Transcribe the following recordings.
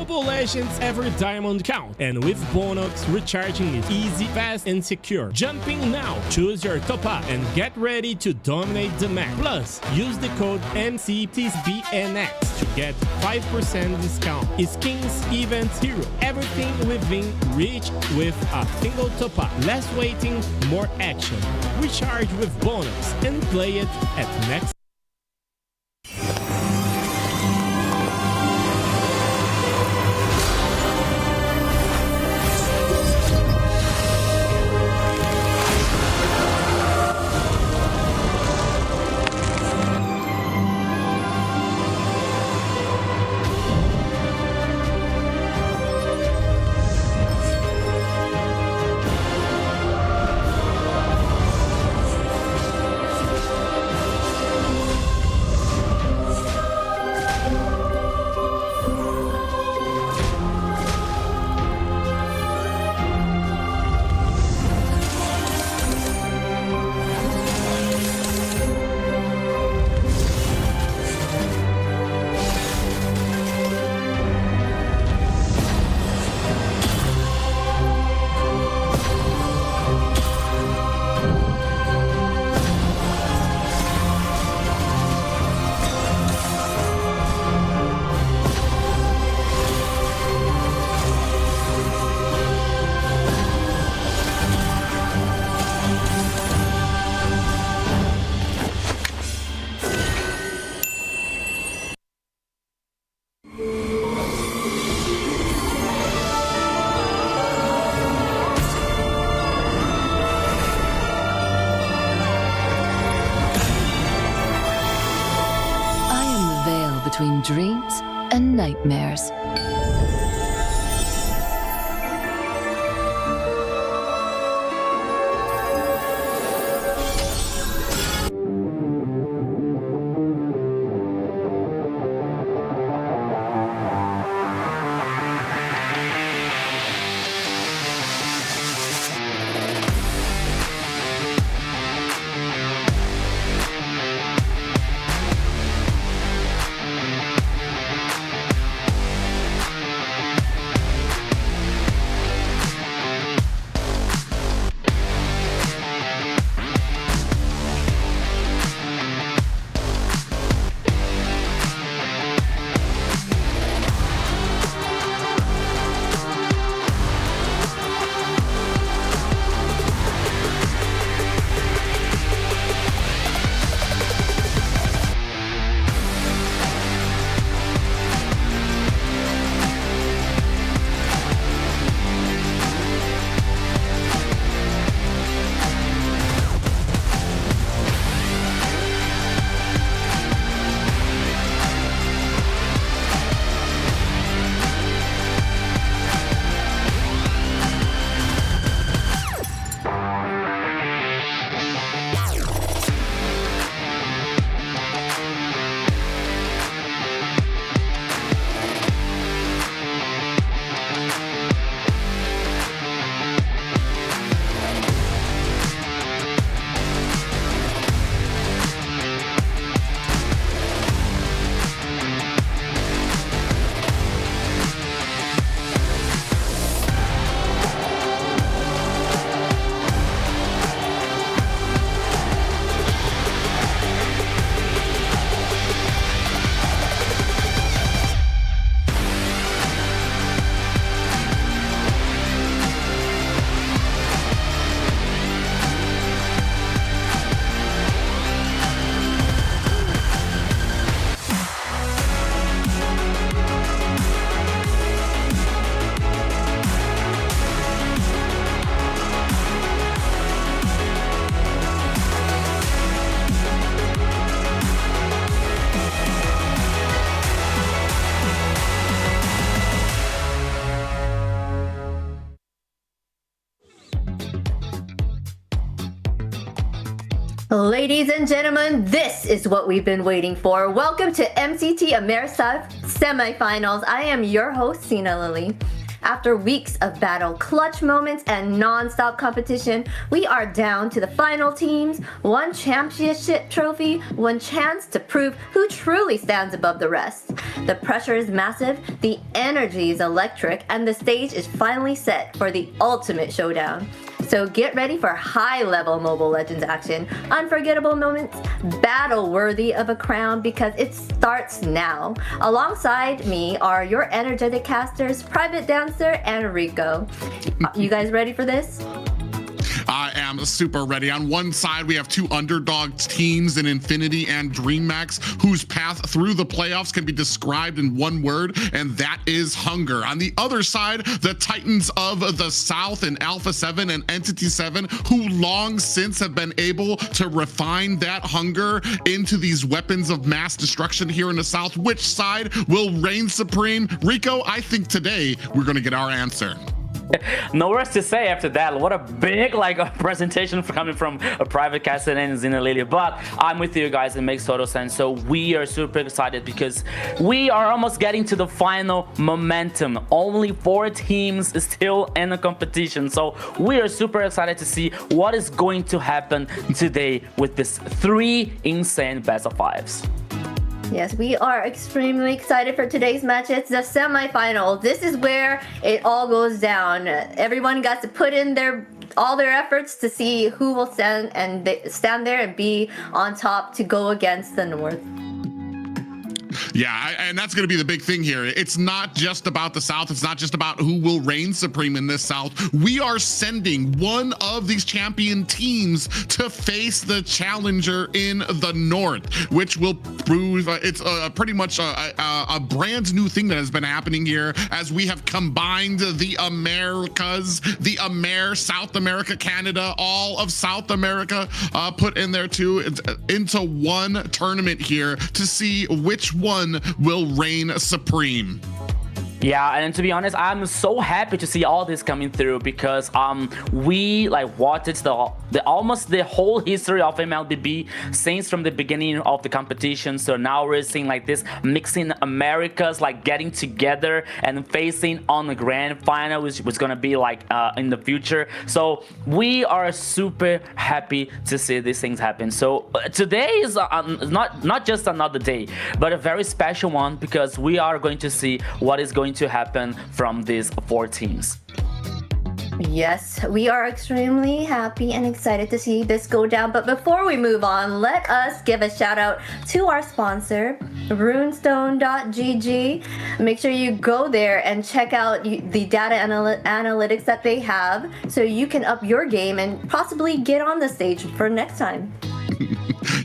Mobile Legends every diamond count, and with bonus, recharging is easy, fast, and secure. Jumping now, choose your top up and get ready to dominate the map. Plus, use the code MCT AMER to get 5% discount. Skins, events, hero, everything within reach with a single top up. Less waiting, more action. Recharge with bonus and play it at next. Between dreams and nightmares. Ladies and gentlemen, this is what we've been waiting for. Welcome to MCT AMER semifinals. I am your host, Sina Lily. After weeks of battle, clutch moments, and non-stop competition, we are down to the final teams, one championship trophy, one chance to prove who truly stands above the rest. The pressure is massive, the energy is electric, and the stage is finally set for the ultimate showdown. So get ready for high-level Mobile Legends action, unforgettable moments, battle worthy of a crown, because it starts now. Alongside me are your energetic casters, Private Dancer, and Rico. You guys ready for this? I am super ready. On one side, we have two underdog teams in Infinity and Dreammax, whose path through the playoffs can be described in one word, and that is hunger. On the other side, the Titans of the South in Alpha 7 and Entity 7, who long since have been able to refine that hunger into these weapons of mass destruction here in the South. Which side will reign supreme? Rico, I think today we're going to get our answer. No words to say after that. What a big presentation coming from a Private Caster and Zina Lily. But I'm with you guys, it makes total sense. So we are super excited because we are almost getting to the final momentum. Only 4 teams still in the competition. So we are super excited to see what is going to happen today with this 3 insane best of 5s. Yes, we are extremely excited for today's match. It's the semifinal. This is where it all goes down. Everyone got to put in all their efforts to see who will stand there and be on top to go against the North. Yeah, and that's going to be the big thing here. It's not just about the South. It's not just about who will reign supreme in this South. We are sending one of these champion teams to face the challenger in the North, which will prove it's pretty much a brand new thing that has been happening here as we have combined the Americas, the AMER, South America, Canada, all of South America put in there too, into one tournament here to see which one will reign supreme. Yeah, and to be honest, I'm so happy to see all this coming through because we watched almost the whole history of MLBB since from the beginning of the competition. So now we're seeing this mixing Americas getting together and facing on the grand final, which was gonna be in the future. So we are super happy to see these things happen. So today is not just another day, but a very special one because we are going to see what is going to happen from these 4 teams. Yes, we are extremely happy and excited to see this go down. But before we move on, let us give a shout out to our sponsor, runestone.gg. Make sure you go there and check out the data analytics that they have so you can up your game and possibly get on the stage for next time.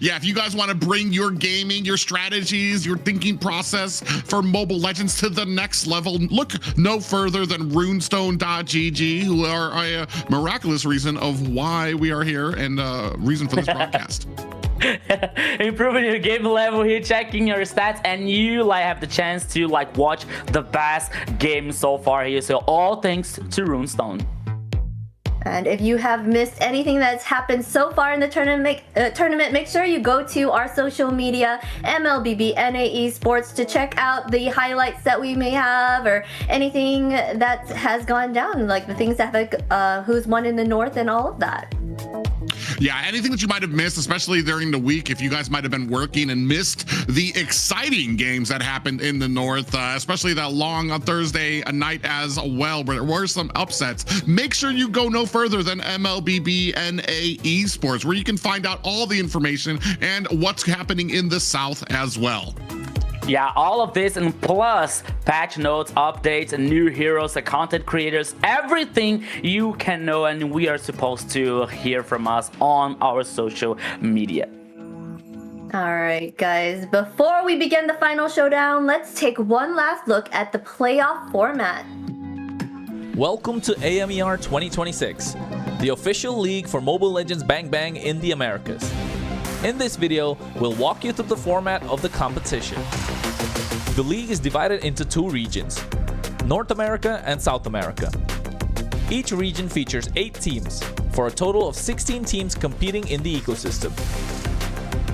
Yeah, if you guys want to bring your gaming, your strategies, your thinking process for Mobile Legends to the next level, look no further than runestone.gg, who are a miraculous reason of why we are here and reason for this broadcast. Improving your game level here, checking your stats, and you have the chance to watch the best game so far here. So all thanks to Runestone. And if you have missed anything that's happened so far in the tournament, make sure you go to our social media, MLBB Esports, to check out the highlights that we may have or anything that has gone down, like the things that have who's won in the North and all of that. Yeah, anything that you might have missed, especially during the week, if you guys might have been working and missed the exciting games that happened in the North, especially that long on Thursday night as well, where there were some upsets, make sure you go no further than MLBB Esports, where you can find out all the information and what's happening in the South as well. Yeah, all of this and plus patch notes, updates, and new heroes, the content creators, everything you can know and we are supposed to hear from us on our social media. Alright guys, before we begin the final showdown, let's take one last look at the playoff format. Welcome to AMER 2026, the official league for Mobile Legends Bang Bang in the Americas. In this video, we'll walk you through the format of the competition. The league is divided into 2 regions, North America and South America. Each region features 8 teams, for a total of 16 teams competing in the ecosystem.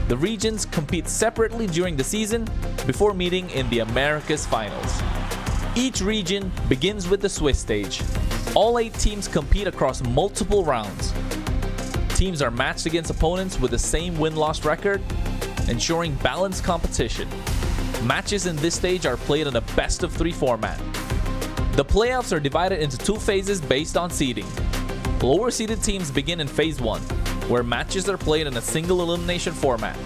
The regions compete separately during the season before meeting in the Americas Finals. Each region begins with the Swiss stage. All 8 teams compete across multiple rounds. Teams are matched against opponents with the same win-loss record, ensuring balanced competition. Matches in this stage are played in a best-of-3 format. The playoffs are divided into 2 phases based on seeding. Lower-seeded teams begin in Phase 1, where matches are played in a single elimination format.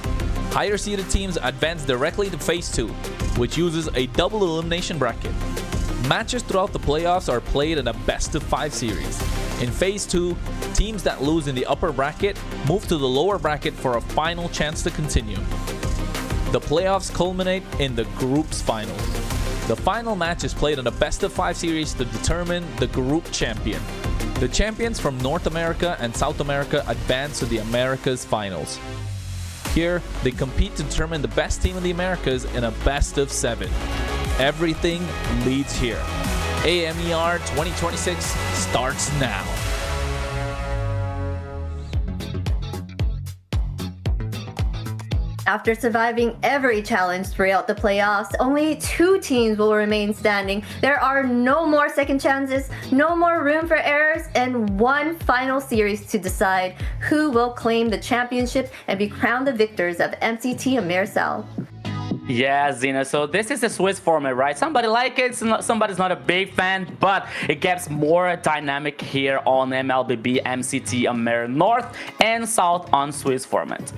Higher-seeded teams advance directly to Phase 2, which uses a double elimination bracket. Matches throughout the playoffs are played in a best-of-5 series. In Phase 2, teams that lose in the upper bracket move to the lower bracket for a final chance to continue. The playoffs culminate in the group's finals. The final match is played in a best-of-5 series to determine the group champion. The champions from North America and South America advance to the Americas finals. Here, they compete to determine the best team in the Americas in a best-of-7. Everything leads here. AMER 2026 starts now. After surviving every challenge throughout the playoffs, only 2 teams will remain standing. There are no more second chances, no more room for errors, and one final series to decide who will claim the championship and be crowned the victors of MCT AMER South. Yeah, Zena, so this is a Swiss format, right? Somebody like it, somebody's not a big fan, but it gets more dynamic here on MLBB MCT AMER North and South on Swiss format.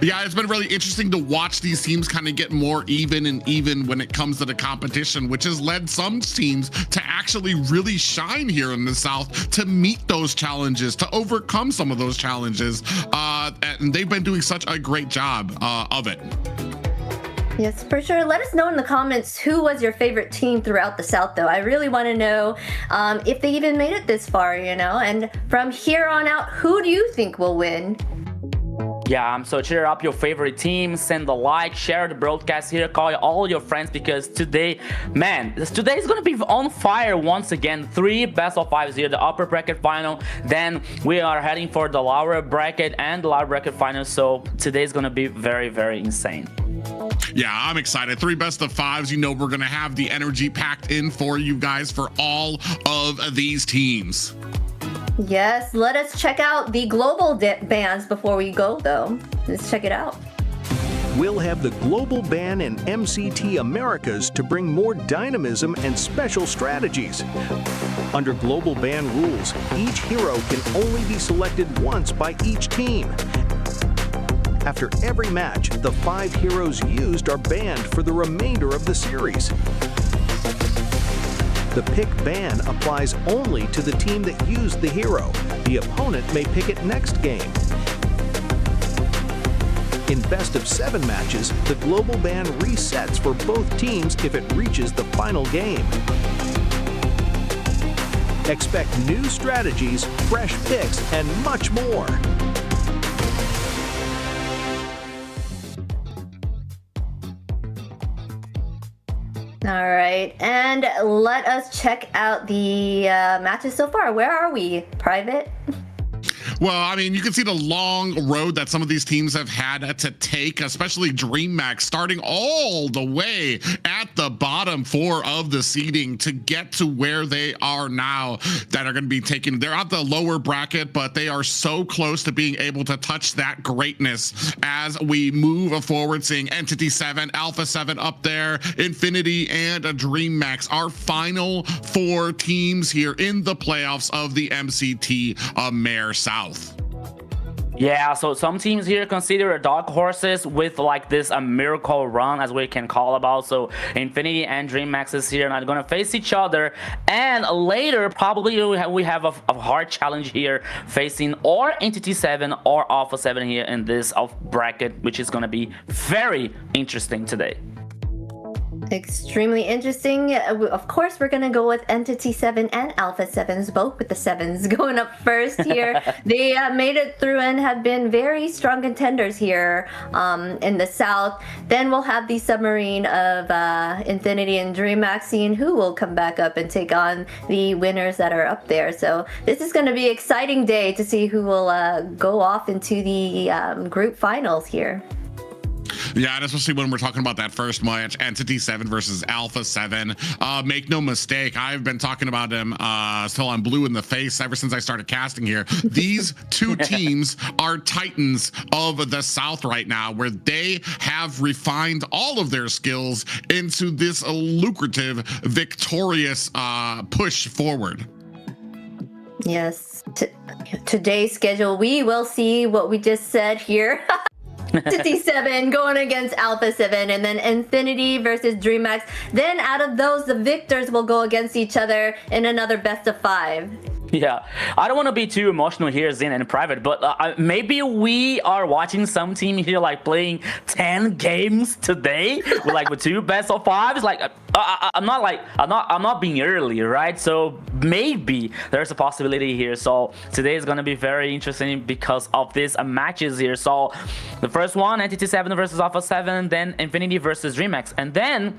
Yeah, it's been really interesting to watch these teams kind of get more even when it comes to the competition, which has led some teams to actually really shine here in the South, to meet those challenges, to overcome some of those challenges. And they've been doing such a great job of it. Yes, for sure. Let us know in the comments who was your favorite team throughout the South, though. I really want to know if they even made it this far, and from here on out, who do you think will win? Yeah, so cheer up your favorite team, send a like, share the broadcast here, call all your friends, because today, man, today is gonna be on fire once again. 3 best-of-5s here, the upper bracket final, then we are heading for the lower bracket and the lower bracket final, so today is gonna be very, very insane. Yeah, I'm excited. 3 best-of-5s. We're gonna have the energy packed in for you guys for all of these teams. Yes, let us check out the global bans before we go, though. Let's check it out. We'll have the global ban in MCT Americas to bring more dynamism and special strategies. Under global ban rules, each hero can only be selected once by each team. After every match, the 5 heroes used are banned for the remainder of the series. The pick ban applies only to the team that used the hero. The opponent may pick it next game. In best-of-7 matches, the global ban resets for both teams if it reaches the final game. Expect new strategies, fresh picks, and much more. All right, and let us check out the matches so far. Where are we? Private? Well, you can see the long road that some of these teams have had to take, especially Dreammax, starting all the way at the bottom 4 of the seeding to get to where they are now, that are going to be taken. They're at the lower bracket, but they are so close to being able to touch that greatness as we move forward, seeing Entity 7, Alpha 7 up there, Infinity, and a Dreammax, our final 4 teams here in the playoffs of the MCT AMER South. Yeah, so some teams here consider dark horses with like this a miracle run, as we can call about. So Infinity and Dreamax is here and are gonna face each other, and later probably we have a hard challenge here facing or Entity 7 or Alpha 7 here in this bracket, which is gonna be very interesting today. Extremely interesting. Of course, we're going to go with Entity 7 and Alpha 7s, both with the 7s going up first here. They made it through and have been very strong contenders here in the South. Then we'll have the submarine of Infinity and Dreamax, seeing who will come back up and take on the winners that are up there. So this is going to be an exciting day to see who will go off into the group finals here. Yeah, and especially when we're talking about that first match, Entity 7 versus Alpha 7. Make no mistake, I've been talking about them till I'm blue in the face ever since I started casting here. These two teams are titans of the South right now, where they have refined all of their skills into this lucrative, victorious push forward. Yes. Today's schedule, we will see what we just said here. Entity 7 going against Alpha 7, and then Infinity versus Dreamax. Then out of those, the victors will go against each other in another best of 5. Yeah, I don't want to be too emotional here, Zin, and private, but maybe we are watching some team here like playing 10 games today with 2 best of 5s. Like, I'm not being early, right? So maybe there's a possibility here. So today is gonna be very interesting because of these matches here. So the first one, Entity 7 versus Alpha 7, then Infinity versus Dreamax, and then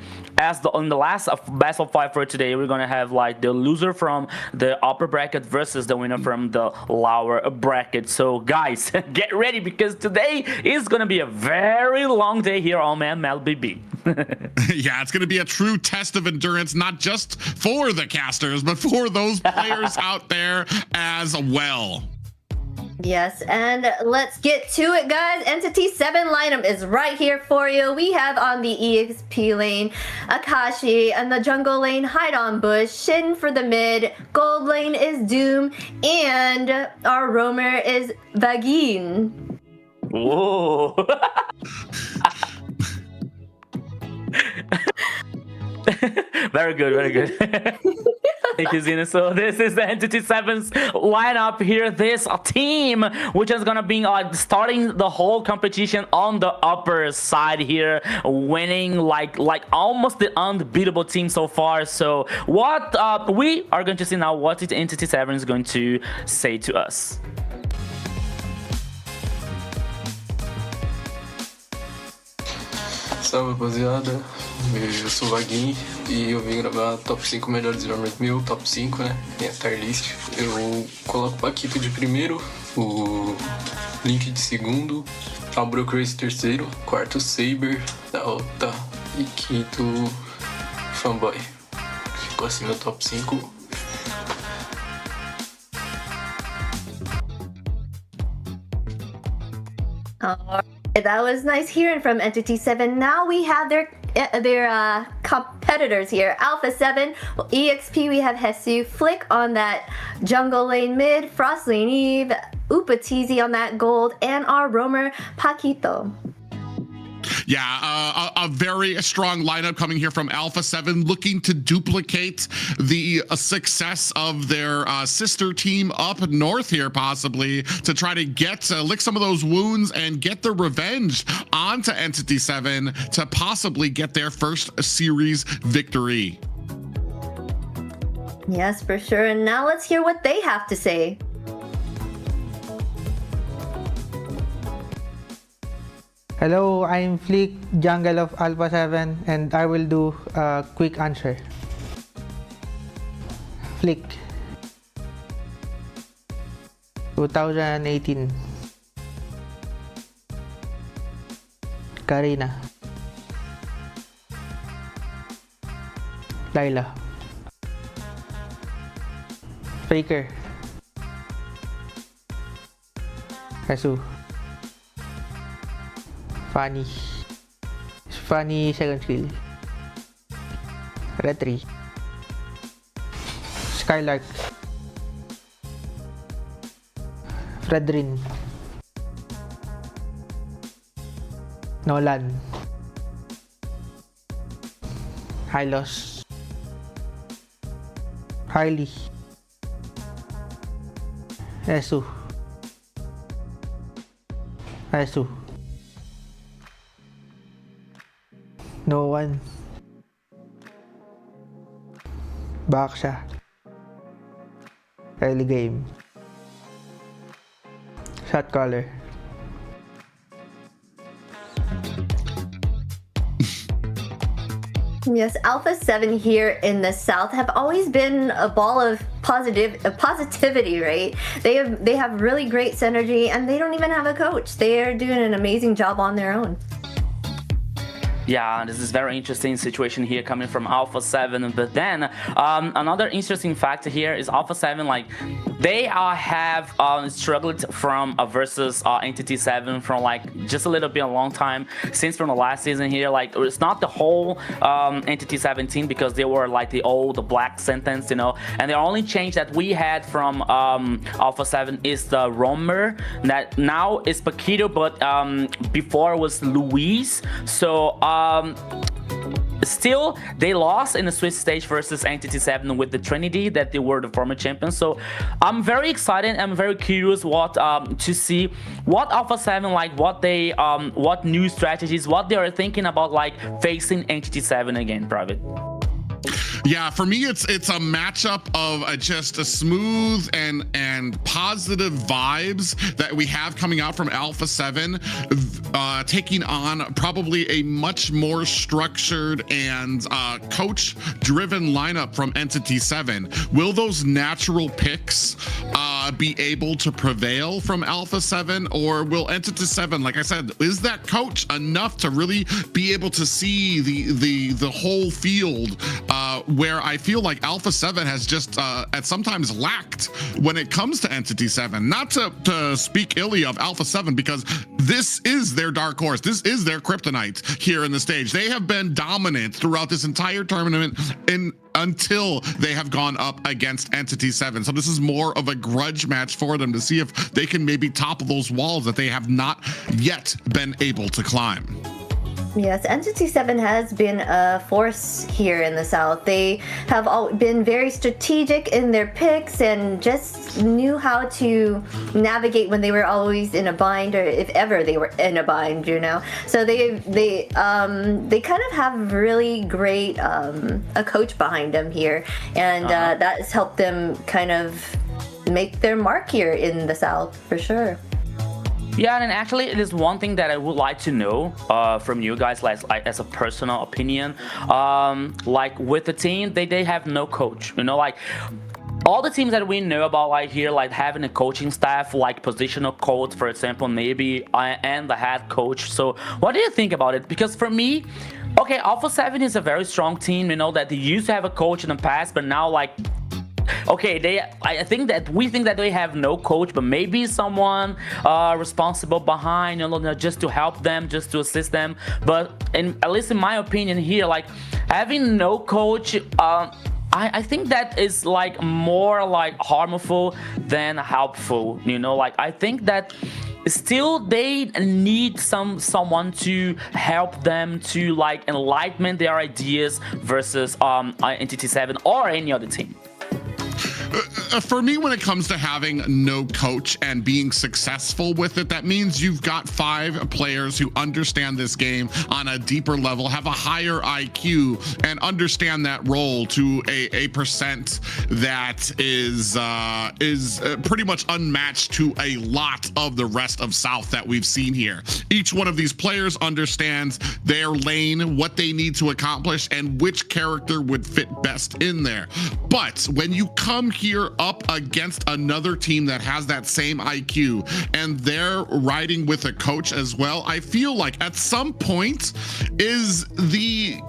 on the last best of 5 for today, we're gonna have like the loser from the upper bracket versus the winner from the lower bracket. So guys, get ready because today is gonna be a very long day here on MLBB. Yeah, it's gonna be a true test of endurance, not just for the casters, but for those players out there as well. Yes, and let's get to it, guys. Entity 7 lineup is right here for you. We have on the EXP lane, Akashi, and the jungle lane, Hide on Bush, Shin for the mid, gold lane is Doom, and our roamer is Vagin. Whoa. Very good, very good. Thank you, Zina. So this is the Entity 7's lineup here. This team, which is gonna be starting the whole competition on the upper side here, winning like almost the unbeatable team so far. So what we are going to see now, what the Entity 7 is going to say to us. Salve, rapaziada. Eu sou o Vaguinho e eu vim gravar top 5 melhores jogadores meu, top 5, né? Minha tier list. Eu coloco o Paquito de primeiro, o Link de segundo, a Brocrace terceiro, quarto Saber, tá, e quinto Fanboy. Ficou assim meu top 5. That was nice hearing from Entity 7. Now we have their competitors here. Alpha 7, EXP, we have Hesu, Flick on that jungle lane mid, Frost lane Eve, Upatizi on that gold, and our roamer, Paquito. Yeah, a very strong lineup coming here from Alpha 7, looking to duplicate the success of their sister team up north here, possibly, to try to get lick some of those wounds and get the revenge onto Entity 7 to possibly get their first series victory. Yes, for sure. And now let's hear what they have to say. Hello, I'm Flick, jungle of Alpha 7, and I will do a quick answer. Flick, 2018. Karina, Laila, Faker, Kasu, Funny second skill, Retri, Skylark, Fredrin, Nolan, Hylos, Harley, Esu, No one, Baksha, early game, shot caller. Yes, Alpha 7 here in the South have always been a ball of positivity, right? They have really great synergy, and they don't even have a coach. They are doing an amazing job on their own. Yeah, this is very interesting situation here coming from Alpha 7. But then another interesting factor here is Alpha 7, like they have struggled from versus Entity 7 from like just a little bit a long time since from the last season here. Like it's not the whole Entity 17 because they were like the old black sentence, you know. And the only change that we had from Alpha 7 is the roamer that now is Paquito, but before was Luis. So still they lost in the Swiss stage versus Entity 7 with the Trinity that they were the former champions. So I'm very excited. I'm very curious what to see what Alpha 7 like, what they what new strategies, what they are thinking about like facing Entity 7 again, Private. Yeah, for me, it's a matchup of just a smooth and positive vibes that we have coming out from Alpha 7, taking on probably a much more structured and coach-driven lineup from Entity 7. Will those natural picks be able to prevail from Alpha 7, or will Entity 7, like I said, is that coach enough to really be able to see the whole field? Where I feel like Alpha 7 has just at sometimes lacked when it comes to Entity 7. Not to speak illy of Alpha 7, because this is their dark horse. This is their kryptonite here in the stage. They have been dominant throughout this entire tournament until they have gone up against Entity 7. So this is more of a grudge match for them to see if they can maybe topple those walls that they have not yet been able to climb. Yes, Entity 7 has been a force here in the South. They have been very strategic in their picks and just knew how to navigate when they were always in a bind, or if ever they were in a bind, you know. So they kind of have really great a coach behind them here, and that has helped them kind of make their mark here in the South for sure. Yeah, and actually it is one thing that I would like to know from you guys, like as a personal opinion. Like with the team, they have no coach, you know, like all the teams that we know about like here, like having a coaching staff, like positional coach, for example, maybe, and the head coach. So what do you think about it? Because for me, okay, Alpha 7 is a very strong team, you know, that they used to have a coach in the past, but now like, okay, I think that we think that they have no coach, but maybe someone responsible behind, you know, just to help them, just to assist them. But at least in my opinion here, like having no coach, I think that is like more like harmful than helpful, you know. Like I think that still they need someone to help them to like enlighten their ideas versus Entity 7 or any other team. For me, when it comes to having no coach and being successful with it, that means you've got 5 players who understand this game on a deeper level, have a higher IQ, and understand that role to a percent that is pretty much unmatched to a lot of the rest of South that we've seen here. Each one of these players understands their lane, what they need to accomplish, and which character would fit best in there. But when you come here up against another team that has that same IQ and they're riding with a coach as well, I feel like at some point is the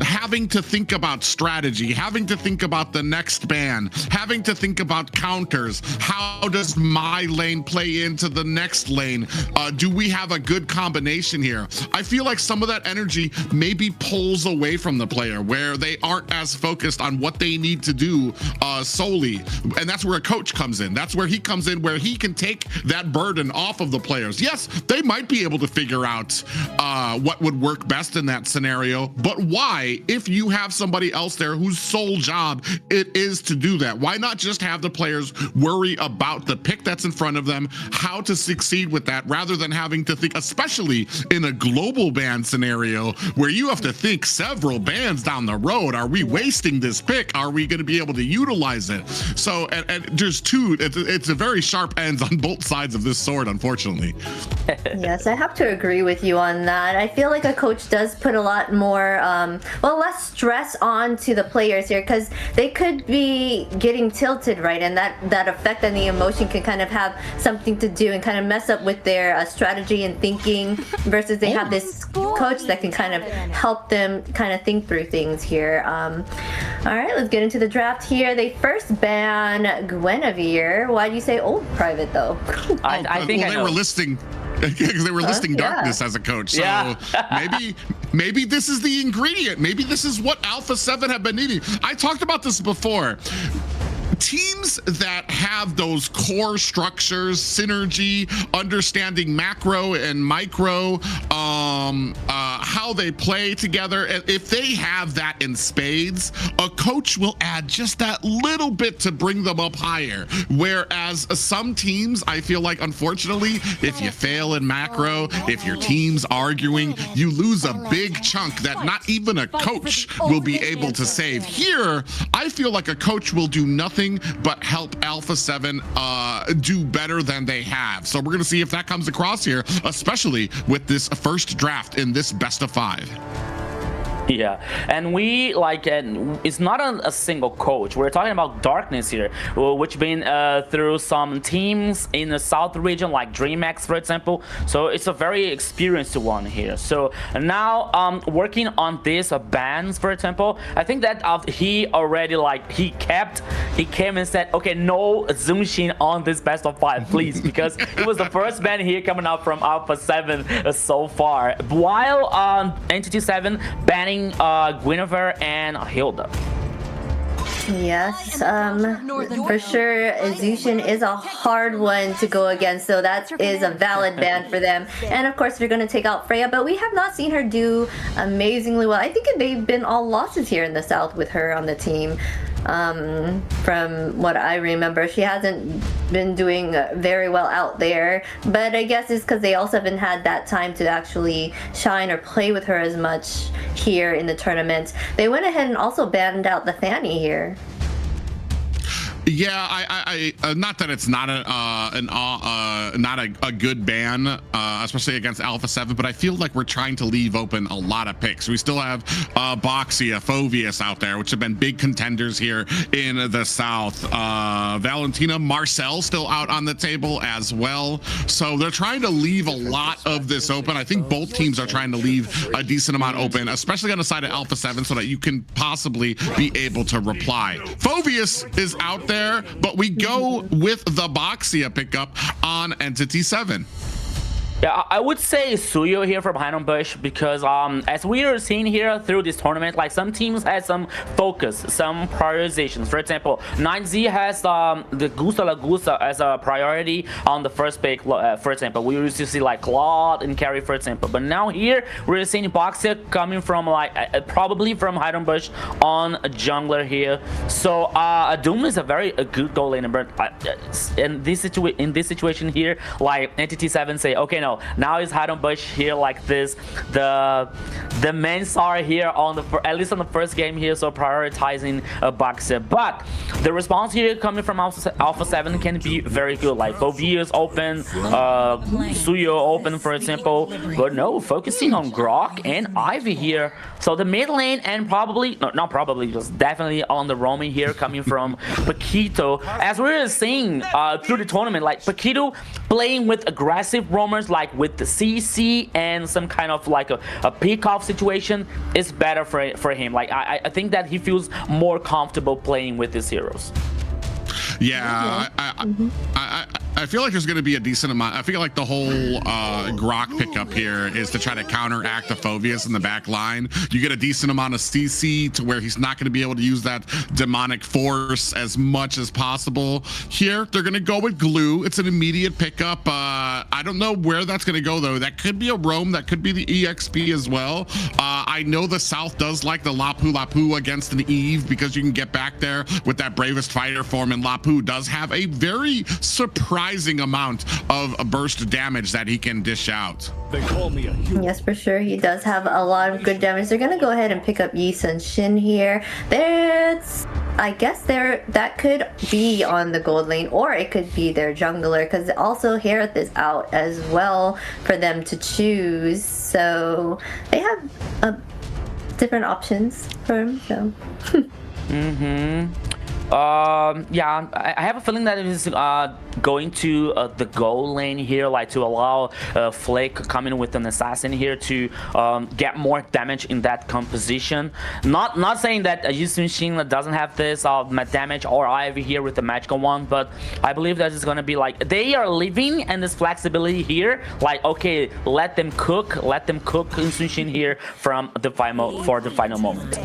having to think about strategy, having to think about the next ban, having to think about counters. How does my lane play into the next lane? Do we have a good combination here? I feel like some of that energy maybe pulls away from the player, where they aren't as focused on what they need to do solely, and that's where a coach comes in. That's where he comes in, where he can take that burden off of the players. Yes, they might be able to figure out what would work best in that scenario, but why, if you have somebody else there whose sole job it is to do that? Why not just have the players worry about the pick that's in front of them, how to succeed with that, rather than having to think, especially in a global ban scenario where you have to think several bans down the road. Are we wasting this pick? Are we going to be able to utilize it. So, and there's two, it's a very sharp ends on both sides of this sword, unfortunately. Yes, I have to agree with you on that. I feel like a coach does put a lot more, less stress on to the players here, because they could be getting tilted, right? And that effect and the emotion can kind of have something to do and kind of mess up with their strategy and thinking, versus they have this coach that can kind of help them kind of think through things here. All right, let's get into the draft here. They first ban Guinevere. Why do you say old private though? I think they were listing because they were listing Darkness as a coach. So maybe this is the ingredient. Maybe this is what Alpha 7 have been needing. I talked about this before. Teams that have those core structures, synergy, understanding macro and micro, how they play together, if they have that in spades, a coach will add just that little bit to bring them up higher. Whereas some teams, I feel like, unfortunately, if you fail in macro, if your team's arguing, you lose a big chunk that not even a coach will be able to save. Here, I feel like a coach will do nothing but help Alpha 7 do better than they have. So we're gonna see if that comes across here, especially with this first draft in this best of 5. Yeah, and we it's not a single coach. We're talking about Darkness here, which been through some teams in the South region, like Dreamax, for example. So it's a very experienced one here. So now working on these bans, for example, I think that he already he came and said, okay, no Zoomshin on this best of 5, please, because it was the first ban here coming out from Alpha 7 so far. While Entity 7 banning Guinevere and Hilda. Yes, for sure, Zushin is a hard one to go against, so that is a valid ban for them. And of course, they're going to take out Freya, but we have not seen her do amazingly well. I think they've been all losses here in the South with her on the team. From what I remember, she hasn't been doing very well out there, but I guess it's because they also haven't had that time to actually shine or play with her as much here in the tournament. They went ahead and also banned out the Fanny here. Yeah, I not that it's not a good ban, especially against Alpha 7, but I feel like we're trying to leave open a lot of picks. We still have Boxia, Phoveus out there, which have been big contenders here in the South. Valentina, Marcel still out on the table as well. So they're trying to leave a lot of this open. I think both teams are trying to leave a decent amount open, especially on the side of Alpha 7, so that you can possibly be able to reply. Phoveus is out there, but we go with the Boxia pickup on Entity 7. Yeah, I would say Suyo here from Heidenbusch, because as we are seeing here through this tournament, some teams had some focus, some prioritizations. For example, 9Z has the Gusta La Gusta as a priority on the first pick. For example, we used to see Claude and Carry, for example, but now here we're seeing Boxia coming from probably from Heidenbusch on a jungler here. So Doom is a very good goal laner, but in this situation here, Entity 7 say, okay, no. Now is Heidenbusch here like this. The men are here on at least on the first game here, so prioritizing Boxer. But the response here coming from Alpha 7 can be very good. Phoveus open, Suyo open, for example. But no, focusing on Grok and Ivy here. So the mid lane and just definitely on the roaming here coming from Paquito. As we were seeing through the tournament, Paquito playing with aggressive roamers, with the CC and some kind of a pick-off situation is better for him. I think that he feels more comfortable playing with his heroes. Yeah, I feel like there's going to be a decent amount. I feel like the whole Grok pickup here is to try to counteract the Phoveus in the back line. You get a decent amount of CC to where he's not going to be able to use that demonic force as much as possible. Here, they're going to go with Glue. It's an immediate pickup. I don't know where that's going to go, though. That could be a roam. That could be the EXP as well. I know the South does like the Lapu Lapu against an Eve, because you can get back there with that Bravest Fighter form, and Lapu does have a very surprising surprising amount of burst damage that he can dish out. Yes, for sure. He does have a lot of good damage. They're gonna go ahead and pick up Yi Sun-shin here. I guess that could be on the gold lane, or it could be their jungler, because also Harith is out as well for them to choose. So they have different options for him. So. Yeah, I have a feeling that it is going to the goal lane here, like to allow Flake coming with an assassin here to get more damage in that composition. Not saying that Yi Sun-shin doesn't have this damage, or Ivy here with the magical one, but I believe that it's gonna be like they are living and this flexibility here. Like, okay, let them cook Yi Sun-shin here from the final moment.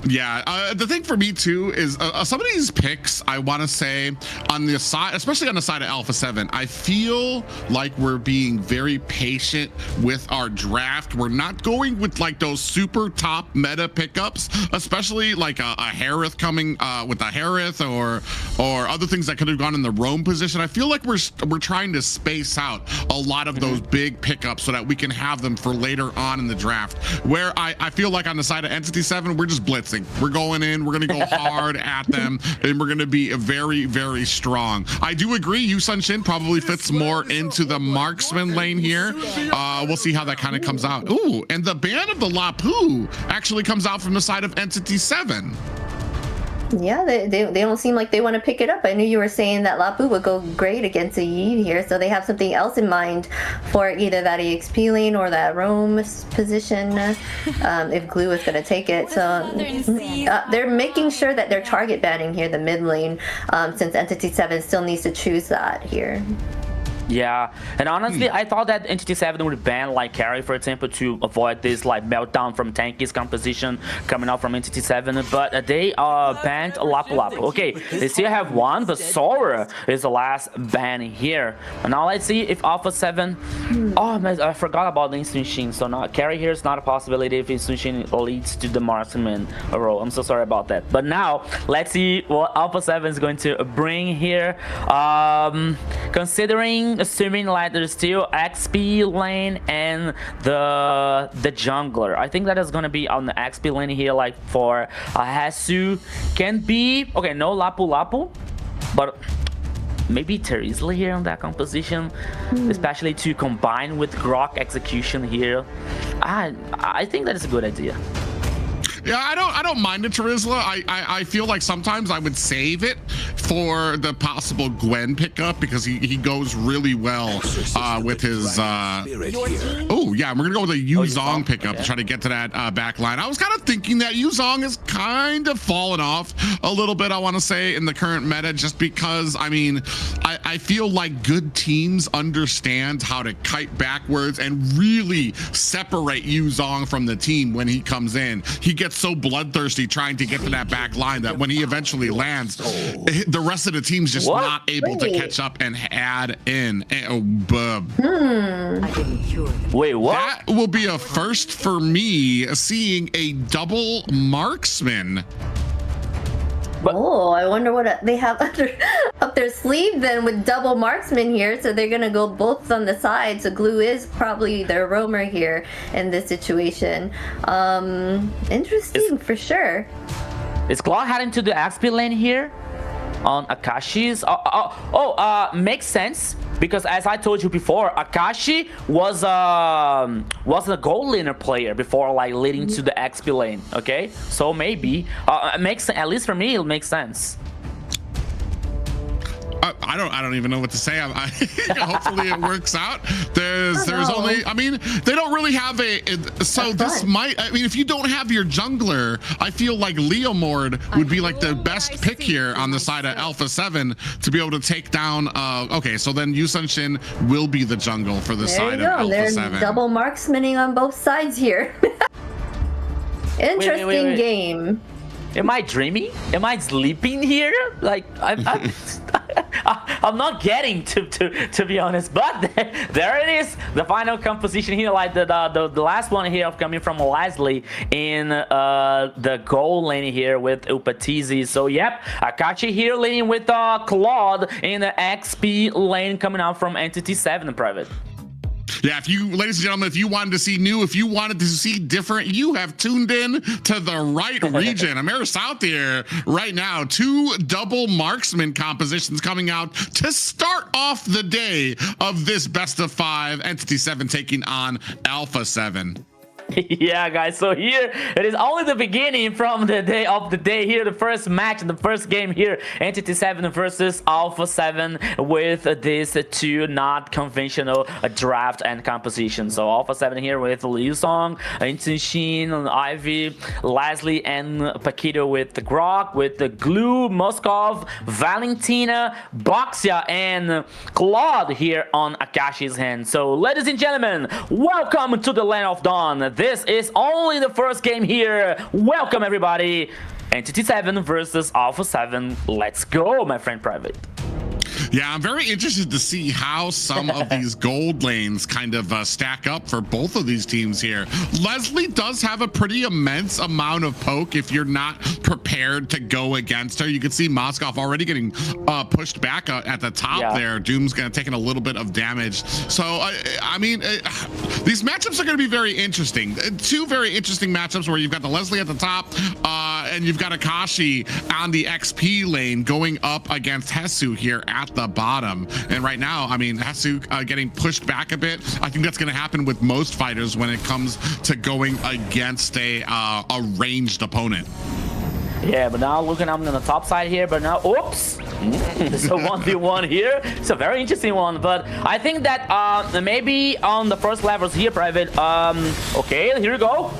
Yeah, the thing for me too is some of these picks, I want to say on the side, especially on the side of Alpha 7, I feel like we're being very patient with our draft. We're not going with like those super top meta pickups, especially like a Harith coming with a Harith or other things that could have gone in the roam position. I feel like we're trying to space out a lot of those big pickups so that we can have them for later on in the draft, where I feel like on the side of Entity 7, we're just blitzing. We're going in, we're going to go hard at them, and we're going to be very, very strong. I do agree, Yi Sun-shin probably fits more into the marksman lane here. We'll see how that kind of comes out. Ooh, and the ban of the Lapu actually comes out from the side of Entity 7. Yeah, they don't seem like they want to pick it up. I knew you were saying that Lapu would go great against a Yi here, so they have something else in mind for either that EXP lane or that roam position if Glue is going to take it. So they're making sure that they're target banning here the mid lane, since Entity 7 still needs to choose that here. Yeah, and honestly, I thought that Entity 7 would ban like carry, for example, to avoid this like meltdown from Tanky's composition coming out from Entity 7, but they banned Lapu Lapu. Okay, they still have one, but Sora is the last ban here. And now let's see if Alpha 7... Oh man, I forgot about the Yi Sun-shin, so now carry here is not a possibility if Yi Sun-shin leads to the marksman role. I'm so sorry about that. But now, let's see what Alpha 7 is going to bring here. Assuming like there's still XP lane and the jungler, I think that is gonna be on the XP lane here, like for Hasu. Can be okay, no Lapu Lapu, but maybe Terizla here on that composition, especially to combine with Grok execution here. I think that is a good idea. Yeah, I don't mind the Terizla. I feel like sometimes I would save it for the possible Gwen pickup because he goes really well with his oh yeah, we're gonna go with a Yuzong pickup to try to get to that back line. I was kind of thinking that Yuzong has kind of fallen off a little bit, I want to say, in the current meta, just because I mean I feel like good teams understand how to kite backwards and really separate Yuzong from the team when he comes in. He gets so bloodthirsty trying to get to that back line that when he eventually lands, the rest of the team's just not able to catch up and add in. Wait, what? That will be a first for me, seeing a double marksman. Oh, I wonder what they have up their sleeve then with double marksman here. So they're gonna go both on the side. So Glue is probably their roamer here in this situation. Interesting for sure. Is Claw heading to the XP lane here on Akashi's? Makes sense. Because as I told you before, Akashi was a gold laner player before like leading to the XP lane. Okay, so maybe it makes, at least for me, it makes sense. I don't even know what to say. Hopefully it works out. There's only, I mean, they don't really have this might, I mean, if you don't have your jungler, I feel like Leomord would be like the best pick here on the side of Alpha 7 to be able to take down, okay, so then Yi Sun-shin will be the jungle for the side of Alpha 7. They're double marksmaning on both sides here. Interesting game. Am I dreaming? Am I sleeping here? Like, I'm not getting to be honest, but there it is, the final composition here, like the last one here coming from Leslie in the goal lane here with Upatizi. So yep, Akachi here leading with Claude in the XP lane coming out from Entity 7 private. Yeah, if you, ladies and gentlemen, if you wanted to see new, if you wanted to see different, you have tuned in to the right region. AMER South here right now. 2 double marksman compositions coming out to start off the day of this best of 5. Entity 7 taking on Alpha 7. Yeah, guys, so here it is only the beginning from the day here, the first match and the first game here, Entity 7 versus Alpha 7 with this 2 not conventional draft and composition. So Alpha 7 here with Liu Song, Inshin, Ivy, Leslie, and Paquito with the Grok, with the Glue, Moskov, Valentina, Boxia, and Claude here on Akashi's hand. So ladies and gentlemen, welcome to the Land of Dawn. This is only the first game here. Welcome everybody. Entity 7 versus Alpha 7. Let's go, my friend Private. Yeah, I'm very interested to see how some of these gold lanes kind of stack up for both of these teams here. Leslie does have a pretty immense amount of poke if you're not prepared to go against her. You can see Moskov already getting pushed back at the top there. Doom's going to take a little bit of damage. So, I mean, these matchups are going to be very interesting. 2 very interesting matchups where you've got the Leslie at the top and you've got Akashi on the XP lane going up against Hesu here at the bottom. And right now, I mean, Hesu getting pushed back a bit. I think that's going to happen with most fighters when it comes to going against a ranged opponent. Yeah, but now looking up on the top side here, but now, oops, so 1v1 here. It's a very interesting one, but I think that maybe on the first levels here, Private, okay, here we go.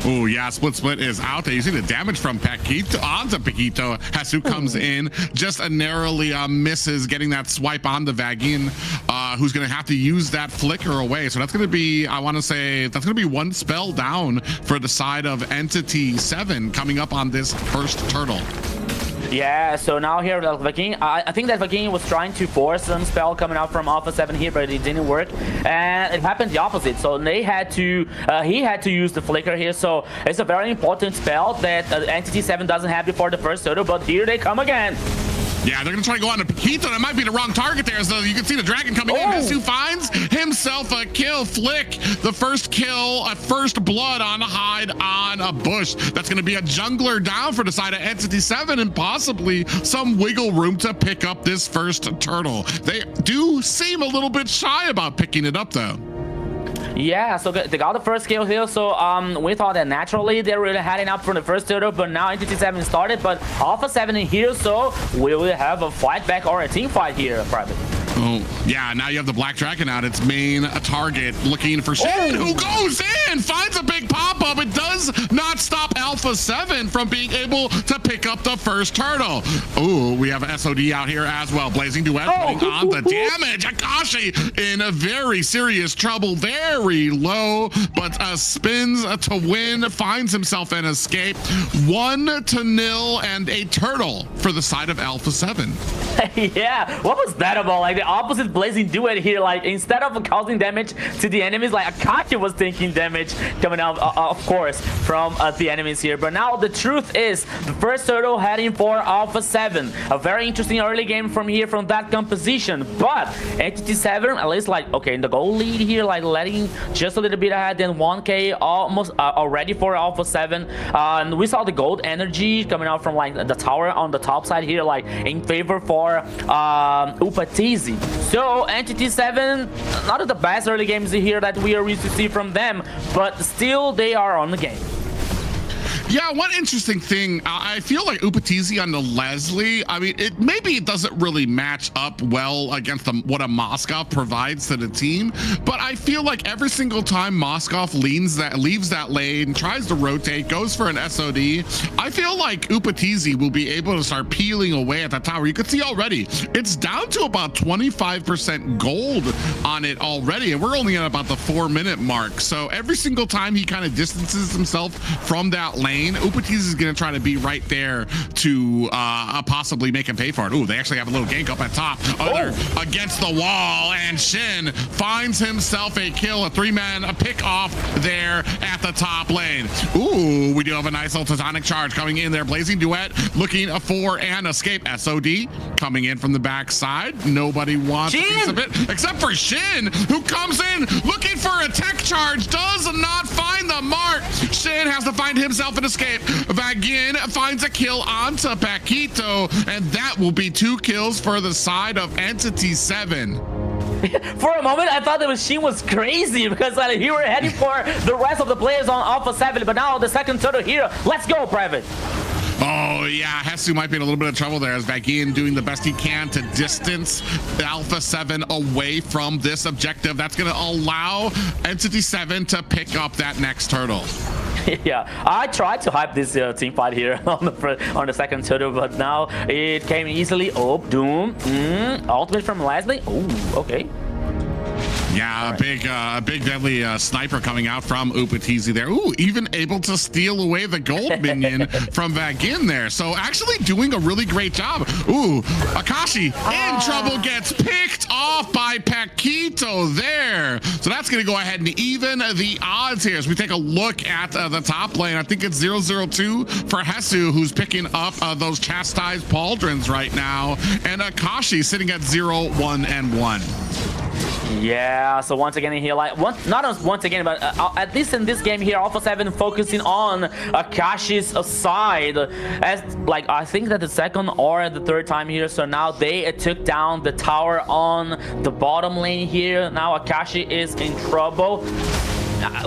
Oh, yeah, split is out there. You see the damage from Paquito onto Paquito. Hesu comes in, just narrowly misses getting that swipe on the Vagin, who's going to have to use that flicker away. So that's going to be, I want to say, that's going to be 1 spell down for the side of Entity 7 coming up on this first turtle. Yeah, so now here Vagin, I think that Vagin was trying to force some spell coming out from Alpha 7 here, but it didn't work, and it happened the opposite. So they had to, he had to use the flicker here. So it's a very important spell that Entity 7 doesn't have before the first turtle, but here they come again. Yeah, they're going to try to go on to Paquito. That might be the wrong target there. So you can see the dragon coming in. Hesu finds himself a kill. Flick, the first kill, a first blood on a hide on a bush. That's going to be a jungler down for the side of Entity 7 and possibly some wiggle room to pick up this first turtle. They do seem a little bit shy about picking it up, though. Yeah, so they got the first kill here, so we thought that naturally they're really heading up for the first turtle, but now Entity 7 started, but Alpha 7 in here, so we will have a fight back or a team fight here, Private. Oh, yeah, now you have the Black Dragon out, its main target, looking for Shin, who goes in, finds a big pop-up. It does not stop Alpha 7 from being able to pick up the first turtle. Oh, we have an SOD out here as well. Blazing Duet putting on the damage. Akashi in a very serious trouble, very low, but spins to win, finds himself an escape. 1-0 and a turtle for the side of Alpha 7. Yeah, what was that about? Like the opposite Blazing Duet here, like instead of causing damage to the enemies, like Akashi was taking damage coming out, of course, from the enemies here. But now the truth is, the first turtle heading for Alpha 7. A very interesting early game from here, from that composition. But Entity 7, at least like, okay, in the goal lead here, like letting just a little bit ahead, then 1k almost already for Alpha 7. And we saw the gold energy coming out from like the tower on the top side here, like in favor for Upatizi. So Entity 7, not the best early games here that we are used to see from them, but still they are on the game. Yeah, one interesting thing, I feel like Upatizi on the Leslie, I mean, maybe it doesn't really match up well against what a Moskov provides to the team, but I feel like every single time Moskov leaves that lane, tries to rotate, goes for an SOD, I feel like Upatizi will be able to start peeling away at the tower. You can see already, it's down to about 25% gold on it already, and we're only at about the 4-minute mark. So every single time he kind of distances himself from that lane, Upatiz is going to try to be right there to possibly make him pay for it. Ooh, they actually have a little gank up at top. Against the wall, and Shin finds himself a kill, a 3-man pick off there at the top lane. Ooh, we do have a nice little Titanic charge coming in there. Blazing Duet looking for an escape. SOD coming in from the backside. Nobody wants a piece of it except for Shin, who comes in looking for a tech charge, does not find the mark. Shin has to find himself an escape. Vagin finds a kill onto Paquito, and that will be 2 kills for the side of Entity 7. For a moment, I thought that Shin was crazy because he were heading for the rest of the players on Alpha 7, but now the second turtle here. Let's go, Private. Oh, yeah, Hesu might be in a little bit of trouble there as Vagin doing the best he can to distance Alpha 7 away from this objective. That's going to allow Entity 7 to pick up that next turtle. Yeah, I tried to hype this team fight here on the second turtle, but now it came easily. Oh, Doom. Ultimate from Leslie. Oh, okay. Yeah, a big deadly sniper coming out from Upatiz there. Ooh, even able to steal away the gold minion from Vagin there. So actually doing a really great job. Ooh, Akashi in trouble, gets picked off by Paquito there. So that's going to go ahead and even the odds here as we take a look at the top lane. I think it's 0-0-2 for Hesu, who's picking up those chastised pauldrons right now. And Akashi sitting at 0-1-1. Yeah, so once again here, like not once again, but at least in this game here, Alpha 7 focusing on Akashi's side, as like I think that the second or the third time here. So now they took down the tower on the bottom lane here. Now Akashi is in trouble.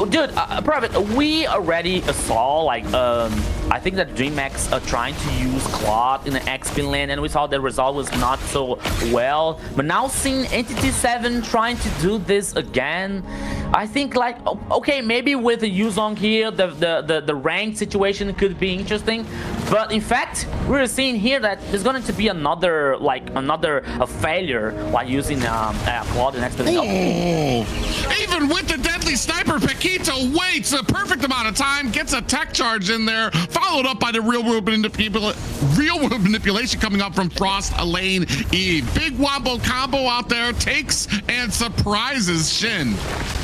Dude, Private, we already saw like I think that Dreamax trying to use Claude in the XP lane, and we saw the result was not so well. But now seeing Entity 7 trying to do this again, I think like okay, maybe with the Yuzong here, the rank situation could be interesting. But in fact, we're seeing here that there's going to be another failure like using Claude in XP lane. Oh, even with the deadly sniper, Paquito waits a perfect amount of time, gets a tech charge in there, followed up by the real world manipulation coming up from Frost Lane E. Big wombo combo out there, takes and surprises Shin.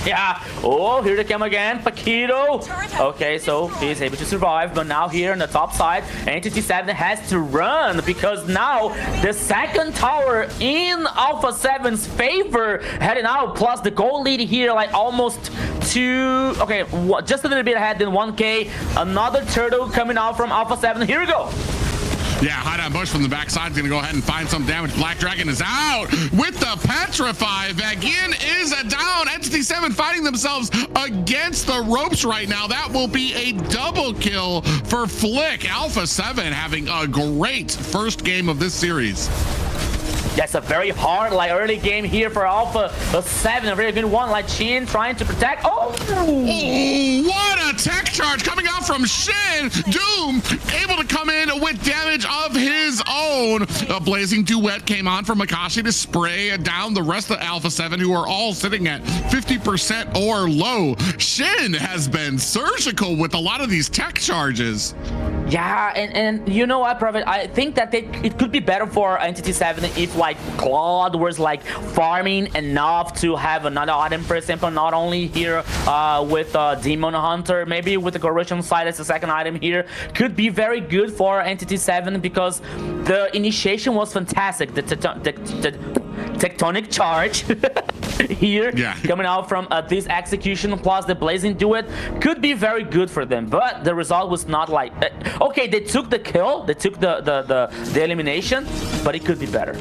Yeah. Oh, here they come again. Paquito. Okay, so he's able to survive, but now here on the top side, Entity 7 has to run because now the second tower in Alpha 7's favor heading out, plus the goal lead here like almost to, okay, just a little bit ahead than 1K. Another turtle coming out from Alpha 7. Here we go. Yeah, Hideout Bush from the backside is going to go ahead and find some damage. Black Dragon is out with the Petrify. Vagin is down. Entity 7 fighting themselves against the ropes right now. That will be a double kill for Flick. Alpha 7 having a great first game of this series. That's a very hard, like, early game here for Alpha 7. A very good one, like Shin trying to protect. Oh, what a tech charge coming out from Shin. Doom able to come in with damage of his own. A Blazing Duet came on from Akashi to spray down the rest of Alpha 7, who are all sitting at 50% or low. Shin has been surgical with a lot of these tech charges. Yeah, and you know what, Prophet? I think that it could be better for Entity 7 if like Claude was like farming enough to have another item, for example, not only here with Demon Hunter, maybe with the Corrosion side as the second item here, could be very good for Entity 7 because the initiation was fantastic. The tectonic charge here coming out from this execution plus the Blazing Duet could be very good for them, but the result was not like okay, they took the kill, they took the elimination, but it could be better.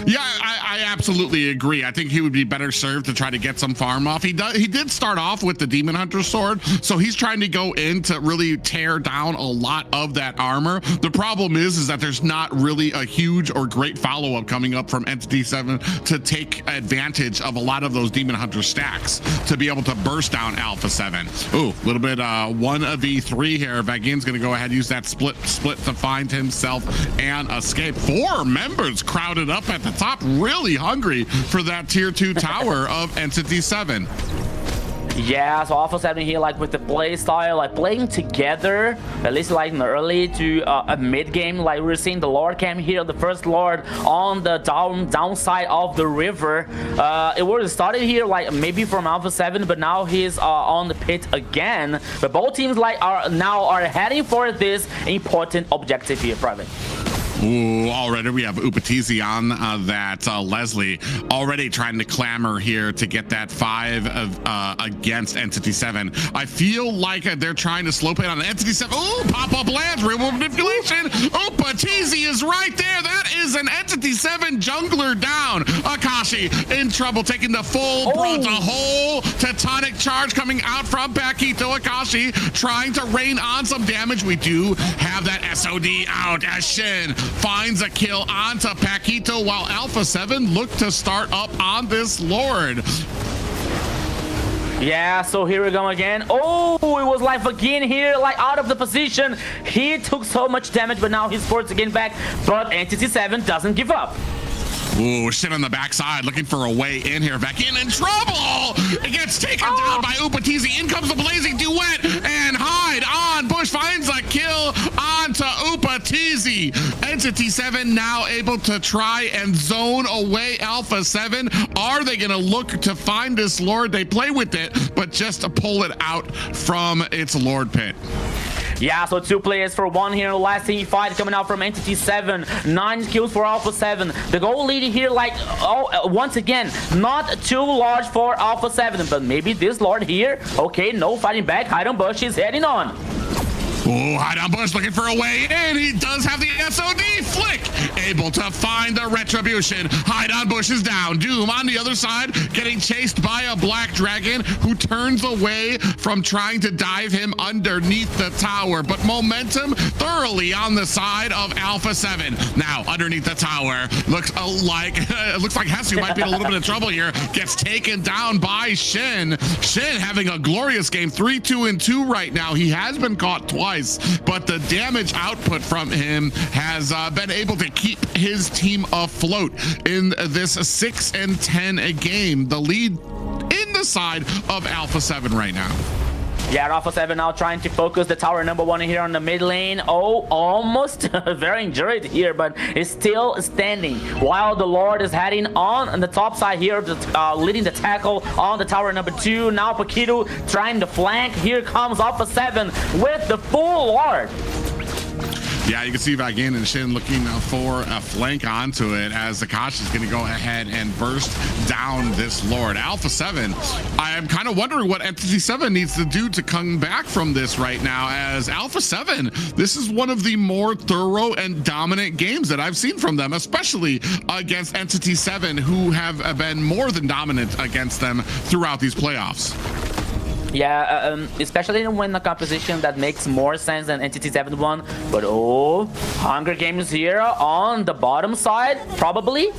Yeah, I absolutely agree. I think he would be better served to try to get some farm off. He did start off with the Demon Hunter sword, so he's trying to go in to really tear down a lot of that armor. The problem is that there's not really a huge or great follow-up coming up from Entity 7 to take advantage of a lot of those Demon Hunter stacks to be able to burst down Alpha 7. Ooh, a little bit 1v3 here. Vagin's gonna go ahead and use that split to find himself and escape. 4 members crowded up at the top, really hungry hungry for that tier 2 tower of Entity 7. Yeah, so Alpha 7 here, like with the play style, like playing together, at least like in the early to a mid game, like we're seeing the Lord cam here, the first Lord on the downside of the river. It was started here like maybe from Alpha 7, but now he's on the pit again. But both teams like are heading for this important objective here, Private. Ooh, already we have Upatizi on that Leslie already trying to clamor here to get that 5 against Entity 7. I feel like they're trying to slow play on Entity 7. Ooh, pop-up lands, real manipulation. Upatizi is right there. That is an Entity 7 jungler down. Akashi in trouble, taking the full brunt, a whole Tectonic charge coming out from Paquito. Akashi trying to rain on some damage. We do have that SOD out as Shin finds a kill onto Paquito while Alpha 7 look to start up on this Lord. Yeah, so here we go again. Oh, it was like again here, like out of the position. He took so much damage, but now he's forced to get back. But Entity 7 doesn't give up. Ooh, shit on the backside, looking for a way in here. Back in trouble! It gets taken down by Upatizi. In comes the Blazing Duet, and Hide on Bush finds a kill onto Upatizi. Entity 7 now able to try and zone away Alpha 7. Are they gonna look to find this Lord? They play with it, but just to pull it out from its Lord pit. Yeah, so 2 players for 1 here in the last team fight coming out from Entity 7. 9 kills for Alpha 7. The goal lead here, like, once again, not too large for Alpha 7, but maybe this Lord here. Okay, no fighting back. Hide on Bush is heading on. Oh, Hide on Bush looking for a way in. He does have the SOD flick. Able to find the retribution. Hide on Bush is down. Doom on the other side getting chased by a Black Dragon who turns away from trying to dive him underneath the tower. But momentum thoroughly on the side of Alpha 7. Now underneath the tower. Looks like Hesu might be in a little bit of trouble here. Gets taken down by Shin. Shin having a glorious game. 3-2-2 right now. He has been caught twice, but the damage output from him has been able to keep his team afloat in this 6-10 game. The lead in the side of Alpha 7 right now. Yeah, Alpha 7 now trying to focus the tower number 1 here on the mid lane. Oh, almost very injured here, but is still standing. While the Lord is heading on the top side here, leading the tackle on the tower number 2. Now Paquito trying to flank. Here comes Alpha 7 with the full Lord. Yeah, you can see Vagan and Shin looking for a flank onto it as Akashi is going to go ahead and burst down this Lord. Alpha 7, I am kind of wondering what Entity 7 needs to do to come back from this right now, as Alpha 7, this is one of the more thorough and dominant games that I've seen from them, especially against Entity 7, who have been more than dominant against them throughout these playoffs. Yeah, especially when the composition that makes more sense than Entity 7 one. But oh, Hunger Games here on the bottom side, probably.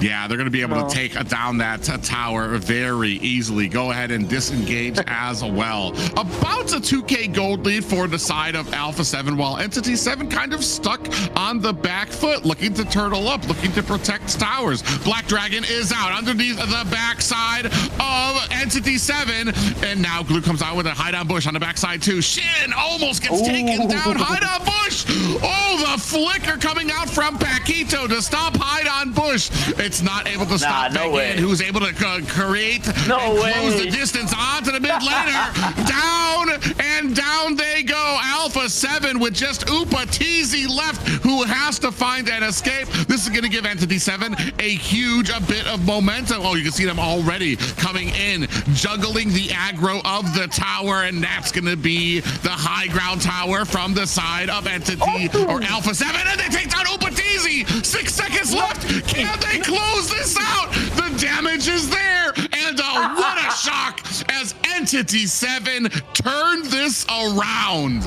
Yeah, they're going to be able to take down that tower very easily. Go ahead and disengage as well. About a 2K gold lead for the side of Alpha 7, while Entity 7 kind of stuck on the back foot, looking to turtle up, looking to protect towers. Black Dragon is out underneath the backside of Entity 7. And now Glue comes out with a Hide on Bush on the backside too. Shin almost gets taken down. Hide on Bush. Oh, the flicker coming out from Paquito to stop Hide on Bush. It's not able to stop Megan, who's able to create and close the distance onto the mid laner. Down and down they go. Alpha 7 with just Upatizi left, who has to find an escape. This is going to give Entity 7 a huge bit of momentum. Oh, you can see them already coming in, juggling the aggro of the tower, and that's going to be the high ground tower from the side of Entity or Alpha 7, and they take down Upatizi. 6 seconds left. Can they close this out? The damage is there, and what a shock as Entity 7 turned this around.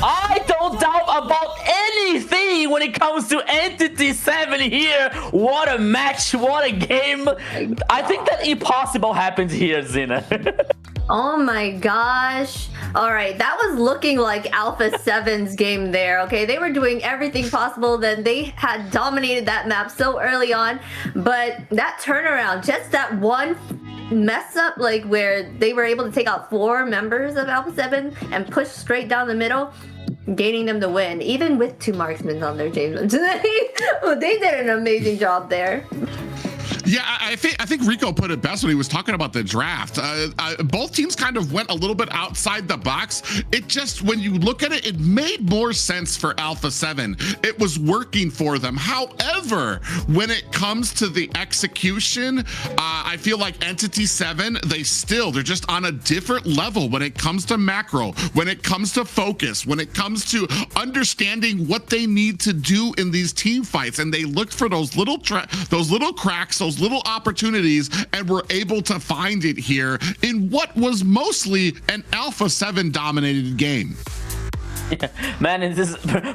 I don't doubt about anything when it comes to Entity 7 here. What a match, what a game. I think that impossible happens here, Zina. Oh my gosh. All right, that was looking like Alpha 7's game there, okay? They were doing everything possible. Then they had dominated that map so early on. But that turnaround, just that one mess up, like where they were able to take out 4 members of Alpha 7 and push straight down the middle, gaining them the win, even with 2 marksmen on their team. They did an amazing job there. Yeah, I think Rico put it best when he was talking about the draft. Both teams kind of went a little bit outside the box. It just, when you look at it, it made more sense for Alpha 7. It was working for them. However, when it comes to the execution, I feel like Entity 7, they're just on a different level when it comes to macro, when it comes to focus, when it comes to understanding what they need to do in these team fights. And they looked for those little cracks, those little opportunities, and were able to find it here in what was mostly an Alpha 7 dominated game. Yeah, man,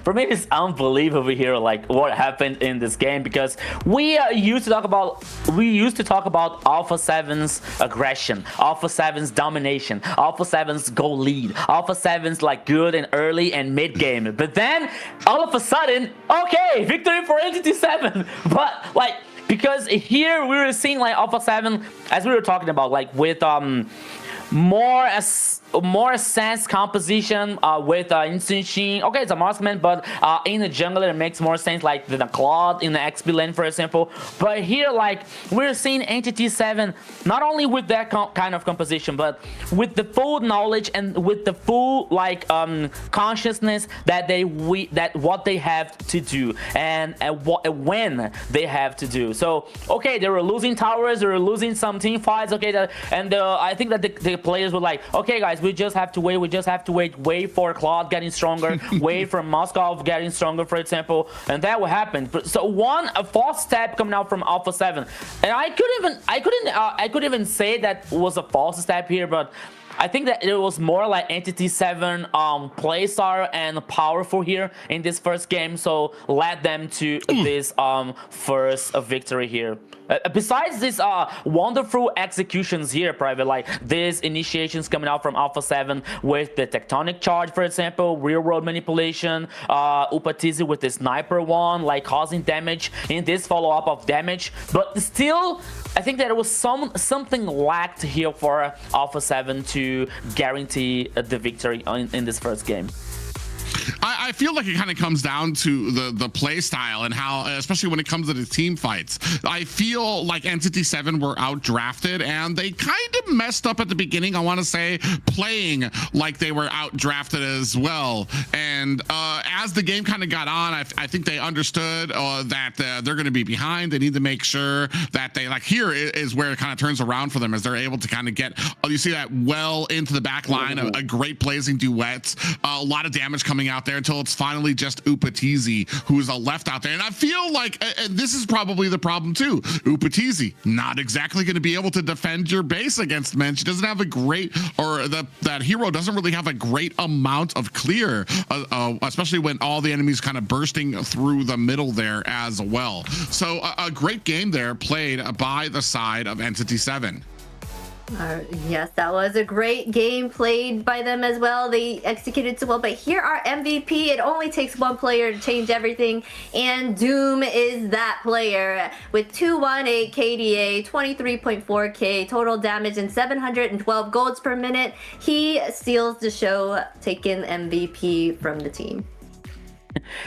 for me, it's unbelievable here, like what happened in this game, because we used to talk about Alpha 7's aggression, Alpha 7's domination, Alpha 7's goal lead, Alpha 7's like good and early and mid game, but then all of a sudden, okay, victory for Entity 7, but like, because here we were seeing like Alpha 7, as we were talking about, like with more sense composition with Instant Sheen. Okay, it's a marksman, but in the jungler it makes more sense, like the Claude in the XP lane, for example. But here, like, we're seeing Entity 7 not only with that kind of composition, but with the full knowledge and with the full like consciousness that what they have to do and when they have to do. So okay, they were losing towers, they were losing some team fights. Okay, I think that the players were like, okay guys, we just have to wait for Claude getting stronger, wait for Moscow getting stronger, for example, and that will happen. So a false step coming out from Alpha 7, and I couldn't even say that was a false step here, but I think that it was more like Entity 7 playstyle and powerful here in this first game, so led them to this first victory here. Besides these wonderful executions here, Private, like these initiations coming out from Alpha 7 with the tectonic charge, for example, real world manipulation, Upatizi with the sniper one, like causing damage in this follow-up of damage, but still I think that it was something lacked here for Alpha 7 to guarantee the victory in this first game. I feel like it kind of comes down to the play style and how, especially when it comes to the team fights, I feel like Entity 7 were outdrafted and they kind of messed up at the beginning, I want to say, playing like they were outdrafted as well. And as the game kind of got on, I think they understood that they're going to be behind. They need to make sure that they, like, here is where it kind of turns around for them, as they're able to kind of get, you see that well into the back line, a great blazing duet, a lot of damage coming out there until it's finally just Upatizi who's left out there. And I feel like, and this is probably the problem too, Upatizi not exactly going to be able to defend your base against men. She doesn't have a great, or that hero doesn't really have a great amount of clear, especially when all the enemies kind of bursting through the middle there as well. So a great game there played by the side of Entity 7. Yes, that was a great game played by them as well. They executed so well, but here our MVP, it only takes one player to change everything, and Doom is that player with 218 KDA, 23.4k total damage, and 712 golds per minute. He steals the show, taking MVP from the team.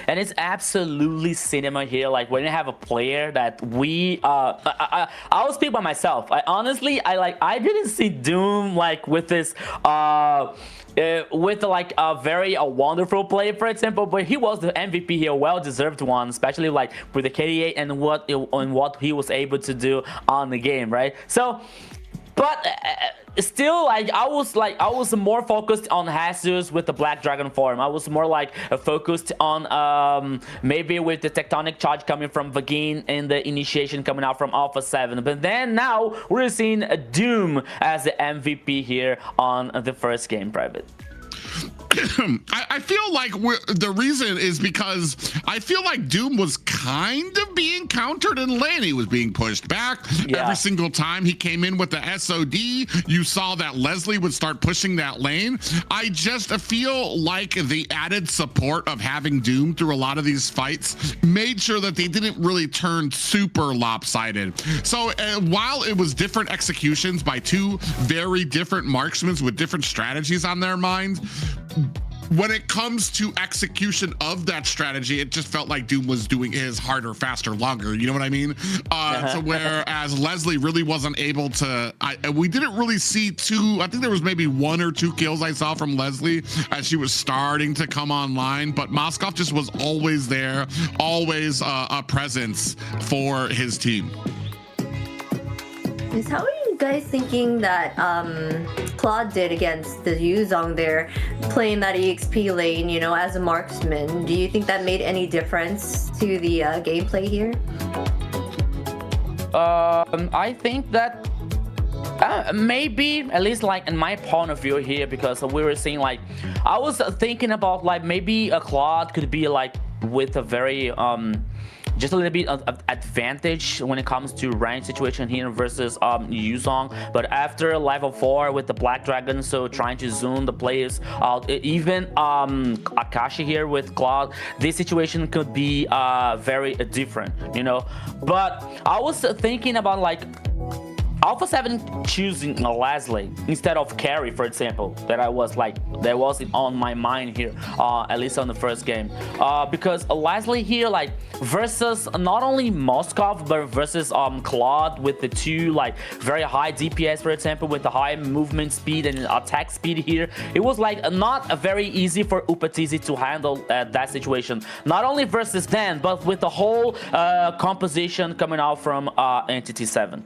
And it's absolutely cinema here, like when you have a player that we I will speak by myself. I didn't see Doom like with this with like a very wonderful play, for example, but he was the MVP here, well deserved one, especially like with the KDA and what he was able to do on the game, right? So but still, like I was more focused on Jesus with the Black Dragon form. I was more like focused on maybe with the tectonic charge coming from Vagine and the initiation coming out from Alpha 7. But then now we're seeing Doom as the MVP here on the first game, Private. I feel like the reason is because I feel like Doom was kind of being countered in lane. He was being pushed back every single time he came in with the SOD. You saw that Leslie would start pushing that lane. I just feel like the added support of having Doom through a lot of these fights made sure that they didn't really turn super lopsided. So while it was different executions by two very different marksmen with different strategies on their mind, when it comes to execution of that strategy, it just felt like Doom was doing his harder, faster, longer. You know what I mean? So whereas Leslie really wasn't able to, we didn't really see I think there was maybe 1 or 2 kills I saw from Leslie as she was starting to come online, but Moskov just was always there, always a presence for his team. How are you guys thinking that Claude did against the Yuzong there, playing that EXP lane, you know, as a marksman? Do you think that made any difference to the gameplay here? I think that maybe, at least like in my point of view here, because we were seeing like, I was thinking about like maybe a Claude could be like with a very just a little bit of advantage when it comes to range situation here versus Yuzong, but after level 4 with the Black Dragon, so trying to zoom the players out, even Akashi here with Cloud, this situation could be very different, you know. But I was thinking about like Alpha 7 choosing Leslie instead of Carry, for example, that was on my mind here, at least on the first game, because Leslie here like versus not only Moskov but versus Claude with the two like very high DPS, for example, with the high movement speed and attack speed here, it was like not very easy for Upatizi to handle that situation, not only versus them but with the whole composition coming out from Entity 7.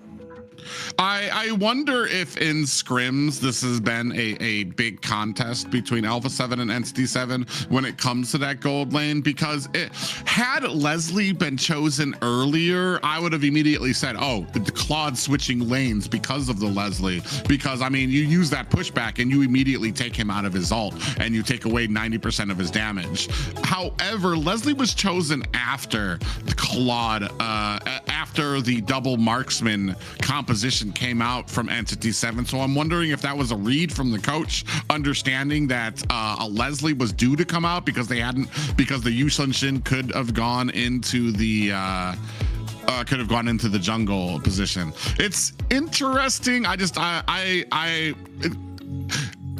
I wonder if in scrims this has been a big contest between Alpha 7 and Entity 7 when it comes to that gold lane, because had Leslie been chosen earlier, I would have immediately said, oh, the Claude switching lanes because of the Leslie, because I mean, you use that pushback and you immediately take him out of his ult and you take away 90% of his damage. However, Leslie was chosen after the Claude, after the double marksman composition came out from Entity 7. So I'm wondering if that was a read from the coach, understanding that a Leslie was due to come out because the Yushan Shin could have gone into the jungle position. It's interesting.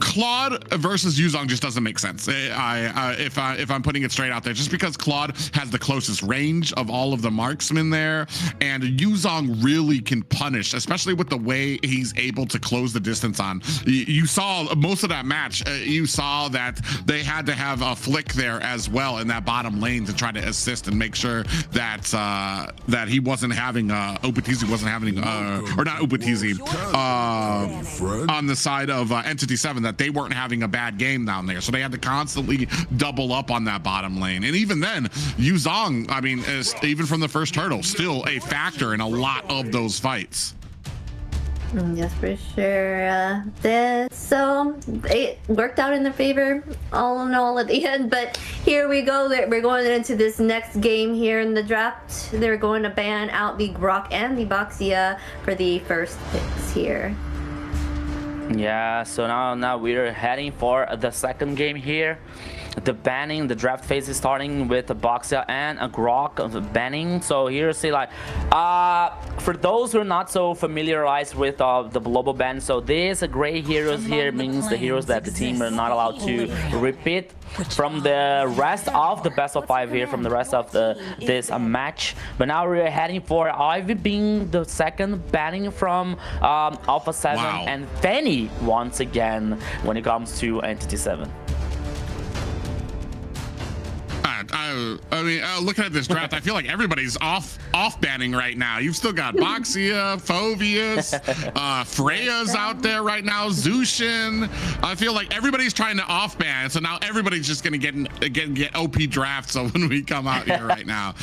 Claude versus Yuzong just doesn't make sense. If I'm putting it straight out there, just because Claude has the closest range of all of the marksmen there, and Yuzong really can punish, especially with the way he's able to close the distance on. You saw most of that match. You saw that they had to have a flick there as well in that bottom lane to try to assist and make sure that that he wasn't having Upatizi wasn't having or not Upatizi on the side of Entity 7, that they weren't having a bad game down there, so they had to constantly double up on that bottom lane. And even then, Yuzong, I mean, is, even from the first hurdle, still a factor in a lot of those fights. Yes, for sure. So it worked out in their favor, all in all, at the end. But here we go. We're going into this next game here in the draft. They're going to ban out the Grok and the Boxia for the first picks here. Yeah, so now we're heading for the second game here. The draft phase is starting with the Boxia and a Grok banning. So here see like for those who are not so familiarized with the global ban, so these gray heroes here means the heroes that the team are not allowed to repeat from the rest of the best of 5 here, from the rest of this match. But now we're heading for Ivy being the second banning from Alpha 7. Wow. And Fanny once again when it comes to Entity 7. I mean, looking at this draft, I feel like everybody's off banning right now. You've still got Boxia, Phoveus, Freya's out there right now, Zushin. I feel like everybody's trying to off ban, so now everybody's just gonna get OP drafts when we come out here right now.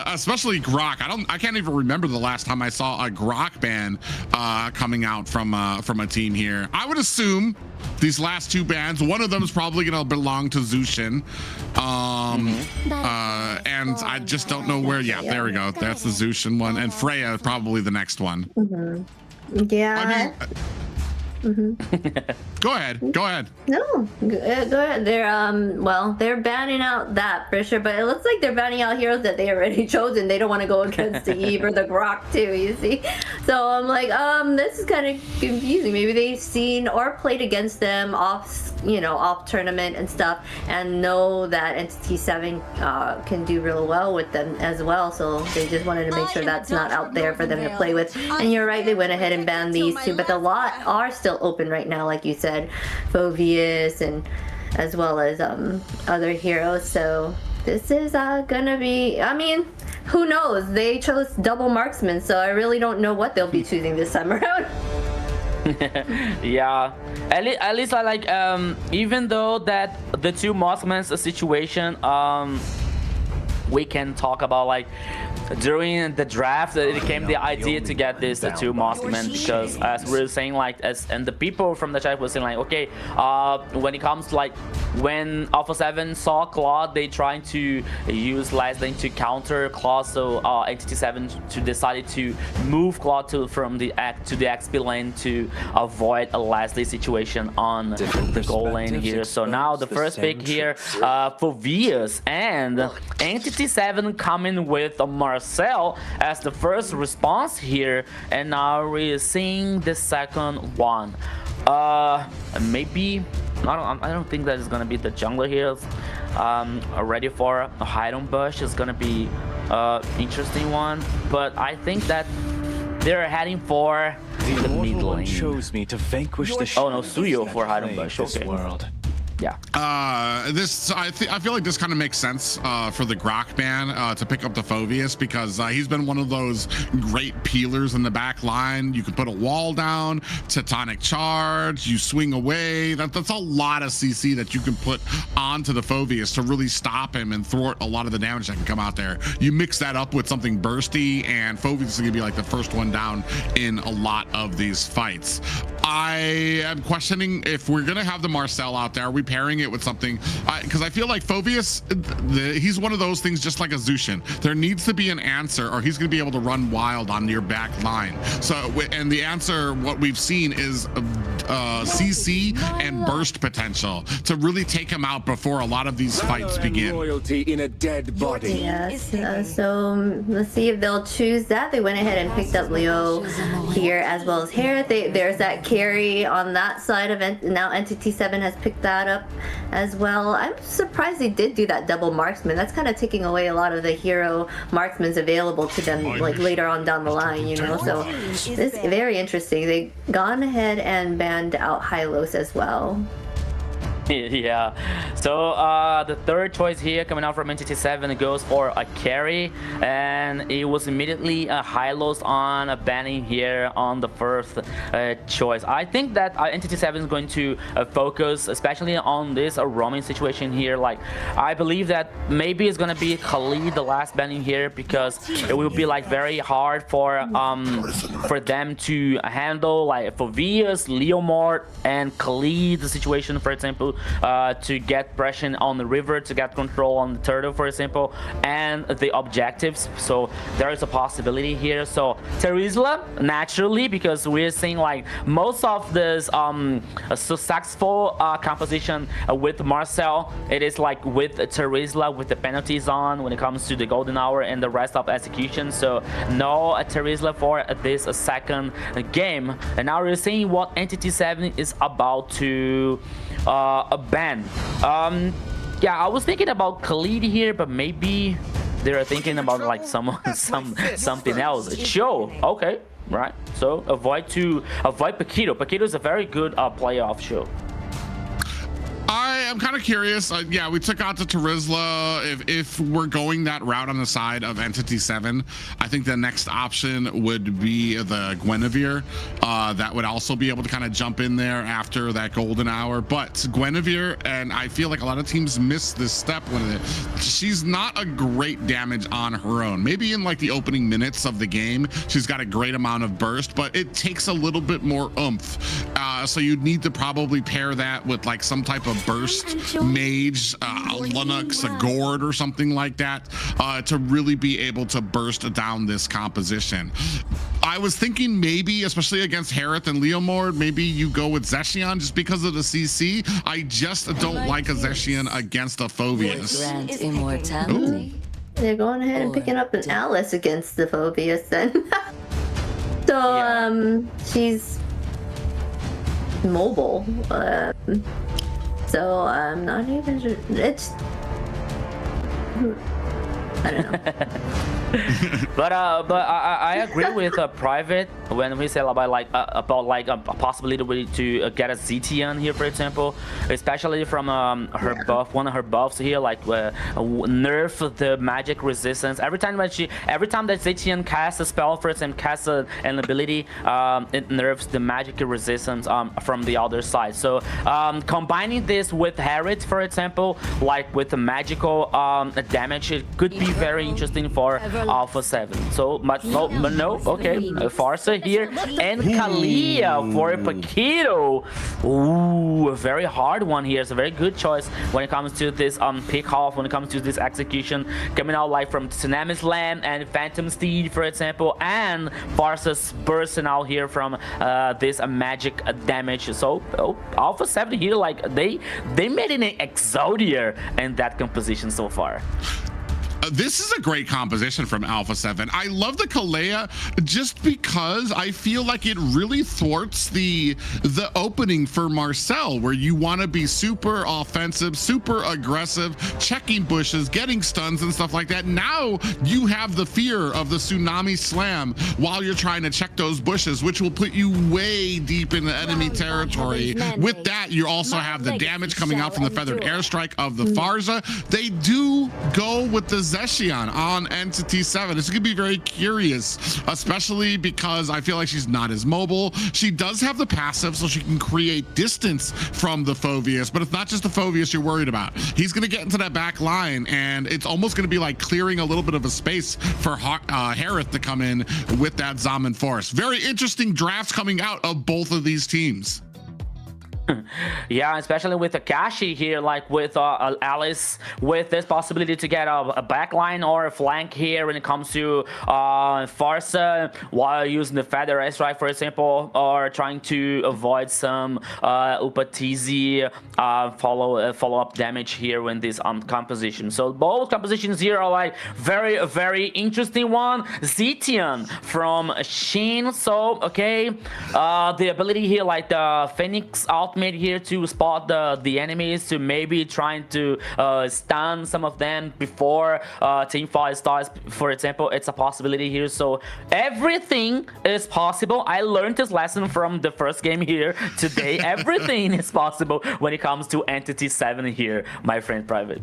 Especially Grok. I can't even remember the last time I saw a Grok ban coming out from a team here. I would assume these last two bans, one of them is probably gonna belong to Zushin. And I just don't know where. Yeah, there we go. That's the Zushin one, and Freya is probably the next one. Yeah. Go ahead. No, go ahead. They're banning out that for sure, but it looks like they're banning out heroes that they already chosen. They don't want to go against the Eve or the Grok too, you see. So I'm like, this is kind of confusing. Maybe they've seen or played against them off tournament and stuff, and know that Entity 7 can do real well with them as well. So they just wanted to make sure that's not out there for them to play with. And you're right, they went ahead and banned these two, but a lot are still open right now, like you said, Phoveus and as well as other heroes. So this is gonna be, I mean, who knows? They chose double marksman, so I really don't know what they'll be choosing this time around. Yeah, at least I like, even though that the two marksmen's situation, we can talk about like during the draft it came the idea to get this two marksmen, because as we were saying, like, and the people from the chat were saying like, okay, when it comes to like when Alpha 7 saw Claude, they trying to use Leslie to counter Claude, so Entity 7 decided to move Claude to the XP lane to avoid a Leslie situation on the goal lane here. So now the first pick here for Vias, and Entity 7 coming with a Marcel as the first response here, and now we're seeing the second one. Maybe I don't think that is gonna be the jungler here. Ready for a hide on bush is gonna be interesting one, but I think that they're heading for the mid lane. Chose me to vanquish the oh no, Suyo for hide on bush. Okay. World. Yeah. I feel like this kind of makes sense for the Grok ban to pick up the Phoveus, because he's been one of those great peelers in the back line. You can put a wall down, Tectonic Charge, you swing away. That's a lot of CC that you can put onto the Phoveus to really stop him and thwart a lot of the damage that can come out there. You mix that up with something bursty, and Phoveus is gonna be like the first one down in a lot of these fights. I am questioning if we're gonna have the Marcel out there. Are we pairing it with something? Because I feel like Phoveus, he's one of those things just like a Zushin. There needs to be an answer, or he's gonna be able to run wild on your back line. So, and the answer, what we've seen is CC and burst potential to really take him out before a lot of these fights begin. Royalty in a dead body. Yes, so let's see if they'll choose that. They went ahead and picked up Leo here as well as Harith. There's that carry on that side of it. Now Entity 7 has picked that up as well. I'm surprised they did do that double marksman. That's kind of taking away a lot of the hero marksmans available to them, like later on down the line, you know. So this is very interesting. They gone ahead and banned out Hylos as well. Yeah, so the third choice here coming out from Entity 7 goes for a carry, and it was immediately a Hylos on a banning here on the first choice. I think that Entity 7 is going to focus especially on this roaming situation here. Like, I believe that maybe it's going to be Khalid the last banning here, because it will be like very hard for them to handle, like for Vias, Leomort, and Khalid the situation, for example, to get pressure on the river, to get control on the turtle, for example, and the objectives. So there is a possibility here. So Terizla, naturally, because we're seeing like most of this successful composition with Marcel, it is like with Terizla, with the penalties on when it comes to the golden hour and the rest of execution. So no Terizla for this second game. And now we're seeing what Entity 7 is about to ban. Yeah, I was thinking about Khalid here, but maybe they're thinking about like something else. Show, okay, right? So avoid Paquito. Paquito is a very good player of Show. I'm kind of curious. Yeah, we took out the Terizla. If we're going that route on the side of Entity 7, I think the next option would be the Guinevere. That would also be able to kind of jump in there after that golden hour. But Guinevere, and I feel like a lot of teams miss this step when she's not a great damage on her own. Maybe in like the opening minutes of the game, she's got a great amount of burst, but it takes a little bit more oomph. So you'd need to probably pair that with like some type of burst mage, Linux, a gourd or something like that, to really be able to burst down this composition. I was thinking maybe, especially against Harith and Leomord, maybe you go with Zeshion just because of the CC. I just don't like a Zeshion against a Phoveus. Grant immortality. They're going ahead and picking up an Alice against the Phoveus then. So, she's mobile. So I'm not even sure. It's... I don't know. but I agree with Private when we say about a possibility to get a ZTN here, for example, especially from her buff, one of her buffs here, like nerf the magic resistance. Every time that ZTN casts a spell, for example, casts an ability, it nerfs the magic resistance from the other side. So combining this with Harith, for example, like with the magical damage, it could be very interesting for Alpha 7. So, but no, okay, Farsa here, and Kalia for Paquito. Ooh, a very hard one here. It's a very good choice when it comes to this pick off, when it comes to this execution, coming out like from Tsunami Slam and Phantom Steed, for example, and Farsa's bursting out here from this magic damage. So Alpha 7 here, like they made an Exodia in that composition so far. This is a great composition from Alpha 7. I love the Kalea just because I feel like it really thwarts the opening for Marcel, where you want to be super offensive, super aggressive, checking bushes, getting stuns and stuff like that. Now you have the fear of the Tsunami Slam while you're trying to check those bushes, which will put you way deep in the enemy territory. With that, you also have the damage coming out from the Feathered Airstrike of the Farsa. They do go with the Zeshion on Entity 7. This could be very curious, especially because I feel like she's not as mobile. She does have the passive, so she can create distance from the Phoveus, but it's not just the Phoveus you're worried about. He's going to get into that back line, and it's almost going to be like clearing a little bit of a space for Harith to come in with that Zaman Force. Very interesting drafts coming out of both of these teams. Yeah, especially with Akashi here, like with Alice, with this possibility to get a backline or a flank here when it comes to Farsa, while using the Feather Airstrike, for example, or trying to avoid some Upatizi follow-up damage here in this composition. So both compositions here are like very interesting one. Zetian from Shin. So okay, the ability here, like the Phoenix ultimate here to spot the enemies, to maybe trying to stun some of them before team fight starts, for example. It's a possibility here. So everything is possible. I learned this lesson from the first game here today. Everything is possible when it comes to Entity 7 here, my friend Private.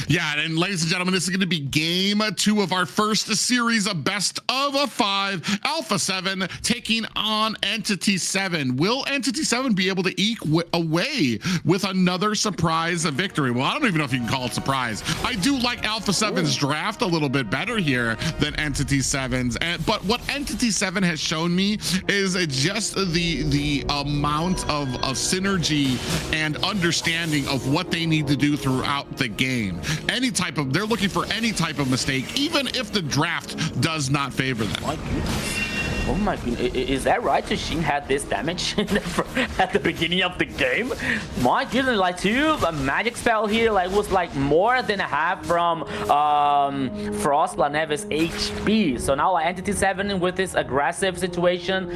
Yeah, and ladies and gentlemen, this is going to be game 2 of our first series of best of 5. Alpha 7 taking on Entity 7. Will Entity 7 be able to eke away with another surprise victory? Well, I don't even know if you can call it surprise. I do like Alpha 7's draft a little bit better here than Entity 7's. But what Entity 7 has shown me is just the amount of synergy and understanding of what they need to do throughout the game. They're looking for any type of mistake, even if the draft does not favor them. Oh my goodness, is that right? Shin had this damage at the beginning of the game? My goodness, like a magic spell here, like was like more than half from Frost Laneve's HP. So now like Entity 7 with this aggressive situation,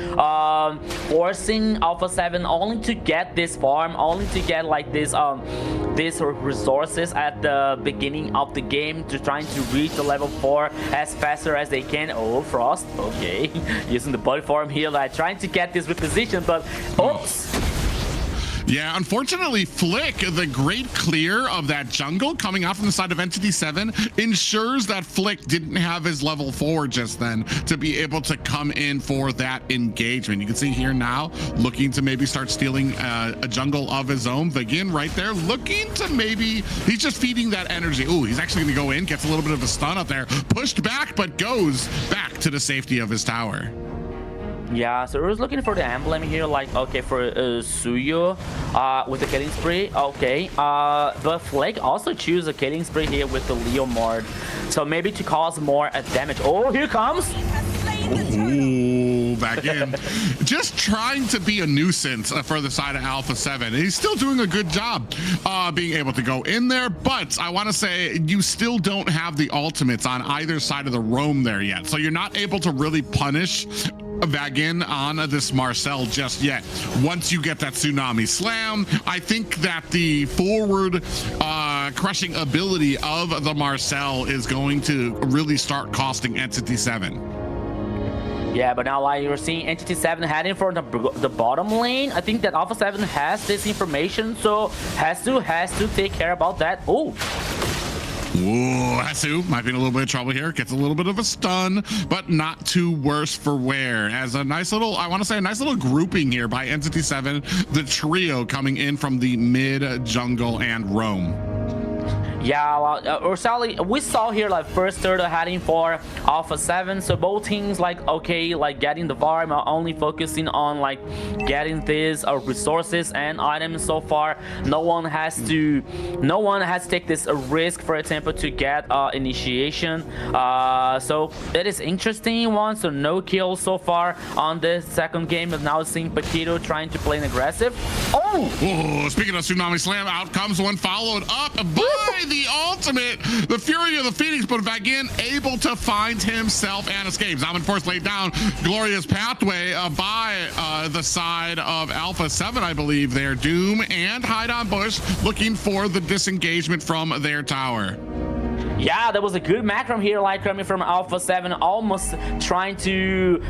forcing Alpha 7 only to get this farm, only to get like this these resources at the beginning of the game, to trying to reach the level 4 as faster as they can. Oh, Frost, okay. Using the body form here, like trying to get this reposition, but oops. Yeah, unfortunately, Flick, the great clear of that jungle coming out from the side of Entity 7 ensures that Flick didn't have his level 4 just then to be able to come in for that engagement. You can see here now, looking to maybe start stealing a jungle of his own. Begin right there, looking to maybe, he's just feeding that energy. Ooh, he's actually gonna go in, gets a little bit of a stun up there, pushed back, but goes back to the safety of his tower. Yeah, so we're looking for the emblem here, like, okay, for Suyo with the killing spree, okay. But Flick also choose a killing spree here with the Leomord, so maybe to cause more damage. Oh, here comes! Ooh, back in. Just trying to be a nuisance for the side of Alpha 7. He's still doing a good job being able to go in there, but I want to say you still don't have the ultimates on either side of the roam there yet, so you're not able to really punish Vagin on this Marcel just yet. Once you get that Tsunami Slam, I think that the forward crushing ability of the Marcel is going to really start costing Entity 7. Yeah, but now like you're seeing Entity 7 heading for the bottom lane. I think that Alpha 7 has this information, so has to take care about that. Oh. Ooh, Hasu might be in a little bit of trouble here. Gets a little bit of a stun, but not too worse for wear. As a nice little, I want to say a nice little grouping here by Entity 7, the trio coming in from the mid, jungle, and roam. Yeah, Ursali, we saw here like first turtle heading for Alpha 7, so both teams like, okay, like getting the farm, only focusing on like getting these resources and items so far. No one has to take this risk, for example, to get initiation. So it is interesting one, so no kills so far on this second game, but now seeing Paquito trying to play an aggressive. Oh! Ooh, speaking of Tsunami Slam, out comes one followed up by the ultimate, the Fury of the Phoenix, but Vagin able to find himself and escape. Zaman Force laid down glorious pathway by the side of Alpha 7, I believe there. Doom and Hide on Bush looking for the disengagement from their tower. Yeah, there was a good macro here, like coming from Alpha 7, almost trying to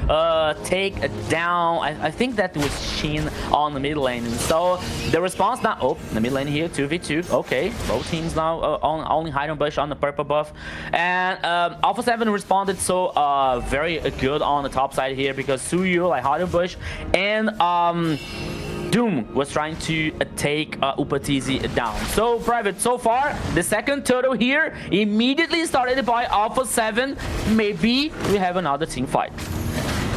take down. I think that was Shin on the mid lane. So the response now, oh, the mid lane here, 2v2. Okay, both teams now only Hide on Bush on the purple buff. And Alpha 7 responded so very good on the top side here because Suyu, like Hide on Bush, and Doom was trying to take Upatizi down. So Private, so far the second turtle here immediately started by Alpha 7. Maybe we have another team fight.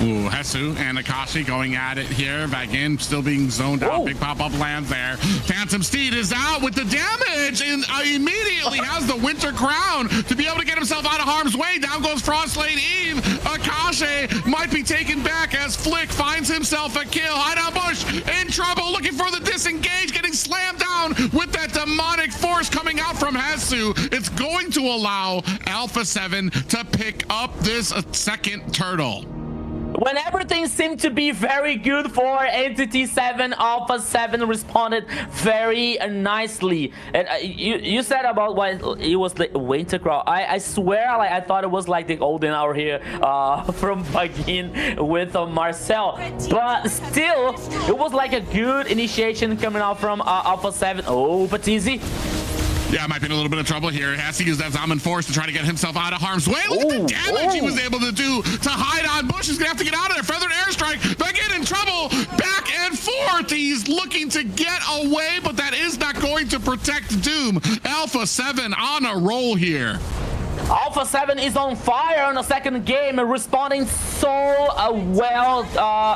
Ooh, Hesu and Akashi going at it here. Vagin still being zoned out. Big pop-up land there. Phantom Steed is out with the damage and immediately has the Winter Crown to be able to get himself out of harm's way. Down goes Frostblade Eve. Akashi might be taken back as Flick finds himself a kill. Hide on Bush in trouble, looking for the disengage, getting slammed down with that demonic force coming out from Hesu. It's going to allow Alpha 7 to pick up this second turtle. When everything seemed to be very good for Entity 7, Alpha 7 responded very nicely. And you said about why it was the Winter Crown. I swear, like I thought it was like the golden hour here from Vagin with Marcel. But still, it was like a good initiation coming out from Alpha 7. Oh, Patizi. Yeah, might be in a little bit of trouble here. Has to use that Zaman Force to try to get himself out of harm's way. Look at the damage he was able to do to Hide on Bush. He's gonna have to get out of there. Feathered Airstrike, back in trouble. Back and forth. He's looking to get away, but that is not going to protect Doom. Alpha 7 on a roll here. Alpha 7 is on fire on the second game, responding so well.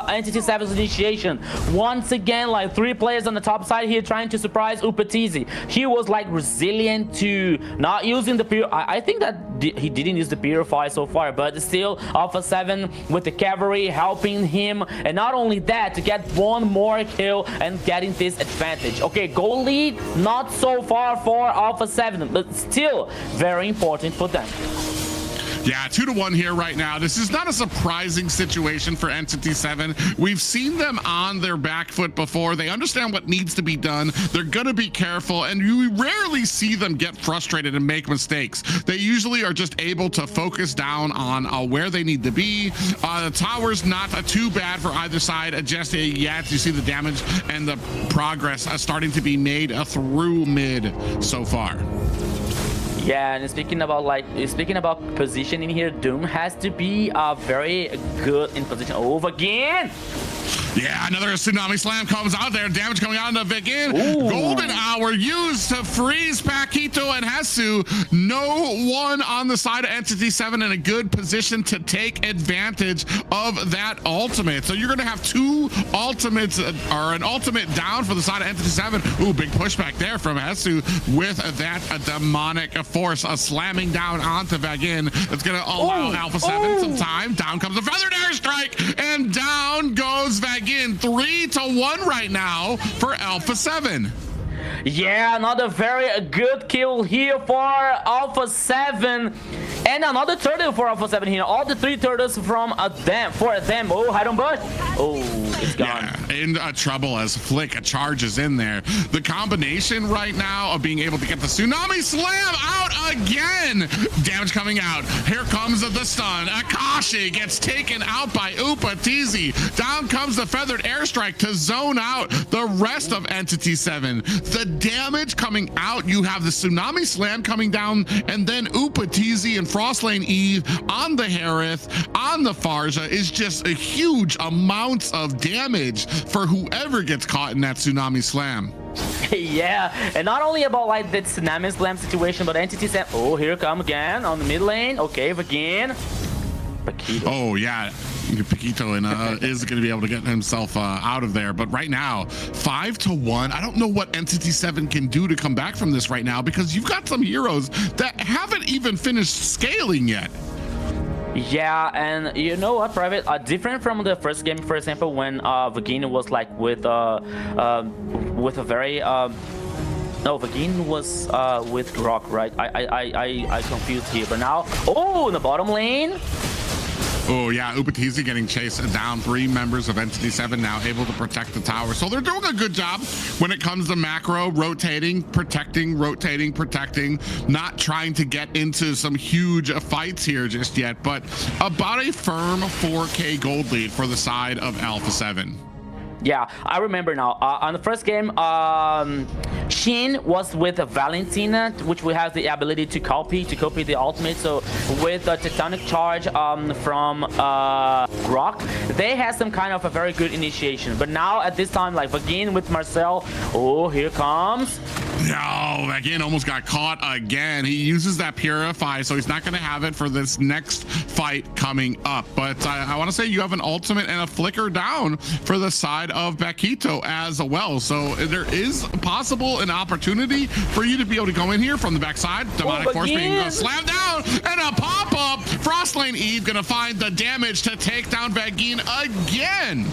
Entity 7's initiation. Once again, like 3 players on the top side here trying to surprise Upatizi. He was like resilient to not using the I think that he didn't use the Purify so far, but still Alpha 7 with the cavalry helping him. And not only that, to get one more kill and getting this advantage. Okay, goal lead, not so far for Alpha 7, but still very important for them. Yeah, 2-1 here right now. This is not a surprising situation for Entity 7. We've seen them on their back foot before. They understand what needs to be done. They're going to be careful, and you rarely see them get frustrated and make mistakes. They usually are just able to focus down on where they need to be. The tower's not too bad for either side just yet. You see the damage and the progress starting to be made through mid so far. Yeah, and speaking about positioning here, Doom has to be very good in position. Over again. Yeah, another Tsunami Slam comes out there. Damage coming out of Vegin. Golden Hour used to freeze Paquito and Hesu. No one on the side of Entity 7 in a good position to take advantage of that ultimate. So you're going to have two ultimates, or an ultimate down for the side of Entity 7. Ooh, big pushback there from Hesu with that demonic force slamming down onto Vegin. That's going to allow Alpha 7 some time. Down comes the Feathered Airstrike, and down goes Vegin. 3-1 right now for Alpha 7. Yeah, another very good kill here for Alpha 7. And another turtle for Alpha 7 here. All the three turtles from them. Oh, hide on bush. Oh, it's gone. Yeah, in trouble as Flick charges in there. The combination right now of being able to get the Tsunami Slam out again. Damage coming out. Here comes the stun. Akashi gets taken out by Upatizi. Down comes the Feathered Airstrike to zone out the rest of Entity 7. The damage coming out. You have the Tsunami Slam coming down, and then Upatizi and Frostlane Eve on the Harith, on the Farja is just a huge amounts of damage for whoever gets caught in that Tsunami Slam. Yeah, and not only about like the Tsunami Slam situation, but Entity 7. Oh, here come again on the mid lane. Okay, again. Paquito. Oh yeah, Paquito and is going to be able to get himself out of there. But right now, 5-1. I don't know what Entity 7 can do to come back from this right now, because you've got some heroes that haven't even finished scaling yet. Yeah, and you know what, Private? Different from the first game, for example, when Vagina was like with a very no, Vagina was with Rock, right? I confused here, but now, oh, in the bottom lane. Oh yeah, Upatizi getting chased down. 3 members of Entity 7 now able to protect the tower. So they're doing a good job when it comes to macro, rotating, protecting, rotating, protecting, not trying to get into some huge fights here just yet, but about a firm 4K gold lead for the side of Alpha 7. Yeah, I remember now. On the first game, Shin was with Valentina, which we have the ability to copy the ultimate. So with the Tectonic Charge from Grok, they had some kind of a very good initiation. But now at this time, like again with Marcel, oh, here comes. No, again, almost got caught again. He uses that Purify, so he's not going to have it for this next fight coming up. But I want to say you have an ultimate and a flicker down for the side of Paquito as well. So there is possible an opportunity for you to be able to go in here from the backside. Demonic Force being slammed down, and a pop-up. Frostlane Eve going to find the damage to take down Vagin again.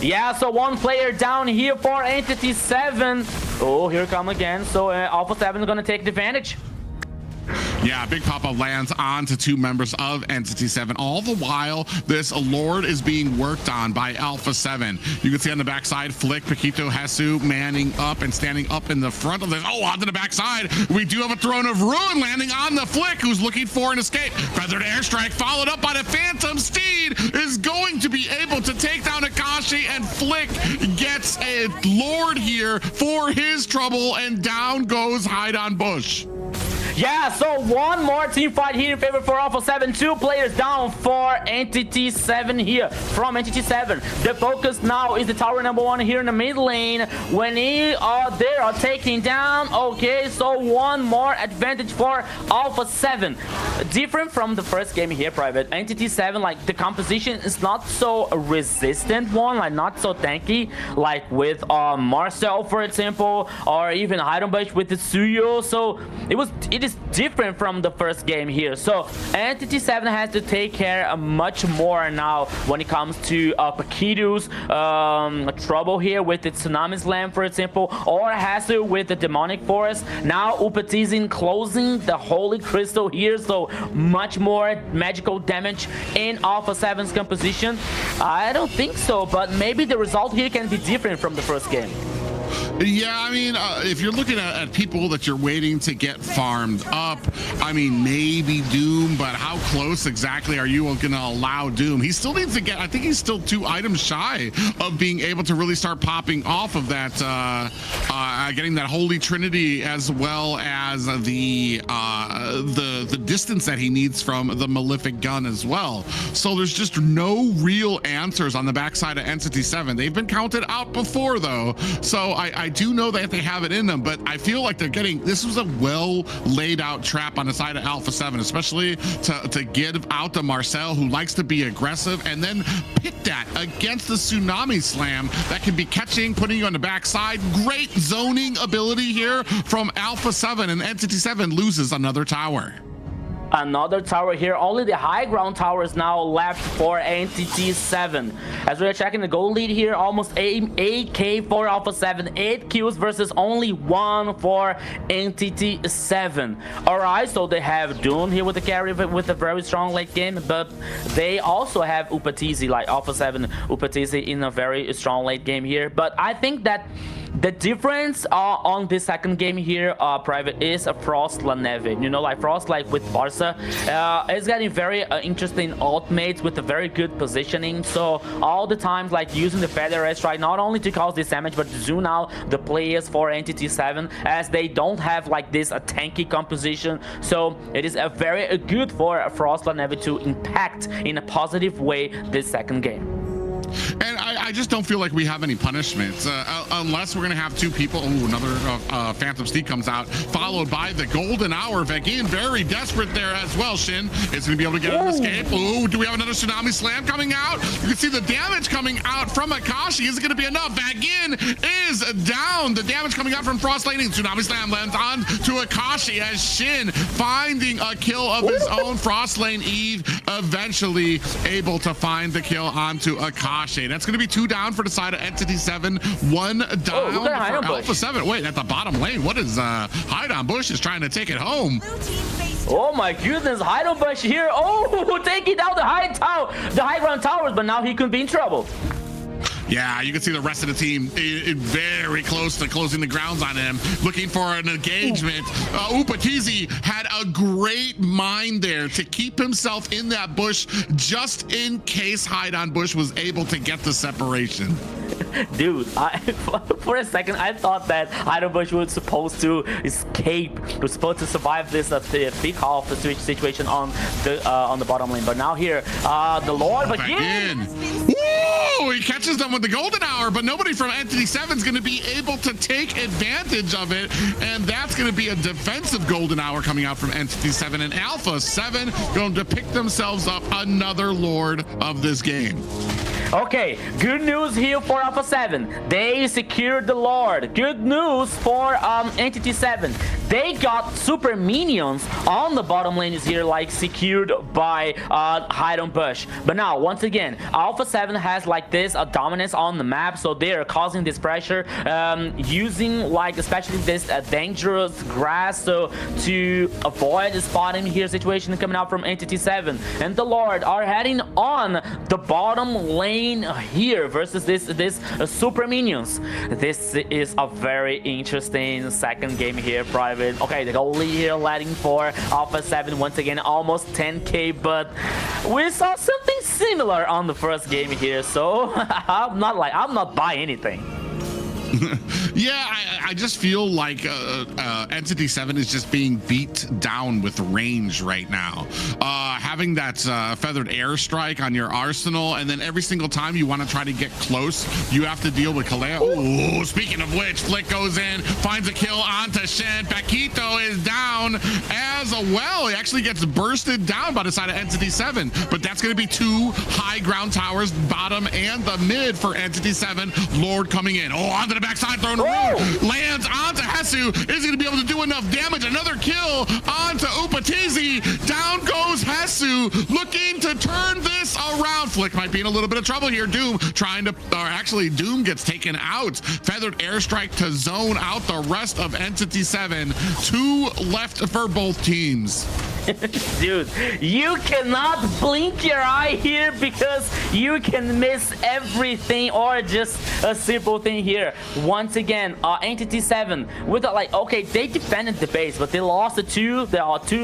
Yeah, so one player down here for Entity 7. Oh, here come again. So Alpha 7 is going to take advantage. Yeah, big pop-up lands onto 2 members of Entity 7. All the while, this Lord is being worked on by Alpha 7. You can see on the backside, Flick, Paquito, Hesu manning up and standing up in the front of this. Oh, onto the backside, we do have a Throne of Ruin landing on the Flick, who's looking for an escape. Feathered Airstrike followed up by the Phantom Steed is going to be able to take down Akashi, and Flick gets a Lord here for his trouble, and down goes Hide on Bush. Yeah, so one more team fight here in favor for Alpha 7. 2 players down for Entity 7 here from Entity 7. The focus now is the tower number 1 here in the mid lane. When they are taking down. Okay, so one more advantage for Alpha 7. Different from the first game here, Private. Entity 7, like the composition is not so resistant one, like not so tanky like like with Marcel, for example, or even Heidenbush with the Suyo. So it is different from the first game here. So Entity 7 has to take care much more now when it comes to Paquito's trouble here with the Tsunami Slam, for example, or Hassel with the Demonic Forest. Now Upatizin closing the Holy Crystal here, so much more magical damage in Alpha 7's composition. I don't think so, but maybe the result here can be different from the first game. Yeah, I mean, if you're looking at people that you're waiting to get farmed up, I mean, maybe Doom, but how close exactly are you going to allow Doom? He still needs to get, I think he's still 2 items shy of being able to really start popping off of that, getting that Holy Trinity, as well as the distance that he needs from the Malefic Gun as well. So there's just no real answers on the backside of Entity 7. They've been counted out before, though, so I do know that they have it in them, but I feel like they're getting, this was a well laid out trap on the side of Alpha 7, especially to give out to Marcel, who likes to be aggressive, and then pit that against the Tsunami Slam that can be catching, putting you on the backside. Great zoning ability here from Alpha 7, and Entity 7 loses another tower. Another tower here. Only the high ground tower is now left for Entity 7. As we are checking the goal lead here, almost 8k for Alpha 7, 8 kills versus only 1 for Entity 7. Alright, so they have Doom here with the carry with a very strong late game, but they also have Upatizi, like Alpha 7 Upatizi in a very strong late game here. But I think that the difference on this second game here, Private, is a Frost La Neve. You know, like Frost, like with Barca, is getting very interesting ultimates with a very good positioning. So all the times, like using the Feather Airstrike, not only to cause this damage, but to zoom out the players for Entity 7, as they don't have like this a tanky composition. So it is a very good for Frost La Neve to impact in a positive way this second game. And I just don't feel like we have any punishments unless we're going to have 2 people. Ooh, another Phantom Steed comes out, followed by the Golden Hour. Vegin very desperate there as well. Shin is going to be able to get an escape. Ooh, do we have another Tsunami Slam coming out? You can see the damage coming out from Akashi. Is it going to be enough? Vegin is down. The damage coming out from Frost Laning. Tsunami Slam lands on to Akashi as Shin finding a kill of his own. Frost Lane Eve eventually able to find the kill onto Akashi. That's going to be 2 down for the side of Entity 7, 1 down for Alpha 7. Wait, at the bottom lane, what is Hide on Bush is trying to take it home? Oh my goodness, Heidelbush here. Oh, taking down the high ground towers, but now he could be in trouble. Yeah, you can see the rest of the team very close to closing the grounds on him, looking for an engagement. Upatizi had a great mind there to keep himself in that bush just in case Hide on Bush was able to get the separation. Dude, for a second I thought that Heidelbush was supposed to escape, was supposed to survive this pick off the switch situation on the bottom lane, but now here the Lord again. Whoa, he catches them with the Golden Hour, but nobody from Entity 7 is going to be able to take advantage of it, and that's going to be a defensive Golden Hour coming out from Entity 7, and Alpha 7 going to pick themselves up another Lord of this game. Okay, good news here for Alpha 7. They secured the Lord. Good news for Entity 7. They got super minions on the bottom lane is here, like secured by Hide on Bush. But now, once again, Alpha 7 has like this a dominance on the map, so they are causing this pressure, using like especially this dangerous grass, so to avoid the spotting here situation coming out from Entity 7. And the Lord are heading on the bottom lane here versus this super minions. This is a very interesting second game here, Private. Okay, the goal lead here letting for Alpha 7 once again, almost 10k, but we saw something similar on the first game here, so I'm not buying anything. Yeah, I just feel like Entity 7 is just being beat down with range right now. Having that feathered airstrike on your arsenal, and then every single time you want to try to get close, you have to deal with Kaleo. Oh, speaking of which, Flick goes in, finds a kill onto Shen. Paquito is down as well. He actually gets bursted down by the side of Entity 7, but that's going to be 2 high ground towers, bottom and the mid for Entity 7. Lord coming in. Oh, onto the backside, throwing a room. Lands onto Hesu. Is he going to be able to do enough damage? Another kill onto Upatizi. Down goes Hesu, looking to turn this around. Flick might be in a little bit of trouble here. Doom trying to, or actually Doom gets taken out. Feathered airstrike to zone out the rest of Entity 7. 2 left for both teams. Dude, you cannot blink your eye here because you can miss everything, or just a simple thing here. Once again, Entity 7 with okay, they defended the base, but they lost the 2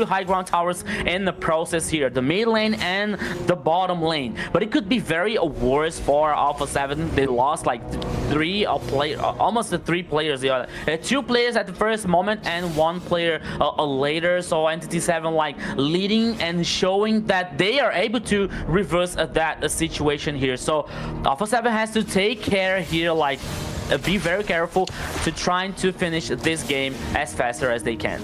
high ground towers in the process here, the mid lane and the bottom lane. But it could be very worse for Alpha 7. They lost like almost 3 players. 2 players at the first moment and 1 player later. So Entity 7 leading and showing that they are able to reverse that situation here. So Alpha 7 has to take care here, be very careful to trying to finish this game as faster as they can.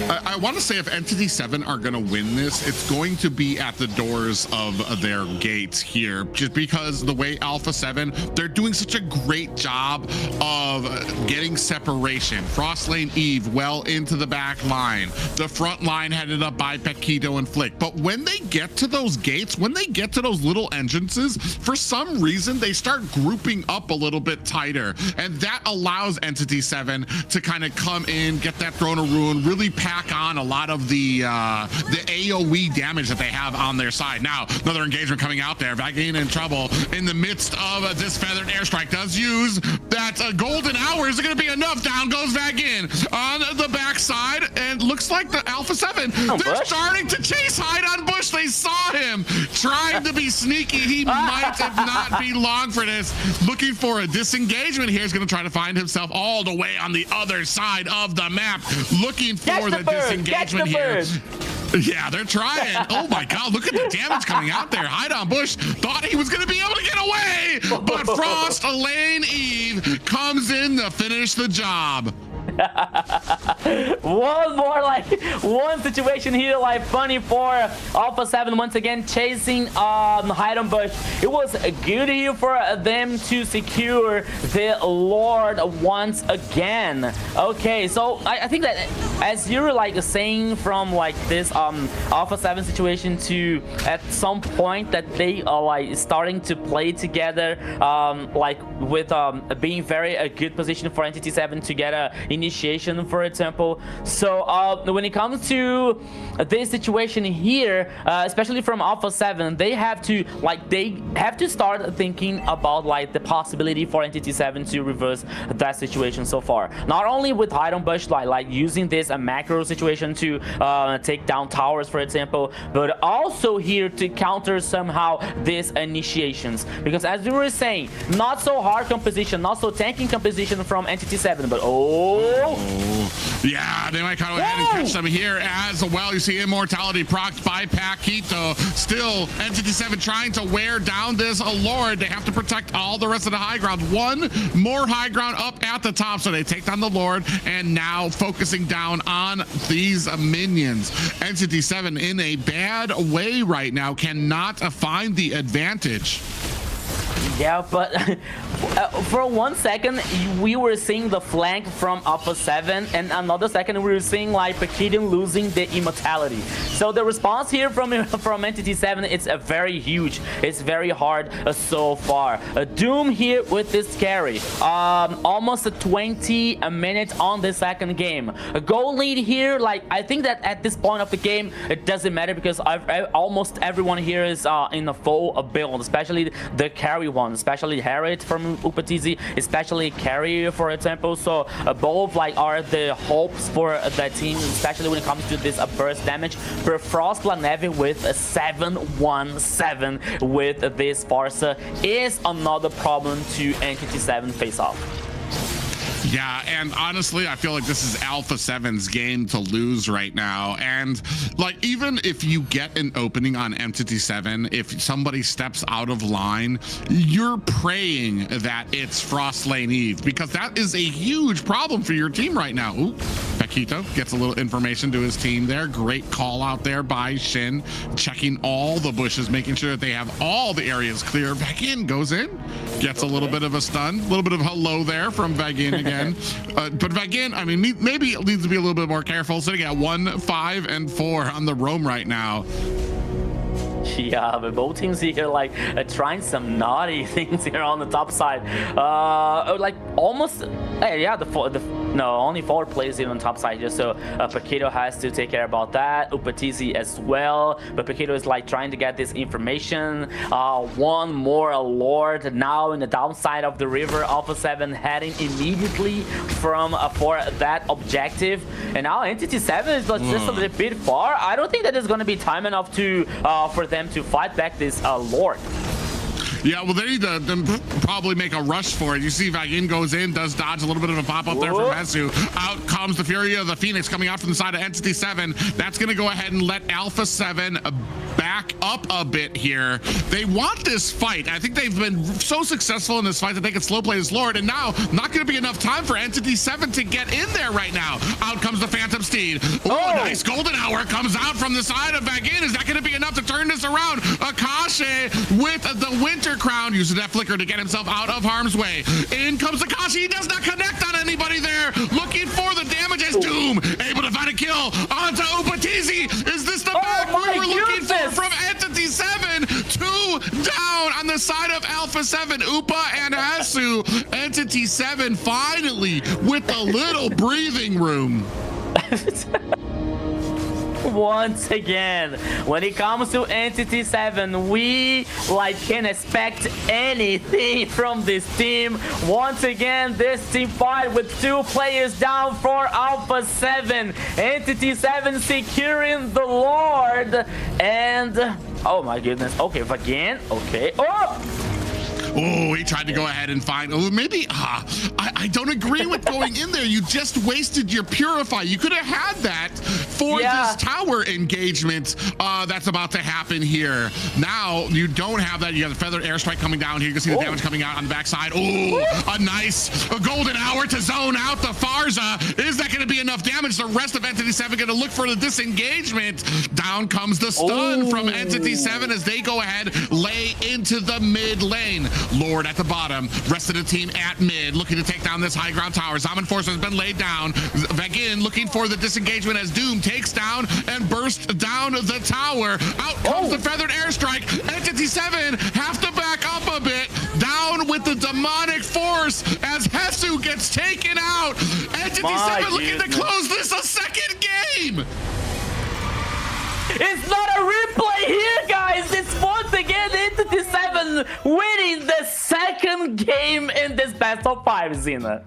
I want to say if Entity 7 are going to win this, it's going to be at the doors of their gates here, just because the way Alpha 7, they're doing such a great job of getting separation. Frost Lane Eve well into the back line, the front line headed up by Paquito and Flick. But when they get to those gates, when they get to those little entrances, for some reason they start grouping up a little bit tighter, and that allows Entity 7 to kind of come in, get that Throne of Ruin, really pack on a lot of the AoE damage that they have on their side. Now, another engagement coming out there. Vagine in trouble in the midst of this feathered airstrike. Does use that golden hour. Is it going to be enough? Down goes Vagine on the backside, and looks like the Alpha 7, they're starting to chase hide on Bush. They saw him trying to be sneaky. He might not be long for this. Looking for a disengagement here. He's going to try to find himself all the way on the other side of the map, looking for the disengagement here. Yeah, they're trying. Oh my god, look at the damage coming out there. Hide on Bush thought he was going to be able to get away, but Frost Lane Eve comes in to finish the job. One situation here, funny for Alpha 7 once again chasing hide on Bush. It was good here for them to secure the Lord once again. Okay, so I think that as you're saying from this Alpha 7 situation, to at some point that they are starting to play together, with being very a good position for Entity 7 to get a initiation, for example. So when it comes to this situation here, especially from Alpha 7, they have to start thinking about the possibility for Entity 7 to reverse that situation so far. Not only with hide on Bush, using this macro situation to take down towers, for example, but also here to counter somehow these initiations, because as we were saying, not so hard composition, not so tanking composition from Entity 7, but yeah, they might kind of go ahead and catch them here as well. You see Immortality procced by Paquito. Still, Entity 7 trying to wear down this Lord. They have to protect all the rest of the high ground. One more high ground up at the top, so they take down the Lord, and now focusing down on these minions. Entity 7 in a bad way right now, cannot find the advantage. Yeah, but for 1 second we were seeing the flank from Alpha 7, and another second we were seeing Paquito losing the immortality. So the response here from Entity 7, it's very huge. It's very hard so far. Doom here with this carry. Almost 20 minutes on the second game. A goal lead here. I think that at this point of the game it doesn't matter, because almost everyone here is in a full build, especially the carry one, especially Harriet from Upatizi, especially Carry, for example. So both are the hopes for the team, especially when it comes to this burst damage. Per Frost Planeve with a 7-1-7 with this Farsa is another problem to Entity 7 face off. Yeah, and honestly, I feel like this is Alpha 7's game to lose right now. And like, even if you get an opening on Entity 7, if somebody steps out of line, you're praying that it's Frost Lane Eve, because that is a huge problem for your team right now. Ooh, Paquito gets a little information to his team there. Great call out there by Shin, checking all the bushes, making sure that they have all the areas clear. Vagin goes in, gets a little bit of a stun, a little bit of hello there from Vagin again. But Vagin, I mean, maybe it needs to be a little bit more careful. Sitting at 1, 5, and 4 on the roam right now. Yeah, but both teams here like trying some naughty things here on the top side. Like almost, yeah, no, only 4 players here on top side here, so Paquito has to take care about that. Upatizi as well, but Paquito is like trying to get this information. One more Lord now in the downside of the river. Alpha 7 heading immediately from for that objective, and now Entity 7 is just a little bit far. I don't think that is going to be time enough to for them to fight back this Lord. Yeah, well, they need to probably make a rush for it. You see Vagin goes in, does dodge a little bit of a pop-up there from Hesu. Out comes the Fury of the Phoenix coming out from the side of Entity 7. That's going to go ahead and let Alpha 7 back up a bit here. They want this fight. I think they've been so successful in this fight that they can slow play this Lord, and now not going to be enough time for Entity 7 to get in there right now. Out comes the Phantom Steed. Oh, nice golden hour comes out from the side of Vagin. Is that going to be enough to turn this around? Akashi with the Winter Crown, using that flicker to get himself out of harm's way. In comes Akashi. He does not connect on anybody there. Looking for the damage as Doom able to find a kill onto Upatizi. Is this the back we were looking for from Entity 7? 2 down on the side of Alpha 7. Upa and Hasu. Entity 7 finally with a little breathing room. Once again, when it comes to Entity 7, we can expect anything from this team. Once again, this team fight with 2 players down for Alpha 7. Entity 7 securing the Lord, and oh my goodness. Okay, Vagin. Okay. Oh, he tried to go ahead and find. Oh, maybe. I don't agree with going in there. You just wasted your Purify. You could have had that for this tower engagement that's about to happen here. Now you don't have that. You have the Feathered Airstrike coming down here. You can see the damage coming out on the backside. Oh, a nice golden hour to zone out the Farza. Is that going to be enough damage? The rest of Entity 7 going to look for the disengagement. Down comes the stun from Entity 7 as they go ahead, lay into the mid lane. Lord at the bottom, rest of the team at mid, looking to take down this high ground tower. Zaman Force has been laid down. Vagin looking for the disengagement as Doom takes down and bursts down the tower. Out comes the Feathered Airstrike. Entity 7 have to back up a bit. Down with the demonic force as Hesu gets taken out. Entity 7 looking to close this a second game. It's not a replay here, guys. It's once again Entity 7 winning the second game in this best of 5, Zena.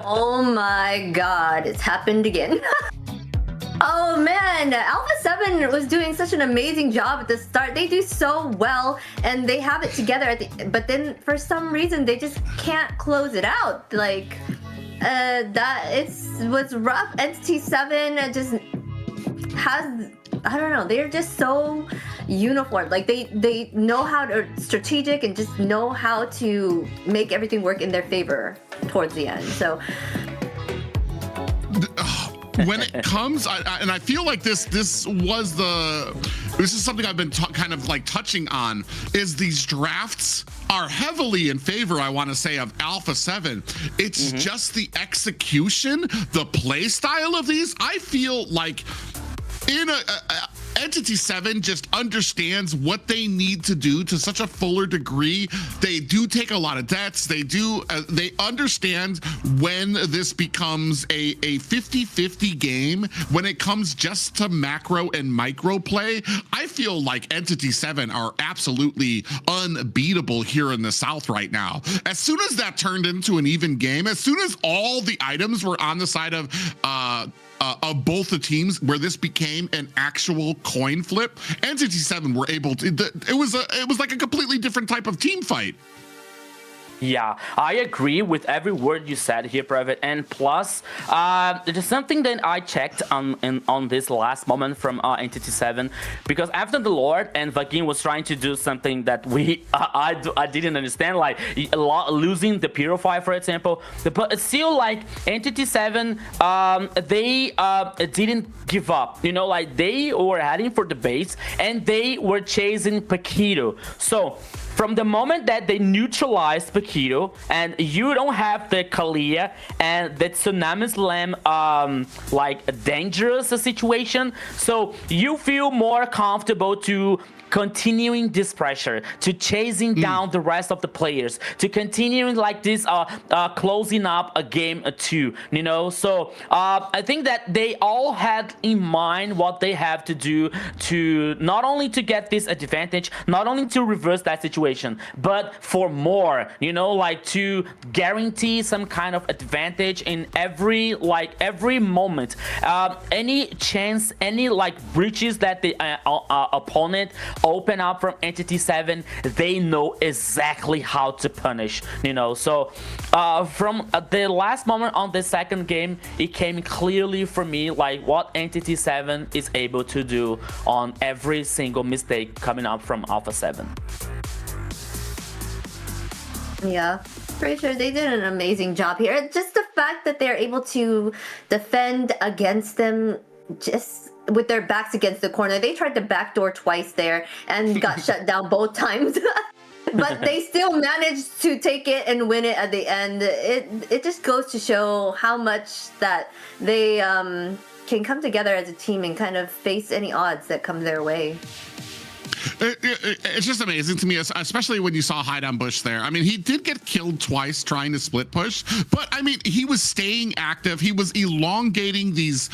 Oh my god, it's happened again. Oh man, Alpha 7 was doing such an amazing job at the start. They do so well and they have it together but then for some reason they just can't close it out. Like what's rough. Entity 7 just has, I don't know, they're just so uniform. Like they know how to strategic and just know how to make everything work in their favor towards the end. So when it comes, and I feel like this is something I've been kind of like touching on, is these drafts are heavily in favor, I want to say, of Alpha 7. It's just the execution, the play style of these. I feel like in Entity 7 just understands what they need to do to such a fuller degree. They do take a lot of deaths. They understand when this becomes a 50-50 game. When it comes just to macro and micro play, I feel like Entity 7 are absolutely unbeatable here in the South right now. As soon as that turned into an even game, as soon as all the items were on the side of both the teams, where this became an actual coin flip, Entity 7 were able to. It was like a completely different type of team fight. Yeah, I agree with every word you said here, Private. And plus, there's something that I checked on this last moment from Entity 7, because after the Lord and Vagin was trying to do something that I didn't understand, like losing the Purify, for example. But it's still like Entity 7, they didn't give up. You know, like they were heading for the base and they were chasing Paquito. So from the moment that they neutralized Paquito, and you don't have the Kalia and the Tsunami Slam like a dangerous situation, so you feel more comfortable to continuing this pressure, to chasing down the rest of the players, to continuing like this closing up a game 2, you know. So I think that they all had in mind what they have to do to not only to get this advantage, not only to reverse that situation, but for more, you know, like to guarantee some kind of advantage in every moment. Any chance, any like breaches that the opponent open up from Entity 7, they know exactly how to punish, you know. So from the last moment on the second game, it came clearly for me like what Entity 7 is able to do on every single mistake coming up from Alpha 7. Yeah, pretty sure they did an amazing job here. Just the fact that they're able to defend against them just with their backs against the corner. They tried to backdoor twice there and got shut down both times. But they still managed to take it and win it at the end. It just goes to show how much that they can come together as a team and kind of face any odds that come their way. It's just amazing to me, especially when you saw Hide on Bush there. I mean, he did get killed twice trying to split push, but I mean, he was staying active. He was elongating these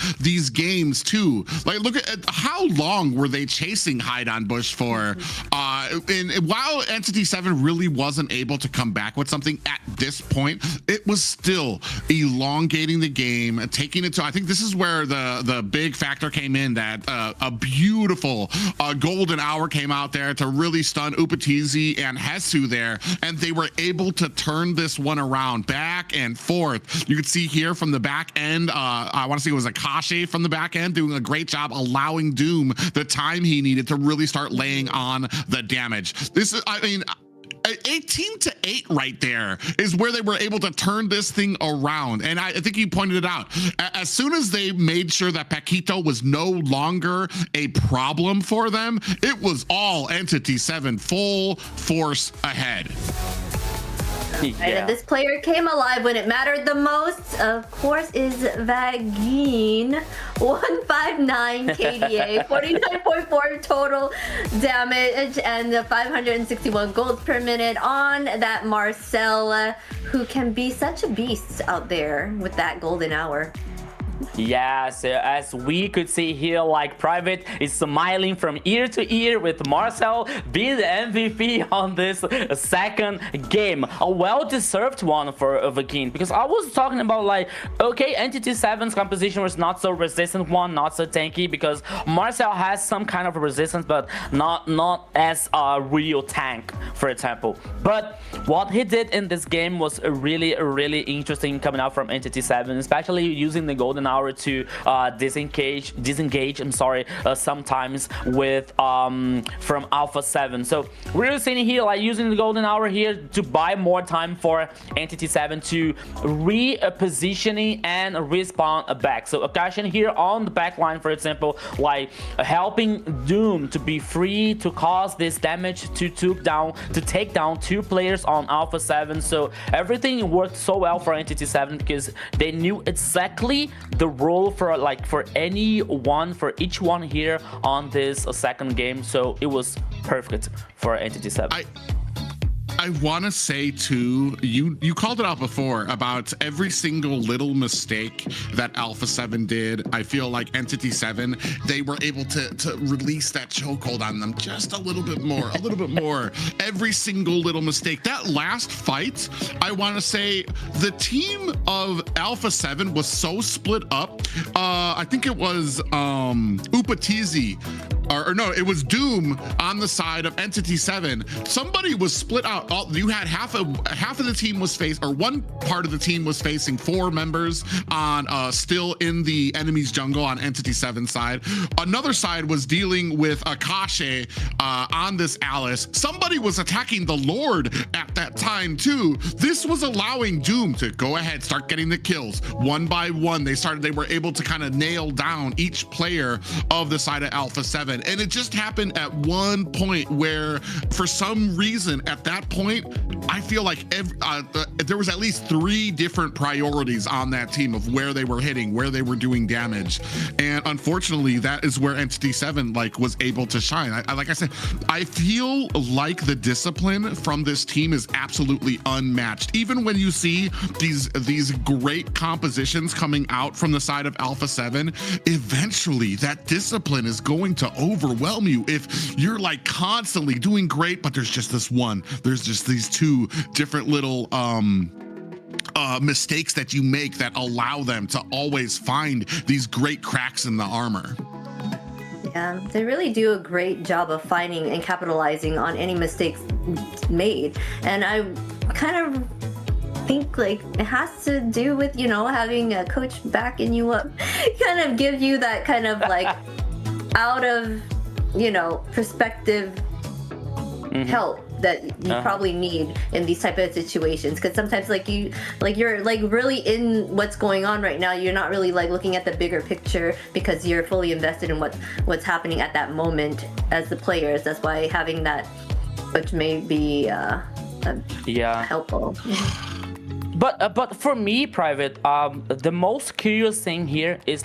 games too. Like, look at how long were they chasing Hide on Bush for? And while Entity 7 really wasn't able to come back with something at this point, it was still elongating the game, taking it to, I think this is where the big factor came in, that a beautiful golden hour came out there to really stun Upatizi and Hesu there, and they were able to turn this one around back and forth. You can see here from the back end, I want to say it was Akashi from the back end doing a great job allowing Doom the time he needed to really start laying on the damage. This is, I mean, 18-8 right there is where they were able to turn this thing around. And I think you pointed it out. As soon as they made sure that Paquito was no longer a problem for them, it was all Entity 7 full force ahead. Yeah. And this player came alive when it mattered the most, of course, is Vagin. 159 KDA, 49.4 total damage, and 561 golds per minute on that Marcel, who can be such a beast out there with that golden hour. Yes, as we could see here, like Private is smiling from ear to ear with Marcel being the MVP on this second game. A well-deserved one for Vagin, because I was talking about like, okay, Entity 7's composition was not so resistant one, not so tanky, because Marcel has some kind of resistance, but not as a real tank, for example. But what he did in this game was really interesting coming out from Entity 7, especially using the golden hour to disengage sometimes with from Alpha 7. So we're seeing here like using the golden hour here to buy more time for Entity 7 to repositioning and respawn back. So Occasion here on the back line, for example, like helping Doom to be free to cause this damage to take down 2 players on Alpha 7. So everything worked so well for Entity 7 because they knew exactly the role for each one here on this second game. So it was perfect for Entity 7. I want to say too, you called it out before about every single little mistake that Alpha 7 did. I feel like Entity 7, they were able to release that chokehold on them just a little bit more, every single little mistake. That last fight, I want to say the team of Alpha 7 was so split up. I think it was Upatizi or no, it was Doom on the side of Entity 7. Somebody was split out. You had half of the team was one part of the team was facing 4 members on still in the enemy's jungle on Entity 7 side. Another side was dealing with Akashe on this Alice. Somebody was attacking the Lord at that time too. This was allowing Doom to go ahead, start getting the kills one by one. They were able to kind of nail down each player of the side of Alpha 7. And it just happened at one point where, for some reason, at that point, I feel like there was at least 3 different priorities on that team of where they were hitting, where they were doing damage. And unfortunately, that is where Entity 7 was able to shine. Like I said, I feel like the discipline from this team is absolutely unmatched. Even when you see these great compositions coming out from the side of Alpha 7, eventually that discipline is going to overwhelm you if you're constantly doing great, but there's just these 2 different little mistakes that you make that allow them to always find these great cracks in the armor. Yeah, they really do a great job of finding and capitalizing on any mistakes made. And I kind of think it has to do with, having a coach backing you up, kind of give you that kind of out of, perspective help that you probably need in these type of situations, because sometimes you're really in what's going on right now. You're not really looking at the bigger picture because you're fully invested in what's happening at that moment as the players. That's why having that, which may be helpful. But for me, Private, the most curious thing here is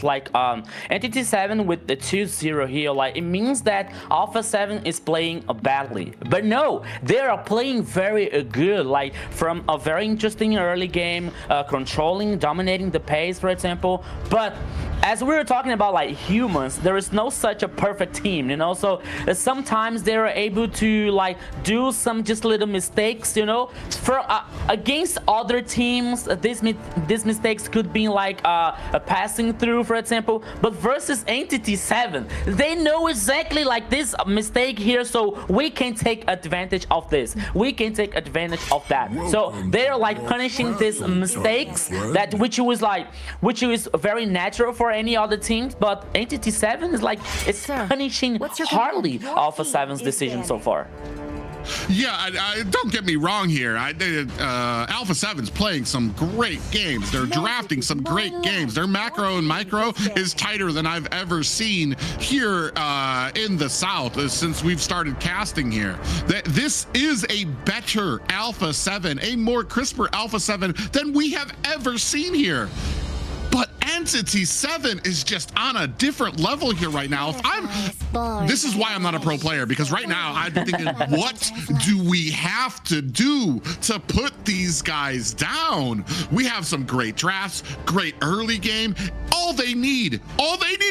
Entity 7 with the 2-0 here, it means that Alpha 7 is playing badly. But no, they are playing very good, from a very interesting early game, controlling, dominating the pace, for example. But as we were talking about humans, there is no such a perfect team, so sometimes they're able to do some just little mistakes, for against other teams. These mistakes could be a passing through, for example, but versus Entity 7, they know exactly this mistake here, so we can take advantage of this, we can take advantage of that. So they're punishing these mistakes which is very natural for any other teams, but Entity 7 is it's punishing hardly Alpha 7's decision so far. Yeah, don't get me wrong here. Alpha 7's playing some great games. They're drafting some great games. Their macro and micro is tighter than I've ever seen here in the South since we've started casting here. This is a better Alpha 7, a more crisper Alpha 7 than we have ever seen here. But Entity 7 is just on a different level here right now. This is why I'm not a pro player, because right now I'm thinking, what do we have to do to put these guys down? We have some great drafts, great early game. All they need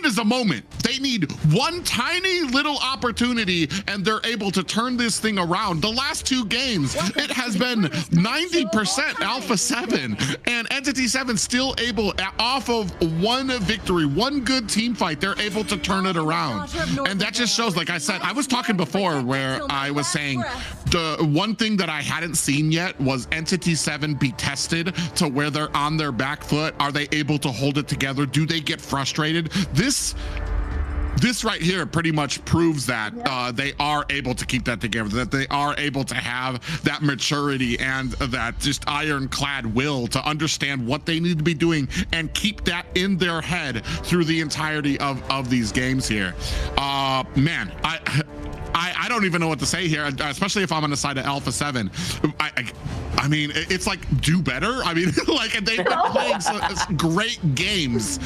is a moment. They need one tiny little opportunity, and they're able to turn this thing around. The last 2 games, it has been 90% Alpha 7, and Entity 7 still able, off of one victory, one good team fight, they're able to turn it around. And that just shows, like I said, I was talking before where I was saying the one thing that I hadn't seen yet was Entity 7 be tested to where they're on their back foot. Are they able to hold it together? Do they get frustrated? This right here pretty much proves that they are able to keep that together, that they are able to have that maturity and that just ironclad will to understand what they need to be doing and keep that in their head through the entirety of these games here. Man, I don't even know what to say here, especially if I'm on the side of Alpha 7. I mean, it's do better. I mean, they've been playing some great games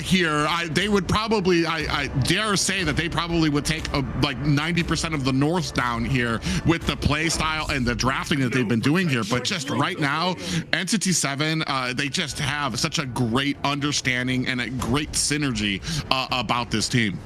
here. They would probably, I dare say that they probably would take 90% of the North down here with the play style and the drafting that they've been doing here. But just right now, Entity 7, they just have such a great understanding and a great synergy about this team.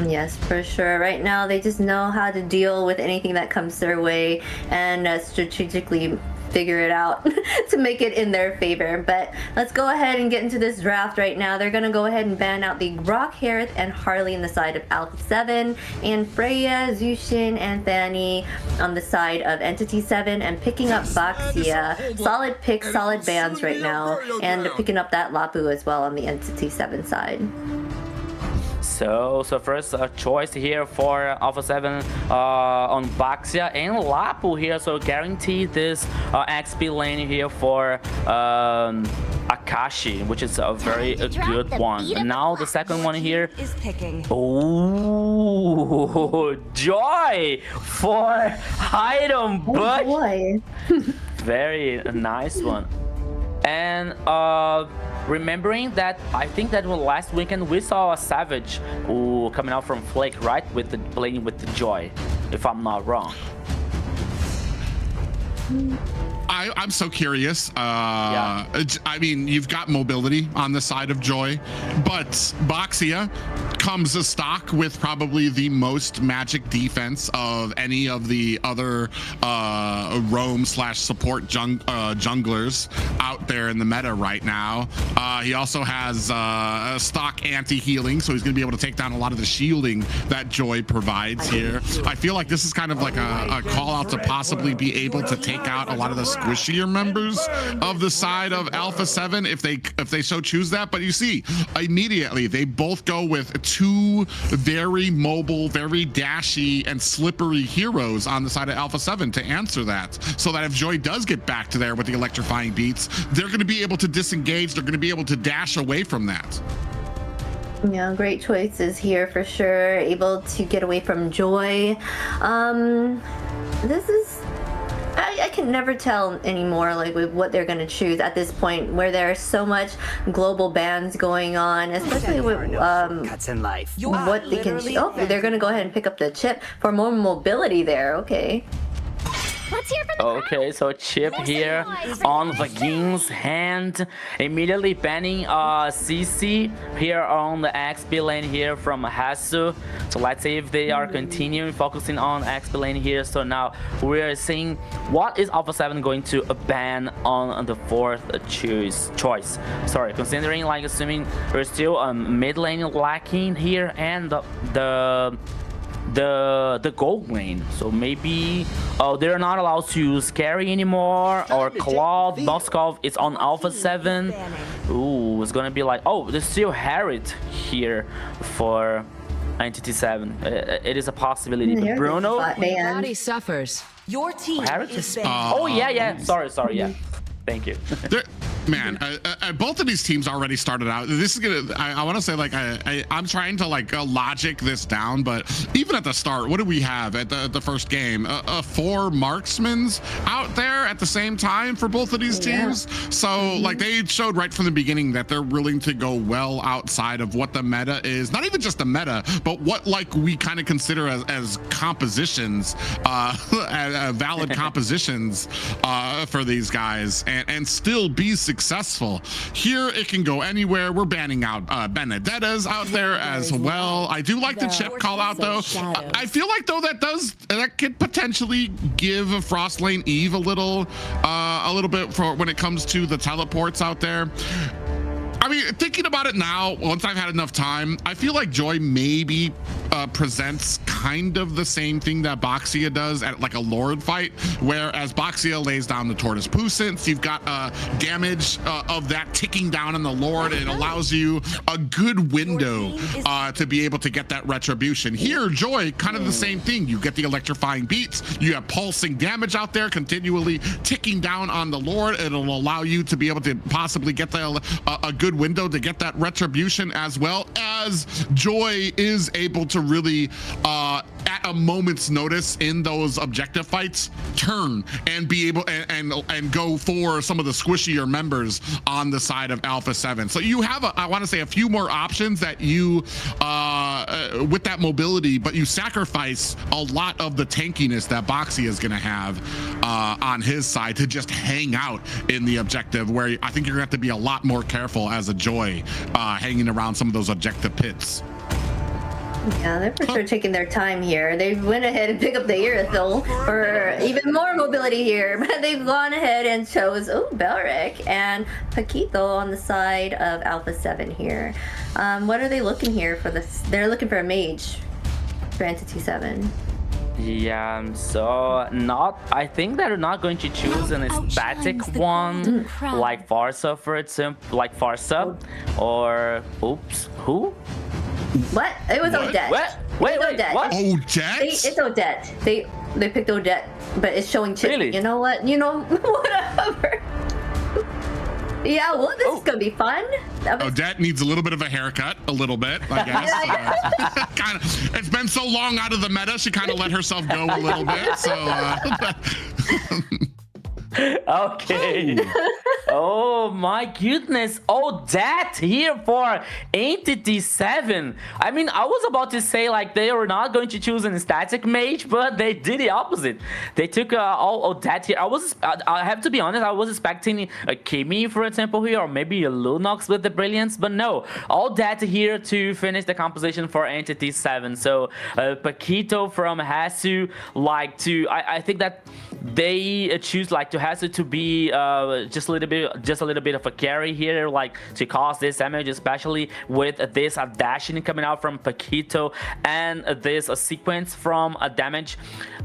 Yes, for sure. Right now, they just know how to deal with anything that comes their way and strategically figure it out to make it in their favor. But let's go ahead and get into this draft right now. They're going to go ahead and ban out the Rock, Harith, and Harley on the side of Alpha 7, and Freya, Zushin, and Fanny on the side of Entity 7, and picking up Baxia. Solid picks, solid bans right now, and picking up that Lapu as well on the Entity 7 side. So first choice here for Alpha 7 on Baxia and Lapu here, so guarantee this XP lane here for Akashi, which is a very good one. And now the second one here is picking. Oh, Joy for Item Bush. Boy. Very nice one. And remembering that I think that last weekend we saw a Savage coming out from Flake, right, with the playing with the Joy, if I'm not wrong. I'm so curious. Yeah. I mean, you've got mobility on the side of Joy, but Baxia comes a stock with probably the most magic defense of any of the other roam / support junglers out there in the meta right now. He also has a stock anti-healing, so he's going to be able to take down a lot of the shielding that Joy provides here. I feel like this is kind of like a call out to possibly be able to take out a lot of the squishier members of the side of Alpha 7 if they so choose that. But you see, immediately they both go with two very mobile, very dashy and slippery heroes on the side of Alpha 7 to answer that, so that if Joy does get back to there with the electrifying beats, they're going to be able to disengage, they're going to be able to dash away from that. Yeah, great choices here for sure. Able to get away from Joy. This is, I can never tell anymore, like, with what they're going to choose at this point, where there's so much global bans going on, especially with cuts in life. what they can. Oh, they're going to go ahead and pick up the chip for more mobility there. Okay. Let's hear from the Okay, so chip here on Vagin's hand, immediately banning CC here on the XP lane here from Hasu. So let's see if they are continuing focusing on XP lane here. So now we're seeing what is Alpha 7 going to ban on the fourth choice. Sorry, considering, like, assuming we're still mid lane lacking here and the gold lane, so maybe they're not allowed to use Scary anymore, or Claude Moskov is on Alpha 7. Ooh, it's gonna be like, oh, there's still Harriet here for Entity 7. It is a possibility. But Bruno, body suffers. Your team is oh yeah, sorry, yeah, thank you. Man, both of these teams already started out. This is gonna, I want to say, like, I'm trying to, like, logic this down, but even at the start, what do we have at the first game? 4 marksmans out there at the same time for both of these teams. So, like, they showed right from the beginning that they're willing to go well outside of what the meta is. Not even just the meta, but what, like, we kind of consider as compositions, valid compositions for these guys, and still be successful. Here it can go anywhere. We're banning out Benedettas out there as well. I do like the chip call out though. I feel like though that could potentially give Frostlane Eve a little bit for when it comes to the teleports out there. I mean, thinking about it now, once I've had enough time, I feel like Joy maybe presents kind of the same thing that Baxia does at, like, a Lord fight, whereas Baxia lays down the Tortoise Puissance. You've got damage of that ticking down on the Lord. It allows you a good window to be able to get that retribution. Here, Joy, kind of the same thing. You get the electrifying beats. You have pulsing damage out there continually ticking down on the Lord. It'll allow you to be able to possibly get a good window to get that retribution, as well as Joy is able to really at a moment's notice in those objective fights turn and be able and go for some of the squishier members on the side of Alpha 7. So you have I want to say a few more options that you with that mobility, but you sacrifice a lot of the tankiness that Baxia is going to have on his side to just hang out in the objective, where I think you're going to have to be a lot more careful as a Joy hanging around some of those objective pits. Yeah, they're for sure taking their time here. They went ahead and picked up the Irithyll for even more mobility here, but they've gone ahead and chose Belric and Paquito on the side of Alpha 7 here. What are they looking here for this? They're looking for a mage for Entity 7. Yeah, so I think they're not going to choose an static one like Farsa, for example, like Farsa, or oops, who? What? It was Odette. What? Wait, Odette. what? Odette? It's Odette. They picked Odette, but it's showing chip. Really? You know what? Whatever. Yeah, well, this is gonna be fun. Odette needs a little bit of a haircut, a little bit, I guess. Kind of. It's been so long out of the meta, she kind of let herself go a little bit. So. Okay. Oh my goodness. Oh, that here for Entity 7. I mean, I was about to say like they were not going to choose an static mage, but they did the opposite. They took all that here. I have to be honest, I was expecting a Kimi, for example, here, or maybe a Lunox with the Brilliance, but no. All that here to finish the composition for Entity 7. So Paquito from Hasu, like to I think that they choose like to Hasu to be just a little bit of a carry here, like to cause this damage, especially with this dashing coming out from Paquito and this sequence from damage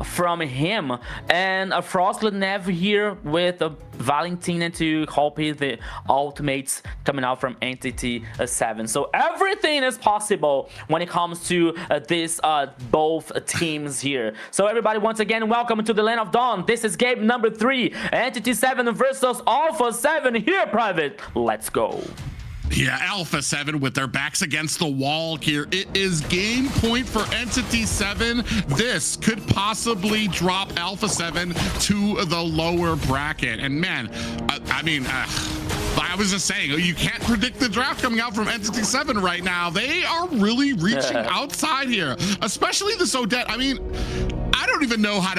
from him, and a Frostlet Nev here with Valentina to copy the ultimates coming out from Entity 7. So everything is possible when it comes to this both teams here. So everybody, once again, welcome to the Land of Dawn. This is game number 3, Entity 7 versus Alpha 7 here, Private. Let's go. Yeah, Alpha 7 with their backs against the wall here. It is game point for Entity 7. This could possibly drop Alpha 7 to the lower bracket. And man, I was just saying, you can't predict the draft coming out from Entity 7 right now. They are really reaching outside here, especially this Odette. I mean, I don't even know how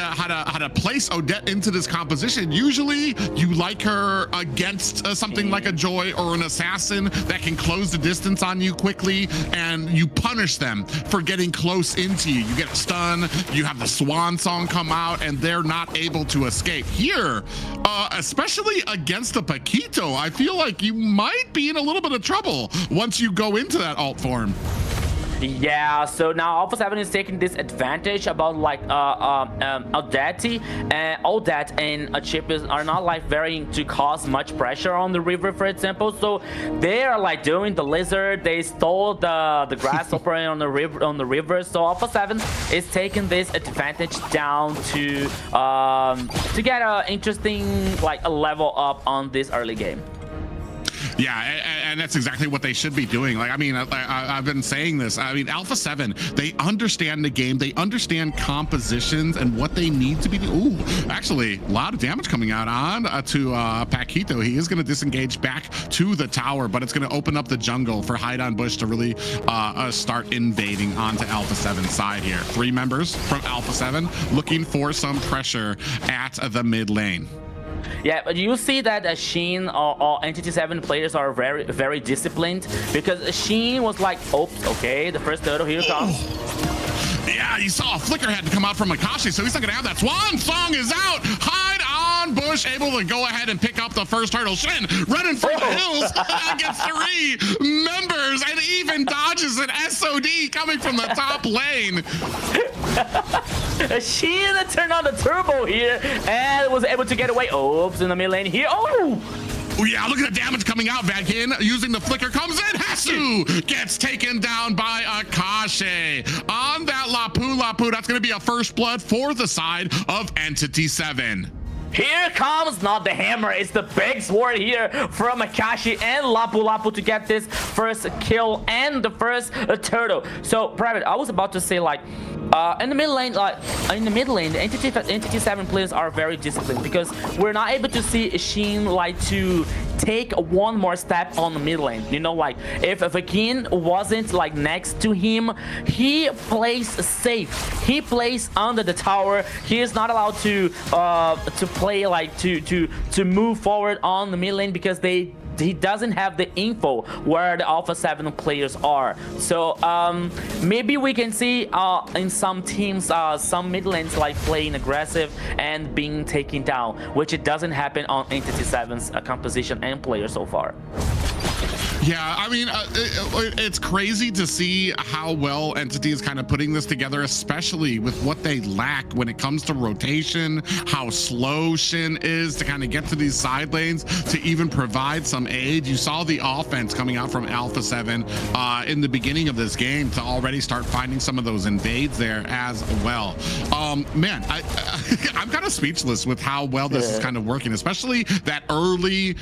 to place Odette into this composition. Usually you like her against something like a Joy or an Assassin that can close the distance on you quickly, and you punish them for getting close into you. You get a stun, you have the Swan Song come out, and they're not able to escape. Here, especially against the Paquito, I feel like you might be in a little bit of trouble once you go into that alt form. Yeah, so now Alpha 7 is taking this advantage about like Odette and Chip are not like varying to cause much pressure on the river, for example. So they are like doing the lizard. They stole the grasshopper on the river. So Alpha 7 is taking this advantage down to get a interesting like a level up on this early game. Yeah, and that's exactly what they should be doing. Like, I mean, I've been saying this. I mean, Alpha 7, they understand the game. They understand compositions and what they need to be doing. Ooh, actually, a lot of damage coming out on to Paquito. He is going to disengage back to the tower, but it's going to open up the jungle for Hide on Bush to really start invading onto Alpha 7's side here. 3 members from Alpha 7 looking for some pressure at the mid lane. Yeah, but you see that Sheen or Entity 7 players are very, very disciplined, because Sheen was like, oops, okay, the first turtle, here comes. Yeah, you saw a flicker had to come out from Akashi, so he's not gonna have that. Swan Song is out. Hide on Bush, able to go ahead and pick up the first turtle. Shin running for the hills against 3 members, and even dodges an SOD coming from the top lane. Sheen turned on the turbo here and was able to get away. Oops, in the mid lane here. Oh! Oh yeah, look at the damage coming out. Vadkin using the flicker comes in. Hasu gets taken down by Akashi. On that Lapu, that's going to be a first blood for the side of Entity 7. Here comes not the hammer, it's the big sword here from Akashi and Lapu to get this first kill and the first turtle. So Private, I was about to say like in the mid lane, the Entity 7 players are very disciplined, because we're not able to see Sheen like to take one more step on the mid lane. You know, like if Vakin wasn't like next to him, he plays safe. He plays under the tower. He is not allowed to play like to move forward on the mid lane, because they he doesn't have the info where the Alpha 7 players are. So maybe we can see in some teams some mid lanes like playing aggressive and being taken down, which it doesn't happen on Entity 7's composition and player so far. Yeah, I mean, it's crazy to see how well Entity is kind of putting this together, especially with what they lack when it comes to rotation, how slow Shin is to kind of get to these side lanes to even provide some aid. You saw the offense coming out from Alpha 7 in the beginning of this game to already start finding some of those invades there as well. Man, I'm kind of speechless with how well this is kind of working, especially that early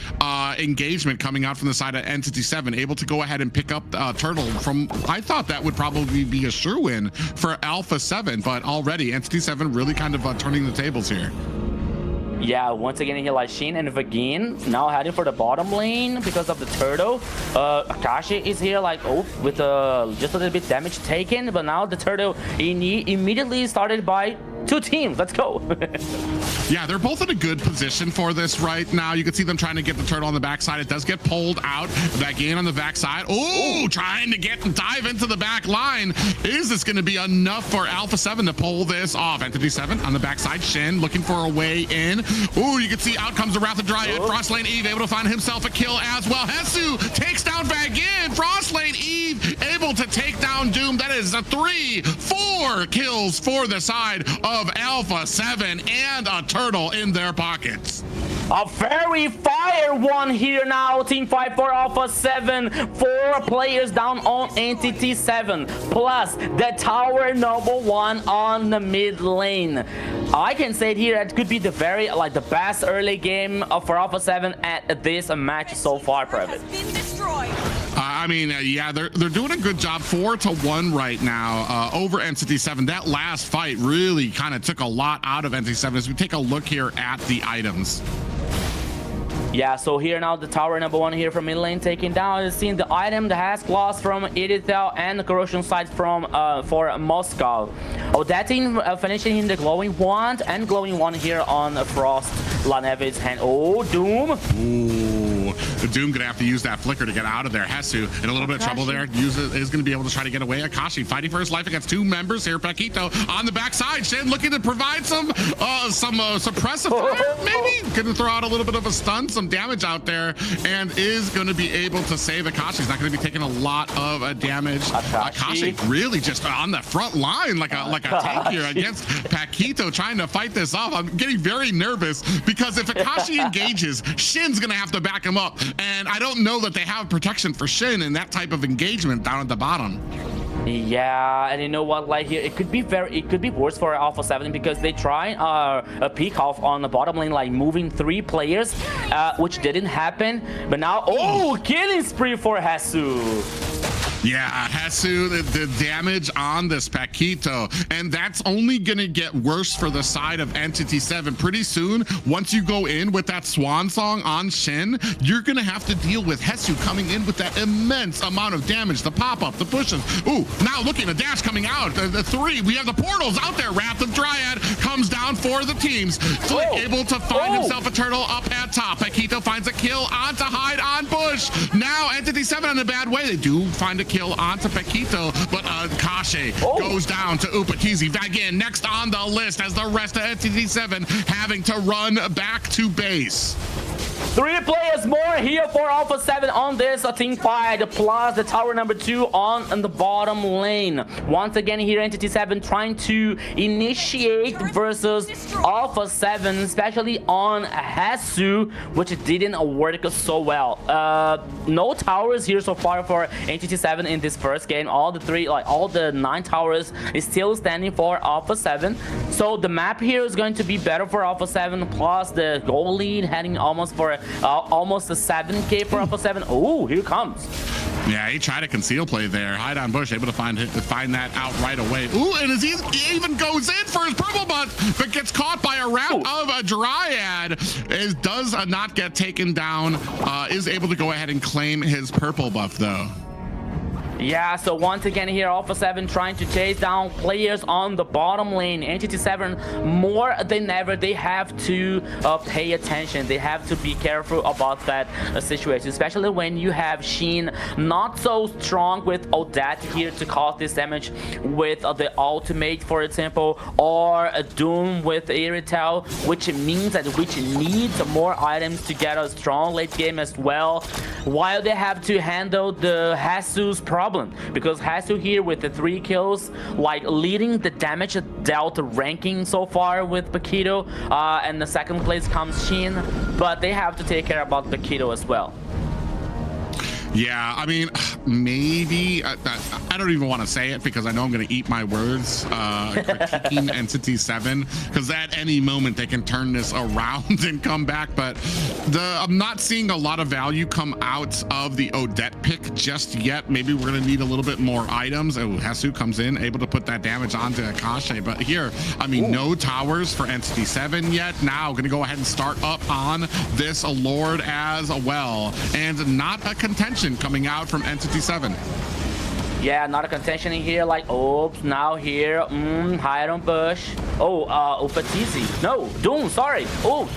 engagement coming out from the side of Entity 7, able to go ahead and pick up Turtle from, I thought that would probably be a sure win for Alpha 7, but already Entity 7 really kind of turning the tables here. Yeah, once again here like Shin and Vagin now heading for the bottom lane because of the turtle. Akashi is here like with just a little bit damage taken, but now the turtle immediately started by 2 teams. Let's go. Yeah, they're both in a good position for this right now. You can see them trying to get the turtle on the backside. It does get pulled out. Vagin on the backside. Oh, trying to dive into the back line. Is this going to be enough for Alpha 7 to pull this off? Entity 7 on the backside. Shin looking for a way in. Oh, you can see out comes the Wrath of Dryad. Frostlane Eve able to find himself a kill as well. Hesu takes down Vagin. Frostlane Eve able to take down Doom. That is 4 kills for the side of Alpha 7 and a turtle in their pockets. A very fire one here now. Team fight for Alpha 7. 4 players down on Entity 7. Plus the tower #1 on the mid lane. I can say it here, it could be the best early game for Alpha 7 at this match so far, Private. I mean, yeah, they're doing a good job. 4-1 right now over Entity 7. That last fight really kind of took a lot out of Entity 7 as we take a look here at the items. Yeah, so here now the tower #1 here from mid lane taken down. You've seen the item, the Hask Loss from Edithel and the Corrosion Sight from for Moscow. Odetin finishing in the glowing wand and glowing wand here on Frost Lanevid's hand. Oh, Doom. Ooh, Doom gonna have to use that flicker to get out of there. Hesu in a little bit of trouble there. Is gonna be able to try to get away. Akashi fighting for his life against 2 members here. Paquito on the backside. Shin looking to provide some suppressive fire. Maybe gonna throw out a little bit of a stun, some damage out there, and is going to be able to save Akashi. He's not going to be taking a lot of damage. Akashi really just on the front line like a tank here against Paquito trying to fight this off. I'm getting very nervous because if Akashi engages, Shin's going to have to back him up, and I don't know that they have protection for Shin in that type of engagement down at the bottom. Yeah, and you know what, like here it could be worse for Alpha 7 because they try a peek off on the bottom lane, like moving 3 players, which didn't happen. But now, killing spree for Hesu. Yeah, Hesu, the damage on this Paquito, and that's only going to get worse for the side of Entity 7. Pretty soon, once you go in with that swan song on Shin, you're going to have to deal with Hesu coming in with that immense amount of damage, the pop-up, the pushes. Ooh, now looking, a dash coming out, the 3, we have the portals out there. Wrath of Dryad comes down for the teams. Flick able to find himself a turtle up at top. Paquito finds a kill onto Hyde on Bush. Now Entity 7 in a bad way. They do find a kill onto Paquito, but Kashe goes down to Upakizi. Vagin next on the list as the rest of Entity 7 having to run back to base. 3 players more here for Alpha 7 on this team fight, plus the tower #2 on the bottom lane. Once again here, Entity 7 trying to initiate versus Alpha 7, especially on Hesu, which didn't work so well. No towers here so far for Entity 7 in this first game. All the 9 towers is still standing for Alpha 7. So the map here is going to be better for Alpha 7, plus the goal lead heading almost for almost a 7K for Alpha 7. Oh, here comes. Yeah, he tried a conceal play there. Hide on Bush, able to find that out right away. Ooh, and as he even goes in for his purple butt, but gets caught by a Wrath of a Dryad. Does not get taken down. Is able to go ahead and claim his purple buff though. Yeah, so once again here, Alpha 7 trying to chase down players on the bottom lane. Entity 7, more than ever, they have to pay attention. They have to be careful about that situation, especially when you have Sheen not so strong with Odette here to cause this damage with the ultimate, for example, or Doom with Iritel, which means that which needs more items to get a strong late game as well, while they have to handle the Hasu's problem, because Hasu here with the 3 kills, like leading the damage dealt ranking so far with Paquito, and the second place comes Sheen, but they have to take care about Paquito as well. Yeah, I mean, maybe I don't even want to say it because I know I'm going to eat my words. Critiquing Entity 7, because at any moment they can turn this around and come back. But I'm not seeing a lot of value come out of the Odette pick just yet. Maybe we're going to need a little bit more items. Oh, Hesu comes in, able to put that damage onto Akashi. But here, I mean, no towers for Entity 7 yet. Now, going to go ahead and start up on this Lord as well. And not a contention coming out from Entity 7. Yeah, not a contention in here, like, oops, now here, hide on bush. Oh, Upatizi. No, Doom, sorry. Oh,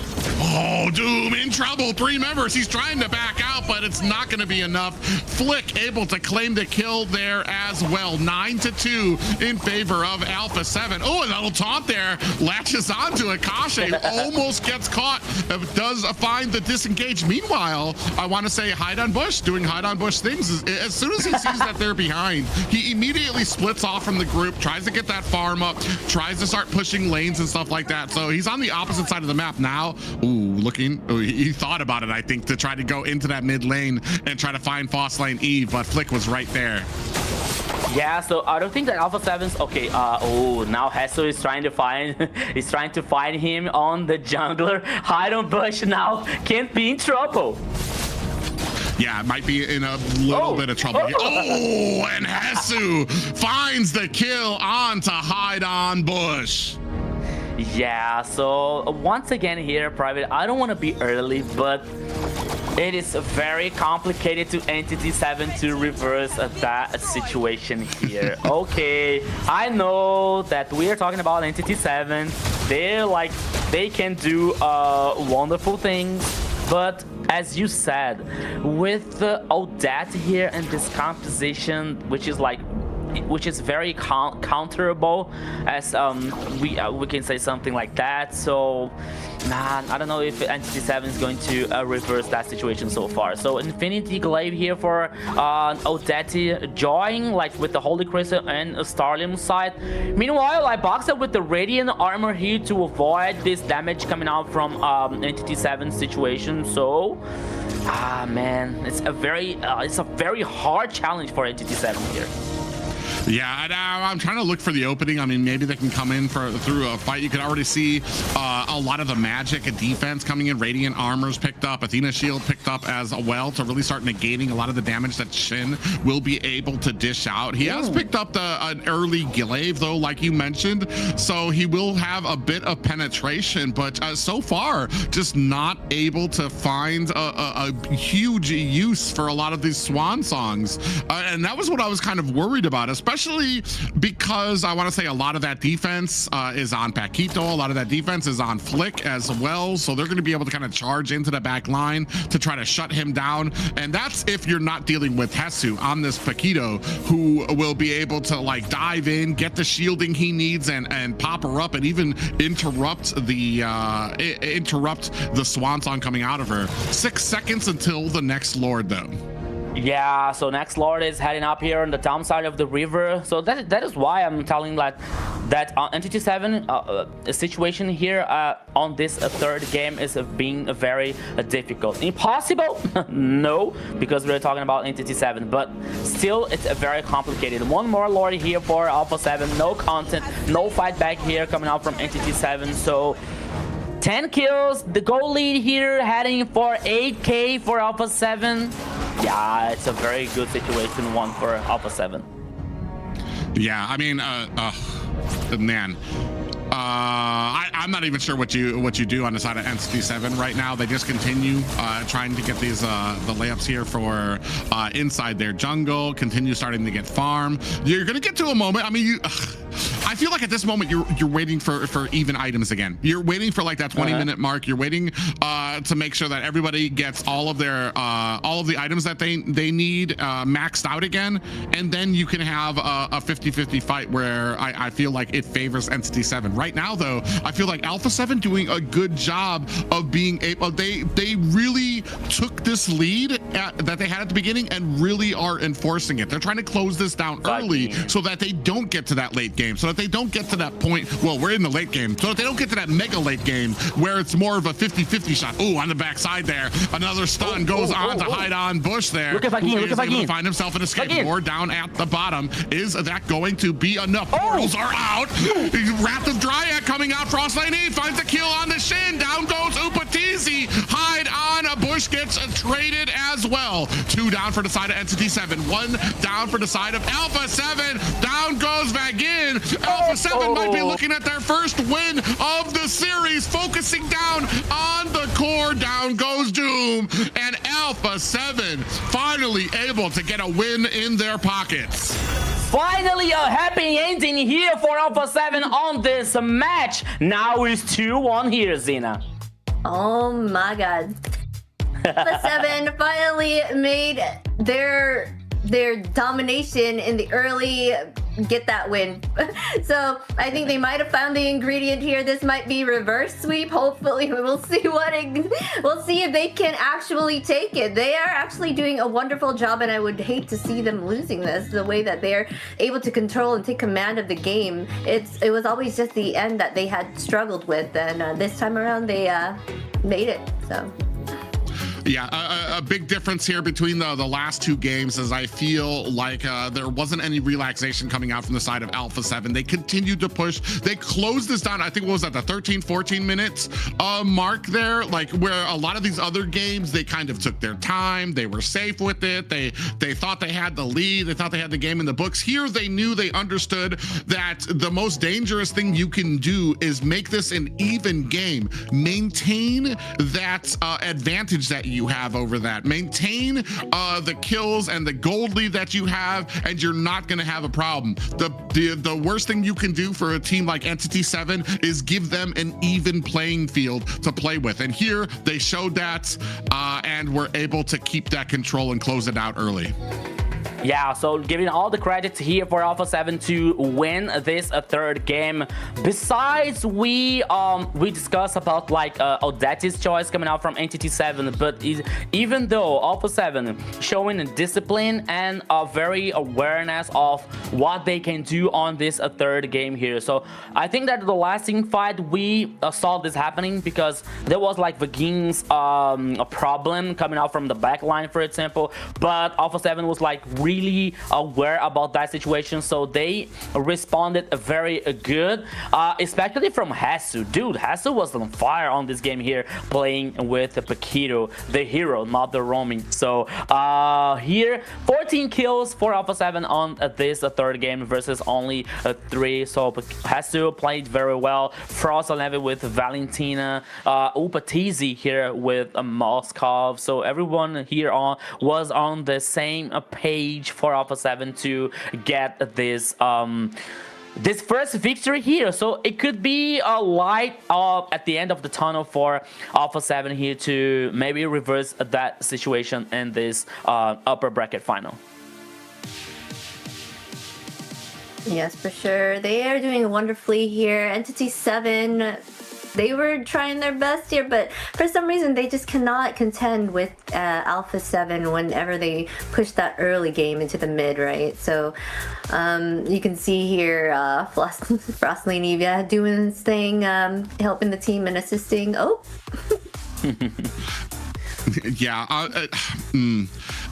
Doom in trouble. 3 members. He's trying to back out, but it's not going to be enough. Flick able to claim the kill there as well. 9-2 in favor of Alpha 7. Oh, a little taunt there. Latches onto Akashi. Almost gets caught. Does find the disengage. Meanwhile, I want to say hide on bush, doing hide on bush things. As soon as he sees that they're behind, he immediately splits off from the group, tries to get that farm up, tries to start pushing lanes and stuff like that. So he's on the opposite side of the map now. Ooh, looking. Oh, he thought about it, I think, to try to go into that mid lane and try to find Foss Lane Eve, but Flick was right there. Yeah, so I don't think that Alpha 7's okay. Oh, now Hesu is trying to find him on the jungler. Hide on bush now. Can't be in trouble. Yeah, might be in a little bit of trouble here. Oh, and Hesu finds the kill onto hide on bush. Yeah, so once again here, Private, I don't want to be early, but it is very complicated to Entity 7 to reverse that situation here. Okay, I know that we are talking about Entity 7. They can do wonderful things, but as you said, with the Odette here and this composition, which is very counterable, as we can say something like that. So man, I don't know if Entity 7 is going to reverse that situation so far. So Infinity Glaive here for Odette, Joying like with the Holy Crystal and Starlium side. Meanwhile, I boxed up with the Radiant Armor here to avoid this damage coming out from Entity 7 situation. So man, it's a very hard challenge for Entity 7 here. Yeah, I'm trying to look for the opening. I mean, maybe they can come in through a fight. You can already see a lot of the magic and defense coming in. Radiant Armor's picked up. Athena Shield picked up as well to really start negating a lot of the damage that Shin will be able to dish out. He has picked up an early glaive, though, like you mentioned. So he will have a bit of penetration, but so far, just not able to find a huge use for a lot of these swan songs. And that was what I was kind of worried about, especially because I want to say a lot of that defense is on Paquito, a lot of that defense is on Flick as well, so they're going to be able to kind of charge into the back line to try to shut him down. And that's if you're not dealing with Hesu on this Paquito, who will be able to like dive in, get the shielding he needs, and pop her up, and even interrupt the swan song coming out of her. 6 seconds until the next Lord, though. Yeah, so next Lord is heading up here on the downside of the river. So that is why I'm telling that Entity 7 situation here on this third game is being very difficult. Impossible? No, because we're talking about Entity 7, but still it's very complicated. One more Lord here for Alpha 7. No content, no fight back here coming out from Entity 7. So 10 kills, the goal lead here heading for 8k for Alpha 7. Yeah, it's a very good situation, one for Alpha 7. Yeah, I mean, man, I'm not even sure what you do on the side of MCT 7 right now. They just continue trying to get these the layups here for inside their jungle. Continue starting to get farm. You're gonna get to a moment. I mean, I feel like at this moment you're waiting for even items again. You're waiting for like that 20-minute mark. You're waiting to make sure that everybody gets all of the items that they need maxed out again, and then you can have a 50-50 fight where I feel like it favors NCT 7. Right now though, I feel like Alpha 7 doing a good job of being able, they really took this lead that they had at the beginning and really are enforcing it. They're trying to close this down early so that they don't get to that late game, so that they don't get to that point. Well, we're in the late game, so that they don't get to that mega late game where it's more of a 50-50 shot. Oh, on the backside there, another stun goes on to hide on Bush there. Look at Vagin, look at Vagin. Find himself in a skateboard down at the bottom. Is that going to be enough? Portals are out. Wrath of Dryad coming out. Frost Lane E finds a kill on the Shin. Down goes Upatizi. Hide on. A Bush gets traded as well. 2 down for the side of Entity 7. 1 down for the side of Alpha 7. Down goes Vagin. Alpha 7 might be looking at their first win of the series. Focusing down on the core. Down goes Doom. And Alpha 7 finally able to get a win in their pockets. Finally, a happy ending here for Alpha 7 on this match. Now it's 2-1 here, Zena. Oh my god. Alpha 7 finally made their domination in the early get that win. So I think they might have found the ingredient here. This might be reverse sweep. Hopefully we'll see we'll see if they can actually take it. They are actually doing a wonderful job, and I would hate to see them losing this. The way that they're able to control and take command of the game, it was always just the end that they had struggled with, and this time around they made it. So yeah, a big difference here between the last 2 games is I feel like there wasn't any relaxation coming out from the side of Alpha 7. They continued to push. They closed this down. I think what was that, the 13-14 minutes mark there, like where a lot of these other games they kind of took their time. They were safe with it. They thought they had the lead. They thought they had the game in the books. Here they knew, they understood that the most dangerous thing you can do is make this an even game. Maintain that advantage that you have over that. Maintain the kills and the gold lead that you have, and you're not going to have a problem. The worst thing you can do for a team like Entity 7 is give them an even playing field to play with, and here they showed that and were able to keep that control and close it out early. Yeah, so giving all the credits here for Alpha 7 to win this third game. Besides, we discussed about like Odetti's choice coming out from Entity 7, but even though Alpha 7 showing discipline and a very awareness of what they can do on this third game here. So I think that the last team fight we saw this happening because there was like Vagin's a problem coming out from the back line, for example, but Alpha 7 was like really aware about that situation, so they responded very good, especially from Hasu. Dude, Hasu was on fire on this game here, playing with Paquito, the hero, not the roaming. So here 14 kills for Alpha 7 on this third game versus only 3. So Hasu played very well. Frost 11 with Valentina, Upatizi here with Moskov. So everyone here was on the same page for Alpha 7 to get this this first victory here. So it could be a light at the end of the tunnel for Alpha 7 here to maybe reverse that situation in this upper bracket final. Yes, for sure. They are doing wonderfully here. Entity 7, they were trying their best here, but for some reason they just cannot contend with Alpha 7 whenever they push that early game into the mid, right? So you can see here Frostlane Evia doing his thing, helping the team and assisting. Oh. Yeah,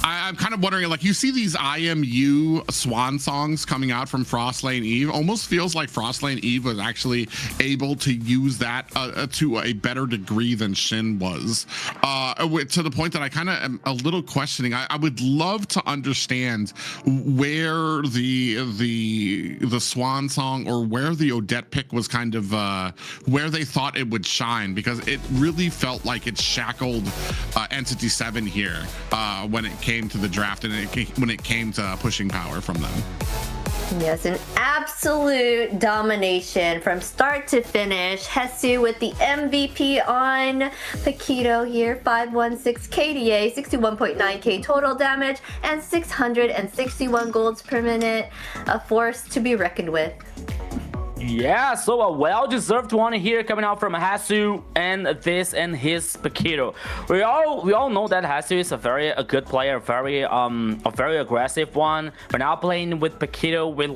I'm kind of wondering, like, you see these IMU swan songs coming out from Frostlane Eve. Almost feels like Frostlane Eve was actually able to use that to a better degree than Shin was, to the point that I kind of am a little questioning. I would love to understand where the swan song or where the Odette pick was kind of where they thought it would shine, because it really felt like it shackled Entity 7 here when it came to the draft and when it came to pushing power from them. Yes, an absolute domination from start to finish. Hesu with the MVP on Paquito here. 516 KDA, 61.9k total damage, and 661 golds per minute. A force to be reckoned with. Yeah, so a well-deserved one here coming out from Hasu and his Paquito. We all know that Hasu is a very good player, a very aggressive one. But now playing with Paquito with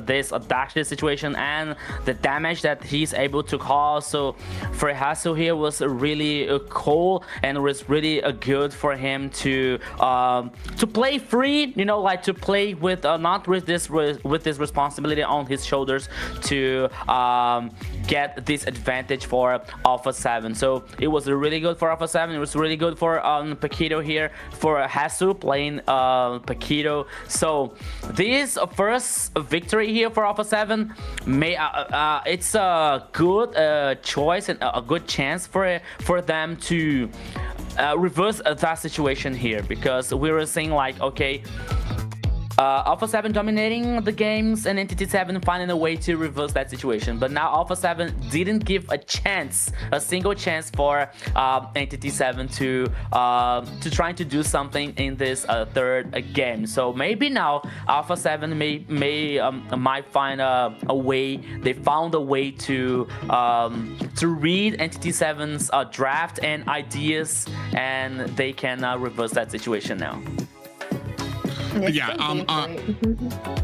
this dash situation and the damage that he's able to cause. So for Hasu here was really cool, and it was really good for him to play free, you know, like to play with not with this responsibility on his shoulders to get this advantage for Alpha 7. So it was really good for Alpha 7. It was really good for Paquito here, for Hasu playing Paquito. So this first victory here for Alpha 7 it's a good choice and a good chance for them to reverse that situation here, because we were saying like, okay, Alpha 7 dominating the games and Entity 7 finding a way to reverse that situation. But now Alpha 7 didn't give a single chance for Entity 7 to trying to do something in this third game. So maybe now Alpha 7 might find a way. They found a way to read Entity 7's draft and ideas, and they can reverse that situation now. Yeah,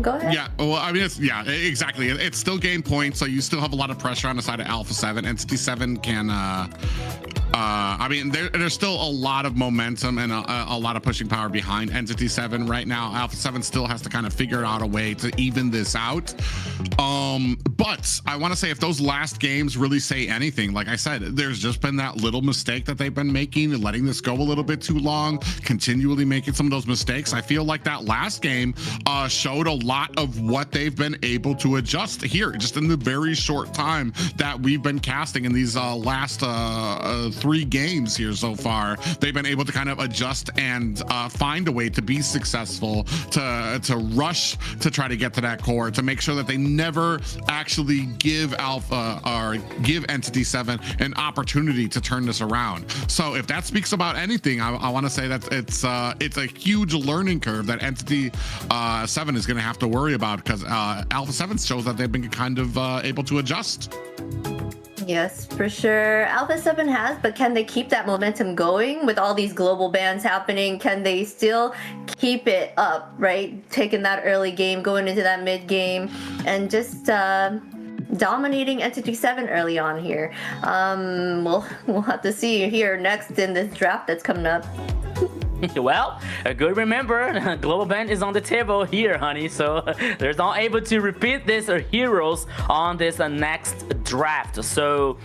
go ahead. Yeah, well, I mean, exactly. It's still game points, so you still have a lot of pressure on the side of Alpha 7. Entity 7 can I mean, there's still a lot of momentum and a lot of pushing power behind Entity 7 right now. Alpha 7 still has to kind of figure out a way to even this out. But I want to say, if those last games really say anything, like I said, there's just been that little mistake that they've been making, letting this go a little bit too long, continually making some of those mistakes. I feel like that last game showed a lot of what they've been able to adjust here just in the very short time that we've been casting in these last 3 games here so far. They've been able to kind of adjust and find a way to be successful, to rush to try to get to that core, to make sure that they never actually give Alpha or give Entity 7 an opportunity to turn this around. So if that speaks about anything, I want to say that it's a huge learning curve that Entity 7 is going to have to worry about, because Alpha 7 shows that they've been kind of able to adjust. Yes, for sure. Alpha 7 has, but can they keep that momentum going with all these global bans happening? Can they still keep it up, right? Taking that early game, going into that mid game, and just dominating Entity 7 early on here. We'll have to see here next in this draft that's coming up. Well, good remember, global ban is on the table here, honey. So they're not able to repeat this heroes on this next draft. So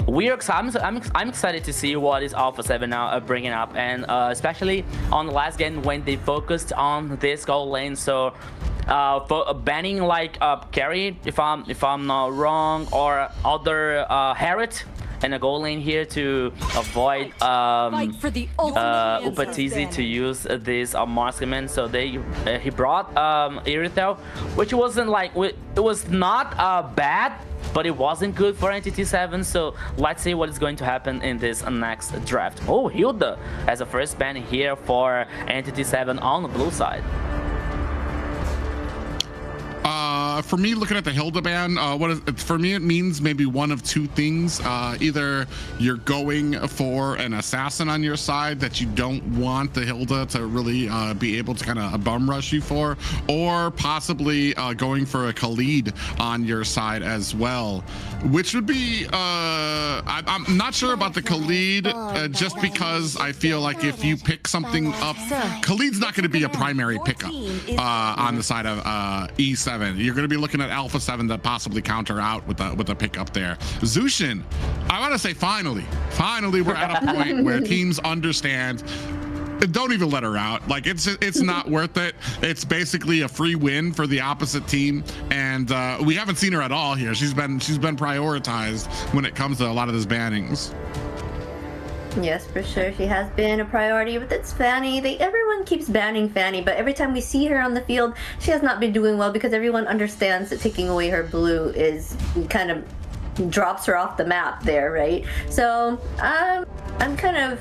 I'm excited to see what is Alpha 7 now bringing up, and especially on the last game when they focused on this gold lane. So for banning like carry, if I'm not wrong, or other Harriet and a goal lane here to avoid Upatizi to use this marksman. So he brought Irithel, which wasn't like, it was not bad, but it wasn't good for Entity 7. So let's see what is going to happen in this next draft. Oh, Hilda as a first ban here for Entity 7 on the blue side. for me, looking at the Hilda ban, for me it means maybe one of two things. Either you're going for an assassin on your side that you don't want the Hilda to really be able to kind of bum rush you for, or possibly going for a Khalid on your side as well, which would be I'm not sure about the Khalid, just because I feel like if you pick something up, Khalid's not going to be a primary pickup on the side of E7. You're going to be looking at Alpha 7 to possibly counter out with a pickup there. Zushin, I want to say finally we're at a point where teams understand. Don't even let her out. Like it's not worth it. It's basically a free win for the opposite team, and we haven't seen her at all here. She's been prioritized when it comes to a lot of these bannings. Yes, for sure. She has been a priority, but it's Fanny. Everyone keeps banning Fanny, but every time we see her on the field, she has not been doing well because everyone understands that taking away her blue is kind of drops her off the map there, right? So I'm kind of,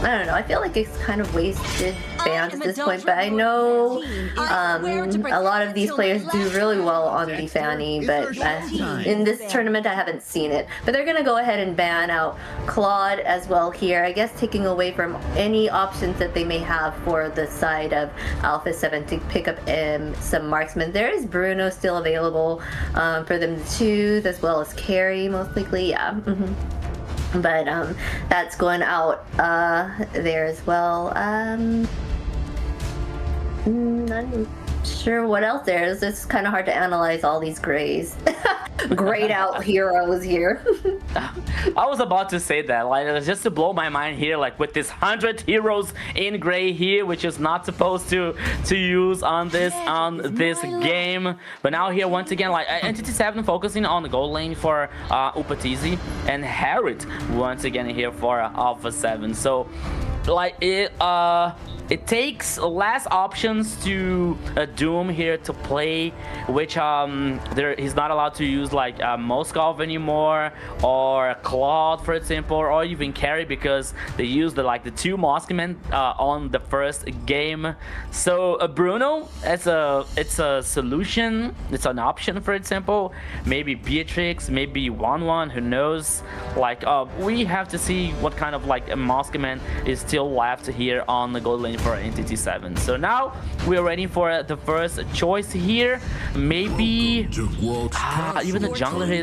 I don't know. I feel like it's kind of wasted bans at this point, but I know a lot of these players do really well on the Fanny, but in this tournament I haven't seen it. But they're going to go ahead and ban out Claude as well here, I guess taking away from any options that they may have for the side of Alpha 7 to pick up some marksmen. There is Bruno still available for them to choose, as well as Carrie, most likely. Yeah. But that's going out there as well. I'm not sure what else there is. It's kind of hard to analyze all these grays. Grayed out heroes here. I was about to say that, like, just to blow my mind here, like with this 100 heroes in gray here, which is not supposed to use on this game. But now here once again, like Entity 7 focusing on the gold lane for Upatizi, and Harriet once again here for Alpha 7. So like it takes less options to Doom here to play, which he's not allowed to use like Moskov anymore, or Claude for example, or even Carry, because they used the two Moskmen on the first game. So Bruno, it's a solution, it's an option. For example, maybe Beatrix, maybe 1-1, who knows. Like we have to see what kind of like a Moskman is still left here on the gold lane for Entity 7. So now we're waiting for the first choice here. Maybe even the jungler here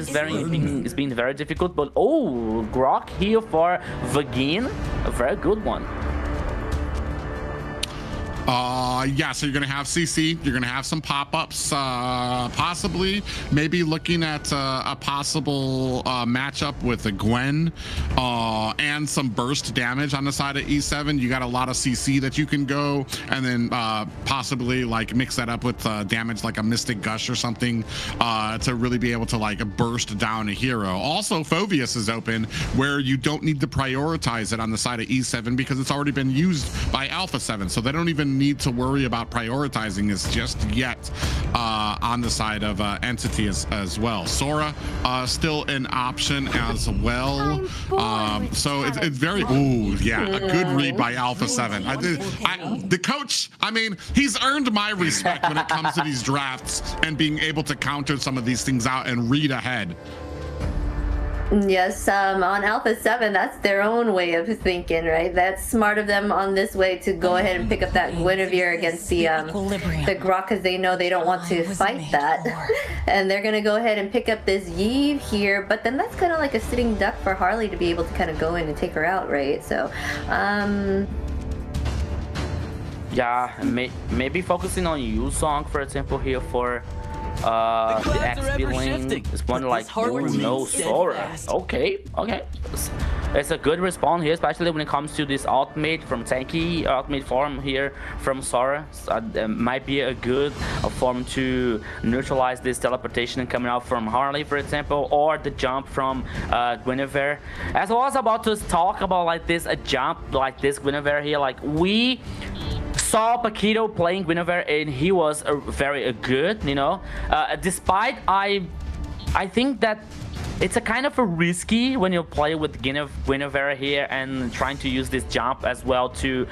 is being very difficult, but oh, Grok here for Vagin, a very good one. Yeah, so you're gonna have CC, you're gonna have some pop-ups, possibly maybe looking at a possible matchup with a Gwen, and some burst damage on the side of E7. You got a lot of CC that you can go, and then possibly like mix that up with damage like a Mystic Gush or something, to really be able to like burst down a hero. Also, Phoveus is open, where you don't need to prioritize it on the side of E7 because it's already been used by Alpha 7, so they don't even need to worry about prioritizing this just yet on the side of Entity as well. Sora still an option as well. So it's very, ooh, yeah, a good read by Alpha 7. The coach, I mean, he's earned my respect when it comes to these drafts and being able to counter some of these things out and read ahead. Yes, on Alpha 7, that's their own way of thinking, right? That's smart of them on this way to go ahead and pick up that Guinevere against the Grok, because they know they don't want to fight that. And they're going to go ahead and pick up this Yve here, but then that's kind of like a sitting duck for Harley to be able to kind of go in and take her out, right? So, yeah, maybe focusing on Yusong, for example, here for the XP lane. It's one like, oh no, Sora. Okay. It's a good respawn here, especially when it comes to this ultimate from tanky ultimate form here from Sora. So, might be a good form to neutralize this teleportation coming out from Harley, for example, or the jump from Guinevere. As I was about to talk about like this, a jump like this Guinevere here, like we saw Paquito playing Guinevere and he was very good, you know. Despite I think that it's a kind of a risky when you play with Guinevere here and trying to use this jump as well to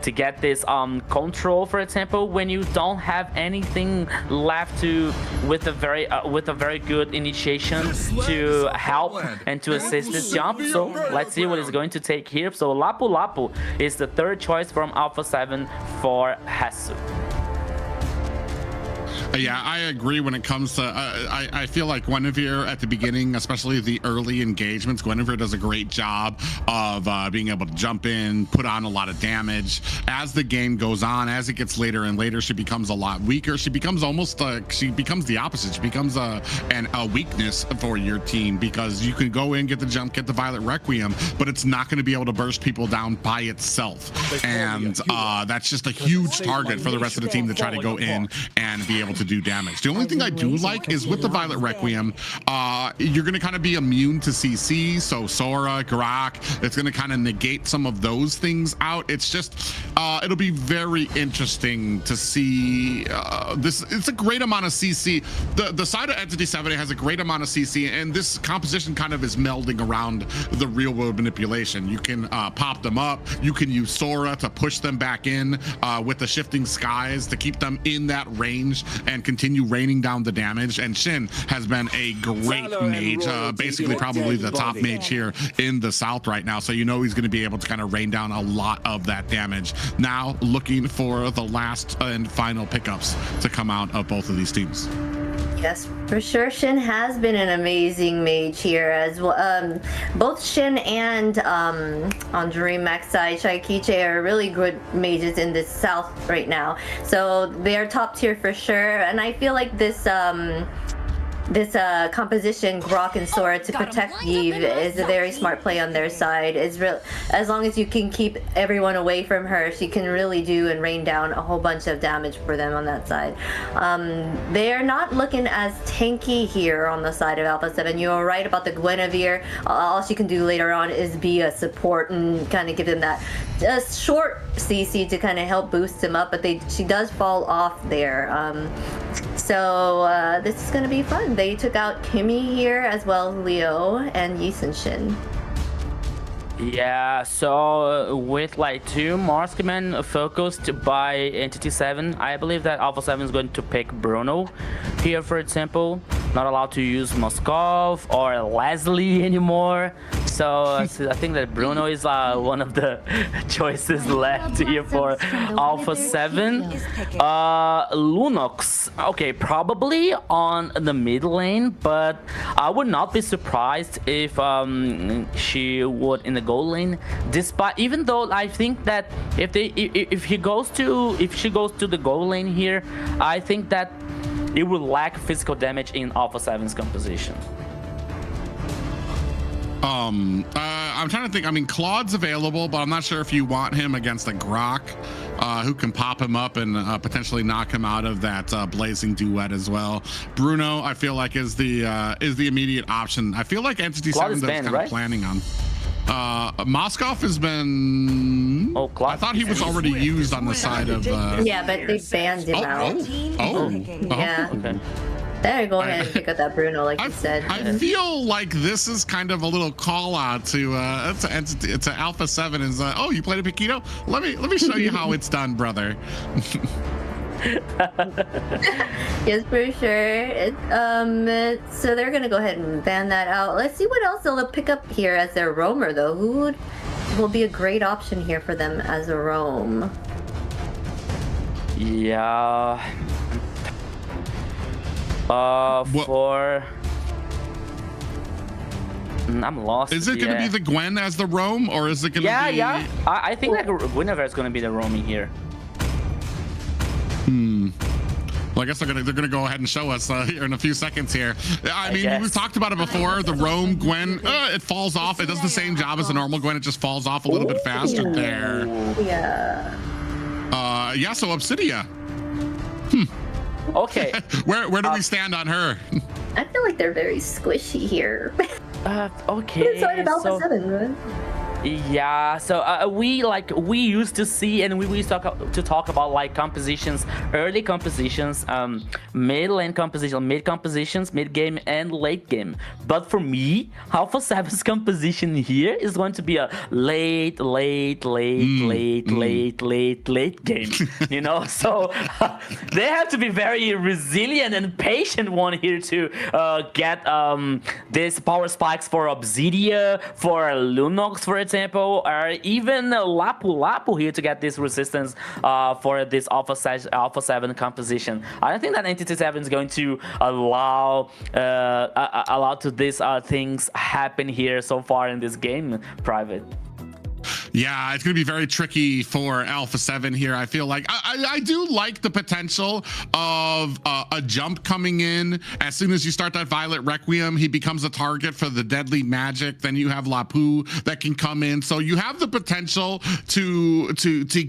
get this control, for example, when you don't have anything left to with a very good initiation to help and to assist this jump. So let's see what it's going to take here. So Lapu Lapu is the third choice from Alpha 7 for Hasu. Yeah, I agree when it comes to, I feel like Guinevere at the beginning, especially the early engagements, Guinevere does a great job of being able to jump in, put on a lot of damage. As the game goes on, as it gets later and later, she becomes a lot weaker. She becomes almost, she becomes the opposite. She becomes a weakness for your team because you can go in, get the jump, get the Violet Requiem, but it's not going to be able to burst people down by itself. And that's just a huge target for the rest of the team to try to go in and be able to do damage. The only thing I do like is with the Violet Requiem, you're going to kind of be immune to CC, so Sora, Grok, it's going to kind of negate some of those things out. It's just, it'll be very interesting to see this. It's a great amount of CC. The side of Entity 7 has a great amount of CC, and this composition kind of is melding around the real world manipulation. You can pop them up. You can use Sora to push them back in with the shifting skies to keep them in that range and continue raining down the damage. And Shin has been a great mage, basically probably the top mage here in the South right now. So you know he's going to be able to kind of rain down a lot of that damage. Now looking for the last and final pickups to come out of both of these teams. Yes, for sure. Shin has been an amazing mage here as well. Both Shin and on Dreamax side, Shaikiche are really good mages in the South right now. So they're top tier for sure. And I feel like this composition, Grok and Sora, to protect Eve is a very smart play on their side. It's real, as long as you can keep everyone away from her, she can really do and rain down a whole bunch of damage for them on that side. They are not looking as tanky here on the side of Alpha 7. You're right about the Guinevere. All she can do later on is be a support and kind of give them that short CC to kind of help boost them up, but she does fall off there. So this is going to be fun. They took out Kimmy here as well as Leo and Yisun Shin. Yeah, so with like two marksmen focused by Entity 7, I believe that Alpha 7 is going to pick Bruno here, for example. Not allowed to use Moskov or Leslie anymore. So I think that Bruno is one of the choices left here for Alpha 7. Lunox, okay, probably on the mid lane, but I would not be surprised if she would in the gold lane. Despite, even though I think that if she goes to the gold lane here, I think that it will lack physical damage in Alpha 7's composition. I'm trying to think. I mean, Claude's available, but I'm not sure if you want him against a Grok, who can pop him up and potentially knock him out of that blazing duet as well. Bruno, I feel like is the immediate option. I feel like Entity 7 is kind of planning on. Moskov has been. Oh, I thought he was already used on the side of. Yeah, but they banned him out. Yeah. Okay. There, go ahead and pick up that Bruno, like you said. I feel like this is kind of a little call out to Alpha 7. Is oh, you played a Paquito? Let me show you how it's done, brother. Yes, for sure. So they're gonna go ahead and ban that out. Let's see what else they'll pick up here as their roamer, though. Who will be a great option here for them as a roam? Yeah. I'm lost. Is it going to be the Gwen as the roam, or is it going to be? Yeah. I think that Guinevere is going to be the roaming here. Well, I guess they're gonna go ahead and show us here in a few seconds here. I mean, we've talked about it before. The roam Gwen, it falls off. It does the same job as a normal Gwen. It just falls off a little bit faster there. Yeah. Yeah. So Obsidia. Okay. Where do we stand on her? I feel like they're very squishy here. Okay. Inside of Alpha 7, right? Yeah, so we used to see, and we used to talk about like compositions, early compositions, mid lane composition, mid compositions, mid game and late game. But for me, Alpha 7's composition here is going to be a late game. You know, so they have to be very resilient and patient one here to get these power spikes for Obsidia, for Lunox, for example, or even Lapu here to get this resistance for this Alpha 7 composition. I don't think that Entity 7 is going to allow to these things happen here so far in this game, Private. Yeah, it's going to be very tricky for Alpha 7 here. I feel like I do like the potential of a jump coming in. As soon as you start that Violet Requiem, he becomes a target for the deadly magic. Then you have Lapu that can come in. So you have the potential to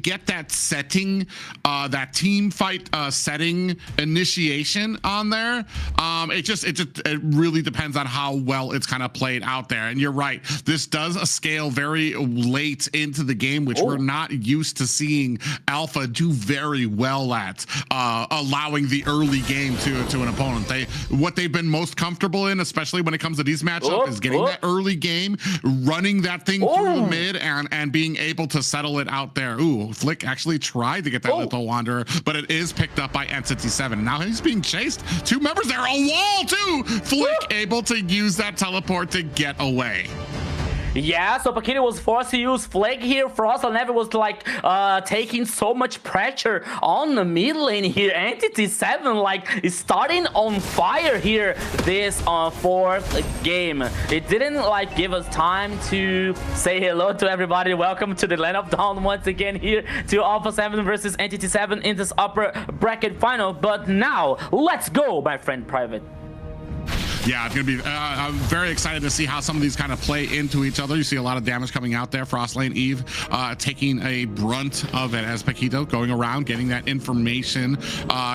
get that setting, that team fight setting initiation on there. It really depends on how well it's kind of played out there. And you're right, this does scale very late into the game, which we're not used to seeing Alpha do very well at, allowing the early game to an opponent. What they've been most comfortable in, especially when it comes to these matchups, is getting that early game, running that thing through mid, and being able to settle it out there. Ooh, Flick actually tried to get that Little Wanderer, but it is picked up by Entity 7. Now he's being chased. Two members there, a wall too. Flick able to use that teleport to get away. Yeah, so Paquito was forced to use Flag here. Frost never was like taking so much pressure on the mid lane here. Entity 7 like is starting on fire here this fourth game. It didn't like give us time to say hello to everybody. Welcome to the Land of Dawn once again here to Alpha 7 versus Entity 7 in this upper bracket final. But now let's go, my friend Private. Yeah, it's going to be I'm very excited to see how some of these kind of play into each other. You see a lot of damage coming out there. Frost Lane Eve taking a brunt of it as Paquito going around, getting that information,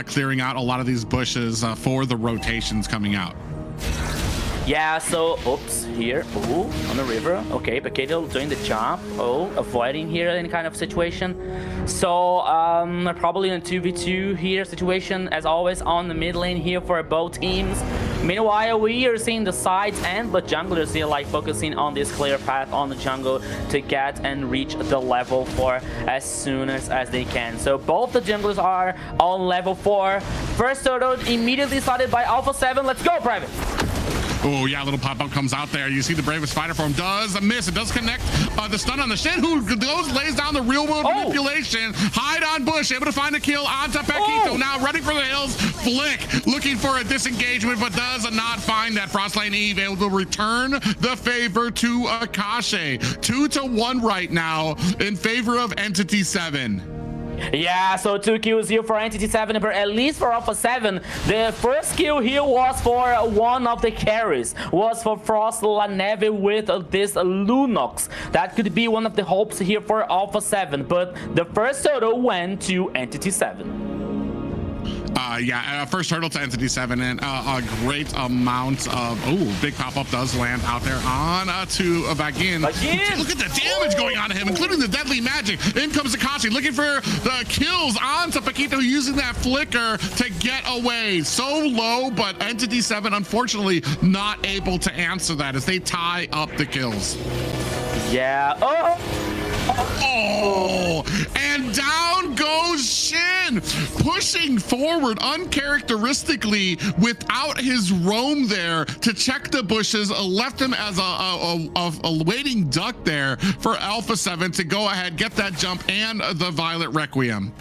clearing out a lot of these bushes for the rotations coming out. Yeah, so, oops, here, on the river. Okay, Paquito doing the jump. Avoiding here any kind of situation. So, probably in a 2v2 here situation, as always, on the mid lane here for both teams. Meanwhile, we are seeing the sides and the junglers here, like, focusing on this clear path on the jungle to get and reach the level 4 as soon as they can. So, both the junglers are on level 4. First turtle immediately started by Alpha 7. Let's go, Private! Oh, yeah, little pop-up comes out there. You see the bravest fighter form does miss. It does connect the stun on the Shin, who goes, lays down the real-world manipulation. Hide on bush, able to find a kill onto Paquito. Now running for the hills. Flick looking for a disengagement, but does not find that. Frostlane Eve able to return the favor to Akashi. 2-1 right now in favor of Entity 7. Yeah, so 2 kills here for Entity 7, but at least for Alpha 7, the first kill here was for one of the carries, was for Frost Laneve with this Lunox. That could be one of the hopes here for Alpha 7, but the first turtle went to Entity 7. First turtle to Entity 7, and a great amount of big pop-up does land out there on to Bagin. Look at the damage going on to him, including the deadly magic. In comes Akashi looking for the kills onto Paquito, using that flicker to get away. So low, but Entity 7 unfortunately not able to answer that as they tie up the kills. Yeah. And down goes Shin, pushing forward uncharacteristically without his roam there to check the bushes, left him as a waiting duck there for Alpha 7 to go ahead, get that jump and the Violet Requiem.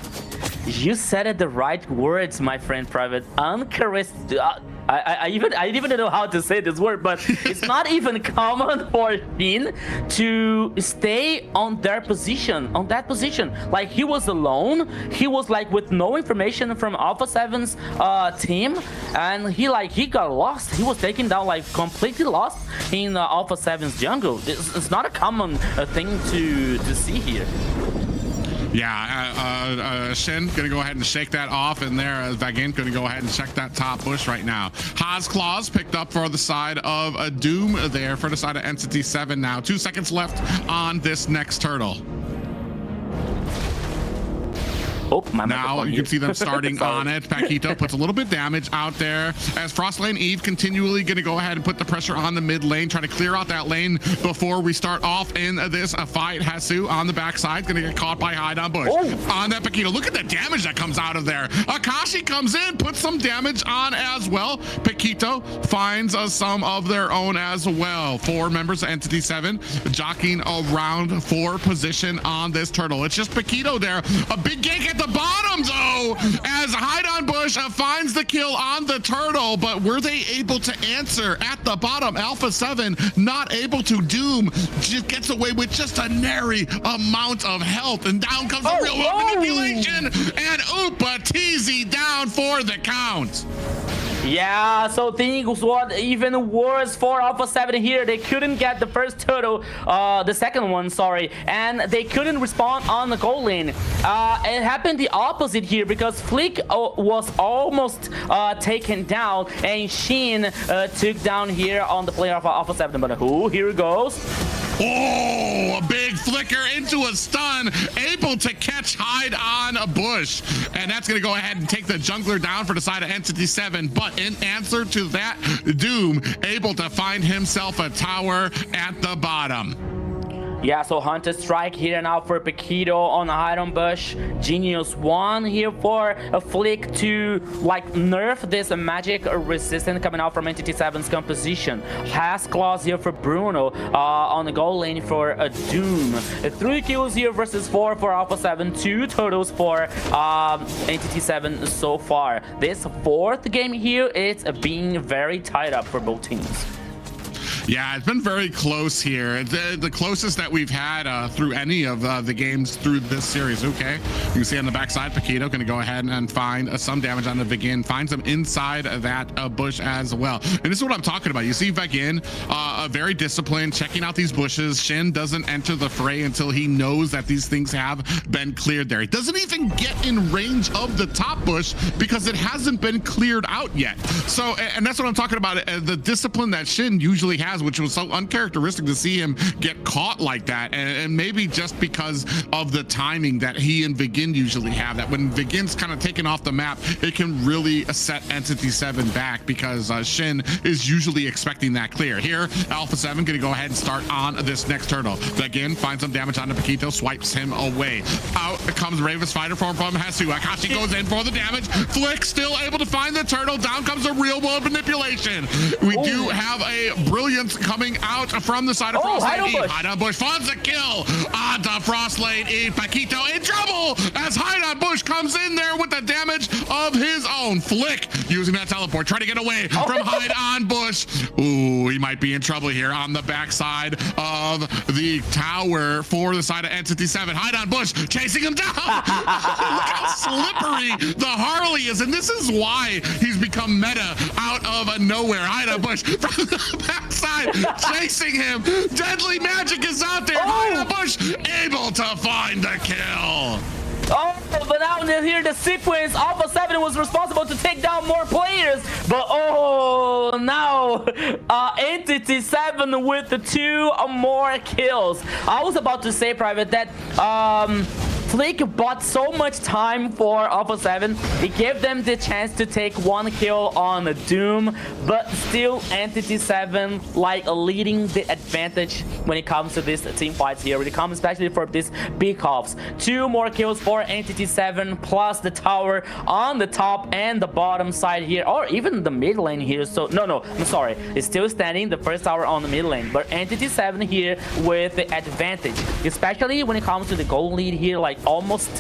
You said it the right words, my friend Private. Uncharacteristic. I didn't even know how to say this word, but it's not even common for Shin to stay on that position. Like, he was alone. He was like with no information from Alpha 7's team, and he got lost. He was taken down, like completely lost in Alpha 7's jungle. It's not a common thing to see here. Yeah, Shin gonna go ahead and shake that off in there. Vagin gonna go ahead and check that top bush right now. Haas Claws picked up for the side of Doom there for the side of Entity 7 now. 2 seconds left on this next turtle. Oh, now you can see them starting on it. Paquito puts a little bit damage out there as Frostlane Eve continually going to go ahead and put the pressure on the mid lane, trying to clear out that lane before we start off in this fight. Hasu on the backside going to get caught by Hide on Bush. On that Paquito, look at the damage that comes out of there. Akashi comes in, puts some damage on as well. Paquito finds some of their own as well. 4 members of Entity 7 jockeying around for position on this turtle. It's just Paquito there. A big gank at the bottom though, as Hide on Bush finds the kill on the turtle, but were they able to answer at the bottom? Alpha 7 not able to. Doom just gets away with just a nary amount of health, and down comes the real world manipulation, and Oopa Teasy down for the count. Yeah, so things were even worse for Alpha 7 here. They couldn't get the first turtle, the second one, sorry, and they couldn't respond on the goal lane. It happened the opposite here because Flick was almost taken down, and Shin took down here on the player of Alpha 7. But here it goes. Oh, a big flicker into a stun, able to catch Hide on a Bush. And that's going to go ahead and take the jungler down for the side of Entity 7. But in answer to that, Doom able to find himself a tower at the bottom. Yeah, so Hunter Strike here now for Paquito on Hide on Bush. Genius 1 here for a Flick to like nerf this magic resistance coming out from Entity 7's composition. Has Claws here for Bruno on the goal lane for a Doom. 3 kills here versus 4 for Alpha 7. 2 totals for Entity 7 so far. This 4th game here, it's being very tight up for both teams. Yeah, it's been very close here. The closest that we've had through any of the games through this series. Okay, you can see on the backside, Paquito going to go ahead and find some damage on the Vagin. Finds him inside that bush as well. And this is what I'm talking about. You see Vagin, very disciplined, checking out these bushes. Shin doesn't enter the fray until he knows that these things have been cleared there. He doesn't even get in range of the top bush because it hasn't been cleared out yet. So, and that's what I'm talking about. The discipline that Shin usually has, which was so uncharacteristic to see him get caught like that, and maybe just because of the timing that he and Vagin usually have, that when Vagin's kind of taken off the map, it can really set Entity 7 back because Shin is usually expecting that clear. Here, Alpha 7 gonna go ahead and start on this next turtle. Vagin finds some damage on the Paquito, swipes him away. Out comes Raven's Fighter form from Hasu. Akashi goes in for the damage. Flick still able to find the turtle. Down comes the real world manipulation. We do have a brilliant coming out from the side of Frostlane Eve. Hide on Bush finds the kill on the Frostlane Eve. Paquito in trouble as Hide on Bush comes in there with the damage of his own. Flick using that teleport, trying to get away from Hide on Bush. Ooh, he might be in trouble here on the backside of the tower for the side of Entity 7. Hide on Bush chasing him down. Look how slippery the Harley is, and this is why he's become meta out of nowhere. Hide on Bush from the backside, chasing him. Deadly magic is out there. Hide on Bush able to find the kill. Oh, but now here the sequence, Alpha 7 was responsible to take down more players, but oh, now Entity 7 with the 2 more kills. I was about to say, Private, that Flick bought so much time for Alpha 7. It gave them the chance to take 1 kill on Doom, but still Entity 7 like leading the advantage when it comes to these team fights here. When it comes especially for these big offs. 2 more kills for Entity 7 plus the tower on the top and the bottom side here, or even the mid lane here. So no, I'm sorry, it's still standing, the first tower on the mid lane, but Entity 7 here with the advantage, especially when it comes to the goal lead here, like almost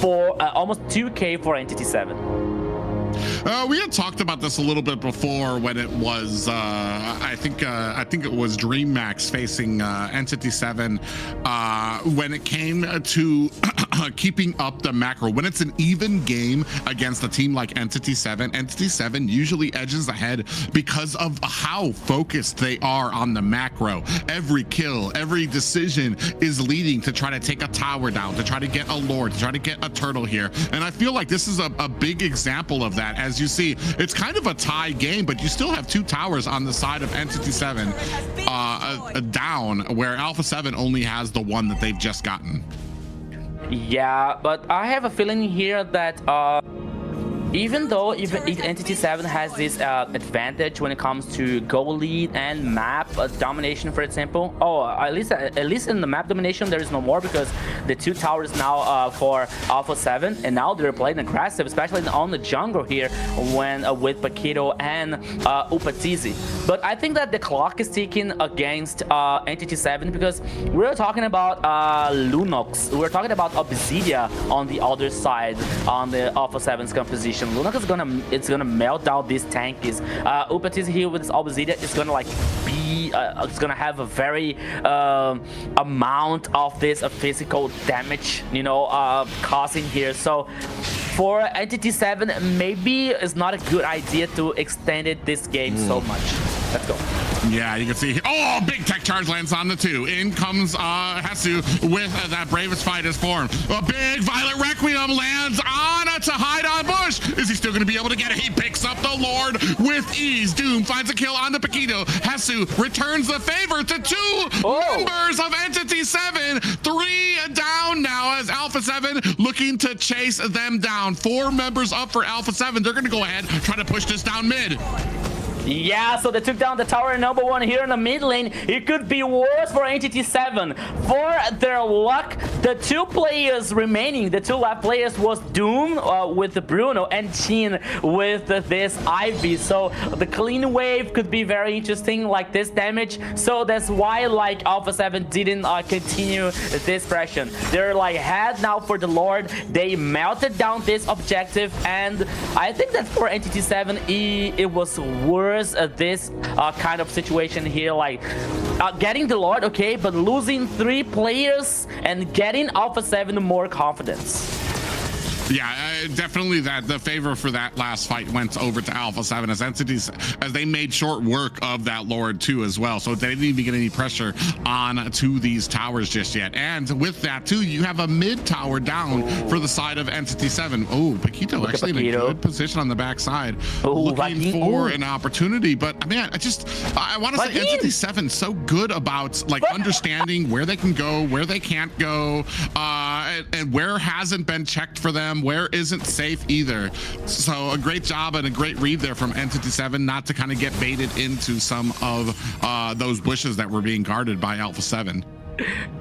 2k for Entity 7. We had talked about this a little bit before when it was I think it was Dreammax facing Entity 7 when it came to keeping up the macro. When it's an even game against a team like Entity 7, Entity 7 usually edges ahead because of how focused they are on the macro. Every kill, every decision is leading to try to take a tower down, to try to get a lord, to try to get a turtle here. And I feel like this is a big example of that. As you see, it's kind of a tie game, but you still have 2 towers on the side of Entity 7 down, where Alpha 7 only has the one that they've just gotten. Yeah, but I have a feeling here that even though Entity 7 has this advantage when it comes to goal lead and map domination, for example. Oh, at least in the map domination there is no more, because the 2 towers now for Alpha 7, and now they're playing aggressive, especially on the jungle here when with Paquito and Upatizi. But I think that the clock is ticking against Entity 7, because we're talking about Lunox, we're talking about Obsidia on the other side on the Alpha 7's composition. Lunox is gonna melt down these tankies. Upatizi here with his Obsidia is gonna like be it's gonna have a very amount of this physical damage, you know, causing here. So for Entity 7, maybe it's not a good idea to extend it this game so much. Let's go. Yeah, you can see, oh, big tech charge lands on the 2. In comes Hesu with that bravest fight is formed. A big Violet Requiem lands on to hide on Bush. Is he still going to be able to get it? He picks up the Lord with ease. Doom finds a kill on the Paquito. Hesu returns the favor to 2 members of Entity 7. 3 down now as Alpha 7 looking to chase them down. 4 members up for Alpha 7. They're going to go ahead, try to push this down mid. Yeah, so they took down the tower number 1 here in the mid lane. It could be worse for Entity 7. For their luck, the 2 players remaining, the 2 left players was Doom with the Bruno and Chin with this Ivy. So the clean wave could be very interesting, like this damage. So that's why like Alpha 7 didn't continue this pressure. They're like head now for the Lord. They melted down this objective, and I think that for Entity 7 it was worse this kind of situation here, like getting the Lord, okay, but losing 3 players and getting Alpha 7 more confidence. Yeah, definitely that the favor for that last fight went over to Alpha 7 as entities, as they made short work of that Lord too as well. So they didn't even get any pressure on to these towers just yet. And with that too, you have a mid tower down for the side of Entity 7. Oh, Paquito actually in a good position on the backside, looking for an opportunity. But man, I want to say Entity 7 so good about like understanding where they can go, where they can't go, and where hasn't been checked for them, where isn't safe either. So a great job and a great read there from Entity 7 not to kind of get baited into some of those bushes that were being guarded by Alpha 7.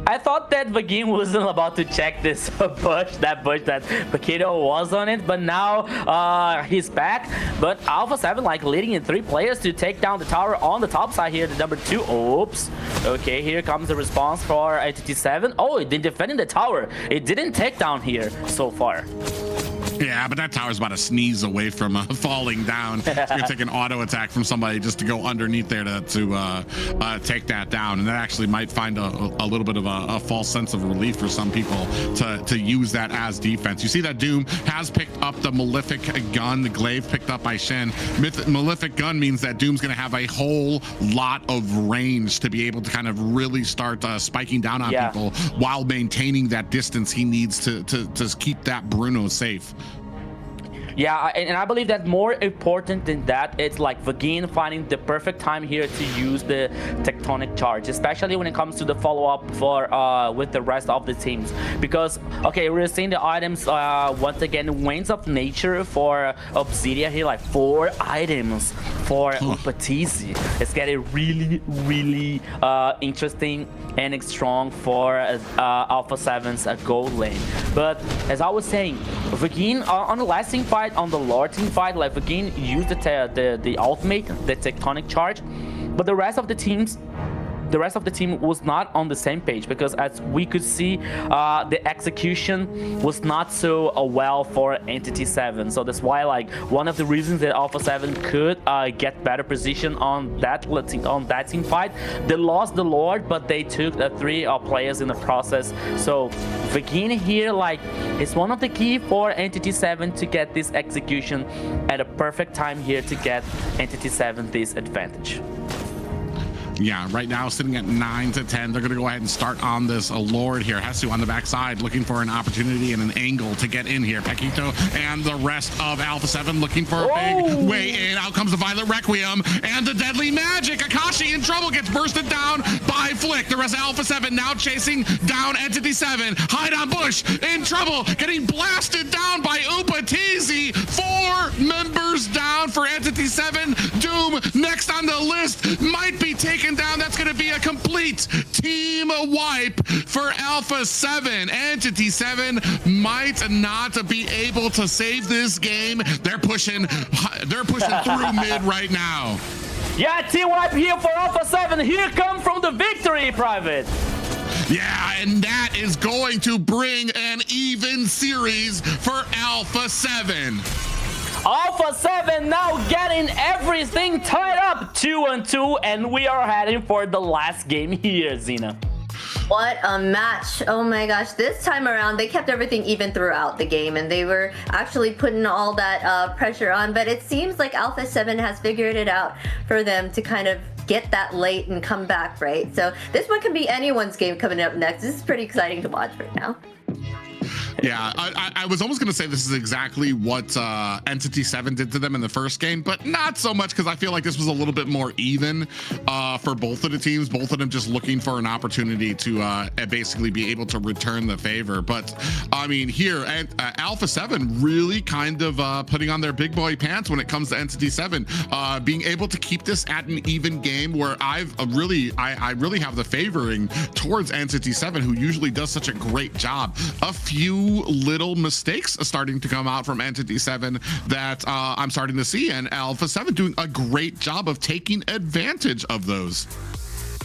I thought that Vagin wasn't about to check this bush that Paquito was on it, but now he's back. But Alpha 7 like leading in 3 players to take down the tower on the top side here, the number 2. Oops. Okay, here comes the response for Entity 7. Oh, it did defending the tower. It didn't take down here so far. Yeah, but that tower's about to sneeze away from falling down. It's gonna take an auto attack from somebody just to go underneath there to take that down, and that actually might find a little bit of a false sense of relief for some people to use that as defense. You see that Doom has picked up the Malefic Gun, the glaive picked up by Shen. Malefic Gun means that Doom's gonna have a whole lot of range to be able to kind of really start spiking down on people while maintaining that distance he needs to keep that Bruno safe. Yeah, and I believe that more important than that, it's like Vagin finding the perfect time here to use the tectonic charge, especially when it comes to the follow-up for with the rest of the teams. Because, okay, we're seeing the items once again, Winds of Nature for Obsidia here, like 4 items for Upatizi. It's getting really, really interesting and strong for Alpha 7's gold lane. But as I was saying, Vagin on the last team fight, on the Lord team fight, like Vagin used the ultimate, the tectonic charge, but the rest of the teams, the rest of the team was not on the same page, because as we could see, the execution was not so well for Entity 7. So that's why, like, one of the reasons that Alpha 7 could get better position on that team fight. They lost the Lord, but they took 3 players in the process. So Vagin here, like, is one of the key for Entity 7 to get this execution at a perfect time here to get Entity 7 this advantage. Yeah, right now sitting at 9-10. They're going to go ahead and start on this Lord here. Hesu on the backside looking for an opportunity and an angle to get in here. Paquito and the rest of Alpha 7 looking for a big way in. Out comes the Violet Requiem and the Deadly Magic. Akashi in trouble, gets bursted down by Flick. The rest of Alpha 7 now chasing down Entity 7. Hide on Bush in trouble, getting blasted down by Upatizi. 4 members down for Entity 7. Doom next on the list, might be taken down. That's going to be a complete team wipe for Alpha 7. Entity 7 might not be able to save this game. They're pushing through mid right now. Yeah, team wipe here for Alpha 7. Here come from the victory, Private. Yeah, and that is going to bring an even series for Alpha 7. Alpha 7 now getting everything tied up 2-2, and we are heading for the last game here, Xena. What a match. Oh my gosh. This time around, they kept everything even throughout the game, and they were actually putting all that pressure on. But it seems like Alpha 7 has figured it out for them to kind of get that late and come back, right? So this one can be anyone's game coming up next. This is pretty exciting to watch right now. Yeah, I was almost going to say this is exactly what Entity 7 did to them in the first game, but not so much, because I feel like this was a little bit more even for both of the teams, both of them just looking for an opportunity to basically be able to return the favor. But I mean, here, Alpha 7 really kind of putting on their big boy pants when it comes to Entity 7, being able to keep this at an even game, where I really have the favoring towards Entity 7, who usually does such a great job. A few little mistakes starting to come out from Entity 7 that I'm starting to see, and Alpha 7 doing a great job of taking advantage of those.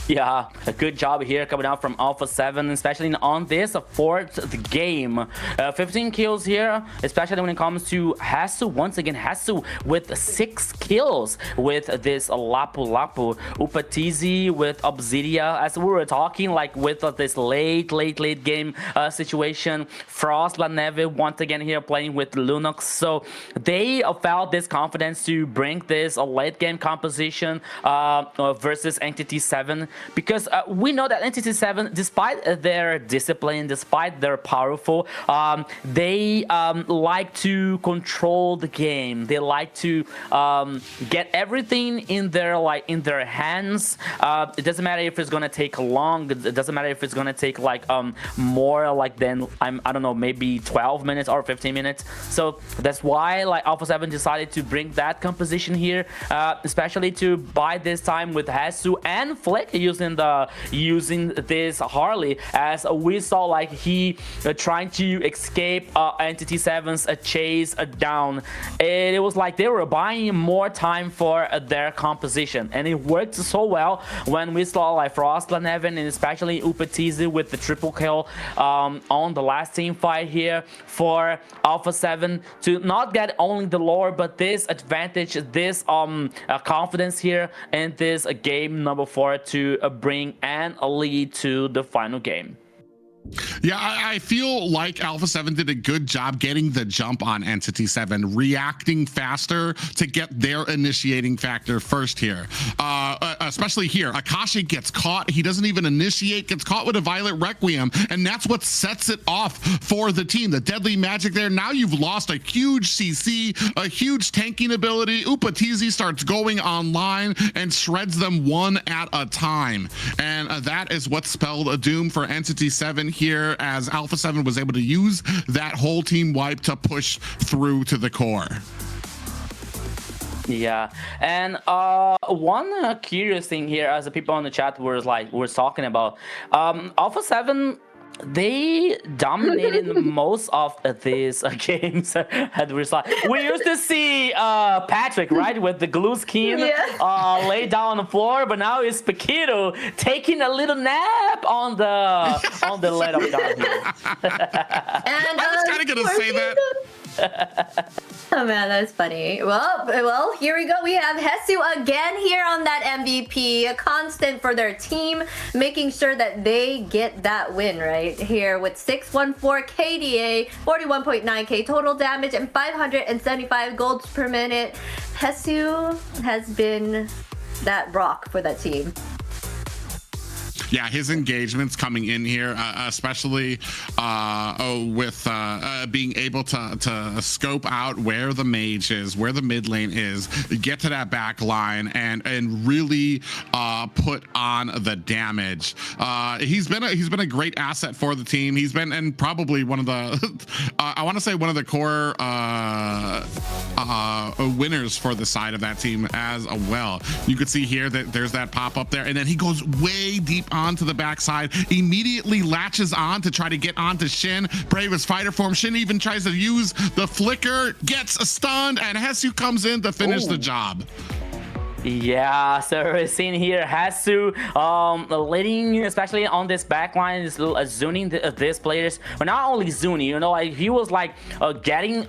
Yeah, a good job here coming out from Alpha 7, especially on this 4th game. 15 kills here, especially when it comes to Hesu. Once again, Hesu with 6 kills with this Lapu Lapu. Upatizi with Obsidia, as we were talking, like with this late game situation. Frost La Neve once again here playing with Lunox. So they felt this confidence to bring this late game composition versus Entity 7. Because we know that Entity 7, despite their discipline, despite they're powerful, they like to control the game. They like to get everything in their hands. It doesn't matter if it's gonna take long. It doesn't matter if it's gonna take like more like than I don't know, maybe 12 minutes or 15 minutes. So that's why like Alpha 7 decided to bring that composition here, especially to buy this time with Hesu and Flick using this Harley, as we saw like he trying to escape Entity 7's chase down. It was like they were buying more time for their composition, and it worked so well when we saw like Frost Lanevin and especially Upatizi with the triple kill on the last team fight here for Alpha 7 to not get only the lore but this advantage, this confidence here in this game number 4 to bring and a lead to the final game. Yeah, I feel like Alpha 7 did a good job getting the jump on Entity 7, reacting faster to get their initiating factor first here. Especially here, Akashi gets caught. He doesn't even initiate, gets caught with a Violet Requiem, and that's what sets it off for the team. The Deadly Magic there. Now you've lost a huge CC, a huge tanking ability. Upatizi starts going online and shreds them one at a time. And that is what spelled a doom for Entity 7 here, as Alpha 7 was able to use that whole team wipe to push through to the core. Yeah, and one curious thing here, as the people on the chat were talking about, Alpha 7 They dominated most of these games. We used to see Patrick, right, with the glue skin laid down on the floor, but now it's Paquito taking a little nap on the lead of down here. And I was kind of gonna say that. Oh man, that's funny. Well, here we go. We have Hesu again here on that MVP, a constant for their team, making sure that they get that win right here with 614 KDA, 41.9k total damage, and 575 golds per minute. Hesu has been that rock for that team. Yeah, his engagements coming in here, especially with being able to scope out where the mage is, where the mid lane is, get to that back line, and really put on the damage. He's been a great asset for the team. He's been, and probably one of the I want to say one of the core winners for the side of that team as well. You could see here that there's that pop up there, and then he goes way deep onto the backside, immediately latches on to try to get onto Shin. Bravest fighter form. Shin even tries to use the flicker, gets stunned, and Hesu comes in to finish the job. Yeah, so we're seeing here Hesu leading, especially on this backline, is zoning these players. But not only zoning, you know, like he was like getting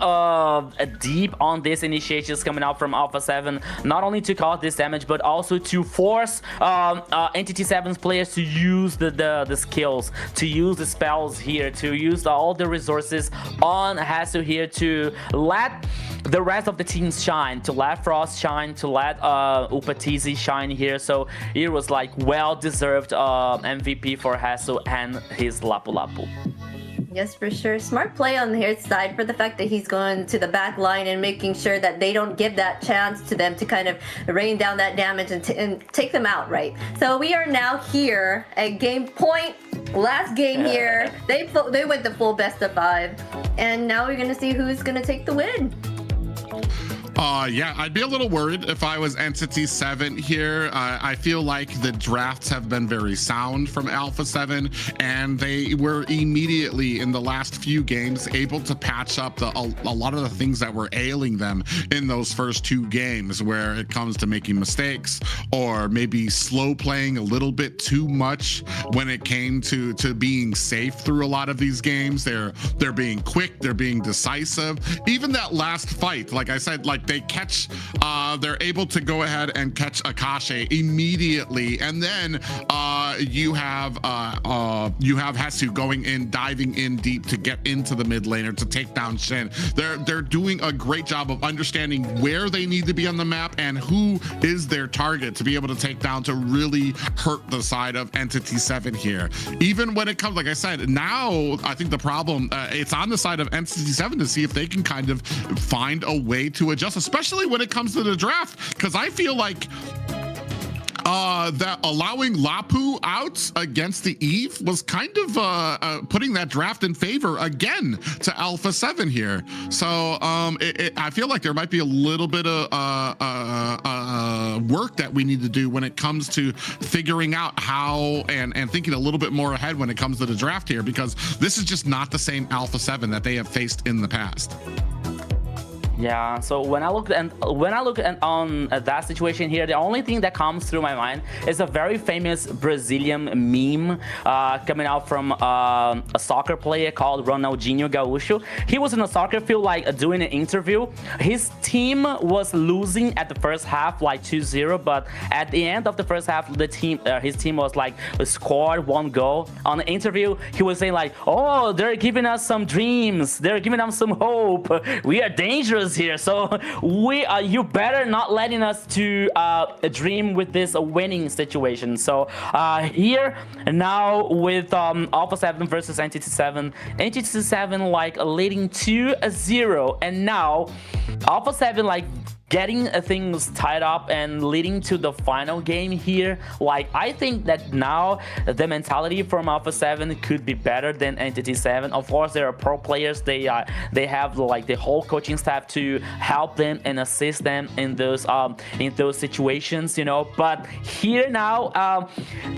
deep on these initiations coming out from Alpha 7, not only to cause this damage, but also to force Entity 7's players to use the skills, to use the spells here, to use all the resources on Hesu here to let the rest of the teams shine, to let Frost shine, to let Upatizi shine here. So it was like well-deserved MVP for Hesu and his Lapu Lapu. Yes, for sure. Smart play on his side for the fact that he's going to the back line and making sure that they don't give that chance to them to kind of rain down that damage and take them out, right? So we are now here at game point. Last game here. They went the full best of 5. And now we're going to see who's going to take the win. Yeah, I'd be a little worried if I was Entity 7 here. I feel like the drafts have been very sound from Alpha 7, and they were immediately in the last few games able to patch up a lot of the things that were ailing them in those first 2 games, where it comes to making mistakes or maybe slow playing a little bit too much when it came to being safe through a lot of these games. They're being quick, they're being decisive. Even that last fight, like I said, like they're able to go ahead and catch Akashi immediately, and then you have Hesu going in, diving in deep to get into the mid laner to take down Shin. They're doing a great job of understanding where they need to be on the map and who is their target to be able to take down, to really hurt the side of Entity 7 here. Even when it comes, like I said, now I think the problem it's on the side of Entity 7 to see if they can kind of find a way to adjust, especially when it comes to the draft, because I feel like that allowing Lapu out against the Eve was kind of putting that draft in favor again to Alpha 7 here. So I feel like there might be a little bit of work that we need to do when it comes to figuring out how and thinking a little bit more ahead when it comes to the draft here, because this is just not the same Alpha 7 that they have faced in the past. Yeah, so when I look at that situation here, the only thing that comes through my mind is a very famous Brazilian meme coming out from a soccer player called Ronaldinho Gaúcho. He was in a soccer field, like doing an interview. His team was losing at the first half, like 2-0, but at the end of the first half, his team was like scored 1 goal. On the interview, he was saying like, "Oh, they're giving us some dreams. They're giving us some hope. We are dangerous here, so you better not letting us to dream with this winning situation." So here now with Alpha 7 versus Entity 7, Entity 7 like leading 2-0, and now Alpha 7 like getting things tied up and leading to the final game here. Like, I think that now the mentality from Alpha 7 could be better than Entity 7. Of course, there are pro players. They have like the whole coaching staff to help them and assist them in those situations, you know. But here now,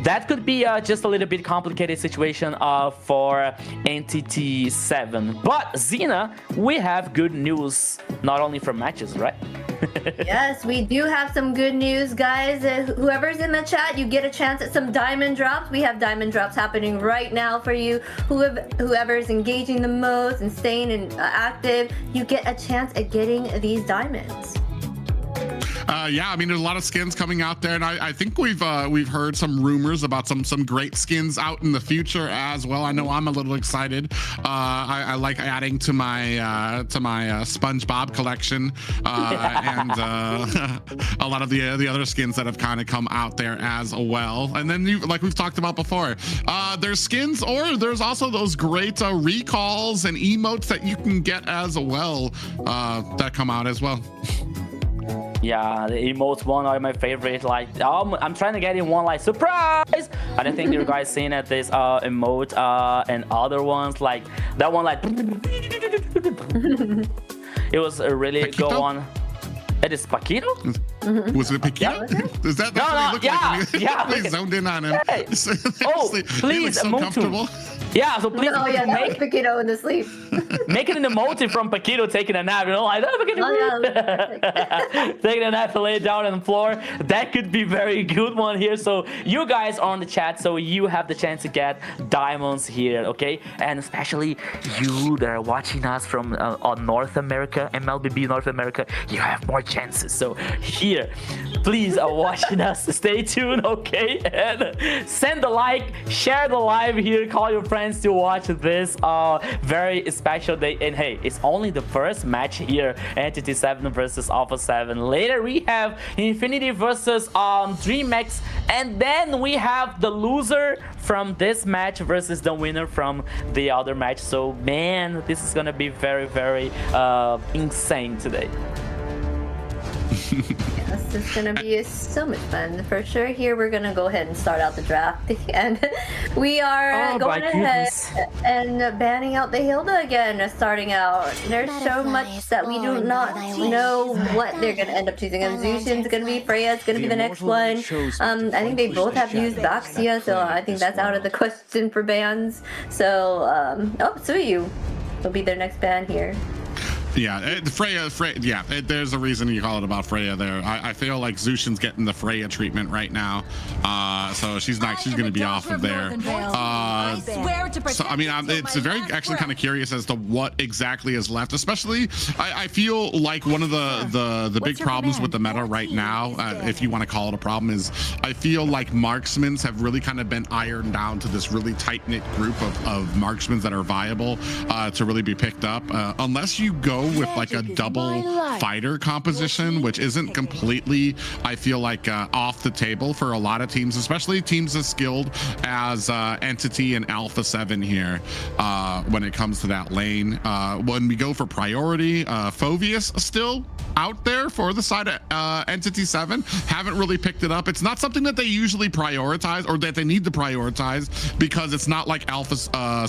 that could be just a little bit complicated situation for Entity 7. But Xena, we have good news, not only from matches, right? Yes, we do have some good news, guys. Whoever's in the chat, you get a chance at some diamond drops. We have diamond drops happening right now for you. Whoever's engaging the most and staying active, you get a chance at getting these diamonds. Yeah, I mean, there's a lot of skins coming out there, and I think we've heard some rumors about some great skins out in the future as well. I know I'm a little excited. I like adding to my SpongeBob collection, and a lot of the other skins that have kind of come out there as well. And then, like we've talked about before, there's skins, or there's also those great recalls and emotes that you can get as well that come out as well. Yeah, the emotes one are my favorite. Like, I'm trying to get in one like surprise. I don't think you guys seen at this emote and other ones like that one like. It was a really Paquito? good one. It is Paquito? Was it Paquito? Yeah, Is that no, what he looked like? Yeah. They zoned in on him. Hey. Oh, please, so comfortable. Yeah, so please make Paquito in the sleep. Make it an emoji from Paquito taking a nap, you know, like taking a nap to lay down on the floor. That could be very good one here. So you guys are on the chat, so you have the chance to get diamonds here, okay? And especially you that are watching us from on North America, MLBB North America, you have more chances. So here, please are watching us. Stay tuned, okay? And send a like, share the live here, call your friends to watch this very special day. And hey, it's only the first match here, Entity 7 versus Alpha 7. Later we have Infinity versus Dreamax, and then we have the loser from this match versus the winner from the other match. So man, this is gonna be very, very insane today. Yes, it's gonna be so much fun for sure. Here we're gonna go ahead and start out the draft, and we are going ahead and banning out the Hilda again. Starting out, there's so much that we do not know what they're gonna end up choosing. Zushin's gonna be Freya. It's gonna be the next one. I think they both have used Baxia, so I think that's out of the question for bans. So Suyu will be their next ban here. Yeah, Freya, yeah, there's a reason you call it about Freya there. I feel like Zushin's getting the Freya treatment right now. So she's going to be off of there. So, I mean, it's very actually kind of curious as to what exactly is left, especially I feel like one of the big problems with the meta right now, if you want to call it a problem, is I feel like marksmans have really kind of been ironed down to this really tight-knit group of marksmans that are viable to really be picked up. Unless you go with like a double fighter composition, which isn't completely, I feel like, off the table for a lot of teams, especially teams as skilled as Entity and Alpha 7 here when it comes to that lane. When we go for priority, Phoveus still out there for the side of Entity 7. Haven't really picked it up. It's not something that they usually prioritize or that they need to prioritize, because it's not like Alpha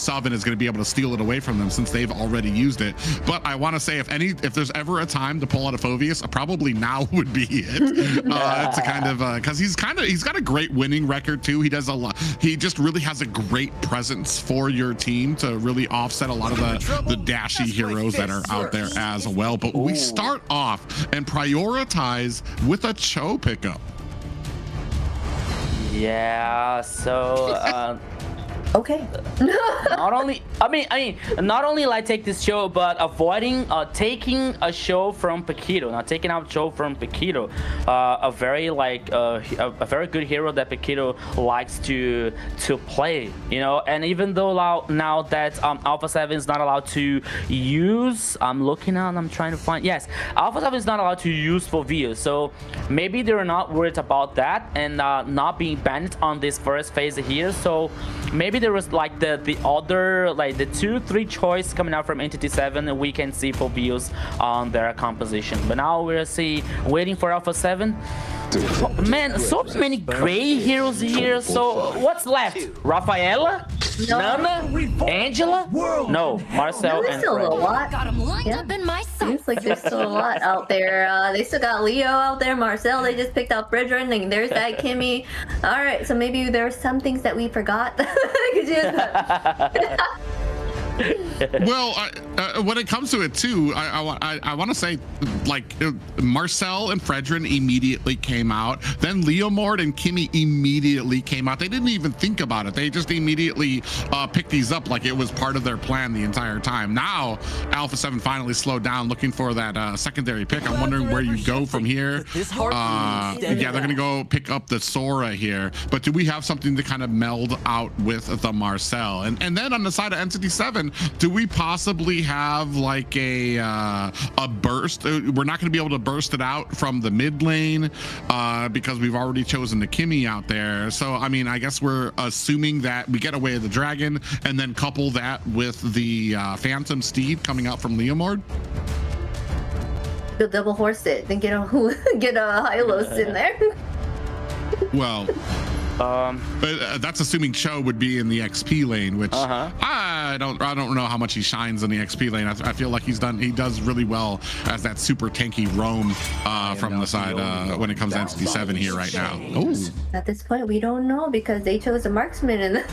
7 is going to be able to steal it away from them since they've already used it. But I want to say, if there's ever a time to pull out a Phoveus, probably now would be it. To kind of because he's got a great winning record too. He does a lot. He just really has a great presence for your team to really offset a lot of the dashy heroes that are out there as well. But we start off and prioritize with a Cho pickup. Yeah, so okay. not only like take this show, but avoiding taking a show from Paquito. Now taking out show from Paquito, a very very good hero that Paquito likes to play, you know. And even though now that Alpha 7 is not allowed to use, I'm looking out, I'm trying to find, yes, Alpha 7 is not allowed to use Phoveus, so maybe they're not worried about that and not being banned on this first phase here. So maybe there was like the other, like the 2-3 choice coming out from Entity 7, we can see for views on their composition. But now we'll see, waiting for Alpha 7. Man, so many great heroes here. So what's left? Rafaela? No. Nana? Angela? No, Marcel There's and still Fred. a lot. Got him lined Yeah. up in my sights. Seems like there's still a lot out there. They still got Leo out there, Marcel. They just picked out Bridger, and there's that Kimmy. All right, so maybe there are some things that we forgot. Well, when it comes to it too, I want to say, like, Marcel and Fredrin immediately came out. Then Leomord and Kimmy immediately came out. They didn't even think about it. They just immediately picked these up like it was part of their plan the entire time. Now, Alpha 7 finally slowed down, looking for that secondary pick. I'm wondering where you go from here. Yeah, they're going to go pick up the Sora here. But do we have something to kind of meld out with the Marcel? And then on the side of Entity 7, do we possibly have like a burst? We're not going to be able to burst it out from the mid lane because we've already chosen the Kimmy out there. So I mean, I guess we're assuming that we get away with the dragon and then couple that with the Phantom Steed coming out from Leomord. You'll double horse it, then get a Hylos in there. Well, but that's assuming Cho would be in the XP lane, which I don't know how much he shines in the XP lane. I feel like he does really well as that super tanky roam from the side when it comes to Entity 7 here right now. Oh, At this point, we don't know because they chose a marksman in the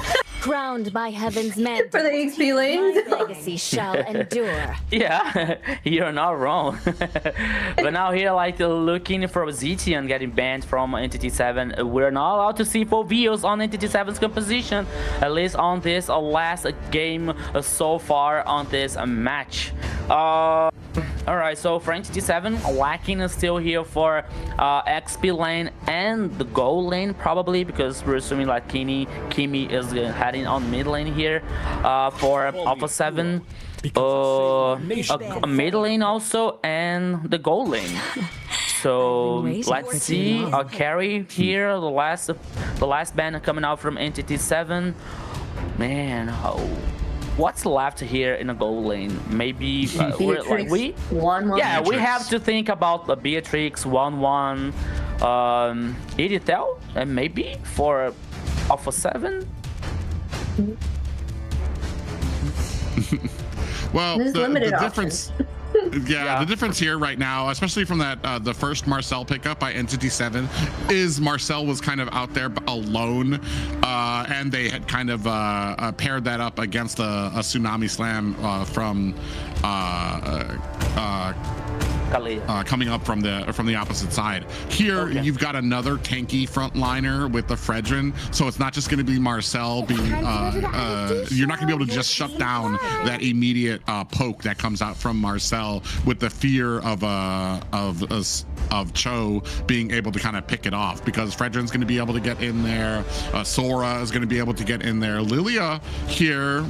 Crowned by heaven's man for the XP lanes. my legacy shall endure. Yeah, you're not wrong. But now here, like, looking for Zetian getting banned from Entity 7. We're not allowed to see full views on Entity 7's composition, at least on this last game so far on this match. Alright, so for Entity 7, lacking is still here for XP lane and the gold lane, probably, because we're assuming like Kimmy is heading on mid lane here for Alpha 7. A mid lane also, and the gold lane. So let's see a carry here, the last ban coming out from Entity 7. Man, what's left here in the gold lane? Maybe we're, like, we have to think about Beatrix 1-1, Editel, and maybe for Alpha 7. well, the difference. Yeah, the difference here right now, especially from that the first Marcel pickup by Entity 7, is Marcel was kind of out there alone, and they had kind of paired that up against a Tsunami Slam from coming up from the opposite side. Here, you've got another tanky frontliner with the Fredrin, so it's not just going to be Marcel being. You're not going to be able to just shut down that immediate poke that comes out from Marcel with the fear of Cho being able to kind of pick it off, because Fredrin's going to be able to get in there. Sora is going to be able to get in there. Lilia here.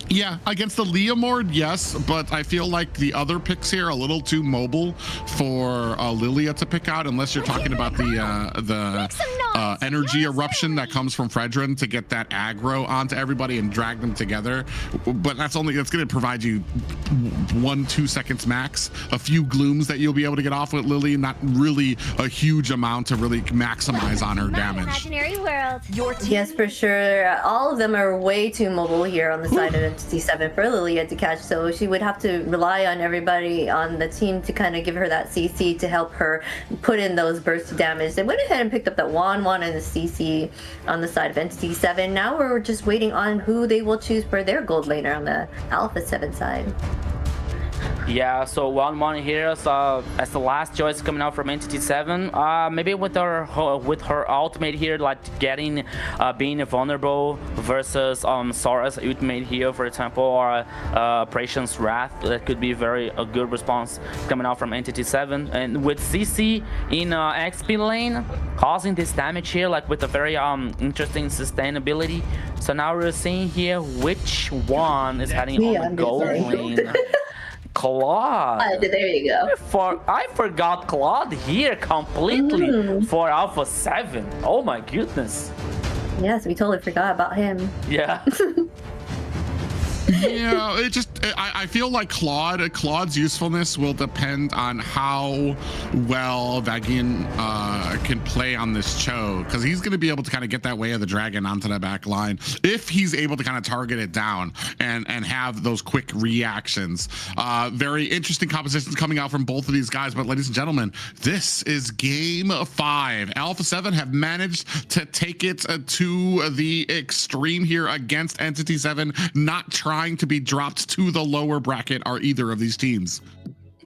Yeah, against the Leomord, yes, but I feel like the other picks here are a little too mobile for Lilia to pick out, unless you're talking about the energy eruption that comes from Fredrin to get that aggro onto everybody and drag them together. But that's going to provide you 1-2 seconds max, a few glooms that you'll be able to get off with Lily, not really a huge amount to really maximize on her damage. Imaginary world. Your team. Yes, for sure. All of them are way too mobile here on the side of Entity 7 for Lilia to catch, so she would have to rely on everybody on the team to kind of give her that CC to help her put in those burst damage. They went ahead and picked up that 1-1 and the CC on the side of Entity 7. Now we're just waiting on who they will choose for their gold laner on the Alpha 7 side. Yeah, so 1-1 here as the last choice coming out from Entity 7. Maybe with her ultimate here, like getting being vulnerable versus Sora's ultimate here, for example, or Operations Wrath. That could be a good response coming out from Entity 7. And with CC in XP lane, causing this damage here, like with a very interesting sustainability. So now we're seeing here which one is heading on the gold lane. Claude. There you go. I forgot Claude here completely for Alpha 7. Oh my goodness. Yes, we totally forgot about him. Yeah. Yeah, I feel like Claude's usefulness will depend on how well Vagin can play on this Cho, because he's going to be able to kind of get that way of the dragon onto the back line if he's able to kind of target it down and have those quick reactions. Very interesting compositions coming out from both of these guys, but ladies and gentlemen, this is game 5. Alpha 7 have managed to take it to the extreme here against Entity 7, not trying to be dropped to the lower bracket are either of these teams.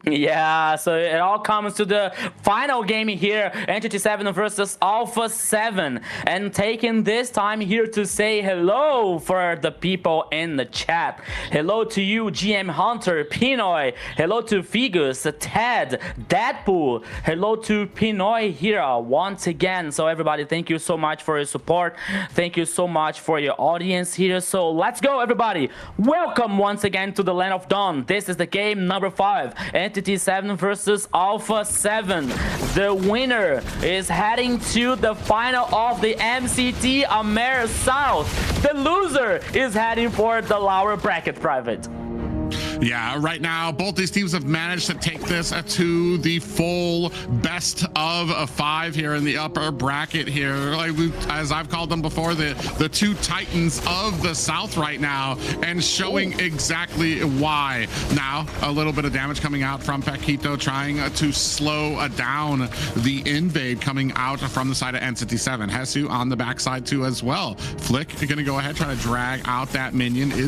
Yeah, so it all comes to the final game here, Entity 7 versus Alpha 7, and taking this time here to say hello for the people in the chat. Hello to you, GM Hunter, Pinoy. Hello to Figus, Ted, Deadpool. Hello to Pinoy here once again. So everybody, thank you so much for your support. Thank you so much for your audience here. So let's go, everybody. Welcome once again to the Land of Dawn. This is the game number 5. Entity 7 versus Alpha 7. The winner is heading to the final of the MCT AMER South. The loser is heading for the lower bracket private. Yeah, right now, both these teams have managed to take this to the full best of 5 here in the upper bracket here. Like as I've called them before, the two titans of the South right now, and showing exactly why. Now, a little bit of damage coming out from Paquito, trying to slow down the invade coming out from the side of Entity 7. Hesu on the backside too as well. Flick going to go ahead, try to drag out that minion. It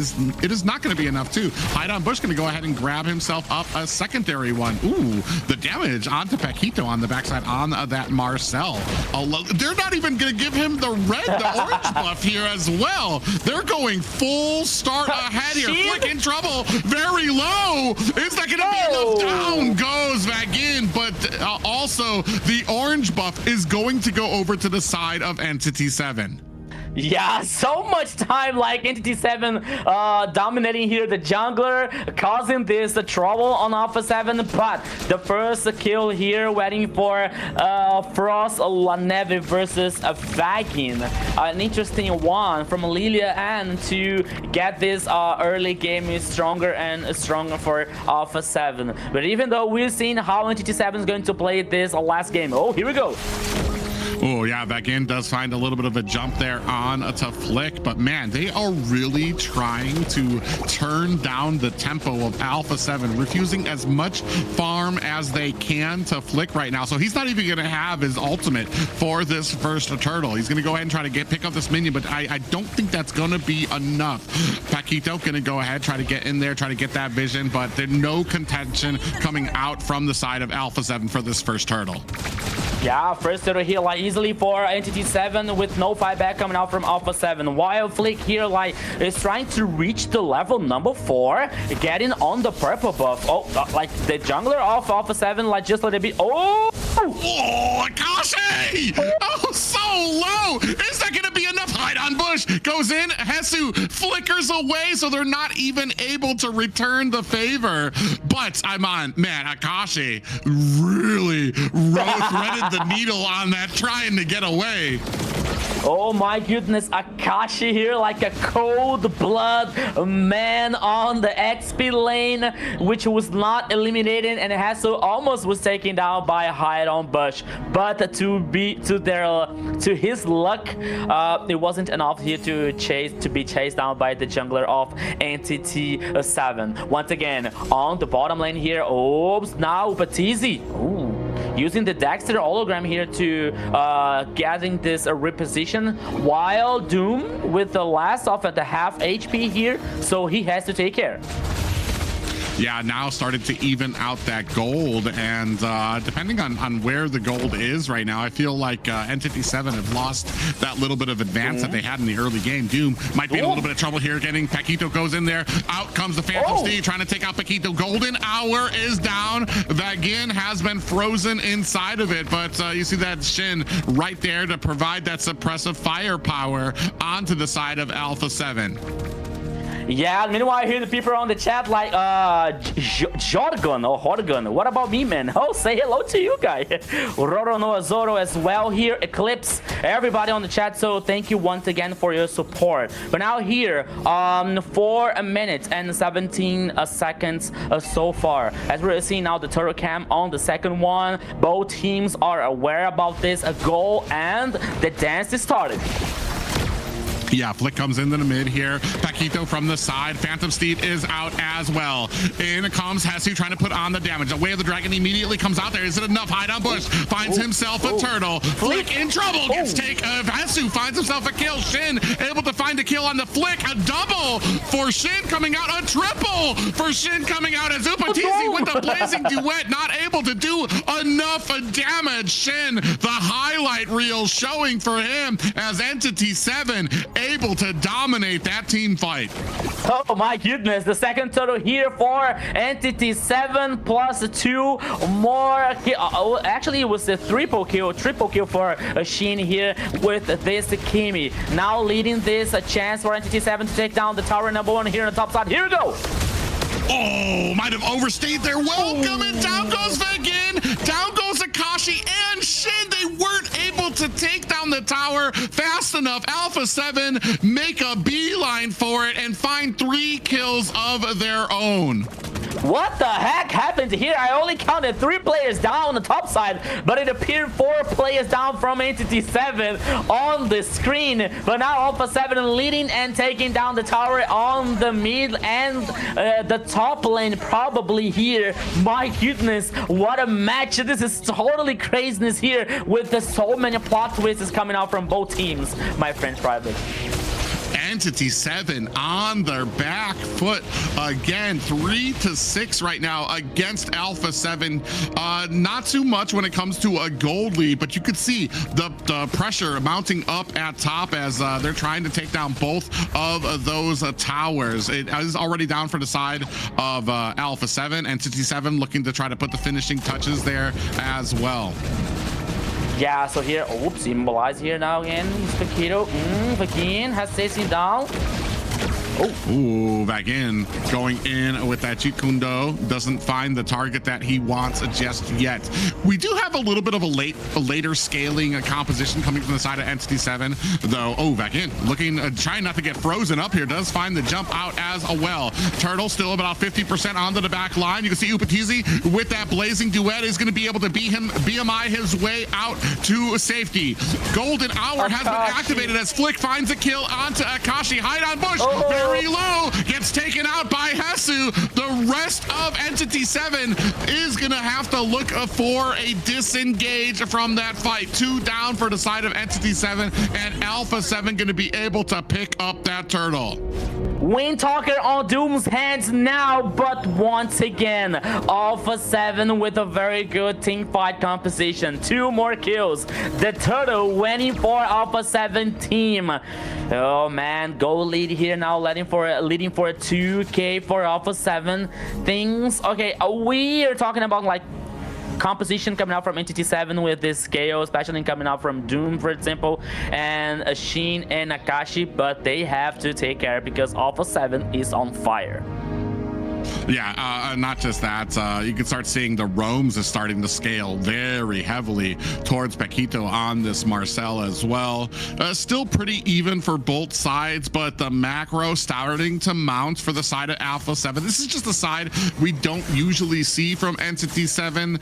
is not going to be enough too. Hide on Bush going to go ahead and grab himself up a secondary one. Ooh, the damage onto Paquito on the backside on that Marcel. They're not even going to give him the orange buff here as well. They're going full start ahead here. Flick in trouble, very low. Is that going to be enough? Down goes Vagin, but also the orange buff is going to go over to the side of Entity 7. Yeah, so much time, like Entity 7 dominating here the jungler, causing this trouble on Alpha 7, but the first kill here waiting for Frost Laneve versus Vagin. An interesting one from Lilia, and to get this early game is stronger and stronger for Alpha 7. But even though we're seeing how Entity 7 is going to play this last game. Oh, here we go. Oh, yeah, Vagin does find a little bit of a jump there on to Flick, but man, they are really trying to turn down the tempo of Alpha 7, refusing as much farm as they can to Flick right now. So he's not even going to have his ultimate for this first turtle. He's going to go ahead and try to pick up this minion, but I don't think that's going to be enough. Paquito going to go ahead, try to get in there, try to get that vision, but there's no contention coming out from the side of Alpha 7 for this first turtle. Yeah, first turtle here, like easily for Entity 7 with no fight back coming out from Alpha 7. While Flick here, like, is trying to reach the level number 4, getting on the purple buff. Oh, like the jungler of Alpha 7, like just a little bit. Oh! Oh, Akashi! Oh, so low! Is that gonna be enough? Hide on Bush goes in. Hesu flickers away, so they're not even able to return the favor. But I'm on, man, Akashi really threaded the needle on that, trying to get away. Oh my goodness, Akashi here like a cold blood man on the XP lane, which was not eliminated, and Hassel almost was taken down by a hide on Bush. But to his luck, it wasn't enough here to be chased down by the jungler of Entity 7. Once again, on the bottom lane here, oops, now Batizi. Ooh. Using the Dexter hologram here to getting this reposition, while Doom with the last off at the half HP here, so he has to take care. Yeah, now started to even out that gold, and depending on where the gold is right now, I feel like Entity 7 have lost that little bit of advance that they had in the early game. Doom might be in a little bit of trouble here getting. Paquito goes in there. Out comes the Phantom Steve trying to take out Paquito. Golden Hour is down. Vagin has been frozen inside of it, but you see that Shin right there to provide that suppressive firepower onto the side of Alpha 7. Yeah, meanwhile, I hear the people on the chat like, Jorgon or Horgon. What about me, man? Oh, say hello to you guys. Roro Noah Zoro as well here. Eclipse, everybody on the chat. So thank you once again for your support. But now here, 4 minutes and 17 seconds so far. As we're seeing now the turtle cam on the second one. Both teams are aware about this goal and the dance is started. Yeah, Flick comes into the mid here. Paquito from the side. Phantom Steed is out as well. In comes Hesu trying to put on the damage. The Way of the Dragon immediately comes out there. Is it enough? Hide on bush. Finds himself a turtle. Flick in trouble. Gets take. Hesu finds himself a kill. Shin able to find a kill on the Flick. A double for Shin coming out. A triple for Shin coming out as Upatizi with the blazing duet. Not able to do enough damage. Shin, the highlight reel showing for him as Entity 7 able to dominate that team fight. Oh my goodness, the second total here for Entity 7 plus 2 more. Actually, it was a triple kill for Shin here with this Kimi. Now leading this chance for Entity 7 to take down the tower number 1 here on the top side. Here we go. Oh, might have overstayed their welcome, and down goes Vegin, down goes Akashi and Shin. They weren't able to take down the tower fast enough. Alpha 7 make a beeline for it and find 3 kills of their own. What the heck happened here? I only counted 3 players down on the top side, but it appeared 4 players down from Entity 7 on the screen. But now Alpha 7 leading and taking down the tower on the mid and the top lane probably here. My goodness, what a match. This is totally craziness here with so many plot twists coming out from both teams, my friend Private. Entity 7 on their back foot again, 3-6 right now against Alpha 7. Not too much when it comes to a gold lead, but you could see the pressure mounting up at top as they're trying to take down both of those towers. It is already down for the side of Alpha 7. Entity 7 looking to try to put the finishing touches there as well. Yeah, so here, oops, immobilize here now again. Paquito, Vagin has chasing down. Ooh, back in, going in with that Chikundo. Doesn't find the target that he wants just yet. We do have a little bit of a later scaling composition coming from the side of Entity 7, though. Oh, back in, looking, trying not to get frozen up here. Does find the jump out as well. Turtle still about 50% onto the back line. You can see Upatizi with that blazing duet is going to be able to BMI his way out to safety. Golden Hour has been activated as Flick finds a kill onto Akashi. Hide on bush. Very low, gets taken out by Hesu. The rest of Entity 7 is gonna have to look for a disengage from that fight. 2 down for the side of Entity 7, and Alpha 7 gonna be able to pick up that turtle. Windtalker on Doom's hands now, but once again, Alpha 7 with a very good team fight composition. 2 more kills. The turtle winning for Alpha 7 team. Oh man, goal lead here now, leading for a 2K for Alpha 7. Things, okay, we are talking about like composition coming out from Entity 7 with this scale, especially coming out from Doom, for example, and Shin and Akashi, but they have to take care because Alpha 7 is on fire. Yeah, not just that. You can start seeing the roams is starting to scale very heavily towards Paquito on this Marcel as well. Still pretty even for both sides, but the macro starting to mount for the side of Alpha 7. This is just a side we don't usually see from Entity 7,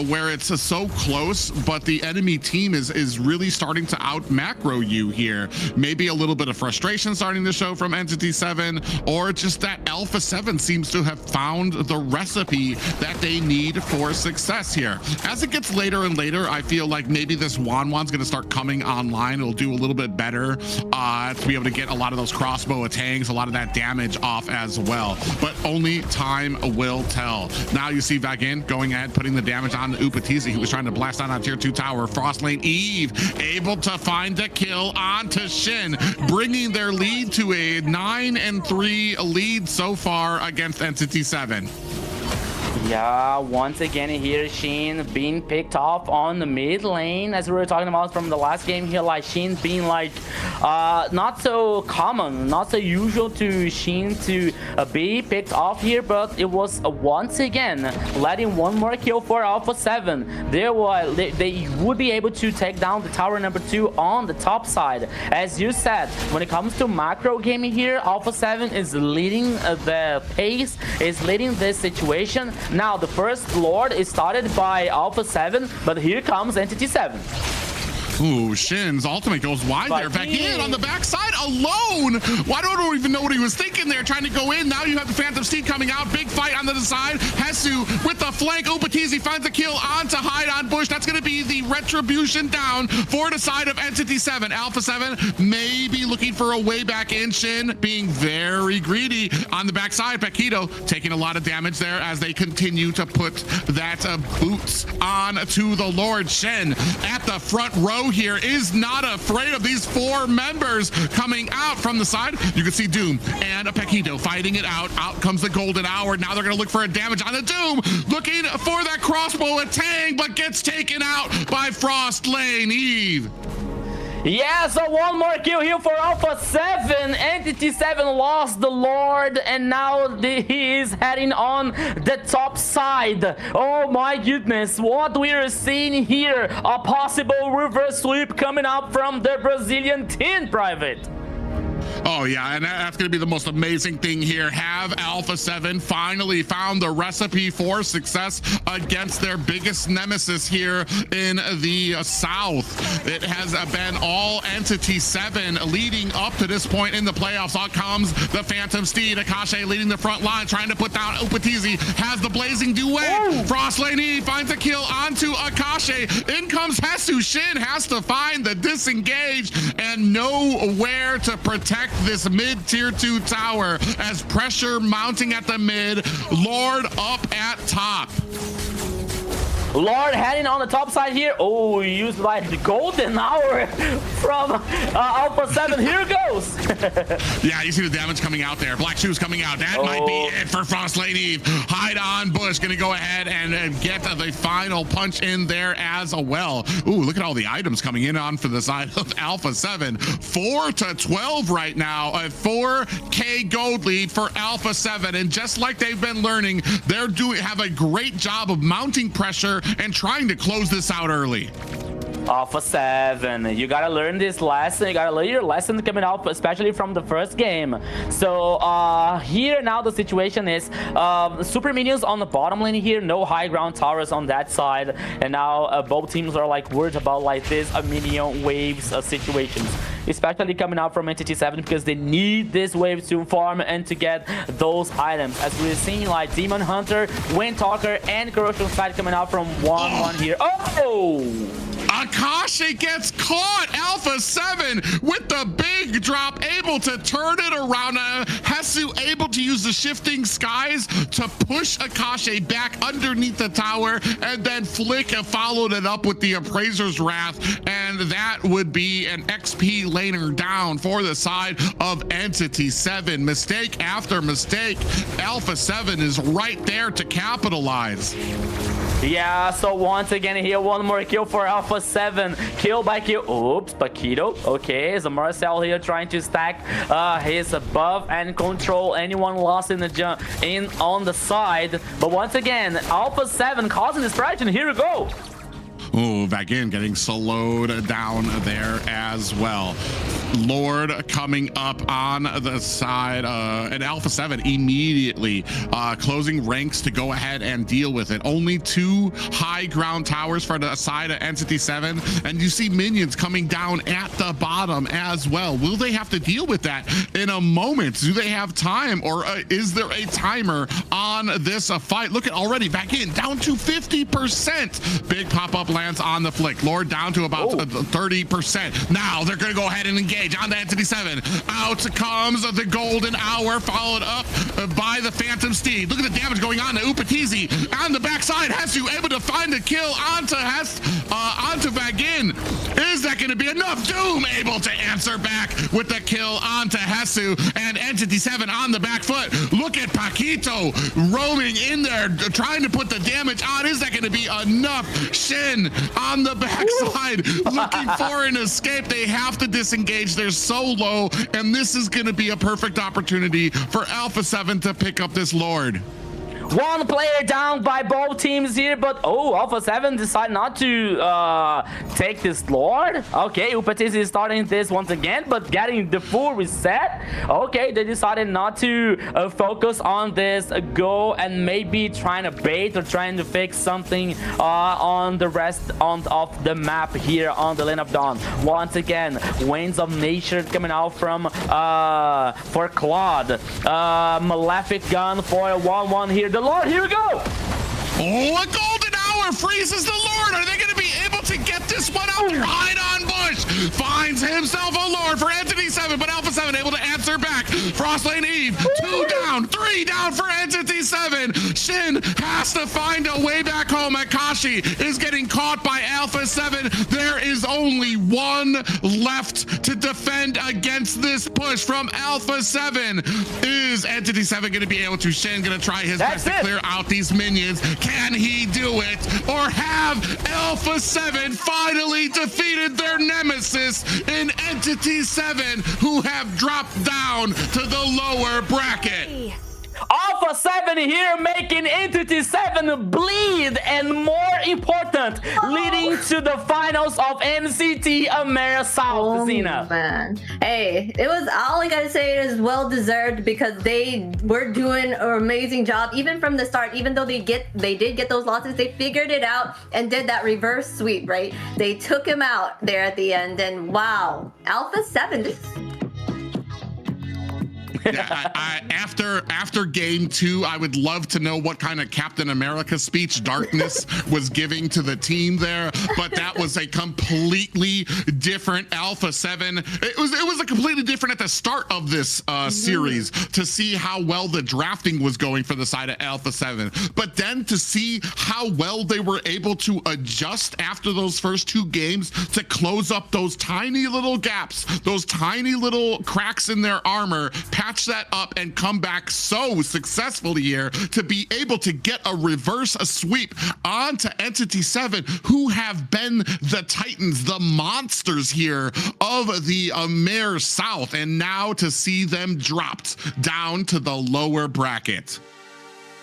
where it's so close, but the enemy team is really starting to out macro you here. Maybe a little bit of frustration starting to show from Entity 7, or just that Alpha 7 seems to have found the recipe that they need for success here. As it gets later and later, I feel like maybe this Wanwan's going to start coming online. It'll do a little bit better to be able to get a lot of those crossbow tanks, a lot of that damage off as well. But only time will tell. Now you see Vagin going ahead, putting the damage on the Upatizi, who was trying to blast down on tier 2 tower. Frost Lane Eve able to find the kill onto Shin, bringing their lead to a 9-3 lead so far against Entity 7. Yeah, once again here, Shin being picked off on the mid lane, as we were talking about from the last game here. Like Shin being like not so common, not so usual to Shin to be picked off here, but it was once again letting one more kill for Alpha 7. They would be able to take down the tower number 2 on the top side. As you said, when it comes to macro gaming here, Alpha 7 is leading the pace, is leading this situation. Now the first Lord is started by Alpha 7, but here comes Entity 7. Ooh, Shin's ultimate goes wide there. Back in on the backside alone. Why don't even know what he was thinking there, trying to go in. Now you have the Phantom Steed coming out. Big fight on the side. Hesu with the flank. Upatizi finds a kill onto Hide on Bush. That's going to be the retribution down for the side of Entity 7. Alpha 7 maybe looking for a way back in. Shin being very greedy on the backside. Paquito taking a lot of damage there as they continue to put that boots on to the Lord. Shin at the front row here is not afraid of these 4 members coming out from the side. You can see Doom and a Paquito fighting it out. Out comes the golden hour. Now they're going to look for a damage on the Doom, looking for that crossbow attack, but gets taken out by Frost Lane Eve. Yeah, so one more kill here for Alpha 7. Entity 7 lost the Lord, and now he is heading on the top side. Oh my goodness, what we are seeing here, a possible reverse sweep coming up from the Brazilian team, Private. Oh yeah, and that's going to be the most amazing thing here. Have Alpha 7 finally found the recipe for success against their biggest nemesis here in the South. It has been all Entity 7 leading up to this point in the playoffs. Out comes the Phantom Steed. Akashi leading the front line, trying to put down Upatizi. Has the blazing duet. Frost Lane finds a kill onto Akashi. In comes Hesu. Shin has to find the disengage and know where to protect this mid tier 2 tower as pressure mounting at the mid. Lord up at top. Lord heading on the top side here. Oh, used by the golden hour from Alpha 7. Here goes. Yeah, you see the damage coming out there. Black Shoes coming out. That might be it for Frost Lane Eve. Hide on Bush. Going to go ahead and get the final punch in there as well. Ooh, look at all the items coming in on for the side of Alpha 7. 4-12 right now. A 4K gold lead for Alpha 7. And just like they've been learning, they're have a great job of mounting pressure and trying to close this out early. Alpha 7, you gotta learn this lesson. You gotta learn your lesson coming up, especially from the first game. So here now the situation is super minions on the bottom lane here, no high ground towers on that side, and now both teams are like worried about like this minion waves situations, especially coming out from Entity 7 because they need this wave to farm and to get those items. As we're seeing like Demon Hunter, Windtalker, and Corrosion Side coming out from 1-1 here. Oh! Akashi gets caught. Alpha 7 with the big drop, able to turn it around. Hesu able to use the shifting skies to push Akashi back underneath the tower, and then Flick followed it up with the Appraiser's Wrath, and that would be an XP laner down for the side of Entity 7. Mistake after mistake. Alpha 7 is right there to capitalize. Yeah, so once again here, one more kill for Alpha 7. Kill by kill. Oops, Paquito. Okay, so Marcel here trying to stack his buff and control anyone lost in the jump on the side. But once again, Alpha 7 causing distraction. Here we go. Ooh, back in, getting slowed down there as well. Lord coming up on the side, and Alpha 7 immediately closing ranks to go ahead and deal with it. Only 2 high ground towers for the side of Entity 7, and you see minions coming down at the bottom as well. Will they have to deal with that in a moment? Do they have time, or is there a timer on this fight? Look at already back in, down to 50%. Big pop-up lands on the Flick. Lord down to about 30%. Now they're going to go ahead and engage. engage on the Entity 7. Out comes the Golden Hour, followed up by the Phantom Steed. Look at the damage going on to Upatizi on the backside. Hesu able to find a kill onto Vagin. Is that going to be enough? Doom able to answer back with the kill onto Hesu, and Entity 7 on the back foot. Look at Paquito roaming in there, trying to put the damage on. Is that going to be enough? Shin on the backside, looking for an escape. They have to disengage. They're so low, and this is going to be a perfect opportunity for Alpha 7 to pick up this Lord. One player down by both teams here, but Alpha 7 decide not to take this Lord. Okay, Upatiz is starting this once again, but getting the full reset. Okay, they decided not to focus on this go and maybe trying to bait or trying to fix something on the rest of the map here on the Land of Dawn. Once again, Winds of Nature coming out from for Claude. Malefic Gun for a 1-1 here. The Lord, here we go. Oh, a Golden Hour freezes the Lord. Are they going to be able to get this one out? Right on Bush. Finds himself a Lord for Entity 7, but Alpha 7 able to answer back. Frostlane Eve, 2 down, 3 down for Entity 7. Shin has to find a way back home. Akashi is getting caught by Alpha 7. There is only one left to defend against this push from Alpha 7. Is Entity 7 going to be able to? Shin going to try his best to clear out these minions. Can he do it? Or have Alpha 7 finally defeated their nemesis in Entity 7, who have dropped down to the lower bracket? Alpha 7 here making Entity 7 bleed, and more important, leading to the finals of MCT AMER South. Zena. Man, hey, it was, all I gotta say is well deserved, because they were doing an amazing job even from the start. Even though they did get those losses, they figured it out and did that reverse sweep, right? They took him out there at the end, and wow, Alpha 7. Yeah, after game 2, I would love to know what kind of Captain America speech Darkness was giving to the team there, but that was a completely different Alpha 7. It was a completely different at the start of this series, to see how well the drafting was going for the side of Alpha 7, but then to see how well they were able to adjust after those first 2 games to close up those tiny little gaps, those tiny little cracks in their armor, patch that up, and come back so successfully here to be able to get a reverse sweep onto Entity 7, who have been the Titans, the monsters here of the AMER South, and now to see them dropped down to the lower bracket.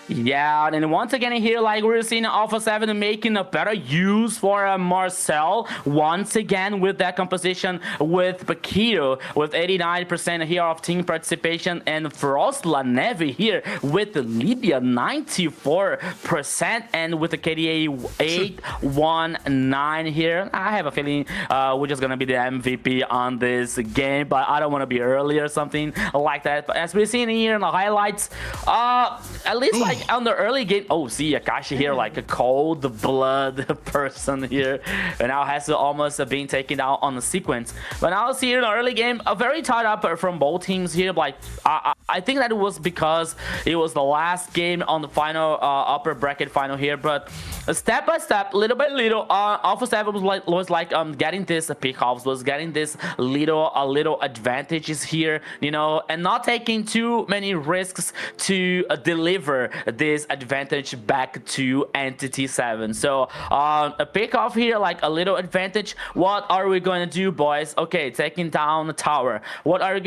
Yeah, and once again here, like we're seeing Alpha 7 making a better use for Marcel once again with that composition with Paquito with 89% here of team participation, and Frost Lanevi here with Libya 94%, and with the KDA 819 here. I have a feeling we're just gonna be the MVP on this game, but I don't want to be early or something like that. But as we're seeing here in the highlights, at least like on the early game, see Akashi here like a cold blood person here, and now has to almost been taken out on the sequence. But now see in the early game a very tight up from both teams here. Like I think that it was because it was the last game on the final upper bracket final here, but step by step, little by little, Alpha 7 was like getting this pickoffs, was getting this little advantages here, you know, and not taking too many risks to deliver this advantage back to Entity 7. So a pick off here, like a little advantage. What are we going to do, boys? Okay, taking down the tower. What are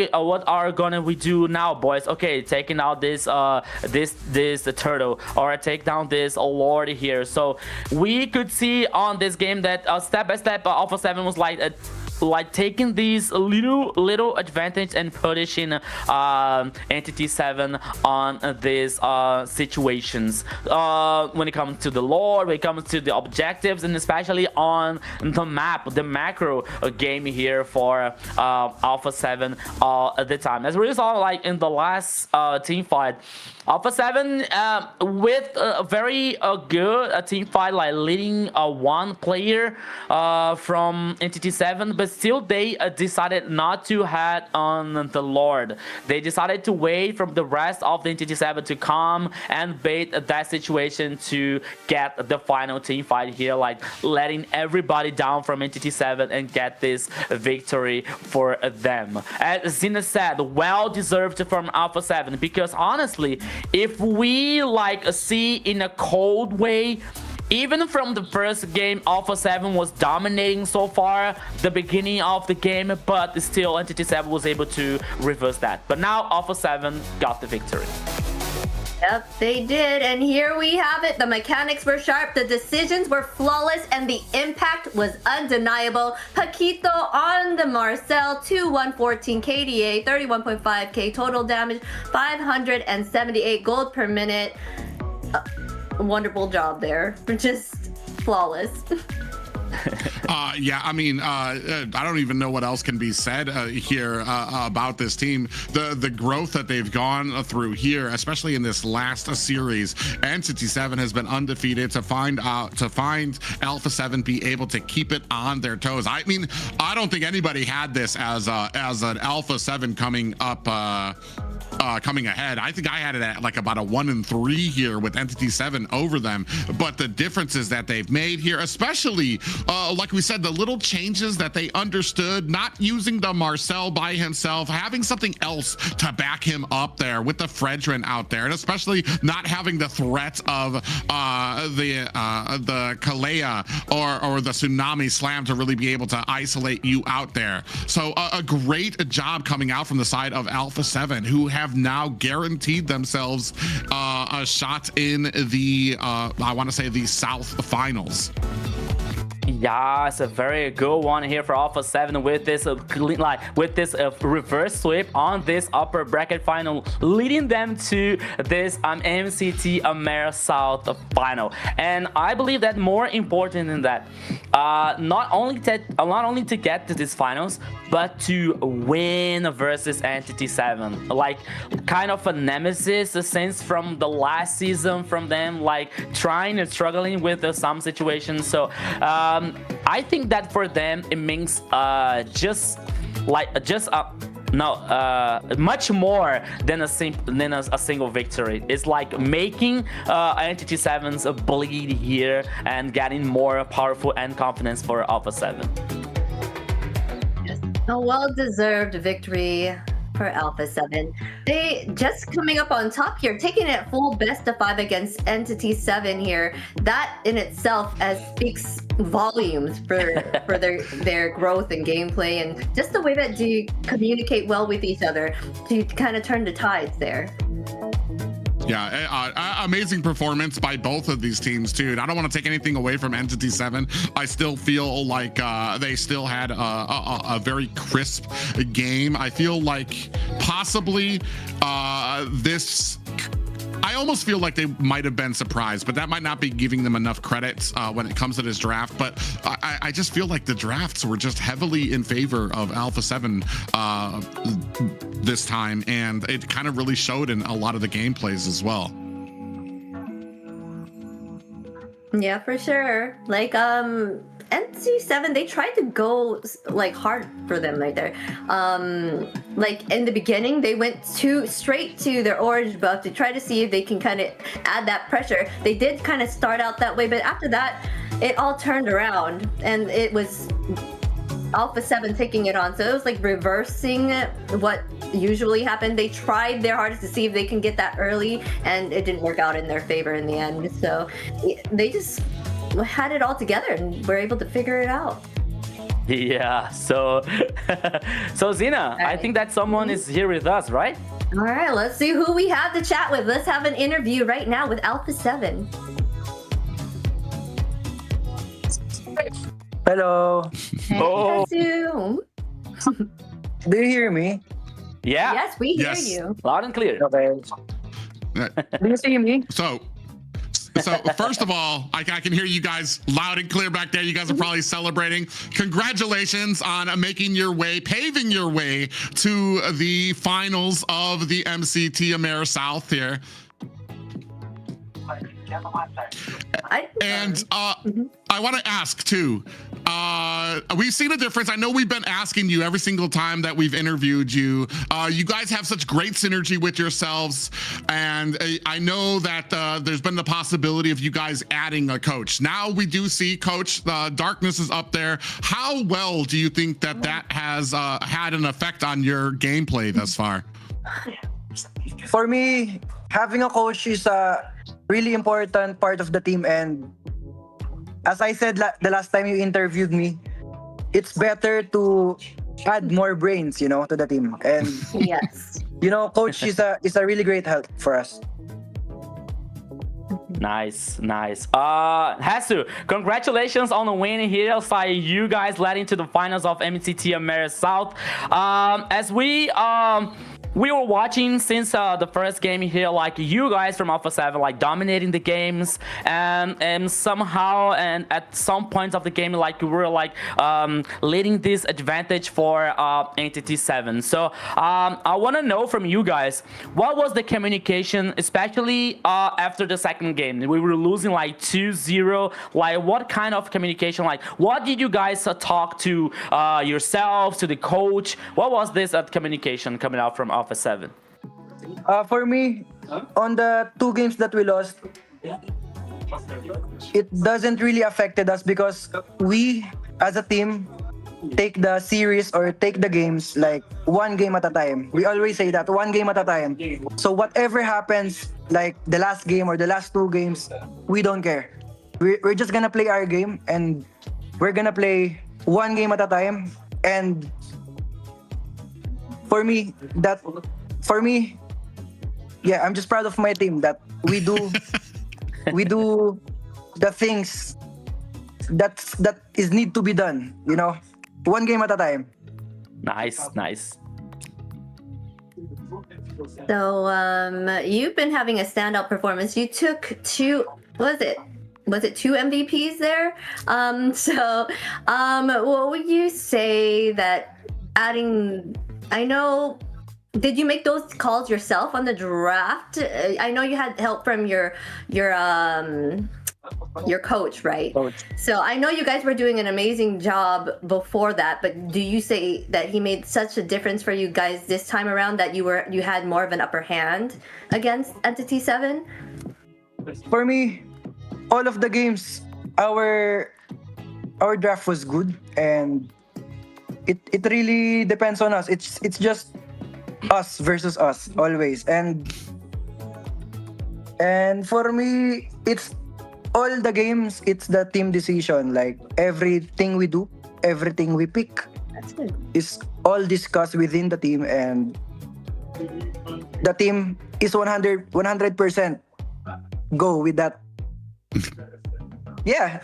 gonna we do now, boys? Okay, taking out this this turtle, or take down this lord here. So we could see on this game that step by step Alpha 7 was like taking these little advantage and punishing Entity 7 on these situations when it comes to the lore, when it comes to the objectives, and especially on the map, the macro game here for Alpha 7 at the time. As we saw like in the last team fight, Alpha 7 with a very good team fight, like leading one player from Entity 7, but still they decided not to head on the Lord. They decided to wait for the rest of the Entity 7 to come and bait that situation to get the final team fight here, like letting everybody down from Entity 7 and get this victory for them. As Zina said, well deserved from Alpha 7, because honestly, if we like see in a cold way, even from the first game, Alpha 7 was dominating so far, the beginning of the game, but still Entity 7 was able to reverse that. But now Alpha 7 got the victory. Yep, they did, and here we have it. The mechanics were sharp, the decisions were flawless, and the impact was undeniable. Paquito on the Marcel, 2-114 KDA, 31.5k total damage, 578 gold per minute. Wonderful job there. Just flawless. Yeah, I mean, I don't even know what else can be said here about this team. The growth that they've gone through here, especially in this last series, Entity 7 has been undefeated. To find Alpha 7 be able to keep it on their toes. I mean, I don't think anybody had this as an Alpha 7 coming up. Coming ahead. I think I had it at like about a 1-3 here with Entity 7 over them, but the differences that they've made here, especially like we said, the little changes that they understood, not using the Marcel by himself, having something else to back him up there with the Fredrin out there, and especially not having the threat of the Kalea or the Tsunami Slam to really be able to isolate you out there. So a great job coming out from the side of Alpha 7, who have now guaranteed themselves a shot in the I want to say the South Finals. Yeah, it's a very good one here for Alpha 7 with this reverse sweep on this upper bracket final, leading them to this MCT AMER South final. And I believe that more important than that, not only to get to these finals, but to win versus Entity 7, like kind of a nemesis since from the last season from them, like trying and struggling with some situations. So I think that for them it means much more than a single victory. It's like making Entity 7's bleed here and getting more powerful and confidence for Alpha 7. A well-deserved victory for Alpha 7. They just coming up on top here, taking it full best of 5 against Entity 7 here. That in itself speaks volumes for their growth and gameplay, and just the way that they communicate well with each other to kind of turn the tides there. Yeah, amazing performance by both of these teams too. And I don't want to take anything away from Entity 7. I still feel like they still had a very crisp game. I feel like possibly I almost feel like they might have been surprised, but that might not be giving them enough credit when it comes to this draft. But I just feel like the drafts were just heavily in favor of Alpha 7 this time, and it kind of really showed in a lot of the gameplays as well. Yeah, for sure. Like NC7, they tried to go like hard for them right there. Like in the beginning, they went straight to their orange buff to try to see if they can kind of add that pressure. They did kind of start out that way, but after that, it all turned around and it was Alpha 7 taking it on. So it was like reversing what usually happened. They tried their hardest to see if they can get that early, and it didn't work out in their favor in the end. So they just had it all together and were able to figure it out. Yeah, so Zina, right. I think that someone is here with us, right? All right, let's see who we have to chat with. Let's have an interview right now with Alpha 7. Hello. Oh. Zoom. Do you hear me? Yeah. Yes, we hear Yes. you. Loud and clear. Okay. Do you see me? So first of all, I can hear you guys loud and clear back there. You guys are probably celebrating. Congratulations on paving your way to the finals of the MCT AMER South here. And I want to ask too. We've seen a difference. I know we've been asking you every single time that we've interviewed you. You guys have such great synergy with yourselves, and I know that there's been the possibility of you guys adding a coach. Now we do see Coach Darkness is up there. How well do you think that has had an effect on your gameplay thus far? For me, having a coach is a really important part of the team, and as I said the last time you interviewed me, it's better to add more brains, to the team. And Yes. coach is a really great help for us. Nice. Hasu, congratulations on the win here. You guys led into the finals of MCT AMER South. As we were watching since the first game here, like you guys from Alpha 7, like dominating the games, and somehow, and at some points of the game, like we were like leading this advantage for Entity 7. So I want to know from you guys, what was the communication, especially after the second game? We were losing like 2-0. Like, what kind of communication? Like, what did you guys talk to yourselves, to the coach? What was this communication coming out from Alpha 7? For me, on the 2 games that we lost, it doesn't really affected us because we, as a team, take the series or take the games like 1 game at a time. We always say that 1 game at a time. So whatever happens, like the last game or the last 2 games, we don't care. We're just gonna play our game, and we're gonna play 1 game at a time. And for me, yeah, I'm just proud of my team that we do the things that is need to be done, 1 game at a time. Nice. So you've been having a standout performance. You took 2, was it 2 MVPs there? What would you say that adding, did you make those calls yourself on the draft? I know you had help from your coach, right? So I know you guys were doing an amazing job before that, but do you say that he made such a difference for you guys this time around that you had more of an upper hand against Entity 7? For me, all of the games, our draft was good, and it really depends on us. It's just us versus us always, and for me, it's all the games, it's the team decision. Like everything we do, everything we pick, That's good. is all discussed within the team, and the team is 100% go with that. Yeah.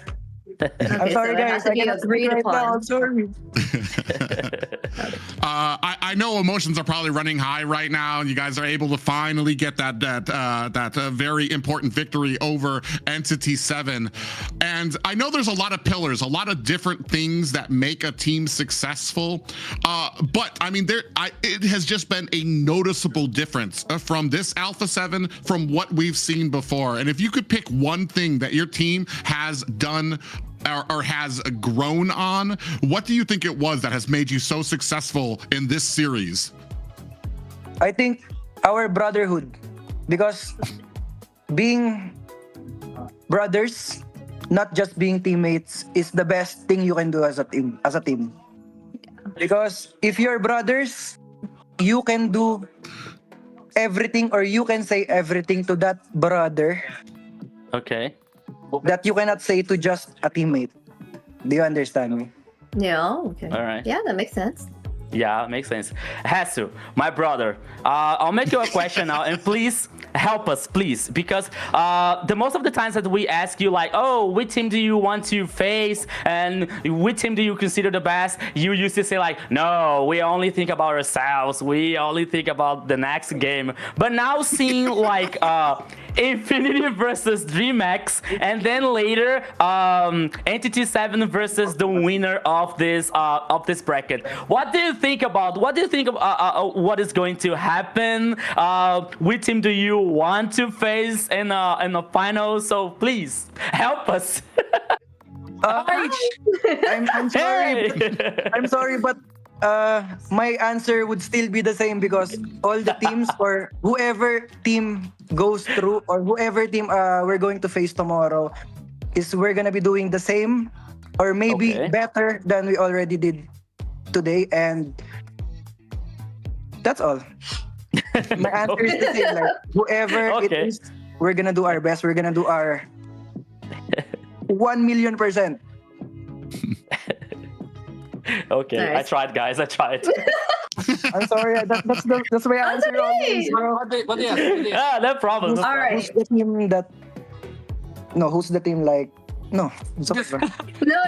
I'm sorry, so it has guys. to I be cannot agreed speak right upon. now. I'm sorry. I know emotions are probably running high right now, and you guys are able to finally get that very important victory over Entity 7. And I know there's a lot of pillars, a lot of different things that make a team successful. But I mean, it has just been a noticeable difference from this Alpha 7 from what we've seen before. And if you could pick one thing that your team has done or has grown on, what do you think it was that has made you so successful in this series? I think our brotherhood, because being brothers, not just being teammates, is the best thing you can do as a team. Because if you're brothers, you can do everything, or you can say everything to that brother. Okay. That you cannot say to just a teammate. Do you understand me? Yeah, okay. All right. Yeah, that makes sense. Yeah, makes sense. Hasu, my brother, I'll make you a question now, and please help us, please, because the most of the times that we ask you, like, oh, which team do you want to face, and which team do you consider the best, you used to say like, no, we only think about ourselves, we only think about the next game. But now seeing like Infinity versus Dreamax, and then later Entity 7 versus the winner of this bracket. What do you think about? What do you think of what is going to happen? Which team do you want to face in the final? So please help us. I'm sorry. Hey! I'm sorry, but my answer would still be the same because all the teams or whoever team goes through or whoever team we're going to face tomorrow we're gonna be doing the same or maybe better than we already did today, and that's all. My answer is the same. Like whoever it is, we're gonna do our best. We're gonna do our 1,000,000%. Okay, nice. I tried, guys. I tried. I'm sorry. That's my answer. Always, bro. No problem. All right. Who's the team that? No, who's the team like? No, it's okay. No,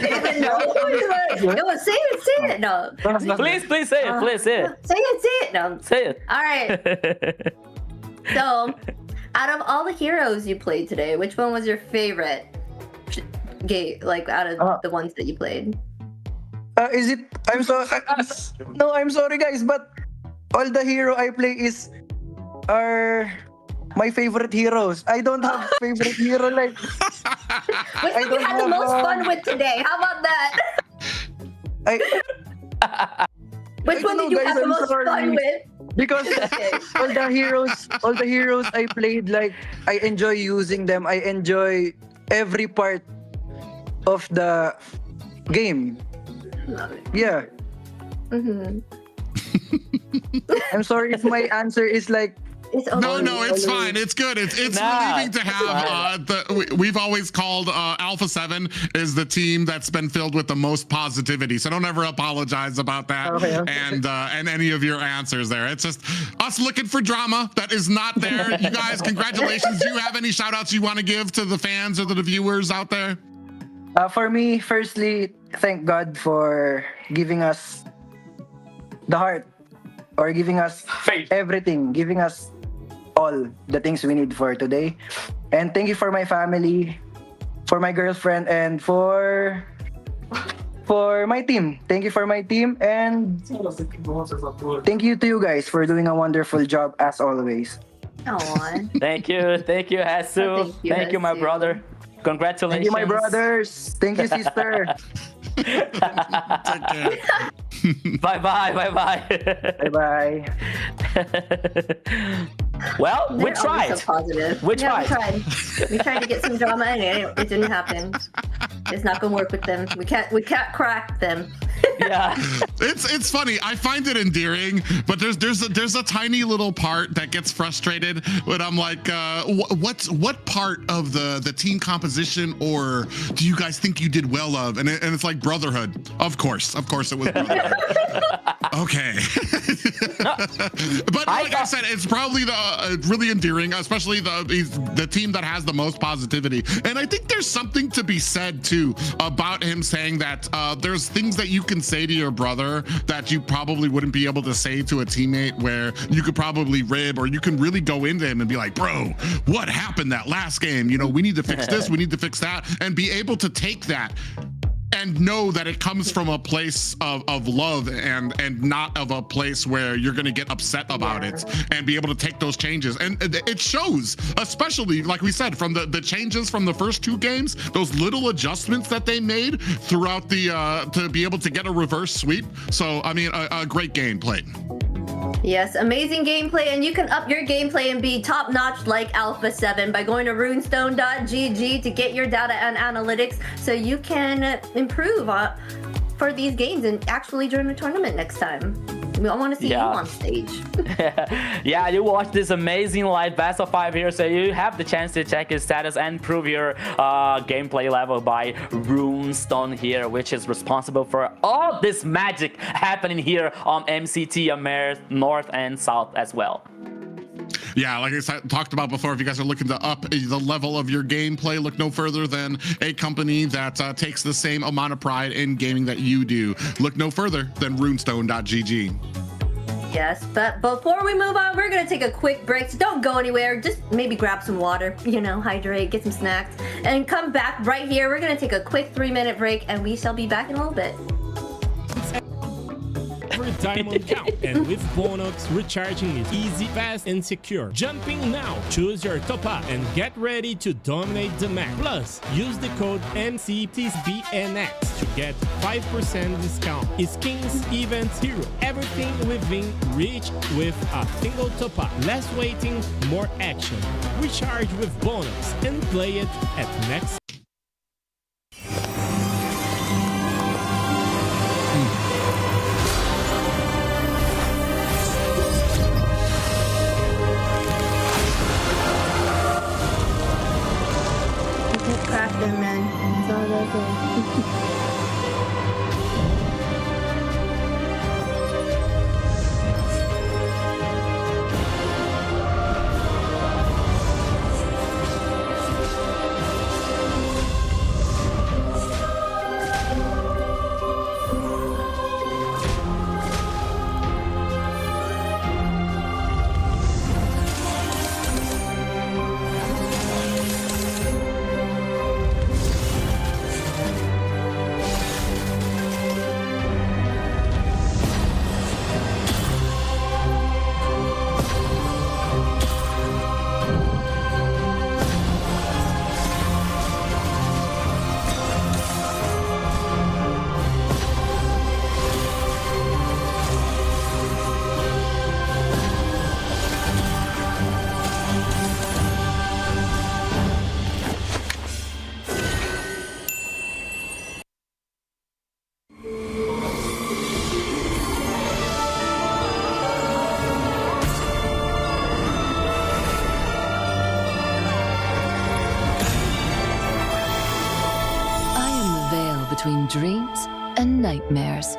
say it. No. Please say it. Please say it. Say it. No. Say it. All right. So, out of all the heroes you played today, which one was your favorite game? Like out of the ones that you played? Is it? I'm sorry. No, I'm sorry, guys, but all the hero I play are my favorite heroes. I don't have favorite hero like. Which one you had the most fun with today? How about that? Which one did you have the most fun with? Because all the heroes I played, like I enjoy using them. I enjoy every part of the game. Love it. Yeah. Mm-hmm. I'm sorry if my answer is like. No, it's fine. It's good. It's relieving to have we've always called Alpha 7 is the team that's been filled with the most positivity. So don't ever apologize about that and any of your answers there. It's just us looking for drama that is not there. You guys, congratulations. Do you have any shout outs you want to give to the fans or the viewers out there? For me, firstly, thank God for giving us the heart or giving us everything, giving us all the things we need for today. And thank you for my family, for my girlfriend, and for my team. Thank you for my team, and thank you to you guys for doing a wonderful job as always. Aww. Thank you, Hasu. Thank you, my brother. Congratulations. Thank you, my brothers. Thank you, sister. Bye. Bye. Well, we They're tried. So positive. We tried. We tried to get some drama, and it didn't happen. It's not gonna work with them. We can't crack them. Yeah. It's funny. I find it endearing, but there's a tiny little part that gets frustrated when I'm like, what part of the team composition or do you guys think you did well of? And it's like brotherhood. Of course it was brotherhood. Okay. But like I said, it's probably the really endearing, especially the team that has the most positivity. And I think there's something to be said too about him saying that there's things that you can say to your brother that you probably wouldn't be able to say to a teammate, where you could probably rib, or you can really go into him and be like, bro, what happened that last game? You know, we need to fix this, we need to fix that, and be able to take that and know that it comes from a place of love and not of a place where you're going to get upset about it, and be able to take those changes. And it shows, especially like we said, from the changes from the first two games, those little adjustments that they made throughout the to be able to get a reverse sweep. So I mean, a great game played. Yes, amazing gameplay, and you can up your gameplay and be top-notch like Alpha 7 by going to runestone.gg to get your data and analytics so you can improve for these games and actually join the tournament next time. We all want to see you on stage. Yeah, you watch this amazing live best of 5 here, so you have the chance to check his status and prove your gameplay level by Runestone here, which is responsible for all this magic happening here on MCT AMER North and South as well. Yeah, like I talked about before, if you guys are looking to up the level of your gameplay, look no further than a company that takes the same amount of pride in gaming that you do. Look no further than runestone.gg. Yes, but before we move on, we're gonna take a quick break. So don't go anywhere. Just maybe grab some water, hydrate, get some snacks, and come back right here. We're gonna take a quick 3-minute break, and we shall be back in a little bit. Every diamond count, and with Bonox, recharging is easy, fast, and secure. Jumping now, choose your top up and get ready to dominate the map. Plus, use the code MCT AMER to get 5% discount. Skins, events, hero, everything within reach with a single top up. Less waiting, more action. Recharge with Bonox and play it at next. Crack them, man. That's all I gotta say. Between dreams and nightmares.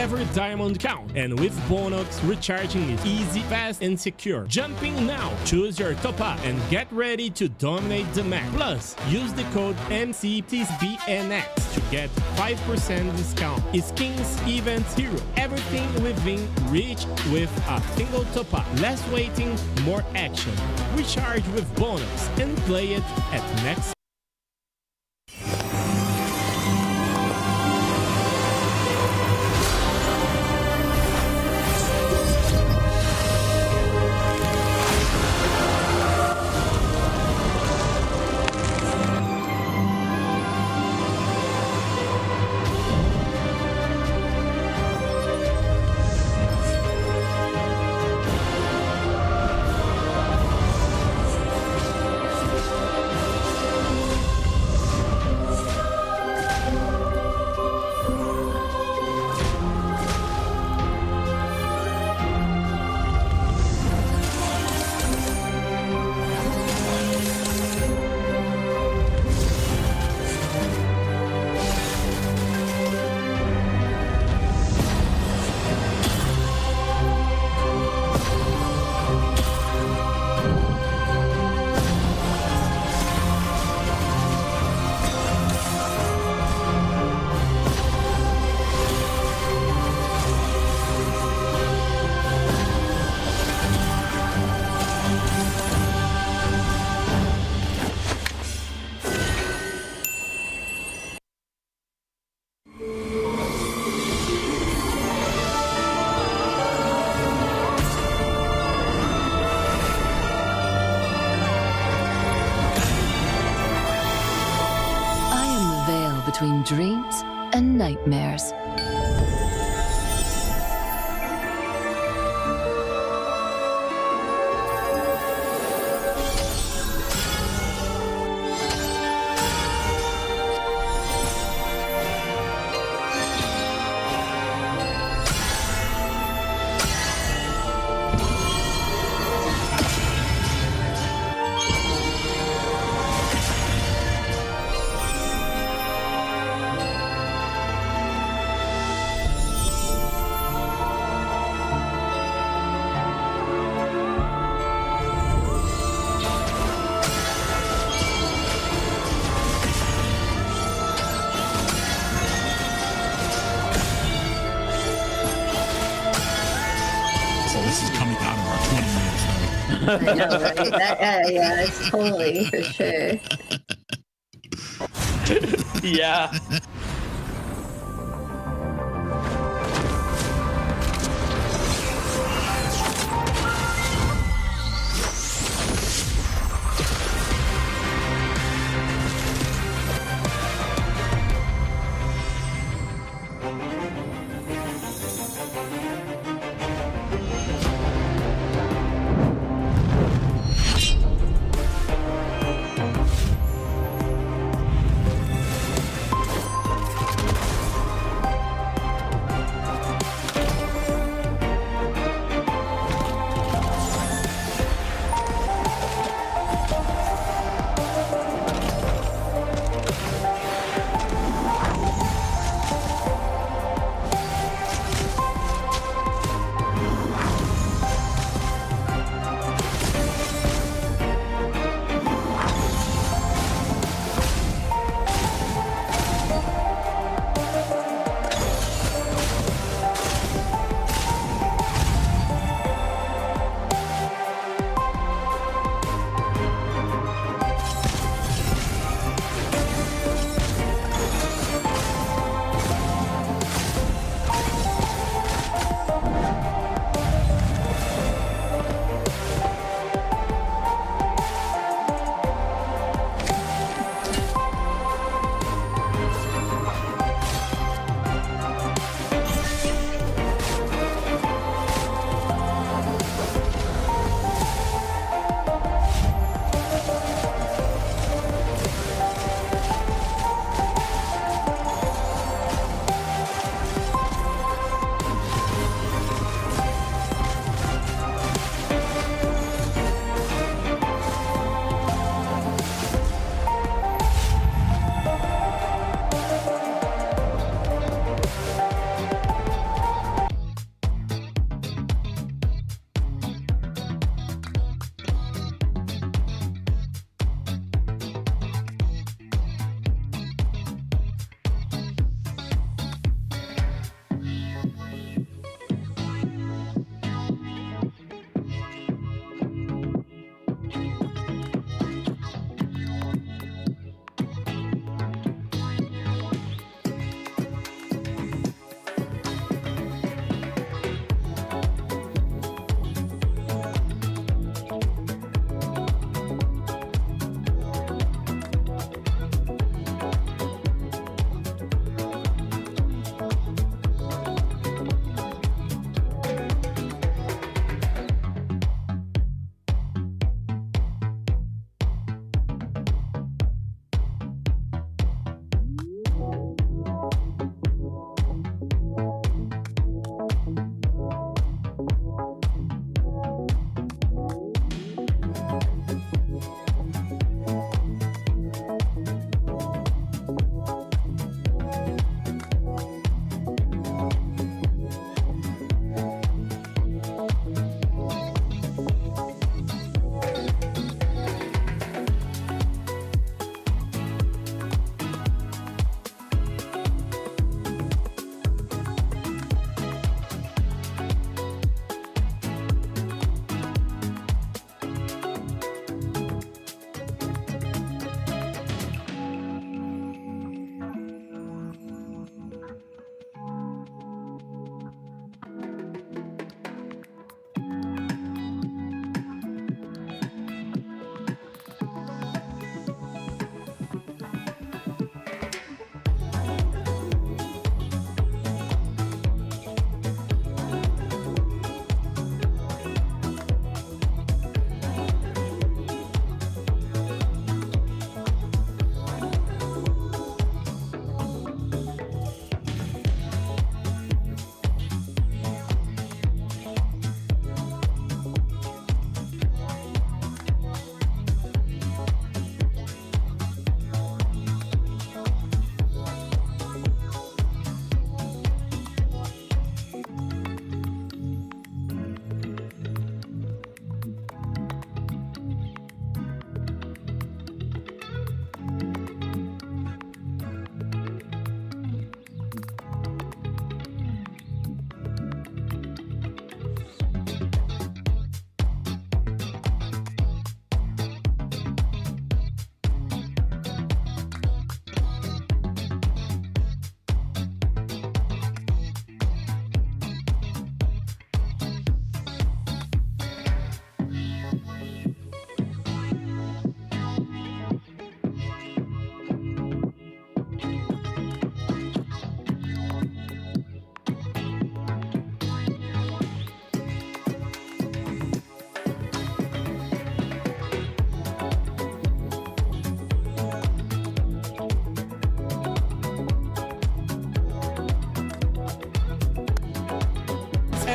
every diamond count, and with Bonox, recharging is easy, fast, and secure. Jumping now, choose your top up and get ready to dominate the map. Plus, use the code MCT AMER to get 5% discount. Skins, events, hero, everything within reach with a single top up. Less waiting, more action. Recharge with Bonox and play it at next. Between dreams and nightmares. This is coming out of our 20 minutes, though. I know, right? Yeah, it's totally for sure. Yeah.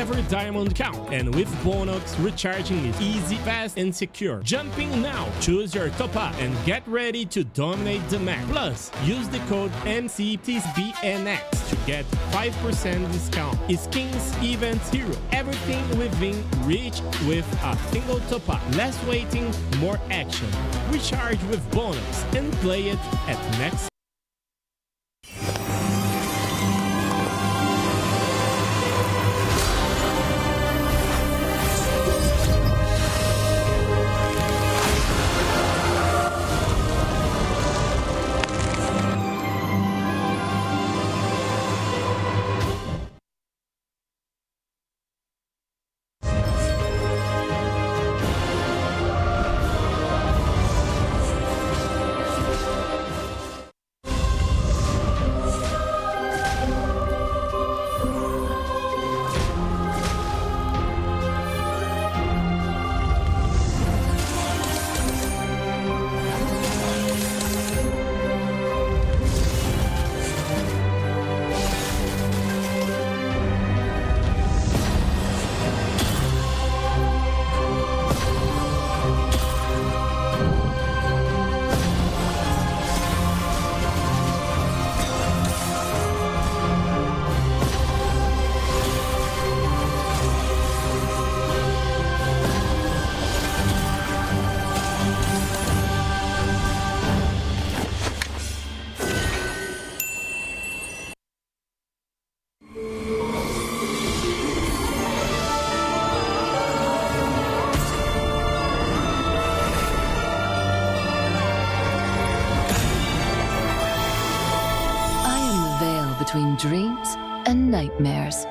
every diamond count, and with Bonox, recharging is easy, fast, and secure. Jumping now, choose your top up and get ready to dominate the map. Plus, use the code MCT AMER to get 5% discount. Skins, events, hero, everything within reach with a single top up. Less waiting, more action. Recharge with Bonox and play it at next. Between dreams and nightmares.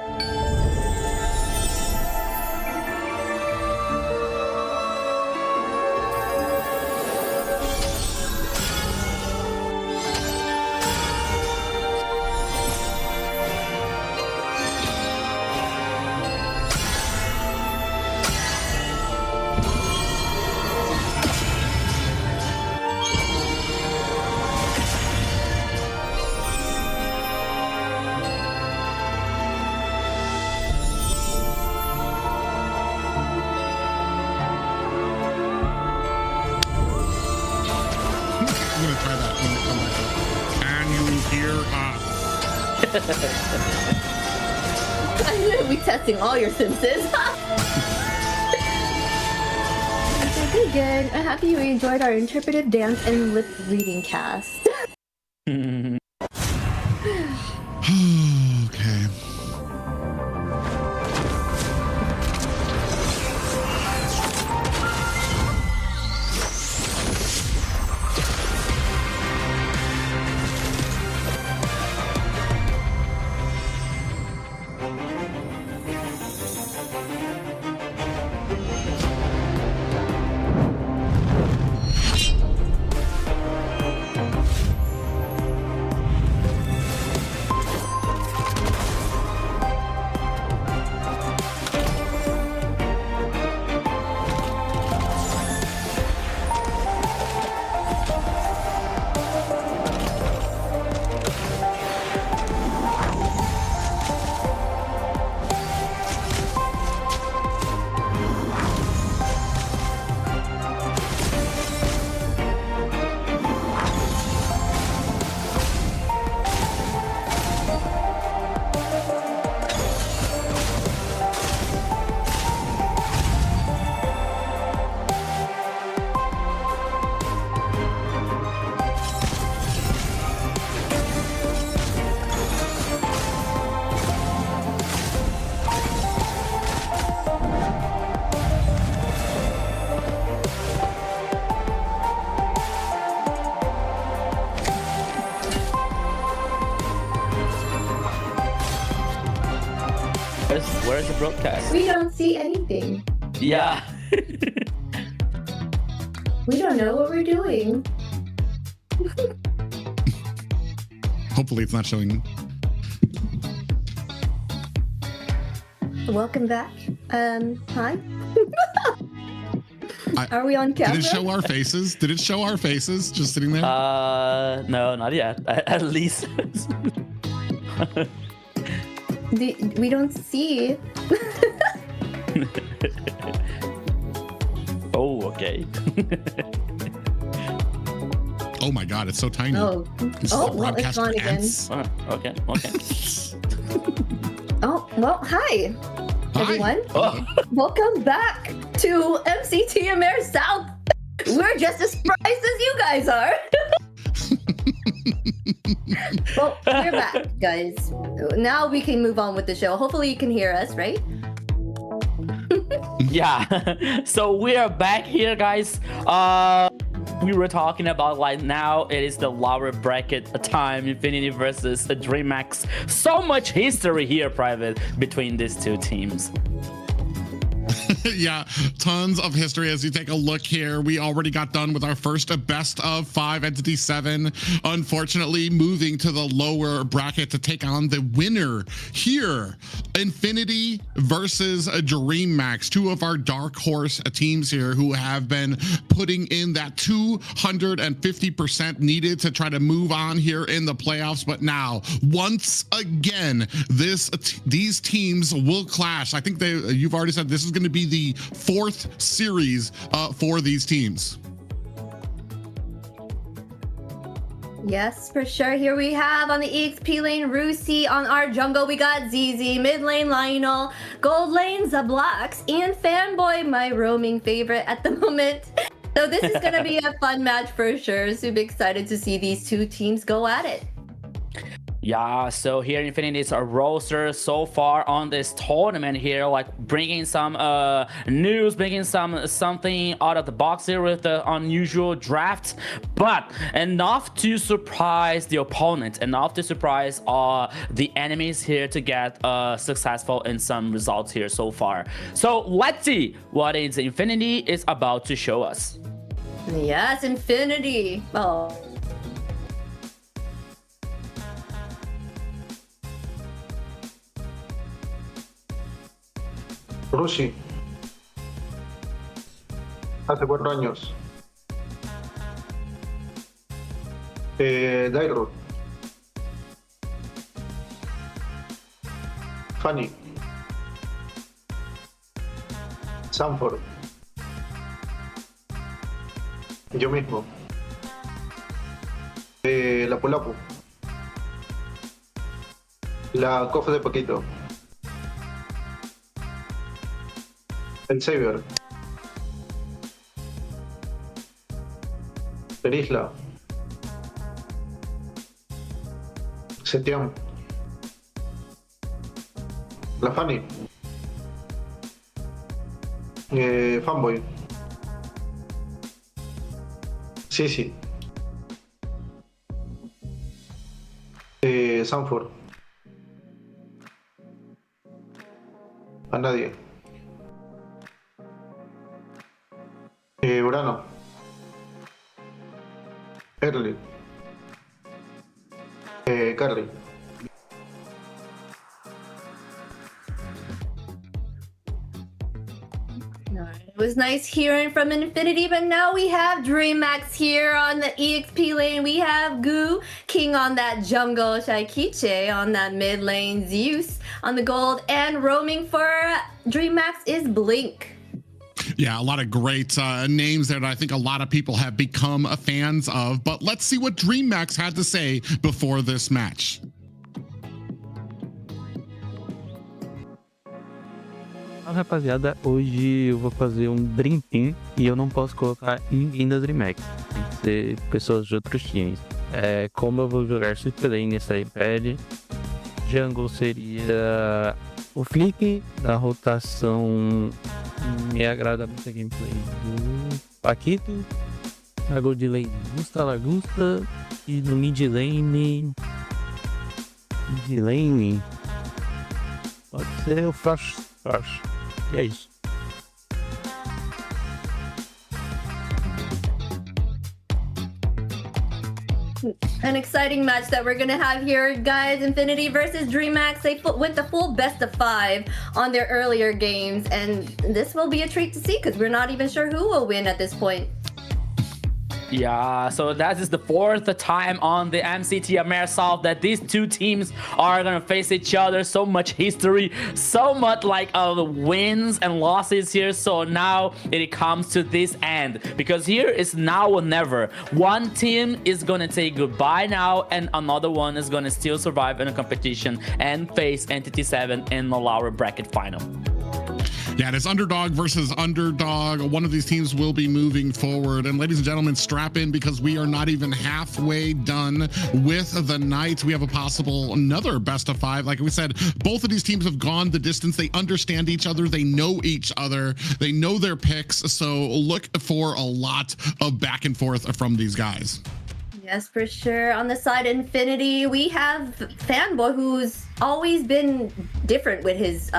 I'm gonna try that when we come back. Can you hear us? I'm gonna be testing all your senses. Okay, good. I'm happy you enjoyed our interpretive dance and lip reading cast. Okay. Where's the broadcast? We don't see anything. Yeah. We don't know what we're doing. Hopefully it's not showing. Welcome back. Hi. Are we on camera? Did it show our faces? Did it show our faces just sitting there? No, not yet. At least. We don't see. Oh, okay. Oh my God, it's so tiny. Oh, This is oh, a well, broadcast it's gone for again. ants. Okay, okay. Oh, well, hi, Hi. everyone. Oh. Welcome back to MCT AMER South. We're just as surprised as you guys are. Well, we're back, guys. Now we can move on with the show. Hopefully you can hear us, right? Yeah. So we are back here, guys. We were talking about like now it is the lower bracket time, Infinity versus Dreamax. So much history here, Private, between these two teams. Yeah, tons of history as you take a look here. We already got done with our first best of 5 Entity 7. Unfortunately, moving to the lower bracket to take on the winner here. Infinity versus Dreammax, two of our dark horse teams here who have been putting in that 250% needed to try to move on here in the playoffs. But now, once again, these teams will clash. I think you've already said this is going to be the 4th series for these teams. Yes, for sure. Here we have on the EXP lane, Rusi. On our jungle, we got ZZ. Mid lane, Lionel. Gold lane, Zablax. And Fanboy, my roaming favorite at the moment. So this is going to be a fun match for sure. Super excited to see these two teams go at it. Yeah, so here Infinity is a roster so far on this tournament here, like bringing some news, bringing something out of the box here with the unusual draft, but enough to surprise the opponent, enough to surprise the enemies here to get successful in some results here so far. So let's see what Infinity is about to show us. Yes, Infinity. Oh. Rusi. Hace 4 años. Dairo. Fanny. Sanford. Yo mismo. La Pulapu. La Cofa de Paquito. El Saber. El Isla. Setiam. La Fanny. Fanboy. Sí. Sanford. A nadie. Urano. Early. Carly. It was nice hearing from Infinity, but now we have Dreamax here on the EXP lane. We have Goo King on that jungle, Shaikiche on that mid lane, Zeus on the gold, and roaming for Dreamax is Blink. Yeah, a lot of great names there that I think a lot of people have become fans of. But let's see what Dreamax had to say before this match. Fala, rapaziada, hoje eu vou fazer Dream Team e eu não posso colocar ninguém da Dreamax, tem que ser pessoas de outros times. Como eu vou jogar Swift Lane nessa iPad, Jungle seria o Flick, da rotação me agrada muito a gameplay do Paquito, na Gold Lane Lagusta e no Mid Lane pode ser o Flash. E é isso. An exciting match that we're gonna have here, guys. Infinity versus Dreamax. They went the full best of 5 on their earlier games, and this will be a treat to see because we're not even sure who will win at this point. Yeah, so that is the 4th time on the MCT AMER South that these two teams are gonna face each other. So much history, so much like the wins and losses here. So now it comes to this end, because here is now or never. One team is gonna say goodbye now, and another one is gonna still survive in a competition and face Entity 7 in the lower bracket final. Yeah, it's underdog versus underdog. One of these teams will be moving forward. And ladies and gentlemen, strap in, because we are not even halfway done with the night. We have a possible another best of 5. Like we said, both of these teams have gone the distance. They understand each other. They know each other. They know their picks. So look for a lot of back and forth from these guys. Yes, for sure. On the side Infinity, we have Fanboy, who's always been different with his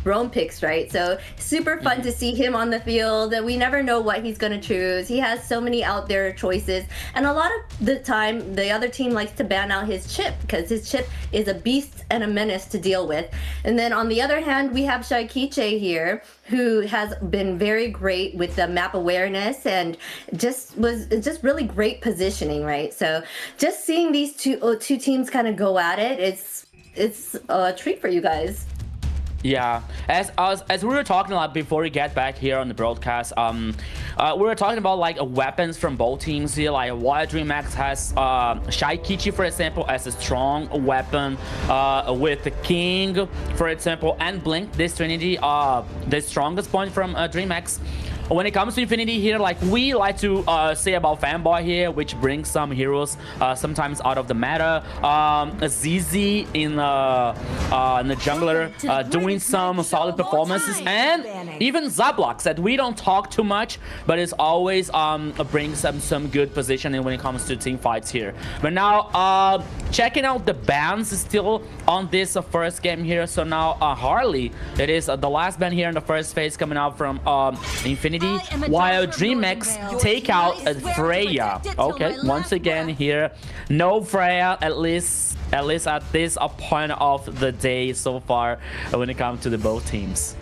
roam picks, right? So super fun to see him on the field. We never know what he's going to choose. He has so many out there choices, and a lot of the time the other team likes to ban out his chip, because his chip is a beast and a menace to deal with. And then on the other hand, we have Shaikiche here, who has been very great with the map awareness and just really great positioning, right? So just seeing these two teams kind of go at it, it's a treat for you guys. Yeah, as we were talking about before we get back here on the broadcast, we were talking about like weapons from both teams here. Like while Dreamax has Shaikichi, for example, as a strong weapon, with the King, for example, and Blink, this Trinity, the strongest point from Dreamax. When it comes to Infinity here, like we like to say about Fanboy here, which brings some heroes sometimes out of the meta. ZZ in the jungler doing some solid performances, and even Zablox that we don't talk too much, but it's always brings some good positioning when it comes to team fights here. But now checking out the bans still on this first game here. So now Harley, it is the last ban here in the first phase coming out from Infinity, while Dreamax take out Freya. Okay, once again here, no Freya, at least at this point of the day so far when it comes to the both teams.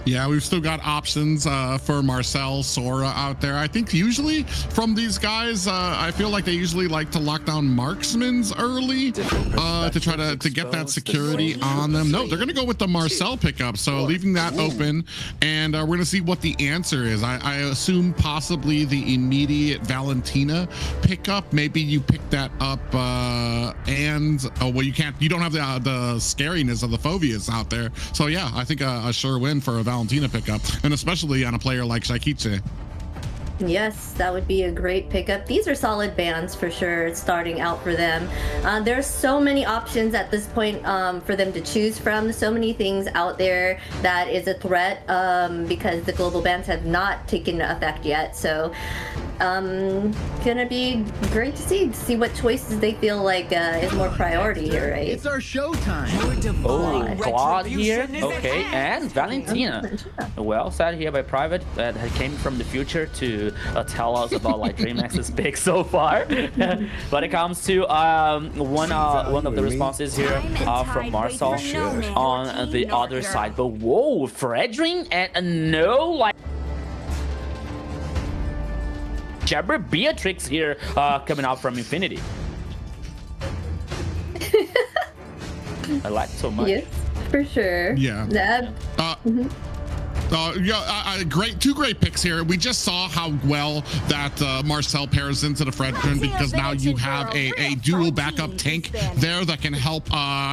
Yeah, we've still got options for Marcel, Sora out there. I think usually from these guys, I feel like they usually like to lock down marksmans early to try to get that security on them. No, they're going to go with the Marcel pickup, so leaving that open, and we're going to see what the answer is. I assume possibly the immediate Valentina pickup. Maybe you pick that up and well, you don't have the scariness of the Phobias out there. So yeah, I think a sure win for a Valentina pickup, and especially on a player like Shaikiche. Yes, that would be a great pickup. These are solid bans for sure, starting out for them. There's so many options at this point for them to choose from. So many things out there that is a threat because the global bans have not taken effect yet. So gonna be great to see what choices they feel like is more priority here, right? It's our showtime. Oh, Claude here. Okay, and Valentina. Well said here by Private, that came from the future to tell us about like Dreamax's pick so far. But it comes to one of the responses here from Marcel on the other side. But whoa, Fredrin and no like Jabber Beatrix here coming out from Infinity. I like it so much. Yes, for sure. Yeah. That, two great picks here. We just saw how well that Marcel pairs into the Fredrin, because now you have a dual backup tank there that can help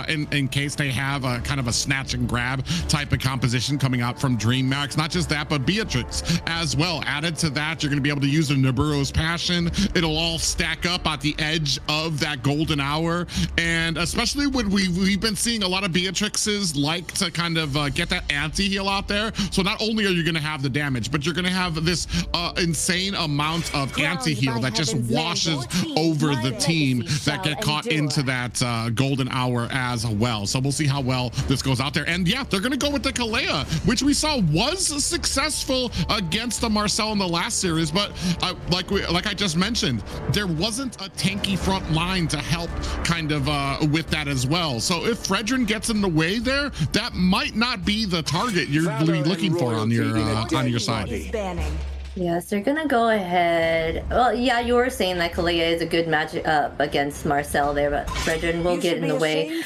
in case they have a kind of a snatch and grab type of composition coming out from Dreamax. Not just that, but Beatrix as well. Added to that, you're going to be able to use the Nibiru's Passion. It'll all stack up at the edge of that golden hour, and especially when we've been seeing a lot of Beatrixes like to kind of get that anti-heal out there. So not only are you going to have the damage, but you're going to have this insane amount of anti-heal that just washes over the team that get caught into that golden hour as well. So we'll see how well this goes out there. And yeah, they're going to go with the Kalea, which we saw was successful against the Marcel in the last series. But like I just mentioned, there wasn't a tanky front line to help kind of with that as well. So if Fredrin gets in the way there, that might not be the target you're looking for on your side. Yes, they're gonna go ahead. Well, yeah, you were saying that Kalea is a good match against Marcel there, but Fredrin will get in the way,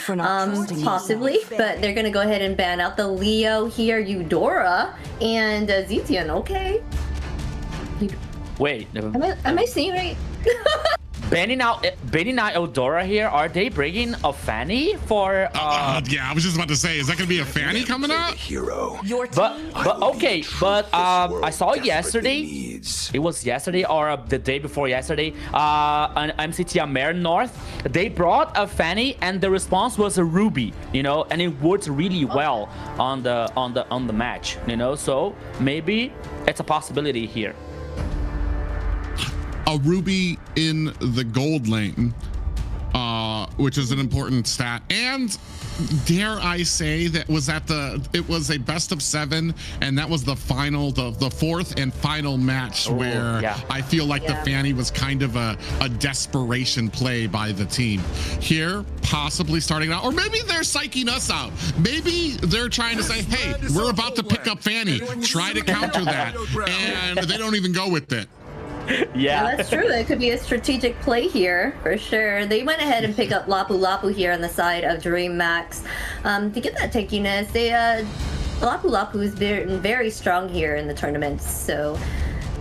possibly. But they're gonna go ahead and ban out the Leo here, Eudora, and Zetian. Okay. Wait. Am I seeing right? Banning out Eudora here. Are they bringing a Fanny for? Yeah, I was just about to say, is that gonna be a Fanny coming out? But okay, but I saw yesterday. It was yesterday or the day before yesterday. On MCT AMER North, they brought a Fanny, and the response was a Ruby. You know, and it worked really well on the match. You know, so maybe it's a possibility here. A Ruby in the gold lane, which is an important stat, and dare I say that it was a best of 7, and that was the final, the fourth and final match where I feel like the Fanny was kind of a desperation play by the team here, possibly starting out, or maybe they're psyching us out. Maybe they're trying to say, hey, we're about to pick up Fanny, try to counter that, and they don't even go with it. Yeah, that's true. That could be a strategic play here for sure. They went ahead and picked up Lapu Lapu here on the side of Dreamax to get that tankiness. Lapu Lapu has been very strong here in the tournament, so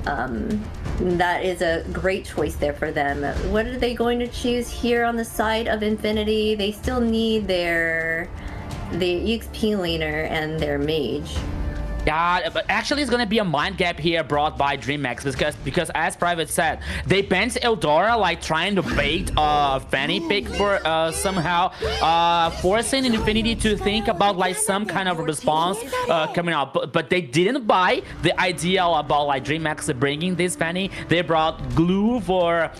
that is a great choice there for them. What are they going to choose here on the side of Infinity? They still need the EXP laner and their mage. Yeah, but actually it's gonna be a mind gap here brought by Dreamax because as Private said, they banned Eldora, like trying to bait Fanny pick for somehow forcing Infinity to think about like some kind of response coming out, but they didn't buy the idea about like Dreamax bringing this Fanny. They brought Glue for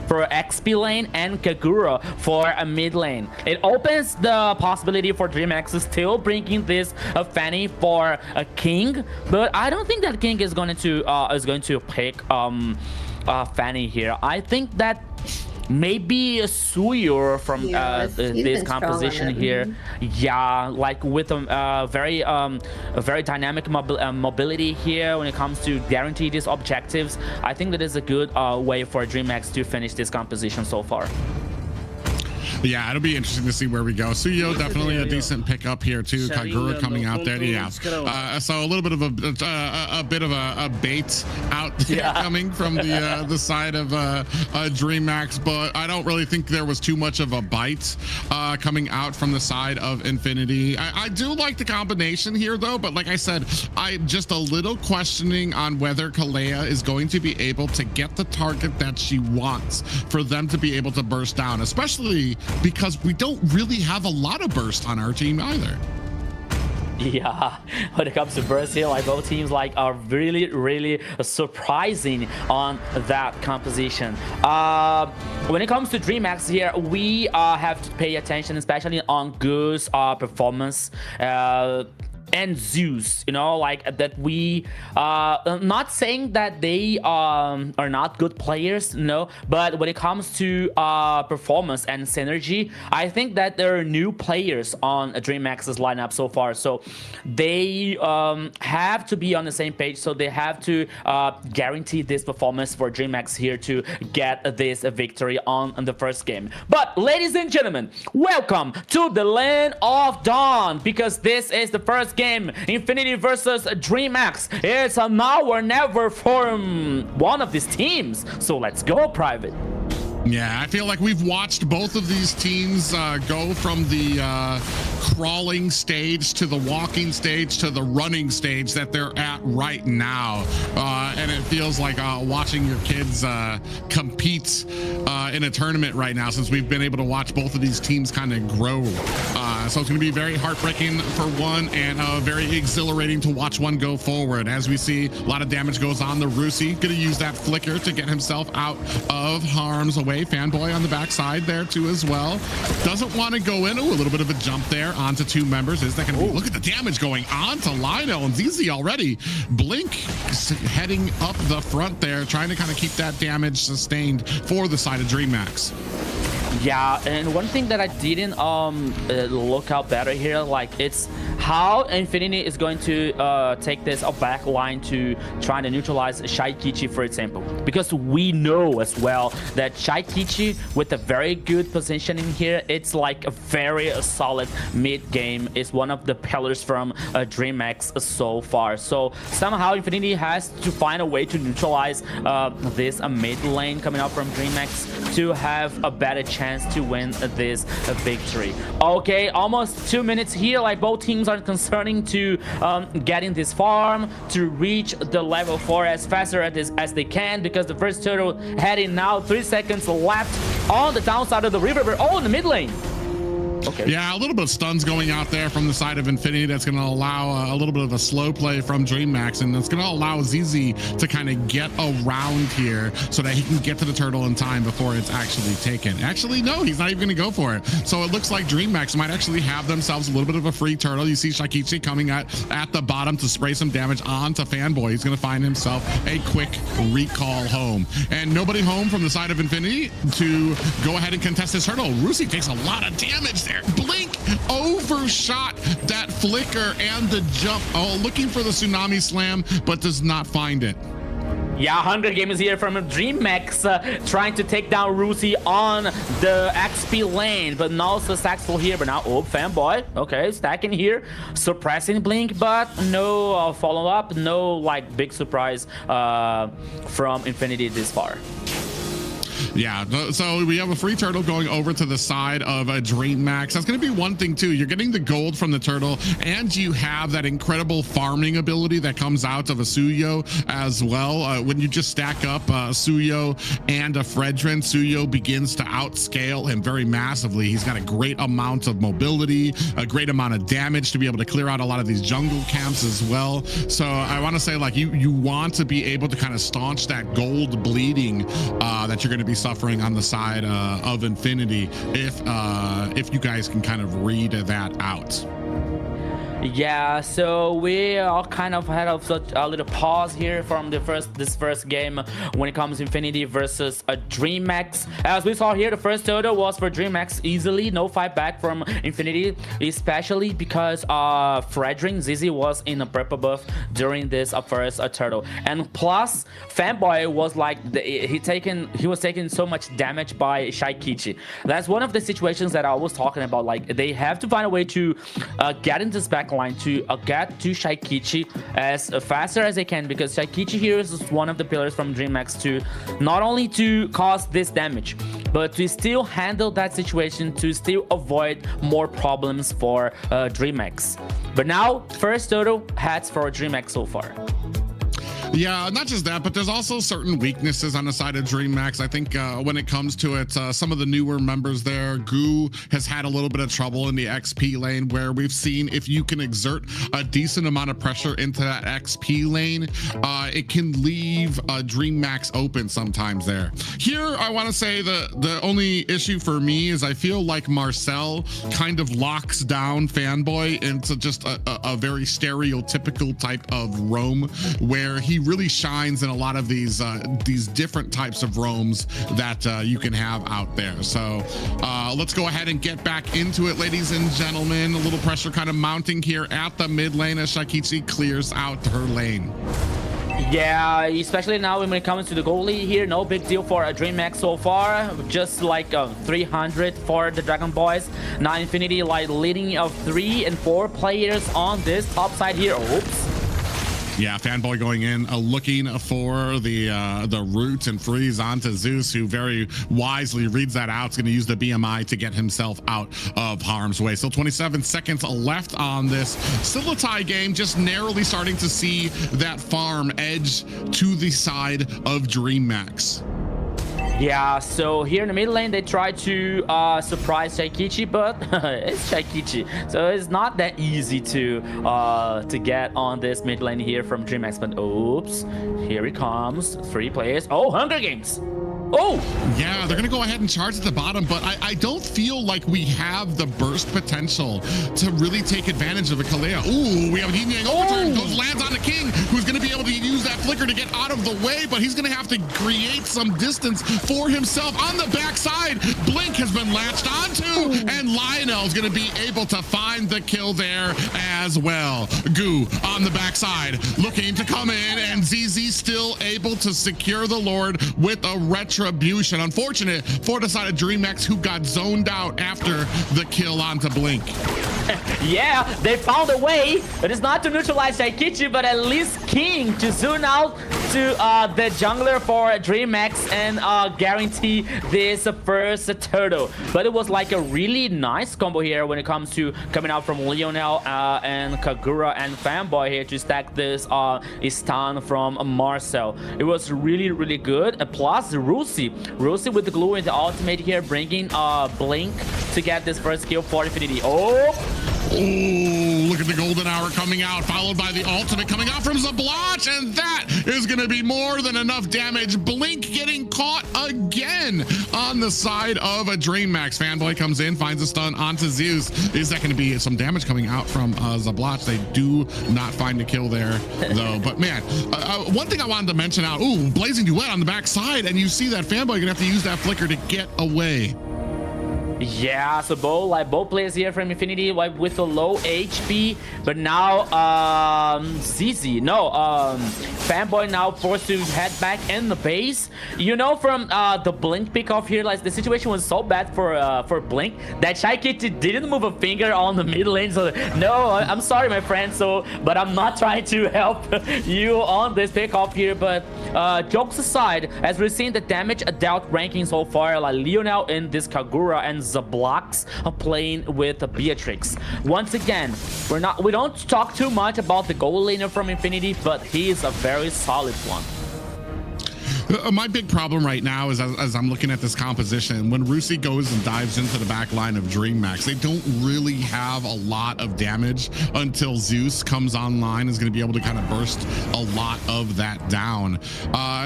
XP lane and Kagura for a mid lane. It opens the possibility for Dreamax still bringing this Fanny for a King, but I don't think that King is going to pick Fanny here. I think that maybe a Suyor from this composition here. Yeah, like with a very dynamic mobility here when it comes to guarantee these objectives. I think that is a good way for Dreamax to finish this composition so far. Yeah, it'll be interesting to see where we go. Suyo, definitely a decent pickup here too. Kagura coming out there, yeah. So a little bit of a bait out there coming from the side of Dreamax, but I don't really think there was too much of a bite coming out from the side of Infinity. I do like the combination here though, but like I said, I'm just a little questioning on whether Kalea is going to be able to get the target that she wants for them to be able to burst down, especially because we don't really have a lot of burst on our team either. Yeah, when it comes to burst here, like both teams like are really surprising on that composition. When it comes to Dreamax here, we have to pay attention, especially on Goose performance. And Zeus, you know, like that we not saying that they are not good players, no, but when it comes to performance and synergy, I think that there are new players on Dreamax's lineup so far, so they have to be on the same page, so they have to guarantee this performance for Dreamax here to get this victory on the first game. But ladies and gentlemen, welcome to the Land of Dawn, because this is the first game, Infinity versus Dreamax. It's a now or never for one of these teams. So let's go, Private. Yeah, I feel like we've watched both of these teams go from the crawling stage to the walking stage to the running stage that they're at right now. And it feels like watching your kids compete in a tournament right now, since we've been able to watch both of these teams kind of grow. So it's going to be very heartbreaking for one and very exhilarating to watch one go forward. As we see, a lot of damage goes on the Rusi. Going to use that flicker to get himself out of harm's way. Fanboy on the backside there too as well. Doesn't want to go in. Ooh, a little bit of a jump there onto two members. Is that going to be? Look at the damage going on to Lionel and ZZ already. Blink heading up the front there, trying to kind of keep that damage sustained for the side of Dreamax. Yeah, and one thing that I didn't look out better here, like it's how Infinity is going to take this back line to try to neutralize Shaikichi, for example, because we know as well that Shaikichi with a very good positioning here, it's like a very solid mid game, is one of the pillars from Dreamax so far. So somehow Infinity has to find a way to neutralize this mid lane coming up from Dreamax to have a better chance to win this victory. Okay, almost 2 minutes here. Like both teams are concerning to getting this farm to reach the level 4 as faster as they can, because the first turtle heading now. 3 seconds left on the downside of the river. Oh, in the mid lane. Okay. Yeah, a little bit of stuns going out there from the side of Infinity. That's going to allow a little bit of a slow play from Dreamax, and that's going to allow ZZ to kind of get around here so that he can get to the turtle in time before it's actually taken. Actually, no, he's not even going to go for it. So it looks like Dreamax might actually have themselves a little bit of a free turtle. You see Shaikichi coming at the bottom to spray some damage onto Fanboy. He's going to find himself a quick recall home. And nobody home from the side of Infinity to go ahead and contest this turtle. Rusi takes a lot of damage there. Blink overshot that flicker and the jump. Oh, looking for the tsunami slam, but does not find it. Yeah, Hunger Games here from Dreamax trying to take down Rusi on the XP lane, but not successful here. But now, oh, Fanboy, okay, stacking here, suppressing Blink, but no follow-up, no like big surprise from Infinity this far. Yeah, so we have a free turtle going over to the side of a Dreamax. That's going to be one thing too. You're getting the gold from the turtle, and you have that incredible farming ability that comes out of a Suyo as well. When you just stack up Suyo and a Fredrin, Suyo begins to outscale him very massively. He's got a great amount of mobility, a great amount of damage to be able to clear out a lot of these jungle camps as well. So I want to say, like, you want to be able to kind of staunch that gold bleeding that you're going to be suffering on the side of Infinity if you guys can kind of read that out. Yeah, so we are kind of had a little pause here from this first game when it comes to Infinity versus a Dreamax. As we saw here, the first turtle was for Dreamax easily, no fight back from Infinity, especially because Fredrin ZZ was in a purple buff during this first turtle, and plus Fanboy was like he was taking so much damage by Shaikichi. That's one of the situations that I was talking about. Like they have to find a way to get into this back line to get to Shaikichi as faster as they can, because Shaikichi here is one of the pillars from Dreamax to not only to cause this damage, but to still handle that situation, to still avoid more problems for Dreamax. But now, first turtle heads for Dreamax so far. Yeah, not just that, but there's also certain weaknesses on the side of Dreamax. I think when it comes to it, some of the newer members there, Goo has had a little bit of trouble in the XP lane, where we've seen if you can exert a decent amount of pressure into that XP lane, it can leave Dreamax open sometimes there. Here, I want to say the only issue for me is I feel like Marcel kind of locks down Fanboy into just a very stereotypical type of roam, where he really shines in a lot of these different types of roams that you can have out there. So let's go ahead and get back into it, ladies and gentlemen. A little pressure kind of mounting here at the mid lane as Shaikichi clears out her lane. Yeah, especially now when it comes to the goalie here, no big deal for a Dreamax so far. Just like 300 for the Dragon Boys. Now Infinity like leading of 3 and 4 players on this top side here. Oops. Yeah, Fanboy going in, looking for the root and freeze onto Zeus, who very wisely reads that out. Is going to use the BMI to get himself out of harm's way. Still 27 seconds left on this. Still a tie game, just narrowly starting to see that farm edge to the side of Dreamax. Yeah, so here in the mid lane, they try to surprise Shaikichi, but it's Shaikichi, so it's not that easy to get on this mid lane here from Dreamax. But oops, here he comes, 3 players. Oh, Hunger Games! Oh! Yeah, they're going to go ahead and charge at the bottom, but I don't feel like we have the burst potential to really take advantage of a Kalea. Ooh, we have a yin yang overturn. Goes lands on the king, who's going to be able to use that flicker to get out of the way, but he's going to have to create some distance for himself. On the backside, Blink has been latched onto, and Lionel's going to be able to find the kill there as well. Goo on the backside, looking to come in, and ZZ still able to secure the Lord with a retribution. Unfortunate for the side of Dreamax, who got zoned out after the kill onto Blink. Yeah, they found a way. It is not to neutralize Daikichi, but at least King to zoom out to the jungler for Dreamax and guarantee this first turtle. But it was like a really nice combo here when it comes to coming out from Lionel and Kagura and Fanboy here to stack this stun from Marcel. It was really, really good. Plus Rusi with the glue and the ultimate here, bringing Blink to get this first kill for Infinity. Oh, look at the golden hour coming out, followed by the ultimate coming out from Zabloch, and that is going to be more than enough damage. Blink getting caught again on the side of a Dreamax. Fanboy comes in, finds a stun onto Zeus. Is that going to be some damage coming out from Zabloch? They do not find a kill there, though. But man, one thing I wanted to mention out, ooh, Blazing Duet on the backside, and you see that Fanboy going to have to use that flicker to get away. Yeah, so both players here from Infinity with a low HP, but now Fanboy now forced to head back in the base. You know, from the Blink pick off here, like the situation was so bad for Blink that Shaikiti didn't move a finger on the mid lane. So no, I'm sorry, my friend. But I'm not trying to help you on this pick off here. But jokes aside, as we're seeing the damage dealt ranking so far, like Lionel in this Kagura and Zablox are playing with Beatrix. Once again, we don't talk too much about the goal laner from Infinity, but he is a very solid one. My big problem right now is as I'm looking at this composition, when Rusi goes and dives into the back line of Dreamax, they don't really have a lot of damage until Zeus comes online, is going to be able to kind of burst a lot of that down.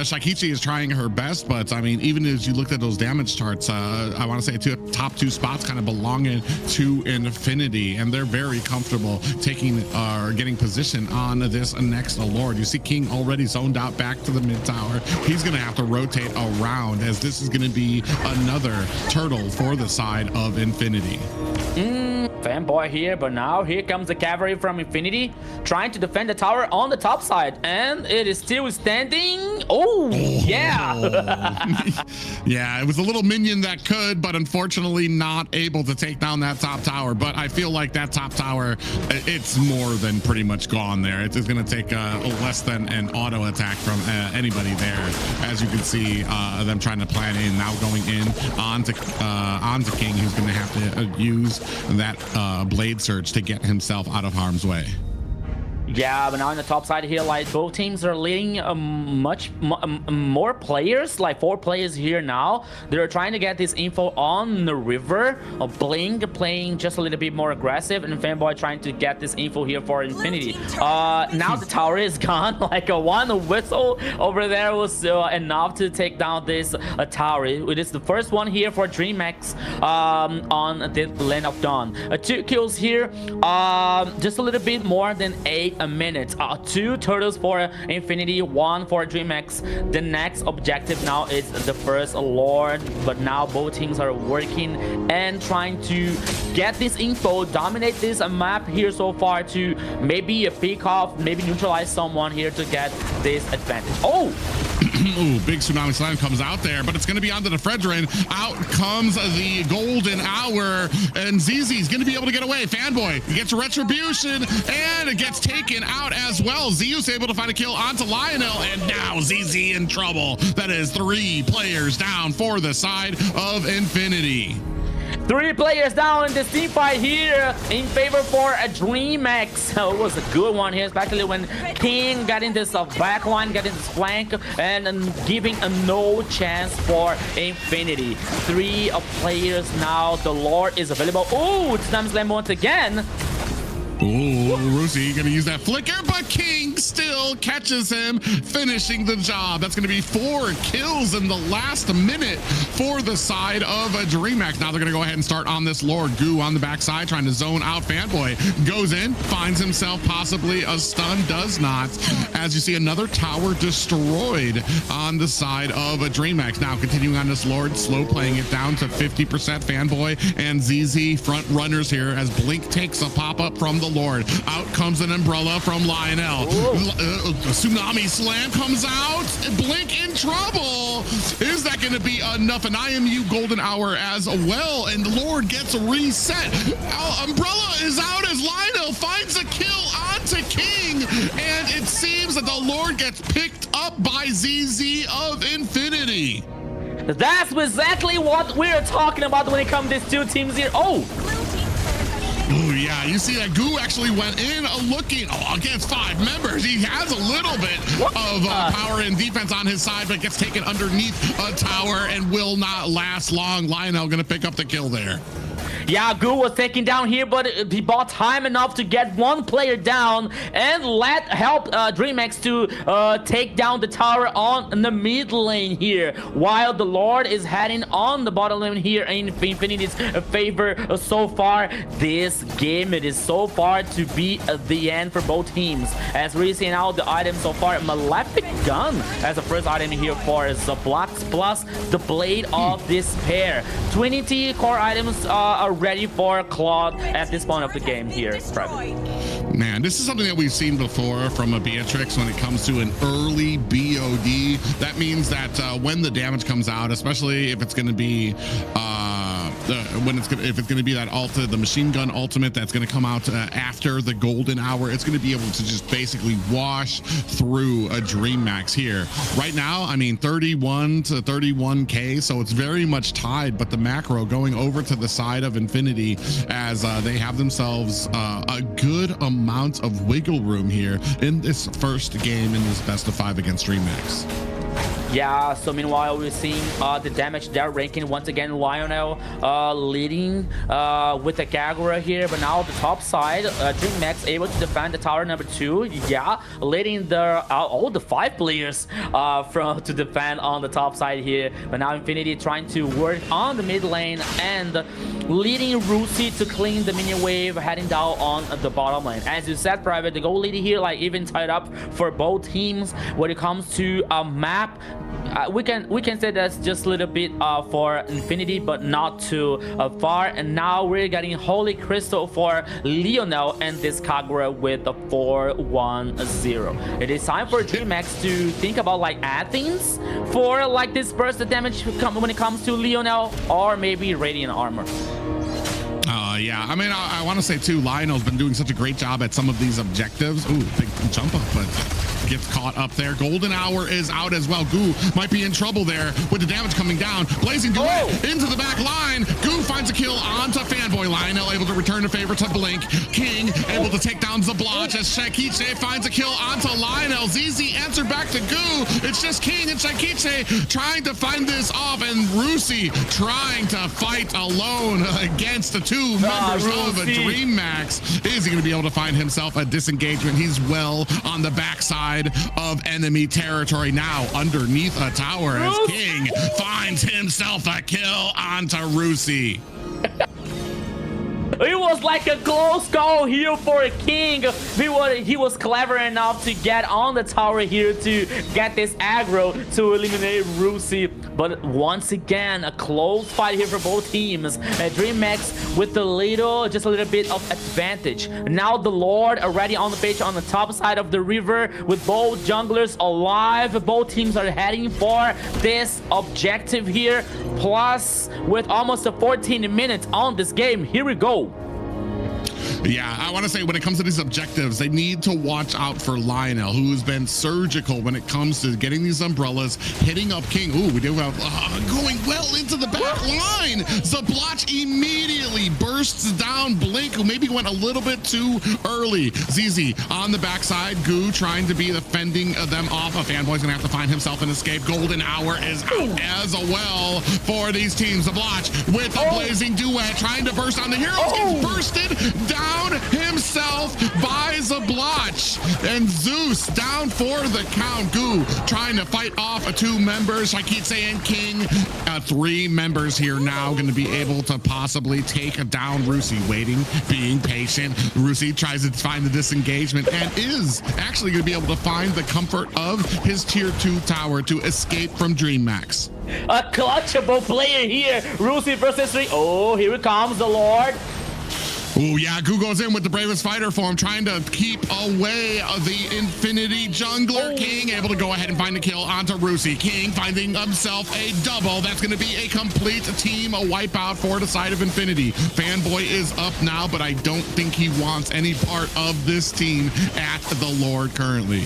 Shaikichi is trying her best, but I mean, even as you looked at those damage charts, I want to say top two spots kind of belonging to Infinity, and they're very comfortable taking or getting position on this next Lord. You see King already zoned out back to the mid tower. He's going to have to rotate around, as this is going to be another turtle for the side of Infinity. Fanboy here, but now here comes the cavalry from Infinity trying to defend the tower on the top side, and it is still standing. Yeah. Yeah, it was a little minion that could, but unfortunately not able to take down that top tower. But I feel like that top tower, it's more than pretty much gone there. It's going to take less than an auto attack from anybody there. As you can see, them trying to plan in, now going in onto King, who's going to have to use that blade surge to get himself out of harm's way. Yeah, but now on the top side here, like both teams are leading much more players, like 4 players here now. They're trying to get this info on the river. Blink playing just a little bit more aggressive, and Fanboy trying to get this info here for Infinity. Now the tower is gone. Like a one whistle over there was enough to take down this tower. It is the first one here for Dreamax on the Land of Dawn. 2 kills here, just a little bit more than 8 minutes. 2 turtles for Infinity, 1 for Dreamax. The next objective now is the first Lord, but now both teams are working and trying to get this info, dominate this map here so far to maybe pick off, maybe neutralize someone here to get this advantage. Ooh, big Tsunami Slam comes out there, but it's going to be onto the Fredrin. Out comes the golden hour, and ZZ's going to be able to get away. Fanboy gets a retribution, and it gets taken out as well. Zeus able to find a kill onto Lionel, and now ZZ in trouble. That is 3 players down for the side of Infinity. 3 players down in this team fight here in favor for a Dreamax. So it was a good one here, especially when King got in this back line, got in this flank, and giving a no chance for Infinity. 3 players now. The Lord is available. Oh, it's Slam once again. Oh, Rusi gonna use that flicker, but King still catches him, finishing the job. That's gonna be 4 kills in the last minute for the side of Dreamax. Now they're gonna go ahead and start on this Lord. Goo on the backside trying to zone out Fanboy. Goes in, finds himself possibly a stun, does not. As you see another tower destroyed on the side of Dreamax. Now continuing on this Lord, slow playing it down to 50%. Fanboy and ZZ front runners here as Blink takes a pop-up from the Lord. Out comes an umbrella from Lionel. Tsunami slam comes out. Blink in trouble. Is that going to be enough? An IMU golden hour as well. And Lord gets reset. Umbrella is out as Lionel finds a kill onto King. And it seems that the Lord gets picked up by ZZ of Infinity. That's exactly what we're talking about when it comes to these two teams here. Oh, yeah, you see that Goo actually went in looking against 5 members. He has a little bit of power and defense on his side, but gets taken underneath a tower and will not last long. Lionel gonna pick up the kill there. Yeah, Goo was taken down here, but he bought time enough to get one player down and help Dreamax to take down the tower on the mid lane here, while the Lord is heading on the bottom lane here in Infinity's favor so far. This game, it is so far to be the end for both teams. As we're seeing out the items so far, Malefic Gun as the first item here for Zablox plus the Blade of Despair. 20 core items are ready for Claude at this point of the game here. Man, this is something that we've seen before from a Beatrix when it comes to an early BOD. That means that when the damage comes out, especially if it's going to be if it's going to be that the machine gun ultimate that's going to come out after the golden hour, it's going to be able to just basically wash through a Dreamax here. Right now, I mean, 31 to 31k, so it's very much tied, but the macro going over to the side of Infinity as they have themselves a good amount of wiggle room here in this first game in this best of 5 against Dreamax. Yeah, so meanwhile, we're seeing the damage they're ranking once again. Lionel leading with the Kagura here, but now the top side, Dreamax able to defend the tower number 2. Yeah, leading all the 5 players to defend on the top side here. But now Infinity trying to work on the mid lane and leading Rusi to clean the minion wave, heading down on the bottom lane. As you said, Private, the goal leader here, like even tied up for both teams when it comes to a map. We can say that's just a little bit for Infinity, but not too far. And now we're getting Holy Crystal for Lionel and this Kagura with a 4-1-0. It is time for Dreamax to think about like Athens for like this burst of damage when it comes to Lionel, or maybe Radiant Armor. Yeah, I mean, I want to say too, Lionel's been doing such a great job at some of these objectives. Ooh, big jump up, but gets caught up there. Golden hour is out as well. Goo might be in trouble there with the damage coming down. Blazing Duet into the back line. Goo finds a kill onto Fanboy. Lionel able to return the favor to Blink. King able to take down Zabloch as Shakiche finds a kill onto Lionel. ZZ answered back to Goo. It's just King and Shakiche trying to find this off, and Rusi trying to fight alone against the 2 members of a Dreamax. Is he going to be able to find himself a disengagement? He's well on the backside of enemy territory now underneath a tower as King finds himself a kill onto Rusi. It was like a close call here for King. He was clever enough to get on the tower here to get this aggro to eliminate Rusi. But once again, a close fight here for both teams. Dreamax with just a little bit of advantage. Now the Lord already on the page on the top side of the river with both junglers alive. Both teams are heading for this objective here. Plus, with almost 14 minutes on this game, here we go. Yeah, I want to say when it comes to these objectives, they need to watch out for Lionel, who's been surgical when it comes to getting these umbrellas, hitting up King. Ooh, we do have going well into the back line. Zabloch immediately bursts down Blink, who maybe went a little bit too early. ZZ on the backside. Goo trying to be fending them off. A Fanboy's gonna have to find himself an escape. Golden hour is out as well for these teams. Zabloch with a blazing duet trying to burst on the heroes. Gets bursted down himself buys a blotch. And Zeus down for the count. Goo trying to fight off 2 members. Shakitse and King. 3 members here now going to be able to possibly take down Rusi. Waiting, being patient. Rusi tries to find the disengagement and is actually going to be able to find the comfort of his tier 2 tower to escape from Dreammax. A clutchable player here. Rusi versus 3. Oh, here it comes, the Lord. Oh yeah, Goo goes in with the bravest fighter form, trying to keep away the Infinity Jungler. King able to go ahead and find a kill onto Rusi. King finding himself a double. That's going to be a complete team wipeout for the side of Infinity. Fanboy is up now, but I don't think he wants any part of this team at the Lord currently.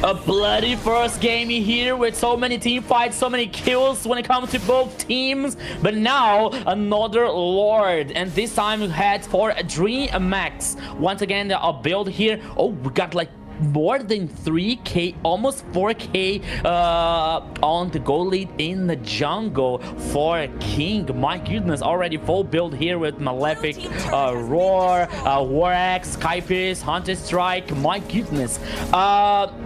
A bloody first game here with so many team fights, so many kills when it comes to both teams. But now another Lord, and this time we head for Dreamax. Once again, a build here. Oh, we got like more than 3k, almost 4k on the goal lead in the jungle for King. My goodness, already full build here with Malefic, Roar, War Axe, Skypiece, Hunter Strike. My goodness.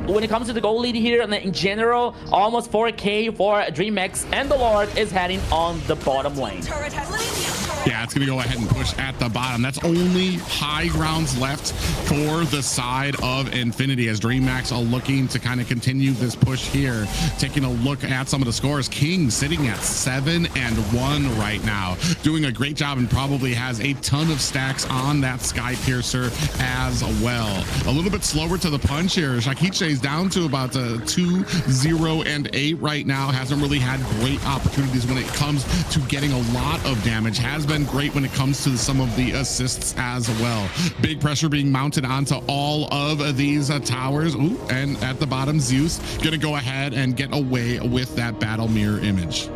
When it comes to the goal lead here, and in general, almost 4k for Dreamax, and the Lord is heading on the bottom lane. Yeah, it's going to go ahead and push at the bottom. That's only high grounds left for the side of Infinity, as Dreamax are looking to kind of continue this push here. Taking a look at some of the scores, King sitting at 7-1 right now, doing a great job, and probably has a ton of stacks on that Sky Piercer as well. A little bit slower to the punch here. Shakitse is down to about 2-0-8 right now. Hasn't really had great opportunities when it comes to getting a lot of damage. Has been great when it comes to some of the assists as well. Big pressure being mounted onto all of these towers. Ooh, and at the bottom, Zeus gonna go ahead and get away with that battle mirror image.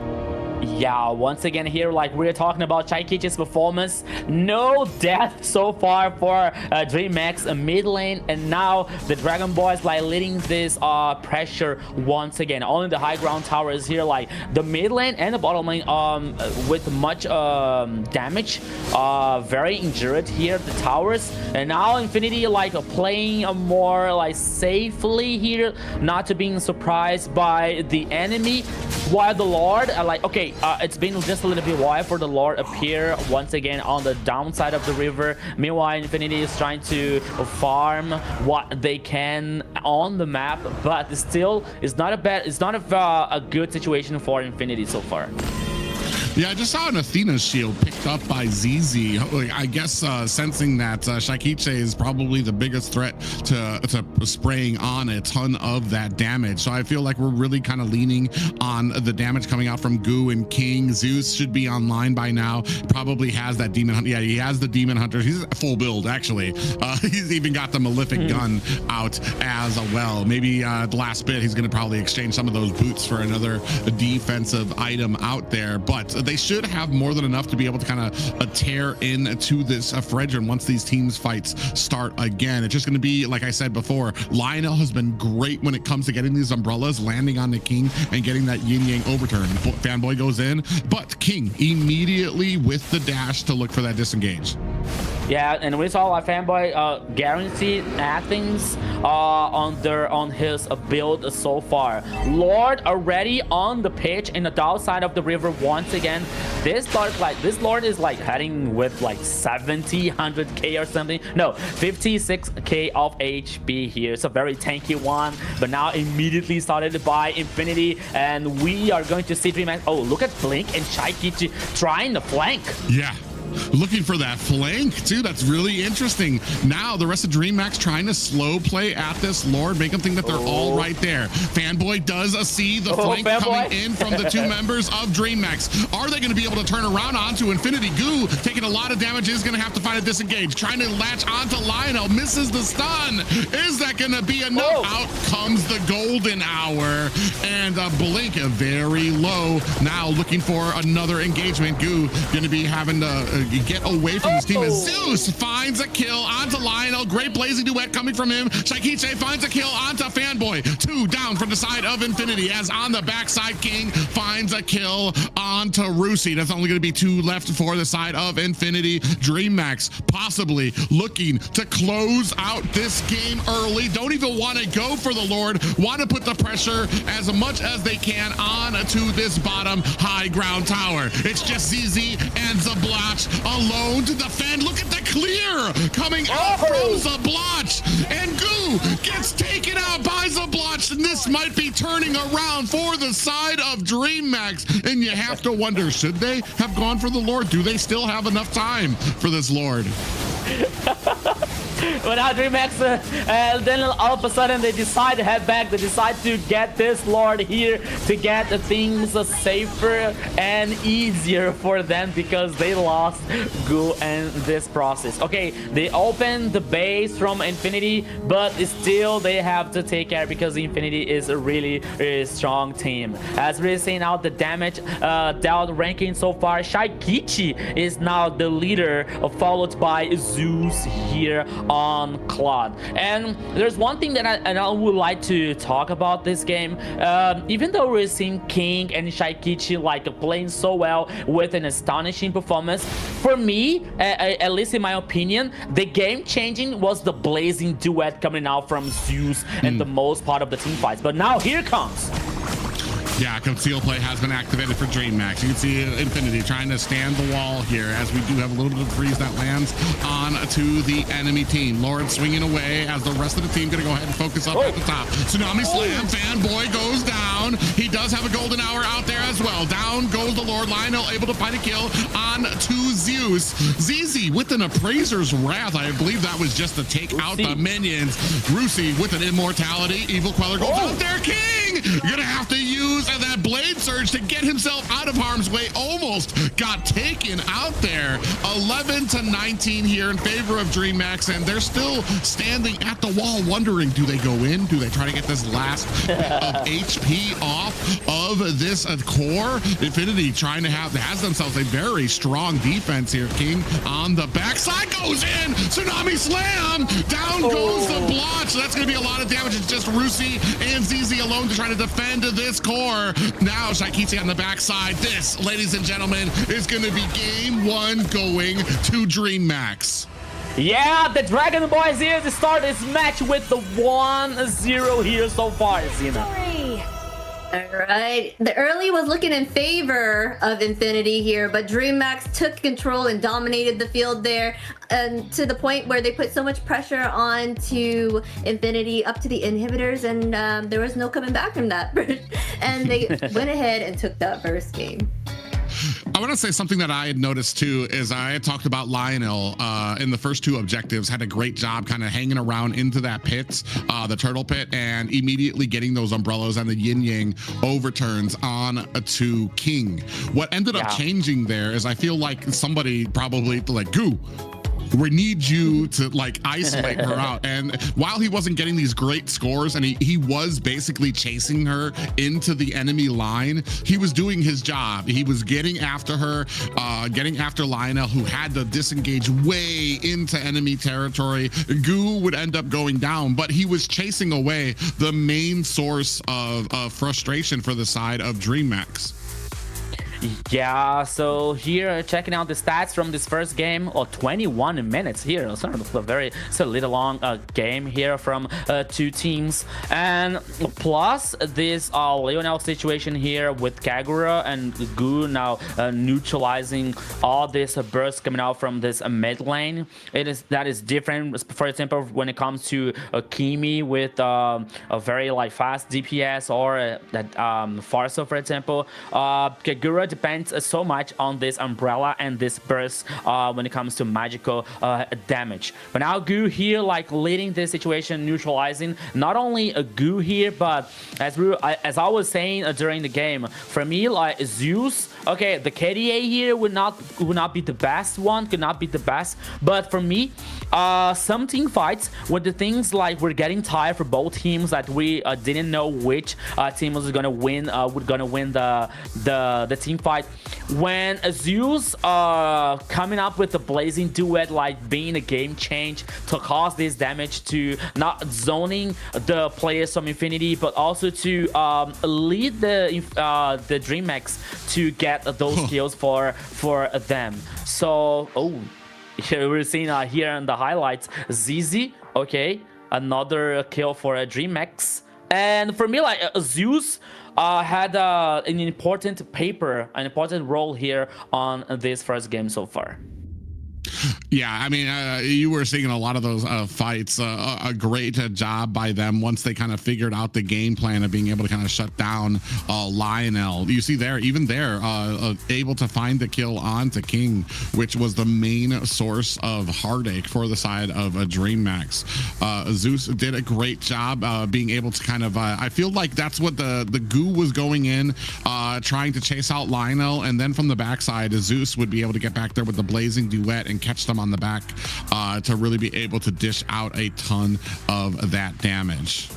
Yeah, once again here, like we're talking about Shakitse's performance, no death so far for Dreamax mid lane, and now the Dragon Boys like leading this pressure once again. Only the high ground towers here, like the mid lane and the bottom lane with much damage, very injured here, the towers. And now Infinity like playing more like safely here, not to being surprised by the enemy, while the Lord like, okay, it's been just a little bit while for the Lord appear once again on the downside of the river. Meanwhile, Infinity is trying to farm what they can on the map, but still, it's not a good situation for Infinity so far. Yeah, I just saw an Athena's shield picked up by ZZ. I guess sensing that Shakitse is probably the biggest threat to spraying on a ton of that damage. So I feel like we're really kind of leaning on the damage coming out from Goo and King. Zeus should be online by now. Probably has that Demon Hunter. Yeah, he has the Demon Hunter. He's full build, actually. He's even got the Malefic gun out as well. Maybe the last bit, he's going to probably exchange some of those boots for another defensive item out there. But they should have more than enough to be able to kind of tear into this Fredrin once these teams fights start again. It's just going to be, like I said before, Lionel has been great when it comes to getting these umbrellas, landing on the King and getting that yin-yang overturn. Fanboy goes in, but King immediately with the dash to look for that disengage. Yeah, and we saw like Fanboy guaranteed Athens on his build so far. Lord already on the pitch in the downside of the river once again. This Lord is like heading with like 100k or something. No, 56k of HP here. It's a very tanky one, but now immediately started by Infinity, and we are going to see Dreamax. Oh, look at Blink and Shakitse trying to flank. Yeah. Looking for that flank too. That's really interesting. Now the rest of Dreamax trying to slow play at this Lord, make them think that they're all right there. Fanboy does see the flank coming in from the 2 members of Dreamax. Are they going to be able to turn around onto Infinity? Goo taking a lot of damage, is going to have to find a disengage. Trying to latch onto Lionel, misses the stun. Is that going to be enough? Out comes the golden hour, and Blink very low. Now looking for another engagement. Goo going to be having to get away from this team as Zeus finds a kill onto Lionel. Great blazing duet coming from him. Shaikiche finds a kill onto Fanboy. 2 down from the side of Infinity, as on the backside King finds a kill onto Rusi. That's only going to be 2 left for the side of Infinity. Dreammax possibly looking to close out this game early. Don't even want to go for the Lord. Want to put the pressure as much as they can on to this bottom high ground tower. It's just ZZ and Zablotch alone to defend. Look at the clear coming out from Zablotch, and Goo gets taken out by Zablotch, and this might be turning around for the side of Dreammax. And you have to wonder, should they have gone for the Lord? Do they still have enough time for this Lord? But now Dreamax, then all of a sudden they decide to head back. They decide to get this Lord here to get things safer and easier for them, because they lost Goo in this process. Okay, they opened the base from Infinity, but still they have to take care, because Infinity is a really strong team. As we're seeing out the damage dealt ranking so far, Shaikichi is now the leader, followed by Zeus here on Claude. And there's one thing that I would like to talk about this game. Even though we're seeing King and Shaikichi like playing so well with an astonishing performance, for me, at least in my opinion, the game changing was the blazing duet coming out from Zeus and the most part of the team fights. But now here comes. Yeah, conceal play has been activated for Dreammax. You can see Infinity trying to stand the wall here, as we do have a little bit of freeze that lands on to the enemy team. Lord swinging away, as the rest of the team going to go ahead and focus up at the top. Tsunami Slam, Fanboy goes down. He does have a golden hour out there as well. Down goes the Lord. Lionel able to find a kill on to Zeus. ZZ with an Appraiser's Wrath. I believe that was just to take out the minions. Rusi with an Immortality. Evil Queller goes out there. King! You're going to have to use that Blade Surge to get himself out of harm's way. Almost got taken out there. 11-19 here in favor of Dreammax, and they're still standing at the wall wondering, do they go in? Do they try to get this last bit of HP off of this core? Infinity trying to has themselves a very strong defense here. King on the backside goes in. Tsunami Slam. Down goes the blotch. So that's going to be a lot of damage. It's just Rusi and ZZ alone to try to defend this core. Now Shaikichi on the backside. This, ladies and gentlemen, is going to be game 1 going to Dreammax. Yeah, the Dragon Boys here to start this match with the 1-0 here so far, Zena. All right, the early was looking in favor of Infinity here, but Dreammax took control and dominated the field there, and to the point where they put so much pressure on Infinity up to the inhibitors, and there was no coming back from that. And they went ahead and took that first game. I want to say something that I had noticed too is I had talked about Lionel in the first 2 objectives, had a great job kind of hanging around into that pit, the turtle pit, and immediately getting those umbrellas and the yin yang overturns on to King. What ended up changing there is I feel like somebody probably like Goo, we need you to like isolate her out. And while he wasn't getting these great scores, and he was basically chasing her into the enemy line, he was doing his job. He was getting after her, getting after Lionel, who had to disengage way into enemy territory. Goo would end up going down, but he was chasing away the main source of frustration for the side of Dreammax. Yeah, so here checking out the stats from this first game, 21 minutes here. It's a very little long game here from 2 teams, and plus this Leonel situation here with Kagura and Goo now neutralizing all this burst coming out from this mid lane. That is different. For example, when it comes to Kimi with a very fast DPS, or that Farso, for example, Kagura depends so much on this umbrella and this burst when it comes to magical damage. But now Goo here leading this situation, neutralizing not only a Goo here, but as I was saying during the game, for me Zeus, okay, the KDA here would not be the best one, could not be the best, but for me some team fights with the things we're getting tired for both teams, that we didn't know which team was gonna win the team team fight. When Zeus coming up with the blazing duet, like being a game change to cause this damage, to not zoning the players from Infinity, but also to lead the Dreamax to get those kills for them. So here we're seeing here in the highlights, ZZ, okay, another kill for a Dreamax. And for me, like Zeus had an important role here on this first game so far. Yeah, I mean, you were seeing a lot of those fights. A great job by them once they kind of figured out the game plan of being able to kind of shut down Lionel. You see there, even there, able to find the kill onto King, which was the main source of heartache for the side of Dreamax. Zeus did a great job being able to kind of, I feel like that's what the goo was going in, trying to chase out Lionel, and then from the backside, Zeus would be able to get back there with the blazing duet and catch them on the back to really be able to dish out a ton of that damage.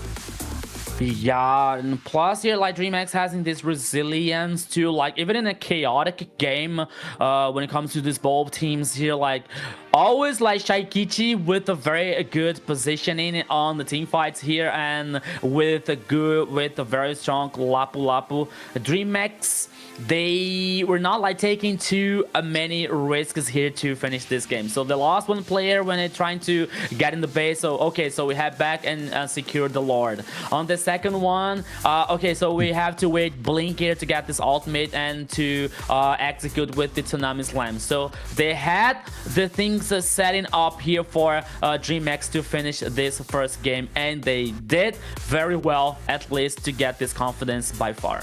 Yeah, and plus here, like, Dreamax having this resilience to, like, even in a chaotic game, when it comes to these both teams here, like, always like Shaikichi with a very good positioning on the team fights here, and with a very strong Lapu Lapu. Dreamax, they were not like taking too many risks here to finish this game. So they lost one player when they're trying to get in the base. So okay, so we head back and secure the Lord. On the second one, okay, so we have to wait Blink here to get this ultimate and to execute with the Tsunami Slam. So they had the things setting up here for Dreamax to finish this first game, and they did very well, at least to get this confidence by far.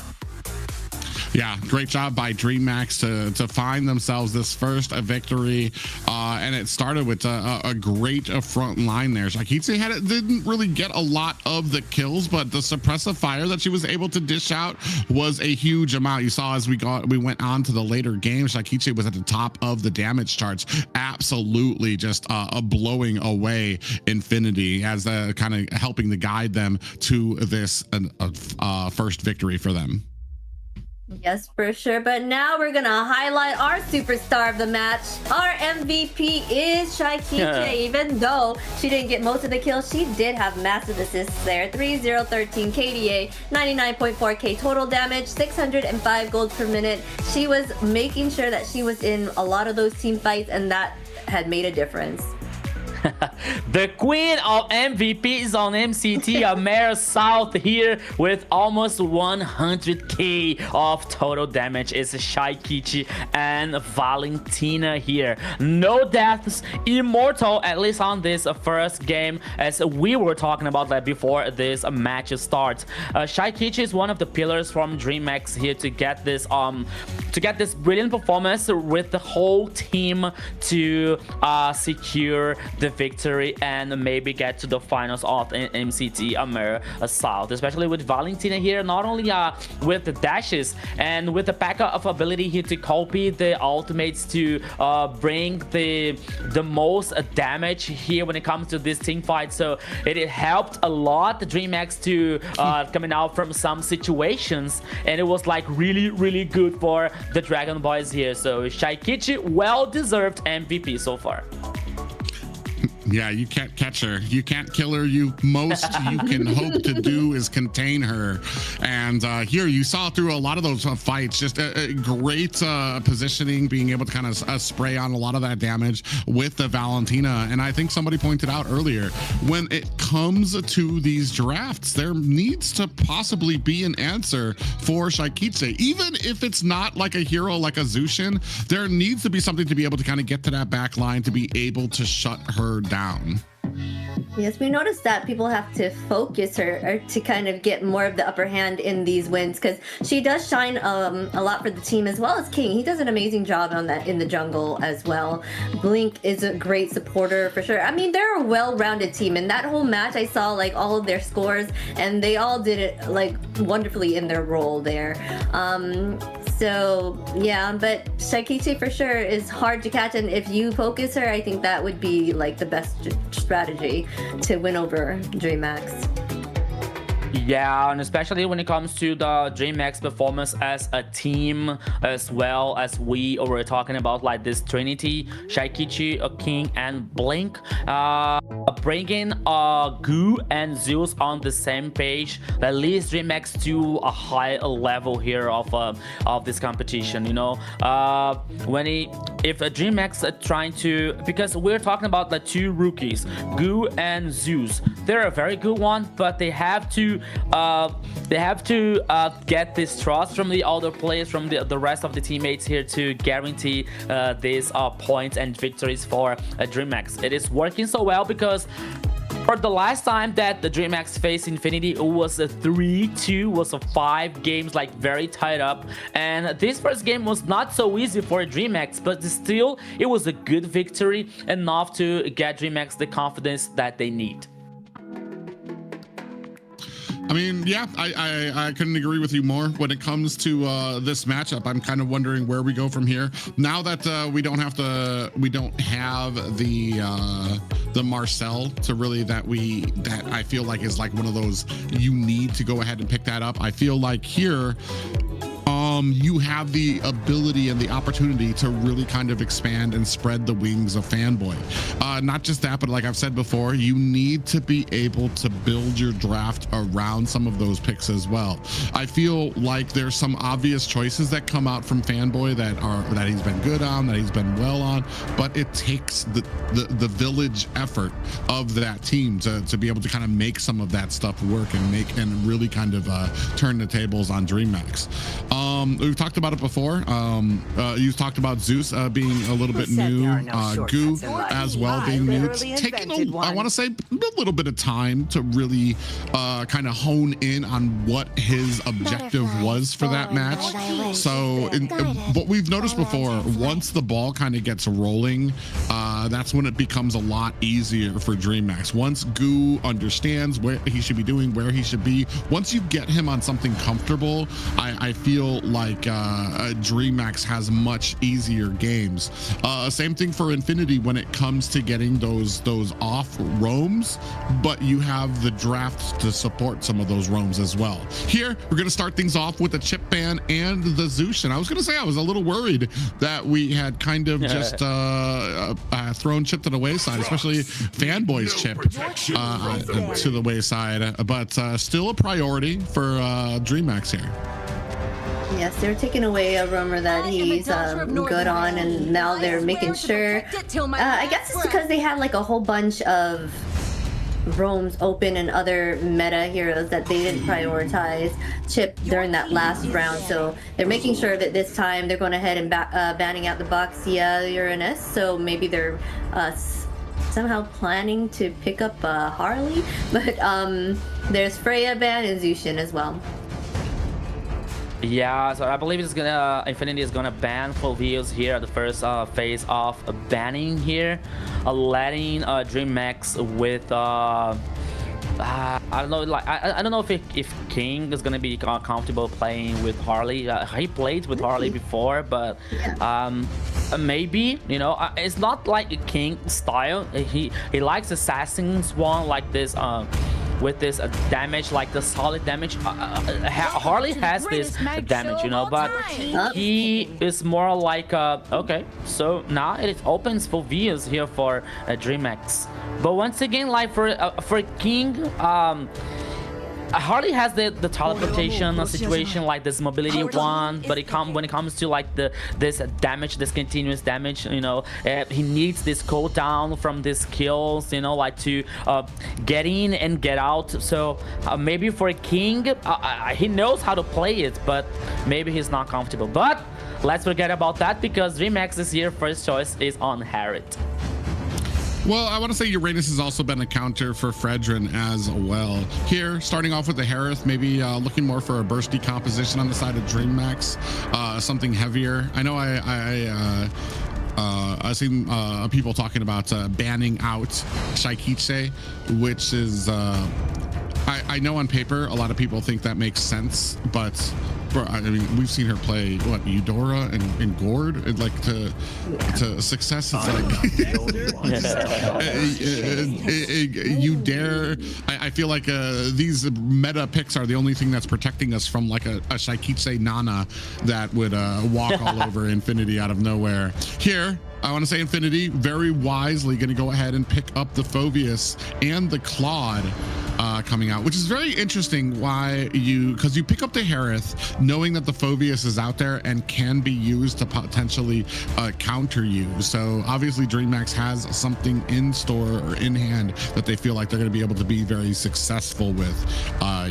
Yeah, great job by Dreamax to find themselves this first victory, and it started with a great front line there. Shaikichi didn't really get a lot of the kills, but the suppressive fire that she was able to dish out was a huge amount. You saw as we went on to the later games, Shaikichi was at the top of the damage charts, absolutely just blowing away Infinity as kind of helping to guide them to this first victory for them. Yes, for sure. But now we're gonna highlight our superstar of the match. Our MVP is Shaikichi. Even though she didn't get most of the kills, she did have massive assists there. 3013 KDA, 99.4k total damage, 605 gold per minute. She was making sure that she was in a lot of those team fights, and that had made a difference. The queen of MVPs on MCT AMER South here with almost 100k of total damage is Shaikichi and Valentina here. No deaths, immortal, at least on this first game, as we were talking about that before this match starts. Shaikichi is one of the pillars from Dreamax here to get this brilliant performance with the whole team to secure the victory and maybe get to the finals of MCT AMER South, especially with Valentina here, not only with the dashes and with the backup ability here to copy the ultimates to bring the most damage here when it comes to this team fight. So it helped a lot the Dreamax to coming out from some situations, and it was like really good for the Dragon Boys here. So Shaikichi, well deserved MVP so far. Yeah, you can't catch her. You can't kill her. Most you can hope to do is contain her. And here you saw through a lot of those fights, just a great positioning, being able to kind of spray on a lot of that damage with the Valentina. And I think somebody pointed out earlier, when it comes to these drafts, there needs to possibly be an answer for Shaikichi. Even if it's not like a hero like a Zushin, there needs to be something to be able to kind of get to that back line to be able to shut her down. Yes, we noticed that people have to focus her to kind of get more of the upper hand in these wins, because she does shine a lot for the team, as well as King. He does an amazing job on that in the jungle as well. Blink is a great supporter for sure. I mean, they're a well-rounded team, and that whole match I saw like all of their scores, and they all did it like wonderfully in their role there. So yeah, but Shaikichi for sure is hard to catch, and if you focus her, I think that would be like the best strategy to win over Dreamax. Yeah, and especially when it comes to the Dreamax performance as a team, as well as we were talking about, like this Trinity, Shaikichi, King, and Blink, bringing Goo and Zeus on the same page, that leads Dreamax to a high level here of this competition. You know, if a Dreamax are trying to, because we're talking about the two rookies, Goo and Zeus, they're a very good one, but they have to get this trust from the other players, from the rest of the teammates here, to guarantee these points and victories for Dreamax. It is working so well because for the last time that the Dreamax faced Infinity, it was a 3-2, was a 5 games, like very tied up, and this first game was not so easy for Dreamax, but still it was a good victory, enough to get Dreamax the confidence that they need. I mean, yeah, I couldn't agree with you more. When it comes to this matchup, I'm kind of wondering where we go from here. Now that we don't have the Marcel to really that I feel like is like one of those, you need to go ahead and pick that up. I feel like here you have the ability and the opportunity to really kind of expand and spread the wings of Fanboy. Not just that, but like I've said before, you need to be able to build your draft around some of those picks as well. I feel like there's some obvious choices that come out from Fanboy that he's been good on, that he's been well on, but it takes the village effort of that team to be able to kind of make some of that stuff work and really kind of turn the tables on Dreamax. We've talked about it before. You've talked about Zeus being a little bit new, Goo as well being new. It's taking I want to say a little bit of time to really kind of hone in on what his objective was for that match. So what we've noticed before, once the ball kind of gets rolling, that's when it becomes a lot easier for Dreamax. Once Goo understands where he should be doing, where he should be, once you get him on something comfortable, I feel like Dreamax has much easier games. Same thing for Infinity when it comes to getting those off roams, but you have the draft to support some of those roams as well. Here, we're going to start things off with the chip ban and the Zeus. And I was going to say, I was a little worried that we had kind of just thrown chip to the wayside, especially Fanboy's chip to the wayside, but still a priority for Dreamax here. Yes, they're taking away a roamer that he's good on, and now they're making sure. I guess it's because they have like a whole bunch of roams open and other meta heroes that they didn't prioritize chip during that last round. So they're making sure that this time they're going ahead and banning out the Boxia Uranus. So maybe they're somehow planning to pick up Harley, but there's Freya ban and Zushin as well. Yeah, so I believe Infinity is gonna ban full views here at the first phase of banning here, letting Dreamax with I don't know, like I don't know if King is gonna be comfortable playing with Harley. He played with Harley before, but maybe, you know, it's not like a King style. He likes Assassin's one like this. With this damage, like the solid damage, Harley has this damage, you know, but he is more like okay, so now it opens for views here for Dreamax. But once again, like for King, Harley has the teleportation situation, like this mobility one, but when it comes to like this damage, this continuous damage, you know, he needs this cooldown from these kills, you know, like to get in and get out. So maybe for King, he knows how to play it, but maybe he's not comfortable. But let's forget about that, because Dreamax this year first choice is on Harriet. Well, I want to say Uranus has also been a counter for Fredrin as well. Here, starting off with the Harith, maybe looking more for a bursty composition on the side of Dreamax, something heavier. I know I've seen people talking about banning out Shaikiche, which is, I know on paper, a lot of people think that makes sense, but Bro, I mean, we've seen her play what Eudora and Gord. And, like to success is like you dare. I feel like these meta picks are the only thing that's protecting us from like a Shaikiche Nana that would walk all over Infinity out of nowhere. Here, I want to say Infinity very wisely going to go ahead and pick up the Phoveus and the Claude coming out, which is very interesting. Because you pick up the Harith knowing that the Phoveus is out there and can be used to potentially counter you. So obviously Dreamax has something in store or in hand that they feel like they're going to be able to be very successful with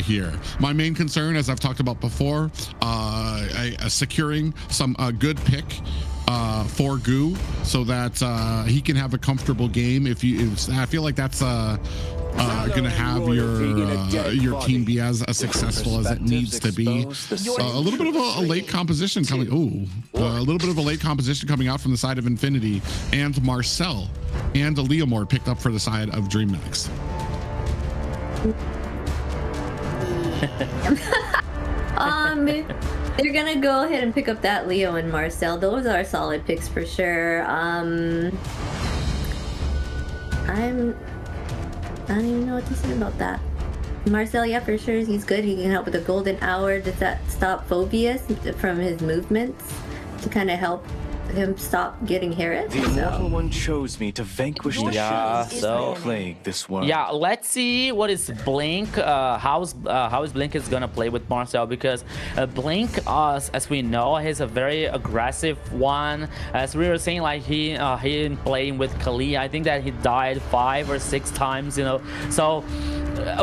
here. My main concern, as I've talked about before, securing some good pick for Goo so that he can have a comfortable game. I feel like that's gonna have your team be as successful as it needs to be. A little bit of a late composition coming. A little bit of a late composition coming out from the side of Infinity, and Marcel and Leomore picked up for the side of Dreammax. They're gonna go ahead and pick up that Leo and Marcel. Those are solid picks for sure. I don't even know what to say about that. Marcel, yeah, for sure, he's good. He can help with the golden hour. Does that stop Phoveus from his movements to kind of help him stop getting Harris? The immortal one chose me to vanquish the shadows that plague this world. Yeah, let's see what is Blink, how is Blink is gonna play with Marcel, because Blink, as we know, he's a very aggressive one. As we were saying, like he playing with Kali, I think that he died 5 or 6 times, you know. So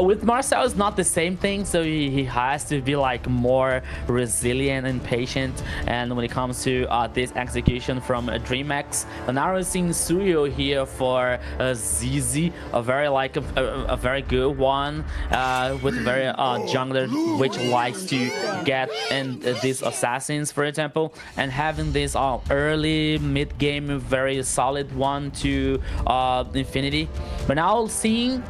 with Marcel, it's not the same thing, so he has to be like more resilient and patient. And when it comes to this execution from Dreamax, and now we're seeing Suyo here for ZZ, a very good one, with a very jungler which likes to get in these assassins, for example, and having this early mid game very solid one to Infinity. But now seeing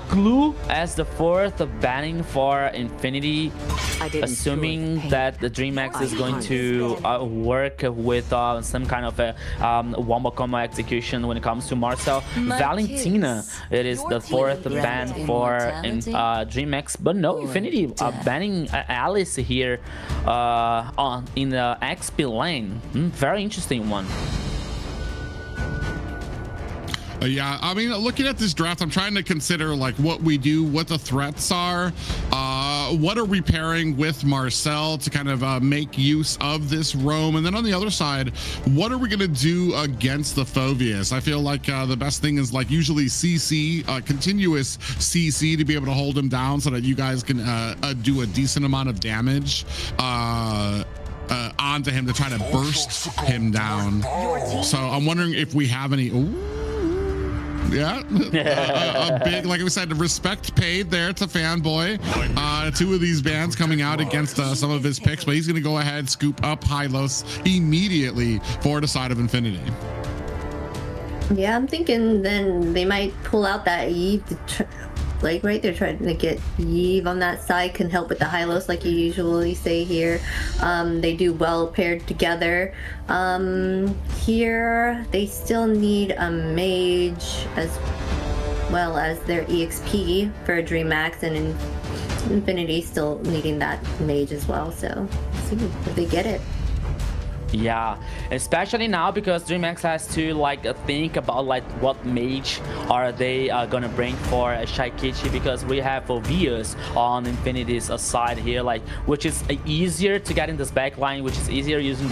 Glue as the 4th banning for Infinity, assuming that the Dreamax is going to work with some kind of a wombo combo execution when it comes to Marcel. Valentina, it is the 4th ban for Dreamax, but no, Infinity banning Alice here in the XP lane. Very interesting one. Yeah, I mean, looking at this draft, I'm trying to consider like what we do, what the threats are, what are we pairing with Marcel to kind of make use of this roam, and then on the other side, what are we going to do against the Phoveus? I feel like the best thing is like usually CC, continuous CC to be able to hold him down so that you guys can do a decent amount of damage onto him to try to burst him down. So I'm wondering if we have any. Yeah, a big, like we said, respect paid there to Fanboy. 2 of these bans coming out against some of his picks, but he's going to go ahead, scoop up Hylos immediately for the side of Infinity. Yeah, I'm thinking then they might pull out that Eve. Like, right, they're trying to get Eve on that side, can help with the Hylos like you usually say here. They do well paired together. Here, they still need a mage as well as their EXP for Dreamax, and Infinity still needing that mage as well. So, see if they get it. Yeah, especially now because Dreamax has to like think about like what mage are they gonna bring for Shaikichi, because we have Phoveus on Infinity's side here, like which is easier to get in this backline, which is easier using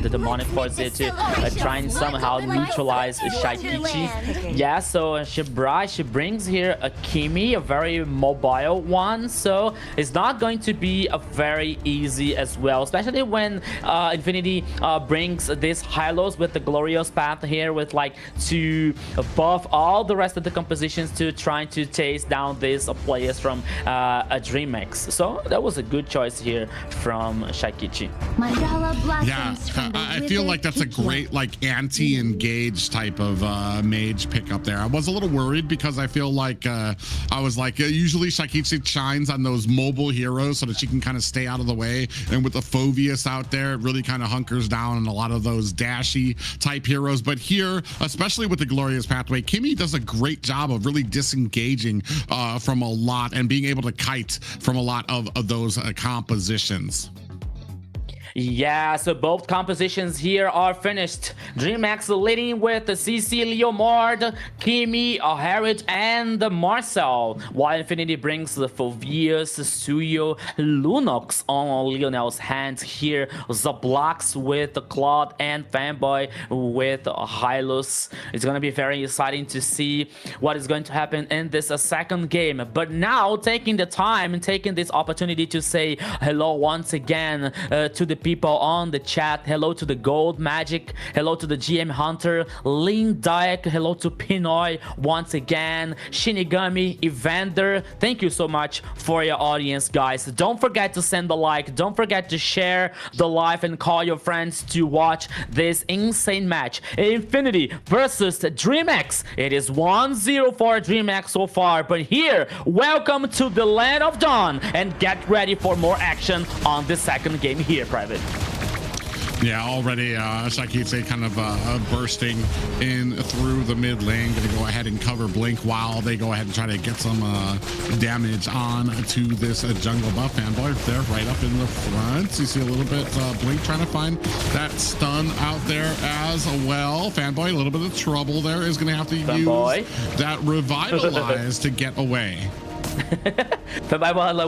the demonic force here to try and somehow neutralize Shaikichi. Yeah, so she brings here a Kimi, a very mobile one, so it's not going to be a very easy as well, especially when Infinity Infinity brings this Hylos with the glorious path here with like to buff all the rest of the compositions to trying to chase down these players from a Dreamax. So that was a good choice here from Shaikichi. Yeah, I feel like that's a great like anti-engage type of mage pickup there. I was a little worried because I feel like I was like usually Shaikichi shines on those mobile heroes so that she can kind of stay out of the way, and with the Phoveus out there it really kind of hunkers down on a lot of those dashy type heroes. But here, especially with the glorious pathway, Kimmy does a great job of really disengaging from a lot and being able to kite from a lot of those compositions. Yeah, so both compositions here are finished. Dreamax leading with the CC, Leomord, Kimi, Harriet, and Marcel, while Infinity brings the Phoveus, Suyo, Lunox on Lionel's hands here. Zablox with the Claude and Fanboy with Hylos. It's going to be very exciting to see what is going to happen in this second game. But now, taking the time and taking this opportunity to say hello once again to the people on the chat. Hello to the Gold Magic, hello to the GM Hunter, Lin Dyak, hello to Pinoy once again, Shinigami, Evander. Thank you so much for your audience, guys. Don't forget to send the like, don't forget to share the live and call your friends to watch this insane match. Infinity versus Dreamax. It is 1-0 for Dreamax so far, but here, welcome to the Land of Dawn and get ready for more action on the second game here, Private. Yeah, already Shaikichi kind of bursting in through the mid lane. Gonna go ahead and cover Blink while they go ahead and try to get some damage on to this jungle buff. Fanboy there right up in the front. You see a little bit Blink trying to find that stun out there as well. Fanboy, a little bit of trouble there, is gonna have to use that Revitalize to get away.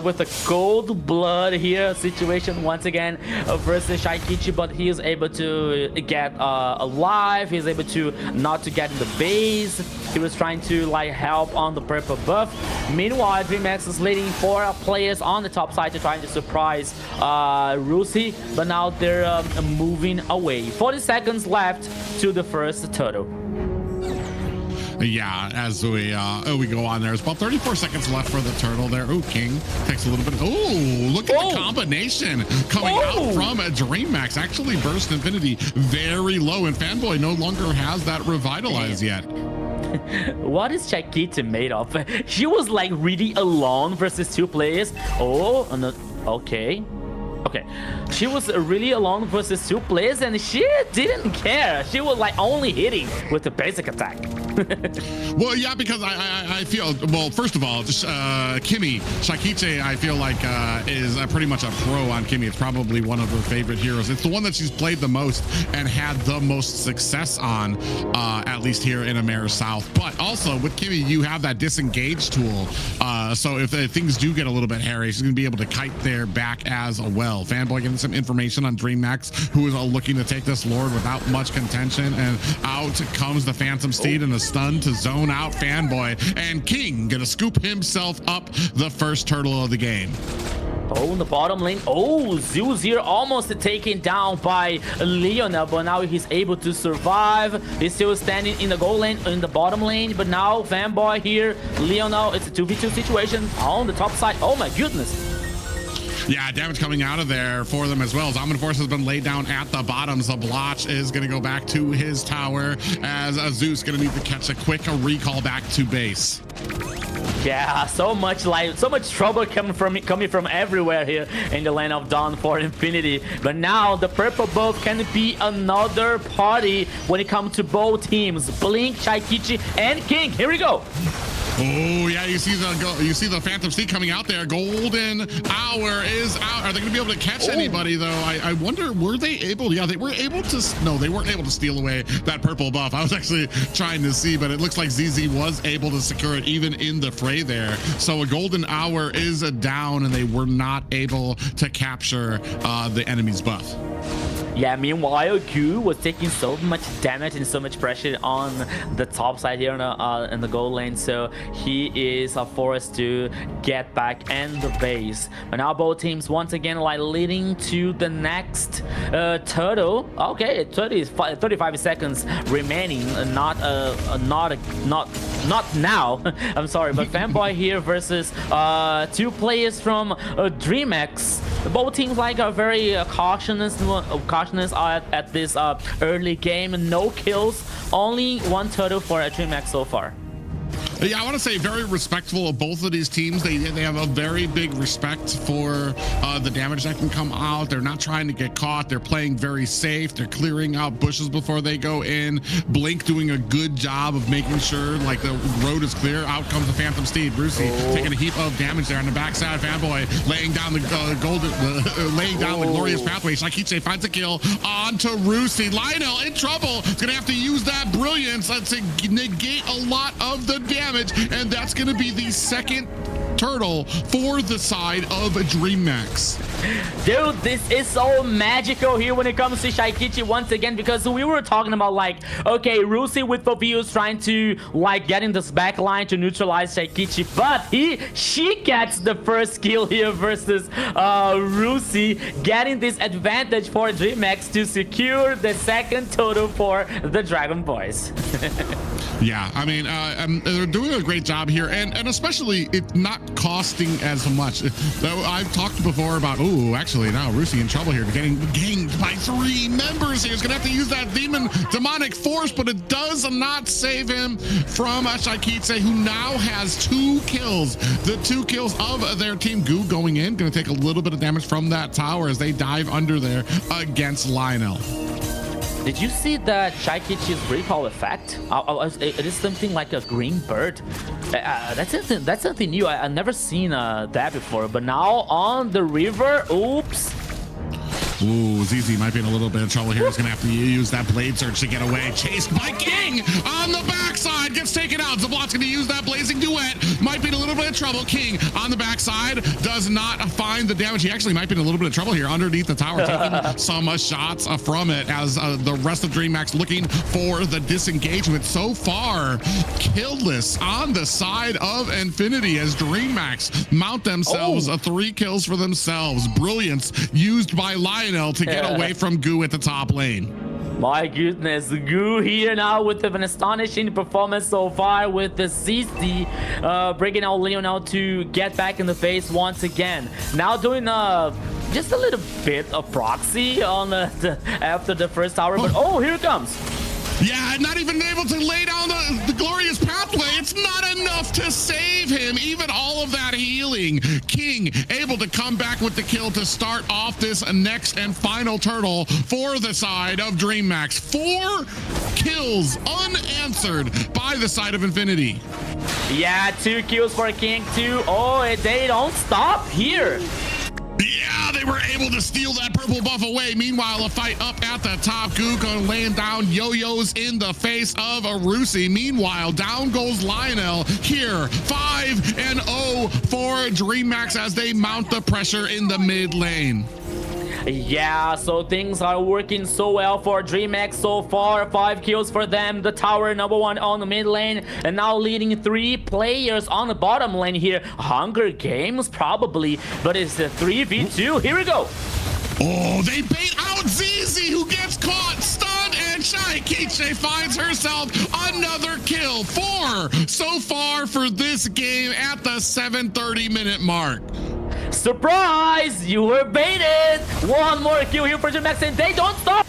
With a cold blood here situation once again versus Shaikichi, but he is able to get alive. He's able to not to get in the base. He was trying to like help on the purple buff. Meanwhile, Dreamax is leading 4 players on the top side to try to surprise Rusi, but now they're moving away. 40 seconds left to the first turtle. Yeah, as we go on, there's about 34 seconds left for the turtle there. Oh, King takes a little bit. Oh, look at the combination coming out from a Dreamax. Actually burst Infinity very low, and Fanboy no longer has that Revitalize yet. What is Shaikichi made of? She was like really alone versus 2 players. Oh, no, okay. Okay, she was really alone versus 2 players and she didn't care. She was like only hitting with the basic attack. Well, yeah, because I feel, well, first of all, just Kimmy, Shaikichi, I feel like is pretty much a pro on Kimmy. It's probably one of her favorite heroes. It's the one that she's played the most and had the most success on, at least here in AMER South. But also with Kimmy, you have that disengage tool. So if things do get a little bit hairy, she's going to be able to kite there back as well. Fanboy getting some information on Dreamax, who is looking to take this Lord without much contention, and out comes the Phantom Steed and a stun to zone out Fanboy, and King gonna scoop himself up the first turtle of the game. Oh, in the bottom lane. Oh, Zeus here almost taken down by Leonel, but now he's able to survive. He's still standing in the goal lane, in the bottom lane, but now Fanboy here, Leonel, it's a 2v2 situation on the top side. Oh my goodness. Yeah, damage coming out of there for them as well. Zombie Force has been laid down at the bottom. Zabloch is going to go back to his tower as Zeus going to need to catch a quick recall back to base. Yeah, so much trouble coming from everywhere here in the Land of Dawn for Infinity. But now the purple buff can be another party when it comes to both teams. Blink, Shaikichi, and King. Here we go. Oh yeah, you see the Phantom Steed coming out there. Golden Hour is out. Are they going to be able to catch anybody though? I wonder, were they able? Yeah, they were able to. No, they weren't able to steal away that purple buff. I was actually trying to see, but it looks like ZZ was able to secure it even in the fray there. So a Golden Hour is down, and they were not able to capture the enemy's buff. Yeah, meanwhile, Gu was taking so much damage and so much pressure on the top side here in the gold lane, so he is forced to get back in the base. But now both teams once again like leading to the next turtle. Okay, 35 seconds remaining. Not now. I'm sorry, but Fanboy here versus two players from Dreamax. Both teams like are very cautious at this early game. No kills, only one turtle for Dreamax so far. Yeah, I want to say very respectful of both of these teams. They have a very big respect for the damage that can come out. They're not trying to get caught. They're playing very safe. They're clearing out bushes before they go in. Blink doing a good job of making sure like the road is clear. Out comes the Phantom Steed. Brucey taking a heap of damage there on the backside. Fanboy laying down the the glorious pathway. Shaikiche finds a kill onto Rusi. Lionel in trouble. He's gonna have to use that brilliance to negate a lot of the damage, and that's going to be the second turtle for the side of Dreamax. Dude, this is so magical here when it comes to Shaikichi once again, because we were talking about like, okay, Rusi with Popius trying to like get in this back line to neutralize Shaikichi, but she gets the first kill here versus Rusi, getting this advantage for Dreamax to secure the second total for the Dragon Boys. Yeah, I mean, they're doing a great job here, and especially it not costing as much. I've talked before about, actually now Rusi in trouble here, getting ganged by 3 members here. He's gonna have to use that demonic force, but it does not save him from Shaikiche, who now has 2 kills. The 2 kills of their team. Gu going in, gonna take a little bit of damage from that tower as they dive under there against Lionel. Did you see that Shaikichi's recall effect? It is something like a green bird. That's something new. I've never seen that before. But now on the river, oops. Ooh, ZZ might be in a little bit of trouble here. He's gonna have to use that blade surge to get away. Chased by King on the backside, gets taken out. Zablot's gonna use that blazing duet. Might be in a little bit of trouble. King on the backside does not find the damage. He actually might be in a little bit of trouble here underneath the tower, taking some shots from it as the rest of Dreamax looking for the disengagement. So far, killless on the side of Infinity as Dreamax mount themselves 3 kills for themselves. Brilliance used by Lionel to get away from Gu at the top lane. My goodness, Gu here now with an astonishing performance so far with the CC breaking out Lionel to get back in the face once again. Now doing just a little bit of proxy on after the first tower, but here it comes. Yeah, not even able to lay down the glorious pathway. It's not enough to save him. Even all of that healing. King able to come back with the kill to start off this next and final turtle for the side of Dreamax. 4 kills unanswered by the side of Infinity. Yeah, 2 kills for King too. They don't stop here. Yeah, they were able to steal that purple buff away. Meanwhile, a fight up at the top. Guko laying down yo-yos in the face of Arusi. Meanwhile, down goes Lionel here. 5-0 for Dreamax as they mount the pressure in the mid lane. Yeah, so things are working so well for Dreamax so far. 5 kills for them. The tower #1 on the mid lane, and now leading 3 players on the bottom lane here. Hunger Games probably, but it's a 3v2. Here we go. They bait out ZZ, who gets caught, stunned, and Shaikiche finds herself another kill. 4 so far for this game at the 7:30-minute mark. Surprise! You were baited! 1 more kill here for Dreamax, and they don't stop!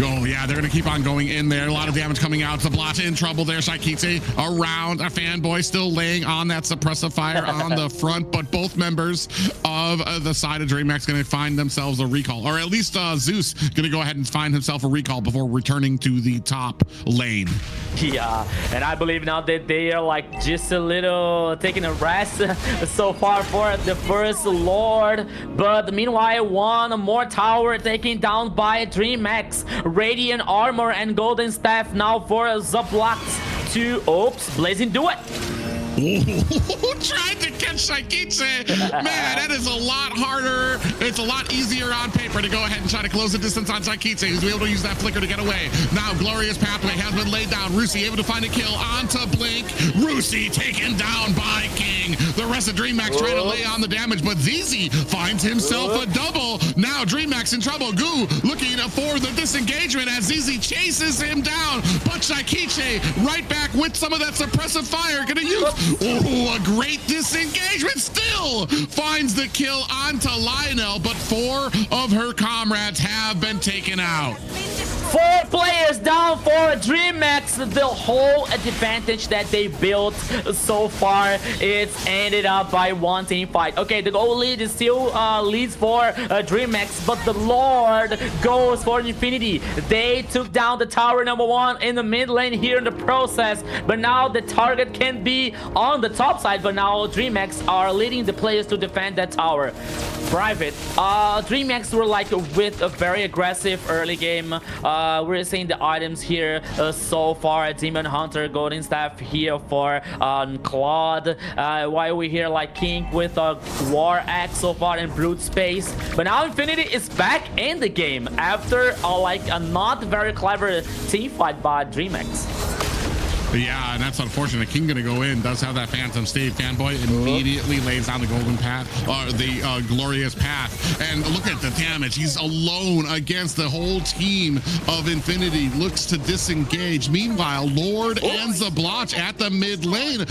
Oh, yeah, they're going to keep on going in there. A lot of damage coming out. Zablata in trouble there. Shaikiche around. A Fanboy still laying on that suppressive fire on the front, but both members of the side of Dreamax going to find themselves a recall, or at least Zeus going to go ahead and find himself a recall before returning to the top lane. Yeah, and I believe now that they are like just a little taking a rest so far for the first Lord, but meanwhile 1 more tower taken down by Dreamax. Radiant armor and golden staff now for Zablox to blazing duet. Tried to catch Shaikichi. Man, that is a lot harder. It's a lot easier on paper to go ahead and try to close the distance on Shaikichi, who's able to use that flicker to get away. Now, Glorious Pathway has been laid down. Rusi able to find a kill onto Blink. Rusi taken down by King. The rest of Dreamax trying to lay on the damage, but ZZ finds himself a double. Now, Dreamax in trouble. Goo looking for the disengagement as ZZ chases him down, but Shaikichi right back with some of that suppressive fire. Gonna use a great disengagement. Still finds the kill onto Lionel, but 4 of her comrades have been taken out. 4 players down for Dreamax. The whole advantage that they built so far, it's ended up by 1 team fight. Okay, the goal lead is still leads for Dreamax, but the Lord goes for Infinity. They took down the tower number 1 in the mid lane here in the process, but now the target can be on the top side, but now Dreamax are leading the players to defend that tower. Private, Dreamax were like with a very aggressive early game. We're seeing the items here so far. Demon Hunter, Golden Staff here for Claude. While we hear like King with a War Axe so far in Brute Space. But now Infinity is back in the game after like a not very clever team fight by Dreamax. Yeah, and that's unfortunate. King gonna go in, does have that Phantom Steed. Fanboy immediately lays down the golden path, the glorious path. And look at the damage. He's alone against the whole team of Infinity. Looks to disengage. Meanwhile, Lord and Zablotch at the mid lane.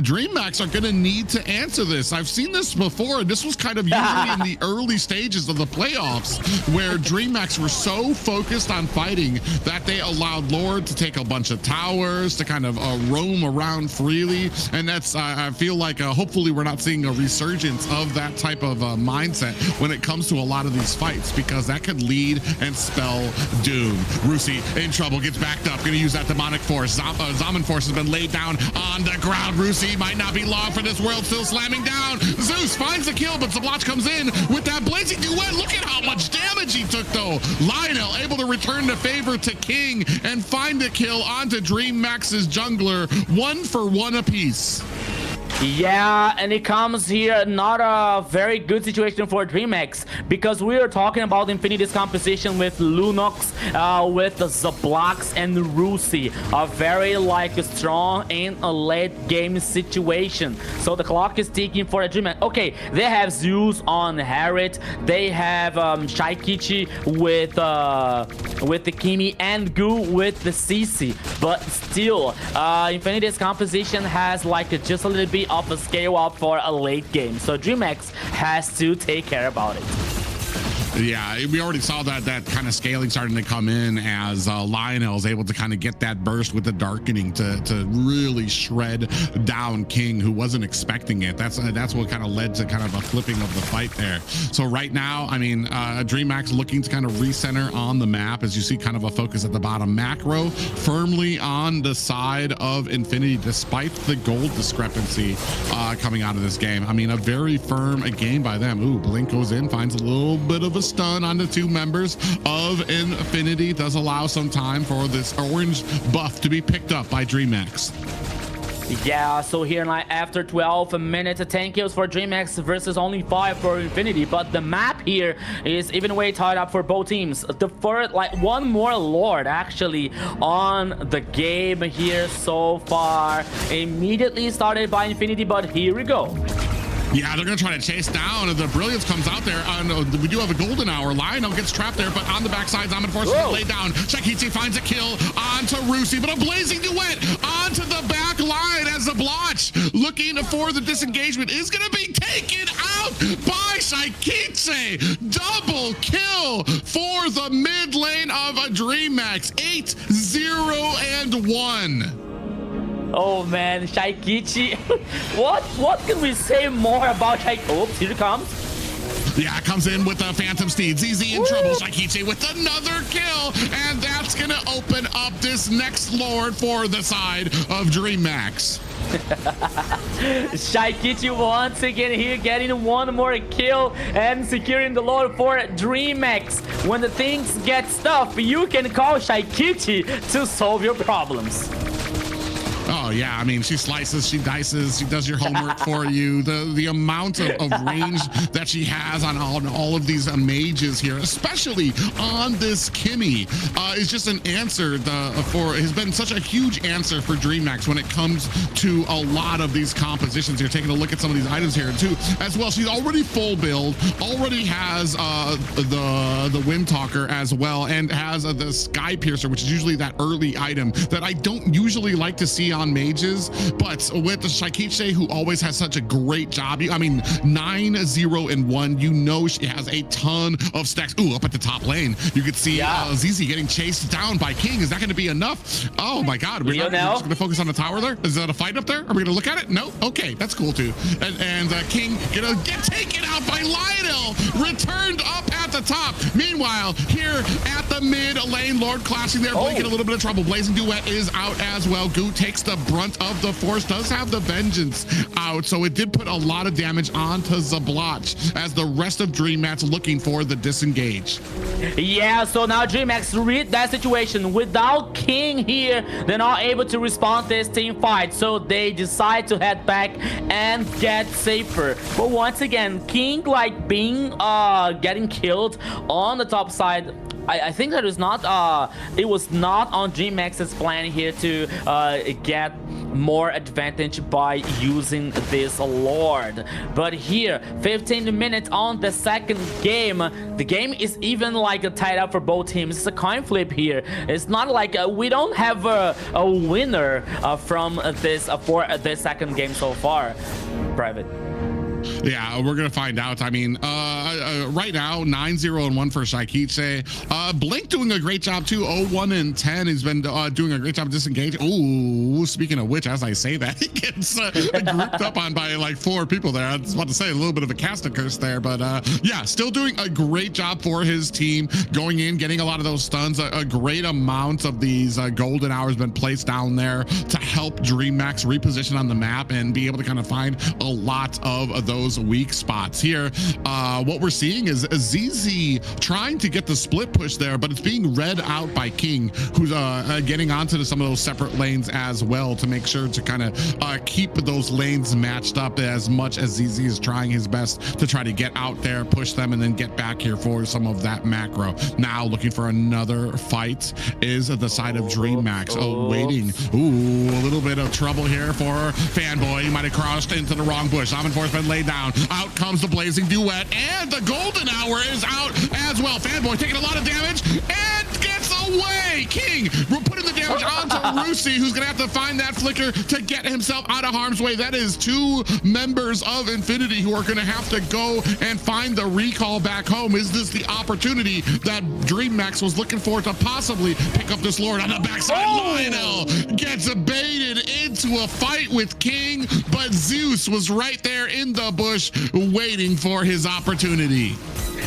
Dreamax are gonna need to answer this. I've seen this before, and this was kind of usually in the early stages of the playoffs, where Dreamax were so focused on fighting that they allowed Lord to take a bunch of towers, to kind of roam around freely, and that's I feel like hopefully we're not seeing a resurgence of that type of mindset when it comes to a lot of these fights, because that could lead and spell doom. Rusi in trouble, gets backed up, gonna use that demonic force. Zaman force has been laid down on the ground. Rusi might not be long for this world, still slamming down. Zeus finds the kill, but Zablotch comes in with that blazing duet. Look at how much damage he took though. Lionel able to return the favor to King and find the kill onto Dreamax's jungler, 1 for 1 apiece. Yeah, and it comes here not a very good situation for Dreamax, because we are talking about Infinity's composition with Lunox, with the Zablocks and Rusi, a very like strong in a late game situation. So the clock is ticking for a Dreamax. Okay, they have Zeus on Harriet, they have Shaikichi with the Kimi, and Goo with the CC, but still Infinity's composition has like just a little bit of a scale up for a late game, so Dreamax has to take care about it. Yeah, we already saw that kind of scaling starting to come in as Lionel is able to kind of get that burst with the darkening to really shred down King, who wasn't expecting it. That's what kind of led to kind of a flipping of the fight there. So right now, I mean, Dreamax looking to kind of recenter on the map, as you see kind of a focus at the bottom. Macro firmly on the side of Infinity, despite the gold discrepancy coming out of this game. I mean, a very firm game by them. Ooh, Blink goes in, finds a little bit of a stun on the 2 members of Infinity. Does allow some time for this orange buff to be picked up by Dreamax. Yeah, so here like after 12 minutes, 10 kills for Dreamax versus only 5 for Infinity, but the map here is even way tied up for both teams. The first, like, one more Lord actually on the game here so far. Immediately started by Infinity, but here we go. Yeah, they're going to try to chase down. The Brilliance comes out there. We do have a golden hour. Lionel gets trapped there, but on the backside, Zaman forces to lay down. Shaikichi finds a kill onto Rusi, but a blazing duet onto the back line as Zablotch looking for the disengagement is going to be taken out by Shaikichi. Double kill for the mid lane of a Dreamax. 8-0-1. Oh man, Shaikichi. What can we say more about Shaikichi? Oh, here it comes. Yeah, comes in with a Phantom Steed. ZZ in trouble. Shaikichi with another kill. And that's going to open up this next Lord for the side of Dreamax. Shaikichi once again here getting one more kill and securing the Lord for Dreamax. When the things get tough, you can call Shaikichi to solve your problems. Oh, Oh yeah, I mean, she slices, she dices, she does your homework for you. The amount of range that she has on all of these mages here, especially on this Kimmy, is just an answer has been such a huge answer for Dreamax when it comes to a lot of these compositions. You're taking a look at some of these items here too, as well. She's already full build, already has the Wind Talker as well, and has the Sky Piercer, which is usually that early item that I don't usually like to see on mages. But with the Shaikiche, who always has such a great job, I mean, 9-0-1, you know she has a ton of stacks. Ooh, up at the top lane, you could see ZZ getting chased down by King. Is that going to be enough? Oh my God, we're just going to focus on the tower there? Is that a fight up there? Are we going to look at it? No? Okay, that's cool too. And King gonna get taken out by Lionel, returned up at the top. Meanwhile, here at the mid lane, Lord clashing there, Blink in a little bit of trouble. Blazing Duet is out as well. Goo takes the brunt of the force, does have the Vengeance out, so it did put a lot of damage onto Zabloch as the rest of Dreamax looking for the disengage. Yeah, so now Dreamax read that situation. Without King here, they're not able to respond to this team fight, so they decide to head back and get safer. But once again, King like being getting killed on the top side. I think that is not it was not on Dreamax's plan here to get more advantage by using this Lord. But here, 15 minutes on the second game, the game is even like tied up for both teams. It's a coin flip here. It's not like we don't have a winner from this for this second game so far. Private. Yeah, we're gonna find out. I mean, right now 9-0-1 for Shaikiche. Blink doing a great job too. 0-1-10. He's been doing a great job disengaging. Ooh, speaking of which, as I say that, he gets grouped up on by like 4 people there. I was about to say a little bit of a cast curse there, but yeah, still doing a great job for his team, going in, getting a lot of those stuns. A great amount of these golden hours been placed down there to help Dreamax reposition on the map and be able to kind of find a lot of those weak spots here. What we're seeing is ZZ trying to get the split push there, but it's being read out by King, who's getting onto some of those separate lanes as well to make sure to kind of keep those lanes matched up as much as ZZ is trying his best to try to get out there, push them, and then get back here for some of that macro. Now looking for another fight is the side of Dreamax. Waiting. Ooh, a little bit of trouble here for Fanboy. He might have crossed into the wrong bush. Enforcement laid down. Out comes the Blazing Duet, and the Golden Hour is out as well. Fanboy taking a lot of damage and gets away. King putting the damage onto Rusi, who's gonna have to find that flicker to get himself out of harm's way. That is 2 members of Infinity who are gonna have to go and find the recall back home. Is this the opportunity that Dreamax was looking for to possibly pick up this Lord on the backside? Lionel gets baited into a fight with King, but Zeus was right there in the bush waiting for his opportunity.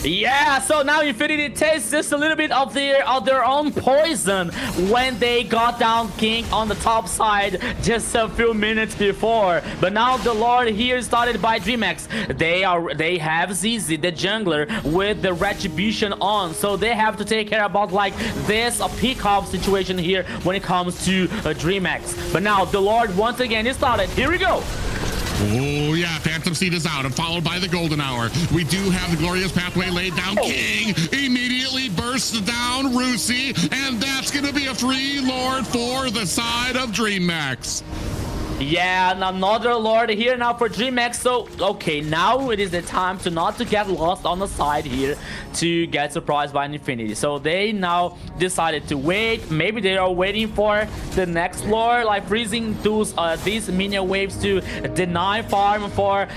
Yeah, so now Infinity tastes just a little bit of their own poison when they got down King on the top side just a few minutes before. But now the Lord here started by Dreamax. They have ZZ, the jungler, with the retribution on, so they have to take care about like this pick-off situation here when it comes to Dreamax. But now the Lord once again is started. Here we go. Oh yeah, Phantom Seed is out and followed by the Golden Hour. We do have the Glorious Pathway laid down. King immediately bursts down Rusi, and that's gonna be a free Lord for the side of Dreamax. Yeah, and another Lord here now for Dreamax. So, okay, now it is the time to not to get lost on the side here to get surprised by Infinity. So they now decided to wait. Maybe they are waiting for the next Lord, like freezing these minion waves to deny farm for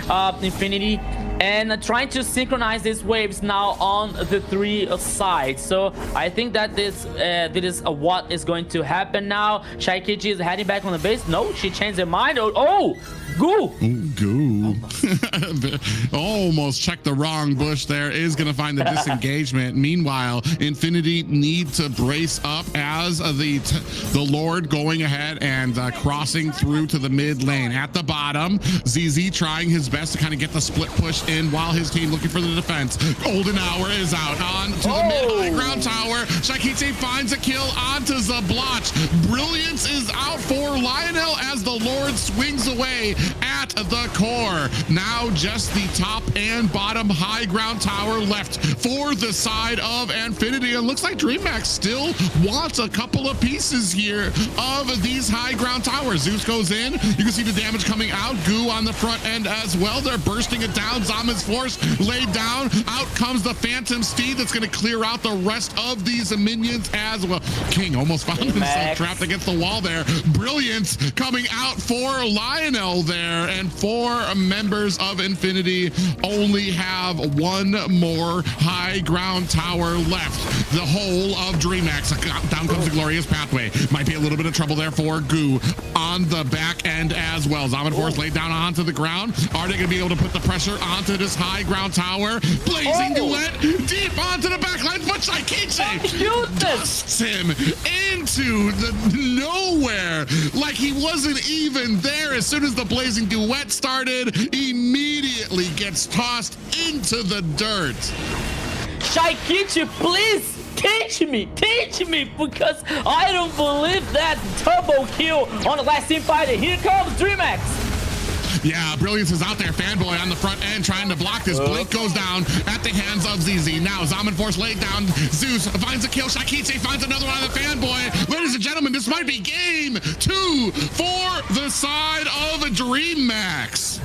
Infinity, and trying to synchronize these waves now on the 3 sides. So I think that this is what is going to happen now. Shaikichi is heading back on the base. No, she changed her mind. Oh, Goo! Goo. Almost checked the wrong bush there. Is going to find the disengagement. Meanwhile, Infinity need to brace up as the Lord going ahead and crossing through to the mid lane. At the bottom, ZZ trying his best to kind of get the split push rush in while his team looking for the defense. Golden Hour is out on to the mid-high ground tower. Shakiche finds a kill onto Zablotch. Brilliance is out for Lionel as the Lord swings away at the core. Now just the top and bottom high ground tower left for the side of Infinity. And looks like Dreamax still wants a couple of pieces here of these high ground towers. Zeus goes in. You can see the damage coming out. Goo on the front end as well. They're bursting it down. Zama's force laid down. Out comes the Phantom Steed that's going to clear out the rest of these minions as well. King almost found himself trapped against the wall there. Brilliance coming out for Lionel there. And 4 members of Infinity only have one more high ground tower left. The whole of Dreamax. Down comes the glorious pathway. Might be a little bit of trouble there for Goo on the back end as well. Zaman Force laid down onto the ground. Are they going to be able to put the pressure onto this high ground tower? Blazing Duet deep onto the back line, but Shakiche dusts him into the nowhere like he wasn't even there. As soon as the Blazing Duet started, immediately gets tossed into the dirt. Shakiche, please teach me, because I don't believe that turbo kill on the last team fighter. Here comes Dreamax. Yeah, Brilliance is out there. Fanboy on the front end trying to block this. Blink goes down at the hands of ZZ. Now Zaman Force laid down. Zeus finds a kill. Shakiche finds another one on the Fanboy. Ladies and gentlemen, this might be game 2 for the side of Dreamax.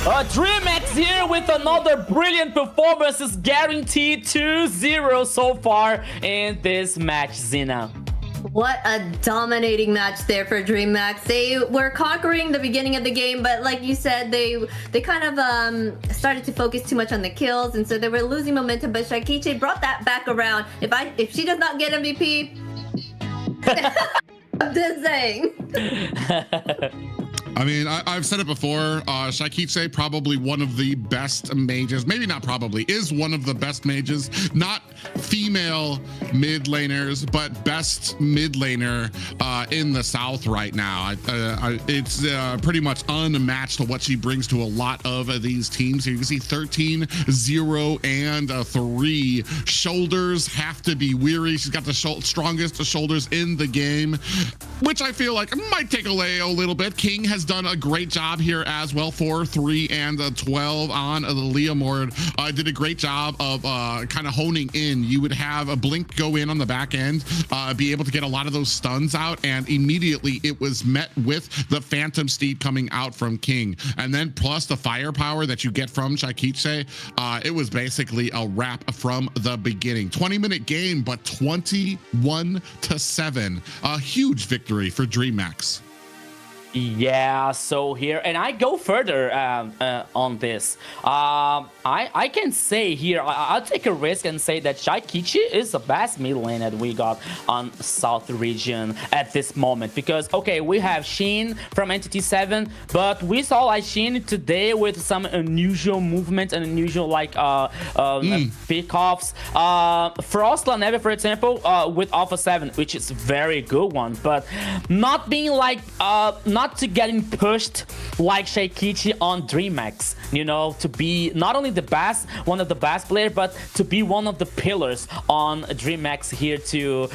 Dreamax here with another brilliant performance, is guaranteed 2-0 so far in this match, Zina. What a dominating match there for Dreamax. They were conquering the beginning of the game, but like you said, they kind of started to focus too much on the kills, and so they were losing momentum. But Shakiche brought that back around. If she does not get MVP, I'm just saying. I mean, I've said it before, Shakiche probably one of the best mages, maybe not probably, is one of the best mages, not female mid laners, but best mid laner in the South right now. It's pretty much unmatched to what she brings to a lot of these teams. Here you can see 13, 0, and 3. Shoulders have to be weary. She's got the strongest shoulders in the game, which I feel like might take away a little bit. King has done a great job here as well. 4, 3, and 12 on the Leomord. Did a great job of kind of honing in. You would have a blink go in on the back end, be able to get a lot of those stuns out, and immediately it was met with the Phantom Steed coming out from King. And then plus the firepower that you get from Shakiche, it was basically a wrap from the beginning. 20-minute game, but 21-7. A huge victory for Dreamax. Yeah, so here, and I go further on this. I can say here, I'll take a risk and say that Shakiche is the best mid lane that we got on South region at this moment. Because, okay, we have Sheen from Entity 7, but we saw like Sheen today with some unusual movements and unusual like pickoffs. Frostland Neve, for example, with Alpha 7, which is a very good one, but not being like, not to getting pushed like Shakiche on Dreamax, you know, to be not only the best, one of the best players, but to be one of the pillars on Dreamax here to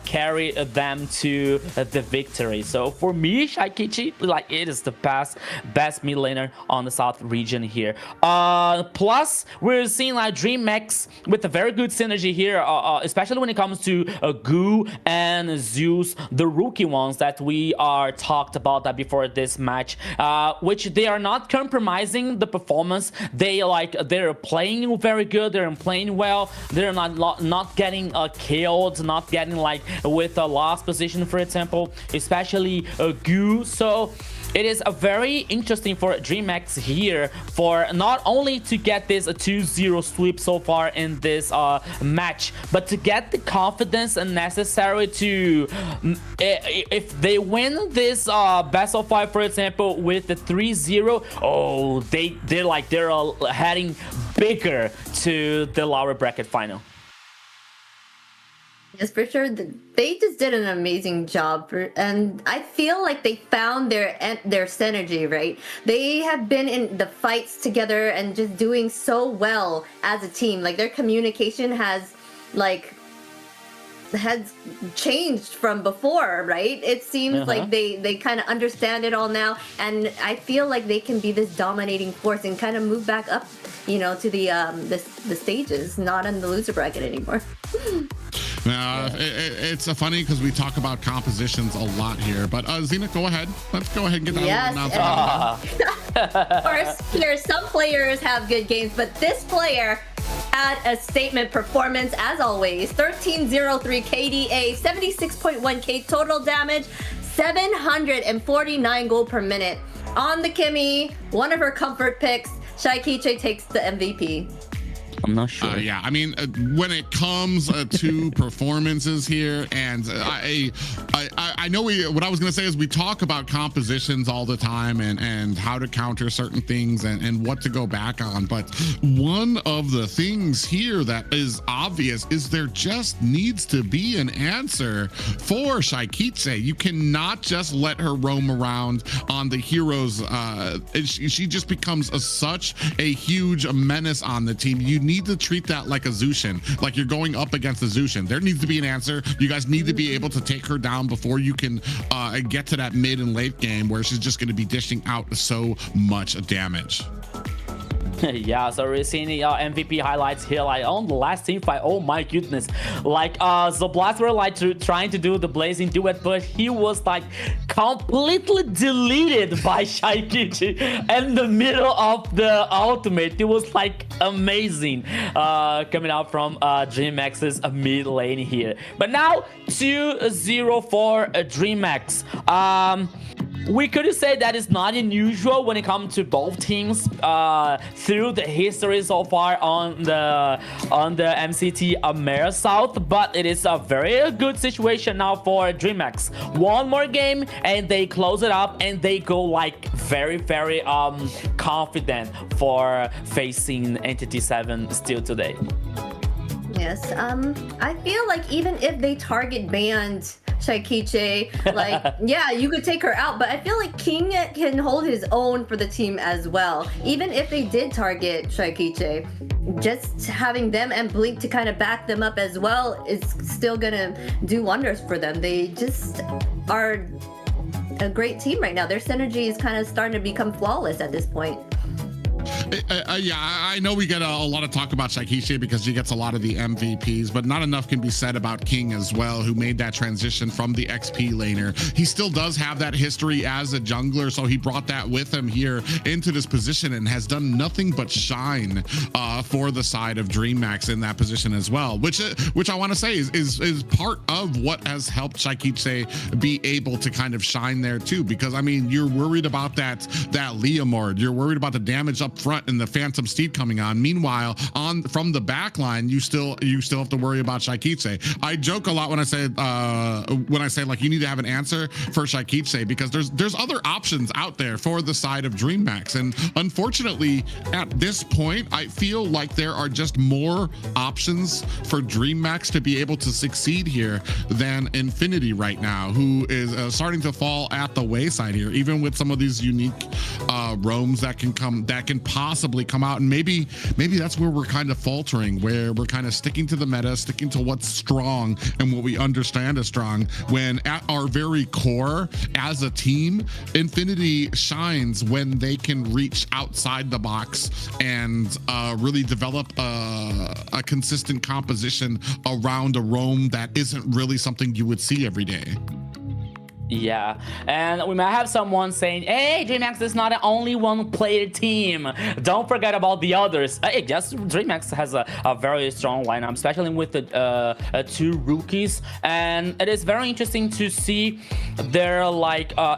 carry them to the victory. So for me, Shakiche, like, it is the best mid laner on the South region here. Plus, we're seeing like Dreamax with a very good synergy here, especially when it comes to Goo and Zeus, the rookie ones that we are talked about that before this match, which they are not compromising the performance. They're playing very good, they're playing well, they're not getting killed, not getting like with a lost position, for example, especially Goo. So it is a very interesting for Dreamax here, for not only to get this 2-0 sweep so far in this match, but to get the confidence necessary to, if they win this best of 5, for example, with the 3-0, oh, they're heading bigger to the lower bracket final. Yes, for sure. They just did an amazing job, and I feel like they found their synergy. Right, they have been in the fights together and just doing so well as a team. Like their communication has changed from before, right? It seems like they kind of understand it all now, and I feel like they can be this dominating force and kind of move back up, to the stages, not in the loser bracket anymore. It's funny because we talk about compositions a lot here, but Xena, go ahead. Let's go ahead and get that announcement. Of course, some players have good games, but this player had a statement performance as always. 1303 KDA, 76.1k total damage, 749 gold per minute. On the Kimmy, one of her comfort picks, Shaikiche takes the MVP. I'm not sure. Yeah, I mean, when it comes to performances here, and I know what I was going to say is we talk about compositions all the time and how to counter certain things and what to go back on. But one of the things here that is obvious is there just needs to be an answer for Shaikiche. You cannot just let her roam around on the heroes. She just becomes such a huge menace on the team. You need to treat that like a Zushin, like you're going up against a Zushin. There needs to be an answer. You guys need to be able to take her down before you can get to that mid and late game where she's just going to be dishing out so much damage. Yeah, so we're seeing the MVP highlights here, like on the last team fight. Oh my goodness, like the Blast were like trying to do the blazing duet, but he was like completely deleted by Shaikiche in the middle of the ultimate. It was like amazing coming out from Dreamax's mid lane here. But now 2-0 for Dreamax. We could say that is not unusual when it comes to both teams through the history so far on the MCT AMER South, but it is a very good situation now for Dreamax. One more game and they close it up and they go like very confident for facing Entity 7 still today. Yes, I feel like even if they target banned Shaikiche, like, yeah, you could take her out, but I feel like King can hold his own for the team as well. Even if they did target Shaikiche, just having them and Blink to kind of back them up as well is still gonna do wonders for them. They just are a great team right now. Their synergy is kind of starting to become flawless at this point. Yeah, I know we get a lot of talk about Shaikiche because she gets a lot of the MVPs, but not enough can be said about King as well, who made that transition from the XP laner. He still does have that history as a jungler, so he brought that with him here into this position and has done nothing but shine for the side of Dreamax in that position as well, which I want to say is part of what has helped Shaikiche be able to kind of shine there too, because I mean, you're worried about that Leomord, you're worried about the damage up front and the Phantom Steed coming on. Meanwhile, from the back line, you still have to worry about Shaikiche. I joke a lot when I say like you need to have an answer for Shaikiche because there's other options out there for the side of Dreamax, and unfortunately at this point I feel like there are just more options for Dreamax to be able to succeed here than Infinity right now, who is starting to fall at the wayside here, even with some of these unique roams that can possibly come out. And maybe that's where we're kind of faltering, where we're kind of sticking to the meta, sticking to what's strong and what we understand as strong, when at our very core as a team, Infinity shines when they can reach outside the box and really develop a consistent composition around a roam that isn't really something you would see every day. Yeah, and we might have someone saying, hey, Dreamax is not the only one-player team. Don't forget about the others. Yes, Dreamax has a very strong lineup, especially with the two rookies. And it is very interesting to see their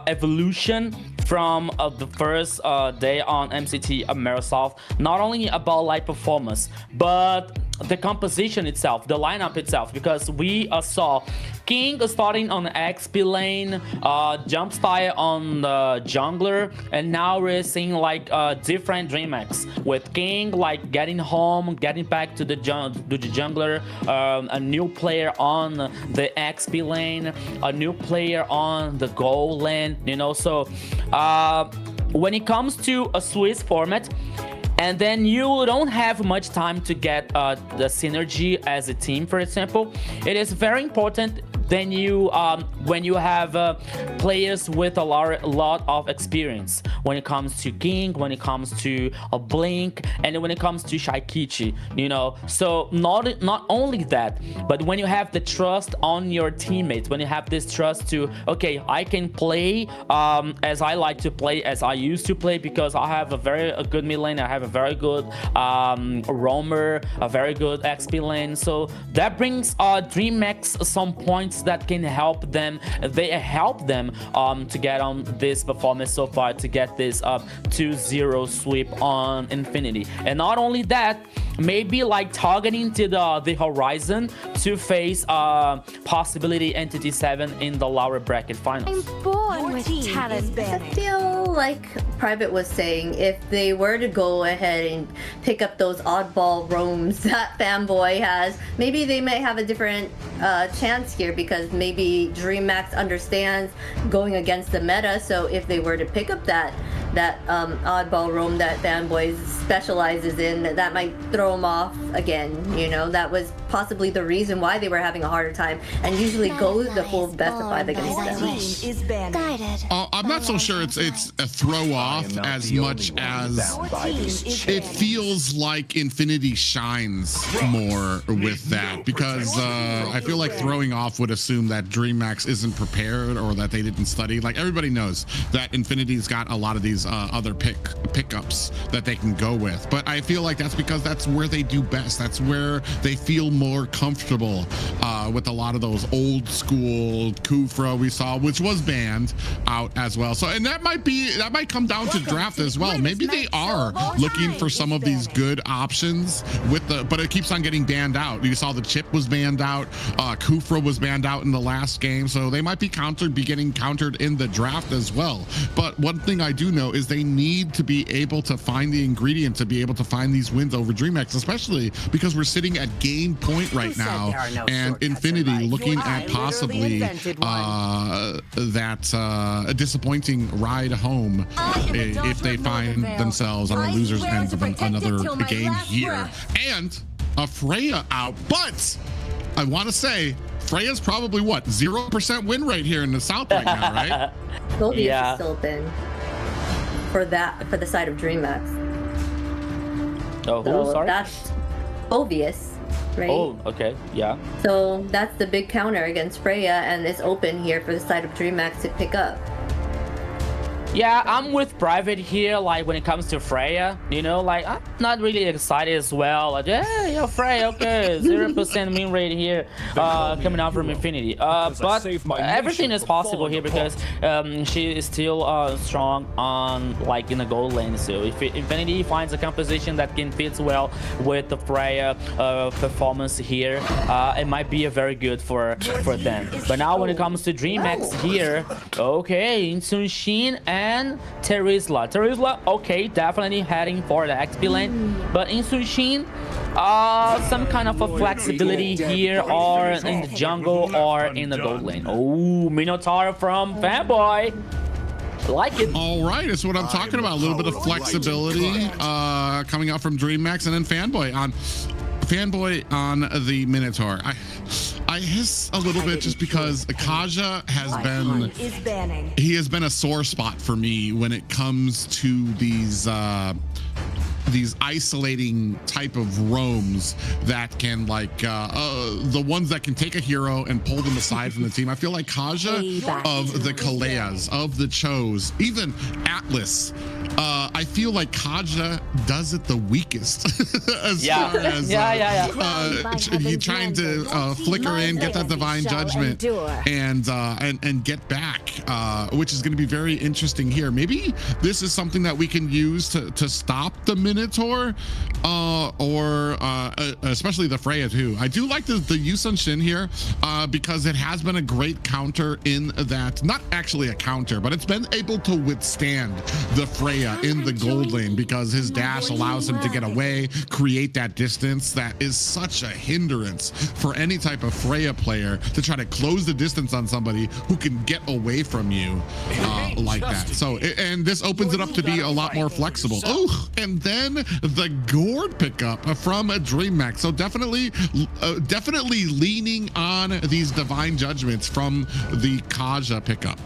evolution from the first day on MCT AMER South. Not only about performance, but the composition itself, the lineup itself, because we saw King starting on XP lane, jump style on the jungler, and now we're seeing like different Dreamax with King like getting home, getting back to the jungler, a new player on the XP lane, a new player on the gold lane, you know. So when it comes to a Swiss format, and then you don't have much time to get the synergy as a team, for example, it is very important then you when you have players with a lot of experience when it comes to King, when it comes to a Blink, and when it comes to Shaikichi, you know. So not only that, but when you have the trust on your teammates, when you have this trust to, okay, I can play as I like to play, as I used to play, because I have a good mid lane, I have a very good roamer, a very good XP lane. So that brings Dreamax some points that can help them. They help them to get on this performance so far, to get this 2-0 sweep on Infinity. And not only that, maybe like targeting to the horizon to face possibility Entity 7 in the lower bracket finals. I'm born with talent. I feel like Private was saying, if they were to go ahead and pick up those oddball roams that Fanboy has, maybe they might have a different chance here, because maybe Dreamax understands going against the meta. So if they were to pick up that oddball roam that Fanboy specializes in, that might throw them off again. You know, that was possibly the reason why they were having a harder time, and usually go the full best of 5 against them. I'm not so sure it's a throw off as much as it feels like Infinity shines more with that, because I feel like throwing off would assume that Dreamax isn't prepared or that they didn't study. Like, everybody knows that Infinity's got a lot of these other pickups that they can go with, but I feel like that's because that's where they do best. That's where they feel more comfortable with a lot of those old school Kufra we saw, which was banned out as well. So, and that might come down to draft as well. Maybe they are looking for some of these good options with but it keeps on getting banned out. You saw the chip was banned out, Kufra was banned out in the last game, so they might be getting countered in the draft as well. But one thing I do know is they need to be able to find the ingredient to be able to find these wins over Dreamax, especially because we're sitting at game point right now, and Infinity looking at possibly a disappointing ride home if they find themselves on the losers end of another game here. And a Freya out, but I want to say Freya's probably what, 0% win rate here in the South right now, right? Phobius is still open for the side of Dreamax. Oh, who? So sorry? That's Phobius, right? Oh, okay, yeah. So that's the big counter against Freya, and it's open here for the side of Dreamax to pick up. Yeah, I'm with Private here, like when it comes to Freya, you know, like I'm not really excited as well. Like, yeah, Freya, okay, 0% win rate here, coming out from Infinity. But everything is possible here because she is still strong on like in the gold lane. So if Infinity finds a composition that can fit well with the Freya performance here, it might be a very good for them. But now when it comes to Dreamax here, okay, Insunshin and Terizla, okay, definitely heading for the XP lane, but Insunshin, some kind of a flexibility here, or in the jungle or in the gold lane. Oh, Minotaur from Fanboy. Like it. All right, that's what I'm talking about. A little bit of flexibility coming out from Dreamax, and then Fanboy on the Minotaur. I hiss a little bit just because Akaja has been a sore spot for me when it comes to these isolating type of roams that can the ones that can take a hero and pull them aside from the team. I feel like Kaja of the Kaleas, of the Chos, even Atlas I feel like Kaja does it the weakest. As Yeah. far as, trying to flicker in, get that divine judgment, and get back, which is going to be very interesting here. Maybe this is something that we can use to stop the Minotaur, or especially the Freya too. I do like the Yusun Shin here, because it has been a great counter in that, not actually a counter, but it's been able to withstand the Freya in the gold lane, because his dash allows him to get away, create that distance that is such a hindrance for any type of Freya player to try to close the distance on somebody who can get away from you like that. So, and this opens it up to be a lot more flexible. Oh, and then the gourd pickup from Dreamax. So definitely leaning on these divine judgments from the Kaja pickup.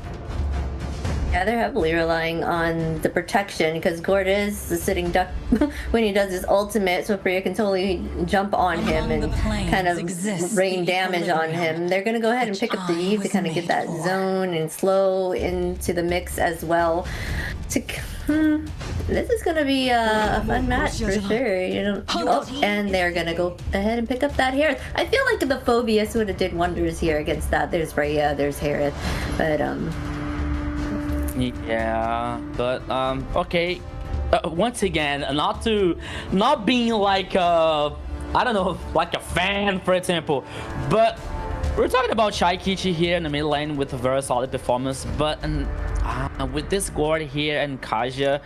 Yeah, they're heavily relying on the protection, because Gord is the sitting duck when he does his ultimate, so Freya can totally jump on him and kind of rain damage on him. They're going to go ahead and pick up the Eve to kind of get that zone and slow into the mix as well. This is going to be a fun match for sure. You know, and they're going to go ahead and pick up that Harith. I feel like the Phobius would have did wonders here against that. There's Freya, there's Harith, but yeah, but okay. Once again, not being like I don't know, like a fan, for example, but we're talking about Shaikichi here in the mid lane with a very solid performance, but with this Gord here and Kaja,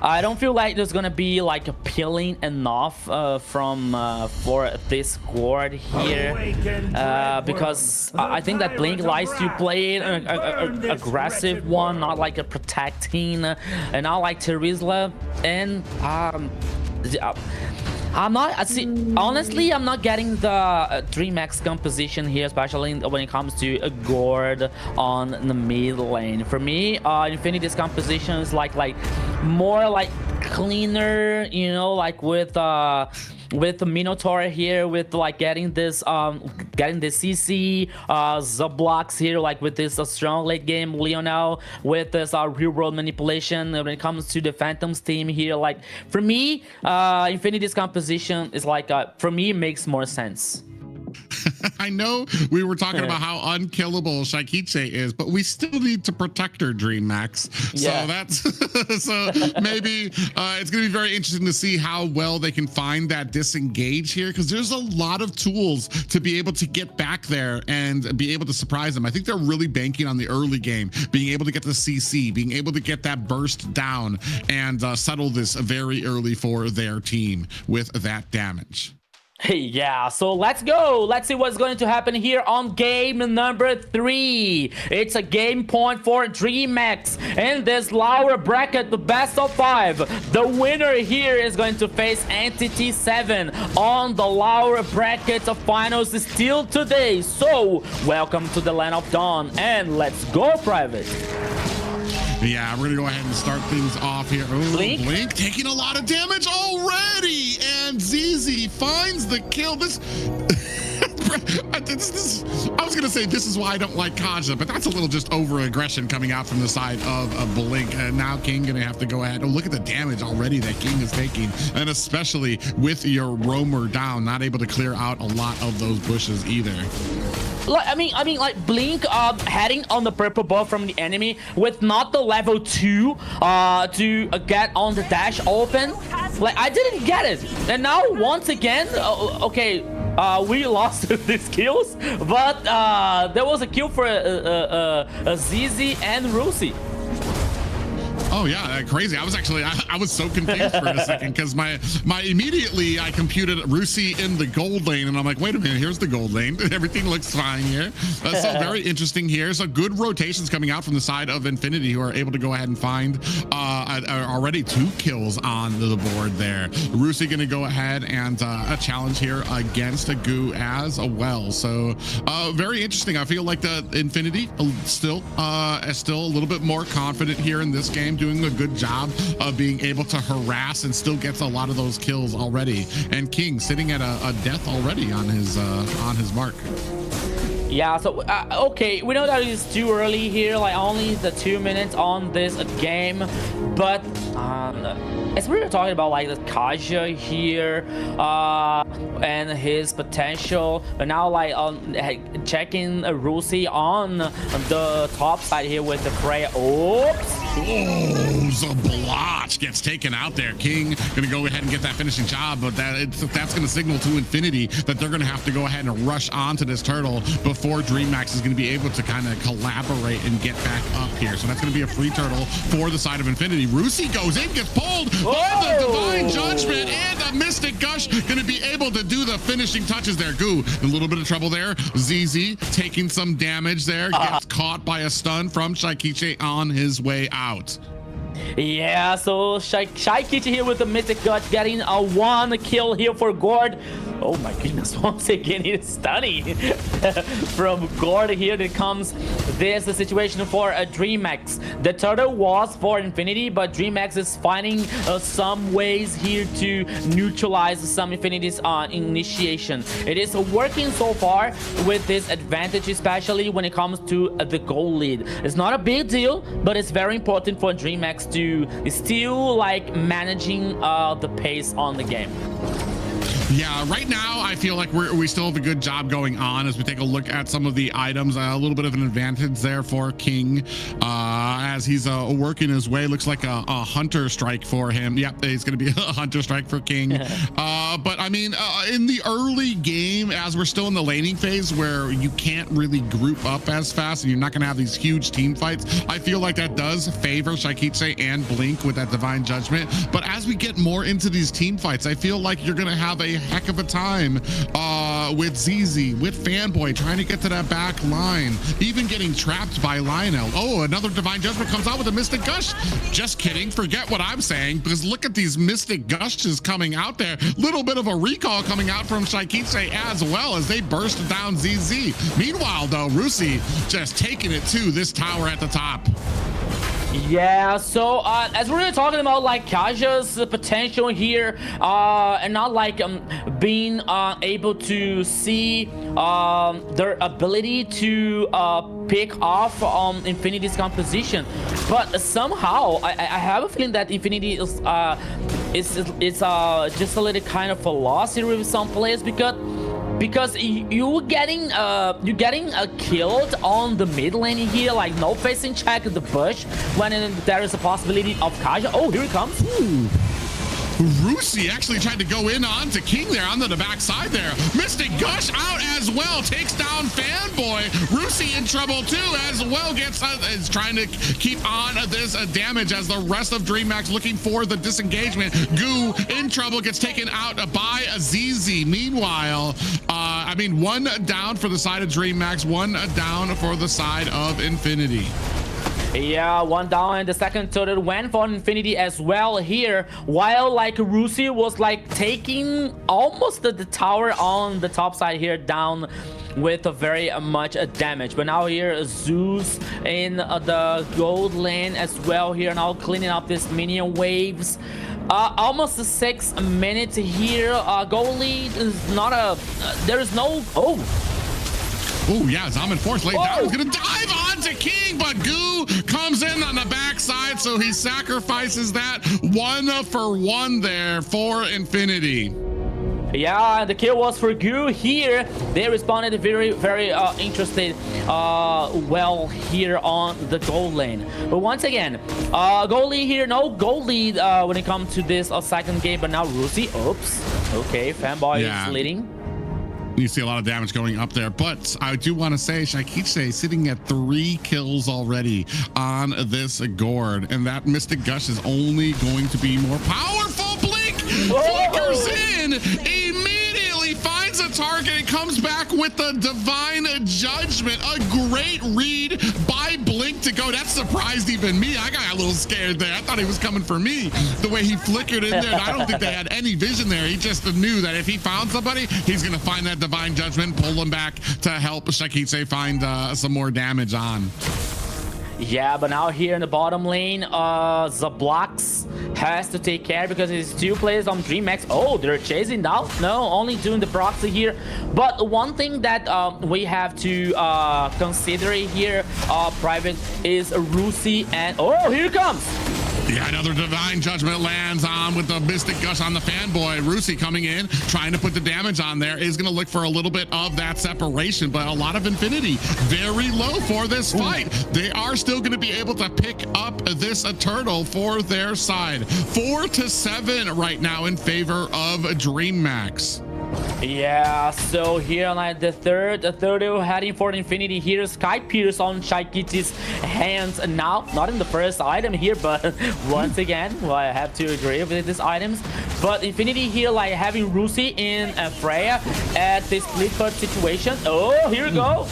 I don't feel like there's gonna be like appealing enough for this Gord here, because I think that Blink likes to play an aggressive one, not like a protecting, and not like Terizla, and honestly, I'm not getting the Dreamax composition here, especially when it comes to a Gord on the mid lane. For me, Infinity's composition is like more like cleaner, you know, like with the Minotaur here, with like getting the CC, Zblocks here, like with this strong late game Leonel, with this real world manipulation when it comes to the Phantoms team here. Like for me, Infinity's composition is like for me makes more sense. I know we were talking about how unkillable Shaikichi is, but we still need to protect her, Dreamax. Yeah. So that's so maybe it's going to be very interesting to see how well they can find that disengage here, because there's a lot of tools to be able to get back there and be able to surprise them. I think they're really banking on the early game, being able to get the CC, being able to get that burst down and settle this very early for their team with that damage. Hey, yeah, so let's go. Let's see what's going to happen here on game number 3. It's a game point for Dreamax in this lower bracket, the best of 5. The winner here is going to face Entity 7 on the lower bracket of finals still today. So welcome to the land of dawn, and let's go, Private. Yeah, we're gonna go ahead and start things off here. Ooh, Blink taking a lot of damage already, and ZZ finds the kill. I was gonna say this is why I don't like Kaja, but that's a little just over aggression coming out from the side of Blink. And now King gonna have to go ahead. Oh, look at the damage already that King is taking, and especially with your roamer down, not able to clear out a lot of those bushes either. I mean, like Blink heading on the purple buff from the enemy with not the level 2 to get on the dash open. Like, I didn't get it. And now once again, okay, we lost these kills, but there was a kill for ZZ and Rusi. Oh yeah, crazy. I was actually, I was so confused for a second, because my immediately I computed Rusi in the gold lane, and I'm like, wait a minute, here's the gold lane. Everything looks fine here. So very interesting here. So good rotations coming out from the side of Infinity, who are able to go ahead and find already 2 kills on the board there. Rusi going to go ahead and a challenge here against a Goo as well. So very interesting. I feel like the Infinity still a little bit more confident here in this game, doing a good job of being able to harass and still gets a lot of those kills already. And King sitting at a death already on his mark. Yeah, so okay, we know that it's too early here, like only the 2 minutes on this game, but as we were talking about like the Kaja here and his potential, but now like checking Rusi on the top side here with the Freya. Oops. Oh, Zablotch gets taken out there. King gonna go ahead and get that finishing job, but that's gonna signal to Infinity that they're gonna have to go ahead and rush onto this turtle before Dreamax is gonna be able to kind of collaborate and get back up here. So that's gonna be a free turtle for the side of Infinity. Rusi goes in, gets pulled by the Divine Judgment, and the Mystic Gush gonna be able to do the finishing touches there. Goo, a little bit of trouble there. ZZ taking some damage there, gets caught by a stun from Shaikichi on his way out. Yeah, so Shaikichi here with the Mystic Gush getting a 1 kill here for Gord. Oh my goodness, once again it's stunning from Gord here. That comes this the situation for a Dreamax. The turtle was for Infinity, but Dreamax is finding some ways here to neutralize some Infinity's initiation. It is working so far with this advantage, especially when it comes to the goal lead. It's not a big deal, but it's very important for Dreamax to still like managing the pace on the game. Yeah, right now I feel like we still have a good job going on as we take a look at some of the items. A little bit of an advantage there for King as he's working his way. Looks like a hunter strike for him. Yep, he's going to be a hunter strike for King. But I mean, in the early game, as we're still in the laning phase where you can't really group up as fast and you're not going to have these huge team fights, I feel like that does favor Shaikichi and Blink with that Divine Judgment. But as we get more into these team fights, I feel like you're going to have a heck of a time with ZZ, with Fanboy trying to get to that back line, even getting trapped by Lionel. Oh, another Divine Judgment comes out with a Mystic Gush. Just kidding, forget what I'm saying, because look at these Mystic Gushes coming out there. Little bit of a recall coming out from Shaikichi as well as they burst down ZZ. Meanwhile though, Rusi just taking it to this tower at the top. Yeah, so as we were talking about like Kaja's potential here and not like being able to see their ability to pick off Infinity's composition, but somehow I have a feeling that Infinity is just a little kind of a loss here with some players because you getting killed on the mid lane here, like no facing check the bush when there is a possibility of Kaja. Oh, here it comes. Rusi actually tried to go in onto King there onto the backside there. Mystic Gush out as well, takes down Fanboy. Rusi in trouble too as well, is trying to keep on this damage as the rest of Dreamax looking for the disengagement. Goo in trouble, gets taken out by a ZZ. Meanwhile, I mean, 1 down for the side of Dreamax, 1 down for the side of Infinity. Yeah, 1 down, and the second turret went for Infinity as well here, while like Rusi was like taking almost the tower on the top side here down with a very much damage. But now here Zeus in the gold lane as well here, now cleaning up this minion waves. Almost 6 minutes here. Goal lead is not a there is no Oh yeah, Zaman Force laid down. He's gonna dive onto King, but Goo comes in on the backside, so he sacrifices that 1 for 1 there for Infinity. Yeah, the kill was for Goo here. They responded very interested well here on the gold lane. But once again, goal lead here, no goal lead when it comes to this second game, but now Rusi, oops. Okay, Fanboy is leading. You see a lot of damage going up there, but I do want to say Shaikichi sitting at 3 kills already on this Gord, and that Mystic Gush is only going to be more powerful. Blink flickers in, immediately finds a target and comes back with the Divine Judgment. A great read by Blink to go. That surprised even me. I got a little scared there. I thought he was coming for me the way he flickered in there. I don't think they had any vision there. He just knew that if he found somebody, he's going to find that Divine Judgment, pull him back to help Shaikichi find some more damage on. Yeah, but now here in the bottom lane, Zablox has to take care because it's 2 players on Dreamax. Oh, they're chasing down. No, only doing the proxy here. But one thing that we have to consider here, Private, is Rusi, and oh, here it comes. Yeah, another Divine Judgment lands on with the Mystic Gush on the Fanboy. Rusi coming in, trying to put the damage on there, is going to look for a little bit of that separation, but a lot of Infinity very low for this fight. They are still going to be able to pick up this Eternal for their side. 4-7 right now in favor of Dreammax. Yeah, so here like the third heading for Infinity here. Sky Pierce on Shaikiti's hands now. Not in the first item here, but once again, well, I have to agree with these items. But Infinity here like having Rusi in Freya at this split push situation. Oh, here we go.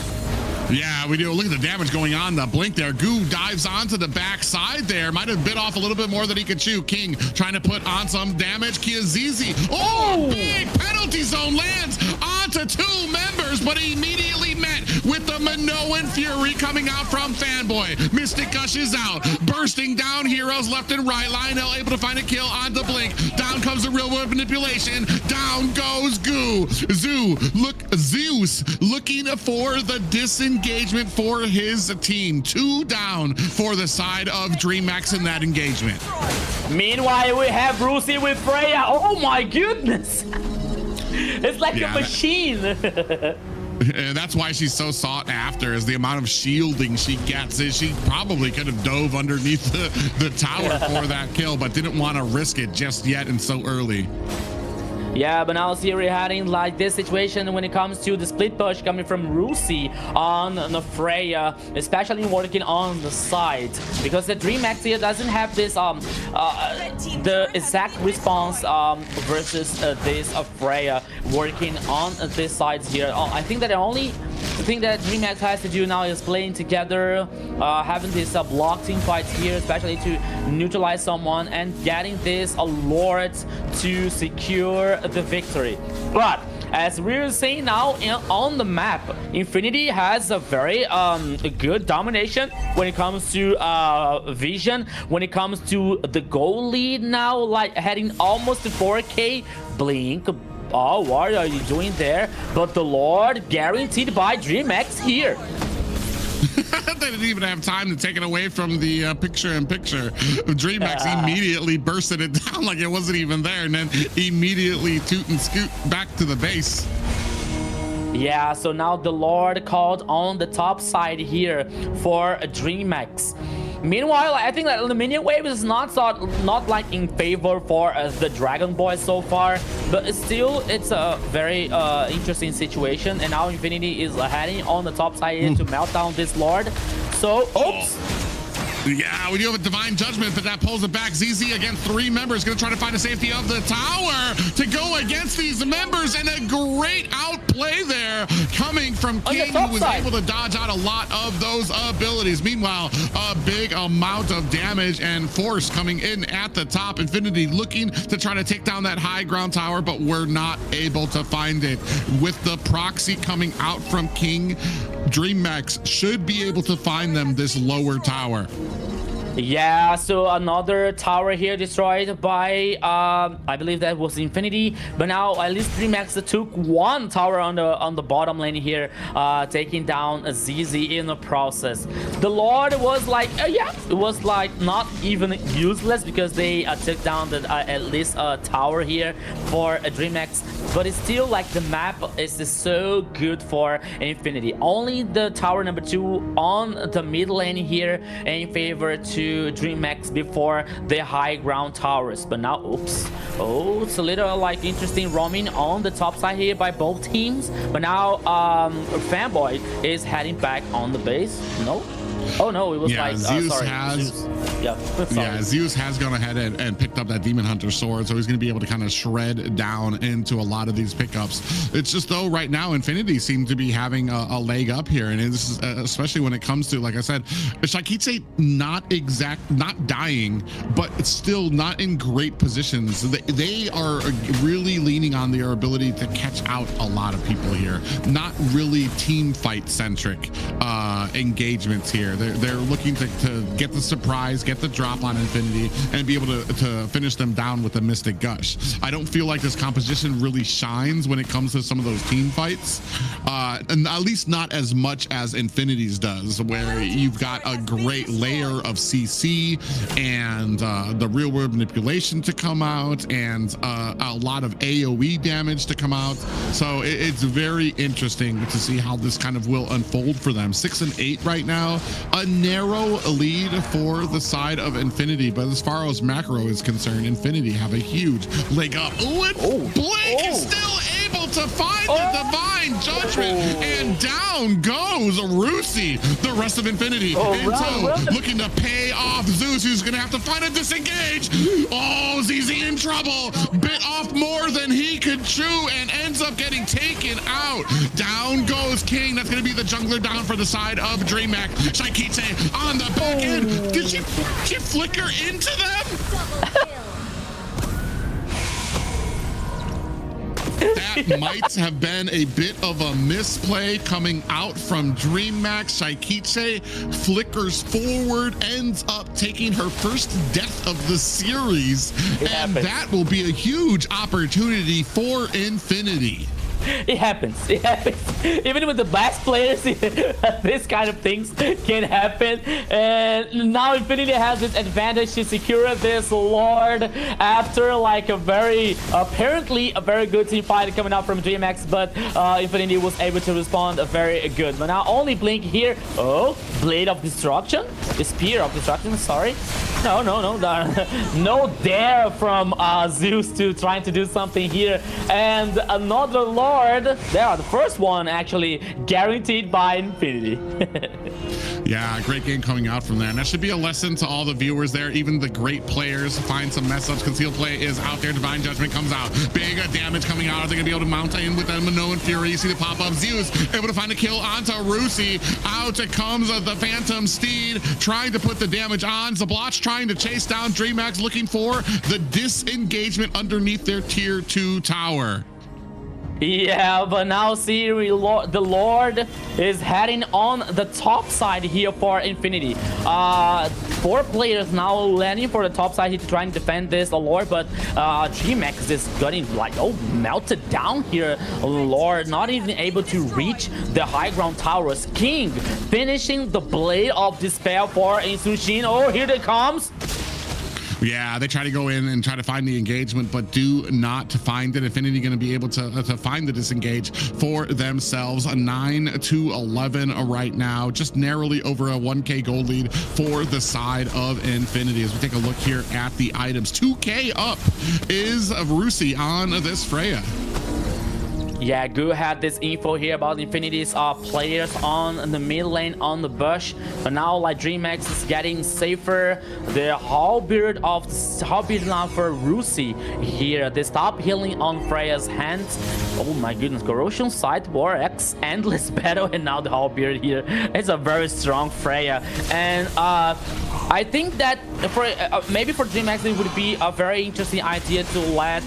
Yeah, we do. Look at the damage going on. The blink there. Goo dives onto the backside there. Might have bit off a little bit more than he could chew. King trying to put on some damage. Kiazizi. Oh, big penalty zone lands onto 2 members, but he immediately met with the Minoan Fury coming out from Fanboy. Mystic Gush is out. Bursting down heroes left and right. Lionel able to find a kill on the blink. Down comes the real world manipulation. Down goes Goo. Zeus looking for the disengagement for his team. 2 down for the side of Dreamax in that engagement. Meanwhile, we have Rusi with Freya. Oh my goodness. It's like a machine. And that's why she's so sought after, is the amount of shielding she gets. She probably could have dove underneath the tower for that kill, but didn't want to risk it just yet and so early. Yeah, but now see we're having like this situation when it comes to the split push coming from Rusi on the Freya, especially working on the side, because the Dreamax here doesn't have this the exact response versus this Freya working on this side here. I think that the only thing that Dreamax has to do now is playing together, having this block team fights here, especially to neutralize someone and getting this Lord to secure the victory. But as we're seeing now on the map, Infinity has a very good domination when it comes to vision, when it comes to the goal lead now, like heading almost to 4K. Blink. Oh, what are you doing there? But the Lord guaranteed by Dreamax here. They didn't even have time to take it away from the picture-in-picture. Dreamax immediately bursted it down like it wasn't even there, and then immediately toot and scoot back to the base. Yeah, so now the Lord called on the top side here for Dreamax. Meanwhile, I think that the minion wave is not like in favor for the Dragon Boy so far, but still it's a very interesting situation. And now Infinity is heading on the top side here to melt down this Lord. So, oops. Yeah, we do have a Divine Judgment, but that pulls it back. ZZ against 3 members, going to try to find the safety of the tower to go against these members, and a great outplay there coming from King, who was able to dodge out a lot of those abilities. Meanwhile, a big amount of damage and force coming in at the top. Infinity looking to try to take down that high ground tower, but we're not able to find it. With the proxy coming out from King, Dreamax should be able to find them this lower tower. Yeah, so another tower here destroyed by I believe that was Infinity, but now at least Dreamax took 1 tower on the bottom lane here, taking down ZZ in the process. The Lord was like yeah, it was like not even useless because they took down the at least a tower here for Dreamax, but it's still like the map is so good for Infinity. Only the tower number 2 on the mid lane here in favor to Dreamax before the high ground towers. But now, oops, oh, it's a little like interesting roaming on the top side here by both teams. But now Fanboy is heading back on the base. No, oh no, it was like Zeus sorry, has Zeus. Yeah, Zeus has gone ahead and picked up that Demon Hunter sword, so he's going to be able to kind of shred down into a lot of these pickups. It's just though right now Infinity seems to be having a leg up here, and this is especially when it comes to, like I said, Shaikitse not dying, but it's still not in great positions. They are really leaning on their ability to catch out a lot of people here, not really team fight centric engagements here. They're looking to get the surprise, get the drop on Infinity, and be able to finish them down with a Mystic Gush. I don't feel like this composition really shines when it comes to some of those team fights, and at least not as much as Infinity's does, where you've got a great layer of CC and the real world manipulation to come out, and a lot of AoE damage to come out. So it's very interesting to see how this kind of will unfold for them. 6 and 8 right now, a narrow lead for the side of Infinity, but as far as macro is concerned, Infinity have a huge leg up. Blink is still able to find the divine judgment, and down goes Rusi. The rest of Infinity looking to pay off Zeus, who's gonna have to find a disengage. Oh, ZZ in trouble, bit off more than he could chew and ends up getting taken out. Down goes King. That's gonna be the jungler down for the side of Dreamax. Shaikiche on the back end. Did she flicker into them? That might have been a bit of a misplay coming out from Dreamax. Shaikiche flickers forward, ends up taking her first death of the series, and that will be a huge opportunity for Infinity. It happens. It happens. Even with the best players, this kind of things can happen. And now Infinity has this advantage to secure this Lord after like a apparently a very good team fight coming out from Dreamax, but Infinity was able to respond very good. But now only Blink here. Oh, Blade of Destruction? Spear of Destruction, sorry. No. No dare from Zeus to trying to do something here. And another Lord. There, the first one actually guaranteed by Infinity. Yeah, great game coming out from there. And that should be a lesson to all the viewers there, even the great players. Find some mess ups. Concealed play is out there. Divine Judgment comes out. Big damage coming out. Are they going to be able to mount in with that Minoan Fury? You see the pop up. Zeus able to find a kill onto Rusi. Out it comes the Phantom Steed, trying to put the damage on. Zablotch trying to chase down Dreamax, looking for the disengagement underneath their tier 2 tower. Yeah, but now see the Lord is heading on the top side here for Infinity. 4 players now landing for the top side here to try and defend this Lord, but Dreamax is getting like melted down here. Lord not even able to reach the high ground towers. King finishing the Blade of Despair for Insushin. Oh, here it comes. Yeah, they try to go in and try to find the engagement, but do not find it. Infinity going to be able to find the disengage for themselves. A 9-11 right now, just narrowly over a 1K gold lead for the side of Infinity. As we take a look here at the items, 2K up is Rusi on this Freya. Yeah, Gu had this info here about Infinity's players on the mid lane on the bush, but now like Dreamax is getting safer. The halberd now for Rusi here. They stop healing on Freya's hands. Oh my goodness, Corrosion Side War X endless battle, and now the halberd here. It's a very strong Freya, and I think that for maybe for Dreamax it would be a very interesting idea to let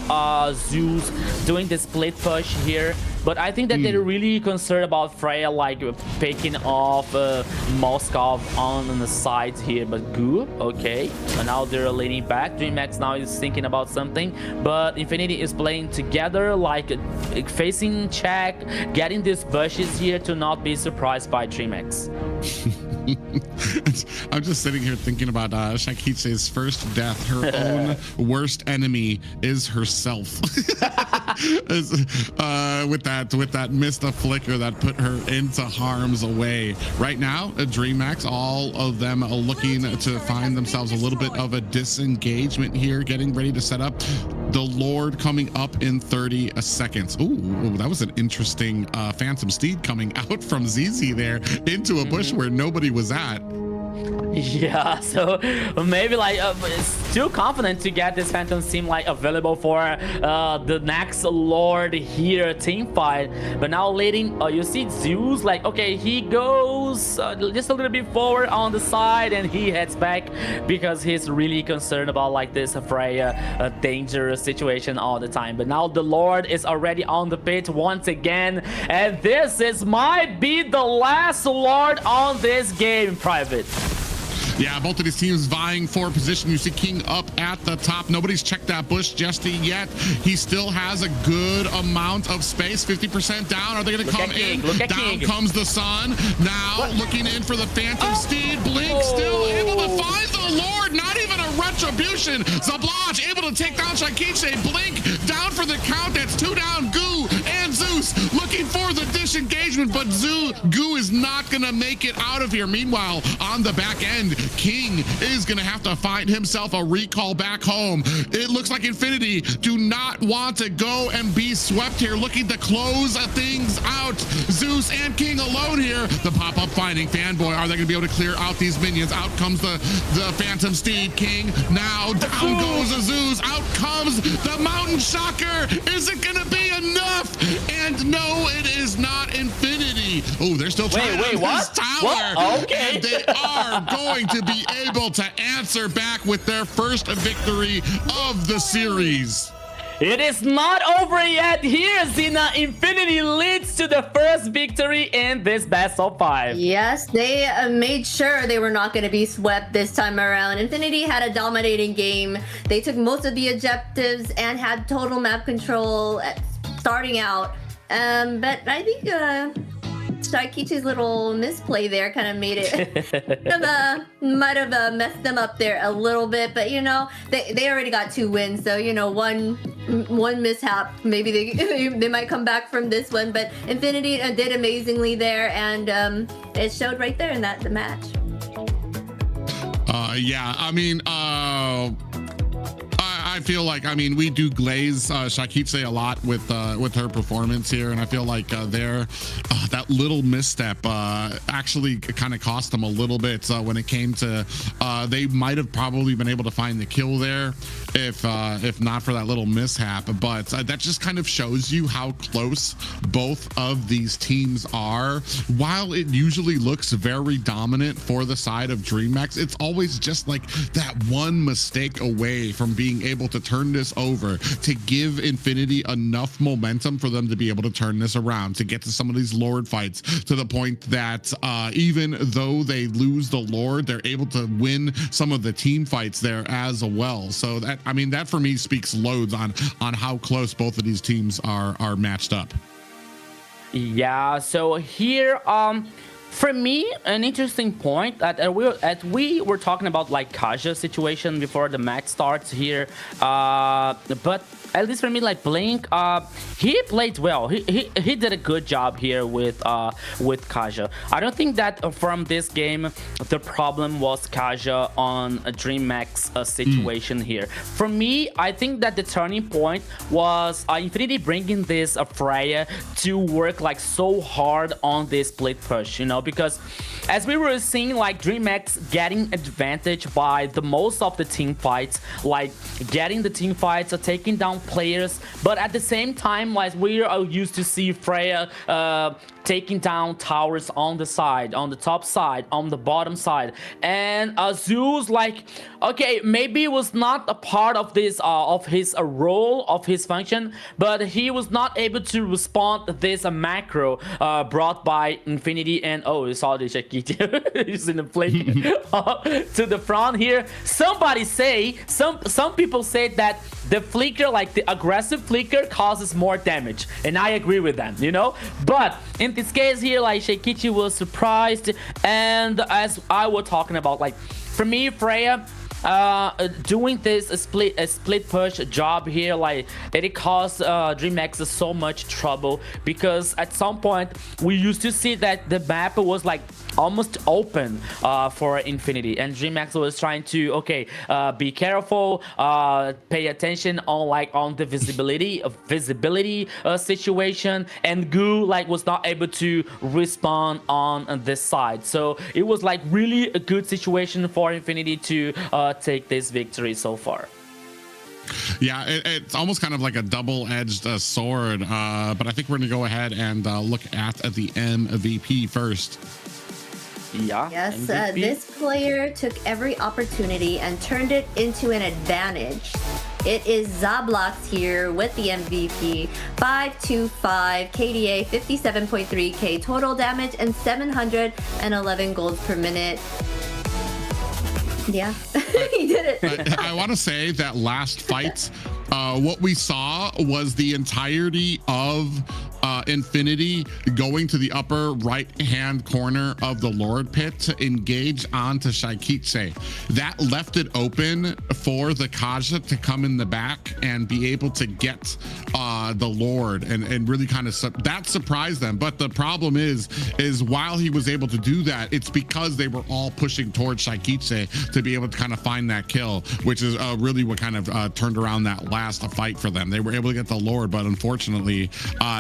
Zeus doing the split push here. But I think that they're really concerned about Freya like picking off Moskov on the sides here. But good, okay. And now they're leaning back. Dreamax now is thinking about something, but Infinity is playing together, like facing check, getting these bushes here to not be surprised by Dreamax. I'm just sitting here thinking about Shaikiche's first death. Her own worst enemy is herself. with that missed a flicker that put her into harm's way. Right now, Dreamax, all of them are looking to find themselves a little bit of a disengagement here, getting ready to set up the Lord coming up in 30 seconds. Ooh, that was an interesting Phantom Steed coming out from ZZ there into a bush where nobody was at. Yeah, so maybe like it's too confident to get this Phantom team like available for the next Lord here team fight. But now leading, you see Zeus like, okay, he goes just a little bit forward on the side and he heads back because he's really concerned about like this Freya dangerous situation all the time. But now the Lord is already on the pit once again, and this might be the last Lord on this game, Private. Yeah, both of these teams vying for position. You see King up at the top. Nobody's checked that bush just yet. He still has a good amount of space. 50% down. Are they going to come in? Down comes the sun. Now looking in for the Phantom Steed. Blink still able to find the Lord. Not even a retribution. Zablaj able to take down Shakiche. Blink down for the count. That's 2 down. Goo and Zeus looking for the disengagement, but Goo is not going to make it out of here. Meanwhile, on the back end, King is going to have to find himself a recall back home. It looks like Infinity do not want to go and be swept here, looking to close things out. Zeus and King alone here. The pop-up finding Fanboy. Are they going to be able to clear out these minions? Out comes the Phantom Steed. King now down goes Zeus. Out comes the Mountain Shocker. Is it going to be enough? And no, it is not. Infinity. Oh, they're still trying to what? tower. What? Okay. And they are going to be able to answer back with their first victory of the series. It is not over yet. Here, Zina. Infinity leads to the first victory in this best of 5. Yes, they made sure they were not going to be swept this time around. Infinity had a dominating game. They took most of the objectives and had total map control starting out. But I think Shaikichi's little misplay there kind of made it might have messed them up there a little bit, but you know, they already got 2 wins, so you know, one mishap, maybe they might come back from this one. But Infinity did amazingly there, and it showed right there in the match. Yeah, I mean, I feel like, I mean, we do glaze Shakiche a lot with her performance here, and I feel like that little misstep actually kind of cost them a little bit when it came to they might have probably been able to find the kill there if not for that little mishap. But that just kind of shows you how close both of these teams are. While it usually looks very dominant for the side of Dreamax, it's always just like that one mistake away from being able to turn this over, to give Infinity enough momentum for them to be able to turn this around, to get to some of these Lord fights, to the point that even though they lose the Lord, they're able to win some of the team fights there as well. So that, I mean, that for me speaks loads on how close both of these teams are matched up. Yeah, so here for me, an interesting point that we were talking about like Kaja situation before the match starts here, but at least for me, like Blink, he played well. He did a good job here with Kaja. I don't think that from this game the problem was Kaja on a Dreamax situation here. For me, I think that the turning point was Infinity bringing this Freya to work like so hard on this split push, you know, because as we were seeing like Dreamax getting advantage by the most of the team fights, like getting the team fights, taking down players, but at the same time, like we are used to see Freya taking down towers on the side, on the top side, on the bottom side, and Zeus, like, okay, maybe it was not a part of this of his role, of his function, but he was not able to respond to this macro brought by Infinity. And oh, you saw the Shakichi he's in the play to the front here. Somebody say, some people say that the flicker, like the aggressive flicker, causes more damage, and I agree with them, you know. But in this case here, like Shakichi was surprised, and as I was talking about, like for me, Freya doing this split push job here, like it caused Dreamax so much trouble, because at some point we used to see that the map was like almost open for Infinity, and Dreamax was trying to be careful, pay attention on the visibility situation, and Goo was not able to respawn on this side. So it was really a good situation for Infinity to take this victory so far. Yeah, it's almost kind of like a double-edged sword, but I think we're going to go ahead and look at the MVP first. Yeah. Yes, this player took every opportunity and turned it into an advantage. It is Zablox here with the MVP, 525 KDA, 57.3k total damage, and 711 golds per minute. Yeah, he did it. I want to say that last fight, what we saw was the entirety of Infinity going to the upper right-hand corner of the Lord pit to engage onto Shaikiche. That left it open for the Kaja to come in the back and be able to get the Lord and really kind of that surprised them. But the problem is while he was able to do that, it's because they were all pushing towards Shaikiche to be able to kind of find that kill, which is really what kind of turned around that last fight for them. They were able to get the Lord, but unfortunately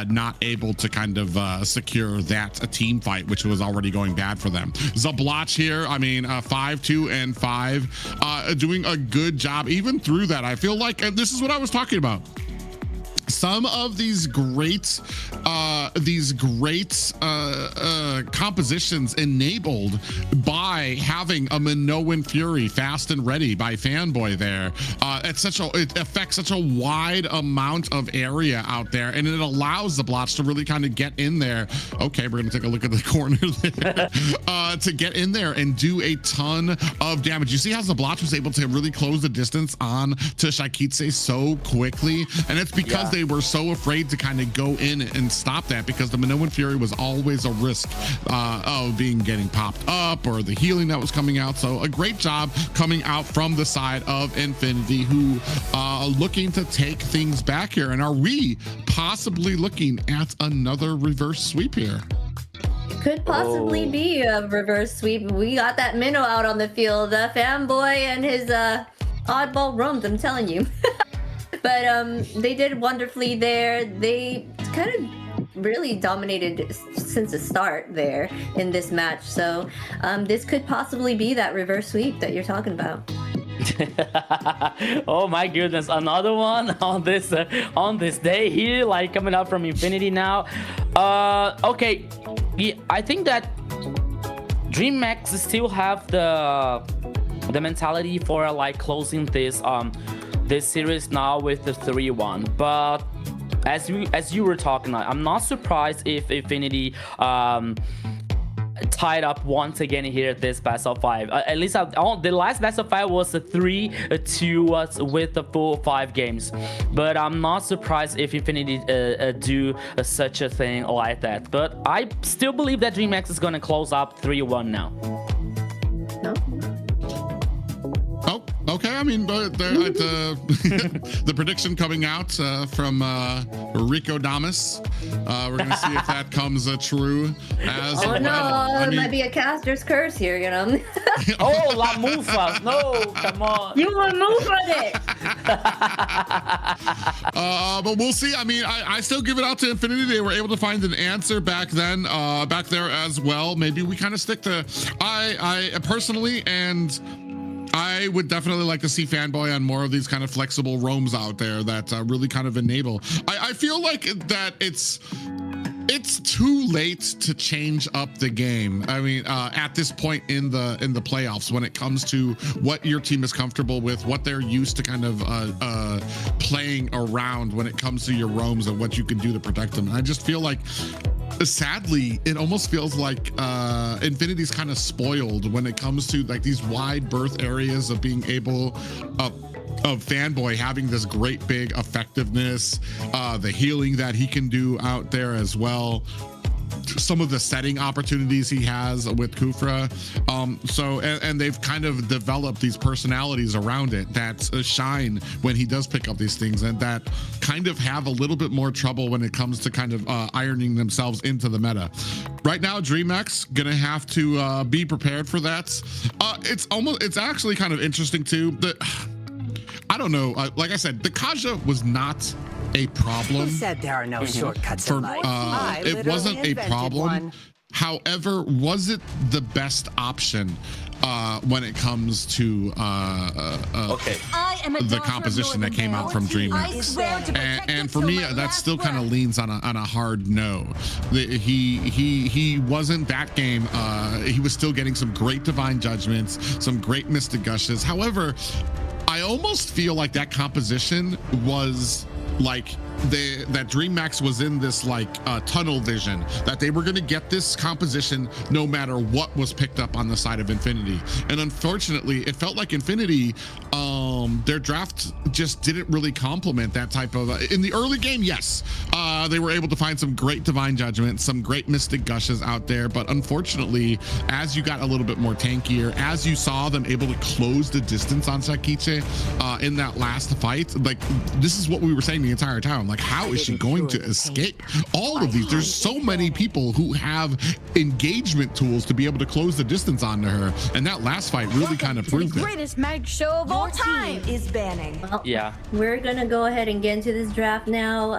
not able to kind of secure that team fight, which was already going bad for them. Zabloch here, I mean, 5-2 and 5, doing a good job even through that. I feel like, and this is what I was talking about, some of these great compositions enabled by having a Minoan Fury fast and ready by Fanboy there. It affects such a wide amount of area out there, and it allows the Blotch to really kind of get in there. Okay, we're gonna take a look at the corner there. To get in there and do a ton of damage. You see how Zabloch was able to really close the distance on to Shaikiche so quickly, and it's because they were so afraid to kind of go in and stop that, because the Minoan Fury was always a risk of getting popped up or the healing that was coming out. So a great job coming out from the side of Infinity, who looking to take things back here. And are we possibly looking at another reverse sweep here? Could possibly be a reverse sweep. We got that Minnow out on the field, Fanboy and his oddball roams, I'm telling you. But they did wonderfully there. They kind of really dominated since the start there in this match. So this could possibly be that reverse sweep that you're talking about. Oh my goodness, another one on this day here, coming up from Infinity now. Okay, yeah, I think that Dreamax still have the mentality for closing this series now with the 3-1, but as you were talking, I'm not surprised if Infinity tied up once again here at this best of 5. At least the last best of 5 was a 3-2 with the full 5 games, but I'm not surprised if Infinity do such a thing like that. But I still believe that Dreamax is gonna close up 3-1 now. No. Oh, okay. I mean, the prediction coming out from Rico Damas. We're going to see if that comes true as well. No, it might be a caster's curse here, you know. Oh, La Mufa. No, come on. You were moving it. But we'll see. I mean, I still give it out to Infinity. They were able to find an answer back then, back there as well. Maybe we kind of stick to, I personally, and I would definitely like to see Fanboy on more of these kind of flexible roams out there that really kind of enable. I feel like that it's too late to change up the game. I mean, at this point in the playoffs, when it comes to what your team is comfortable with, what they're used to kind of playing around when it comes to your roams and what you can do to protect them. And I just feel like, sadly, it almost feels like Infinity's kind of spoiled when it comes to these wide berth areas of being able of Fanboy having this great big effectiveness, the healing that he can do out there as well. some of the setting opportunities he has with Kufra. And they've kind of developed these personalities around it that shine when he does pick up these things, and that kind of have a little bit more trouble when it comes to kind of ironing themselves into the meta. Right now, Dreamax gonna have to be prepared for that. It's actually kind of interesting too. I don't know. Like I said, the Kaja was not a problem. Who said there are no shortcuts in life? It wasn't a problem. However, was it the best option when it comes to the composition that came out from Dreamax? And for me, that still kind of leans on a hard no. He wasn't that game. He was still getting some great divine judgments, some great mystic gushes. However, I almost feel like that composition was like that Dreamax was in this like tunnel vision, that they were going to get this composition no matter what was picked up on the side of Infinity. And unfortunately, it felt like Infinity, their draft just didn't really complement that type of in the early game. Yes, they were able to find some great divine judgments, some great mystic gushes out there, but unfortunately, as you got a little bit more tankier, as you saw them able to close the distance on Sakiche in that last fight, like this is what we were saying the entire time. Like, how is she going to escape all of these? There's so many people who have engagement tools to be able to close the distance onto her, and that last fight really kind of proved it. Greatest mag show of all time is banning. Well, we're gonna go ahead and get into this draft now.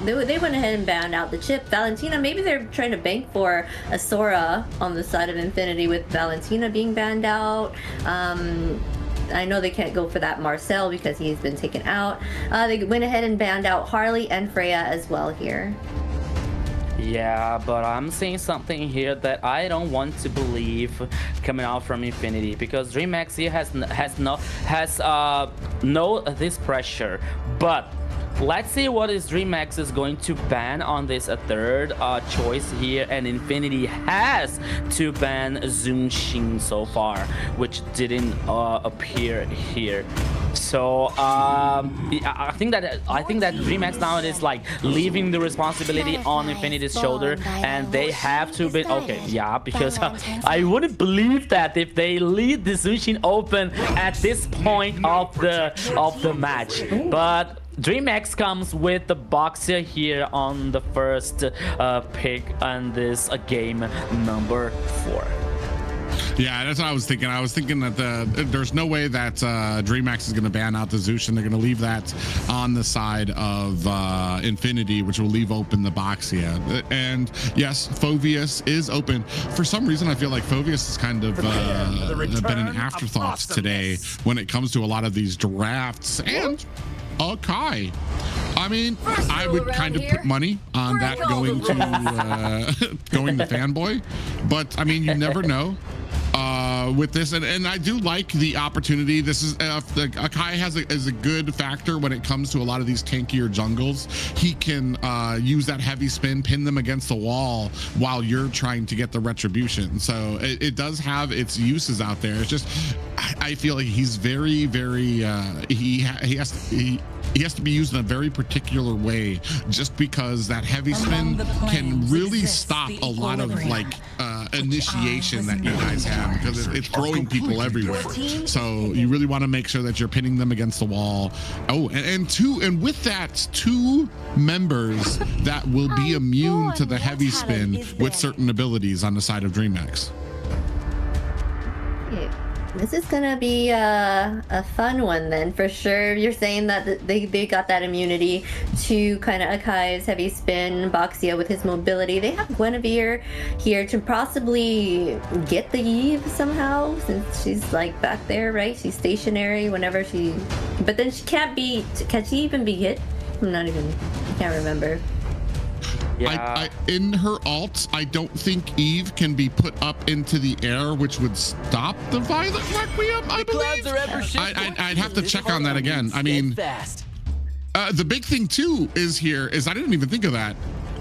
They went ahead and banned out the chip. Valentina, maybe they're trying to bank for a Sora on the side of Infinity with Valentina being banned out. I know they can't go for that Marcel because he's been taken out. They went ahead and banned out Harley and Freya as well here. Yeah, but I'm seeing something here that I don't want to believe coming out from Infinity, because Dreamax here has no this pressure, but let's see what is Dreamax is going to ban on this third choice here, and Infinity has to ban Zunshin so far, which didn't appear here. So I think that Dreamax now is like leaving the responsibility on Infinity's shoulder, and they have to be because I wouldn't believe that if they leave the Zunshin open at this point of the match, but Dreamax comes with the Boxer here on the first pick on this game number 4. Yeah, that's what I was thinking. I was thinking that there's no way that Dreamax is going to ban out the Zushin. They're going to leave that on the side of Infinity, which will leave open the Boxia. And yes, Phoveus is open. For some reason, I feel like Phoveus has kind of been an afterthought today when it comes to a lot of these drafts. And Kai. I mean, I would kind of put money on that going to Fanboy, but I mean, you never know with this, and I do like the opportunity. This is Kai is a good factor when it comes to a lot of these tankier jungles. He can use that heavy spin, pin them against the wall while you're trying to get the retribution. So it does have its uses out there. It's just I feel like he's very he has to be used in a very particular way, just because that heavy spin can really stop a lot of like initiation that you guys have, because it's throwing people everywhere. So you really want to make sure that you're pinning them against the wall. Oh, and with that, 2 members that will be immune to the heavy spin with certain abilities on the side of Dreamax. This is gonna be a fun one then, for sure. You're saying that they got that immunity to kind of Akai's heavy spin, Boxia with his mobility. They have Guinevere here to possibly get the Eve somehow, since she's like back there, right? She's stationary whenever she... But then she can't be... Can she even be hit? I can't remember. Yeah. In her ult, I don't think Eve can be put up into the air, which would stop the Violet Requiem, I believe. I'd have to check on that again. I mean, the big thing too is I didn't even think of that.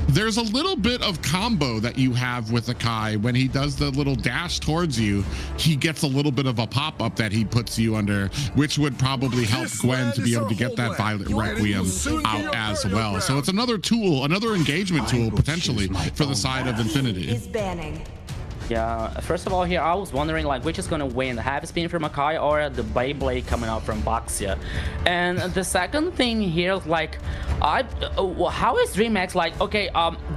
There's a little bit of combo that you have with Akai. When he does the little dash towards you, he gets a little bit of a pop-up that he puts you under, which would probably help Gwen to be able to get that Violet Requiem out as well. So it's another tool, another engagement tool potentially for the side of Infinity. Is banning. Yeah, first of all here, I was wondering like which is gonna win, the Heavy Spin from Akai or the Beyblade coming out from Baxia. And the second thing here, like, how is Dreamax like? Okay,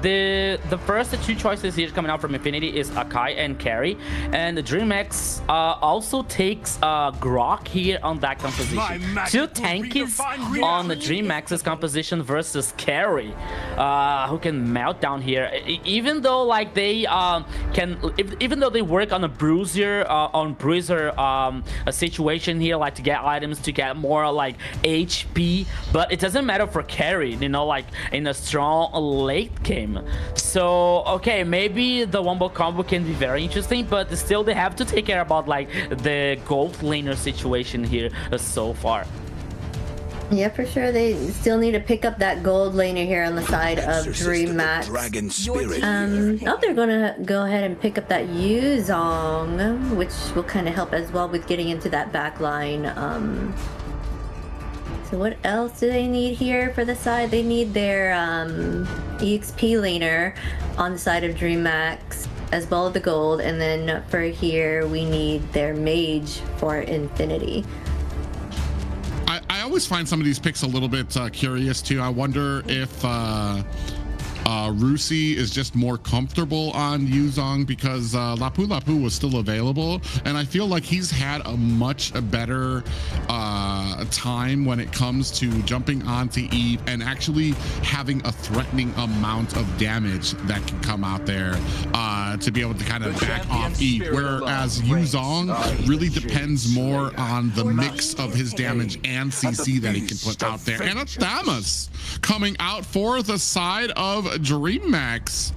the first two choices here coming out from Infinity is Akai and Carry, and the Dreamax also takes Grok here on that composition. Two tankies on the Dreamax's composition versus Carry, who can melt down here. Even though like they even though they work on a bruiser a situation here, like to get items to get more like HP, but it doesn't matter for Carry, you know, like in a strong late game. So okay, maybe the wombo combo can be very interesting, but still they have to take care about like the gold laner situation here so far. Yeah, for sure. They still need to pick up that gold laner here on the side of Dreamax. They're gonna go ahead and pick up that Yuzong, which will kind of help as well with getting into that back line. So what else do they need here for the side? They need their EXP laner on the side of Dreamax, as well as the gold, and then for here we need their mage for Infinity. I always find some of these picks a little bit curious too. I wonder if Rusi is just more comfortable on Yuzong because Lapu Lapu was still available, and I feel like he's had a much better time when it comes to jumping onto Eve and actually having a threatening amount of damage that can come out there to be able to kind of back off Eve, whereas Yuzong really depends more on the mix of his damage and CC that he can put out there. And it's Damas coming out for the side of Dreamax,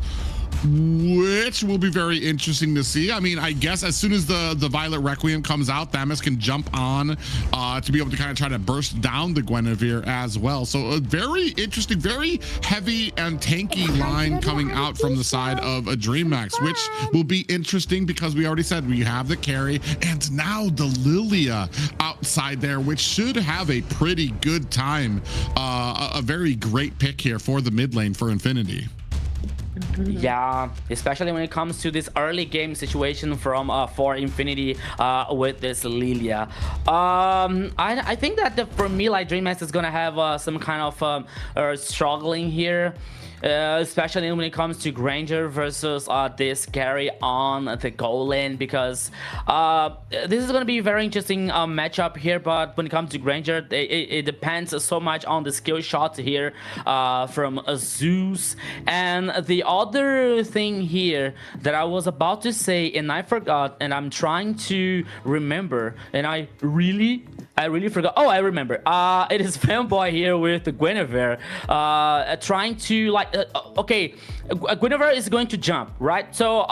which will be very interesting to see. I mean, I guess as soon as the Violet Requiem comes out, Thamus can jump on to be able to kind of try to burst down the Guinevere as well. So a very interesting, very heavy and tanky line coming out from the side of a Dreamax, which will be interesting because we already said we have the carry and now the Lilia outside there, which should have a pretty good time. A very great pick here for the mid lane for Infinity. Yeah, especially when it comes to this early game situation from for Infinity with this Lilia. I think that for me, like Dreamax is gonna have some kind of struggling here. Especially when it comes to Granger versus this carry on the goal lane, because this is going to be a very interesting matchup here. But when it comes to Granger, it depends so much on the skill shots here from Zeus. And the other thing here that I was about to say and I forgot, and I'm trying to remember, and I really forgot. Oh, I remember. It is Fanboy here with the Guinevere trying to like okay, Guinevere is going to jump, right? So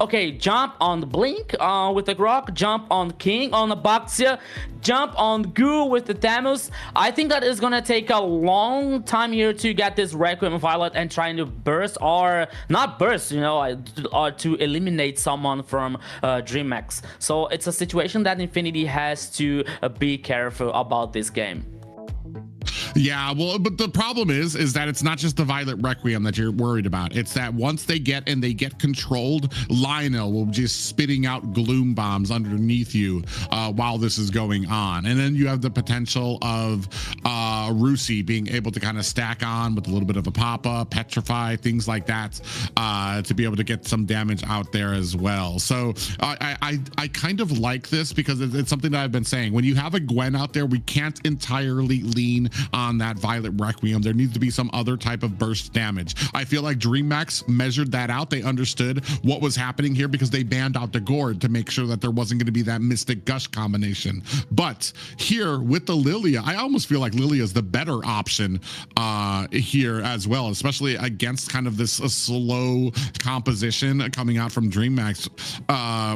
okay, jump on the Blink with the Grok, jump on King on the Baxia, jump on Goo with the Thamus. I think that is gonna take a long time here to get this Requiem Violet and trying to burst, or not burst, you know, or to eliminate someone from Dreamax. So it's a situation that Infinity has to be careful about this game. Yeah, well, but the problem is that it's not just the Violet Requiem that you're worried about. It's that once they get controlled, Lionel will just spitting out gloom bombs underneath you while this is going on. And then you have the potential of Rusi being able to kind of stack on with a little bit of a pop-up, petrify, things like that, to be able to get some damage out there as well. So I kind of like this because it's something that I've been saying. When you have a Gwen out there, we can't entirely lean on that Violet Requiem. There needs to be some other type of burst damage. I feel like Dreamax measured that out. They understood what was happening here because they banned out the Gourd to make sure that there wasn't going to be that Mystic Gush combination. But here with the Lilia, I almost feel like Lilia is the better option here as well, especially against kind of this slow composition coming out from Dreamax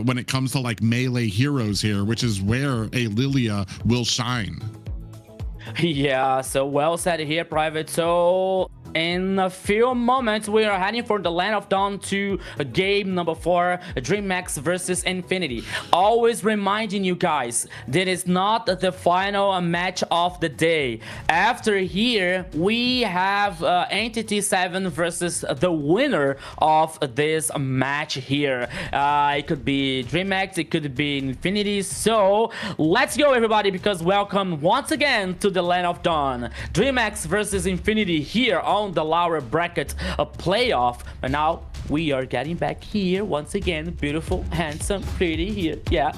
when it comes to like melee heroes here, which is where a Lilia will shine. Yeah, so well said here, Private. So in a few moments, we are heading for the Land of Dawn to game number 4, Dreamax versus Infinity. Always reminding you guys, that is not the final match of the day. After here, we have Entity 7 versus the winner of this match here. It could be Dreamax, it could be Infinity. So let's go, everybody, because welcome once again to the Land of Dawn. Dreamax versus Infinity here on the lower bracket playoff. And now we are getting back here once again. Beautiful, handsome, pretty here. Yeah.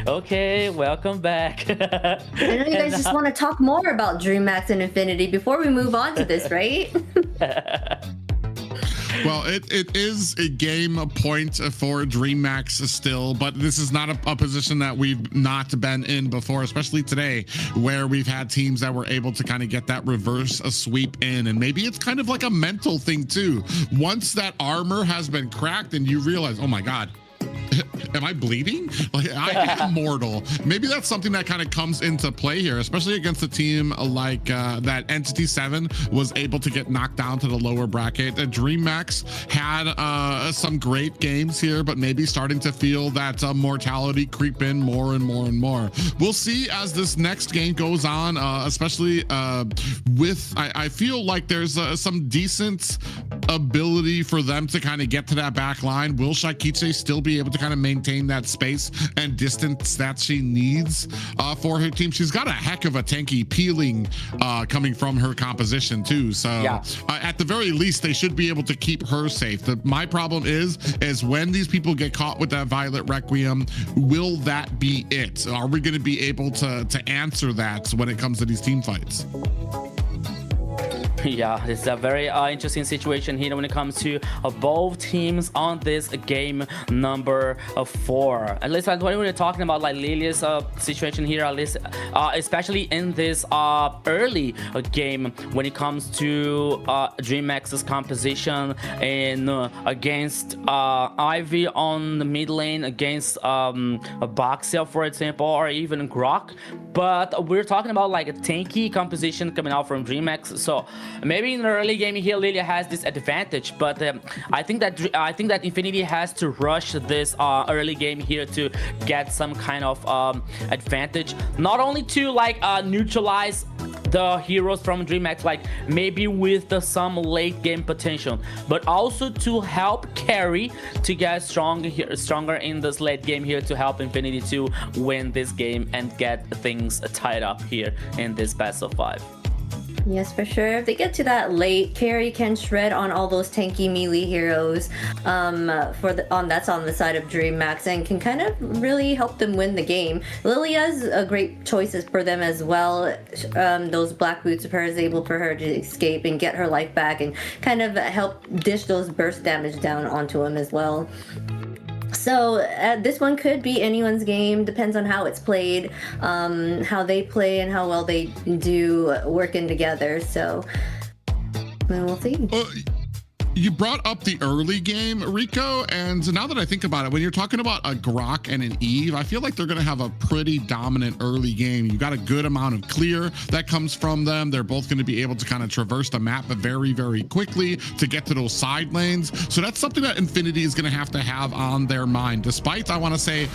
Okay, welcome back. I know you guys just want to talk more about Dreamax and Infinity before we move on to this, right? Well, it is a game point for Dreamax still, but this is not a position that we've not been in before, especially today, where we've had teams that were able to kind of get that reverse sweep in. And maybe it's kind of like a mental thing too. Once that armor has been cracked and you realize, oh my God, am I bleeding? Like, I am mortal. Maybe that's something that kind of comes into play here, especially against a team like that Entity 7 was able to get knocked down to the lower bracket. Dreamax had some great games here, but maybe starting to feel that mortality creep in more and more and more. We'll see as this next game goes on, especially with, I feel like there's some decent ability for them to kind of get to that back line. Will Shaikiche still be able to kind of maintain that space and distance that she needs for her team? She's got a heck of a tanky peeling coming from her composition too. So yeah. At the very least, they should be able to keep her safe. My problem is when these people get caught with that Violet Requiem, will that be it? Are we going to be able to answer that when it comes to these team fights? Yeah, it's a very interesting situation here when it comes to both teams on this game number 4. At least when we're talking about like Lilia's situation here, at least especially in this early game when it comes to Dreamax's composition and against Ivy on the mid lane, against Boxel, for example, or even Grok. But we're talking about like a tanky composition coming out from Dreamax. So maybe in the early game here, Lilia has this advantage, but I think that Infinity has to rush this early game here to get some kind of advantage, not only to like neutralize the heroes from Dreamax, like maybe with some late game potential, but also to help carry to get stronger in this late game here to help Infinity to win this game and get things tied up here in this best of 5. Yes, for sure. If they get to that late, Carry can shred on all those tanky melee heroes that's on the side of Dreamax and can kind of really help them win the game. Lilia's a great choices for them as well. Those black boots of her is able for her to escape and get her life back and kind of help dish those burst damage down onto him as well. So this one could be anyone's game, depends on how it's played, how they play and how well they do working together. So we'll see. You brought up the early game, Rico, and now that I think about it, when you're talking about a Grok and an Eve, I feel like they're going to have a pretty dominant early game. You got a good amount of clear that comes from them. They're both going to be able to kind of traverse the map very, very quickly to get to those side lanes. So that's something that Infinity is going to have on their mind. Despite, I want to say,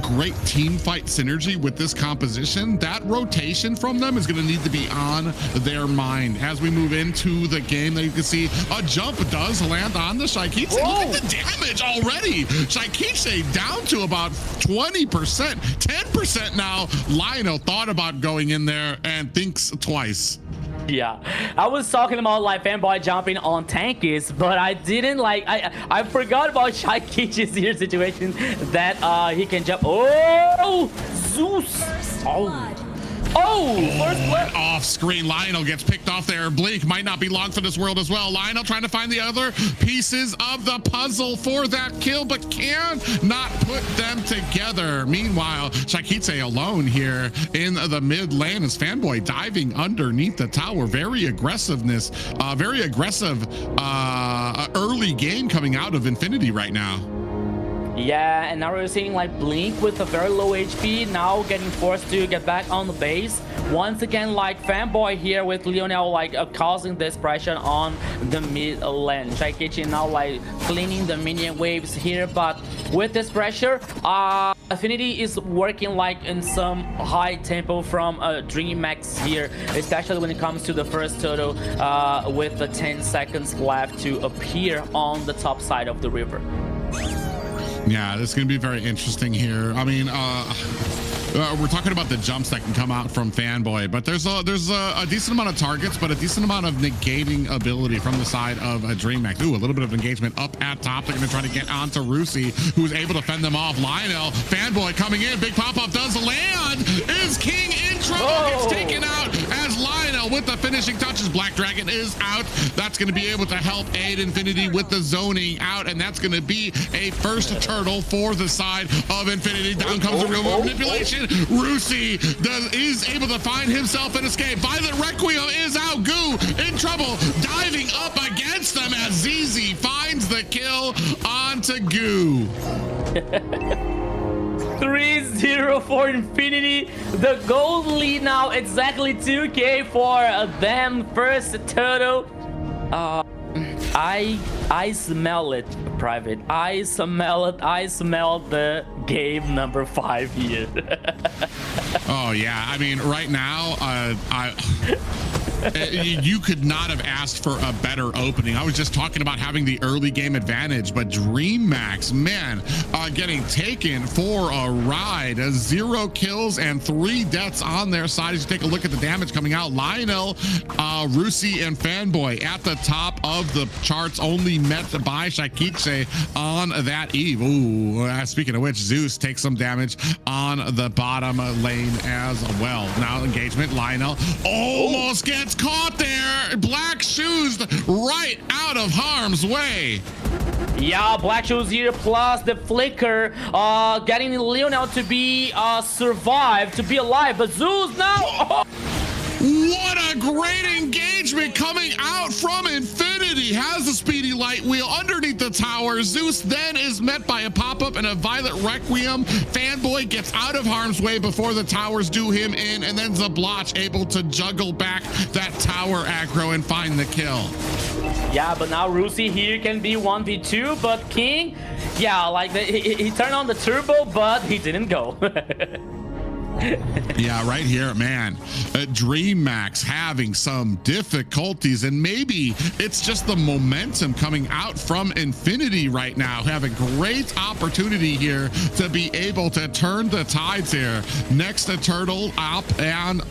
great team fight synergy with this composition, that rotation from them is going to need to be on their mind. As we move into the game, that you can see a jump does land on the Shaikiche. Look at the damage already. Shaikiche down to about 20%, 10% now. Lionel thought about going in there and thinks twice. Yeah, I was talking about like fanboy jumping on tankies, but I didn't like, I forgot about Shaikiche's here situation that he can jump. Oh, Zeus. First blood. Off screen, Lionel gets picked off there. Blink might not be long for this world as well. Lionel trying to find the other pieces of the puzzle for that kill, but can not put them together. Meanwhile, Shaikiche alone here in the mid lane as Fanboy diving underneath the tower. Very aggressive early game coming out of Infinity right now. Yeah, and now we're seeing like Blink with a very low HP, now getting forced to get back on the base. Once again, like Fanboy here with Lionel like causing this pressure on the mid lane. Shaikichi now like cleaning the minion waves here, but with this pressure, Affinity is working like in some high tempo from Dreamax here, especially when it comes to the first turtle with the 10 seconds left to appear on the top side of the river. Yeah, this is going to be very interesting here. I mean, we're talking about the jumps that can come out from Fanboy, but there's a decent amount of targets, but a decent amount of negating ability from the side of Dreamax. Ooh, a little bit of engagement up at top. They're going to try to get onto Rusi, who's able to fend them off. Lionel, Fanboy coming in. Big pop-up does land. Is King in trouble? Gets taken out as Lionel with the finishing touches. Black Dragon is out. That's going to be able to help aid Infinity with the zoning out, and that's going to be a first turtle for the side of Infinity. Down comes the real manipulation. Rusi is able to find himself an escape. Violet Requiem is out. Goo in trouble, diving up against them as ZZ finds the kill onto Goo. 3-0 for Infinity. The gold lead now exactly 2k for them. First turtle. I smell it, Private. I smell it. I smell the game number 5 here. Oh yeah, I mean right now you could not have asked for a better opening. I was just talking about having the early game advantage, but Dreamax, man, getting taken for a ride. 0 kills and 3 deaths on their side. As you take a look at the damage coming out, Lionel, Rusi, and Fanboy at the top of the charts, only met by Shaikichi on that eve. Ooh, speaking of which, Zeus takes some damage on the bottom lane as well. Now engagement, Lionel almost gets caught there. Black Shoes right out of harm's way. Yeah, Black Shoes here plus the flicker, getting Lionel to be survive, to be alive, but Zeus now. What a great engagement coming out from Infinity. Has the speedy light wheel underneath the tower. Zeus then is met by a pop-up and a Violet Requiem. Fanboy gets out of harm's way before the towers do him in, and then Zabloch able to juggle back that tower aggro and find the kill. Yeah, but now Rusi here can be 1v2, but King, yeah, like he turned on the turbo, but he didn't go. Yeah, right here, man. Dreamax having some difficulties, and maybe it's just the momentum coming out from Infinity right now. Have a great opportunity here to be able to turn the tides here. Next, a turtle up, and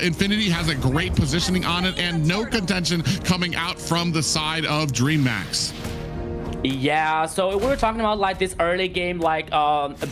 Infinity has a great positioning on it, and no contention coming out from the side of Dreamax. Yeah, so we were talking about like this early game, like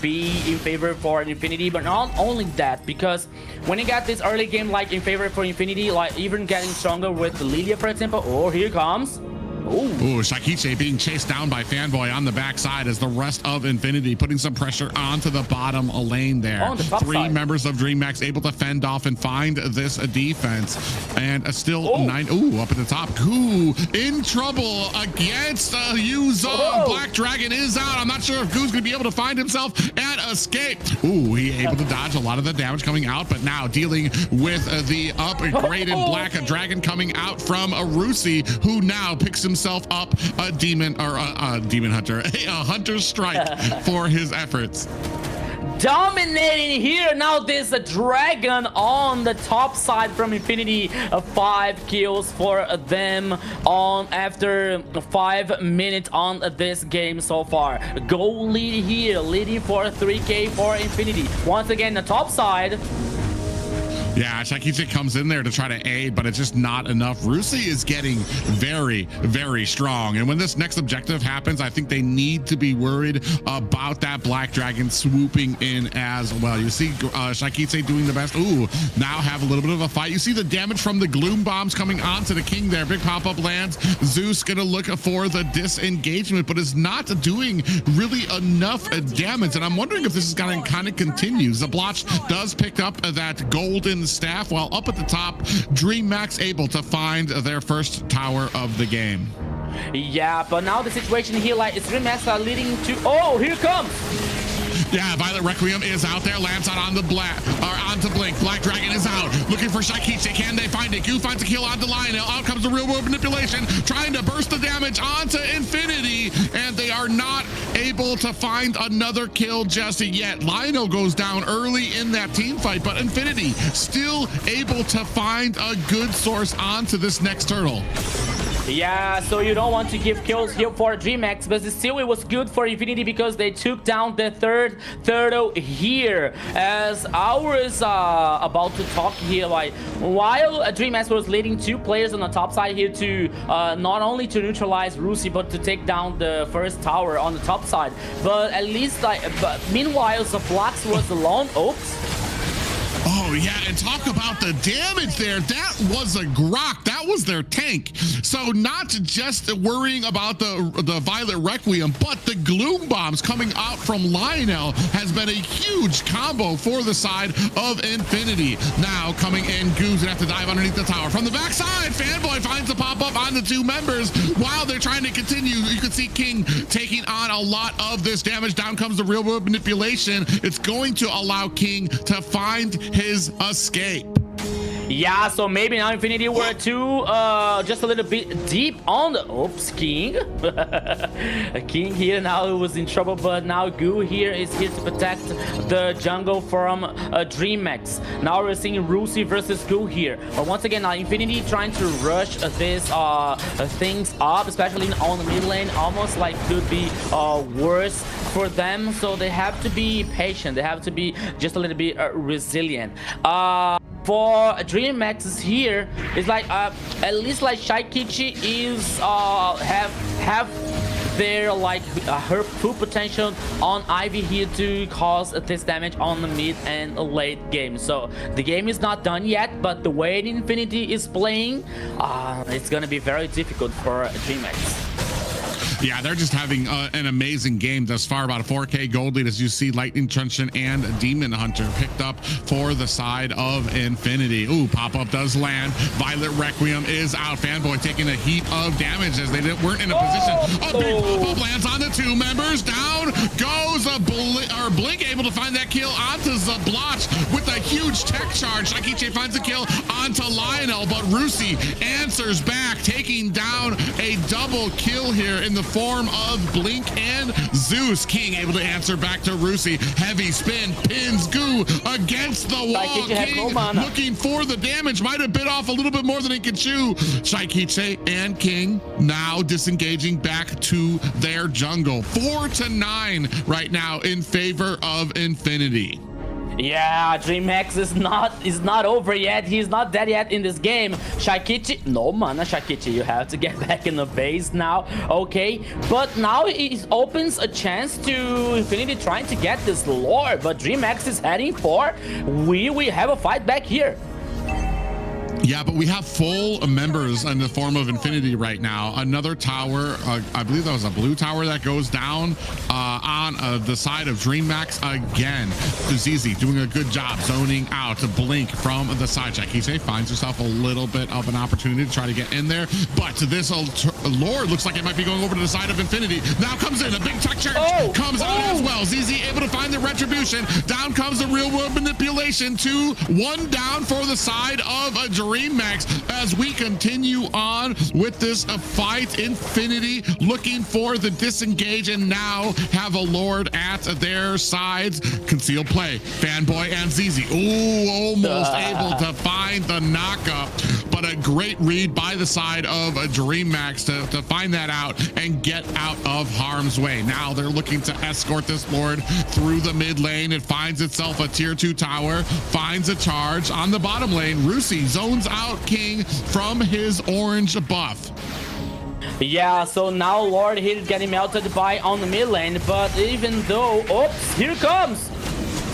be in favor for Infinity, but not only that, because when you got this early game like in favor for Infinity, like even getting stronger with Lilia, for example. Oh, here comes. Ooh, Shaikichi being chased down by Fanboy on the backside as the rest of Infinity putting some pressure onto the bottom lane there. On the top 3 side. members of Dreamax able to fend off and find this defense. And still 9. Ooh, up at the top. Goo in trouble against Yuzo. Black Dragon is out. I'm not sure if Goo's going to be able to find himself and escape. Ooh, he able to dodge a lot of the damage coming out, but now dealing with the upgraded Black Dragon coming out from Rusi, who now picks himself up a demon hunter, a hunter's strike for his efforts. Dominating here now. This dragon on the top side from Infinity. 5 kills for them on after 5 minutes on this game so far. Goal lead here, leading for 3k for Infinity. Once again, the top side. Yeah, Shaikichi comes in there to try to aid, but it's just not enough. Rusi is getting very, very strong. And when this next objective happens, I think they need to be worried about that Black Dragon swooping in as well. You see Shaikichi doing the best. Ooh, now have a little bit of a fight. You see the damage from the Gloom Bombs coming onto the King there. Big pop-up lands. Zeus gonna look for the disengagement, but is not doing really enough damage. And I'm wondering if this is gonna kind of continue. Zabloch does pick up that golden staff, while up at the top, Dreamax able to find their first tower of the game. Yeah, but now the situation here, like, it's Dreamax are leading to... Oh, here comes! Yeah, Violet Requiem is out there, lands out on the onto Blink. Black Dragon is out, looking for Shaikichi. Can they find it? Goo finds a kill onto Lionel. Out comes the real world manipulation, trying to burst the damage onto Infinity, and they are not able to find another kill just yet. Lionel goes down early in that team fight, but Infinity still able to find a good source onto this next turtle. Yeah, so you don't want to give kills here for Dreamax, but still it was good for Infinity because they took down the third turtle here. As I was about to talk here, like, while Dreamax was leading 2 players on the top side here to not only to neutralize Rusi, but to take down the first tower on the top side. But at least, like, meanwhile, Zaplox was alone. Oops. Oh, yeah, and talk about the damage there. That was a Grok. That was their tank. So not just worrying about the Violet Requiem, but the Gloom Bombs coming out from Lionel has been a huge combo for the side of Infinity. Now coming in, Goo's gonna have to dive underneath the tower. From the backside, Fanboy finds a pop-up on the 2 members while they're trying to continue. You can see King taking on a lot of this damage. Down comes the real world manipulation. It's going to allow King to find his escape. Yeah, so maybe now Infinity were too just a little bit deep on the... Oops, King. King here now was in trouble, but now Goo here is here to protect the jungle from Dreamax. Now we're seeing Rusi versus Goo here. But once again, now Infinity trying to rush this things up, especially on the mid lane. Almost like could be worse for them. So they have to be patient. They have to be just a little bit resilient. For Dreamax here, it's like at least like Shaikichi is have their like her full potential on Ivy here to cause this damage on the mid and late game. So the game is not done yet, but the way Infinity is playing, it's gonna be very difficult for Dreamax. Yeah, they're just having an amazing game thus far. About a 4K gold lead, as you see Lightning Truncheon and Demon Hunter picked up for the side of Infinity. Ooh, pop-up does land. Violet Requiem is out. Fanboy taking a heap of damage as they weren't in a position. A big pop-up lands on the 2 members. Down goes Blink, able to find that kill onto Zablotch with a huge tech charge. Shaikichi finds a kill onto Lionel, but Rusi answers back, taking down a double kill here in the form of Blink and Zeus. King able to answer back to Rusi. Heavy spin, pins Goo against the wall. King looking for the damage. Might have bit off a little bit more than he could chew. Shaikichi and King now disengaging back to their jungle. 4-9 right now in favor of Infinity. Yeah, Dreamax is not over yet. He's not dead yet in this game. Shaikichi, no mana, Shaikichi, you have to get back in the base now. Okay, but now it opens a chance to Infinity trying to get this lore, but Dreamax is heading for. We have a fight back here. Yeah, but we have full members in the form of Infinity right now. Another tower, I believe that was a blue tower that goes down on the side of Dreamax again. Uzizi doing a good job zoning out to Blink from the side. Shaikichi finds herself a little bit of an opportunity to try to get in there, but this Lord looks like it might be going over to the side of Infinity. Now comes in a big tech charge, comes out as well. ZZ able to find the retribution. Down comes the real world manipulation. 2-1 down for the side of a Dreamax as we continue on with this fight. Infinity looking for the disengage and now have a Lord at their sides. Concealed play. Fanboy and ZZ. Ooh, almost able to find the knockup, but a great read by the side of a Dreamax to find that out and get out of harm's way. Now they're looking to escort this Lord through the mid lane. It finds itself a tier 2 tower, finds a charge on the bottom lane. Rusi zones out King from his orange buff. Yeah, so now Lord here is getting melted by on the mid lane, but even though, oops, here comes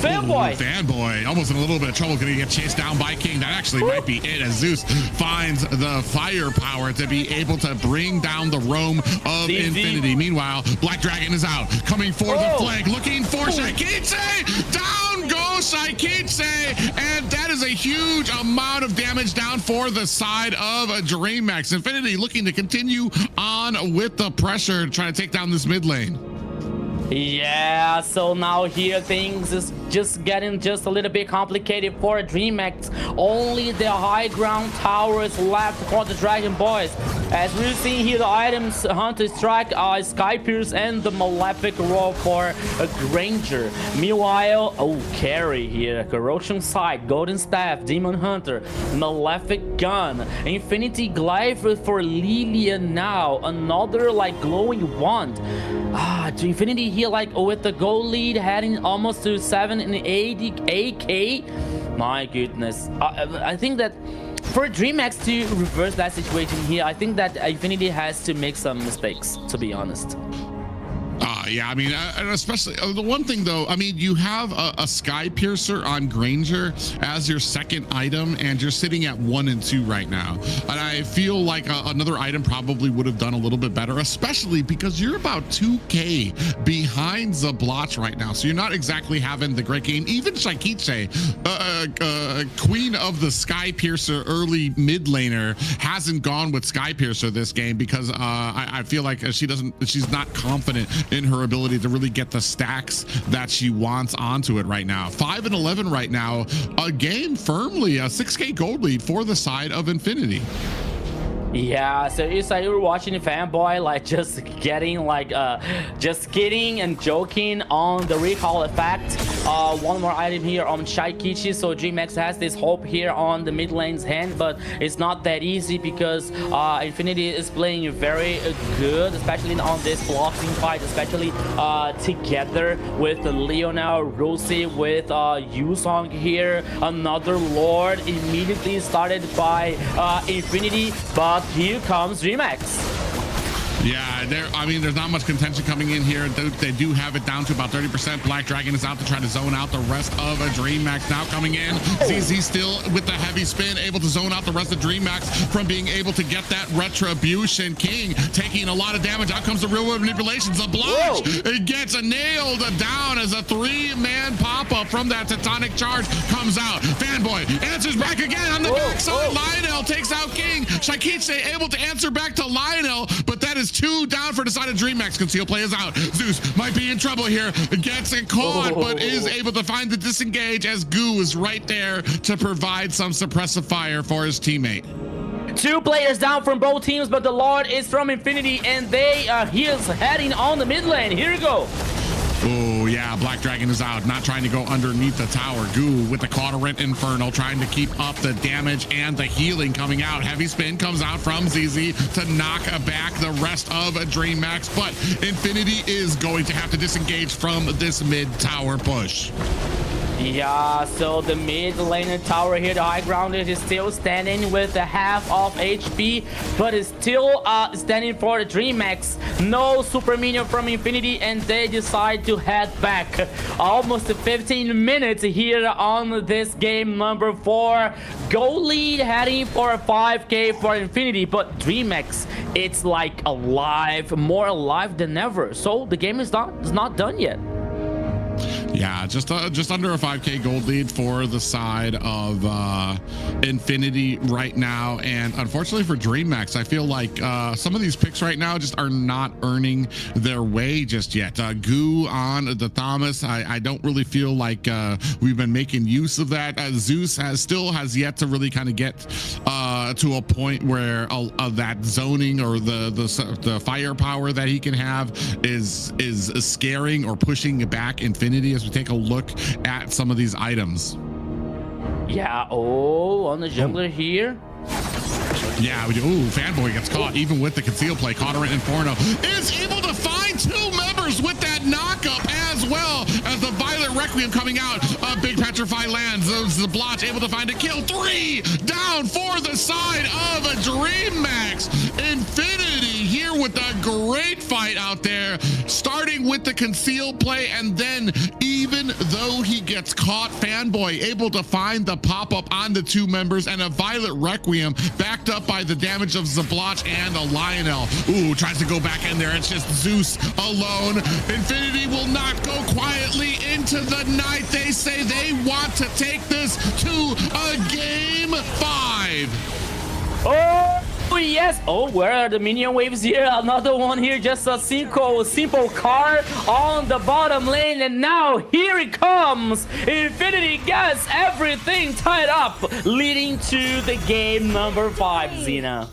Fanboy. Ooh, Fanboy almost in a little bit of trouble. Gonna get chased down by King. That actually might be it, as Zeus finds the firepower to be able to bring down the roam of Infinity. Meanwhile, Black Dragon is out, coming for the flank, looking for Shaikichi. Down goes Shaikichi, and that is is a huge amount of damage down for the side of Dreamax. Infinity looking to continue on with the pressure, trying to take down this mid lane. Yeah, so now here things is just getting just a little bit complicated for Dreamax. Only the high ground tower is left for the Dragon Boys. As we're seeing here, the items Hunter Strike, Sky Pierce, and the Malefic Roar for a Granger. Meanwhile, carry here, Corrosion Sight, Golden Staff, Demon Hunter, Malefic Gun, Infinity Glaive for Lilian now, another like glowing wand. Infinity here like with the goal lead heading almost to 780k. My goodness, I think that for Dreamax to reverse that situation here, I think that Infinity has to make some mistakes, to be honest. Yeah, I mean, and especially the one thing though, I mean, you have a Sky Piercer on Granger as your second item, and you're sitting at 1 and 2 right now. And I feel like another item probably would have done a little bit better, especially because you're about 2k behind Zablotch right now. So you're not exactly having the great game. Even Shaikiche, queen of the Sky Piercer early mid laner, hasn't gone with Sky Piercer this game because I feel like she's not confident in her ability to really get the stacks that she wants onto it right now. 5 and 11 right now, a game firmly, a 6k gold lead for the side of Infinity. Yeah, so it's like you're watching a fanboy like just getting like just kidding and joking on the recall effect. One more item here on Shaikichi, so Dreamax has this hope here on the mid lane's hand, but it's not that easy because Infinity is playing very good, especially on this blocking fight, especially together with Leonel, Rosie, with Yusong here. Another Lord immediately started by Infinity, but here comes Dreamax. Yeah, there's not much contention coming in here. They do have it down to about 30%. Black Dragon is out to try to zone out the rest of a Dreamax. Now coming in, ZZ still with the heavy spin, able to zone out the rest of Dreamax from being able to get that Retribution. King taking a lot of damage. Out comes the real world manipulations. Zablotch, it gets nailed down as a 3-man pop-up from that Tectonic Charge comes out. Fanboy answers back again on the backside. Lionel takes out King. Shaikiche able to answer back to Lionel, but that is 2 down for the side of Dreamax. Conceal play is out. Zeus might be in trouble here. Gets it caught, but is able to find the disengage as Goo is right there to provide some suppressive fire for his teammate. 2 players down from both teams, but the Lord is from Infinity, and he is heading on the mid lane. Here we go. Oh, yeah, Black Dragon is out, not trying to go underneath the tower. Goo with the Cauterant Inferno, trying to keep up the damage and the healing coming out. Heavy spin comes out from ZZ to knock back the rest of Dreamax, but Infinity is going to have to disengage from this mid tower push. Yeah, so the mid laner tower here, the high grounded, is still standing with a half of HP, but is still standing for the Dreamax. No super minion from Infinity, and they decide to head back. Almost 15 minutes here on this game number 4. Goal lead heading for a 5k for Infinity, but Dreamax, it's like alive, more alive than ever. So the game is not done yet. Yeah, just under a 5k gold lead for the side of Infinity right now. And unfortunately for Dreamax, I feel like some of these picks right now just are not earning their way just yet. Goo on the Thomas, I don't really feel like we've been making use of that. Zeus still has yet to really kind of get to a point where that zoning or the firepower that he can have is scaring or pushing back Infinity as we take a look at some of these items. Yeah, on the jungler here. Yeah, we do. Ooh, Fanboy gets caught even with the conceal play. Cauterant Inferno is able to find 2 members with that knockup as well as the Violet Requiem coming out. Big Petrify lands. Zablotch able to find a kill. 3 down for the side of a Dreamax. Infinity here with a great fight out there, starting with the concealed play, and then even though he gets caught, Fanboy able to find the pop-up on the two members and a Violet Requiem backed up by the damage of Zablotch and a Lionel. Ooh, tries to go back in there. It's just Zeus alone. Infinity will not go quietly into the night. They say they want to take this to a game 5. Oh, yes. Oh, where are the minion waves here? Another one here. Just a simple car on the bottom lane. And now here it comes. Infinity gets everything tied up, leading to the game number 5, Xena.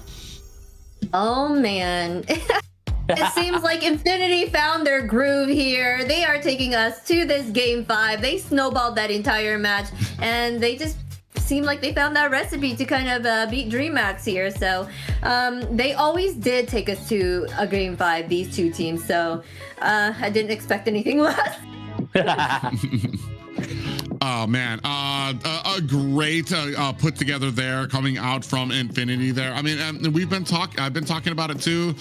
Oh, man. It seems like Infinity found their groove here. They are taking us to this game 5. They snowballed that entire match, and they just seem like they found that recipe to kind of beat Dreamax here. So they always did take us to a game 5, these two teams. So I didn't expect anything less. Oh man, a great put together there coming out from Infinity there. I mean, I've been talking about it too.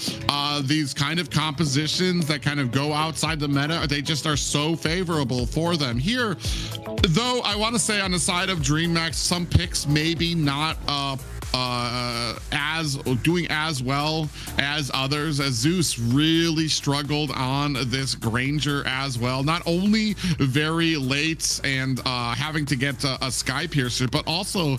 These kind of compositions that kind of go outside the meta, they just are so favorable for them. Here, though, I want to say on the side of Dreamax, some picks maybe not doing as well as others, as Zeus really struggled on this Granger as well. Not only very late and having to get a Sky Piercer, but also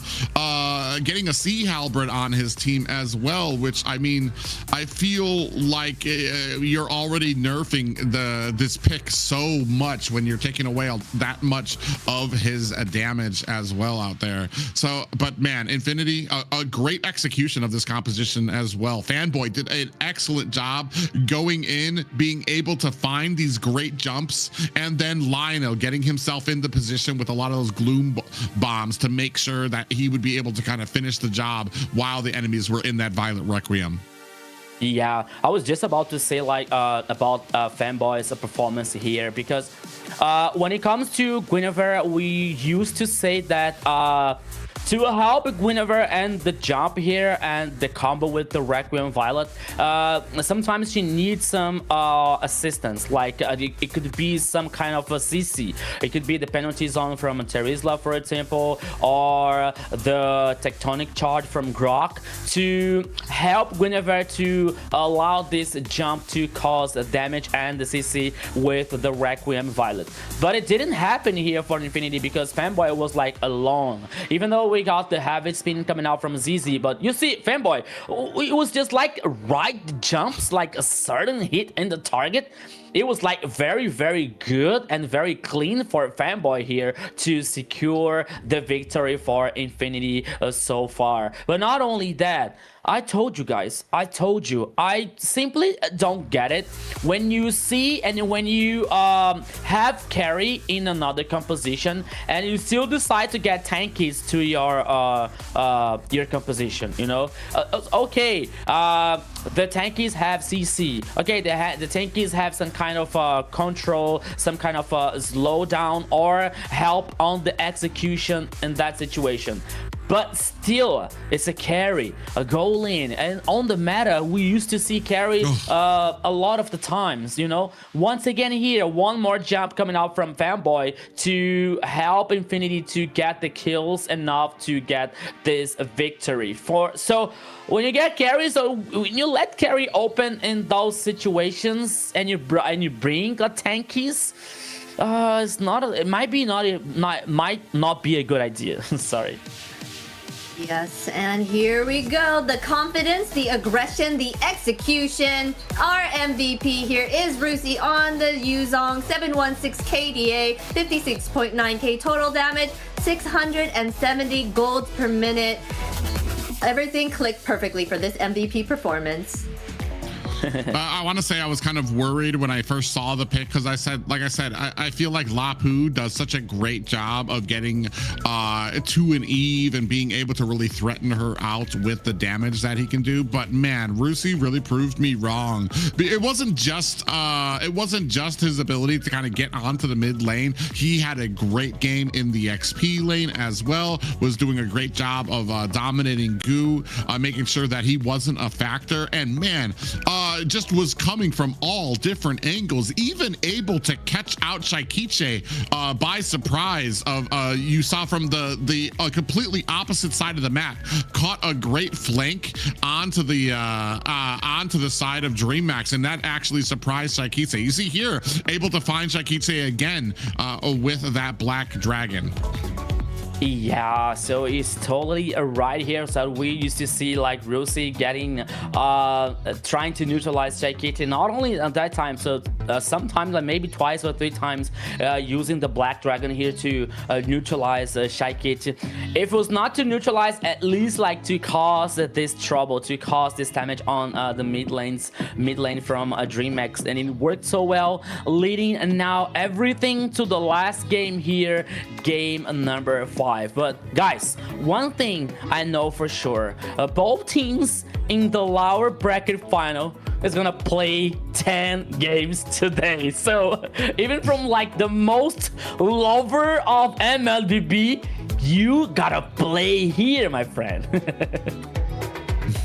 getting a Sea Halberd on his team as well, which, I mean, I feel like you're already nerfing this pick so much when you're taking away that much of his damage as well out there. So, but man, Infinity, a great execution of this composition as well. Fanboy did an excellent job going in, being able to find these great jumps, and then Lionel getting himself in the position with a lot of those gloom bombs to make sure that he would be able to kind of finish the job while the enemies were in that Violet Requiem. Yeah, I was just about to say like about Fanboy's performance here, because when it comes to Guinevere, we used to say that to help Guinevere and the jump here and the combo with the Requiem Violet, sometimes she needs some assistance, like it could be some kind of a CC, it could be the penalty zone from Terizla, for example, or the tectonic charge from Grok, to help Guinevere to allow this jump to cause damage and the CC with the Requiem Violet. But it didn't happen here for Infinity, because Fanboy was like alone, even though we got the Habit Spin coming out from ZZ. But you see, Fanboy, it was just like right jumps, like a certain hit in the target. It was like very, very good and very clean for Fanboy here to secure the victory for Infinity so far. But not only that, I told you guys, I simply don't get it when you see and when you have carry in another composition and you still decide to get tankies to your composition, you know. Okay, the tankies have CC. Okay, the tankies have some kind of control, some kind of slowdown or help on the execution in that situation. But still, it's a carry, a goal in, and on the meta, we used to see carry a lot of the times, you know. Once again here, one more jump coming out from Fanboy to help Infinity to get the kills enough to get this victory. So when you get carry, so when you let carry open in those situations and you bring a tankies, it might not be a good idea. Sorry. Yes, and here we go. The confidence, the aggression, the execution. Our MVP here is Rusi on the Yuzong, 716 KDA, 56.9k total damage, 670 golds per minute. Everything clicked perfectly for this MVP performance. I want to say I was kind of worried when I first saw the pick, because I feel like Lapu does such a great job of getting to an Eve and being able to really threaten her out with the damage that he can do. But man, Rusi really proved me wrong. It wasn't just his ability to kind of get onto the mid lane. He had a great game in the XP lane as well, was doing a great job of dominating Goo, making sure that he wasn't a factor. And man, just was coming from all different angles, even able to catch out Shaikiche by surprise. You saw from the completely opposite side of the map, caught a great flank onto the side of Dreamax, and that actually surprised Shaikiche. You see here, able to find Shaikiche again with that black dragon. Yeah, so it's totally right here. So we used to see like Rosie getting trying to neutralize Shaikiche, not only at that time, so sometimes like maybe twice or 3 times using the black dragon here to neutralize Shaikiche. If it was not to neutralize, at least like to cause this trouble, to cause this damage on the mid lane from Dreamax, and it worked so well, leading now everything to the last game here, game number 5. But guys, one thing I know for sure, both teams in the lower bracket final is gonna play 10 games today. So even from like the most lover of MLBB, you gotta play here, my friend.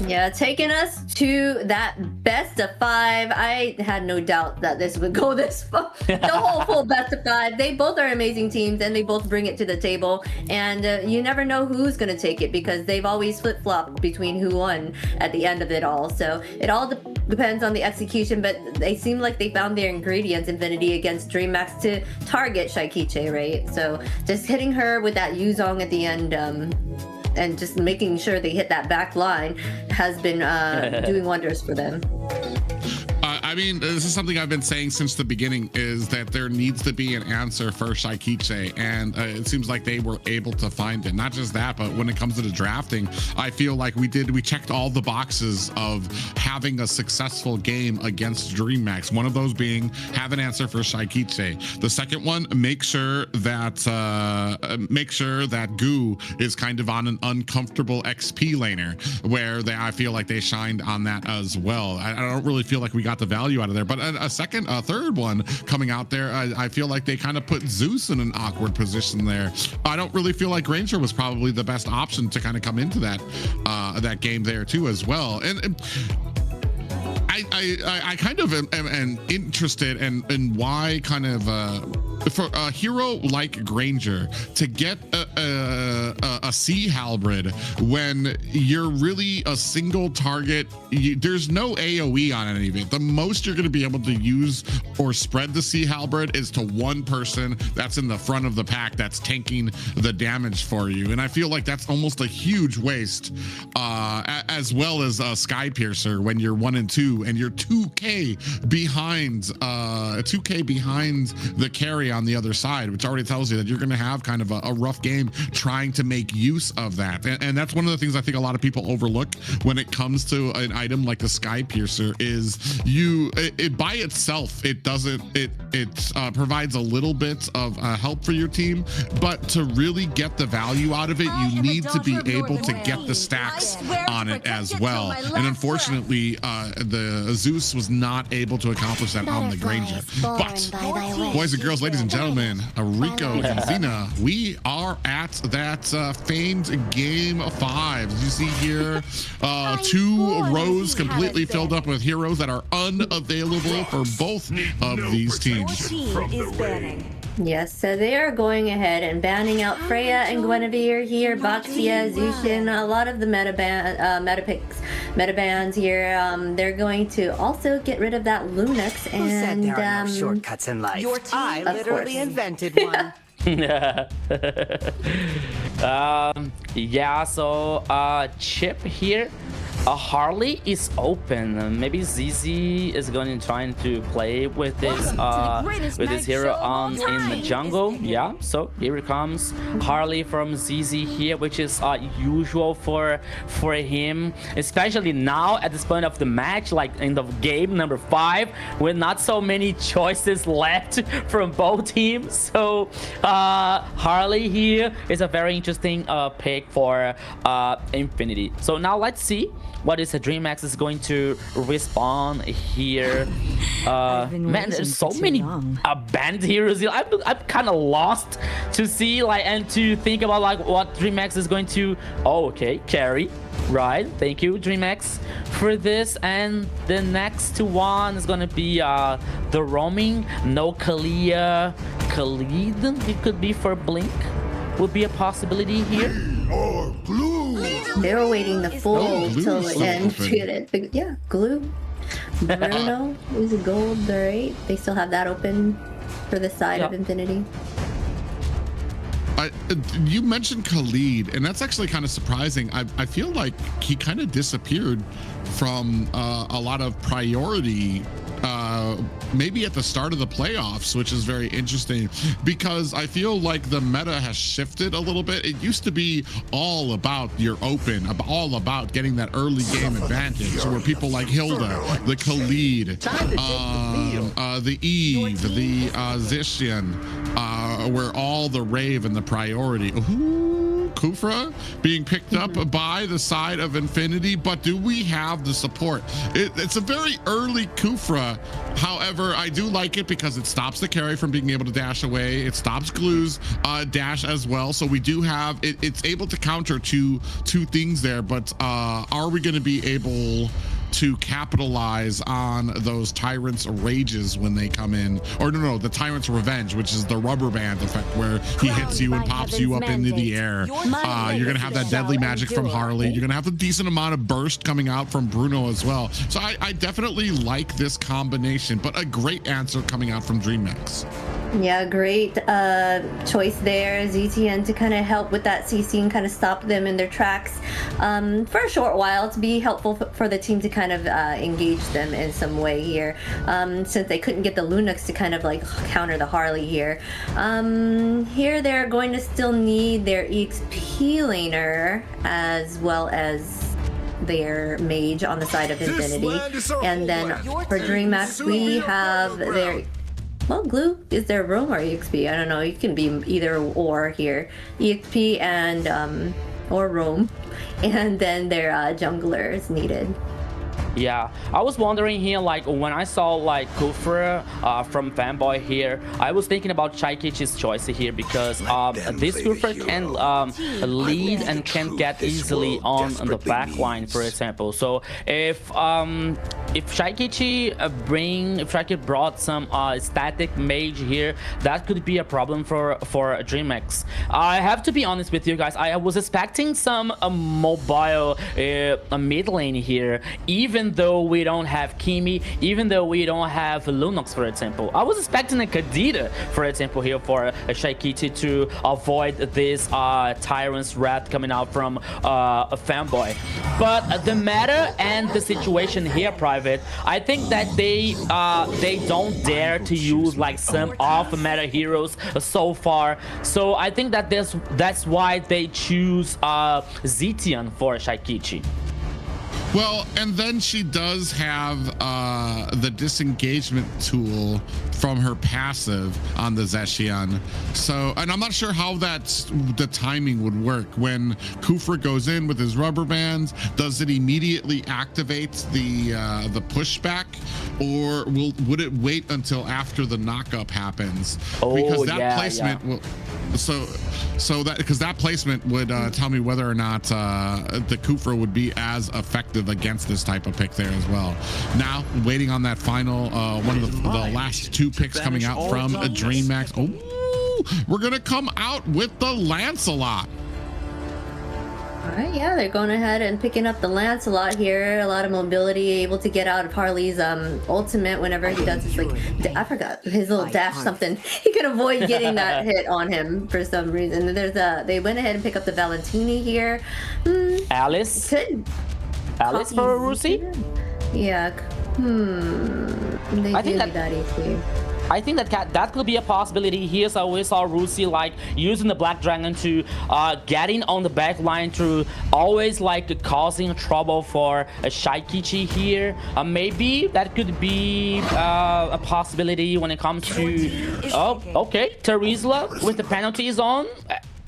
Yeah, taking us to that best of 5. I had no doubt that this would go this far. The whole full best of 5. They both are amazing teams, and they both bring it to the table. And you never know who's going to take it, because they've always flip-flopped between who won at the end of it all. So it all depends on the execution, but they seem like they found their ingredients, Infinity, against Dreamax to target Shaikiche, right? So just hitting her with that Yuzong at the end, and just making sure they hit that back line has been doing wonders for them. I mean, this is something I've been saying since the beginning, is that there needs to be an answer for Shaikiche, and it seems like they were able to find it. Not just that, but when it comes to the drafting, I feel like we checked all the boxes of having a successful game against Dreamax. One of those being have an answer for Shaikiche. The second one, make sure that Goo is kind of on an uncomfortable XP laner, where I feel like they shined on that as well. I don't really feel like we got the value out of there, but a third one coming out there, I feel like they kind of put Zeus in an awkward position there. I don't really feel like Granger was probably the best option to kind of come into that game there too as well. And I kind of am interested in why kind of for a hero like Granger to get a C halberd when you're really a single target. There's no AoE on any of it. The most you're going to be able to use or spread the C halberd is to one person that's in the front of the pack that's tanking the damage for you, and I feel like that's almost a huge waste, as well as Sky Piercer when you're 1 and 2 and you're 2k behind the carry on the other side, which already tells you that you're going to have kind of a rough game trying to make use of that. And that's one of the things I think a lot of people overlook when it comes to an item like the Sky Piercer, is it by itself, it provides a little bit of help for your team, but to really get the value out of it, you need to be able to get the stacks on it as well. And unfortunately, the Zeus was not able to accomplish that on the Granger. But boys and girls, ladies and gentlemen, Rico and Zena, we are at that famed game 5. As you see here, 2 rows completely filled up with heroes that are unavailable for both of these teams. Yes, so they are going ahead and banning out Freya and Guinevere here, Baxia, Zushin, a lot of the meta bans here. They're going to also get rid of that Lunix, and Who said there are no shortcuts in life? I literally invented one. Yeah, so Chip here, Harley is open. Maybe ZZ is going to try to play with this hero in the jungle. Yeah, so here it comes, Harley from ZZ here, which is usual for him, especially now at this point of the match, like in the game number 5, with not so many choices left from both teams. So Harley here is a very interesting pick for Infinity. So now let's see what is the Dreamax is going to respawn here. Man, there's so many banned heroes here. I'm kind of lost to see like and to think about like what Dreamax is going to. Oh, okay, carry. Right, thank you Dreamax for this. And the next one is gonna be the roaming. No Kalia, Khalid. It could be for Blink. Would be a possibility here. They were waiting the full till the end to get it. Yeah, glue. Bruno is a gold, right? They still have that open for the side of Infinity. You mentioned Khalid, and that's actually kind of surprising. I feel like he kind of disappeared from a lot of priority, maybe at the start of the playoffs, which is very interesting because I feel like the meta has shifted a little bit. It used to be all about your open, all about getting that early game advantage, where people like Hilda, the Khalid, the Eve, the Zishian, were all the rave and the priority. Ooh, Kufra being picked up by the side of Infinity, but do we have the support? It's a very early Kufra. However, I do like it because it stops the carry from being able to dash away. It stops Glue's dash as well. So we do have it. It's able to counter two things there, but are we going to be able to capitalize on those Tyrant's rages when they come in? Or no, the Tyrant's revenge, which is the rubber band effect where he hits you and pops you up into the air. You're gonna have that deadly magic from Harley. You're gonna have a decent amount of burst coming out from Bruno as well. So I definitely like this combination, but a great answer coming out from Dreamax. Yeah, great choice there, ZTN, to kind of help with that CC and kind of stop them in their tracks for a short while, to be helpful for the team to kind of engage them in some way here, since they couldn't get the Lunux to kind of like counter the Harley here. Here they're going to still need their EXP laner as well as their mage on the side of Infinity. And then for Dreamax, we have their... Well, Glue is their roam or EXP. I don't know. You can be either or here. EXP and or roam, and then their jungler is needed. Yeah, I was wondering here, like when I saw like Kufra from Fanboy here, I was thinking about Shaikichi's choice here because this Kufra can lead and can get easily on the back line, for example. So if Shaikichi brought some static mage here, that could be a problem for Dreamax. I have to be honest with you guys, I was expecting some mobile mid lane here, even though we don't have Kimi, even though we don't have Lunox, for example. I was expecting a Kadita, for example, here for Shaikichi to avoid this Tyrant's Wrath coming out from a Fanboy. But the meta and the situation here, Private, I think that they don't dare to use like some off-meta heroes so far. So I think that that's why they choose Zitian for Shaikichi. Well, and then she does have the disengagement tool from her passive on the Zeshian. So, and I'm not sure how the timing would work. When Kufra goes in with his rubber bands, does it immediately activate the pushback, or would it wait until after the knockup happens? Oh, because that placement will. So that, because that placement would tell me whether or not the Kufra would be as effective against this type of pick there as well. Now waiting on that final one of the last two picks coming out from a Dreamax. Oh, we're gonna come out with the Lancelot. Alright, yeah, they're going ahead and picking up the Lancelot here. A lot of mobility, able to get out of Harley's ultimate whenever he does his, like, I forgot, his little dash something. He can avoid getting that hit on him for some reason. They went ahead and pick up the Valentini here. Alice? Alice for Rusi? Yeah. I think that easy. I think that could be a possibility here. So we saw Rusi like using the Black Dragon to getting on the back line to always like causing trouble for a Shaikichi here. Maybe that could be a possibility when it comes to... Oh, okay. Terizla with the penalties on.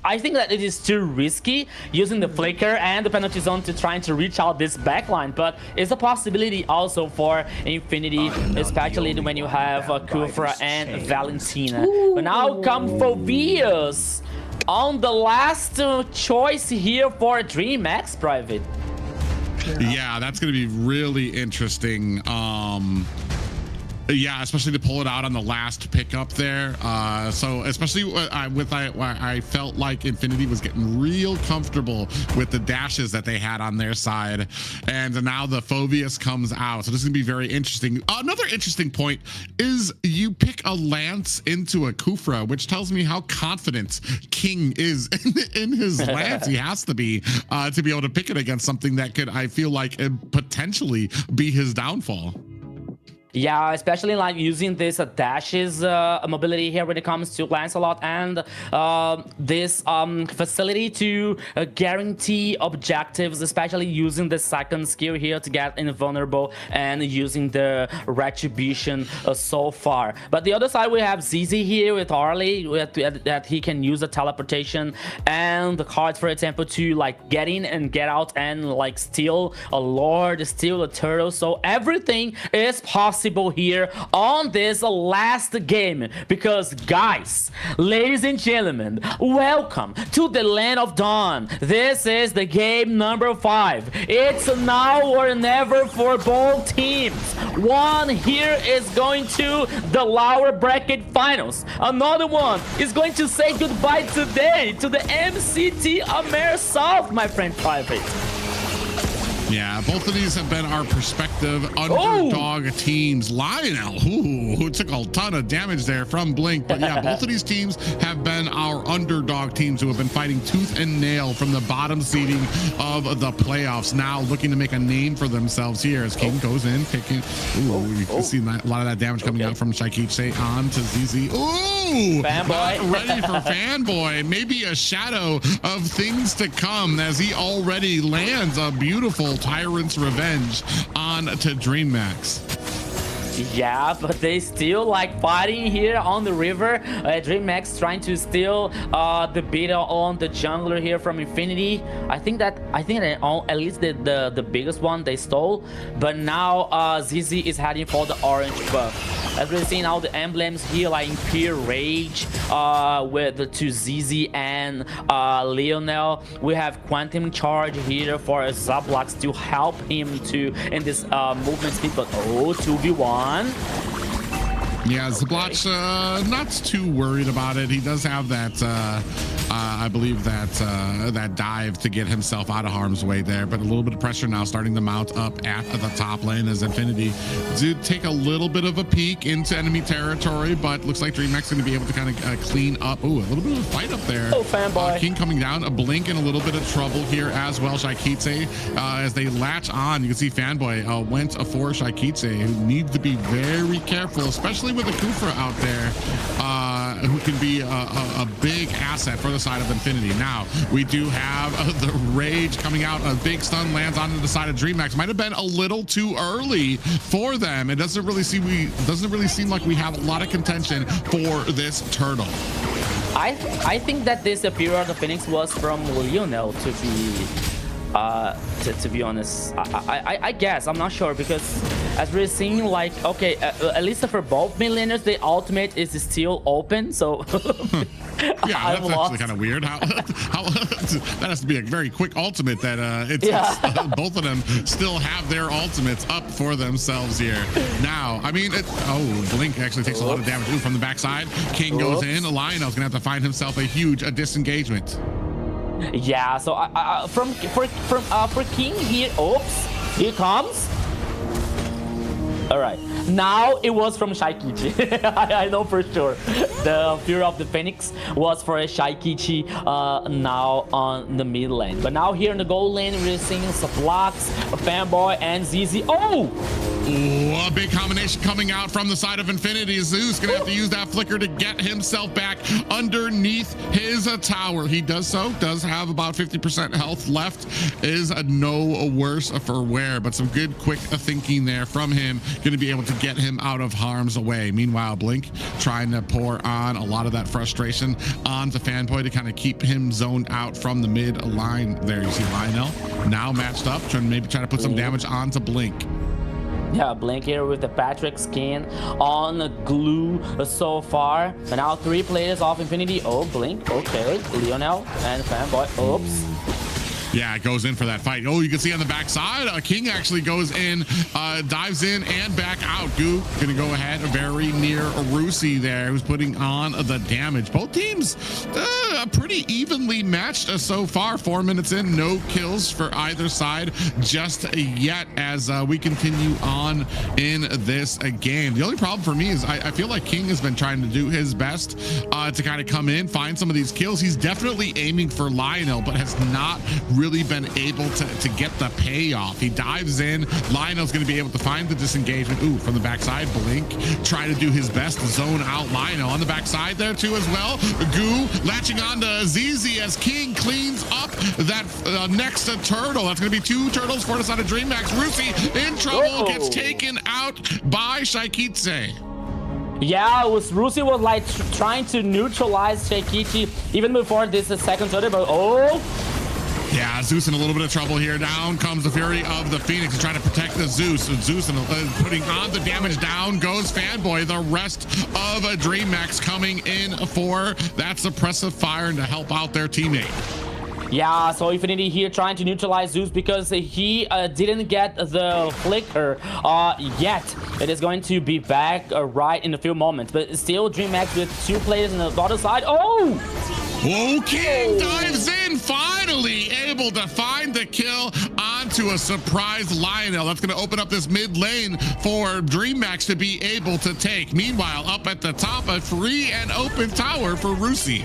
I think that it is too risky using the flicker and the penalty zone to trying to reach out this backline, but it's a possibility also for Infinity, especially when you have Kufra and Valentina. But now come Phobius on the last choice here for Dreamax Private. Yeah, that's going to be really interesting. Yeah, especially to pull it out on the last pickup there. So especially I felt like Infinity was getting real comfortable with the dashes that they had on their side, and now the Phobius comes out. So this is gonna be very interesting. Another interesting point is you pick a Lance into a Kufra, which tells me how confident King is in his Lance. He has to be able to pick it against something that could, I feel like, potentially be his downfall. Yeah, especially like using this dashes mobility here when it comes to Lancelot, and this facility to guarantee objectives, especially using the second skill here to get invulnerable and using the retribution so far. But the other side, we have ZZ here with Harley, that he can use the teleportation and the cards, for example, to like get in and get out and like steal a Lord, steal a turtle. So everything is possible here on this last game, because guys, ladies and gentlemen, welcome to the Land of Dawn. This is the game number 5. It's now or never for both teams. One here is going to the lower bracket finals. Another one is going to say goodbye today to the MCT AMER South, my friend Private. Yeah, both of these have been our prospective underdog teams. Lionel, who took a ton of damage there from Blink. But yeah, both of these teams have been our underdog teams who have been fighting tooth and nail from the bottom seeding of the playoffs. Now looking to make a name for themselves here as King goes in, picking. You can see a lot of that damage coming out from Shaikiche on to ZZ. Fanboy. Ready for Fanboy. Maybe a shadow of things to come as he already lands a beautiful Tyrant's Revenge on to Dreamax. Yeah, but they still like fighting here on the river. Dreamax trying to steal the beta on the jungler here from Infinity. I think that at least the biggest one they stole. But now ZZ is heading for the orange buff. As we're seeing all the emblems here, like in pure rage with the two ZZ and Lionel. We have Quantum Charge here for Zablox to help him to in this movement speed. But 2v1. Yeah, Zablox not too worried about it. He does have that I believe that dive to get himself out of harm's way there, but a little bit of pressure now starting to mount up at the top lane as Infinity do take a little bit of a peek into enemy territory, but looks like Dreamax going to be able to kind of clean up. Ooh, a little bit of a fight up there. Oh, Fanboy. King coming down, a Blink in a little bit of trouble here as well. Shaikiche as they latch on, you can see Fanboy went for Shaikiche, who needs to be very careful, especially with a Kufra out there, who can be a big asset for the side of Infinity. Now we do have the Rage coming out. A big stun lands onto the side of Dreamax. Might have been a little too early for them. It doesn't really seem like we have a lot of contention for this turtle. I think that this appearance of the Phoenix was from Lionel, to be honest. I guess, I'm not sure, because as we're seeing, like, okay, at least for both mid laners, the ultimate is still open, so yeah, that's actually kind of weird. How that has to be a very quick ultimate that both of them still have their ultimates up for themselves here. Now, I mean, Blink actually takes a lot of damage from the backside. King goes in. Lionel's gonna have to find himself a huge disengagement. Yeah, so for King here, oops, here comes. All right, now it was from Shaikiche. I know for sure. The Fury of the Phoenix was for a Shaikiche now on the mid lane. But now here in the gold lane, we're seeing Zablox, Fanboy, and ZZ. Oh! Ooh, a big combination coming out from the side of Infinity. Zeus gonna have to use that flicker to get himself back underneath his tower. He does so, does have about 50% health left, is no worse for wear, but some good quick thinking there from him, gonna be able to get him out of harm's way. Meanwhile, Blink trying to pour on a lot of that frustration onto Fanboy to kind of keep him zoned out from the mid line there. You see Lionel now matched up, trying to put some damage onto Blink. Yeah, Blink here with the Patrick skin on the glue so far. And now 3 players off Infinity. Oh, Blink. Okay. Lionel and Fanboy. Oops. Yeah, it goes in for that fight. Oh, you can see on the backside, King actually goes in, dives in and back out. Goo gonna go ahead very near Rusi there, who's putting on the damage. Both teams pretty evenly matched so far. 4 minutes in, no kills for either side just yet as we continue on in this game. The only problem for me is I feel like King has been trying to do his best to kind of come in, find some of these kills. He's definitely aiming for Lionel, but has not really been able to get the payoff. He dives in. Lionel's going to be able to find the disengagement. Ooh, from the backside, Blink trying to do his best to zone out Lionel on the backside there too as well. Goo latching on to ZZ as King cleans up that next turtle. That's going to be 2 turtles for the side of Dreamax. Rusi in trouble, gets taken out by Shaikitse. Yeah, Rusi was like trying to neutralize Shaikichi even before this second turtle, but oh. Yeah, Zeus in a little bit of trouble here. Down comes the Fury of the Phoenix trying to protect the Zeus. Zeus putting on the damage. Down goes Fanboy. The rest of Dreamax coming in for that suppressive fire and to help out their teammate. Yeah, so Infinity here trying to neutralize Zeus because he didn't get the flicker yet. It is going to be back right in a few moments, but still Dreamax with 2 players on the other side. Oh! Oh, King dives in, finally able to find the kill onto a surprise Lionel. That's going to open up this mid lane for Dreamax to be able to take. Meanwhile, up at the top, a free and open tower for Rusi.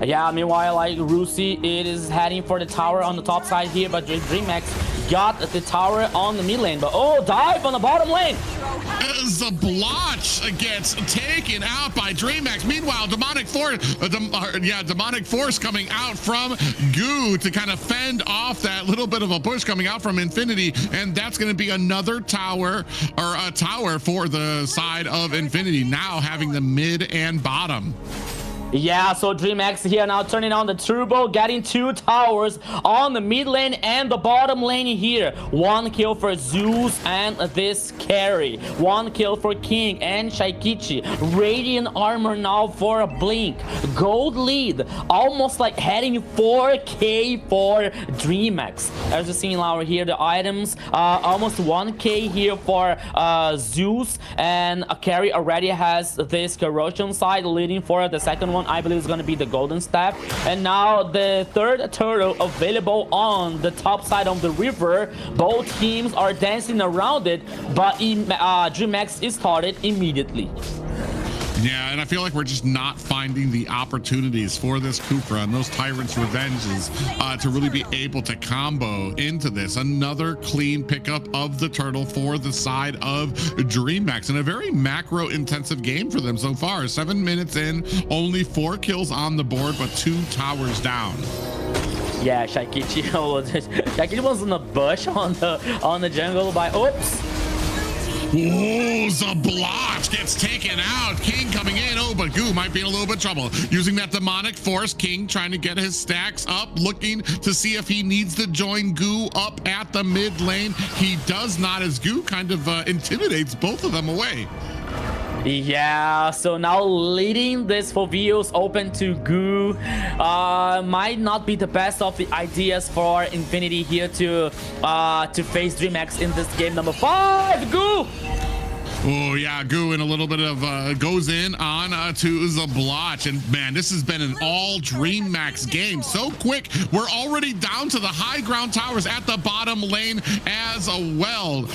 Yeah, meanwhile, like Rusi, it is heading for the tower on the top side here, but Dreamax got the tower on the mid lane. But oh, dive on the bottom lane. Zablotch gets taken out by Dreamax. Meanwhile, Demonic Force coming out from Goo to kind of fend off that little bit of a push coming out from Infinity, and that's going to be another tower, or a tower for the side of Infinity, now having the mid and bottom. Yeah, so Dreamax here now turning on the turbo, getting 2 towers on the mid lane and the bottom lane here. 1 kill for Zeus and this carry. 1 kill for King and Shaikichi. Radiant armor now for Blink. Gold lead, almost like heading 4K for Dreamax. As you're seeing now here, the items, almost 1K here for Zeus, and a carry already has this corrosion side leading for the second one. I believe it's going to be the golden staff, and now the 3rd turtle available on the top side of the river. Both teams are dancing around it, but Dreamax is started immediately. Yeah, and I feel like we're just not finding the opportunities for this Kufra and those Tyrant's Revenges to really be able to combo into this. Another clean pickup of the turtle for the side of Dreamax, and a very macro-intensive game for them so far. 7 minutes in, only 4 kills on the board, but 2 towers down. Yeah, Shaikichi was in the bush on the jungle by oops. Oh, Zablotch gets taken out. King coming in. Oh, but Goo might be in a little bit of trouble. Using that demonic force, King trying to get his stacks up, looking to see if he needs to join Goo up at the mid lane. He does not, as Goo kind of intimidates both of them away. Yeah, so now leading this for views open to Goo might not be the best of the ideas for Infinity here to face Dreamax in this game number 5. Goo! Oh yeah, Goo in a little bit of goes in on to the blotch, and man, this has been an all Dreamax game. So quick, we're already down to the high ground towers at the bottom lane as well.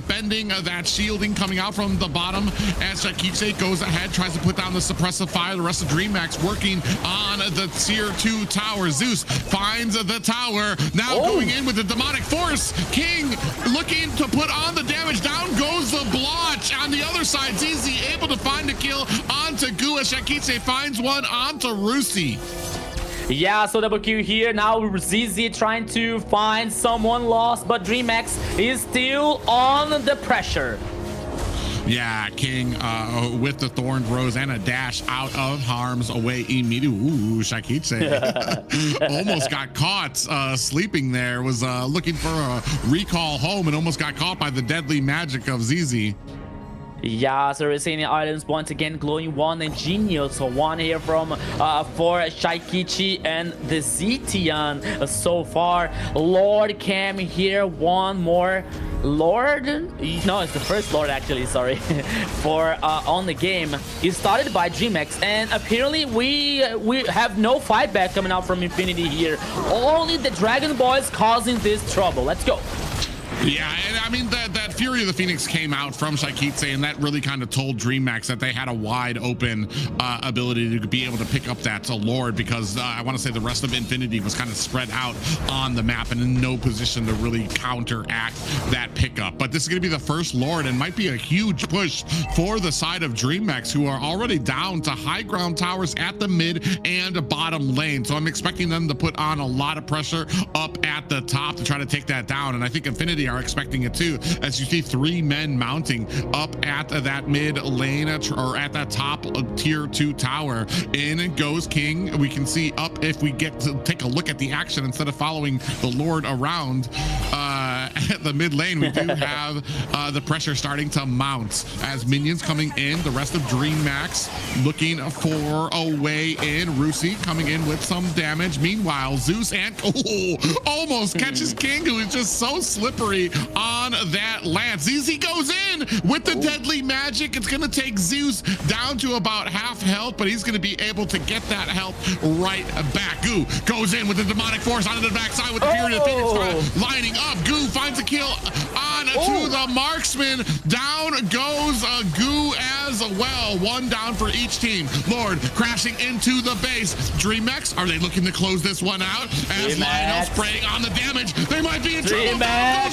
Bending that shielding coming out from the bottom as Shakiche goes ahead, tries to put down the suppressive fire. The rest of Dreamax working on the tier 2 tower. Zeus finds the tower, now going in with the demonic force. King looking to put on the damage. Down goes the blotch. On the other side, ZZ able to find a kill onto Goo as Shakiche finds one onto Rusi. Yeah, so double kill here. Now ZZ trying to find someone lost, but Dreamax is still on the pressure. Yeah, King with the Thorned Rose and a dash out of harm's way immediately. Ooh, Shakiche almost got caught sleeping there. Was looking for a recall home and almost got caught by the deadly magic of ZZ. Yeah, so Resenia Islands once again glowing one and genius. So one here from for Shaikichi and the Zetian so far. Lord Cam here, one more Lord. No, it's the first Lord actually, sorry. For on the game. It started by Dreamax, and apparently we have no fight back coming out from Infinity here. Only the Dragon Boys causing this trouble. Let's go. Yeah, and I mean, that Fury of the Phoenix came out from Shaikitse, and that really kind of told Dreamax that they had a wide open ability to be able to pick up that Lord, because I want to say the rest of Infinity was kind of spread out on the map and in no position to really counteract that pickup. But this is going to be the first Lord and might be a huge push for the side of Dreamax, who are already down to high ground towers at the mid and bottom lane. So I'm expecting them to put on a lot of pressure up at the top to try to take that down. And I think Infinity are expecting it too, as you see 3 men mounting up at that mid lane or at that top tier 2 tower. In goes King. We can see up if we get to take a look at the action instead of following the Lord around at the mid lane. We do have the pressure starting to mount as minions coming in. The rest of Dreamax looking for a way in. Rusi coming in with some damage. Meanwhile, Zeus and almost catches King, who is just so slippery on that lance. ZZ goes in with the deadly magic. It's going to take Zeus down to about half health, but he's going to be able to get that health right back. Goo goes in with the demonic force onto the backside with the Fury of the Phoenix lining up. Goo finds a kill on to the marksman. Down goes Goo as well. 1 down for each team. Lord crashing into the base. Dreamax, are they looking to close this one out? As Lionel spraying on the damage. They might be in trouble.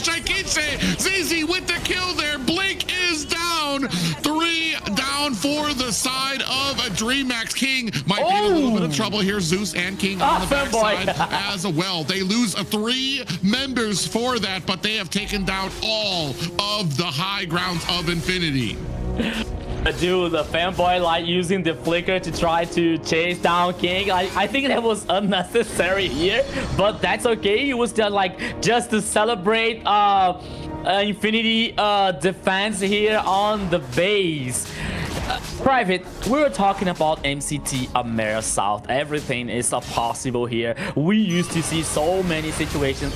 ZZ with the kill there. Blink is down. 3 down for the side of Dreamax. King might be in a little bit of trouble here. Zeus and King on the backside as well. They lose 3 members for that, but they have taken down all of the high grounds of Infinity. Dude, the fanboy like using the flicker to try to chase down King. I think that was unnecessary here, but that's okay. It was just to celebrate Infinity defense here on the base. Private, we were talking about MCT AMER South. Everything is possible here. We used to see so many situations.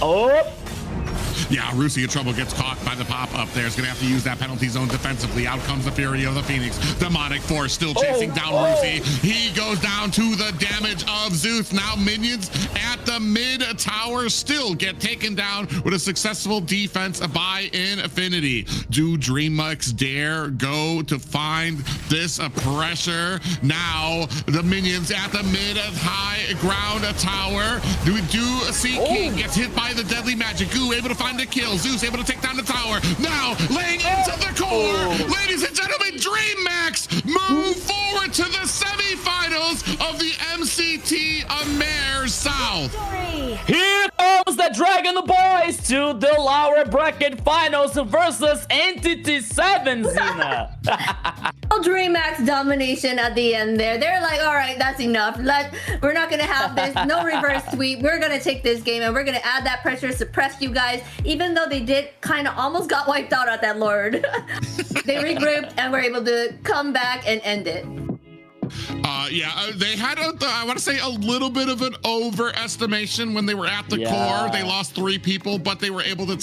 Yeah, Rusi in trouble, gets caught by the pop-up there. Is going to have to use that penalty zone defensively. Out comes the Fury of the Phoenix. Demonic Force still chasing down Rusi. He goes down to the damage of Zeus. Now minions at the mid tower still get taken down with a successful defense by Infinity. Do Dreamax dare go to find this pressure? Now the minions at the mid high ground tower. We do see King gets hit by the deadly magic. Goo able to find the kill. Zeus able to take down the tower. Now laying into the core. Ladies and gentlemen, Dreamax move forward to the semifinals of the MCT AMER South. Here comes the Dragon Boys to the lower bracket finals versus Entity 7, Zena. Dreamax domination at the end there. They're like, all right, that's enough. We're not going to have this. No reverse sweep. We're going to take this game and we're going to add that pressure, suppress you guys, even though they did kind of almost got wiped out at that Lord. They regrouped and were able to come back and end it. They had I want to say a little bit of an overestimation when they were at the core. They lost 3 people, but they were able to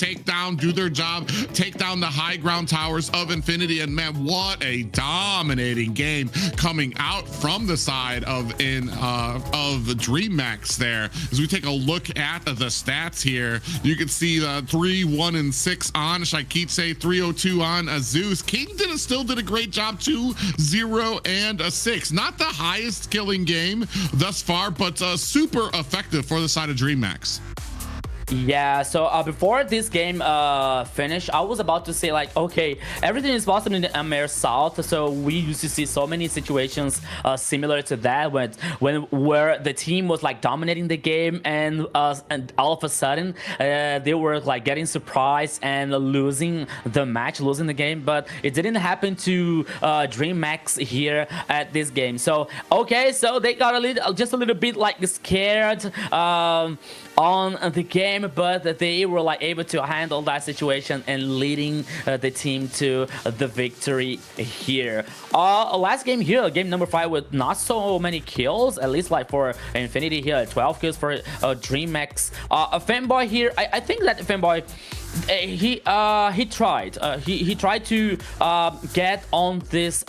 do their job, take down the high ground towers of Infinity. And man, what a dominating game coming out from the side of Dreammax there. As we take a look at the stats here, you can see the 3, 1, and 6 on Shaikiche, 302 on Zeus. King still did a great job, 2, 0, and a 6. Not the highest killing game thus far, but super effective for the side of Dreammax. Yeah, so before this game finished, I was about to say, like, okay, everything is possible in the AMER South. So we used to see so many situations similar to that where the team was like dominating the game, and all of a sudden they were like getting surprised and losing the match, losing the game. But it didn't happen to Dreammax here at this game. So okay, so they got just a little bit like scared on the game, but they were like able to handle that situation and leading the team to the victory here. Last game here, game number 5, with not so many kills, at least like for Infinity here, 12 kills for Dreamax. Fanboy here, I think that Fanboy, he tried to get on this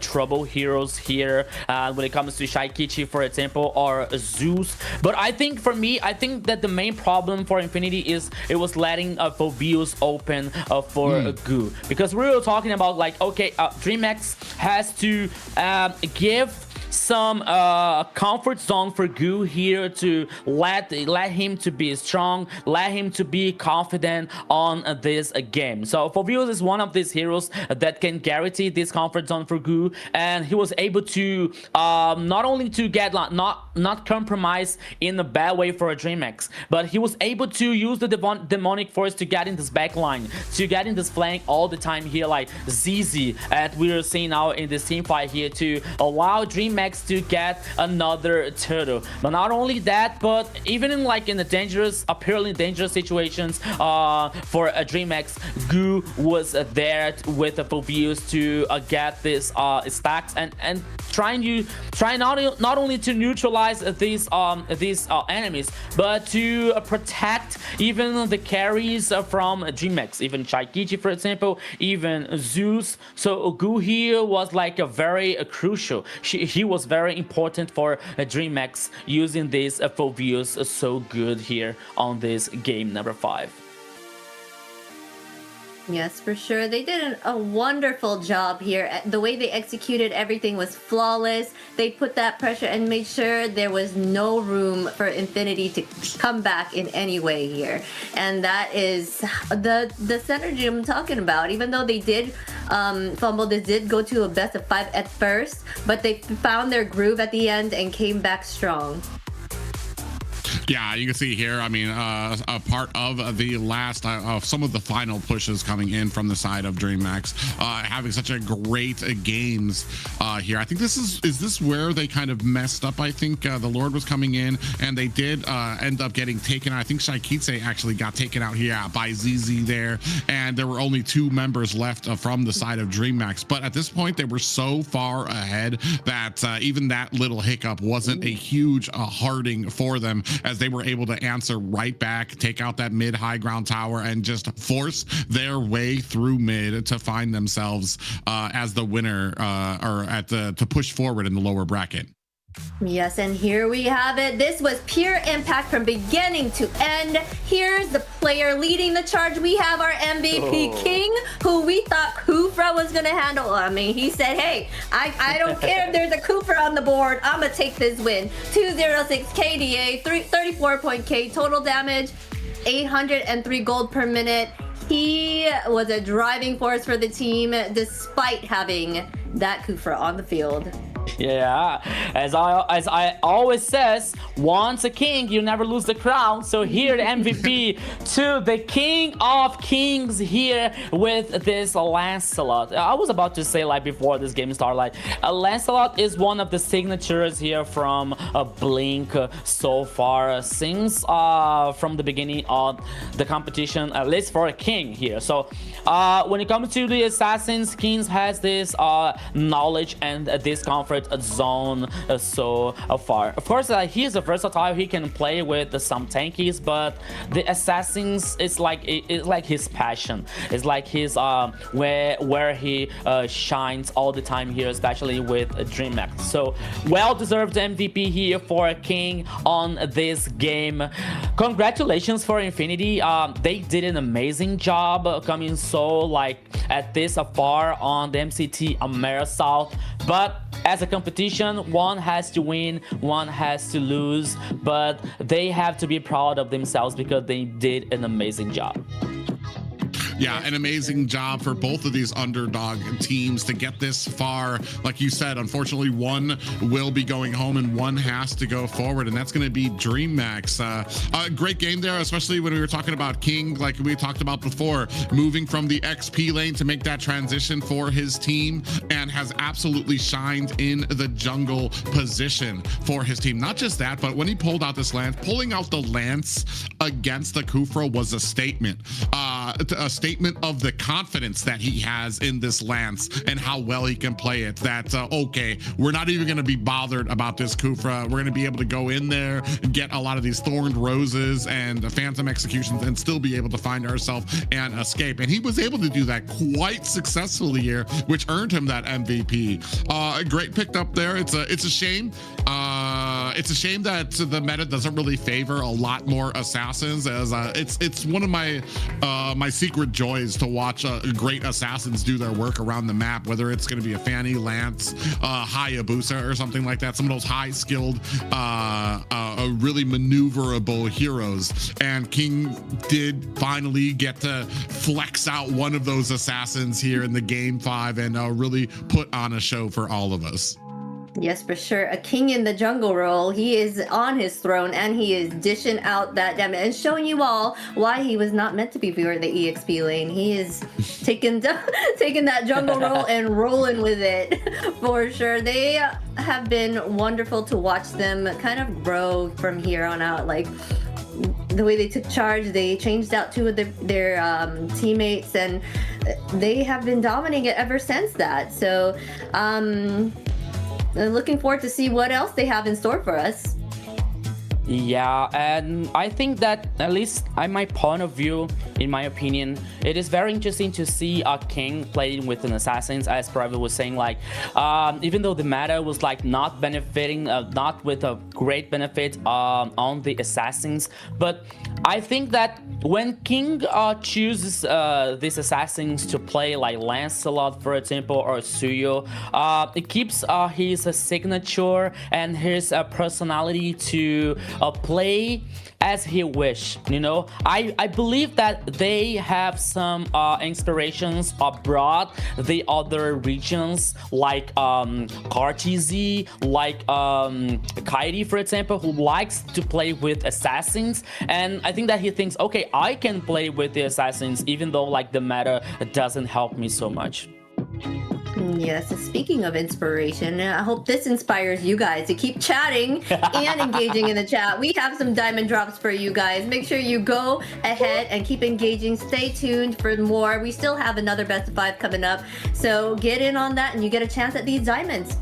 trouble heroes here when it comes to Shaikiche, for example, or Zeus. But I think for me, I think that the main problem for Infinity is it was letting views open for Goo, because we were talking about like, okay, Dreamax has to give some comfort zone for Goo here to let him to be strong, let him to be confident on this game. So Fovius is one of these heroes that can guarantee this comfort zone for Goo, and he was able to not only to get not compromise in a bad way for a Dreamax, but he was able to use the demonic force to get in this back line, to get in this flank all the time here, like ZZ, as we are seeing now in this team fight here, to allow Dreamax to get another turtle. But not only that, but even in like in the dangerous, apparently dangerous situations for a Dreamax, Goo was there with the Fovius to get this stacks and try not only to neutralize these enemies, but to protect even the carries from Dreamax, even Shaikiche, for example, even Zeus. So Goo here was like a very crucial. He was very important for Dreamax, using this Fovius so good here on this game number 5. Yes, for sure. They did a wonderful job here. The way they executed everything was flawless. They put that pressure and made sure there was no room for Infinity to come back in any way here. And that is the synergy I'm talking about. Even though they did fumble, they did go to a best of 5 at first, but they found their groove at the end and came back strong. Yeah, you can see here, I mean, a part of the last, some of the final pushes coming in from the side of Dreamax, having such a great games here. I think is this where they kind of messed up? I think the Lord was coming in and they did end up getting taken out. I think Shaikiche actually got taken out here by ZZ there, and there were only 2 members left from the side of Dreamax. But at this point, they were so far ahead that even that little hiccup wasn't a huge harding for them, as they were able to answer right back, take out that mid high ground tower, and just force their way through mid to find themselves as the winner or to push forward in the lower bracket. Yes, and here we have it. This was pure impact from beginning to end. Here's the player leading the charge. We have our MVP King, who we thought Kufra was going to handle. I mean, he said, hey, I don't care if there's a Kufra on the board. I'm going to take this win. 206 KDA, 34.K total damage, 803 gold per minute. He was a driving force for the team despite having that Kufra on the field. Yeah, as I always says, once a king, you never lose the crown. So here the MVP to the king of kings here with this Lancelot. I was about to say, like, before this game started, like, Lancelot is one of the signatures here from Blink so far, since from the beginning of the competition, at least for a king here. So when it comes to the assassins, Kings has this knowledge and this comfort comfort zone so far. Of course, he is a versatile. He can play with some tankies, but the assassins is like it's like his passion. It's like his where he shines all the time here, especially with Dreamax. So well-deserved MVP here for King on this game. Congratulations for Infinity. They did an amazing job coming so like at this far on the MCT AMER South, but as a competition, one has to win, one has to lose, but they have to be proud of themselves because they did an amazing job. Yeah, an amazing job for both of these underdog teams to get this far. Like you said, unfortunately, one will be going home and one has to go forward, and that's going to be Dreammax. A great game there, especially when we were talking about King, like we talked about before, moving from the XP lane to make that transition for his team, and has absolutely shined in the jungle position for his team. Not just that, but when he pulled out this lance, pulling out the lance against the Kufra was a statement. A statement of the confidence that he has in this lance and how well he can play it. That okay, we're not even going to be bothered about this Kufra. We're going to be able to go in there and get a lot of these thorned roses and phantom executions and still be able to find ourselves and escape. And he was able to do that quite successfully here, which earned him that MVP. A great pick up there. It's a shame. It's a shame that the meta doesn't really favor a lot more assassins, as it's one of my my secret joys to watch great assassins do their work around the map, whether it's going to be a Fanny, Lance, Hayabusa or something like that, some of those high skilled really maneuverable heroes. And King did finally get to flex out one of those assassins here in the game 5 and really put on a show for all of us. Yes, for sure. A king in the jungle role. He is on his throne and he is dishing out that damage and showing you all why he was not meant to be for the EXP lane. He is taking that jungle role and rolling with it for sure. They have been wonderful to watch them kind of grow from here on out. Like the way they took charge, they changed out two of their teammates, and they have been dominating it ever since that. So looking forward to see what else they have in store for us. Yeah, and I think that, at least in my point of view, in my opinion, it is very interesting to see a King playing with an assassins, as Private was saying. Like, even though the meta was like not benefiting, not with a great benefit on the assassins, but I think that when King chooses these assassins to play like Lancelot, for example, or Suyo, it keeps his signature and his personality to play as he wish. You know, I believe that they have some inspirations abroad, the other regions, like Kartizi, like Kairi, for example, who likes to play with assassins, and I think that he thinks, okay, I can play with the assassins even though like the meta doesn't help me so much. Yes, speaking of inspiration, I hope this inspires you guys to keep chatting and engaging in the chat. We have some diamond drops for you guys. Make sure you go ahead and keep engaging. Stay tuned for more. We still have another best of 5 coming up, so get in on that and you get a chance at these diamonds.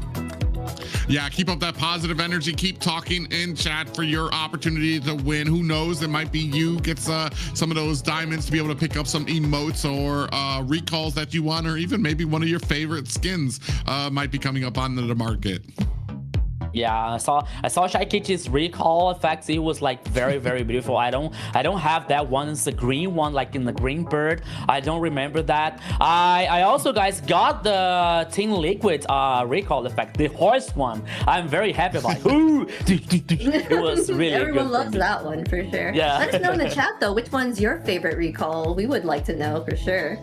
Yeah, keep up that positive energy. Keep talking in chat for your opportunity to win. Who knows? It might be you gets some of those diamonds to be able to pick up some emotes or recalls that you want, or even maybe one of your favorite skins might be coming up on the market. Yeah, I saw Shaikichi's recall effects. It was like very, very beautiful. I don't have that one. It's the green one, like in the green bird. I don't remember that. I also, guys, got the Team Liquid recall effect, the horse one. I'm very happy about it. Ooh, it was really Everyone good. loves that one for sure. Yeah. Let us know in the chat though, which one's your favorite recall? We would like to know for sure.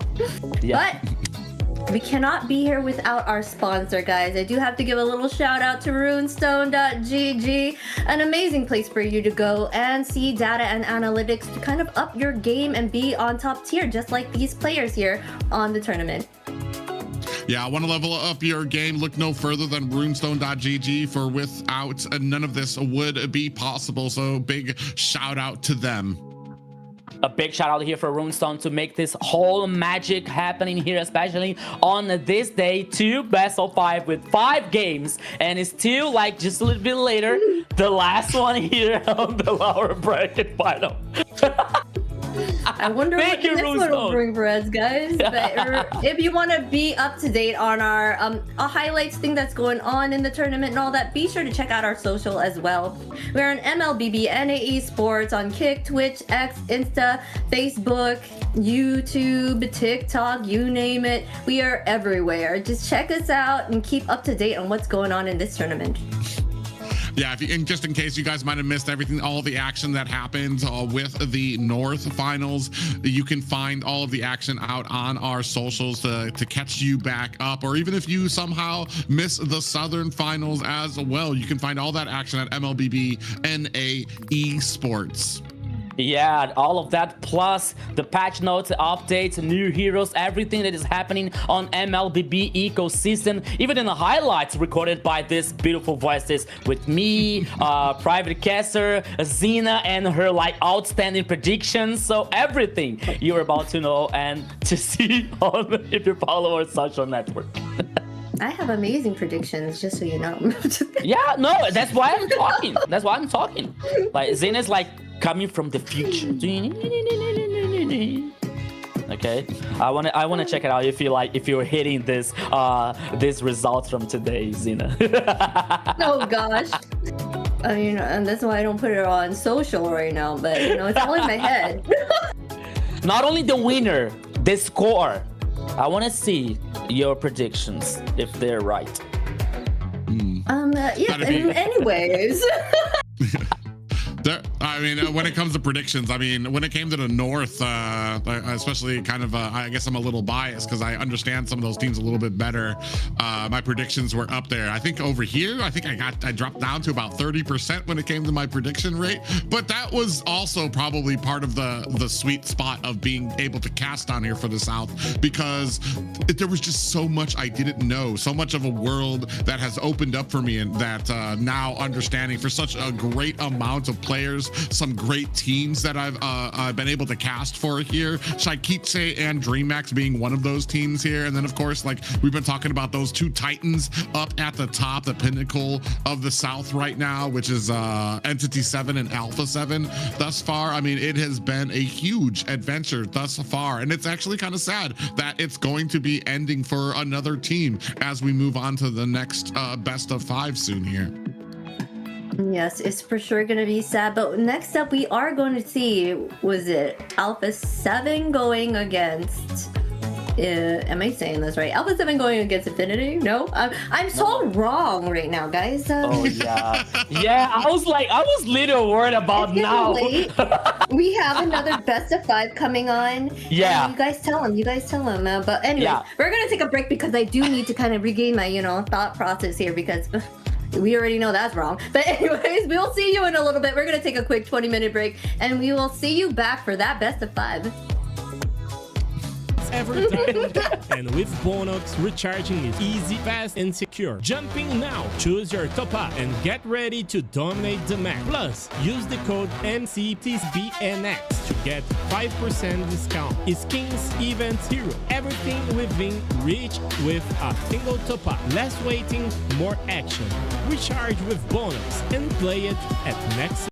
Yeah. But we cannot be here without our sponsor, guys. I do have to give a little shout out to runestone.gg, an amazing place for you to go and see data and analytics to kind of up your game and be on top tier, just like these players here on the tournament. Yeah, want to level up your game? Look no further than runestone.gg, for without none of this would be possible. So big shout out to them. A big shout out here for Runestone to make this whole magic happening here, especially on this day. 2 best of 5 with 5 games, and it's still like just a little bit later, the last one here on the lower bracket final. I wonder what the next one will bring for us, guys. But if you want to be up to date on our highlights, thing that's going on in the tournament and all that, be sure to check out our social as well. We're on MLBB Esports on Kick, Twitch, X, Insta, Facebook, YouTube, TikTok, you name it. We are everywhere. Just check us out and keep up to date on what's going on in this tournament. Yeah, and just in case you guys might have missed everything, all the action that happened with the North finals, you can find all of the action out on our socials to catch you back up. Or even if you somehow miss the Southern finals as well, you can find all that action at MLBB Esports. Yeah, all of that, plus the patch notes, updates, new heroes, everything that is happening on MLBB ecosystem, even in the highlights recorded by these beautiful voices with me, Private Caster, Xena, and her like outstanding predictions. So everything you're about to know and to see on if you follow our social network. I have amazing predictions, just so you know. Yeah, no, that's why I'm talking. That's why I'm talking. Like Xena's like coming from the future. Okay, I wanna check it out if you're hitting this this results from today, Xena. Oh gosh. I mean, and that's why I don't put it on social right now, but you know, it's all in my head. Not only the winner, the score. I want to see your predictions if they're right. Yeah, anyways. I mean, when it comes to predictions, I mean, when it came to the North, especially kind of, I guess I'm a little biased because I understand some of those teams a little bit better. My predictions were up there. I think over here, I think I dropped down to about 30% when it came to my prediction rate. But that was also probably part of the sweet spot of being able to cast on here for the South, because there was just so much I didn't know, so much of a world that has opened up for me, and that now understanding for such a great amount of players, some great teams that I've been able to cast for here. Shaikiche and Dreamax being one of those teams here. And then of course, like we've been talking about those 2 titans up at the top, the pinnacle of the South right now, which is Entity 7 and Alpha 7 thus far. I mean, it has been a huge adventure thus far, and it's actually kind of sad that it's going to be ending for another team as we move on to the next best of 5 soon here. Yes, it's for sure going to be sad. But next up, we are going to see, was it Alpha 7 going against... am I saying this right? Alpha 7 going against Infinity? No? I'm so wrong right now, guys. Oh, yeah. Yeah, I was little worried about now. We have another best of 5 coming on. Yeah. You guys tell him. But anyway, we're going to take a break because I do need to kind of regain my, thought process here, because... we already know that's wrong. But anyways, we'll see you in a little bit. We're going to take a quick 20-minute break, and we will see you back for that best of 5. Every time. And with Bonox, recharging is easy, fast, and secure. Jumping now, choose your top up and get ready to dominate the map. Plus, use the code MCT AMER to get 5% discount. Skins, events, hero, everything within reach with a single top up. Less waiting, more action. Recharge with Bonox and play it at next.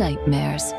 nightmares.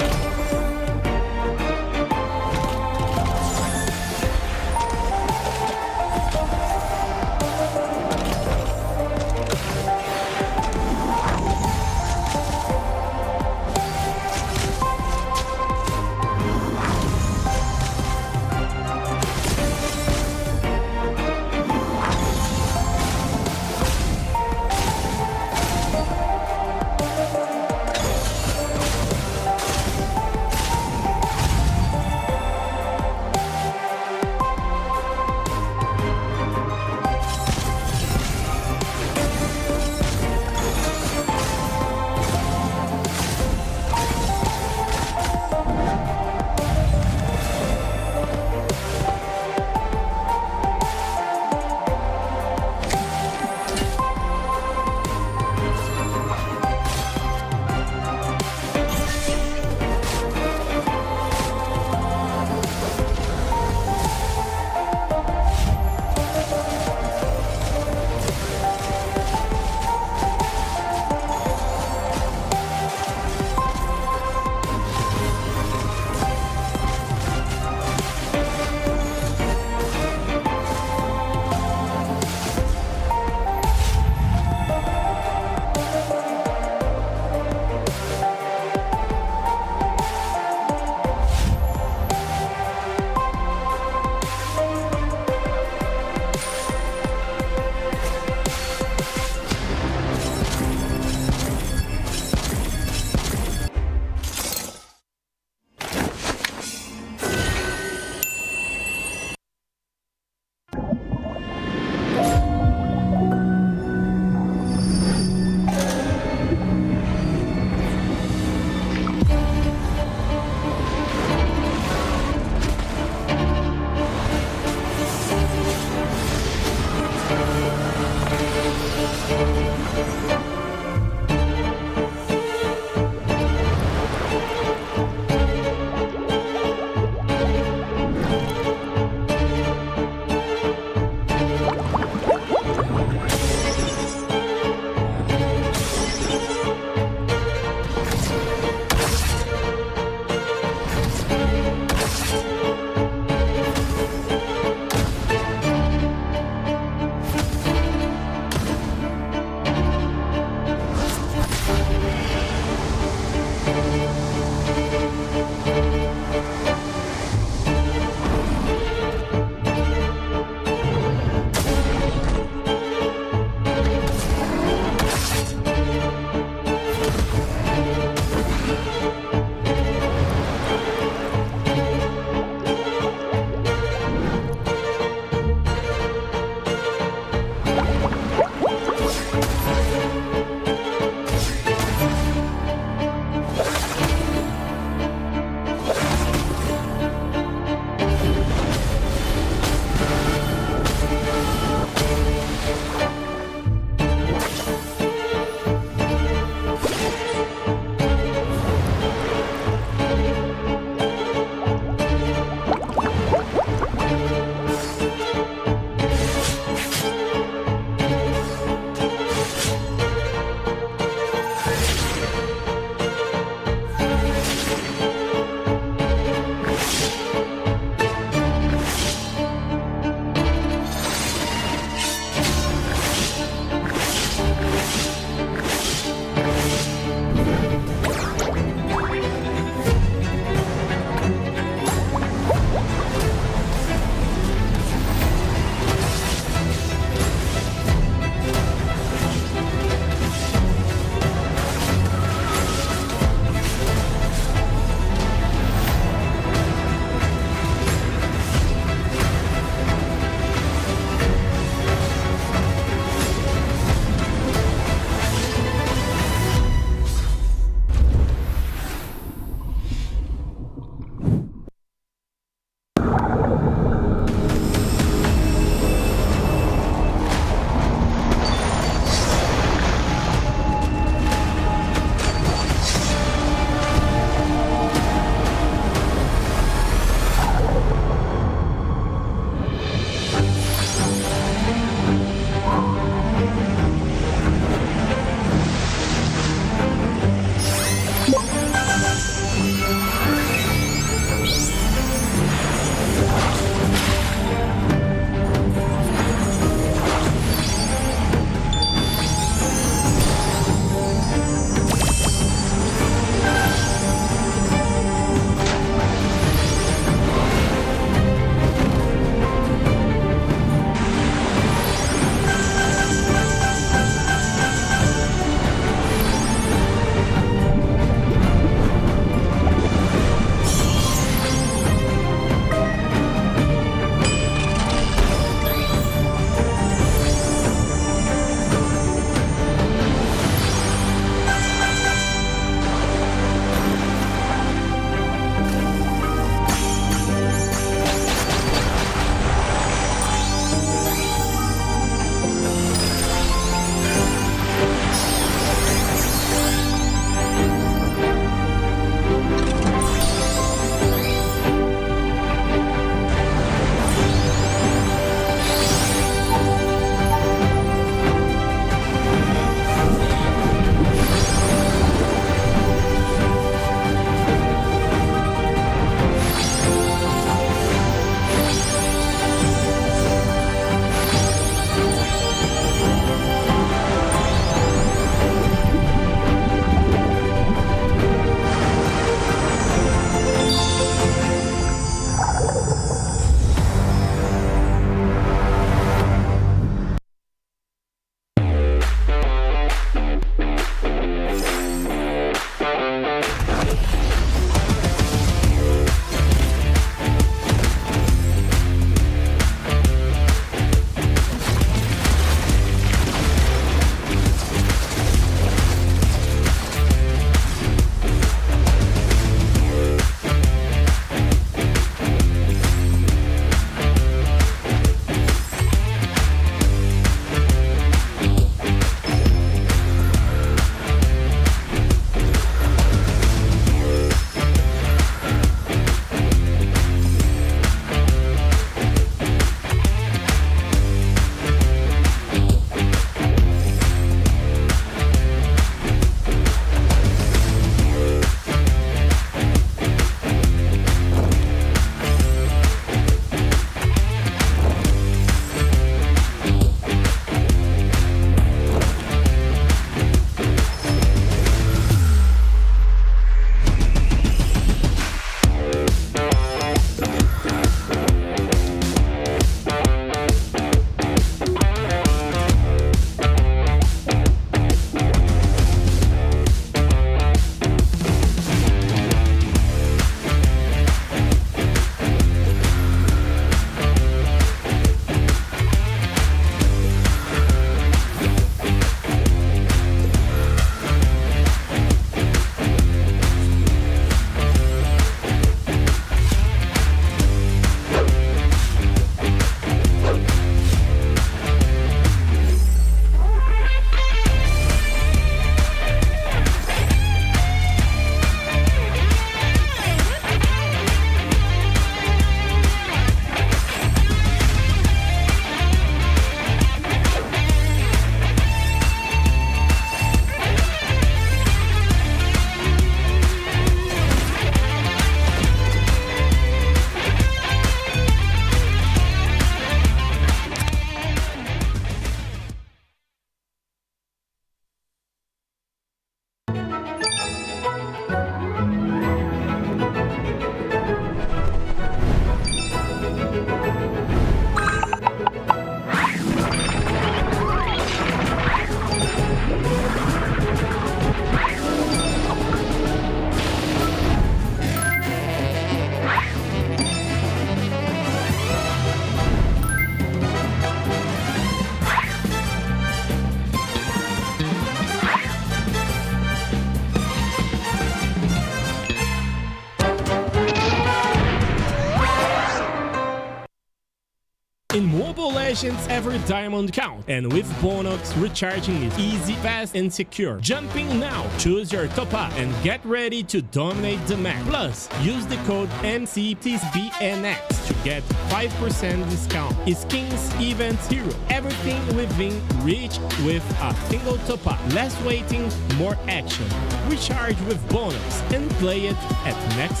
Legends, every diamond count, and with Bonox, recharging is easy, fast, and secure. Jumping now, choose your top up and get ready to dominate the map. Plus, use the code MCT AMER to get 5% discount. Skins, events, hero, everything within reach with a single top up. Less waiting, more action. Recharge with Bonox and play it at next.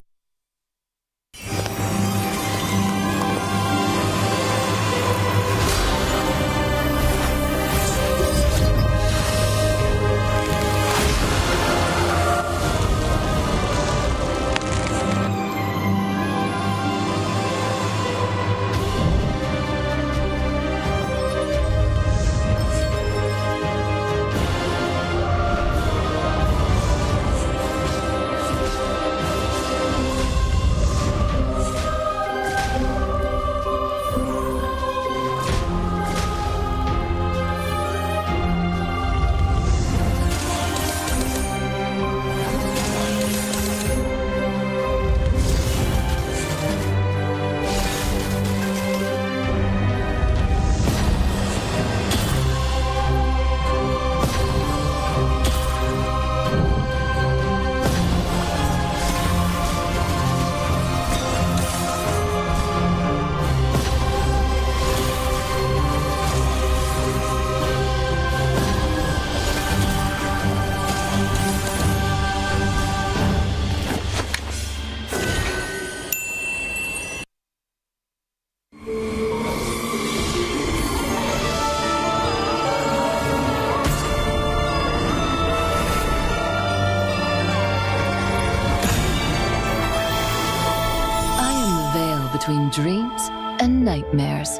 Between dreams and nightmares.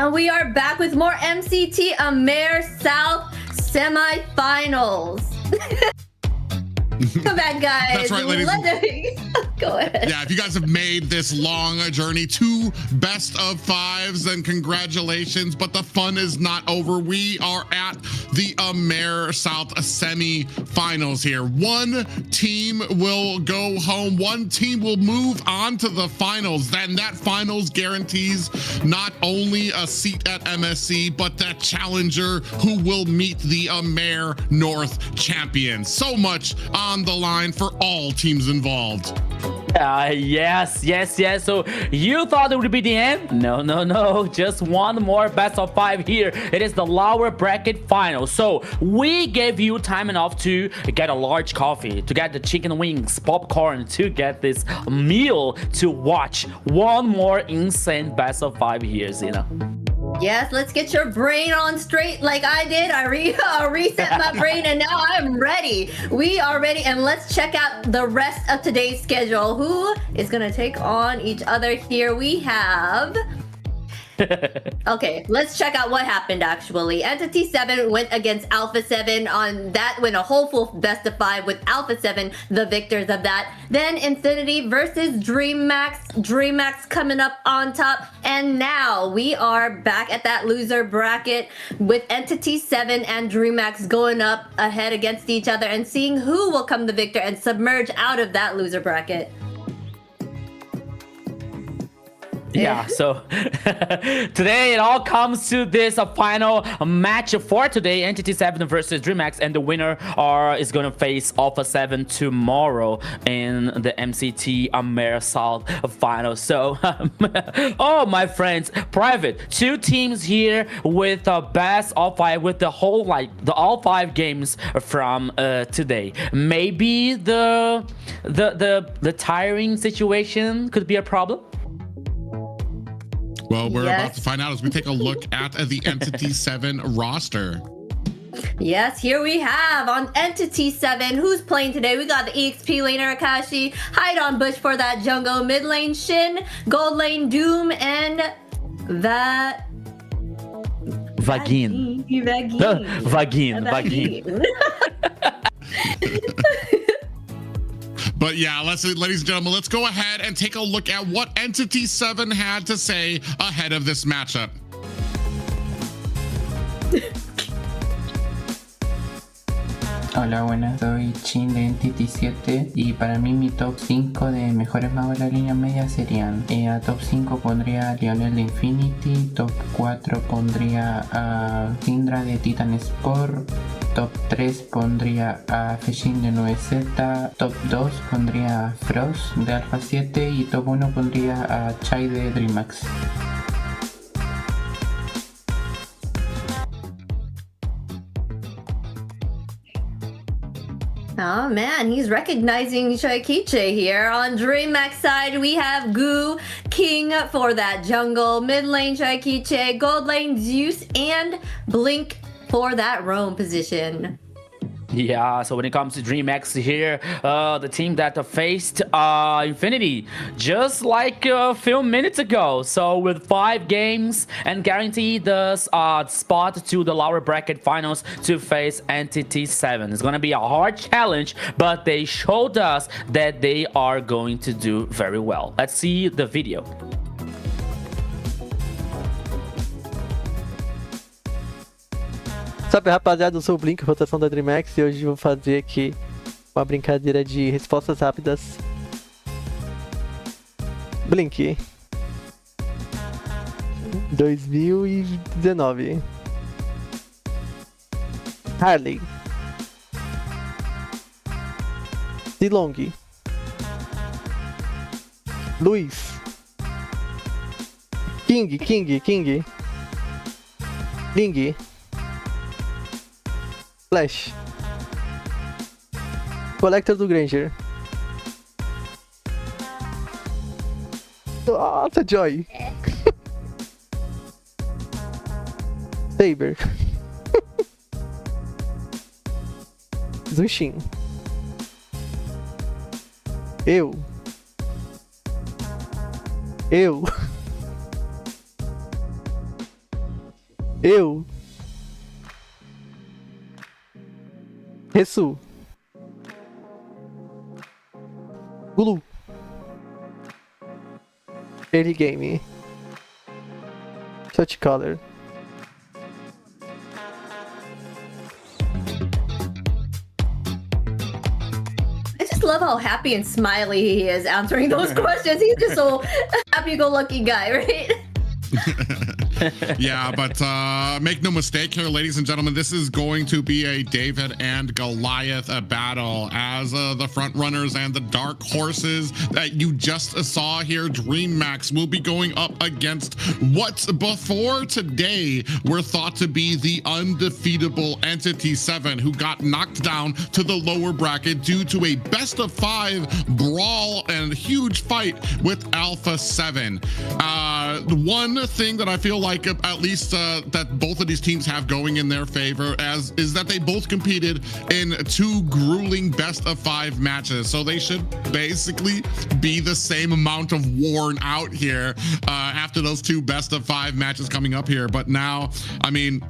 And we are back with more MCT AMER South semifinals. Come back, guys. That's right, ladies. Go ahead. Yeah, if you guys have made this long journey to best of fives, then congratulations. But the fun is not over. We are at the AMER South semi-finals here. One team will go home. One team will move on to the finals. Then that finals guarantees not only a seat at MSC, but that challenger who will meet the AMER North champions. So much on the line for all teams involved. Yes. So you thought it would be the end? No. Just one more best of 5 here. It is the lower bracket final. So we gave you time enough to get a large coffee, to get the chicken wings, popcorn, to get this meal, to watch one more insane best of 5 here, Zena. Yes, let's get your brain on straight like I did. I reset my brain and now I'm ready. We are ready, and let's check out the rest of today's schedule. Who is gonna take on each other here? We have... Okay, let's check out what happened actually. Entity 7 went against Alpha 7. On that went a whole full best of 5 with Alpha 7 the victors of that. Then Infinity versus Dreammax. Dreamax coming up on top. And now we are back at that loser bracket with Entity 7 and Dreammax going up ahead against each other and seeing who will come the victor and submerge out of that loser bracket. Yeah, so today it all comes to this final match for today. Entity 7 versus Dreamax, and the winner is going to face Alpha 7 tomorrow in the MCT AMER South final. So, oh my friends, private, 2 teams here with best of 5, with the whole, like, the all 5 games from today. Maybe the tiring situation could be a problem. Well, we're about to find out as we take a look at the Entity 7 roster. Yes, here we have on Entity 7, who's playing today. We got the EXP laner Akashi, Hide on Bush for that jungle, mid lane Shin, gold lane Doom, and Vagin. But yeah, ladies and gentlemen, let's go ahead and take a look at what Entity 7 had to say ahead of this matchup. Hola, buenas, soy Chin de Entity 7 y para mí mi top 5 de mejores magos de la línea media serían a top 5 pondría a Lionel de Infinity, top 4 pondría a Syndra de Titan Sport, top 3 pondría a Feshin de 9Z, top 2 pondría a Frost de Alpha 7 y top 1 pondría a Chai de Dreamax. Oh man, he's recognizing Shaikiche here. On Dreamax side, we have Goo, King for that jungle, mid lane Shaikiche, gold lane Zeus, and Blink for that roam position. Yeah, so when it comes to Dreamax here, the team that faced Infinity just like a few minutes ago. So with 5 games and guaranteed the spot to the lower bracket finals to face Entity 7. It's going to be a hard challenge, but they showed us that they are going to do very well. Let's see the video. Salve rapaziada, eu sou o Blink, rotação da Dreamax, e hoje vou fazer aqui uma brincadeira de respostas rápidas. Blink 2019. Harley. Dilong. Luiz. King. Ling. Flash. Collector do Granger. Nossa, Joy. Saber. Zushin. Eu. Eu. Resu. Gulu. Early game. Touch color. I just love how happy and smiley he is answering those questions. He's just so happy-go-lucky guy, right? Yeah, but make no mistake here, ladies and gentlemen, this is going to be a David and Goliath battle as the front runners and the dark horses that you just saw here. Dreammax will be going up against what before today were thought to be the undefeatable Entity 7, who got knocked down to the lower bracket due to a best of 5 brawl and huge fight with Alpha 7. One thing that I feel like at least that both of these teams have going in their favor is that they both competed in 2 grueling best of 5 matches, so they should basically be the same amount of worn out here after those 2 best of 5 matches coming up here. But now, I mean,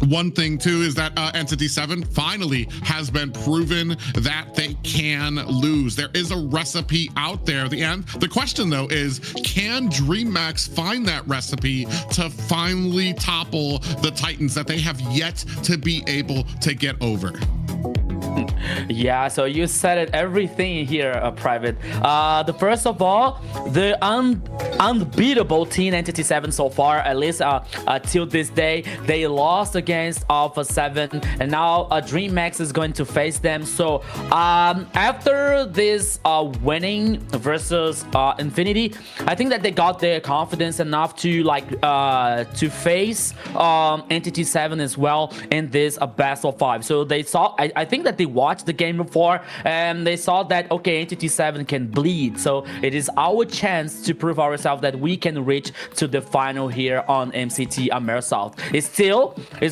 one thing too is that Entity 7 finally has been proven that they can lose. There is a recipe out there. The question though is, can Dreamax find that recipe to finally topple the Titans that they have yet to be able to get over? Yeah, so you said it, everything here, Private. The first of all, the unbeatable Team Entity 7 so far, at least till this day, they lost against Alpha 7, and now Dreamax is going to face them. So after this winning versus Infinity, I think that they got their confidence enough to to face Entity 7 as well in this best of 5. So they saw, I think that they watched the game before and they saw that, okay, Entity 7 can bleed, so it is our chance to prove ourselves that we can reach to the final here on MCT AMER South. It's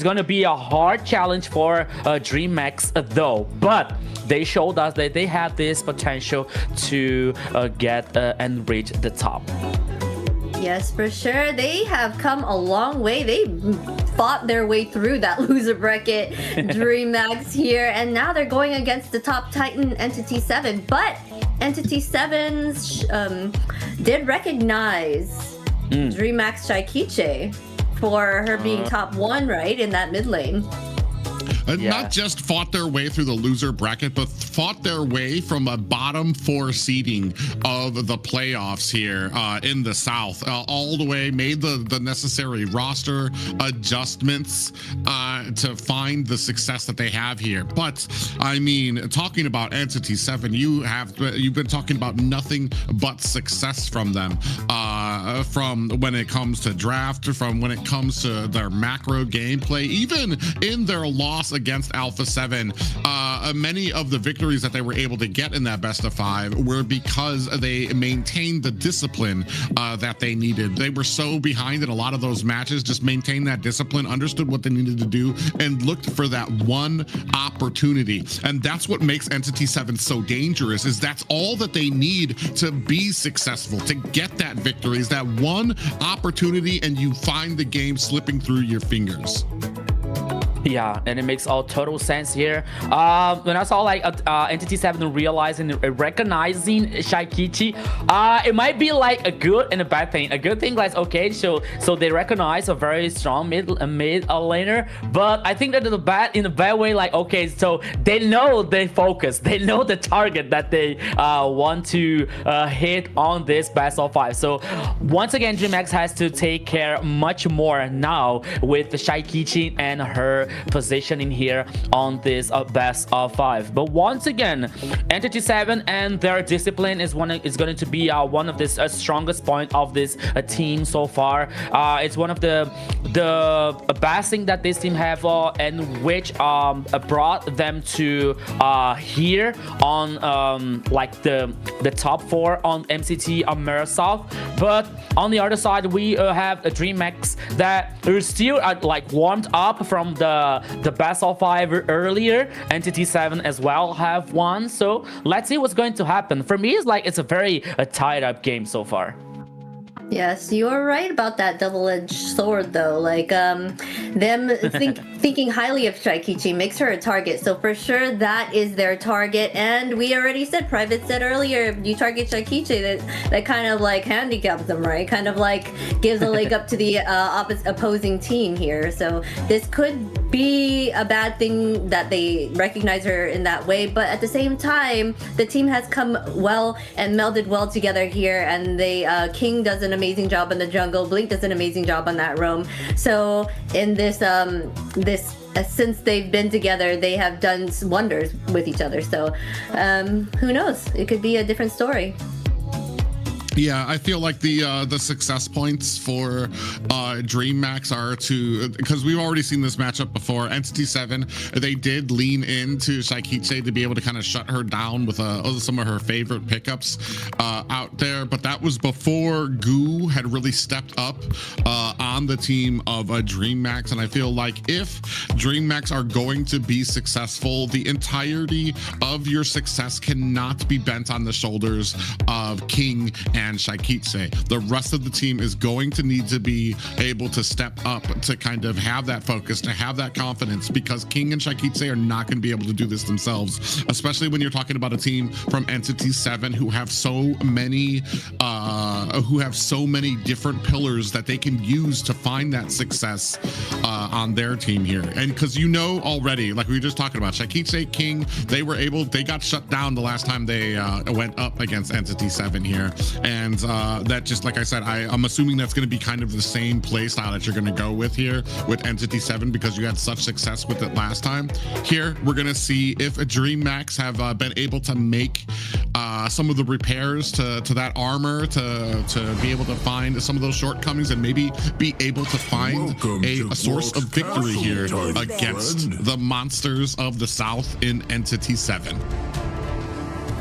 going to be a hard challenge for Dreamax though, but they showed us that they have this potential to get and reach the top. Yes, for sure. They have come a long way. They fought their way through that loser bracket, Dreamax here, and now they're going against the top Titan, Entity 7. But Entity 7 did recognize Dreamax Shaikiche for her being top 1, right, in that mid lane. Not just fought their way through the loser bracket, but fought their way from a bottom 4 seeding of the playoffs here in the South, all the way, made the necessary roster adjustments to find the success that they have here. But I mean, talking about Entity 7, you've been talking about nothing but success from them, from when it comes to draft, from when it comes to their macro gameplay, even in their loss against Alpha 7. Many of the victories that they were able to get in that best of 5 were because they maintained the discipline that they needed. They were so behind in a lot of those matches, just maintained that discipline, understood what they needed to do, and looked for that one opportunity. And that's what makes Entity 7 so dangerous, is that's all that they need to be successful, to get that victory, is that one opportunity, and you find the game slipping through your fingers. Yeah, and it makes all total sense here. When I saw Entity 7 realizing and recognizing Shaikiche, it might be like a good and a bad thing. A good thing, like, okay, so they recognize a very strong mid laner, but I think that in a bad way, like, okay, so they know they focus, they know the target that they want to hit on this best of 5. So once again, Dreamax has to take care much more now with the Shaikiche and her positioning here on this best of 5. But once again, Entity 7 and their discipline is going to be one of the strongest point of this team so far. It's one of the best thing that this team have, and which brought them to here on like the top 4 on MCT AMER South. But on the other side, we have a Dreamax that is still like warmed up from the best of 5 earlier. Entity 7 as well have won, so let's see what's going to happen. For me, it's a very tied up game so far. Yes, you are right about that double-edged sword, though. Like, them thinking highly of Shaikichi makes her a target. So for sure, that is their target. And we already said, Private said earlier, if you target Shaikichi, that kind of like handicaps them, right? Kind of like gives a leg up to the opposing team here. So this could be a bad thing that they recognize her in that way. But at the same time, the team has come well and melded well together here. And they King does an amazing job in the jungle. Blink does an amazing job on that roam. So in this since they've been together, they have done wonders with each other. So who knows? It could be a different story. Yeah, I feel like the success points for Dreamax are because we've already seen this matchup before. Entity 7, they did lean into Shaikichi to be able to kind of shut her down with some of her favorite pickups out there, but that was before Goo had really stepped up on the team of Dreamax. And I feel like if Dreamax are going to be successful, the entirety of your success cannot be bent on the shoulders of King and Shaikichi. The rest of the team is going to need to be able to step up to kind of have that focus, to have that confidence, because King and Shaikichi are not going to be able to do this themselves, especially when you're talking about a team from Entity 7 who have so many different pillars that they can use to find that success on their team here. And because already, like we were just talking about, Shaikichi, King, they got shut down the last time they went up against Entity 7 here. And that, just like I said, I'm assuming that's going to be kind of the same play style that you're going to go with here with Entity 7, because you had such success with it last time. Here, we're going to see if Dreamax have been able to make some of the repairs to that armor to be able to find some of those shortcomings and maybe be able to find a source of victory here against the monsters of the South in Entity 7.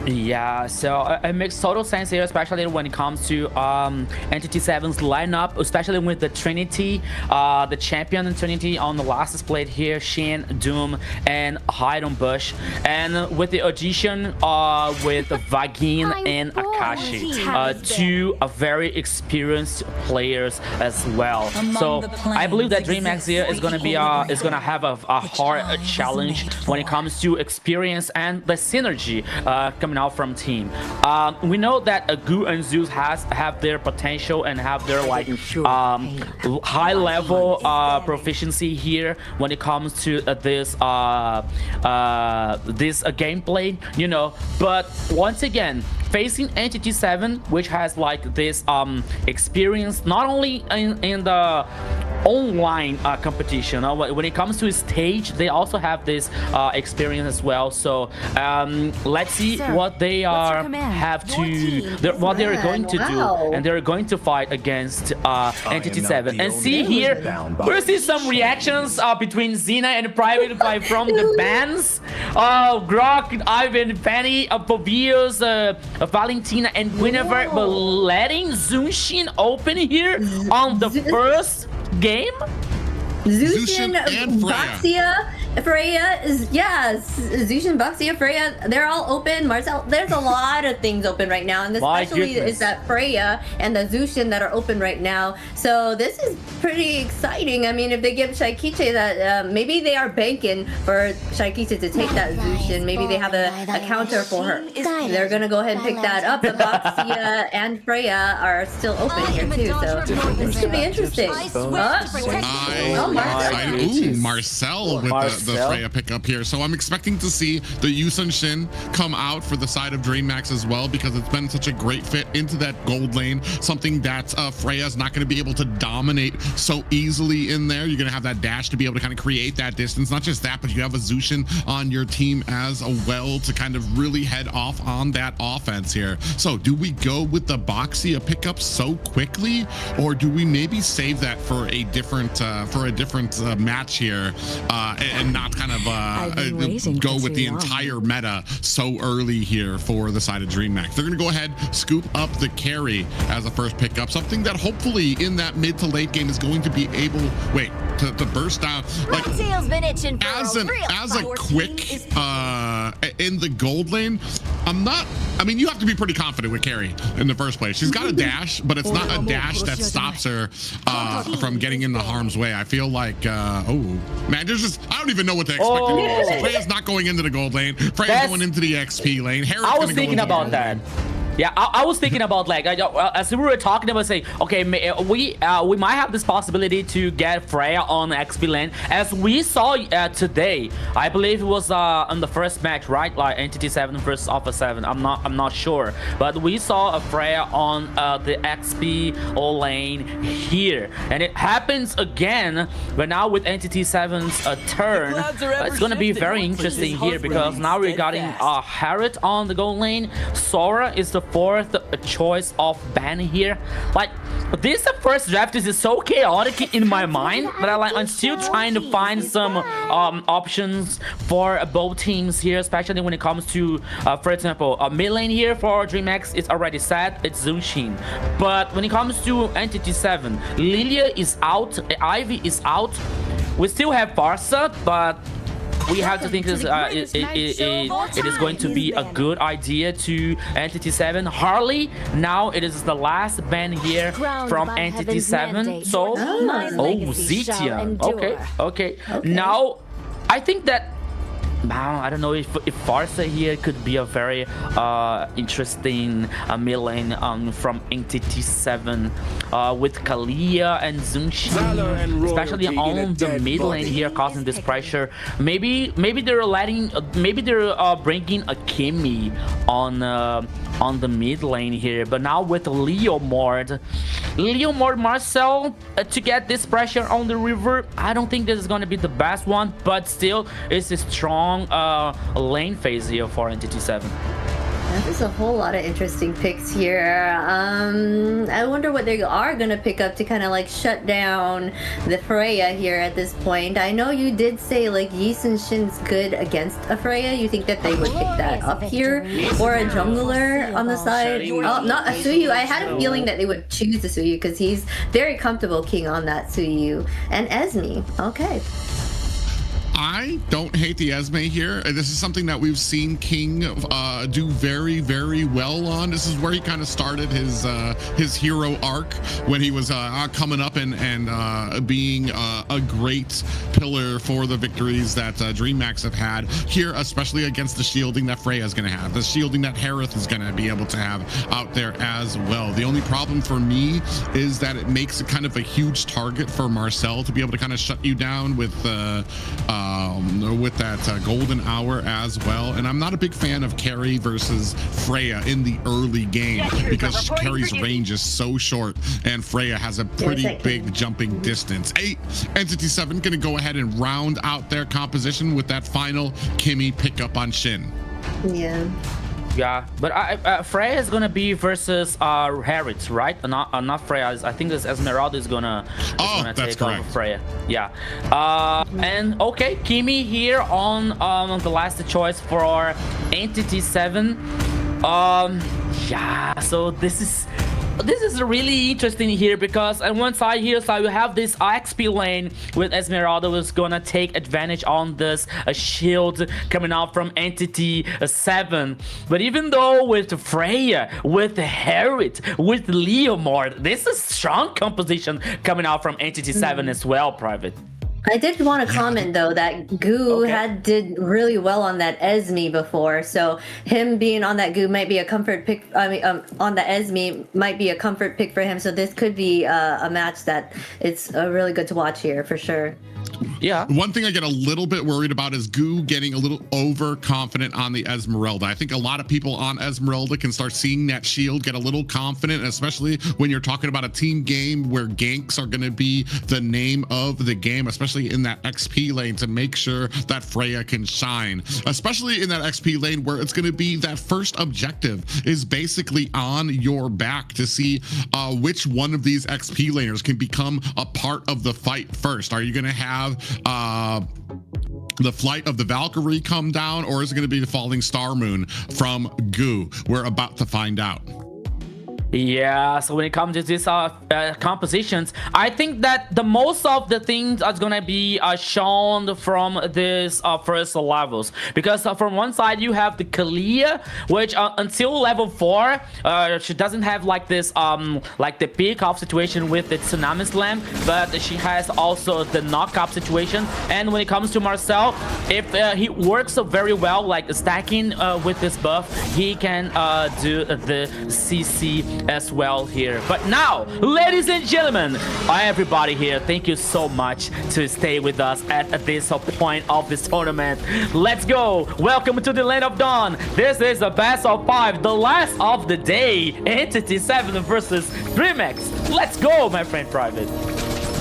Yeah, so it makes total sense here, especially when it comes to Entity 7's lineup, especially with the Trinity, the champion in Trinity on the last split here, Shin, Doom, and Hydon Bush, and with the addition with Vagin and Akashi, two very experienced players as well. So I believe that Dreamax here is gonna be have a hard challenge when it comes to experience and the synergy coming out from team. We know that Goo and Zeus have their potential and have their like high level proficiency here when it comes to this gameplay, but once again, facing Entity 7, which has like this experience not only in the online competition, when it comes to stage, they also have this experience as well. So let's see what they what they're going to do, and they're going to fight against Entity 7. And see here, we'll see some reactions between Xena and Private from the bans. Grok, Ivan, Penny, Pobios, Valentina, and Guinevere, but letting Zunshin open here on the first game. Zushin, Baxia, Freya Zushin, Baxia, Freya, they're all open. Marcel, there's a lot of things open right now, and especially is that Freya and the Zushin that are open right now. So this is pretty exciting. I mean, if they give Shaikichi that, maybe they are banking for Shaikichi to take that Zushin. Maybe they have a counter for her. They're gonna go ahead and pick that up. But Baxia and Freya are still open here too, so this should be interesting. Marcel with the Freya pickup here. So I'm expecting to see the Yusun Shin come out for the side of Dreamax as well, because it's been such a great fit into that gold lane, something that Freya's not going to be able to dominate so easily in there. You're going to have that dash to be able to kind of create that distance. Not just that, but you have a Zushin on your team as well to kind of really head off on that offense here. So do we go with the Baxia pickup so quickly, or do we maybe save that for a different match here and not kind of go with the entire meta so early here for the side of Dreamax? They're going to go ahead, scoop up the carry as a first pickup, something that hopefully in that mid to late game is going to be able to burst down like as a quick in the gold lane. I mean, you have to be pretty confident with Carrie in the first place. She's got a dash, but it's not a dash that stops her from getting into harm's way. I feel like, oh, man, there's just, I don't even know what to expect anymore. So Freya's not going into the gold lane. Freya's going into the XP lane. I was thinking about that. Yeah, I was thinking about, like, as we were talking about, saying, okay, we might have this possibility to get Freya on XP lane, as we saw today. I believe it was on the first match, right? Like Entity 7 versus Alpha 7. I'm not sure, but we saw a Freya on the XP lane here, and it happens again. But now with Entity 7's turn, it's gonna be very interesting here, because now we're getting Harriet on the gold lane. Sora is the fourth choice of ban here. Like, this first draft is so chaotic in my mind, but I'm still trying to find some options for both teams here, especially when it comes to, for example, mid lane here for Dreamax is already set. It's Zunshin. But when it comes to Entity 7, Lilia is out, Ivy is out. We still have Barca, but we have to think this, it is going to be a good idea to Entity 7. Harley, now it is the last ban here from Entity 7. So, Zitia. Okay. Now, I think that, I don't know if Farsa here could be a very interesting mid lane from Entity 7 with Kalia and Zunshin, especially on the mid lane here, causing this pressure. Maybe they're bringing a Kimmy on the mid lane here, but now with Leomord Marcel to get this pressure on the river, I don't think this is going to be the best one, but still it's a strong lane phase here for Entity 7. There's a whole lot of interesting picks here. I wonder what they are going to pick up to kind of like shut down the Freya here at this point. I know you did say like Yi and Shin's good against a Freya. You think that they would pick that up here? Or a jungler on the side? Oh, not a Suyu. I had a feeling that they would choose the Suyu because he's very comfortable king on that Suyu. And Esme. Okay. I don't hate the Esme here. This is something that we've seen King do very, very well on. This is where he kind of started his hero arc when he was coming up and being a great pillar for the victories that Dreamax have had here, especially against the shielding that Freya's going to have, the shielding that Harith is going to be able to have out there as well. The only problem for me is that it makes it kind of a huge target for Marcel to be able to kind of shut you down with that golden hour as well. And I'm not a big fan of Carrie versus Freya in the early game because Carrie's range is so short and Freya has a pretty big jumping distance. Entity 7 gonna go ahead and round out their composition with that final Kimmy pickup on Shin. Yeah, but Freya is gonna be versus Harriet, right? Not Freya. I think this Esmeralda is gonna take over Freya. Yeah. And okay, Kimmy here on the last choice for Entity 7. Yeah. So this is really interesting here because on one side here, so you have this XP lane with Esmeralda who's gonna take advantage on this shield coming out from Entity 7. But even though with Freya, with Harriet, with Leomord, this is strong composition coming out from Entity 7 as well, Private. I did want to comment though that Goo did really well on that Esme before, so him being on that Goo might be a comfort pick. I mean, on the Esme might be a comfort pick for him. So this could be a match that it's really good to watch here for sure. Yeah. One thing I get a little bit worried about is Goo getting a little overconfident on the Esmeralda. I think a lot of people on Esmeralda can start seeing that shield get a little confident, especially when you're talking about a team game where ganks are going to be the name of the game, especially in that XP lane to make sure that Freya can shine, especially in that XP lane where it's going to be that first objective is basically on your back to see which one of these XP laners can become a part of the fight first. Are you going to have the flight of the Valkyrie come down, or is it going to be the falling star moon from Goo? We're about to find out. Yeah, so when it comes to these compositions, I think that the most of the things are gonna be shown from this first levels, because from one side you have the Kalia, which until level 4 she doesn't have like this like the peak off situation with the Tsunami Slam, but she has also the knock-up situation. And when it comes to Marcel, if he works very well like stacking with this buff, he can do the CC as well here. But now, ladies and gentlemen, everybody here, thank you so much to stay with us at this point of this tournament. Let's go. Welcome to the Land of Dawn. This is the best of 5, the last of the day. Entity 7 versus Dreamax. Let's go, my friend Private.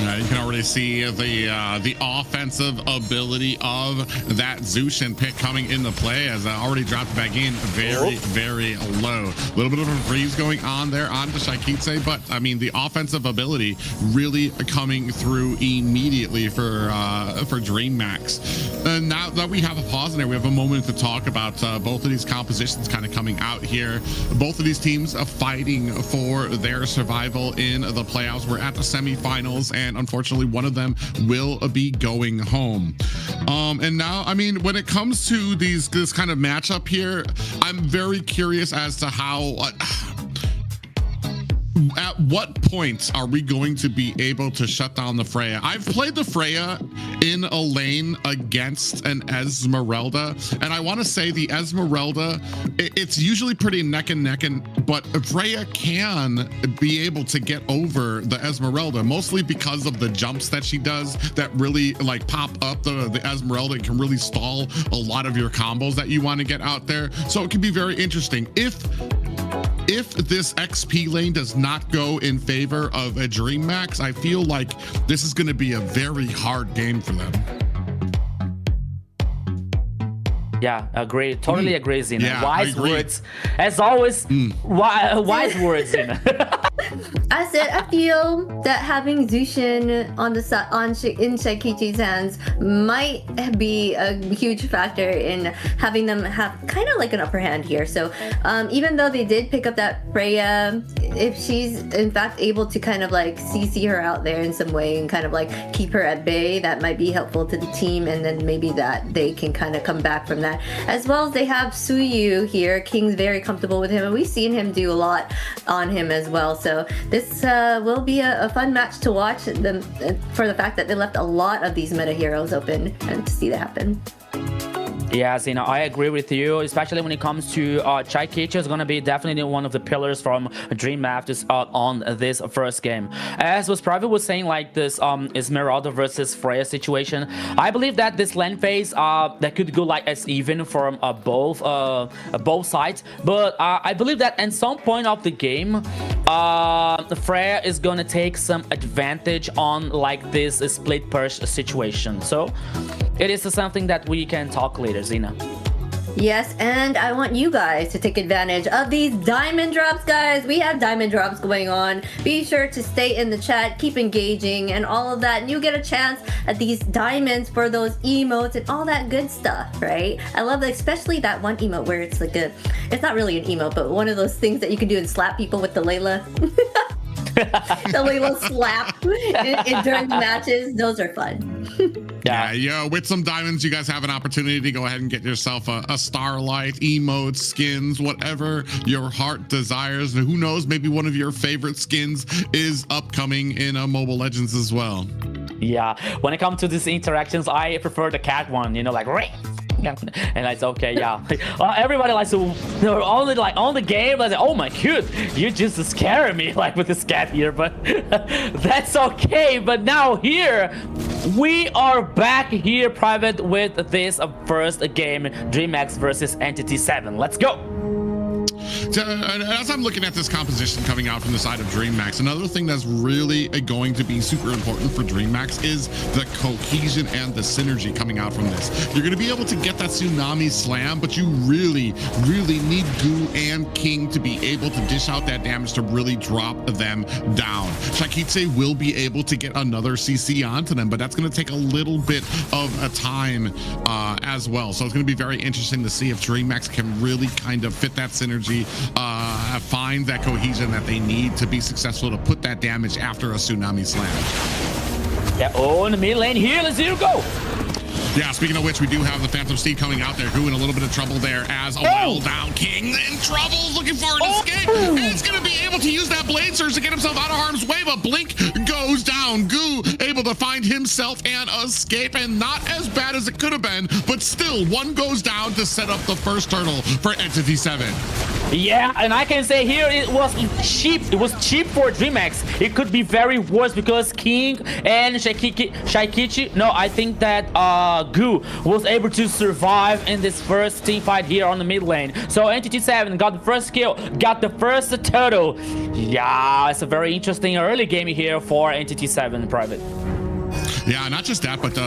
You can already see the offensive ability of that Zushin pick coming into play, as I already dropped back in very low. A little bit of a freeze going on there on the Shaikitse, but I mean the offensive ability really coming through immediately for Dreammax. And now that we have a pause in there, we have a moment to talk about both of these compositions kind of coming out here. Both of these teams fighting for their survival in the playoffs. We're at the semifinals, and unfortunately one of them will be going home. And now, I mean, when it comes to this kind of matchup here, I'm very curious as to how at what point are we going to be able to shut down the Freya? I've played the Freya in a lane against an Esmeralda, and I want to say the Esmeralda, it's usually pretty neck and neck, but Freya can be able to get over the Esmeralda, mostly because of the jumps that she does that really like pop up the Esmeralda and can really stall a lot of your combos that you want to get out there. So it can be very interesting. If this XP lane does not go in favor of a Dreammax, I feel like this is going to be a very hard game for them. Yeah, agree. Totally agree, Zina. Yeah, wise words. As always, wise words, Zina. I said I feel that having Zushin on the in Shaikichi's hands might be a huge factor in having them have kind of like an upper hand here. So even though they did pick up that Freya, if she's in fact able to kind of like CC her out there in some way and kind of like keep her at bay, that might be helpful to the team, and then maybe that they can kind of come back from that. As well as they have Suyu here. King's very comfortable with him, and we've seen him do a lot on him as well. So this will be a fun match to watch them for the fact that they left a lot of these meta heroes open, and to see that happen. Yes, you know, I agree with you, especially when it comes to Chaikichi is going to be definitely one of the pillars from Dreamax on this first game. As was Private was saying, like this Esmeralda versus Freya situation, I believe that this lane phase that could go like as even from both sides, but I believe that at some point of the game, Freya is going to take some advantage on like this split push situation. So it is something that we can talk later, Zina. Yes, and I want you guys to take advantage of these diamond drops, guys. We have diamond drops going on. Be sure to stay in the chat, keep engaging, and all of that. And you get a chance at these diamonds for those emotes and all that good stuff, right? I love especially that one emote where it's like it's not really an emote, but one of those things that you can do and slap people with the Layla. The Layla slap during the matches. Those are fun. Yeah, with some diamonds, you guys have an opportunity to go ahead and get yourself a Starlight, emotes, skins, whatever your heart desires. And who knows, maybe one of your favorite skins is upcoming in Mobile Legends as well. Yeah, when it comes to these interactions, I prefer the cat one, you know, like and it's okay, yeah. Everybody likes to, they're only like on the game, like, oh my god, you just scaring me like with this cat here, but that's okay. But now here we are back here, Private, with this first game, Dreamax versus Entity 7. Let's go. As I'm looking at this composition coming out from the side of Dreammax, another thing that's really going to be super important for Dreammax is the cohesion and the synergy coming out from this. You're going to be able to get that Tsunami Slam, but you really need Gu and King to be able to dish out that damage to really drop them down. Shaikitse will be able to get another CC onto them, but that's going to take a little bit of a time as well. So it's going to be very interesting to see if Dreammax can really kind of fit that synergy find that cohesion that they need to be successful to put that damage after a tsunami slam. Yeah, oh, in the mid lane here, let's go. Yeah, speaking of which, we do have the Phantom Steed coming out there, who in a little bit of trouble there as a well down King in trouble, looking for an escape. And he's going to be able to use that Blade Surge to get himself out of harm's way, but Blink goes down. Goo able to find himself an escape, and not as bad as it could have been, but still, one goes down to set up the first turtle for Entity 7. Yeah, and I can say here it was cheap. It was cheap for Dreamax. It could be very worse because King and Shaikichi. No, I think that Goo was able to survive in this first team fight here on the mid lane. So Entity 7 got the first kill, got the first turtle. Yeah, it's a very interesting early game here for Entity 7 Private. Yeah, not just that, but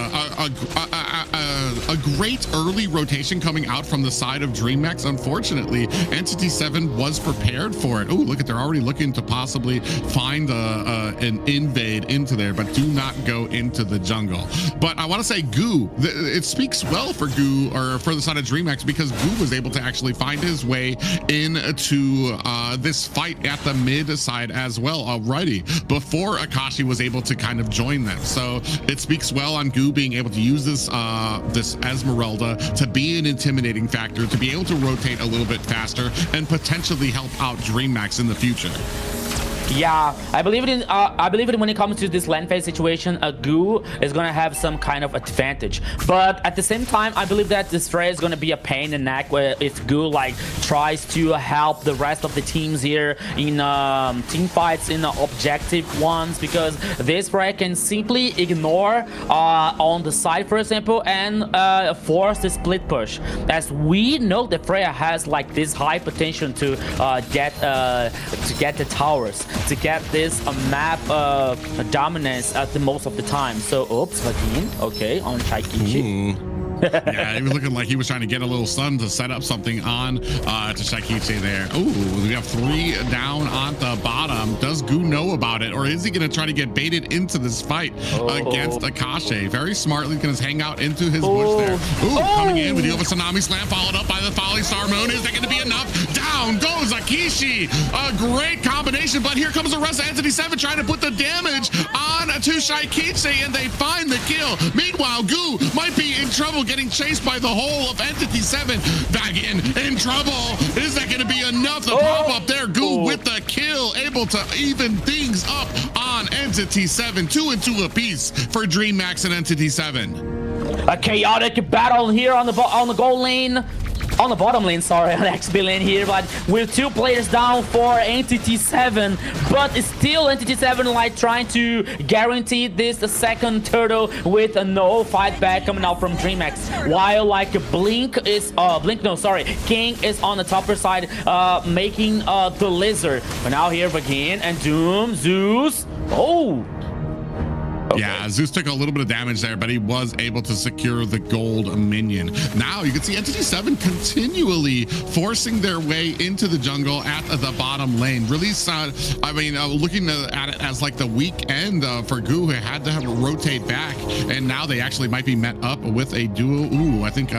a great early rotation coming out from the side of Dreamax. Unfortunately, Entity 7 was prepared for it. Oh, look at, they're already looking to possibly find an invade into there, but do not go into the jungle. But I want to say Goo, it speaks well for Goo, or for the side of Dreamax, because Goo was able to actually find his way into this fight at the mid side as well already, before Akashi was able to kind of join them. So it speaks well on Goo being able to use this this Esmeralda to be an intimidating factor, to be able to rotate a little bit faster and potentially help out Dreamax in the future. Yeah, I believe it when it comes to this lane phase situation, Goo is gonna have some kind of advantage. But at the same time, I believe that this Frey is gonna be a pain in the neck where if Goo like tries to help the rest of the teams here in team fights, in objective ones, because this Frey can simply ignore on the side, for example, and force the split push. As we know that Freya has like this high potential to get the towers, to get this map dominance at the most of the time. So, oops, again, okay, on Shaikichi. Yeah, he was looking like he was trying to get a little stun to set up something on to Shaikichi there. Ooh, we have 3 down on the bottom. Does Goo know about it, or is he going to try to get baited into this fight against Akashi? Very smartly going to hang out into his bush there. Ooh, coming in with the Tsunami Slam, followed up by the Falling Star Moon. Is that going to be enough? Down goes Akishi. A great combination, but here comes the rest of Entity 7 trying to put the damage on to Shaikichi, and they find the kill. Meanwhile, Goo might be in trouble, getting chased by the whole of Entity 7. Back in trouble. Is that going to be enough to pop up there? Goo with the kill, able to even things up on Entity 7. 2 and 2 apiece for Dreamax and Entity 7. A chaotic battle here on the goal lane. On the bottom lane, sorry, on XP lane here, but with 2 players down for Entity 7, but it's still Entity 7 like trying to guarantee this second turtle with no fight back coming out from Dreamax, while like King is on the topper side making the lizard. But now here again, and Doom, Zeus, Okay. Yeah, Zeus took a little bit of damage there, but he was able to secure the gold minion. Now you can see Entity 7 continually forcing their way into the jungle at the bottom lane. Really, looking at it as like the weak end for Goo, who had to rotate back, and now they actually might be met up with a duo. Ooh, I think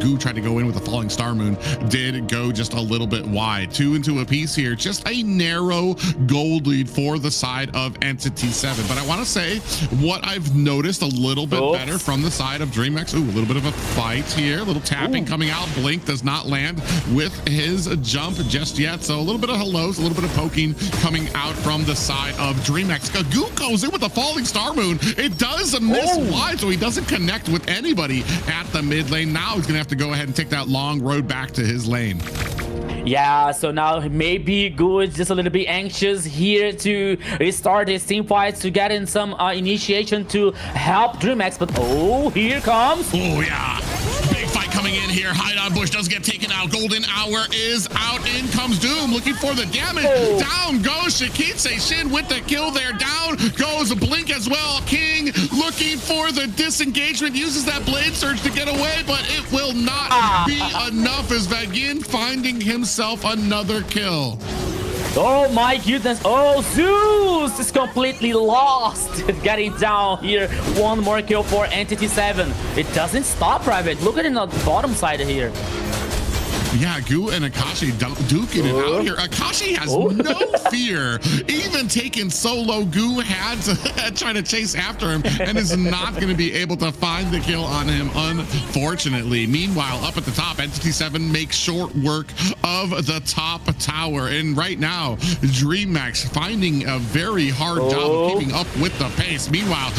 Goo tried to go in with a Falling Star Moon, did go just a little bit wide. 2 and 2 apiece here, just a narrow gold lead for the side of Entity 7. But I want to say, what I've noticed a little bit better from the side of Dreamax. Ooh, a little bit of a fight here, a little tapping coming out. Blink does not land with his jump just yet. So a little bit of hellos, a little bit of poking coming out from the side of Dreamax. Goo goes in with the Falling Star Moon. It does miss wide, so he doesn't connect with anybody at the mid lane. Now he's gonna have to go ahead and take that long road back to his lane. Yeah, so now maybe Goo is just a little bit anxious here to restart his team fights to get in some initiation to help Dreamax, but here comes. Oh yeah, big fight coming in here. Hide on Bush does get taken out. Golden Hour is out. In comes Doom looking for the damage. Down goes Shikitse Shin with the kill there. Down goes Blink as well. King looking for the disengagement, uses that Blade Surge to get away, but it will not be enough as Vagin finding himself another kill. Oh my goodness. Zeus is completely lost. Getting down here. 1 more kill for Entity 7. It doesn't stop, Private. Look at it on the bottom side here. Yeah, Gu and Akashi duking it out here. Akashi has no fear, even taking solo. Gu had to try to chase after him and is not going to be able to find the kill on him, unfortunately. Meanwhile, up at the top, Entity 7 makes short work of the top tower. And right now, Dreamax finding a very hard job of keeping up with the pace. Meanwhile,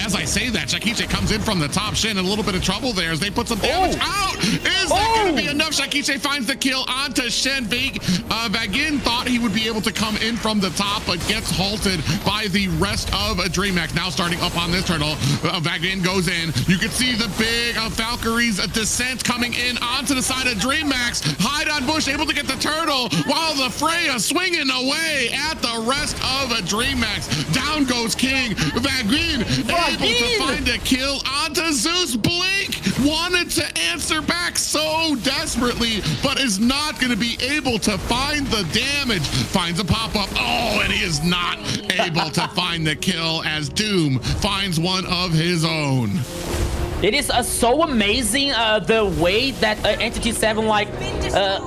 as I say that, Shakiche comes in from the top. Shin in a little bit of trouble there as they put some damage out. Is that going to be enough? Shakiche finds the kill onto Shen. Vagin thought he would be able to come in from the top, but gets halted by the rest of Dreamax. Now starting up on this turtle, Vagin goes in. You can see the big Valkyrie's descent coming in onto the side of Dreamax. Hide on bush, able to get the turtle, while the Freya swinging away at the rest of Dreamax. Down goes King. Vagin able to find a kill onto Zeus. Blink wanted to answer back so desperately, but is not going to be able to find the damage. Finds a pop-up. Oh, and he is not able to find the kill as Doom finds one of his own. It is so amazing the way that Entity 7 like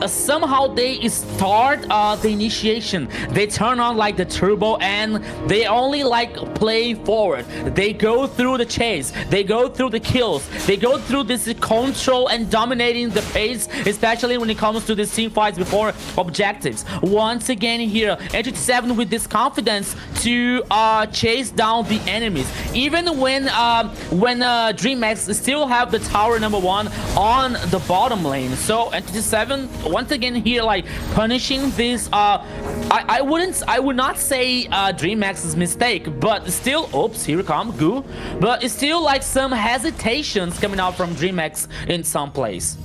somehow they start the initiation. They turn on like the turbo and they only like play forward. They go through the chase. They go through the kills. They go through this control and dominating the pace, especially when it comes to the team fights before objectives. Once again here, Entity 7 with this confidence to chase down the enemies. Even when Dreamax still have the tower number 1 on the bottom lane. So Entity 7 once again here like punishing this I would not say Dreamax's mistake, but still, oops, here we come, Gu, but it's still like some hesitations coming out from Dreamax in some place.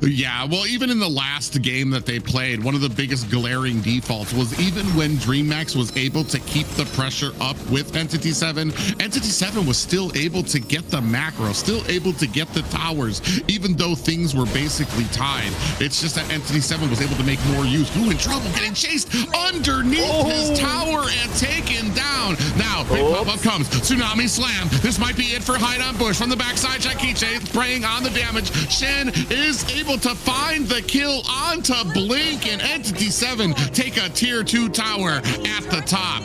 Yeah, well, even in the last game that they played, one of the biggest glaring defaults was even when Dreamax was able to keep the pressure up with Entity 7, Entity 7 was still able to get the macro, still able to get the towers, even though things were basically tied. It's just that Entity 7 was able to make more use. Ooh, in trouble, getting chased underneath his tower and taken down. Now, big pop-up comes. Tsunami Slam. This might be it for Hide on Bush. From the backside, Shakiche spraying on the damage. Shen is able to find the kill onto Blink, and Entity 7 take a tier 2 tower at the top.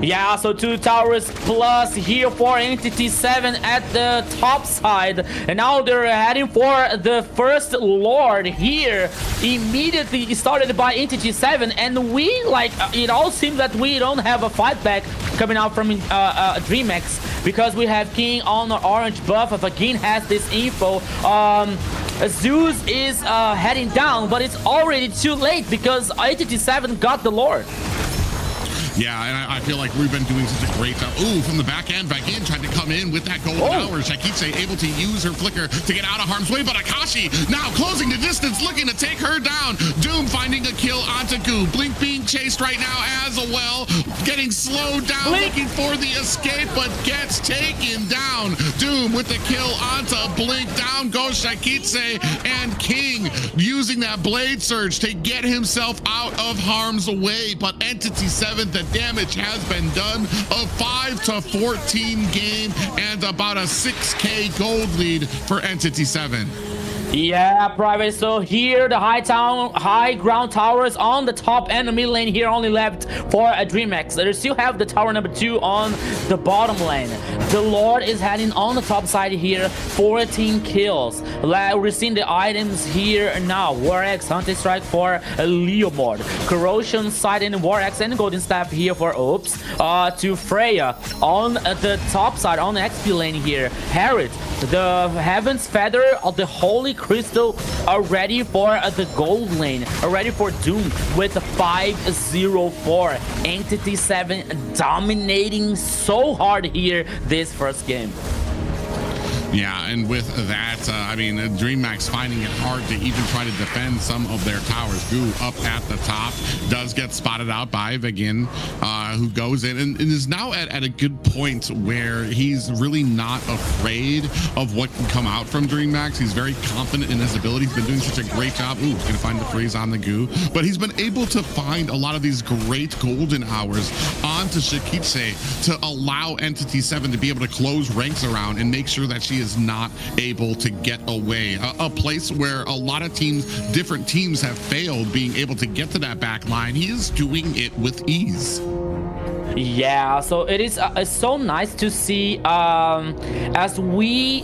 Yeah, so 2 towers plus here for Entity 7 at the top side, and now they're heading for the first Lord here, immediately started by Entity 7, and we like it all seems that we don't have a fight back coming out from Dreamax, because we have King on the orange buff. Vagin has this info. Zeus is heading down, but it's already too late because Entity 7 got the Lord. Yeah, and I feel like we've been doing such a great job. Ooh, from the back end, Vagin tried to come in with that golden hour. Shakiche able to use her flicker to get out of harm's way, but Akashi now closing the distance, looking to take her down. Doom finding a kill onto Gu. Blink being chased right now as well, getting slowed down, looking for the escape, but gets taken down. Doom with the kill onto Blink. Down goes Shakiche, and King using that blade surge to get himself out of harm's way, but Entity 7, the damage has been done. A 5-14 game and about a 6K gold lead for Entity 7. Yeah, Private. So here the high ground towers on the top and the mid lane here only left for a Dreamax. They still have the tower number 2 on the bottom lane. The Lord is heading on the top side here, 14 kills. We're seeing the items here now. War Axe, Hunting Strike for Leomord, Corrosion, Sidon, War Axe, and Golden Staff here for Oops. To Freya on the top side on the XP lane here. Harriet, the Heaven's Feather of the Holy Crystal are ready for the gold lane, are ready for Doom with 5-0-4. Entity 7 dominating so hard here this first game. Yeah, and with that, I mean, Dreamax finding it hard to even try to defend some of their towers. Gu up at the top does get spotted out by Vagin, who goes in and is now at a good point where he's really not afraid of what can come out from Dreamax. He's very confident in his ability. He's been doing such a great job. Ooh, he's going to find the freeze on the Gu, but he's been able to find a lot of these great golden hours onto Shakiche to allow Entity 7 to be able to close ranks around and make sure that she is not able to get away. A place where a lot of teams, different teams have failed being able to get to that back line. He is doing it with ease. Yeah, so it is it's so nice to see as we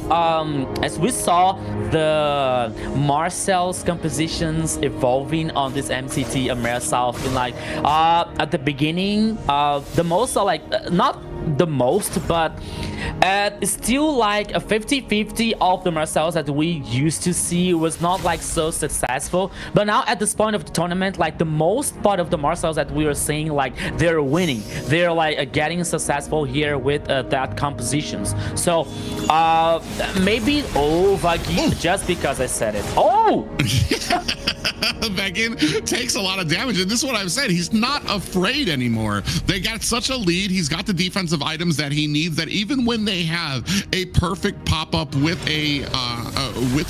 saw the Marcel's compositions evolving on this MCT AMER South. And like at the beginning, the most not the most, but it's still like a 50-50 of the Marcels that we used to see. Was not like so successful, but now at this point of the tournament, like the most part of the Marcels that we are seeing, like they're winning, they're like getting successful here with that compositions. So maybe Vagin, just because I said it. Vagin takes a lot of damage, and this is what I've said, he's not afraid anymore. They got such a lead, he's got the defensive items that he needs, that even when they have a perfect pop-up with a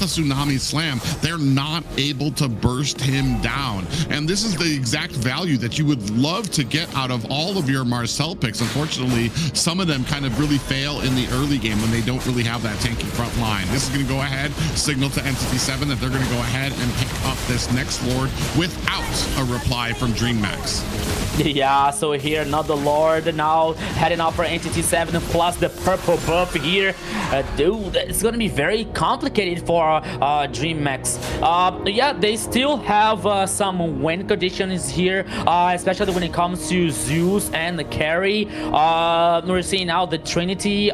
tsunami slam, they're not able to burst him down. And this is the exact value that you would love to get out of all of your Marcel picks. Unfortunately, some of them kind of really fail in the early game when they don't really have that tanky front line. This is going to go ahead, signal to Entity 7 that they're going to go ahead and pick up this next Lord without a reply from Dreamax. Yeah, so here another Lord now heading off for Entity 7 plus the purple buff here. Dude, it's gonna be very complicated for Dreamax. Yeah, they still have some win conditions here, especially when it comes to Zeus and the carry. We're seeing now the Trinity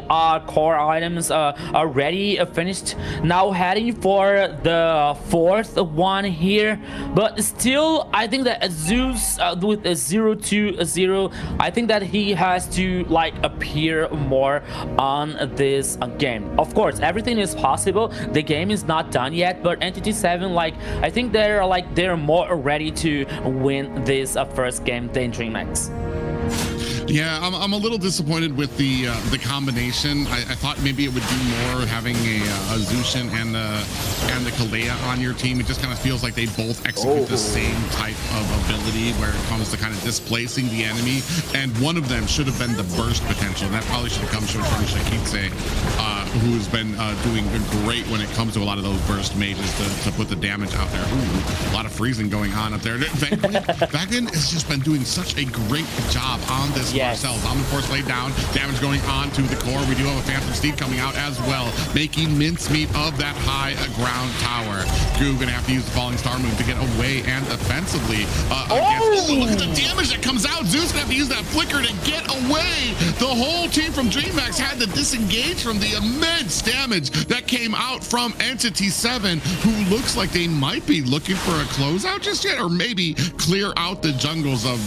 core items already finished. Now heading for the fourth one here, but still I think that Zeus with a 0-2-0, I think that he has to like appear more on this game. Of course, everything is possible. The game is not done yet, but Entity 7, like I think they're more ready to win this first game than Dreamax. Yeah, I'm a little disappointed with the combination. I thought maybe it would do more having a Zushin and the Kalea on your team. It just kind of feels like they both execute the same type of ability where it comes to kind of displacing the enemy. And one of them should have been the burst potential. And that probably should have come from Shakitse, who's been doing great when it comes to a lot of those burst mages to put the damage out there. Ooh, a lot of freezing going on up there. Vagin has just been doing such a great job on this. Marcel. Dominant Force laid down, damage going on to the core. We do have a Phantom Steed coming out as well, making mincemeat of that high ground tower. Goo gonna have to use the Falling Star move to get away and offensively. Look at the damage that comes out. Zeus gonna have to use that flicker to get away. The whole team from Dreamax had to disengage from the immense damage that came out from Entity 7, who looks like they might be looking for a closeout just yet, or maybe clear out the jungles of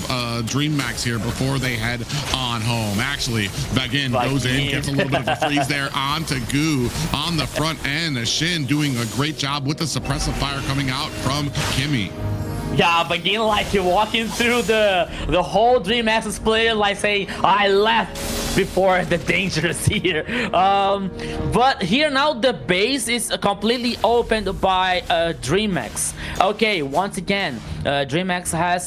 Dreamax here before they head on home. Actually, Vagin goes in, gets a little bit of a freeze there onto Goo on the front end. Shin doing a great job with the suppressive fire coming out from Kimmy. Yeah, Vagin like walking through the whole Dreamax's player, like saying, I left before the dangers here. But here now the base is completely opened by Dreamax. Okay, once again, Dreamax has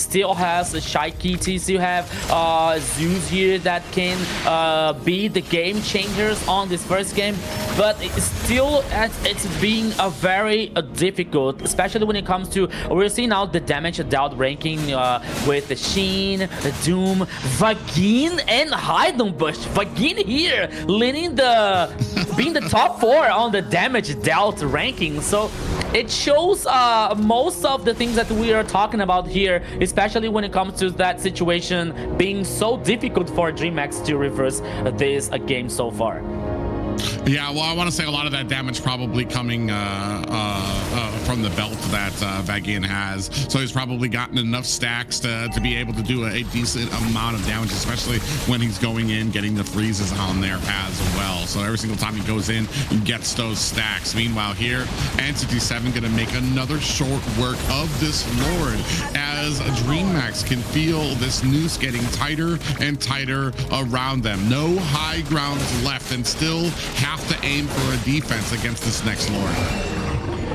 still has Shy Kitty, still have Zeus here that can be the game changers on this first game, but it's being a very difficult, especially when it comes to, we're seeing now the damage dealt ranking with the Sheen, the Doom, Vagin, and Heidenbush. Vagin here leading being the top 4 on the damage dealt ranking. So it shows most of the things that we are talking about here, especially when it comes to that situation being so difficult for Dreamax to reverse this game so far. Yeah, well, I want to say a lot of that damage probably coming from the belt that Vagin has. So he's probably gotten enough stacks to be able to do a decent amount of damage, especially when he's going in, getting the freezes on there as well. So every single time he goes in, he gets those stacks. Meanwhile here, Entity 7 going to make another short work of this Lord as Dreamax can feel this noose getting tighter and tighter around them. No high ground left and still have to aim for a defense against this next Lord.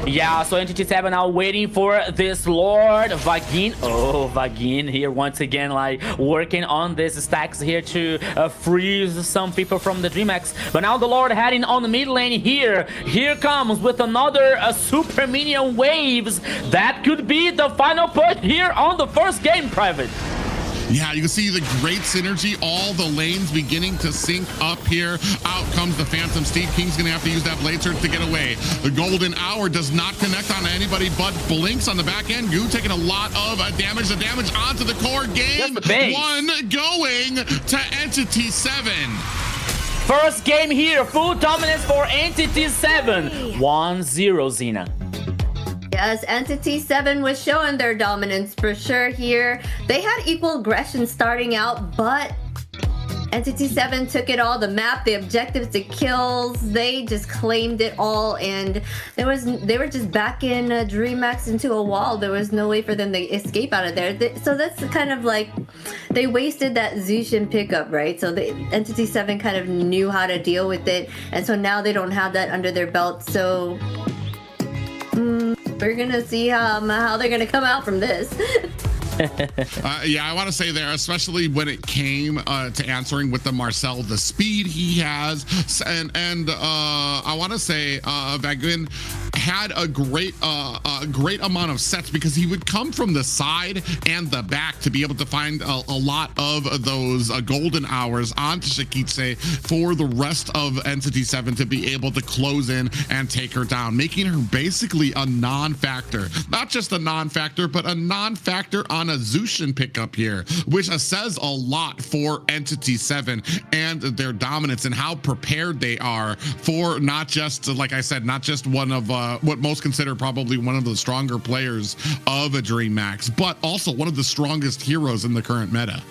Yeah, so NTT7 now waiting for this Lord Vagin. Oh, Vagin here once again, like working on this stacks here to freeze some people from the Dreamax. But now the Lord heading on the mid lane here. Here comes with another super minion waves. That could be the final push here on the first game, Private. Yeah, you can see the great synergy, all the lanes beginning to sync up here. Out comes the Phantom. Steve King's gonna have to use that blade surge to get away. The golden hour does not connect on anybody but Blinks on the back end. Goo taking a lot of damage. The damage onto the core. Game one going to Entity 7. First game here, full dominance for Entity 7. 1-0, Zena. Yes, Entity 7 was showing their dominance for sure here. They had equal aggression starting out, but Entity 7 took it all. The map, the objectives, the kills, they just claimed it all, and they were just backing Dreamax into a wall. There was no way for them to escape out of there. So that's kind of like they wasted that Zushin pickup, right? So the Entity 7 kind of knew how to deal with it, and so now they don't have that under their belt. So we're gonna see how they're gonna come out from this. Yeah, I want to say there, especially when it came to answering with the Marcel, the speed he has, and I want to say Vagin had a great amount of sets because he would come from the side and the back to be able to find a lot of those golden hours onto Shikitse for the rest of Entity 7 to be able to close in and take her down, making her basically a non-factor. Not just a non-factor, but a non-factor on a Zushin pickup here, which says a lot for Entity 7 and their dominance and how prepared they are for not just, like I said, not just one of what most consider probably one of the stronger players of a Dreamax, but also one of the strongest heroes in the current meta.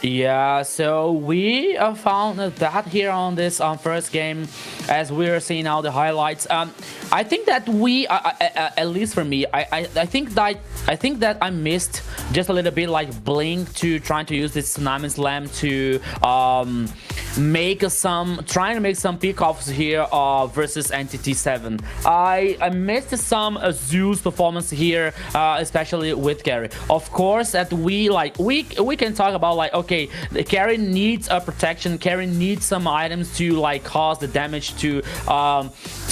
Yeah, so we found that here on this first game, as we're seeing now the highlights. I think that we, at least for me, I think that I missed just a little bit like Blink to trying to use this Tsunami Slam to trying to make some pickoffs here versus Entity 7. I missed some Zeus performance here, especially with carry. Of course, that we can talk about like, okay, the carry needs a protection. Carry needs some items to like cause the damage to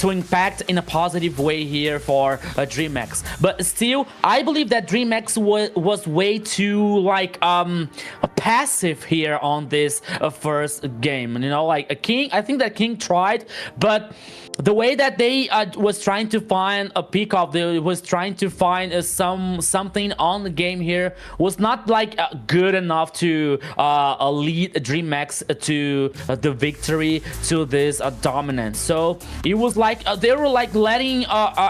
impact in a positive way here for Dreamax. But still, I believe that Dreamax was way too like passive here on this first game. And, you know, like a King, I think that King tried, but the way that they was trying to find a pickoff, they was trying to find something on the game here was not like good enough to lead Dreamax to the victory, to this dominance. So it was like they were like letting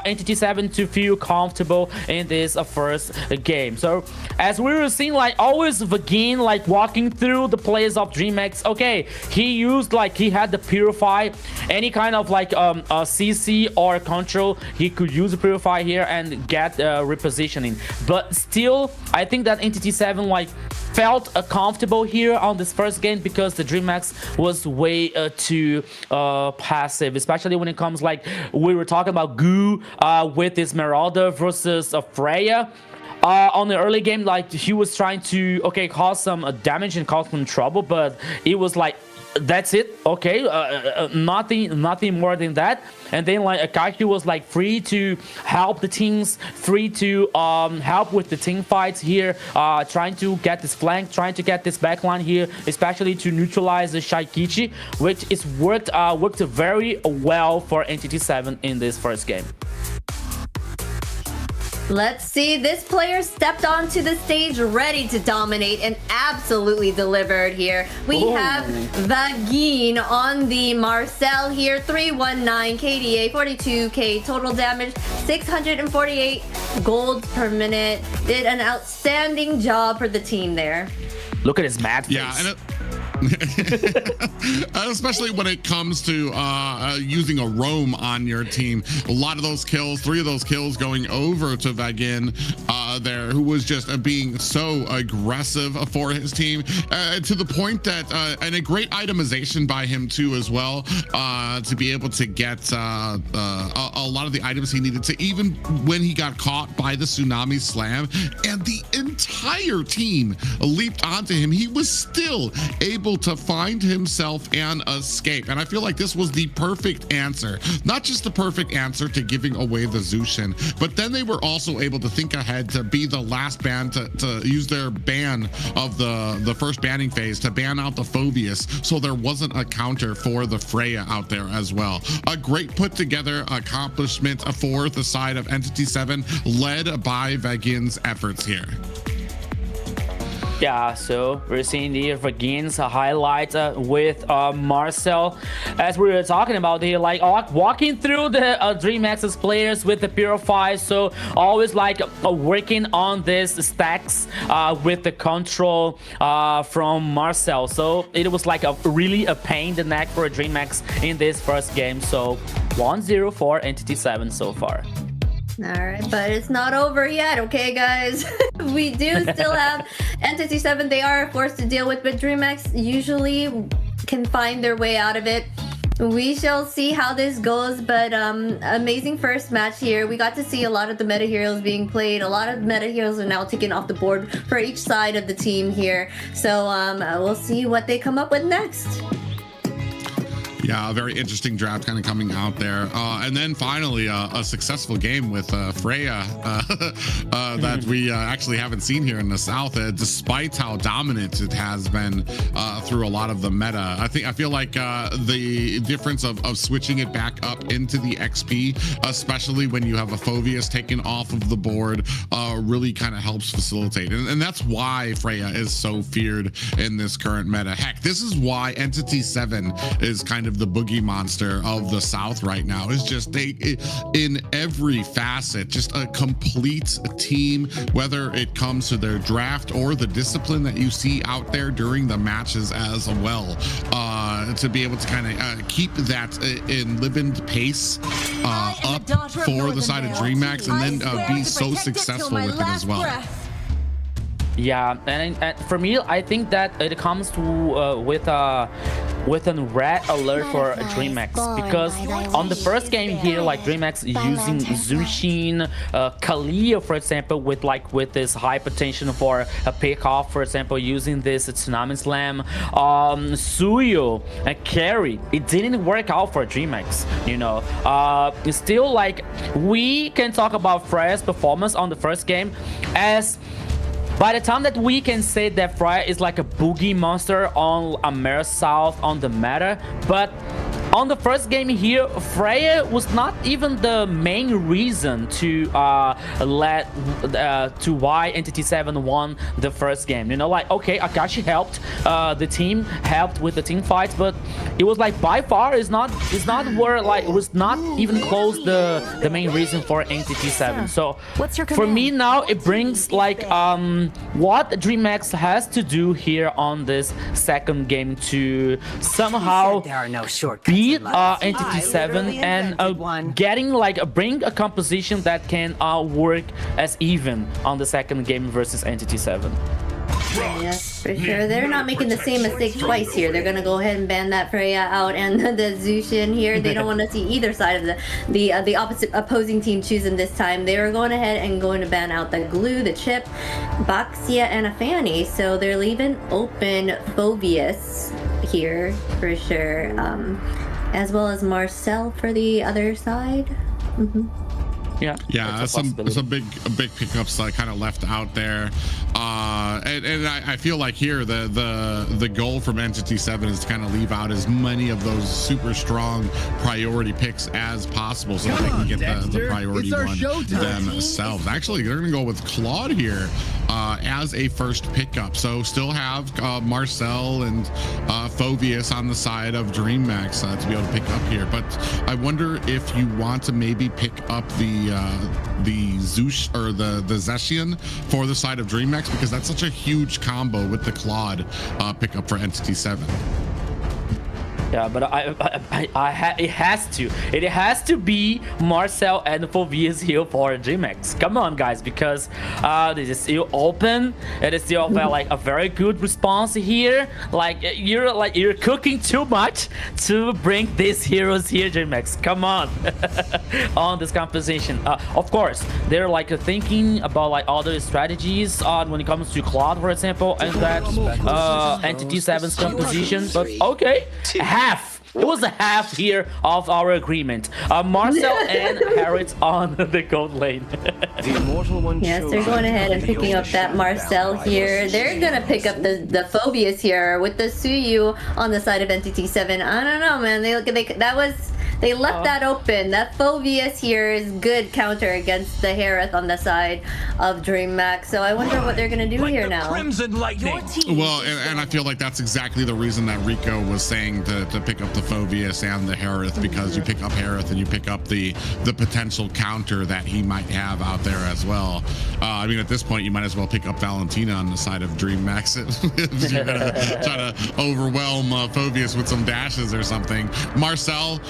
Entity 7 to feel comfortable in this first game. So as we were seeing, like always Vagin like walking through the plays of Dreamax. Okay, he used like he had the Purify, any kind of like CC or control, he could use the Purify here and get repositioning. But still, I think that Entity 7 like felt comfortable here on this first game because the Dreamax was way too passive, especially when it comes like we were talking about Goo with this Marauder versus Freya. On the early game, like he was trying to cause some damage and cause some trouble, but it was like that's it, okay, nothing more than that. And then like Akashi was like free to help the teams, free to help with the team fights here, trying to get this flank, trying to get this backline here, especially to neutralize the Shaikichi, which is worked very well for Entity 7 in this first game. Let's see, this player stepped onto the stage ready to dominate and absolutely delivered here. We have Vagin on the Marcel here, 319 KDA, 42k total damage, 648 gold per minute. Did an outstanding job for the team there. Look at his mad face. Yeah, and Especially when it comes to using a roam on your team. A lot of those kills, 3 of those kills going over to Vagin there, who was just being so aggressive for his team to the point that, and a great itemization by him too as well, to be able to get a lot of the items he needed to, even when he got caught by the tsunami slam and the entire team leaped onto him, he was still able to find himself and escape. And I feel like this was the perfect answer, not just the perfect answer to giving away the Zushin, but then they were also able to think ahead to be the last ban to use their ban of the first banning phase to ban out the Phobius, so there wasn't a counter for the Freya out there as well. A great put together accomplishment for the side of Entity 7, led by Vagin's efforts here. Yeah, so we're seeing the Vagin's highlights with Marcel, as we were talking about here, like walking through the Dreamax's players with the Purify, so always like working on this stacks with the control from Marcel. So it was like really a pain in the neck for a Dreamax in this first game. So 1-0 for Entity 7 so far. All right, but it's not over yet, okay, guys? We do still have Entity 7 they are forced to deal with, but Dreamax usually can find their way out of it. We shall see how this goes, but amazing first match here. We got to see a lot of the meta heroes being played. A lot of meta heroes are now taken off the board for each side of the team here. So we'll see what they come up with next. Yeah, a very interesting draft kind of coming out there. And then finally, a successful game with Freya that we actually haven't seen here in the South, despite how dominant it has been through a lot of the meta. I feel like the difference of switching it back up into the XP, especially when you have a Phobius taken off of the board, really kind of helps facilitate. And that's why Freya is so feared in this current meta. Heck, this is why Entity 7 is kind of the boogie monster of the South right now. Is just in every facet, just a complete team, whether it comes to their draft or the discipline that you see out there during the matches as well, to be able to kind of keep that in living pace up for the side of Dreamax, and then be so successful with it as well. Yeah, and for me, I think that it comes to with a red alert for Dreamax, because on the first game here, like Dreamax using Zushin, Kalia, for example, with this high potential for a pick off, for example, using this Tsunami Slam, Suyo and Carry, it didn't work out for Dreamax. You know, still like we can talk about Freya's performance on the first game as. By the time that we can say that Freya is like a boogie monster on AMER South on the meta, but on the first game here, Freya was not even the main reason to why Entity 7 won the first game. You know, like, okay, Akashi helped, the team helped with the team fights, but it was like by far is not where, like, it was not even close the main reason for Entity 7. So for me now, it brings like what Dreamax has to do here on this second game to somehow beat Entity 7 and getting like bring a composition that can work as even on the second game versus Entity 7. Yes, for sure. They're not making the same mistake twice here. They're gonna go ahead and ban that Freya out and the Zushin here. They don't want to see either side of the opposite opposing team choosing this time. They were going ahead and going to ban out the Glue, the Chip, Baxia, and a Fanny. So they're leaving open Phobius here for sure, as well as Marcel for the other side. Yeah, some big pickups kind of left out there, and I feel like here the goal from Entity 7 is to kind of leave out as many of those super strong priority picks as possible, so that they can get the priority one themselves. Actually, they're gonna go with Claude here as a first pickup, so still have Marcel and Phobius on the side of Dreamax to be able to pick up here. But I wonder if you want to maybe pick up the Zoosh or the Zeshian for the side of Dreamax, because that's such a huge combo with the Claude pickup for Entity 7. Yeah, but it has to be Marcel and Phoveus here for Dreamax. Come on, guys, because this is still open. It is still like a very good response here. You're cooking too much to bring these heroes here, Dreamax. Come on, on this composition. Of course, they're like thinking about like other strategies when it comes to Claude, for example, and that Entity 7's composition. But okay. Half. It was a half here of our agreement. Marcel and Harriet on the gold lane. The immortal one. Yes, they're going ahead and picking up that Marcel here. They're gonna pick up the Phoveus here with the Suyu on the side of Entity 7. I don't know, man. They left that open. That Phoveus here is good counter against the Harith on the side of Dreamax. So I wonder what they're gonna do here now. Well, and I feel like that's exactly the reason that Rico was saying to pick up the Phoveus and the Harith, because you pick up Harith and you pick up the potential counter that he might have out there as well. I mean, at this point, you might as well pick up Valentina on the side of Dreamax if you're gonna try to overwhelm Phoveus with some dashes or something. Marcel.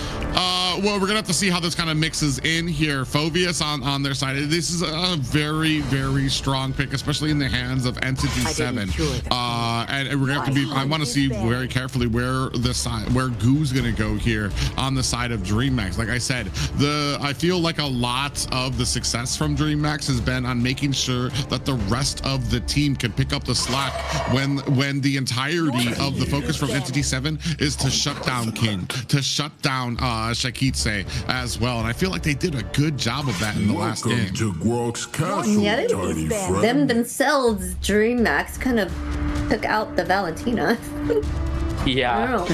Well, we're gonna have to see how this kind of mixes in here. Phoveus on their side. This is a very, very strong pick, especially in the hands of Entity 7. And we're gonna have to be. I want to see very carefully where Goo's gonna go here on the side of Dreamax. Like I said, I feel like a lot of the success from Dreamax has been on making sure that the rest of the team can pick up the slack when the entirety of the focus from Entity 7 is to shut down King, to shut down Shakitse as well, and I feel like they did a good job of that in the last game. Yeah, them themselves, Dreamax, kind of took out the Valentina. Yeah.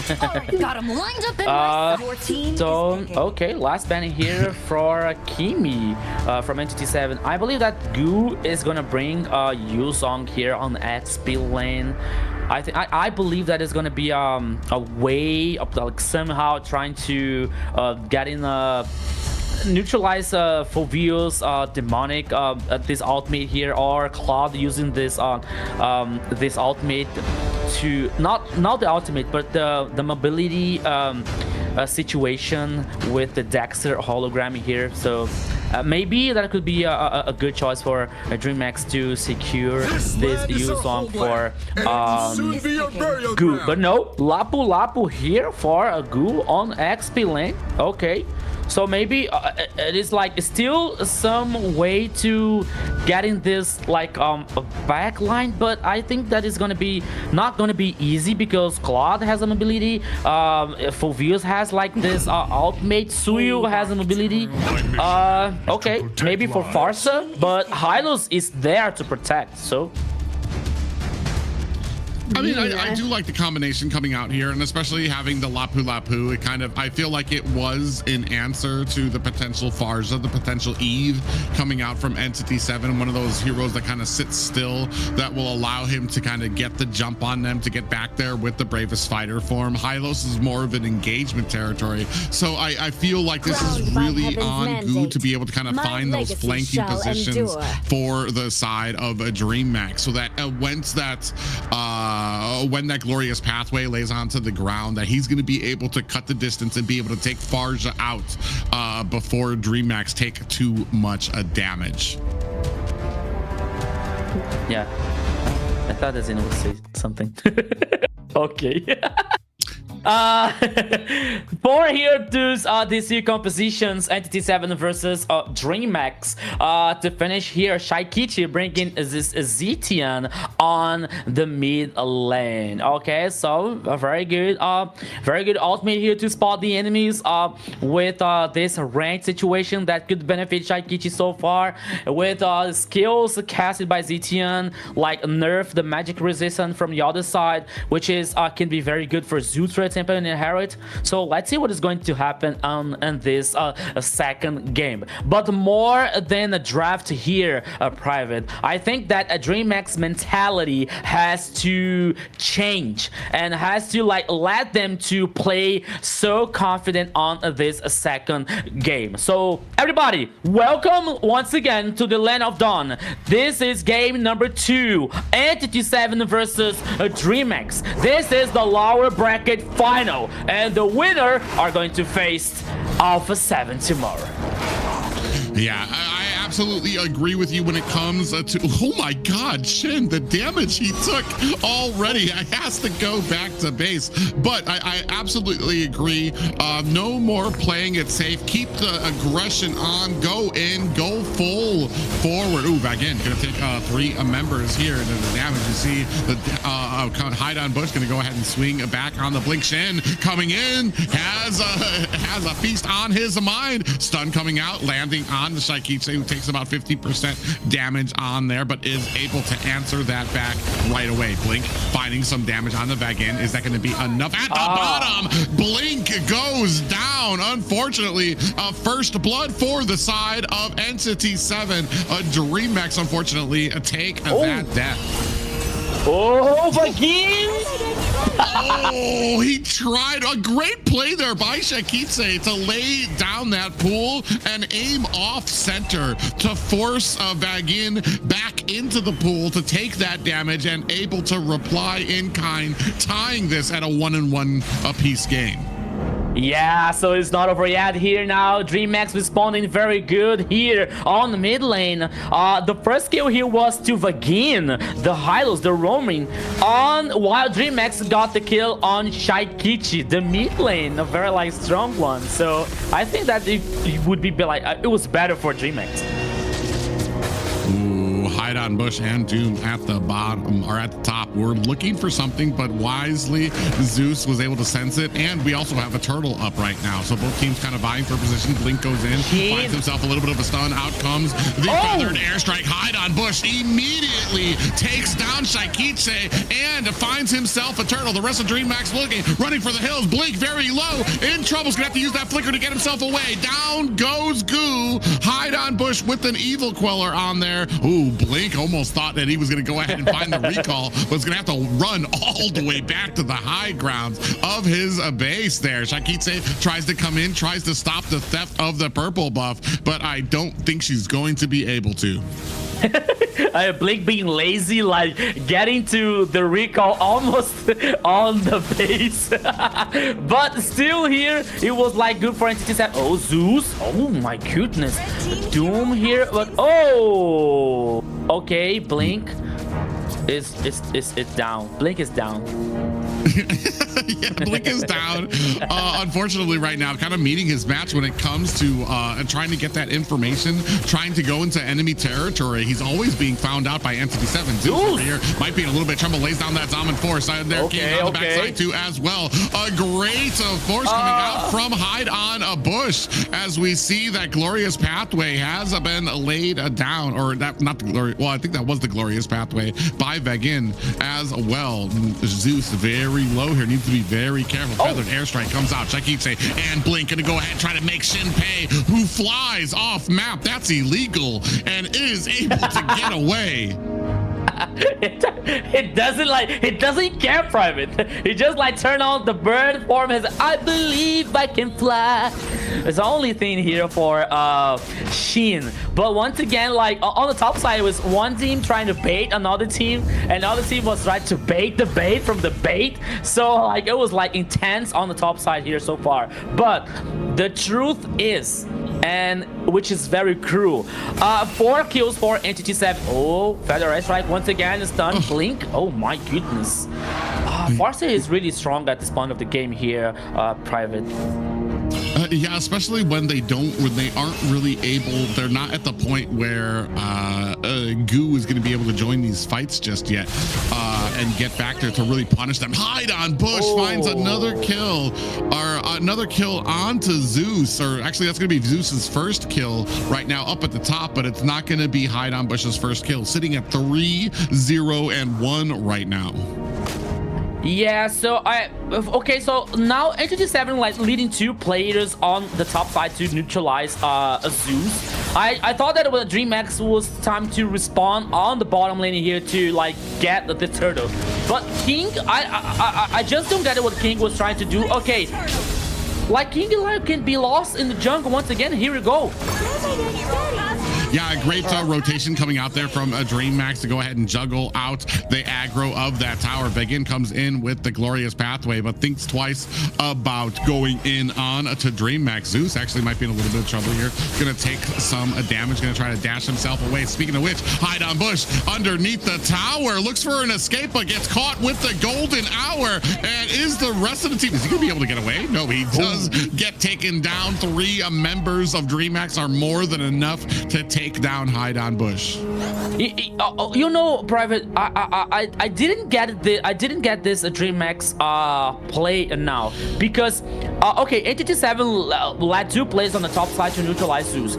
Got him lined up in so okay, last banning here for Kimi from Entity 7. I believe that Goo is gonna bring Yuzong here on XP lane. I believe that is going to be a way of like somehow trying to get in neutralize Phoveus demonic this ultimate here, or Claude using this this ultimate to not the ultimate but the mobility situation with the Dexter hologram here. So maybe that could be a good choice for Dreamax to secure this Yuzong for Goo. But no, Lapu here for a Goo on XP lane. Okay. So maybe it is like still some way to getting this like a back line, but I think that is gonna be not gonna be easy because Claude has an ability, Phoveus has like this ultimate, Suyu has an ability. Okay, maybe for Farsa, but Hylos is there to protect, so I mean, I do like the combination coming out here, and especially having the Lapu. It kind of, I feel like it was an answer to the potential Farza, the potential Eve coming out from Entity 7, one of those heroes that kind of sits still, that will allow him to kind of get the jump on them, to get back there with the Bravest Fighter form. Hylos is more of an engagement territory, so I feel like this is really on Goo to be able to kind of find those flanking positions for the side of a Dreamax, so that when that glorious pathway lays onto the ground, that he's going to be able to cut the distance and be able to take Farja out before Dreamax take too much damage. Yeah, I thought Azina would say something. Okay. For here these two compositions, Entity 7 versus Dreamax. To finish here, Shaikichi bringing this Zetian on the mid lane. Okay, so a very good ultimate here to spot the enemies with this ranked situation that could benefit Shaikichi so far, with skills casted by Zetian, like nerf the magic resistance from the other side, which is can be very good for Zutra tempo and inherit. So let's see what is going to happen on this second game. But more than a draft here, Private, I think that a Dreamax mentality has to change and has to like let them to play so confident on this second game. So everybody, welcome once again to the Land of Dawn. This is game number 2, Entity 7 versus Dreamax. This is the lower bracket final, and the winner are going to face Alpha 7 tomorrow. Yeah, I absolutely agree with you when it comes to, oh my God, Shin, the damage he took already. I has to go back to base, but I absolutely agree. No more playing it safe. Keep the aggression on. Go in, go full forward. Ooh, again, gonna take 3 members here. And the damage you see, the hide on Bush gonna go ahead and swing back on the blink. Shin coming in, has a feast on his mind. Stun coming out, landing on the Shaikichi, who takes about 50% damage on there, but is able to answer that back right away. Blink finding some damage on the Vagin. Is that going to be enough? At the bottom, Blink goes down. Unfortunately, first blood for the side of Entity 7. Dreamax, unfortunately, take that death. Oh, Vagin! Oh, he tried. A great play there by Shaikichi to lay down that pool and aim off center to force Vagin back into the pool to take that damage and able to reply in kind, tying this at a 1-1 apiece game. Yeah, so it's not over yet here now. Dreamax responding very good here on the mid lane. The first kill here was to Vagin, the Hylos, the roaming, while Dreamax got the kill on Shaikichi, the mid lane, a very like strong one. So I think that it would be like it was better for Dreamax. Hide on Bush and Doom at the bottom or at the top. We're looking for something, but wisely Zeus was able to sense it, and we also have a turtle up right now, so both teams kind of vying for position. Blink goes in, finds himself a little bit of a stun. Out comes the feathered airstrike. Hide on Bush immediately takes down Shaikichi and finds himself a turtle. The rest of Dreamax looking, running for the hills. Blink very low, in trouble. He's gonna have to use that flicker to get himself away. Down goes Goo. Hide on Bush with an evil queller on there. Ooh, Blink almost thought that he was going to go ahead and find the recall, but was going to have to run all the way back to the high grounds of his base there. Shaikichi tries to come in, tries to stop the theft of the purple buff, but I don't think she's going to be able to. Blink being lazy, like getting to the recall almost on the base. But still here, it was like good for Entity 7. Oh, Zeus. Oh my goodness. Doom here, but oh. Okay, Blink is down. Blink is down. Yeah, Blink is down. Unfortunately, right now, kind of meeting his match when it comes to trying to get that information, trying to go into enemy territory. He's always being found out by Entity 7. Zeus over here might be in a little bit of trouble. Lays down that Zaman Force. There came on the backside too as well. A great force coming out from Hide on a Bush as we see that glorious pathway has been laid down, or that not the glory. Well, I think that was the glorious pathway by Vagin as well. Zeus very low here, needs to be very careful. Feathered airstrike comes out. Shaikichi and Blink gonna go ahead and try to make Shin pay, who flies off map. That's illegal and is able to get away. It doesn't care, Private. It just like turn on the bird form as I believe I can fly. It's the only thing here for Shin. But once again, like on the top side, it was one team trying to bait another team, and another team was trying to bait the bait from the bait. So like it was like intense on the top side here so far. But the truth is, and which is very cruel, 4 kills for Entity 7. Oh, Feather Airstrike once again, stun. Blink. Oh my goodness. Farsi is really strong at this point of the game here, Private. Yeah, especially when they aren't really able, they're not at the point where Goo is going to be able to join these fights just yet and get back there to really punish them. Hide on Bush finds another kill, or another kill onto Zeus, or actually that's going to be Zeus's first kill right now up at the top, but it's not going to be Hide on Bush's first kill, sitting at 3-0-1 right now. Yeah, so okay, so now Entity 7 like leading 2 players on the top side to neutralize Zeus. I thought that with Dreamax was time to respawn on the bottom lane here to like get the turtle. But King, I just don't get it what King was trying to do. Okay, like King Alive can be lost in the jungle once again. Here we go. Yeah, a great rotation coming out there from Dreamax to go ahead and juggle out the aggro of that tower. Begin comes in with the glorious pathway, but thinks twice about going in on to Dreamax. Zeus actually might be in a little bit of trouble here. Gonna take some damage, gonna try to dash himself away. Speaking of which, hide on bush underneath the tower. Looks for an escape, but gets caught with the golden hour. And is the rest of the team, is he gonna be able to get away? No, he does get taken down. 3 members of Dreamax are more than enough to take down hide on bush. You know, Private, I didn't get this Dreamax play now because okay, Entity 7 led 2 players on the top side to neutralize Zeus.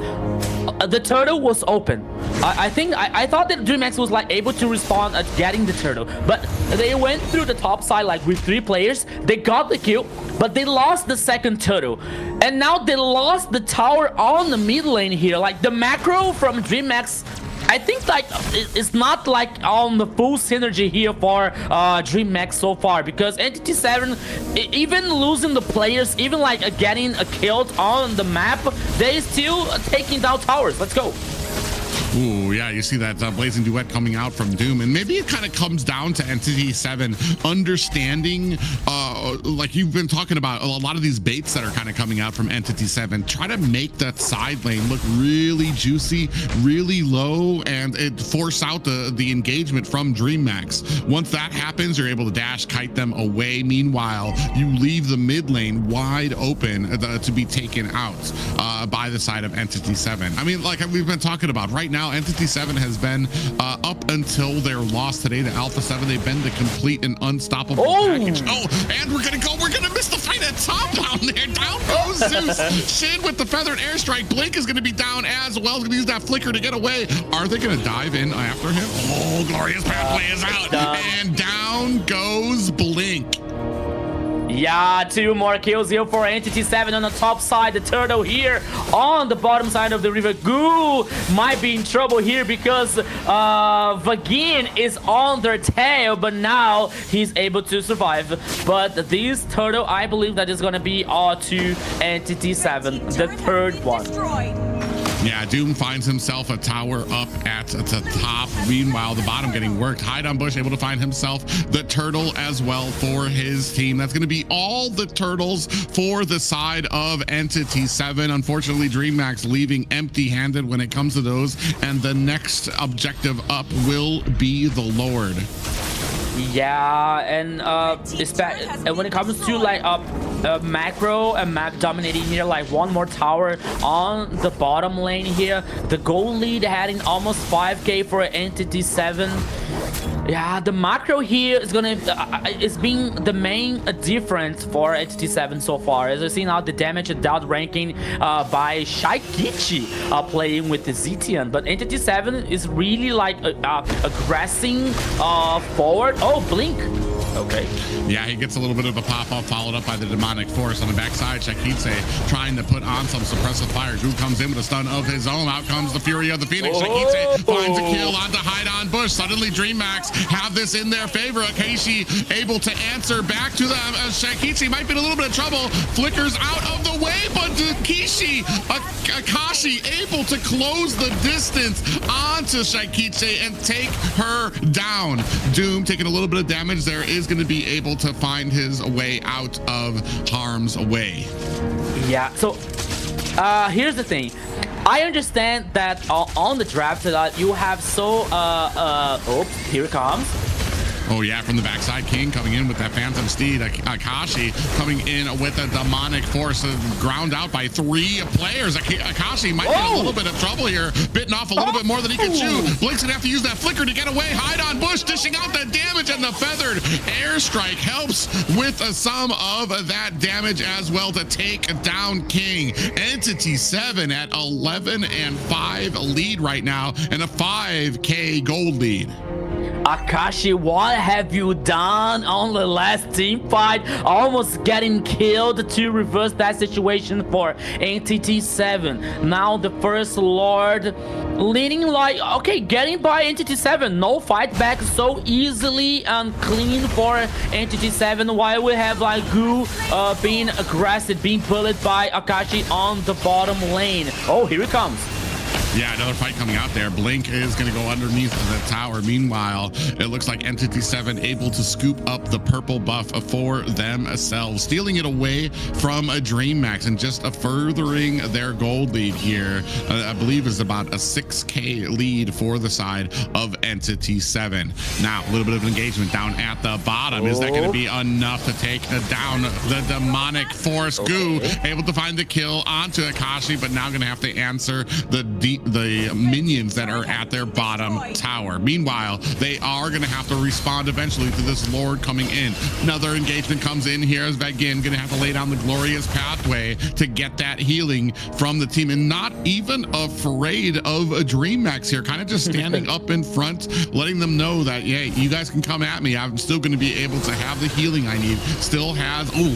The turtle was open. I thought that Dreamax was like able to respond at getting the turtle, but they went through the top side like with 3 players. They got the kill, but they lost the second turtle, and now they lost the tower on the mid lane here. Like the macro from Dreamax, I think like it's not like on the full synergy here for Dreamax so far, because Entity 7, even losing the players, even like getting killed on the map, they still taking down towers. Let's go. Ooh, yeah, you see that blazing duet coming out from Doom, and maybe it kind of comes down to Entity 7 understanding, like you've been talking about, a lot of these baits that are kind of coming out from Entity 7. Try to make that side lane look really juicy, really low, and it force out the engagement from Dreamax. Once that happens, you're able to dash, kite them away. Meanwhile, you leave the mid lane wide open to be taken out by the side of Entity 7. I mean, like we've been talking about right now, Entity 7 has been up until their loss today to Alpha 7. They've been the complete and unstoppable package. Oh, and we're gonna miss the fight at top down there. Down goes Zeus. Shin with the feathered airstrike. Blink is gonna be down as well. He's gonna use that flicker to get away. Are they gonna dive in after him? Oh, glorious pathway is out, and down goes Blink. Yeah, 2 more kills here for Entity 7 on the top side. The turtle here on the bottom side of the river. Goo might be in trouble here because Vagin is on their tail, but now he's able to survive. But this turtle, I believe that is going to be to Entity 7, the third one. Yeah, Doom finds himself a tower up at the top. Meanwhile, the bottom getting worked. Hide on bush able to find himself the turtle as well for his team. That's going to be all the turtles for the side of Entity 7. Unfortunately, Dreamax leaving empty-handed when it comes to those. And the next objective up will be the Lord. Yeah, and when it comes to like macro and map dominating here, like 1 more tower on the bottom lane here. The goal lead heading almost 5k for Entity 7. Yeah, the macro here is gonna is being the main difference for Entity 7 so far. As you see now, the damage and doubt ranking by Shaikichi playing with the Zetian, but Entity 7 is really like aggressing forward. Oh, Blink. Okay. Yeah, he gets a little bit of a pop-up, followed up by the demonic force on the backside. Shakitse trying to put on some suppressive fire. Drew comes in with a stun of his own. Out comes the Fury of the Phoenix. Shakitse finds a kill onto hide on bush. Suddenly Dreamax have this in their favor. Akashi able to answer back to them. Shakitse might be in a little bit of trouble. Flickers out of the way, but Akashi able to close the distance onto Shakitse and take her down. Doom taking a little bit of damage there is going to be able to find his way out of harm's way. Yeah, so here's the thing. I understand that on the draft that you have oops, here it comes. Oh yeah, from the backside, King coming in with that Phantom Steed. Akashi coming in with a demonic force, ground out by 3 players. Akashi might be in a little bit of trouble here, bitten off a little bit more than he can chew. Blink's gonna have to use that flicker to get away. Hide on bush, dishing out the damage, and the feathered airstrike helps with some of that damage as well to take down King. Entity 7 at 11 and 5 lead right now, and a 5k gold lead. Akashi, what have you done on the last team fight? Almost getting killed to reverse that situation for NTT7. Now the first Lord leaning like, okay, getting by NTT7. No fight back so easily and clean for NTT7, while we have like Gu being aggressive, being bullied by Akashi on the bottom lane. Oh, here he comes. Yeah, another fight coming out there. Blink is going to go underneath the tower. Meanwhile, it looks like Entity 7 able to scoop up the purple buff for themselves, stealing it away from a Dreammax and just furthering their gold lead here. I believe is about a 6K lead for the side of Entity 7. Now, a little bit of engagement down at the bottom. Is that going to be enough to take down the demonic force? Gu able to find the kill onto Akashi, but now going to have to answer the minions that are at their bottom tower. Meanwhile, they are going to have to respond eventually to this Lord coming in. Another engagement comes in here as Vagin going to have to lay down the glorious pathway to get that healing from the team, and not even afraid of a Dreamax here, kind of just standing up in front, letting them know that, yeah, you guys can come at me. I'm still going to be able to have the healing I need. Still has, oh,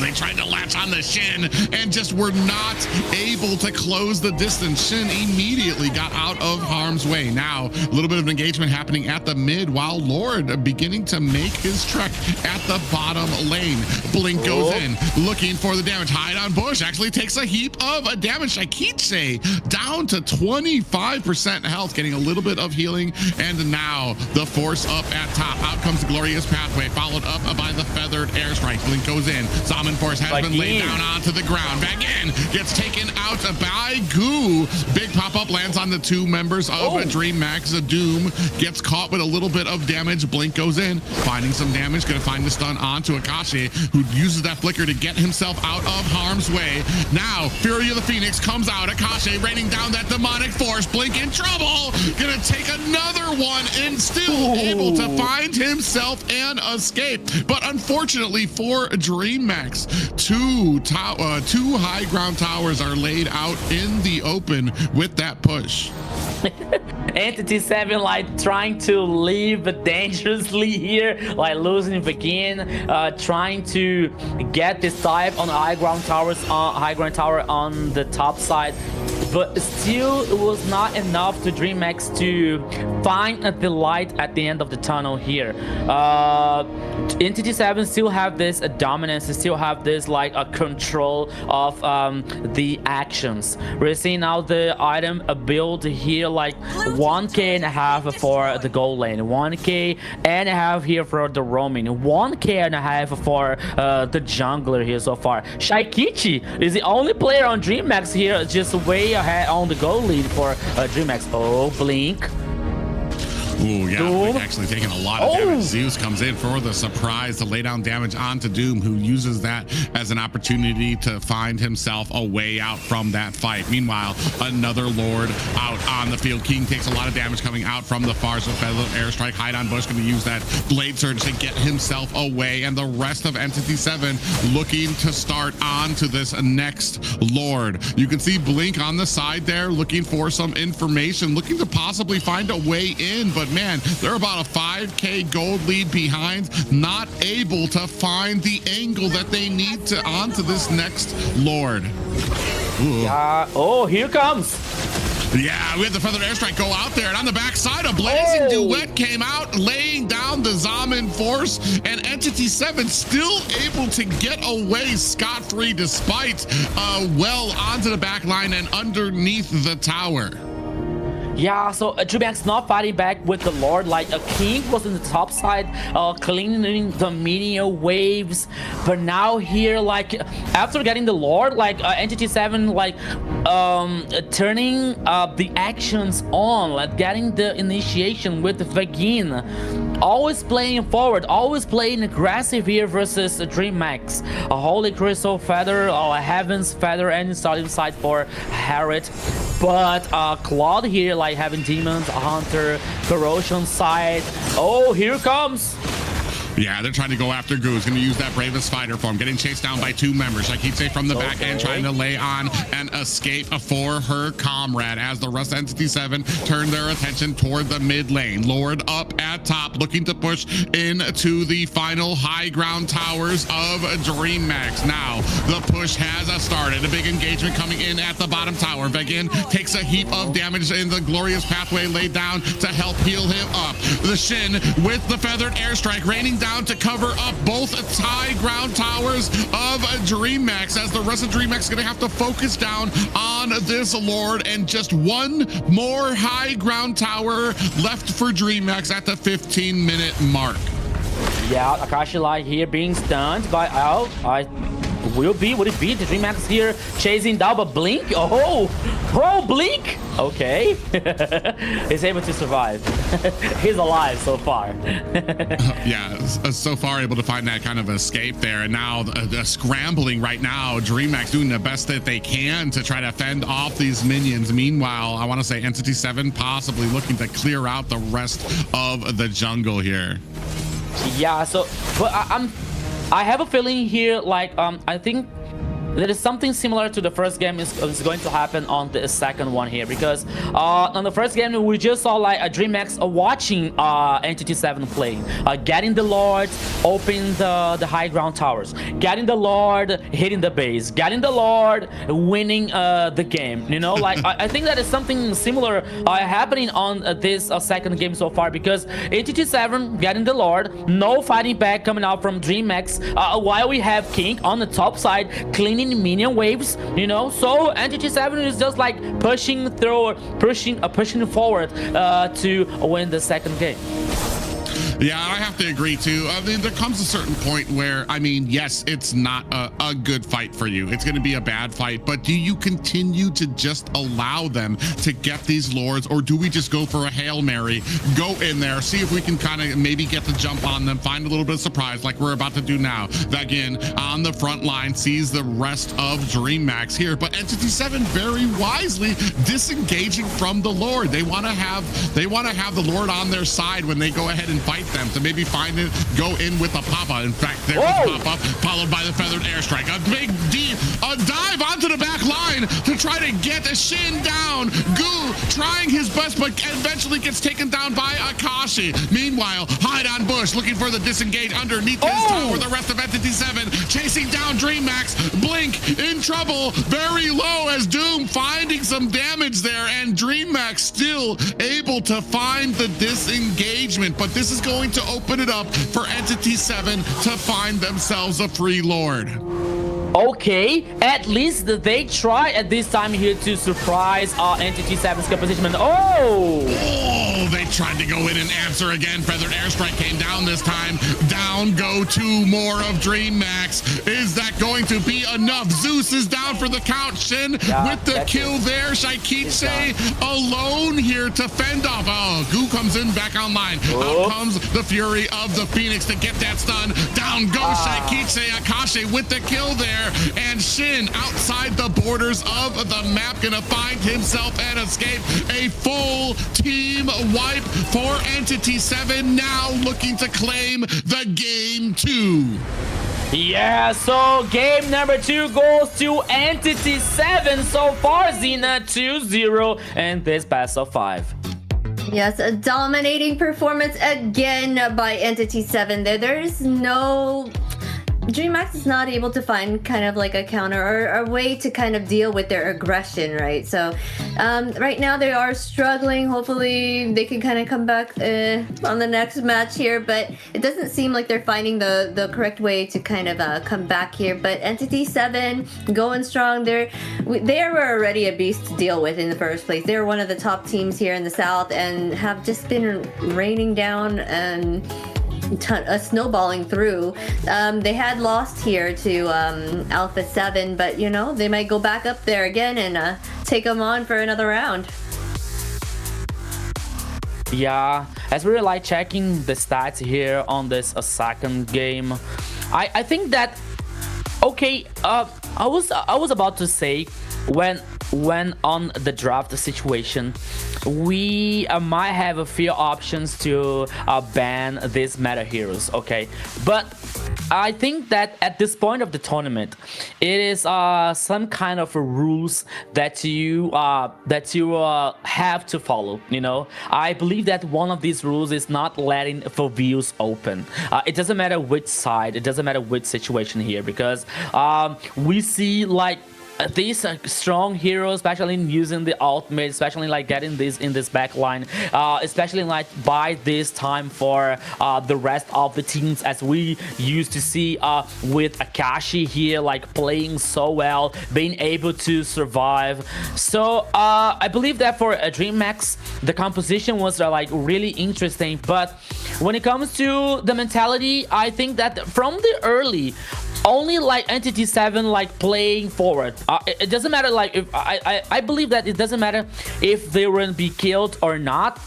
they tried to latch on the Shin and just were not able to close the distance. Shin immediately got out of harm's way. Now, a little bit of engagement happening at the mid, while Lord beginning to make his trek at the bottom lane. Blink goes in, looking for the damage. Hide on Bush actually takes a heap of damage. Shaikichi down to 25% health, getting a little bit of healing. And now the force up at top. Out comes the glorious pathway, followed up by the feathered airstrike. Blink goes in. Zaman force has been laid down onto the ground. Back in, gets taken out by Gu. Big pop-up lands on the two members of Dreamax. Doom gets caught with a little bit of damage. Blink goes in, finding some damage, gonna find the stun onto Akashi, who uses that flicker to get himself out of harm's way. Now, Fury of the Phoenix comes out. Akashi raining down that demonic force. Blink in trouble, gonna take another one and still able to find himself and escape. But unfortunately for Dreamax, two high ground towers are laid out in the open with that push. Entity 7 like trying to leave dangerously here, like losing Begin, trying to get this dive on the high ground tower on the top side, but still it was not enough to Dreamax to find the light at the end of the tunnel here. Entity 7 still have this dominance, still have this like a control of the actions. We're seeing now the item build here like 1K.5 for the gold lane, 1K.5 here for the roaming, 1K.5 for the jungler here so far. Shaikichi is the only player on Dreamax here, just way ahead on the gold lead for Dreamax. Oh, Blink. Ooh, yeah, Blink actually taking a lot of damage. Zeus comes in for the surprise to lay down damage onto Doom, who uses that as an opportunity to find himself a way out from that fight. Meanwhile, another Lord out on the field. King takes a lot of damage coming out from the far, so Feather Airstrike, Hide on Bush going to use that Blade Surge to get himself away, and the rest of Entity 7 looking to start on to this next Lord. You can see Blink on the side there looking for some information, looking to possibly find a way in, but man, they're about a 5K gold lead behind, not able to find the angle that they need to onto this next Lord. Oh, here comes. Yeah, we had the Feathered Airstrike go out there, and on the backside, a Blazing Duet came out, laying down the Zaman Force, and Entity 7 still able to get away scot-free despite well onto the back line and underneath the tower. Yeah, so Dreamax not fighting back with the Lord, like a King was in the top side, cleaning the minion waves, but now here, like, after getting the Lord, like, Entity 7, like, turning the actions on, like, getting the initiation with the Vagin, always playing forward, always playing aggressive here versus Dreamax. A Holy Crystal Feather, a Heaven's Feather, and starting side for Harriet, but Claude here, like, having Demons, Hunter, Corrosion side. Oh, here comes. Yeah, they're trying to go after Goose. Going to use that bravest fighter form. Getting chased down by 2 members. Shikitse from the back end, trying to lay on an escape for her comrade as the rest of Entity 7 turn their attention toward the mid lane. Lord up at top, looking to push into the final high ground towers of Dreammax. Now, the push has started. A big engagement coming in at the bottom tower. Vegan takes a heap of damage in the glorious pathway laid down to help heal him up. The Shin with the feathered airstrike raining down to cover up both high ground towers of Dreammax, as the rest of Dreammax is going to have to focus down on this Lord, and just one more high ground tower left for Dreammax at the 15-minute mark. Yeah, Akashi Light here being stunned by would it be the Dreamax here chasing down, but Blink? Oh, bro, Blink? Okay. He's able to survive. He's alive so far. Yeah, so far able to find that kind of escape there. And now scrambling right now. Dreammax doing the best that they can to try to fend off these minions. Meanwhile, I want to say Entity 7 possibly looking to clear out the rest of the jungle here. Yeah, so, but I have a feeling here, like, I think there is something similar to the first game is going to happen on the second one here, because on the first game we just saw like a Dreamax watching Entity 7 playing, getting the Lord, opening the high ground towers, getting the Lord, hitting the base, getting the Lord, winning the game. You know, like I think that is something similar happening on this second game so far, because Entity 7 getting the Lord, no fighting back coming out from Dreamax, while we have King on the top side cleaning minion waves, you know. So Entity 7 is just like pushing forward to win the second game. Yeah, I have to agree too. I mean, there comes a certain point where, I mean, yes, it's not a good fight for you. It's going to be a bad fight, but do you continue to just allow them to get these Lords, or do we just go for a Hail Mary, go in there, see if we can kind of maybe get the jump on them, find a little bit of surprise like we're about to do now. Again, on the front line, sees the rest of Dreammax here, but Entity 7 very wisely disengaging from the Lord. They want to have the Lord on their side when they go ahead and fight them, to maybe find it, go in with a Papa. In fact, there was Papa, followed by the feathered airstrike. A big dive onto the back line to try to get a Shin down. Goo trying his best, but eventually gets taken down by Akashi. Meanwhile, hide on bush, looking for the disengage underneath his tower. The rest of Entity 7 chasing down Dreamax. Blink in trouble, very low, as Doom finding some damage there, and Dreamax still able to find the disengagement. But this is going to open it up for Entity 7 to find themselves a free Lord. Okay, at least they try at this time here to surprise Entity 7's composition. Oh, they tried to go in and answer again. Feathered airstrike came down this time. Down go 2 more of Dreamax. Is that going to be enough? Zeus is down for the count. Shin with the kill there. Shikitse alone here to fend off. Oh, Goo comes in back online. Out comes the Fury of the Phoenix to get that stun. Down goes Shikitse. Akashi with the kill there. And Shin outside the borders of the map, gonna find himself an escape. A full team wipe for Entity 7, now looking to claim the game 2. Yeah, so game number 2 goes to Entity 7 so far. Xena 2-0 and this best of 5. Yes, a dominating performance again by Entity 7 there. There's no... Dreamax is not able to find kind of like a counter or a way to kind of deal with their aggression, right? So right now they are struggling. Hopefully they can kind of come back on the next match here, but it doesn't seem like they're finding the correct way to kind of come back here. But Entity 7 going strong. They were already a beast to deal with in the first place. They're one of the top teams here in the South and have just been raining down and snowballing through. They had lost here to Alpha 7, but you know, they might go back up there again and take them on for another round. Yeah, as we were like checking the stats here on this second game, I think that okay, I was about to say when when on the draft situation, we might have a few options to ban these meta heroes, okay? But I think that at this point of the tournament, it is some kind of rules that you have to follow. You know, I believe that one of these rules is not letting for views open. It doesn't matter which side, it doesn't matter which situation here, because we see like these strong heroes, especially in using the ultimate, especially like getting this in this back line, especially like by this time for the rest of the teams, as we used to see with Akashi here, like playing so well, being able to survive. So I believe that for Dreamax, the composition was like really interesting, but when it comes to the mentality, I think that from the early, only like Entity 7 like playing forward. It doesn't matter like if I believe that it doesn't matter if they will be killed or not.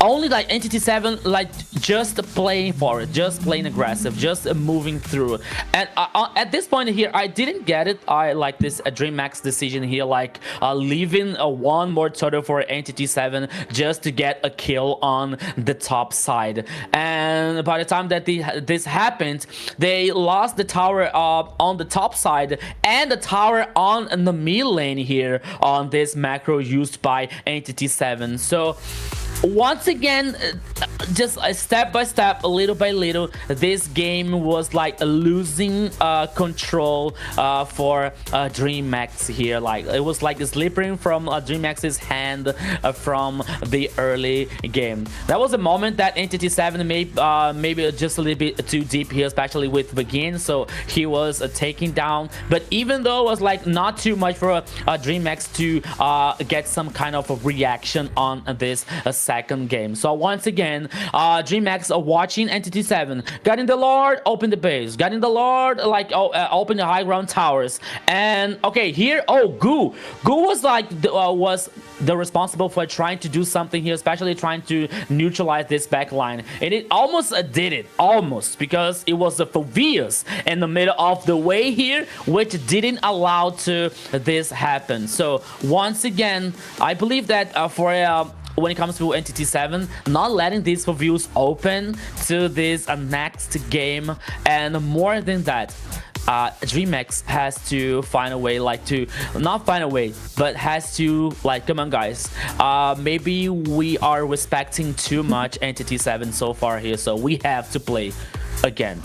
Only like Entity 7 like just playing forward, just playing aggressive, just moving through. And at this point here, I didn't get it. I like this Dreamax decision here, like leaving one more turtle for Entity 7 just to get a kill on the top side. And by the time that this happened, they lost the tower on the top side and the tower on the mid lane here on this macro used by Entity 7. So once again, just step by step, little by little, this game was like losing control for Dreamax here. Like it was like slipping from Dreamax's hand from the early game. That was a moment that Entity 7 maybe just a little bit too deep here, especially with Begin. So he was taken down. But even though it was like not too much for Dreamax to get some kind of a reaction on this second game. So once again, Dreamax watching Entity 7, got in the Lord, open the base, got in the Lord, like open the high ground towers. And okay, here, Goo was like was the responsible for trying to do something here, especially trying to neutralize this back line. And it almost did it, almost, because it was the Phoveus in the middle of the way here, which didn't allow to this happen. So once again, I believe that when it comes to Entity 7, not letting these views open to this next game, and more than that, Dreamax has to find a way, like to not find a way, but has to like, come on guys, maybe we are respecting too much Entity 7 so far here, so we have to play again.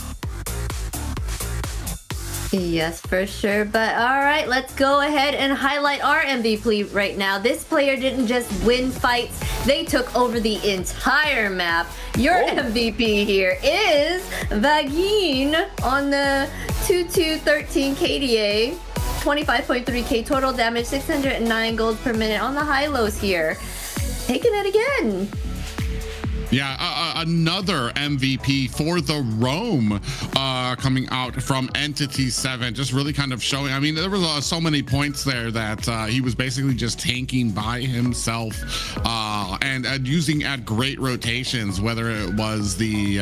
Yes, for sure. But all right, let's go ahead and highlight our MVP right now. This player didn't just win fights, they took over the entire map. Your MVP here is Vagin on the 2213 KDA. 25.3k total damage, 609 gold per minute on the high lows here. Taking it again. Yeah, another MVP for the Roam coming out from Entity 7, just really kind of showing. I mean, there was so many points there that he was basically just tanking by himself and using at great rotations, whether it was the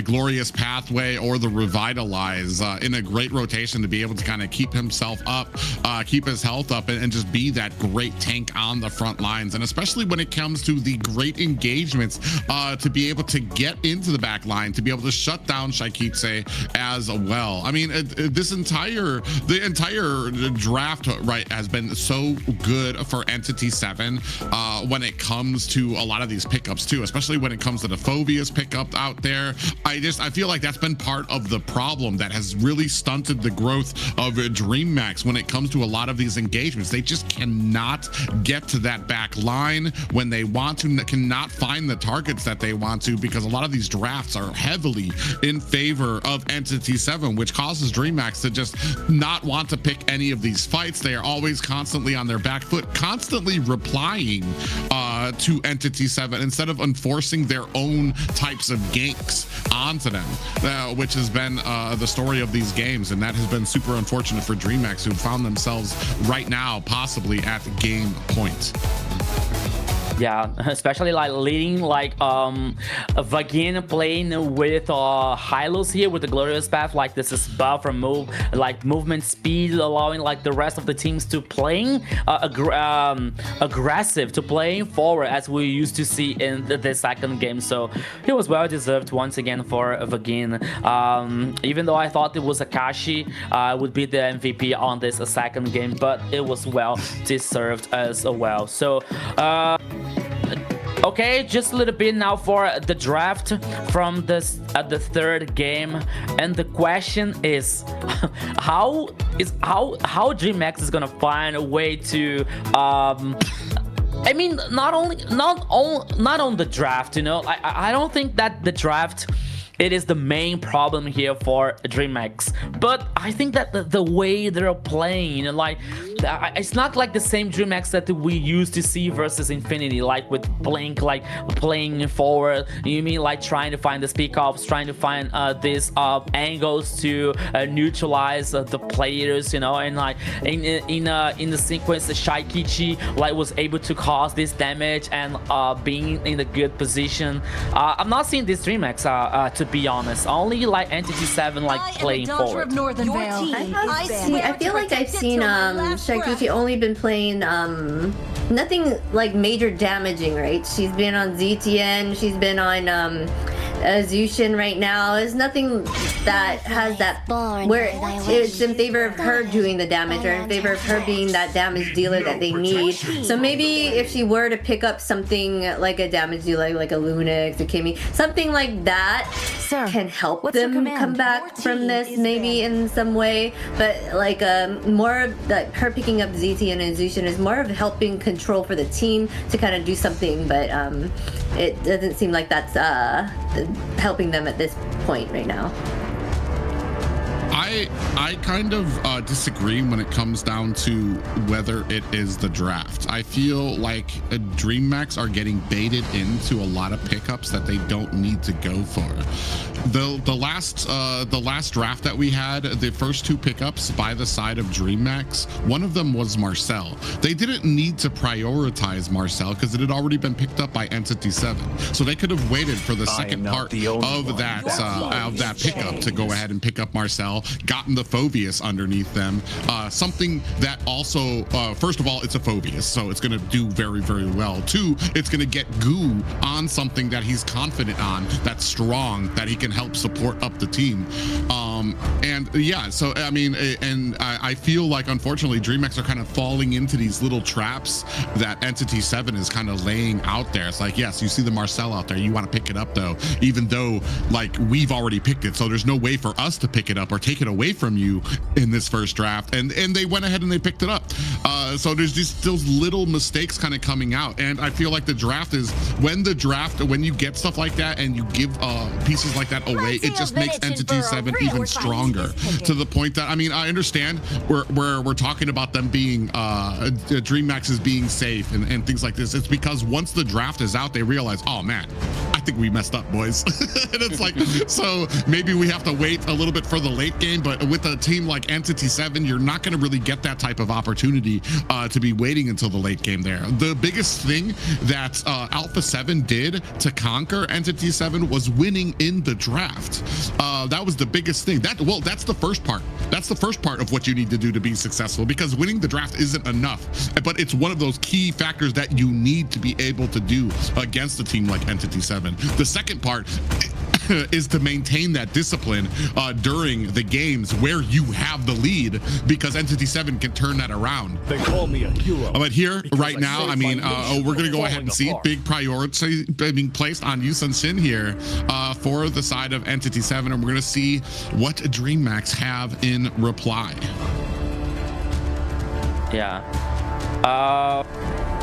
Glorious Pathway or the Revitalize, in a great rotation to be able to kind of keep himself up, keep his health up, and just be that great tank on the front lines. And especially when it comes to the great engagement, to be able to get into the back line, to be able to shut down Shaikitse as well. I mean, the entire draft, right, has been so good for Entity 7 when it comes to a lot of these pickups too, especially when it comes to the Phoveus pickup out there. I feel like that's been part of the problem that has really stunted the growth of Dreamax when it comes to a lot of these engagements. They just cannot get to that back line when they want to, cannot find the targets that they want to, because a lot of these drafts are heavily in favor of Entity 7, which causes Dreamax to just not want to pick any of these fights. They are always constantly on their back foot, constantly replying to Entity 7 instead of enforcing their own types of ganks onto them, which has been the story of these games, and that has been super unfortunate for Dreamax, who found themselves right now possibly at game point. Yeah, especially like leading like Vagin playing with Hylos here with the Glorious Path. Like this is buff from movement speed, allowing like the rest of the teams to playing aggressive, to playing forward as we used to see in the second game. So it was well deserved once again for Vagin. Even though I thought it was Akashi would be the MVP on this second game, but it was well deserved as well. So okay, just a little bit now for the draft from this the third game, and the question is how Dreamax is gonna find a way to I mean, not on the draft, you know. I don't think that the draft it is the main problem here for Dreamax, but I think that the way they're playing, you know, like it's not like the same Dreamax that we used to see versus Infinity, like with Blink, like playing forward. You mean like trying to find the speak-offs, trying to find these angles to neutralize the players, you know, and like in the sequence, the Shaikichi like was able to cause this damage and being in a good position. I'm not seeing this Dreamax to be honest, only like Entity 7 like playing forward. I feel like I've seen Shaikichi only been playing nothing like major damaging, right? She's been on ZTN, she's been on Zushin right now. There's nothing that has that where it's in favor of her doing the damage or in favor of her being that damage dealer that they need. So maybe if she were to pick up something like a damage dealer, like a Lunix or Kimmy, something like that can help them come back from this maybe in some way. But like more like her picking up ZTN and Zushin is more of helping control for the team to kind of do something, but it doesn't seem like that's helping them at this point right now. I kind of disagree when it comes down to whether it is the draft. I feel like Dreamax are getting baited into a lot of pickups that they don't need to go for. The last draft that we had, the first two pickups by the side of Dreamax, one of them was Marcel. They didn't need to prioritize Marcel because it had already been picked up by Entity 7. So they could have waited for the second part of that pickup to go ahead and pick up Marcel, gotten the Phobius underneath them. Something that also, first of all, it's a Phobius, so it's going to do very, very well. Two, it's going to get Goo on something that he's confident on, that's strong, that he can help support up the team. And yeah, so I mean, and I feel like unfortunately Dreamax are kind of falling into these little traps that Entity 7 is kind of laying out there. It's like, yes, you see the Marcel out there, you want to pick it up though, even though like we've already picked it, so there's no way for us to pick it up or take it away from you in this first draft. And they went ahead and they picked it up. So there's just those little mistakes kind of coming out, and I feel like the draft is when you get stuff like that and you give pieces like that away, it just makes Entity 7 even stronger, to the point that, I mean, I understand we're talking about them being Dreamax is being safe and things like this. It's because once the draft is out, they realize, oh man, I think we messed up, boys. And it's like, so maybe we have to wait a little bit for the late game, but with a team like Entity 7, you're not going to really get that type of opportunity to be waiting until the late game there. The biggest thing that Alpha 7 did to conquer Entity 7 was winning in the draft. That was the biggest thing. That's the first part. That's the first part of what you need to do to be successful, because winning the draft isn't enough, but it's one of those key factors that you need to be able to do against a team like Entity 7. The second part is to maintain that discipline during the games where you have the lead, because Entity 7 can turn that around. They call me a hero. But here, right now, I mean, we're going to go ahead and see big priority being placed on Yusun Shin here for the side of Entity 7, and we're going to see what Dreamax have in reply. Yeah.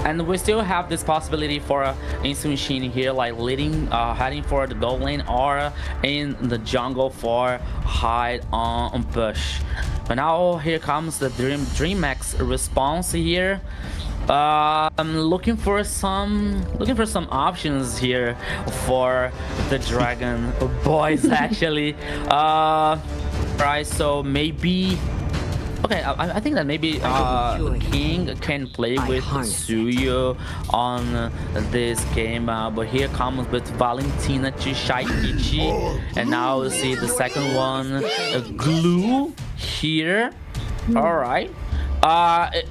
And we still have this possibility for Instant Machine here, like leading, heading for the gold lane or in the jungle for hide on push. But now here comes the Dreamax response here. I'm looking for some options here for the Dragon boys actually. Right, so maybe Okay, I think that maybe King can play with Suyo on this game, but here comes with Valentina to Shaiichi, and now we see the second one, Glue here. All right.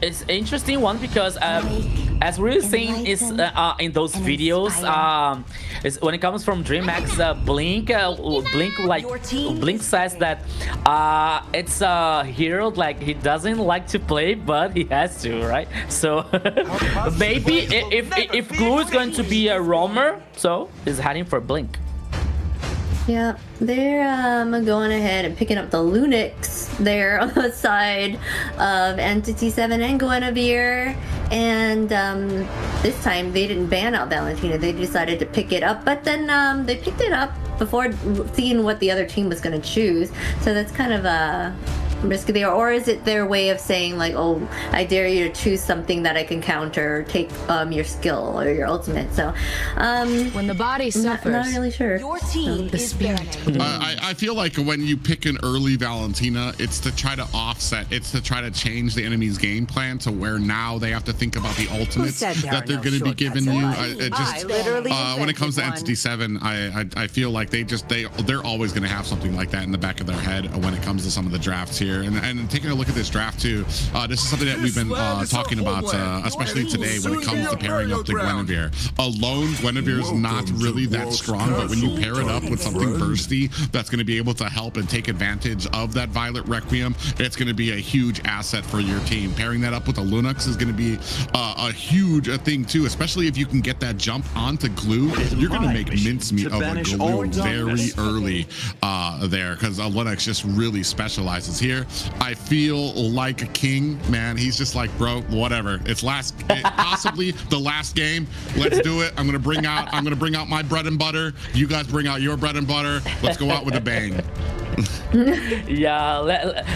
It's interesting one because as we're seeing is in those videos, is when it comes from Dreamax, Blink says that it's a hero like he doesn't like to play, but he has to, right? So maybe if Glue is going to be a roamer, so he's heading for Blink. Yeah, they're going ahead and picking up the Lunix there on the side of Entity 7 and Guinevere. And this time they didn't ban out Valentina, they decided to pick it up. But then they picked it up before seeing what the other team was going to choose. So that's kind of a risky there. Or is it their way of saying like, oh, I dare you to choose something that I can counter, take your skill or your ultimate. So when the body suffers, not really sure. Your team the spirit. I feel like when you pick an early Valentina, it's to try to offset, it's to try to change the enemy's game plan to where now they have to think about the ultimates that they're going to be giving you. When it comes to Entity 7, I feel like they're always going to have something like that in the back of their head when it comes to some of the drafts here. And taking a look at this draft too, this is something that we've been talking about, especially today when it comes to pairing up the Guinevere. Alone, Guinevere is not really that strong, but when you pair it up with something bursty that's going to be able to help and take advantage of that Violet Requiem, it's going to be a huge asset for your team. Pairing that up with a Lunux is going to be a huge thing too, especially if you can get that jump onto Glue. You're going to make mincemeat of a Glue very early there, because a Linux just really specializes here. I feel like a King, man. He's just like, bro, whatever. It's possibly the last game. Let's do it. I'm gonna bring out my bread and butter. You guys bring out your bread and butter. Let's go out with a bang. Yeah,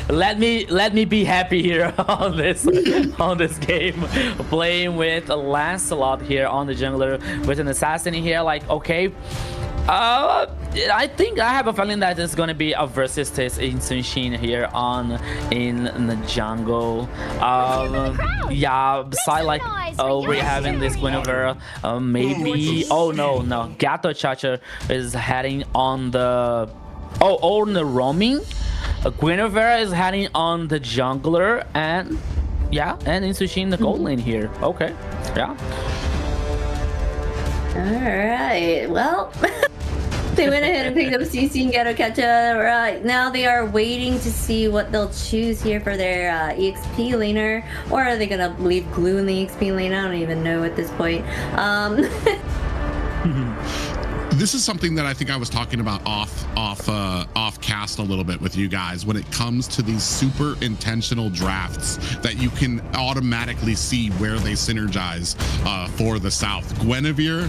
let me be happy here on this game, playing with Lancelot here on the jungler with an assassin here. Like, okay, I think I have a feeling that it's gonna be a versus test in Sunshin here in the jungle. Yeah, beside like we're having this Guinevere, maybe. Oh no, Gato Chacha is heading on the on the roaming. Guinevere is heading on the jungler, and yeah, and in Sunshin the gold lane here. Okay, yeah. Alright, well, they went ahead and picked up CC and Gato Catcha. Right now they are waiting to see what they'll choose here for their EXP laner. Or are they gonna leave Glue in the EXP lane? I don't even know at this point. This is something that I think I was talking about off cast a little bit with you guys when it comes to these super intentional drafts that you can automatically see where they synergize for the South. Guinevere,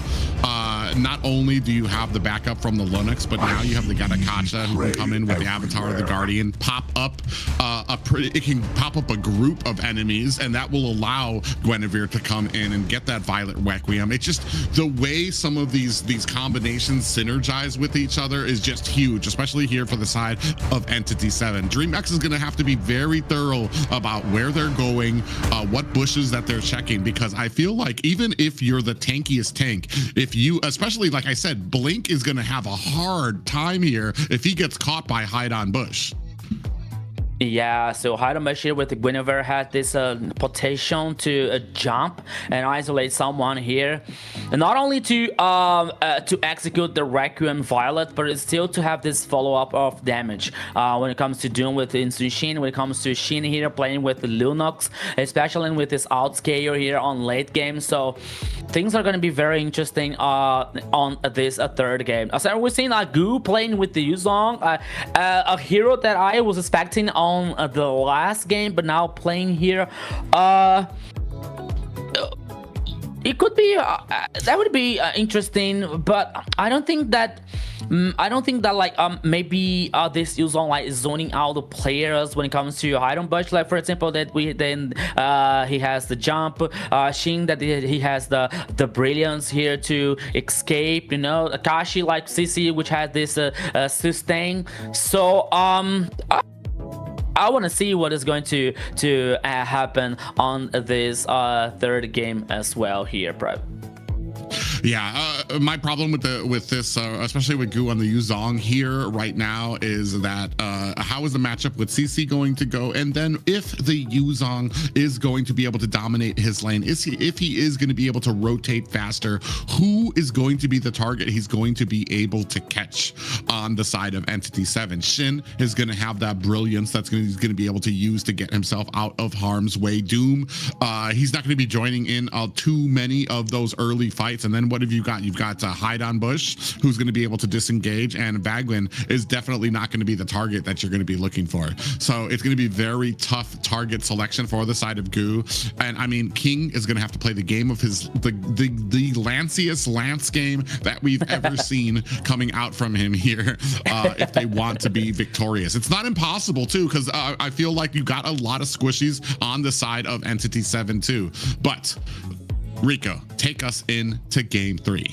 not only do you have the backup from the Linux, but now you have the Gatakacha who can come in with the Avatar of the Guardian, pop up it can pop up a group of enemies, and that will allow Guinevere to come in and get that Violet Requiem. It's just the way some of these combinations synergize with each other is just huge, especially here for the side of Entity 7. Dreamax is going to have to be very thorough about where they're going, what bushes that they're checking, because I feel like even if you're the tankiest tank, if you, especially like I said, Blink is going to have a hard time here if he gets caught by hide on bush. Yeah, so Hide on Bush here with the Guinevere has this potential to jump and isolate someone here, and not only to execute the Requiem Violet, but it's still to have this follow-up of damage when it comes to Doom with Inshin, when it comes to Shin here playing with the Lunox, especially with this outscale here on late game. So things are going to be very interesting on this third game. So we're seeing Gu playing with the Yuzong, a hero that I was expecting on the last game, but now playing here, it could be that would be interesting, but I don't think that like maybe this Yuzong like is zoning out the players when it comes to Hide on Bush. Like for example, that he has the jump, Shin that he has the brilliance here to escape, you know, Akashi like CC which has this sustain. So I want to see what is going to happen on this third game as well here, bro. Yeah, my problem with this, especially with Gu on the Yuzong here right now, is that how is the matchup with CC going to go? And then if the Yuzong is going to be able to dominate his lane, if he is going to be able to rotate faster, who is going to be the target he's going to be able to catch on the side of Entity 7? Shin is going to have that brilliance that's he's going to be able to use to get himself out of harm's way. Doom, he's not going to be joining in too many of those early fights. And then what have you got? You've got Hide on Bush, who's going to be able to disengage, and Vaglin is definitely not going to be the target that you're going to be looking for. So it's going to be very tough target selection for the side of Gu. And I mean, King is going to have to play the game of the lanciest Lance game that we've ever seen coming out from him here if they want to be victorious. It's not impossible too, because I feel like you got a lot of squishies on the side of Entity 7 too. But Rico, take us into game 3.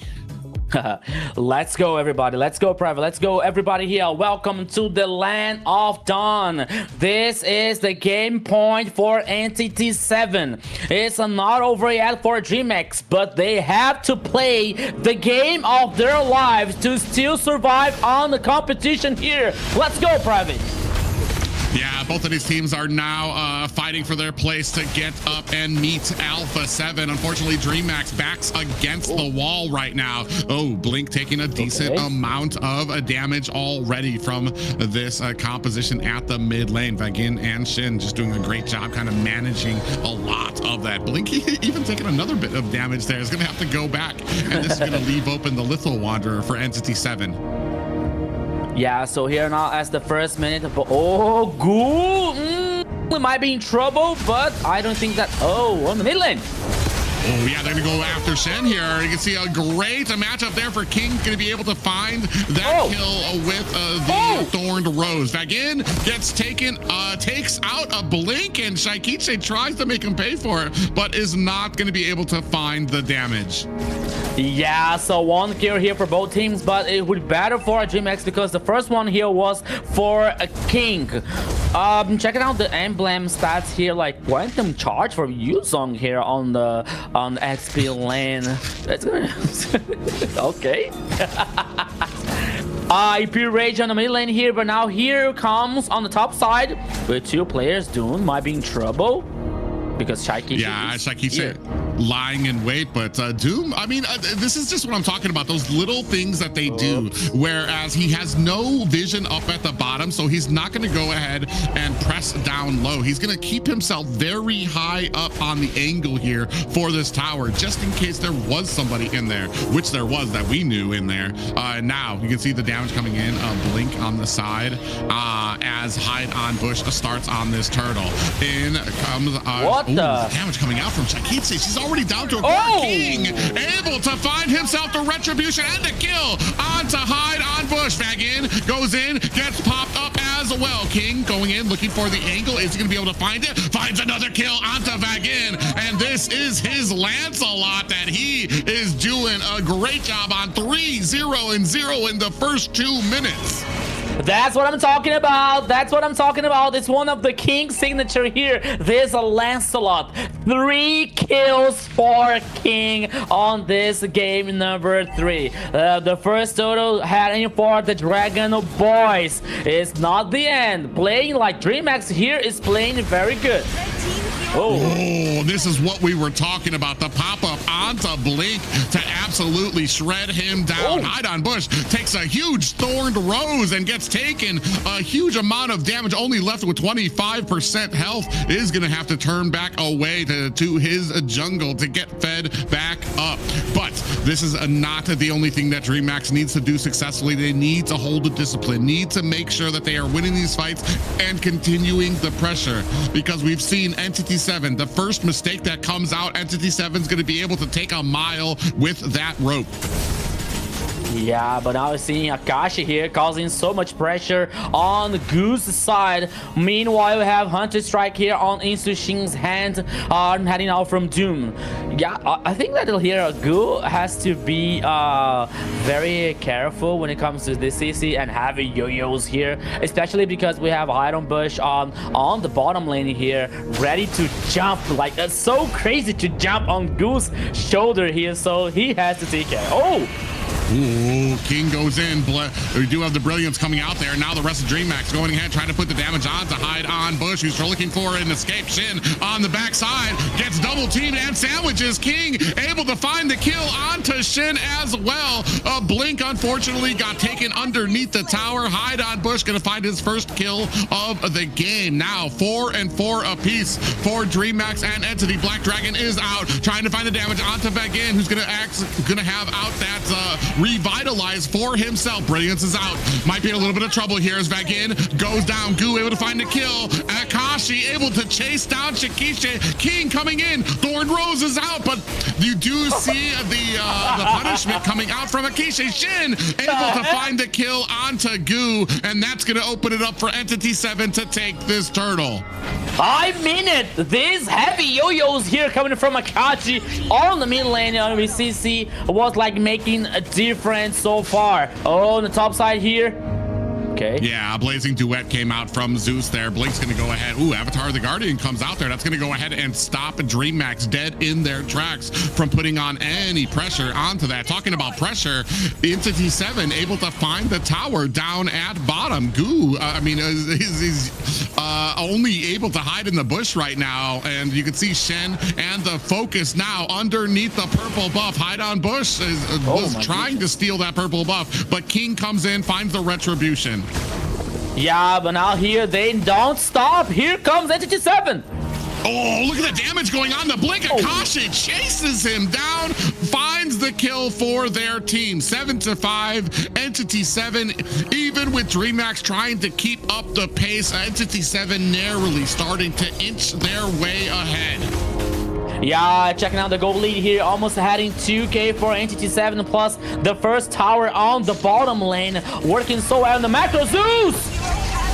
Let's go, everybody. Let's go, Private. Let's go, everybody here. Welcome to the Land of Dawn. This is the game point for Entity 7. It's not over yet for Dreamax, but they have to play the game of their lives to still survive on the competition here. Let's go, Private. Yeah, both of these teams are now fighting for their place to get up and meet Alpha 7. Unfortunately, Dreamax backs against the wall right now. Oh, Blink taking a decent amount of damage already from this composition at the mid lane. Vagin and Shin just doing a great job kind of managing a lot of that. Blink even taking another bit of damage there. Is going to have to go back, and this is going to leave open the Lethal Wanderer for Entity 7. Yeah, so here now as the first minute, oh, Gu, we might be in trouble, but I don't think that, on the mid lane. Oh, yeah, they're going to go after Shen here. You can see a great matchup there for King. Going to be able to find that kill with the Thorned Rose. Vagin gets taken, takes out a Blink, and Shaikiche tries to make him pay for it, but is not going to be able to find the damage. Yeah, so one kill here for both teams, but it would be better for Dreamax because the first one here was for a King. Checking out the emblem stats here, like Quantum Charge for Yuzong here on XP lane. That's gonna okay. IP Rage on the mid lane here, but now here comes on the top side with 2 players. Doom might be in trouble because Shaikiche. Yeah, Shaikiche lying in wait, but Doom, I mean, this is just what I'm talking about, those little things that they do, whereas he has no vision up at the bottom, so he's not going to go ahead and press down low. He's going to keep himself very high up on the angle here for this tower, just in case there was somebody in there, which there was that we knew in there. Now you can see the damage coming in, Blink on the side, as Hide on Bush starts on this turtle. In comes the damage coming out from Shaikiche. She's already down to a King, able to find himself the retribution and the kill onto Hide on Bush. Vagin goes in, gets popped up as well. King going in, looking for the angle. Is he going to be able to find it? Finds another kill onto Vagin, and this is his Lancelot that he is doing a great job on. 3-0 and 0 in the first 2 minutes. That's what I'm talking about. That's what I'm talking about. It's one of the King's signature here. There's a Lancelot. 3 kills for King on this game number 3. The first total heading for the Dragon Boys. It's not the end. Playing like Dreamax here is playing very good. Oh, this is what we were talking about. The pop-up onto Blink to absolutely shred him down. Hide on Bush takes a huge Thorned Rose and gets taken a huge amount of damage, only left with 25% health. Is going to have to turn back away to his jungle to get fed back up. But this is not the only thing that Dreamax needs to do successfully. They need to hold the discipline, need to make sure that they are winning these fights and continuing the pressure, because we've seen Entity 7, the first mistake that comes out, Entity 7 is going to be able to take a mile with that rope. Yeah, but now we're seeing Akashi here causing so much pressure on Goose's side. Meanwhile, we have Hunter Strike here on Insushin's hand, heading out from Doom. Yeah, I think that here Goo has to be very careful when it comes to this CC and having yo-yos here, especially because we have Iron Bush on the bottom lane here, ready to jump. Like, it's so crazy to jump on Goose's shoulder here, so he has to take care. Oh! Ooh, King goes in. We do have the Brilliance coming out there. Now the rest of Dreamax going ahead, trying to put the damage on to hide on Bush, who's looking for an escape. Shin on the backside gets double teamed and sandwiches. King able to find the kill onto Shin as well. A Blink unfortunately got taken underneath the tower. Hide on Bush gonna find his first kill of the game. Now 4-4 apiece for Dreamax and Entity. Black Dragon is out, trying to find the damage onto Vagin, who's gonna have out that revitalize for himself. Brilliance is out. Might be in a little bit of trouble here as Vagin goes down. Goo able to find the kill. Akashi able to chase down Shikisha. King coming in. Thorn Rose is out, but you do see the punishment coming out from Akishi. Shin able to find the kill onto Goo, and that's going to open it up for Entity 7 to take this turtle. I mean it! These heavy yo-yos here coming from Akashi on the mid lane on CC was like making a difference so far. Oh, on the top side here. Okay. Yeah, Blazing Duet came out from Zeus there. Blink's going to go ahead. Ooh, Avatar of the Guardian comes out there. That's going to go ahead and stop Dreamax dead in their tracks from putting on any pressure onto that. Talking about pressure, Entity 7 able to find the tower down at bottom. Goo, he's only able to hide in the bush right now. And you can see Shen and the focus now underneath the purple buff. Hide on Bush was trying to steal that purple buff, but King comes in, finds the retribution. Yeah, but now here they don't stop. Here comes Entity 7. Oh, look at the damage going on. The Blink Akashi chases him down, finds the kill for their team. 7-5, Entity 7, even with Dreamax trying to keep up the pace, Entity 7 narrowly starting to inch their way ahead. Yeah, checking out the goal lead here, almost heading 2K for Entity 7, plus the first tower on the bottom lane, working so well in the macro. Zeus!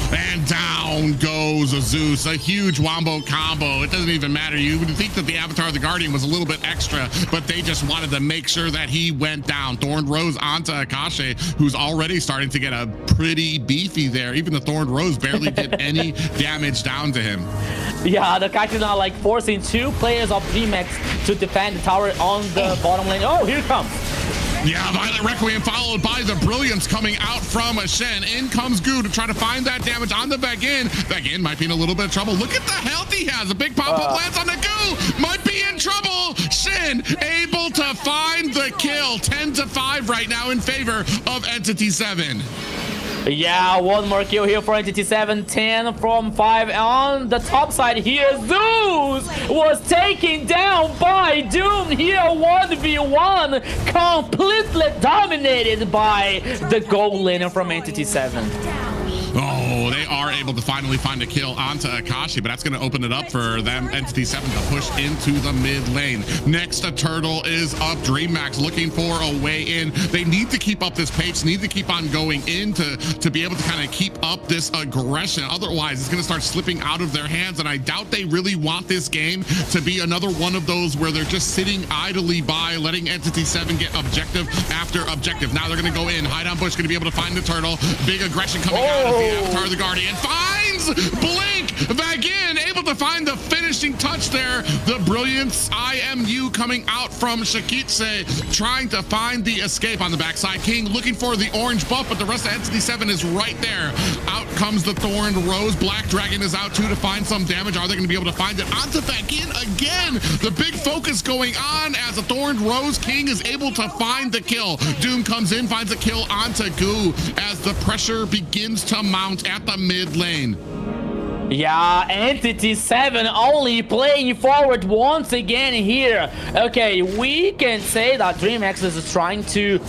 And down goes Zeus, a huge wombo combo. It doesn't even matter. You would think that the Avatar of the Guardian was a little bit extra, but they just wanted to make sure that he went down. Thorned Rose onto Akashi, who's already starting to get a pretty beefy there. Even the Thorned Rose barely did any damage down to him. Yeah, the Akashi now like forcing two players of Dreamax to defend the tower on the bottom lane. Oh, here it comes. Yeah, Violet Requiem followed by the Brilliance coming out from Shen. In comes Goo to try to find that damage on the Vagin. Vagin might be in a little bit of trouble. Look at the health he has. A big pop-up lance on the Goo. Might be in trouble. Shen able to find the kill. 10-5 right now in favor of Entity 7. Yeah, one more kill here for Entity 7, 10 from 5. On the top side here, Zeus was taken down by Doom here, 1v1, completely dominated by the gold laner from Entity 7. Oh, they are able to finally find a kill onto Akashi, but that's going to open it up for them, Entity 7, to push into the mid lane. Next, a turtle is up. Dreamax looking for a way in. They need to keep up this pace, need to keep on going in to be able to kind of keep up this aggression. Otherwise, it's going to start slipping out of their hands, and I doubt they really want this game to be another one of those where they're just sitting idly by, letting Entity 7 get objective after objective. Now they're going to go in. Hide on Bush going to be able to find the turtle. Big aggression coming out of the Avatar of the Guardian. Finds Blink. Vagin able to find the finishing touch there. The Brilliance IMU coming out from Shikitse, trying to find the escape on the backside. King looking for the orange buff, but the rest of Entity 7 is right there. Out comes the Thorned Rose. Black Dragon is out too to find some damage. Are they going to be able to find it onto Vagin again? The big focus going on as the Thorned Rose. King is able to find the kill. Doom comes in, finds a kill onto Goo as the pressure begins to mount at the mid lane. Yeah, Entity 7 only playing forward once again here. Okay, we can say that Dreamax is trying to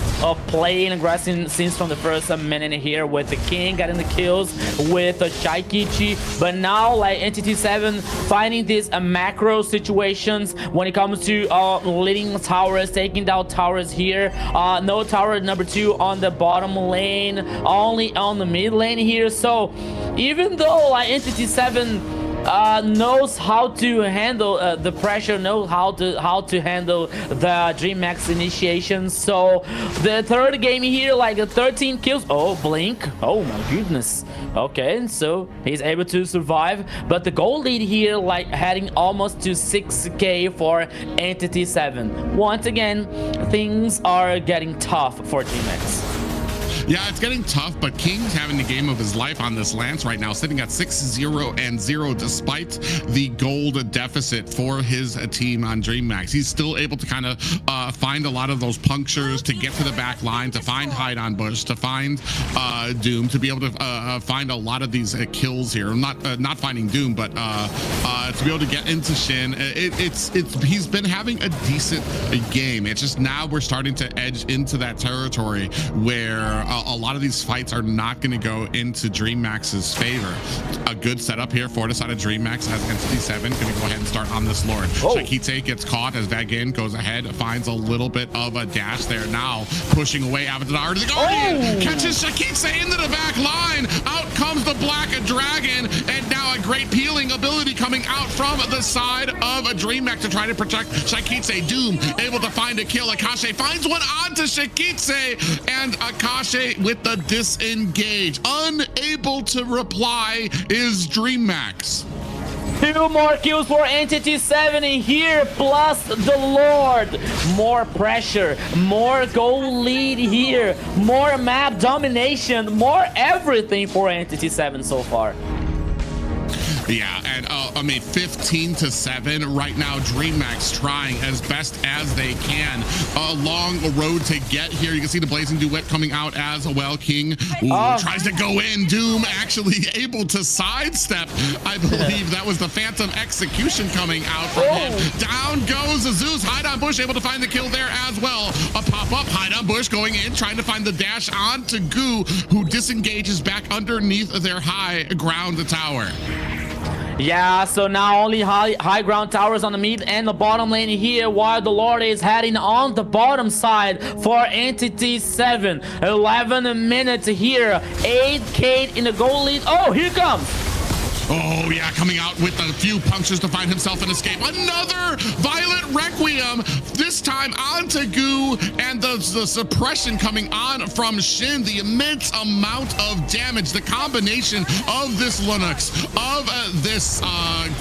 play an aggressive since from the first minute here with the King getting the kills with Shaikichi. But now, like, Entity 7 finding these macro situations when it comes to leading towers, taking down towers here. No tower number 2 on the bottom lane, only on the mid lane here. So even though like Entity 7 knows how to handle the pressure, knows how to handle the Dreamax initiation. So the third game here, like 13 kills. Oh, Blink. Oh my goodness. Okay, so he's able to survive. But the goal lead here, like heading almost to 6k for Entity 7. Once again, things are getting tough for Dreamax. Yeah, it's getting tough, but King's having the game of his life on this Lance right now, sitting at 6-0-0 despite the gold deficit for his team on Dreamax. He's still able to kind of find a lot of those punctures, to get to the back line, to find hide on bush, to find Doom, to be able to find a lot of these kills here. Not finding Doom, but to be able to get into Shin. He's been having a decent game. It's just now we're starting to edge into that territory where a lot of these fights are not going to go into Dreamax's favor. A good setup here for the side of Dreamax as Entity 7 going to go ahead and start on this Lord. Shakite gets caught as Vagin goes ahead, finds a little bit of a dash there. Now pushing away Avatar to the Guardian, catches Shakite into the back line. Out comes the Black Dragon, and now a great peeling ability coming out from the side of a Dreamax to try to protect Shakite. Doom able to find a kill. Akashe finds one onto Shakite, and Akashe with the disengage. Unable to reply is Dreamax. 2 more kills for Entity 7 in here, plus the Lord. More pressure, more goal lead here, more map domination, more everything for Entity 7 so far. Yeah, and I mean, 15-7 right now. Dreamax trying as best as they can. A long road to get here. You can see the Blazing Duet coming out as well. King tries to go in. Doom actually able to sidestep. I believe that was the Phantom Execution coming out from him. Down goes Zeus. Hide on Bush able to find the kill there as well. A pop-up. Hide on Bush going in, trying to find the dash onto Goo, who disengages back underneath their high ground tower. Yeah, so now only high ground towers on the mid and the bottom lane here, while the Lord is heading on the bottom side for Entity 7. 11 minutes here, 8k in the goal lead. Oh, here comes. Oh, yeah, coming out with a few punctures to find himself an escape. Another Violent Requiem, this time onto Goo, and the suppression coming on from Shin. The immense amount of damage, the combination of this Linux, of this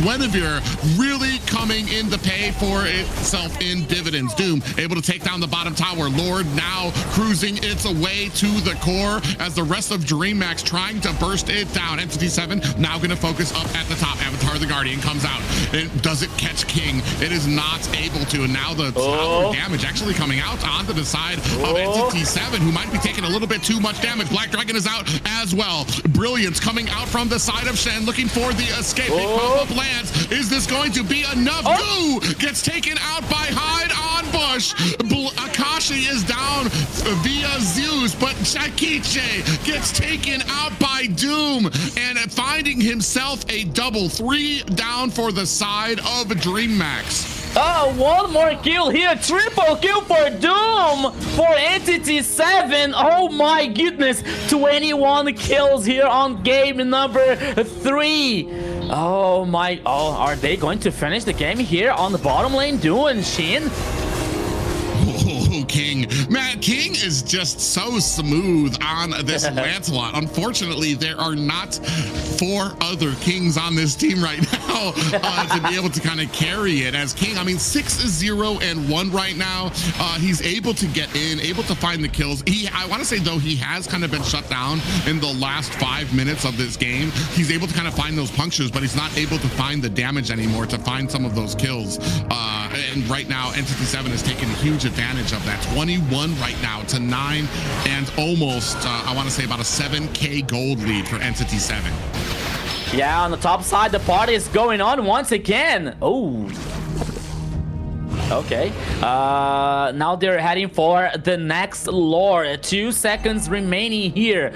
Guinevere, really coming in to pay for itself in dividends. Doom able to take down the bottom tower. Lord now cruising its way to the core as the rest of Dreamax trying to burst it down. Entity 7 now going to focus up at the top. Avatar the Guardian comes out. It doesn't catch King. It is not able to. And now the tower damage actually coming out onto the side of Entity 7, who might be taking a little bit too much damage. Black Dragon is out as well. Brilliance coming out from the side of Shen, looking for the escape. Big pop-up lands. Is this going to be enough? Goo gets taken out by Hide on Bush. Akashi is down via Zeus, but Shakiche gets taken out by Doom, and finding himself a double 3 down for the side of Dreamax. Oh, one more kill here. Triple kill for Doom for Entity 7. Oh my goodness. 21 kills here on game number 3. Oh my. Oh, are they going to finish the game here on the bottom lane? Doom and Shin? King. Man, King is just so smooth on this Lancelot. Unfortunately, there are not 4 other Kings on this team right now to be able to kind of carry it as King. I mean, 6-0-1 right now. He's able to get in, able to find the kills. I want to say, though, he has kind of been shut down in the last 5 minutes of this game. He's able to kind of find those punctures, but he's not able to find the damage anymore to find some of those kills. And right now, Entity 7 has taken huge advantage of that. 21 right now to 9, and almost, I want to say, about a 7k gold lead for Entity 7. Yeah, on the top side, the party is going on once again. Oh. Okay. Now they're heading for the next lore. 2 seconds remaining here.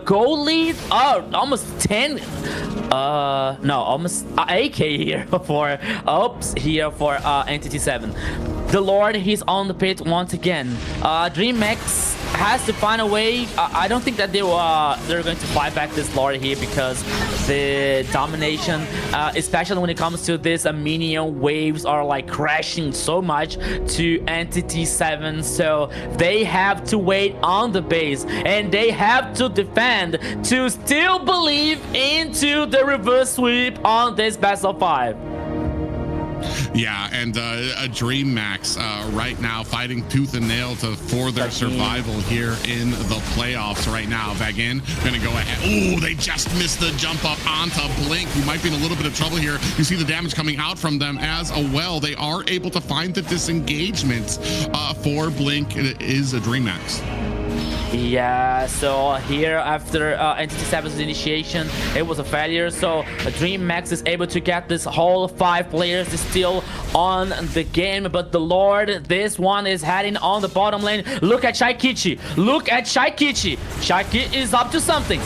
Goal lead. Oh, almost 10. No, almost AK here for here for Entity 7. The Lord, he's on the pit once again. Dreamax has to find a way. I don't think that they're going to fight back this Lord here, because the domination, especially when it comes to this minion waves, are like crashing so much to Entity 7. So they have to wait on the base, and they have to defend to still believe into the reverse sweep on this best of 5. Yeah, and a Dreamax right now fighting tooth and nail for their survival here in the playoffs right now. Vagin gonna go ahead. Oh, they just missed the jump up onto Blink, who might be in a little bit of trouble here. You see the damage coming out from them as well. They are able to find the disengagement for Blink. It is a Dreamax. Yeah, so here after Entity 7's initiation, it was a failure. So Dreamax is able to get this whole 5 players still on the game. But the Lord, this one is heading on the bottom lane. Look at Shaikichi. Look at Shaikichi. Shaiki is up to something.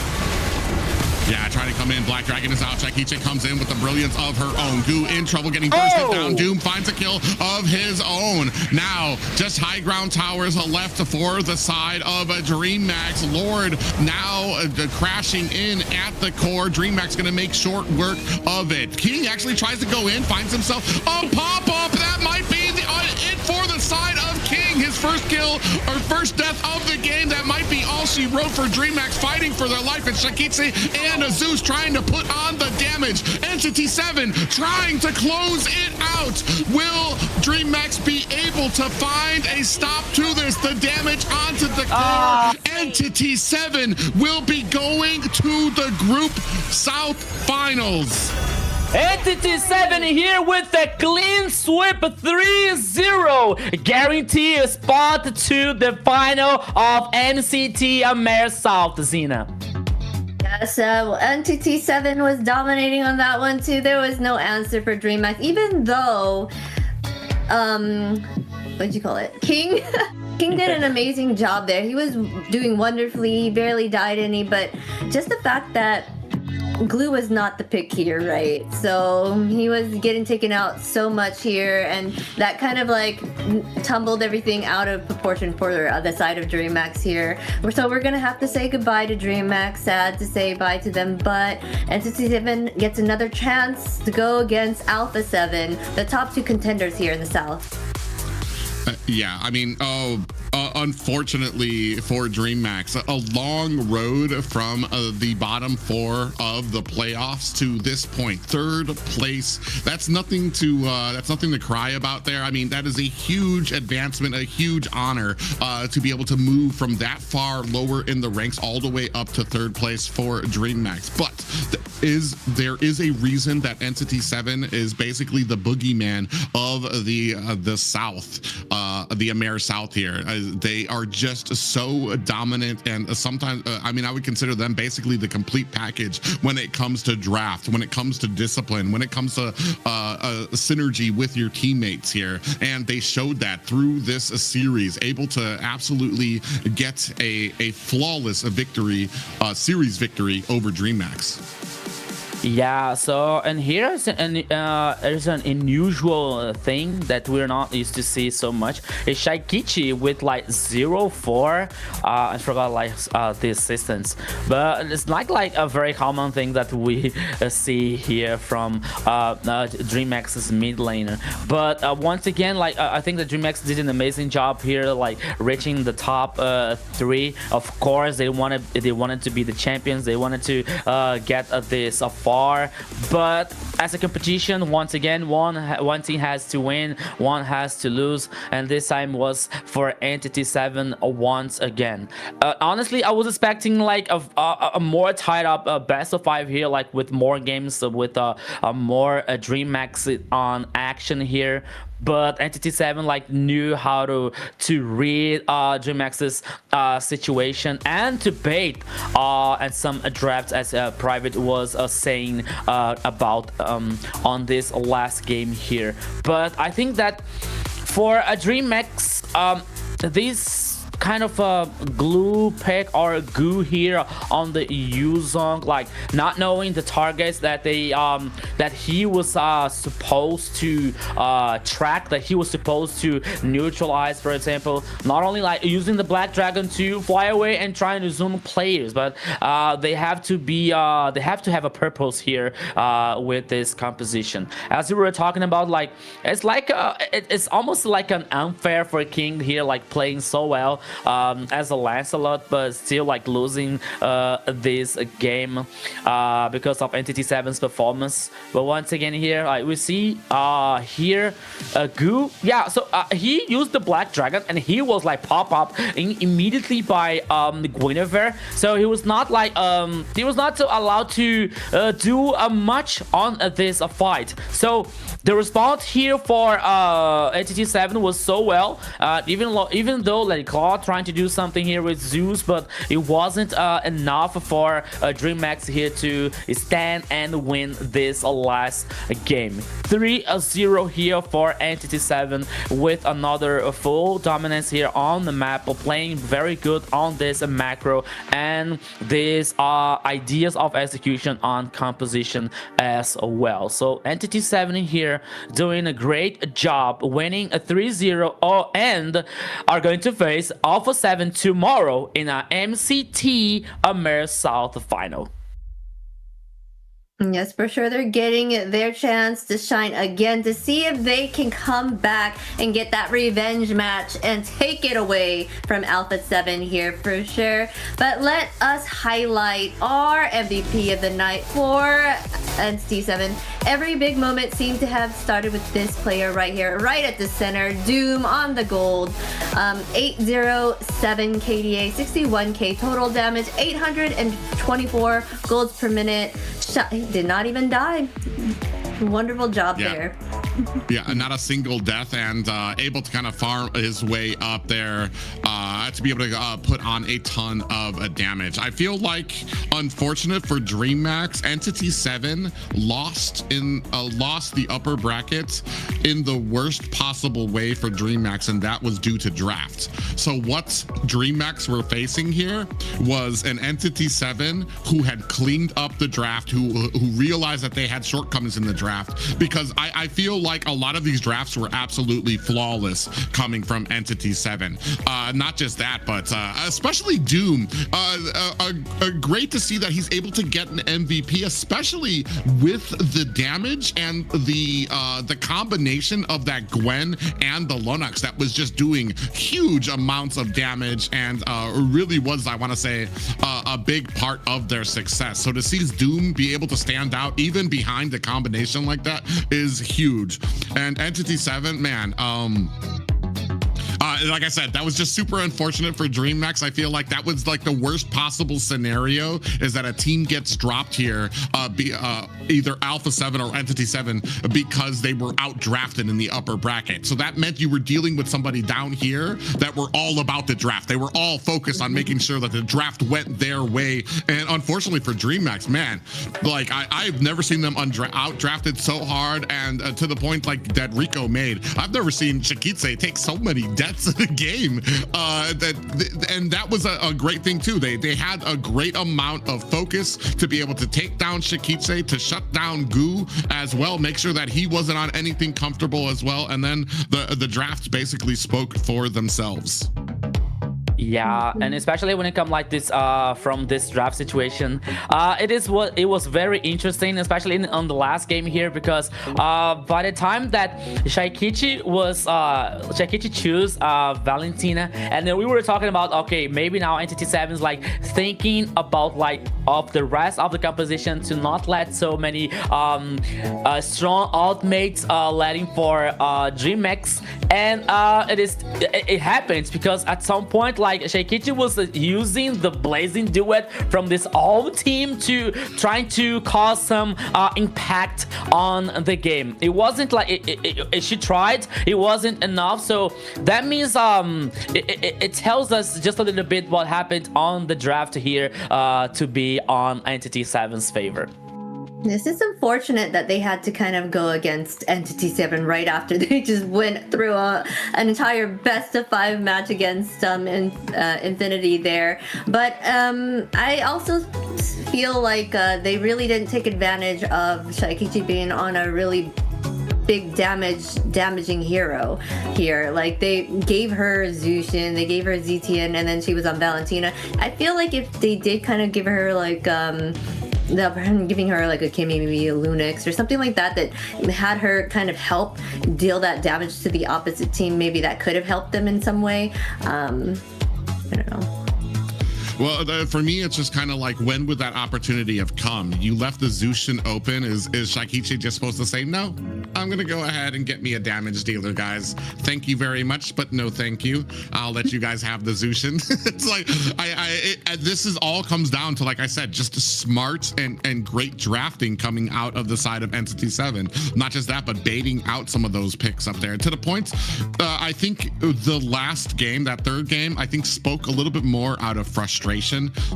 Yeah, trying to come in. Black Dragon is out. Shaikichi comes in with the brilliance of her own. Goo in trouble, getting bursted down. Doom finds a kill of his own. Now, just high ground towers left for the side of Dreamax. Lord now crashing in at the core. Dreamax going to make short work of it. King actually tries to go in, finds himself a pop-up. That might be it for the side of King. His first kill, or first death of the game. That might be all she wrote for Dreamax, fighting for their life. And Shaikichi and Zeus trying to put on the damage. Entity 7 trying to close it out. Will Dreamax be able to find a stop to this? The damage onto the core. Entity 7 will be going to the Group South Finals. Entity 7 here with a clean sweep 3-0. Guarantee a spot to the final of MCT AMER South, Zena. Yes, Entity 7 was dominating on that one too. There was no answer for Dreamax, even though, what'd you call it? King? King did an amazing job there. He was doing wonderfully. He barely died any, but just the fact that Glue was not the pick here, right? So he was getting taken out so much here, and that kind of like tumbled everything out of proportion for the side of Dreamax here. So we're gonna have to say goodbye to Dreamax. Sad to say bye to them, but Entity 7 gets another chance to go against Alpha 7, the top 2 contenders here in the South. Yeah, I mean, unfortunately for Dreamax, a long road from the bottom 4 of the playoffs to this point. 3rd place. That's nothing to cry about there. I mean, that is a huge advancement, a huge honor to be able to move from that far lower in the ranks all the way up to 3rd place for Dreamax. But there is a reason that Entity 7 is basically the boogeyman of the South. The AMER South here. They are just so dominant, and sometimes I mean, I would consider them basically the complete package when it comes to draft, when it comes to discipline, when it comes to synergy with your teammates here. And they showed that through this series, able to absolutely get a flawless victory, series victory over Dreamax. Yeah, so and here's an unusual thing that we're not used to see so much is Shaikichi with like 0-4. I forgot like the assistance, but it's not like a very common thing that we see here from Dreamax's mid laner. But once again, like I think that Dreamax did an amazing job here, like reaching the top 3. Of course, they wanted to be the champions. They wanted to get this far. But as a competition, once again, one team has to win, one has to lose, and this time was for Entity 7 once again. Honestly, I was expecting like a more tied up best of 5 here, like with more games, with more Dreamax on action here. but Entity 7 like knew how to read Dreamax's situation and to bait and some drafts, as Private was saying about on this last game here. But I think that for a Dreamax, this kind of a glue pick or a goo here on the Yuzong, like not knowing the targets that they that he was supposed to track, that he was supposed to neutralize, for example, not only like using the Black Dragon to fly away and trying to zoom players, but they have to be they have to have a purpose here with this composition. As we were talking about, like it's like it's almost like an unfair for King here, like playing so well as a Lancelot, but still like losing this game because of Entity 7's performance. But once again here, we see here Goo, yeah, so he used the Black Dragon and he was like pop up immediately by Guinevere, so he was not like allowed to do much on this fight. So the response here for Entity 7 was so well, even though like Claw trying to do something here with Zeus, but it wasn't enough for Dreamax here to stand and win this last game. 3-0 here for Entity 7 with another full dominance here on the map, playing very good on this macro and these ideas of execution on composition as well. So Entity 7 here doing a great job, winning a 3-0 and are going to face Alpha 7 tomorrow in our MCT AMER South final. Yes, for sure. They're getting their chance to shine again to see if they can come back and get that revenge match and take it away from Alpha 7 here for sure. But let us highlight our MVP of the night for Entity 7. Every big moment seemed to have started with this player right here, right at the center. Doom on the gold. 807 KDA, 61k total damage, 824 golds per minute. He did not even die. Wonderful job there. Yeah, not a single death, and able to kind of farm his way up there to be able to put on a ton of damage. I feel like, unfortunate for Dreamax, Entity 7 lost the upper bracket in the worst possible way for Dreamax, and that was due to draft. So what Dreamax were facing here was an Entity 7 who had cleaned up the draft, who realized that they had shortcomings in the draft, because I feel like a lot of these drafts were absolutely flawless coming from Entity 7. Not just that, but especially Doom. Great to see that he's able to get an MVP, especially with the damage and the combination of that Gwen and the Lunox that was just doing huge amounts of damage, and really was, I want to say, a big part of their success. So to see Doom be able to stand out even behind the combination like that is huge. And Entity 7, man, like I said, that was just super unfortunate for Dreamax. I feel like that was like the worst possible scenario, is that a team gets dropped here, either Alpha 7 or Entity 7, because they were out drafted in the upper bracket. So that meant you were dealing with somebody down here that were all about the draft. They were all focused on making sure that the draft went their way. And unfortunately for Dreamax, man, like I've never seen them out drafted so hard, and to the point like that Rico made. I've never seen Shikitse take so many deaths in the game, and that was a great thing too. They had a great amount of focus to be able to take down Shikitse, to shut down Goo as well, make sure that he wasn't on anything comfortable as well, and then the drafts basically spoke for themselves. Yeah, and especially when it comes like this from this draft situation, it was very interesting, especially on the last game here, because by the time that Shaikichi choose Valentina, and then we were talking about, okay, maybe now Entity 7 is like thinking about like of the rest of the composition to not let so many strong ultimates letting for Dreamax, and it happens because at some point, like Shaikichi was using the Blazing Duet from this all team to trying to cause some impact on the game. It wasn't like she tried, it wasn't enough. So that means it tells us just a little bit what happened on the draft here to be on Entity 7's favor. This is unfortunate that they had to kind of go against Entity 7 right after they just went through an entire best of 5 match against Infinity there. But I also feel like they really didn't take advantage of Shaikichi being on a really big damaging hero here. Like, they gave her Zushin, they gave her ZTN, and then she was on Valentina. I feel like if they did kind of give her like giving her like a Kimmy, maybe a Lunix or something like that, that had her kind of help deal that damage to the opposite team, maybe that could have helped them in some way. I don't know. Well, for me, it's just kind of like, when would that opportunity have come? You left the Zushin open. Is Shaikichi just supposed to say, no, I'm going to go ahead and get me a damage dealer, guys. Thank you very much, but no thank you. I'll let you guys have the Zushin. It's like, this is all comes down to, like I said, just smart and great drafting coming out of the side of Entity 7. Not just that, but baiting out some of those picks up there. To the point, I think the last game, that third game, I think spoke a little bit more out of frustration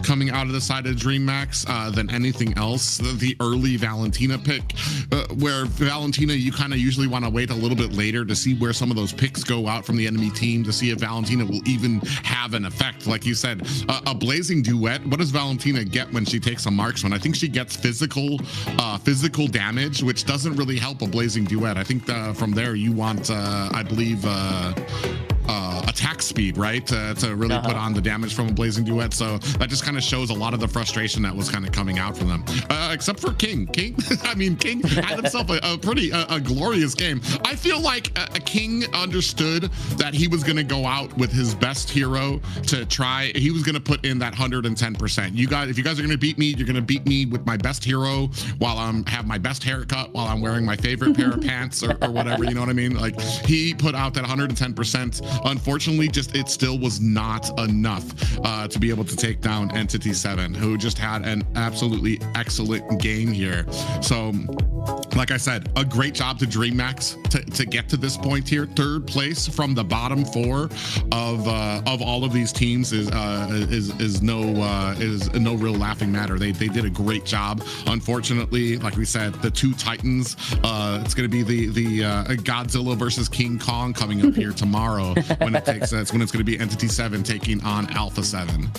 coming out of the side of Dreammax than anything else. The early Valentina pick, where Valentina, you kind of usually want to wait a little bit later to see where some of those picks go out from the enemy team to see if Valentina will even have an effect. Like you said, a Blazing Duet, what does Valentina get when she takes a marksman? I think she gets physical damage, which doesn't really help a Blazing Duet. I think from there you want, I believe, attack speed, right, to really put on the damage from a Blazing Duet. So that just kind of shows a lot of the frustration that was kind of coming out from them, except for King. I mean, King had himself a pretty glorious game. I feel like King understood that he was going to go out with his best hero to try. He was going to put in that 110%. You guys, if you guys are going to beat me, you're going to beat me with my best hero while I'm have my best haircut, while I'm wearing my favorite pair of pants or whatever, you know what I mean? Like, he put out that 110%. Unfortunately, just it still was not enough to be able to take down Entity 7, who just had an absolutely excellent game here. So, like I said, a great job to Dreamax to get to this point here. Third place from the bottom 4 of all of these teams is no real laughing matter. They did a great job. Unfortunately, like we said, the 2 Titans, it's going to be the Godzilla versus King Kong coming up here tomorrow when it takes it's going to be Entity 7 taking on Alpha 7.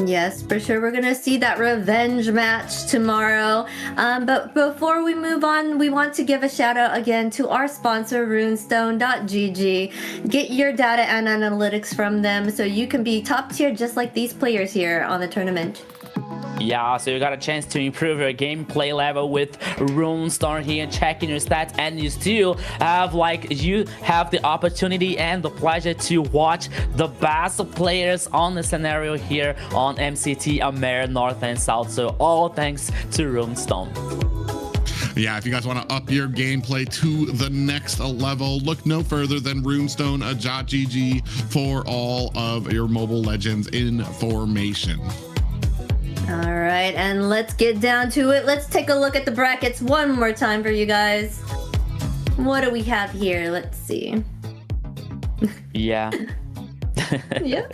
Yes, for sure. We're going to see that revenge match tomorrow. But before we move on, we want to give a shout out again to our sponsor, runestone.gg. Get your data and analytics from them so you can be top tier just like these players here on the tournament. Yeah, so you got a chance to improve your gameplay level with Runestone here, checking your stats, and you still have the opportunity and the pleasure to watch the best players on the scenario here on MCT AMER North and South. So all thanks to Runestone. Yeah, if you guys want to up your gameplay to the next level, look no further than runestone.gg for all of your Mobile Legends information. All right, and let's get down to it. Let's take a look at the brackets one more time for you guys. What do we have here? Let's see. Yeah. Yeah.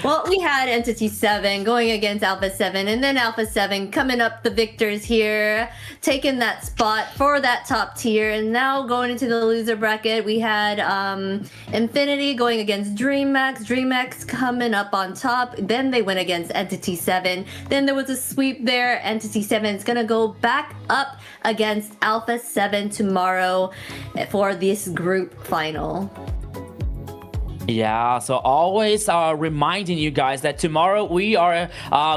Well, we had Entity 7 going against Alpha 7, and then Alpha 7 coming up the victors here, taking that spot for that top tier. And now going into the loser bracket, we had Infinity going against Dreammax. Dreamax coming up on top. Then they went against Entity 7. Then there was a sweep there. Entity 7 is going to go back up against Alpha 7 tomorrow for this group final. Yeah, so always reminding you guys that tomorrow we are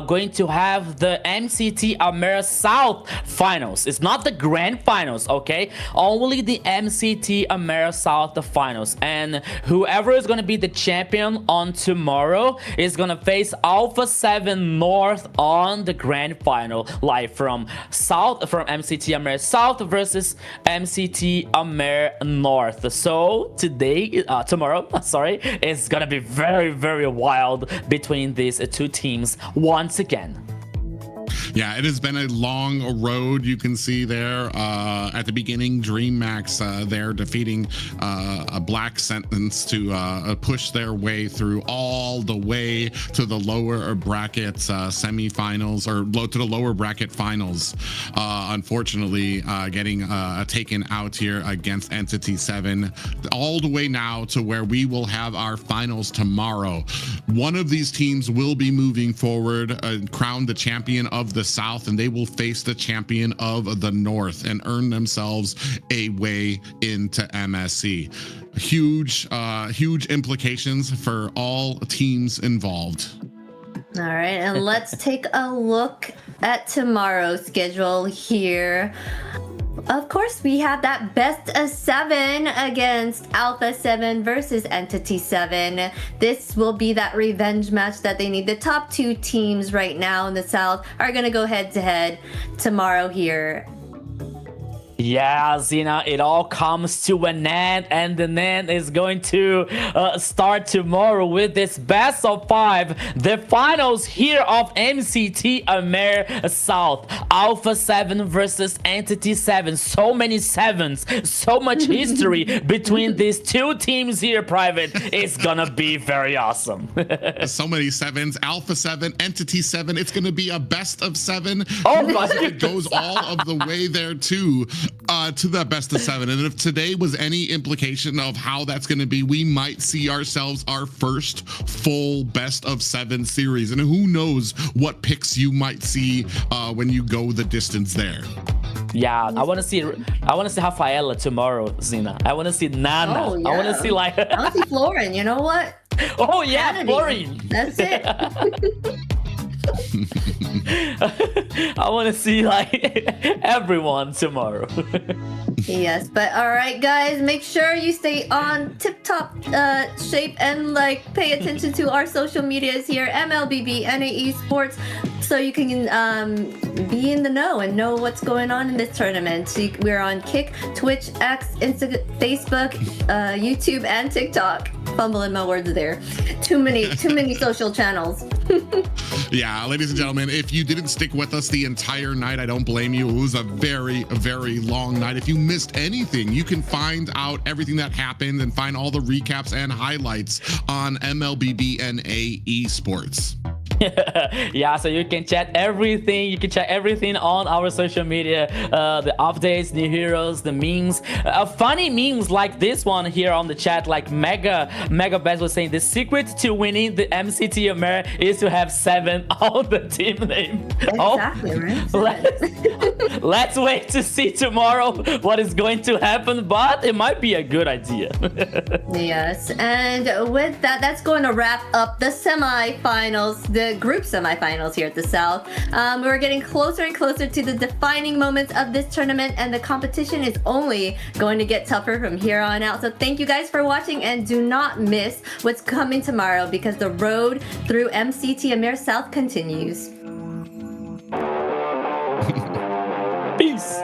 going to have the MCT AMER South finals. It's not the grand finals, okay? Only the MCT AMER South finals. And whoever is going to be the champion on tomorrow is going to face Alpha 7 North on the grand final, live from MCT AMER South versus MCT AMER North. So tomorrow, sorry, right? It's gonna be very, very wild between these two teams once again. Yeah, it has been a long road. You can see there at the beginning, Dreammax there defeating a Black Sentence to push their way through all the way to the lower bracket semifinals, or to the lower bracket finals. Unfortunately, getting taken out here against Entity 7, all the way now to where we will have our finals tomorrow. One of these teams will be moving forward, crowned the champion of the South, and they will face the champion of the North and earn themselves a way into MSC. Huge implications for all teams involved. All right, and let's take a look at tomorrow's schedule here. Of course, we have that best of 7 against Alpha 7 versus Entity 7. This will be that revenge match that they need. The top 2 teams right now in the South are going to go head to head tomorrow here. Yeah, Zena, it all comes to an end, and the end is going to start tomorrow with this best of 5, the finals here of MCT AMER South, Alpha 7 versus Entity 7. So many 7s, so much history between these 2 teams here, Private. It's gonna be very awesome. So many 7s, Alpha 7, Entity 7. It's gonna be a best of 7. Oh my It goes all of the way there too. To that best of 7, and if today was any implication of how that's going to be, we might see ourselves our first full best of 7 series, and who knows what picks you might see when you go the distance there. Yeah, I want to see Rafaela tomorrow, Zena. I want to see Nana. Oh, yeah. I want to see like I want to see Florin. You know what? Oh yeah, Kennedy. Florin. That's it. I want to see like everyone tomorrow. Yes, but all right, guys, make sure you stay on tip-top shape and like pay attention to our social medias here, MLBB Esports, so you can be in the know and know what's going on in this tournament. We're on Kick, Twitch, X, Instagram, Facebook, YouTube, and TikTok. Fumbling my words there. Too many social channels. Yeah, ladies and gentlemen, if you didn't stick with us the entire night, I don't blame you. It was a very, very long night. If you missed anything, you can find out everything that happened and find all the recaps and highlights on MLBB Esports. Yeah, so you can check everything. You can check everything on our social media. The updates, new heroes, the memes, funny memes like this one here on the chat. Like Mega Best was saying, the secret to winning the MCT AMER is to have 7 on the team name. Exactly, right? Let's wait to see tomorrow what is going to happen, but it might be a good idea. Yes, and with that, that's going to wrap up the semifinals, the group semifinals here at the South. We're getting closer and closer to the defining moments of this tournament, and the competition is only going to get tougher from here on out. So thank you guys for watching, and do not miss what's coming tomorrow, because the road through MCT AMER South continues. Peace.